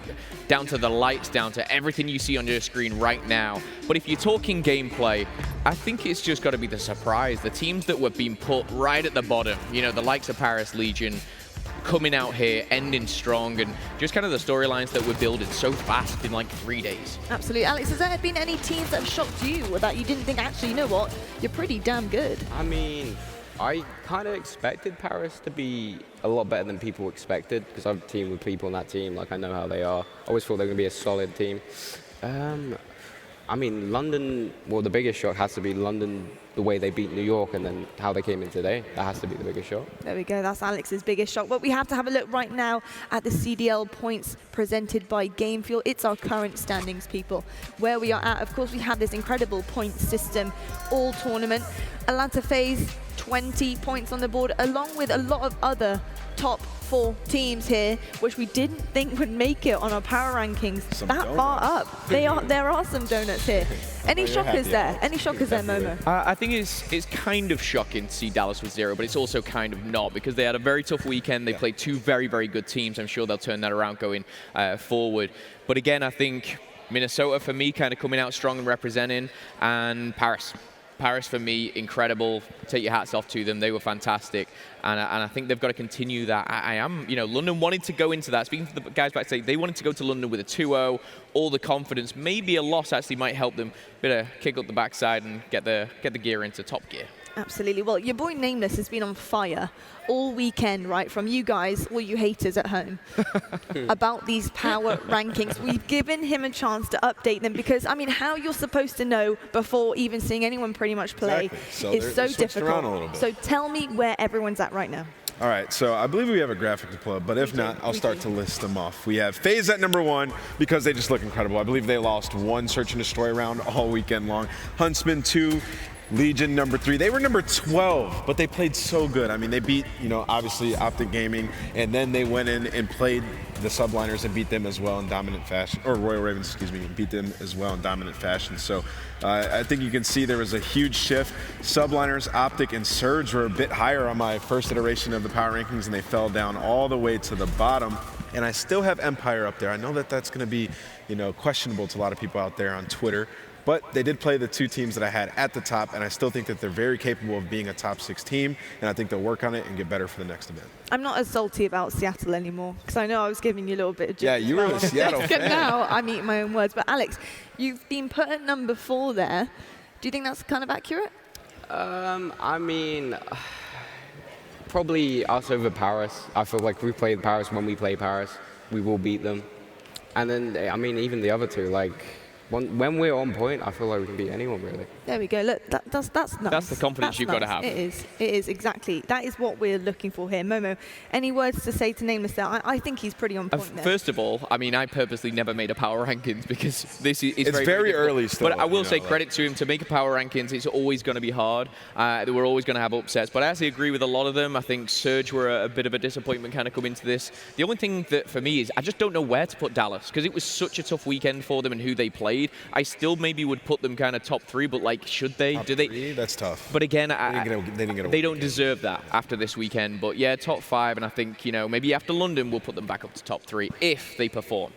down to the lights, down to everything you see on your screen right now. But if you're talking gameplay, I think it's just got to be the surprise. The teams that were being put right at the bottom, you know, the likes of Paris Legion, coming out here, ending strong, and just kind of the storylines that we're building so fast in like 3 days. Absolutely. Alex, has there been any teams that have shocked you or that you didn't think, actually, you know what, you're pretty damn good? I mean, I kind of expected Paris to be a lot better than people expected because I've teamed with people on that team, like I know how they are. I always thought they were going to be a solid team. I mean, London, well, the biggest shock has to be London, the way they beat New York and then how they came in today. That has to be the biggest shock. There we go. That's Alex's biggest shock. But we have to have a look right now at the CDL points presented by Game Fuel. It's our current standings, people. Where we are at, of course, we have this incredible point system all tournament. Atlanta FaZe, 20 points on the board, along with a lot of other top 4 teams here, which we didn't think would make it on our power rankings that far up. There are some donuts here. Any shockers there? Any shockers there, Momo? I think it's kind of shocking to see Dallas with 0, but it's also kind of not because they had a very tough weekend. They played 2 very, very good teams. I'm sure they'll turn that around going forward. But again, I think Minnesota, for me, kind of coming out strong and representing, and Paris, for me, incredible. Take your hats off to them. They were fantastic. And I think they've got to continue that. I am, you know, London wanted to go into that. Speaking to the guys backstage, they wanted to go to London with a 2-0, all the confidence. Maybe a loss actually might help them. Bit of kick up the backside and get the gear into top gear. Absolutely. Well, your boy Nameless has been on fire all weekend, right, from you guys, all you haters at home, about these power rankings. We've given him a chance to update them because, I mean, how you're supposed to know before even seeing anyone pretty much play is so difficult. So tell me where everyone's at right now. All right, so I believe we have a graphic to pull up, but if not, I'll start to list them off. We have FaZe at number 1 because they just look incredible. I believe they lost 1 search and destroy round all weekend long. Huntsman 2. Legion number 3. They were number 12, but they played so good. I mean, they beat, you know, obviously Optic Gaming, and then they went in and played the subliners and beat them as well in dominant fashion, or Royal Ravens, excuse me, beat them as well in dominant fashion. So I think you can see there was a huge shift. Subliners, Optic, and Surge were a bit higher on my first iteration of the power rankings, and they fell down all the way to the bottom. And I still have Empire up there. I know that that's going to be, you know, questionable to a lot of people out there on Twitter. But they did play the 2 teams that I had at the top, and I still think that they're very capable of being a top 6 team, and I think they'll work on it and get better for the next event. I'm not as salty about Seattle anymore, because I know I was giving you a little bit of Yeah, you were a Seattle fan. Now I'm eating my own words. But Alex, you've been put at number 4 there. Do you think that's kind of accurate? I mean, probably us over Paris. I feel like we play Paris when we play Paris, we will beat them. And then, I mean, even the other two, like, when we're on point, I feel like we can beat anyone, really. There we go. Look, that's nice. That's the confidence you've got to have. It is, exactly. That is what we're looking for here. Momo, any words to say to Nameless there? I think he's pretty on point there. First of all, I mean, I purposely never made a power rankings because this is it's very early still. But I will say credit to him to make a power rankings. It's always going to be hard. We're always going to have upsets. But I actually agree with a lot of them. I think Surge were a bit of a disappointment kind of come into this. The only thing that for me is I just don't know where to put Dallas because it was such a tough weekend for them and who they played. I still maybe would put them kind of top 3, but like, should they? Do they? That's tough. But again, they don't deserve that after this weekend. But yeah, top 5, and I think, you know, maybe after London we'll put them back up to top 3 if they perform.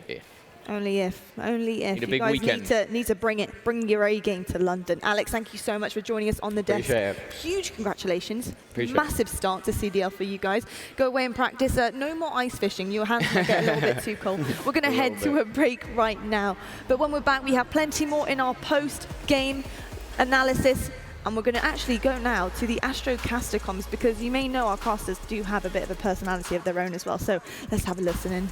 Only if. Need a big you guys weekend. need to bring your A game to London. Alex, thank you so much for joining us on the desk. Appreciate it. Huge congratulations. Appreciate Massive start to CDL for you guys. Go away and practice. No more ice fishing. Your hands might get a little bit too cold. We're going to head to a break right now. But when we're back, we have plenty more in our post-game analysis. And we're going to actually go now to the Astrocaster comms because you may know our casters do have a bit of a personality of their own as well. So let's have a listen in.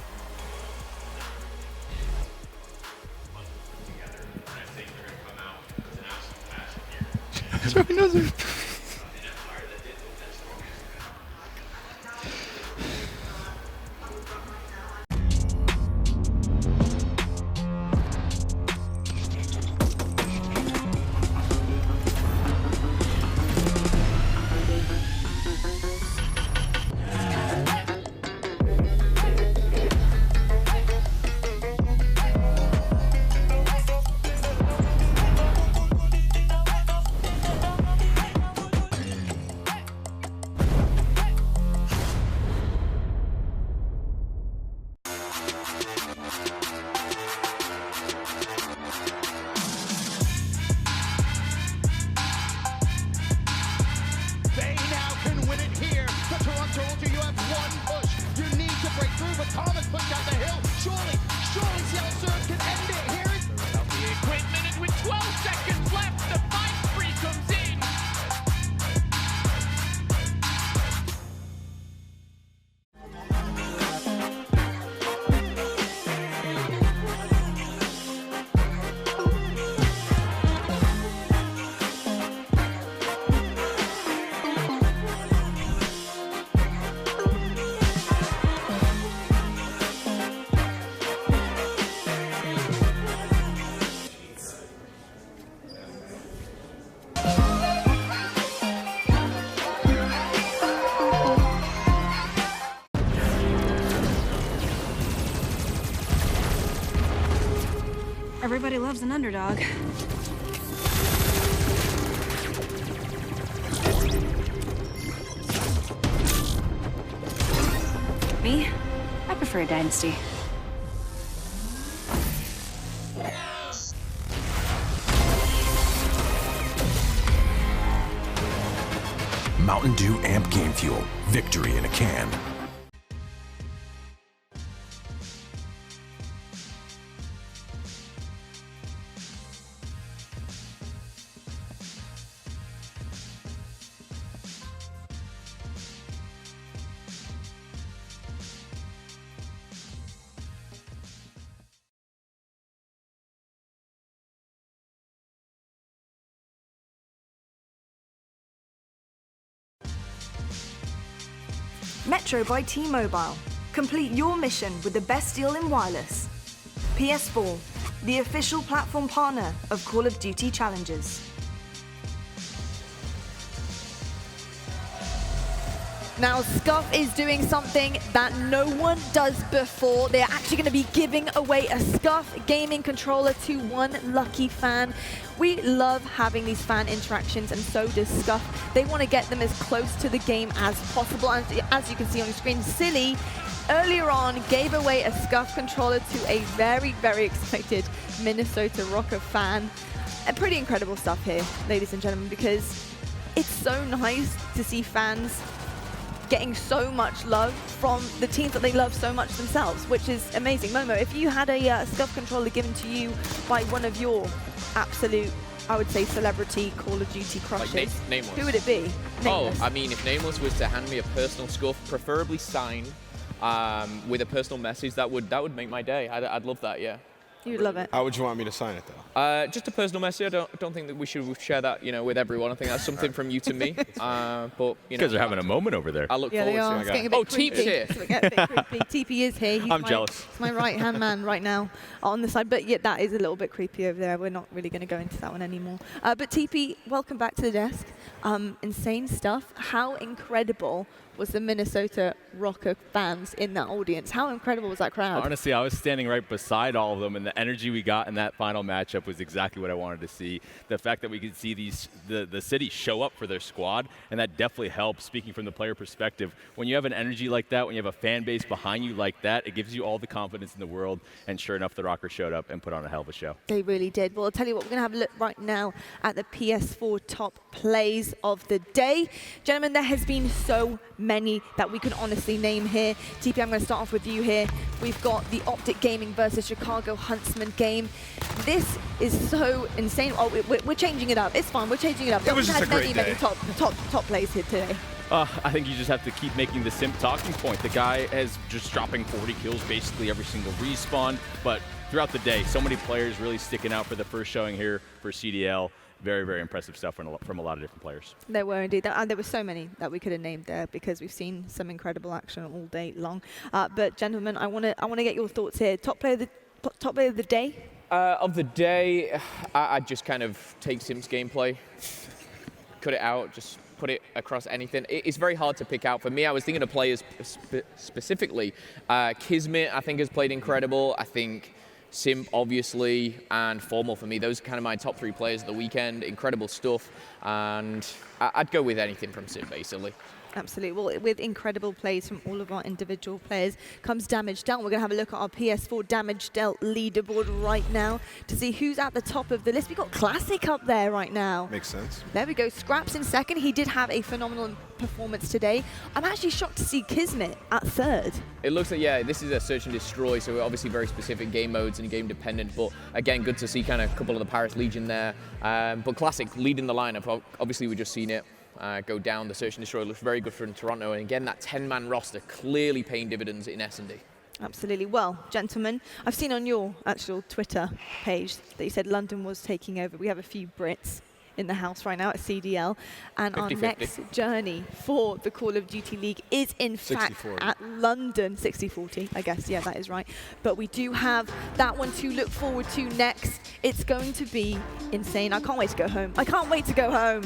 Everybody loves an underdog. Me? I prefer a dynasty. Mountain Dew Amp Game Fuel. Victory in a can. Metro by T-Mobile. Complete your mission with the best deal in wireless. PS4, the official platform partner of Call of Duty Challenges. Now, Scuff is doing something that no one does before. They're actually going to be giving away a Scuff gaming controller to one lucky fan. We love having these fan interactions, and so does Scuff. They want to get them as close to the game as possible. And as you can see on the screen, Silly earlier on gave away a Scuff controller to a very, very excited Minnesota Røkkr fan. And pretty incredible stuff here, ladies and gentlemen, because it's so nice to see fans getting so much love from the teams that they love so much themselves, which is amazing. Momo, if you had a Scuff controller given to you by one of your absolute I would say, celebrity Call of Duty crushes. Like Nameless. Who would it be? Nameless. Oh, I mean, if Nameless was to hand me a personal scuff, preferably signed with a personal message, that would make my day. I'd love that, yeah. You'd love it. How would you want me to sign it, though? Just a personal message. I don't think that we should share that, with everyone. I think that's something from you to me. But you guys are having a moment over there. I look forward to it. It's getting a bit creepy. Teep's here. It's getting a bit creepy. TP is here. I'm jealous. He's my right-hand man right now on the side. But yeah, that is a little bit creepy over there. We're not really going to go into that one anymore. But TP, welcome back to the desk. Insane stuff. How incredible was the Minnesota Røkkr fans in that audience? How incredible was that crowd? Honestly, I was standing right beside all of them, and the energy we got in that final matchup was exactly what I wanted to see. The fact that we could see the city show up for their squad, and that definitely helps, speaking from the player perspective. When you have an energy like that, when you have a fan base behind you like that, it gives you all the confidence in the world, and sure enough, the Røkkr showed up and put on a hell of a show. They really did. Well, I'll tell you what, we're going to have a look right now at the PS4 top plays of the day. Gentlemen, there has been so many that we can honestly name here. TP, I'm going to start off with you here. We've got the Optic Gaming versus Chicago Huntsman game. This is so insane. Oh, we're changing it up. It's fine. We're changing it up. It was just a great day. Many top plays here today. I think you just have to keep making the simp talking point. The guy is just dropping 40 kills basically every single respawn, but throughout the day, so many players really sticking out for the first showing here for CDL. Very, very impressive stuff from a lot of different players. There were indeed. There were so many that we could have named there because we've seen some incredible action all day long. But gentlemen, I want to get your thoughts here. Top player of the day? Of the day, I'd just kind of take Sim's gameplay, cut it out, just put it across anything. It's very hard to pick out. For me, I was thinking of players specifically. Kismet, I think, has played incredible. I think Simp, obviously, and Formal for me. Those are kind of my top 3 players of the weekend. Incredible stuff. And I'd go with anything from Simp, basically. Absolutely. Well, with incredible plays from all of our individual players comes damage dealt. We're going to have a look at our PS4 damage dealt leaderboard right now to see who's at the top of the list. We've got Classic up there right now. Makes sense. There we go. Scraps in second. He did have a phenomenal performance today. I'm actually shocked to see Kismet at third. It looks like, yeah, this is a search and destroy, so we're obviously very specific game modes and game dependent, but again, good to see kind of a couple of the Paris Legion there. But Classic leading the lineup. Obviously, we've just seen it go down. The search and destroy looks very good for Toronto, and again, that 10-man roster clearly paying dividends in S&D. Absolutely. Well, gentlemen, I've seen on your actual Twitter page that you said London was taking over. We have a few Brits in the house right now at CDL, and 50-50. Our next journey for the Call of Duty League is in fact at London. 60-40, I guess. Yeah, that is right. But we do have that one to look forward to next. It's going to be insane. I can't wait to go home. I can't wait to go home.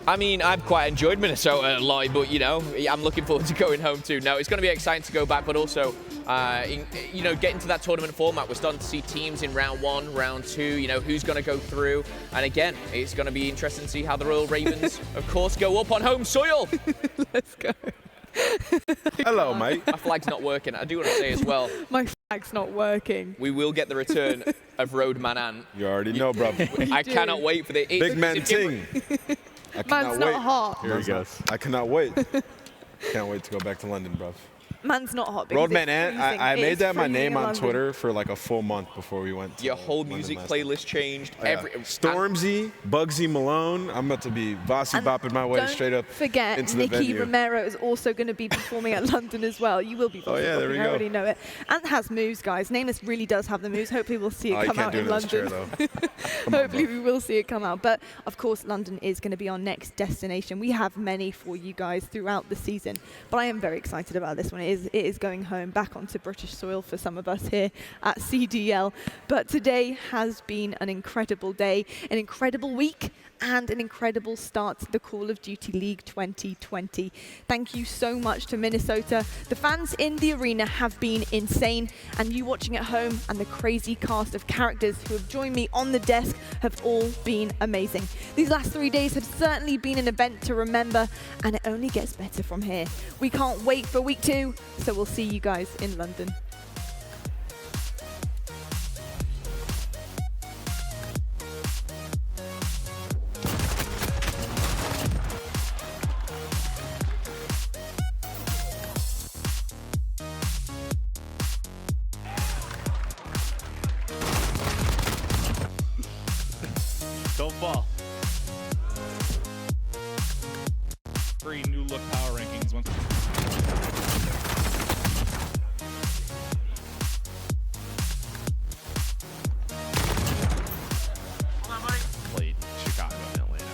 I mean, I've quite enjoyed Minnesota a lot, but, I'm looking forward to going home too. No, it's going to be exciting to go back, but also, getting to that tournament format. We're starting to see teams in round 1, round 2, who's going to go through. And again, it's going to be interesting to see how the Royal Ravens, of course, go up on home soil. Let's go. Hello, mate. My flag's not working. I do want to say as well. My flag's not working. We will get the return of Roadman Ant. You already know, bro. I cannot wait for the... Big man ting. Man's not hot. Here he goes. I cannot wait. Can't wait to go back to London, bruv. Man's not hot. Roadman Ant, I made that my name on Twitter for like a full month before we went to your whole music playlist changed. Oh, yeah. Stormzy, Bugsy Malone. I'm about to be bossy bopping my way straight up forget, into the Nicky venue. Romero is also going to be performing at London as well. You will be performing. Oh, yeah, there we go. I already know it. Ant has moves, guys. Nameless really does have the moves. Hopefully we'll see it come out in London. Hopefully we will see it come out. But, of course, London is going to be our next destination. We have many for you guys throughout the season. But I am very excited about this one. It is going home, back onto British soil for some of us here at CDL. But today has been an incredible day, an incredible week, and an incredible start to the Call of Duty League 2020. Thank you so much to Minnesota. The fans in the arena have been insane, and you watching at home and the crazy cast of characters who have joined me on the desk have all been amazing. These last 3 days have certainly been an event to remember, and it only gets better from here. We can't wait for week 2, so we'll see you guys in London. Don't fall. 3 new look power rankings. Played Chicago and Atlanta.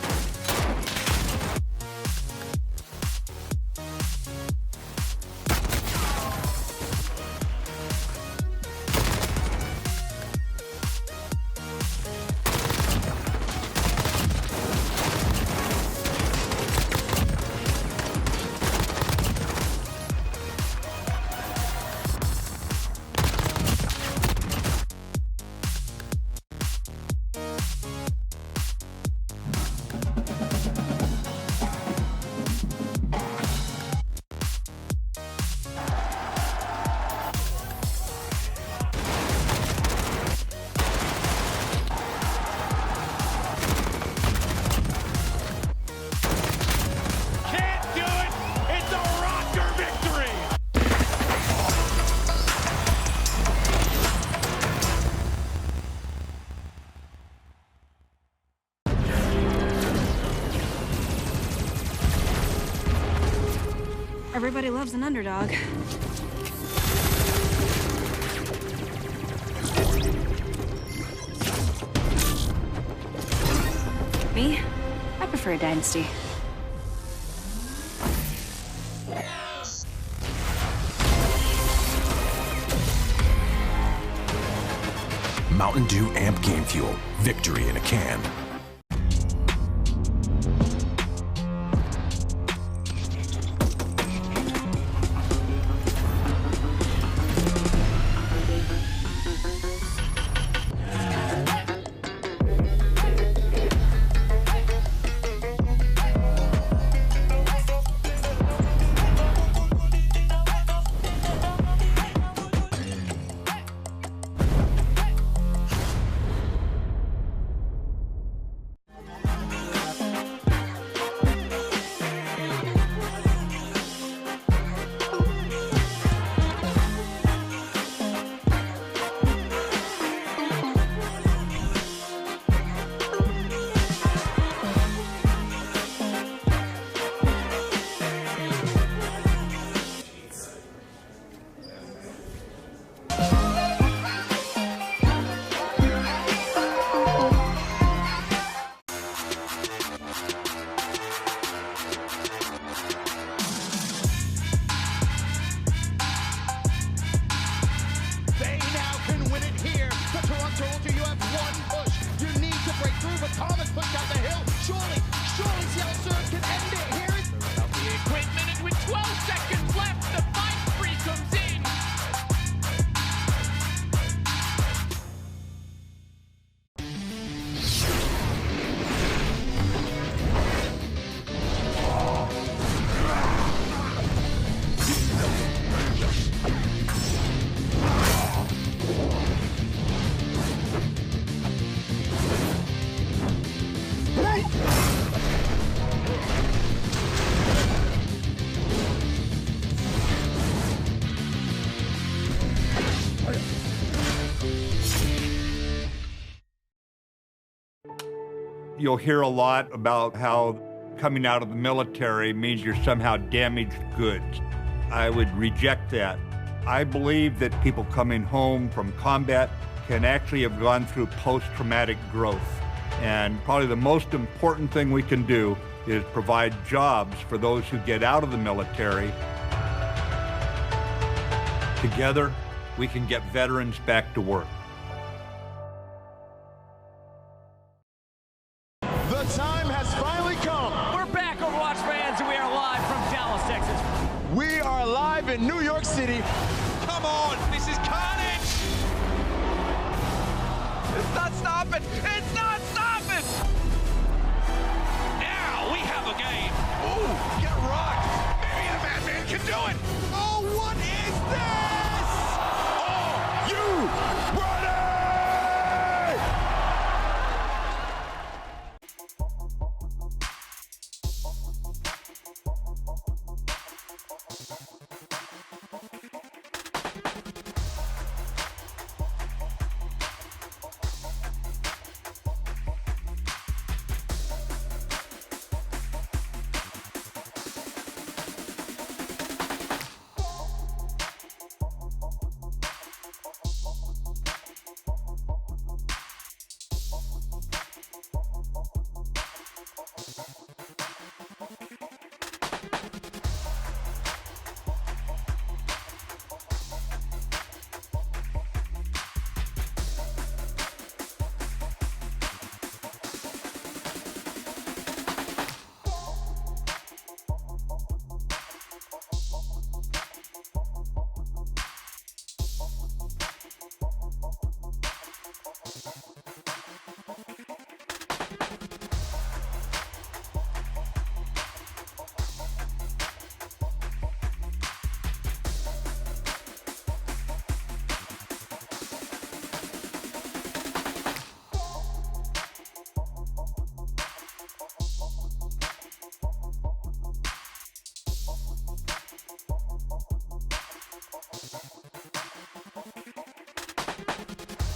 Can't do it. It's a Røkkr victory. Everybody loves an underdog. Me? I prefer a dynasty. Mountain Dew Amp Game Fuel. Victory in a can. They now can win it here. The Toronto Ultra, you have one push. You need to break through, but Thomas pushed out the hill. Surely Seattle Surf can end it here. Without the equipment and with 12 seconds left, the fight free comes in. You'll hear a lot about how coming out of the military means you're somehow damaged goods. I would reject that. I believe that people coming home from combat can actually have gone through post-traumatic growth. And probably the most important thing we can do is provide jobs for those who get out of the military. Together, we can get veterans back to work. The time has finally come. We're back, Overwatch fans, and we are live from Dallas, Texas. We are live in New York City. Come on, this is carnage! It's not stopping! It's not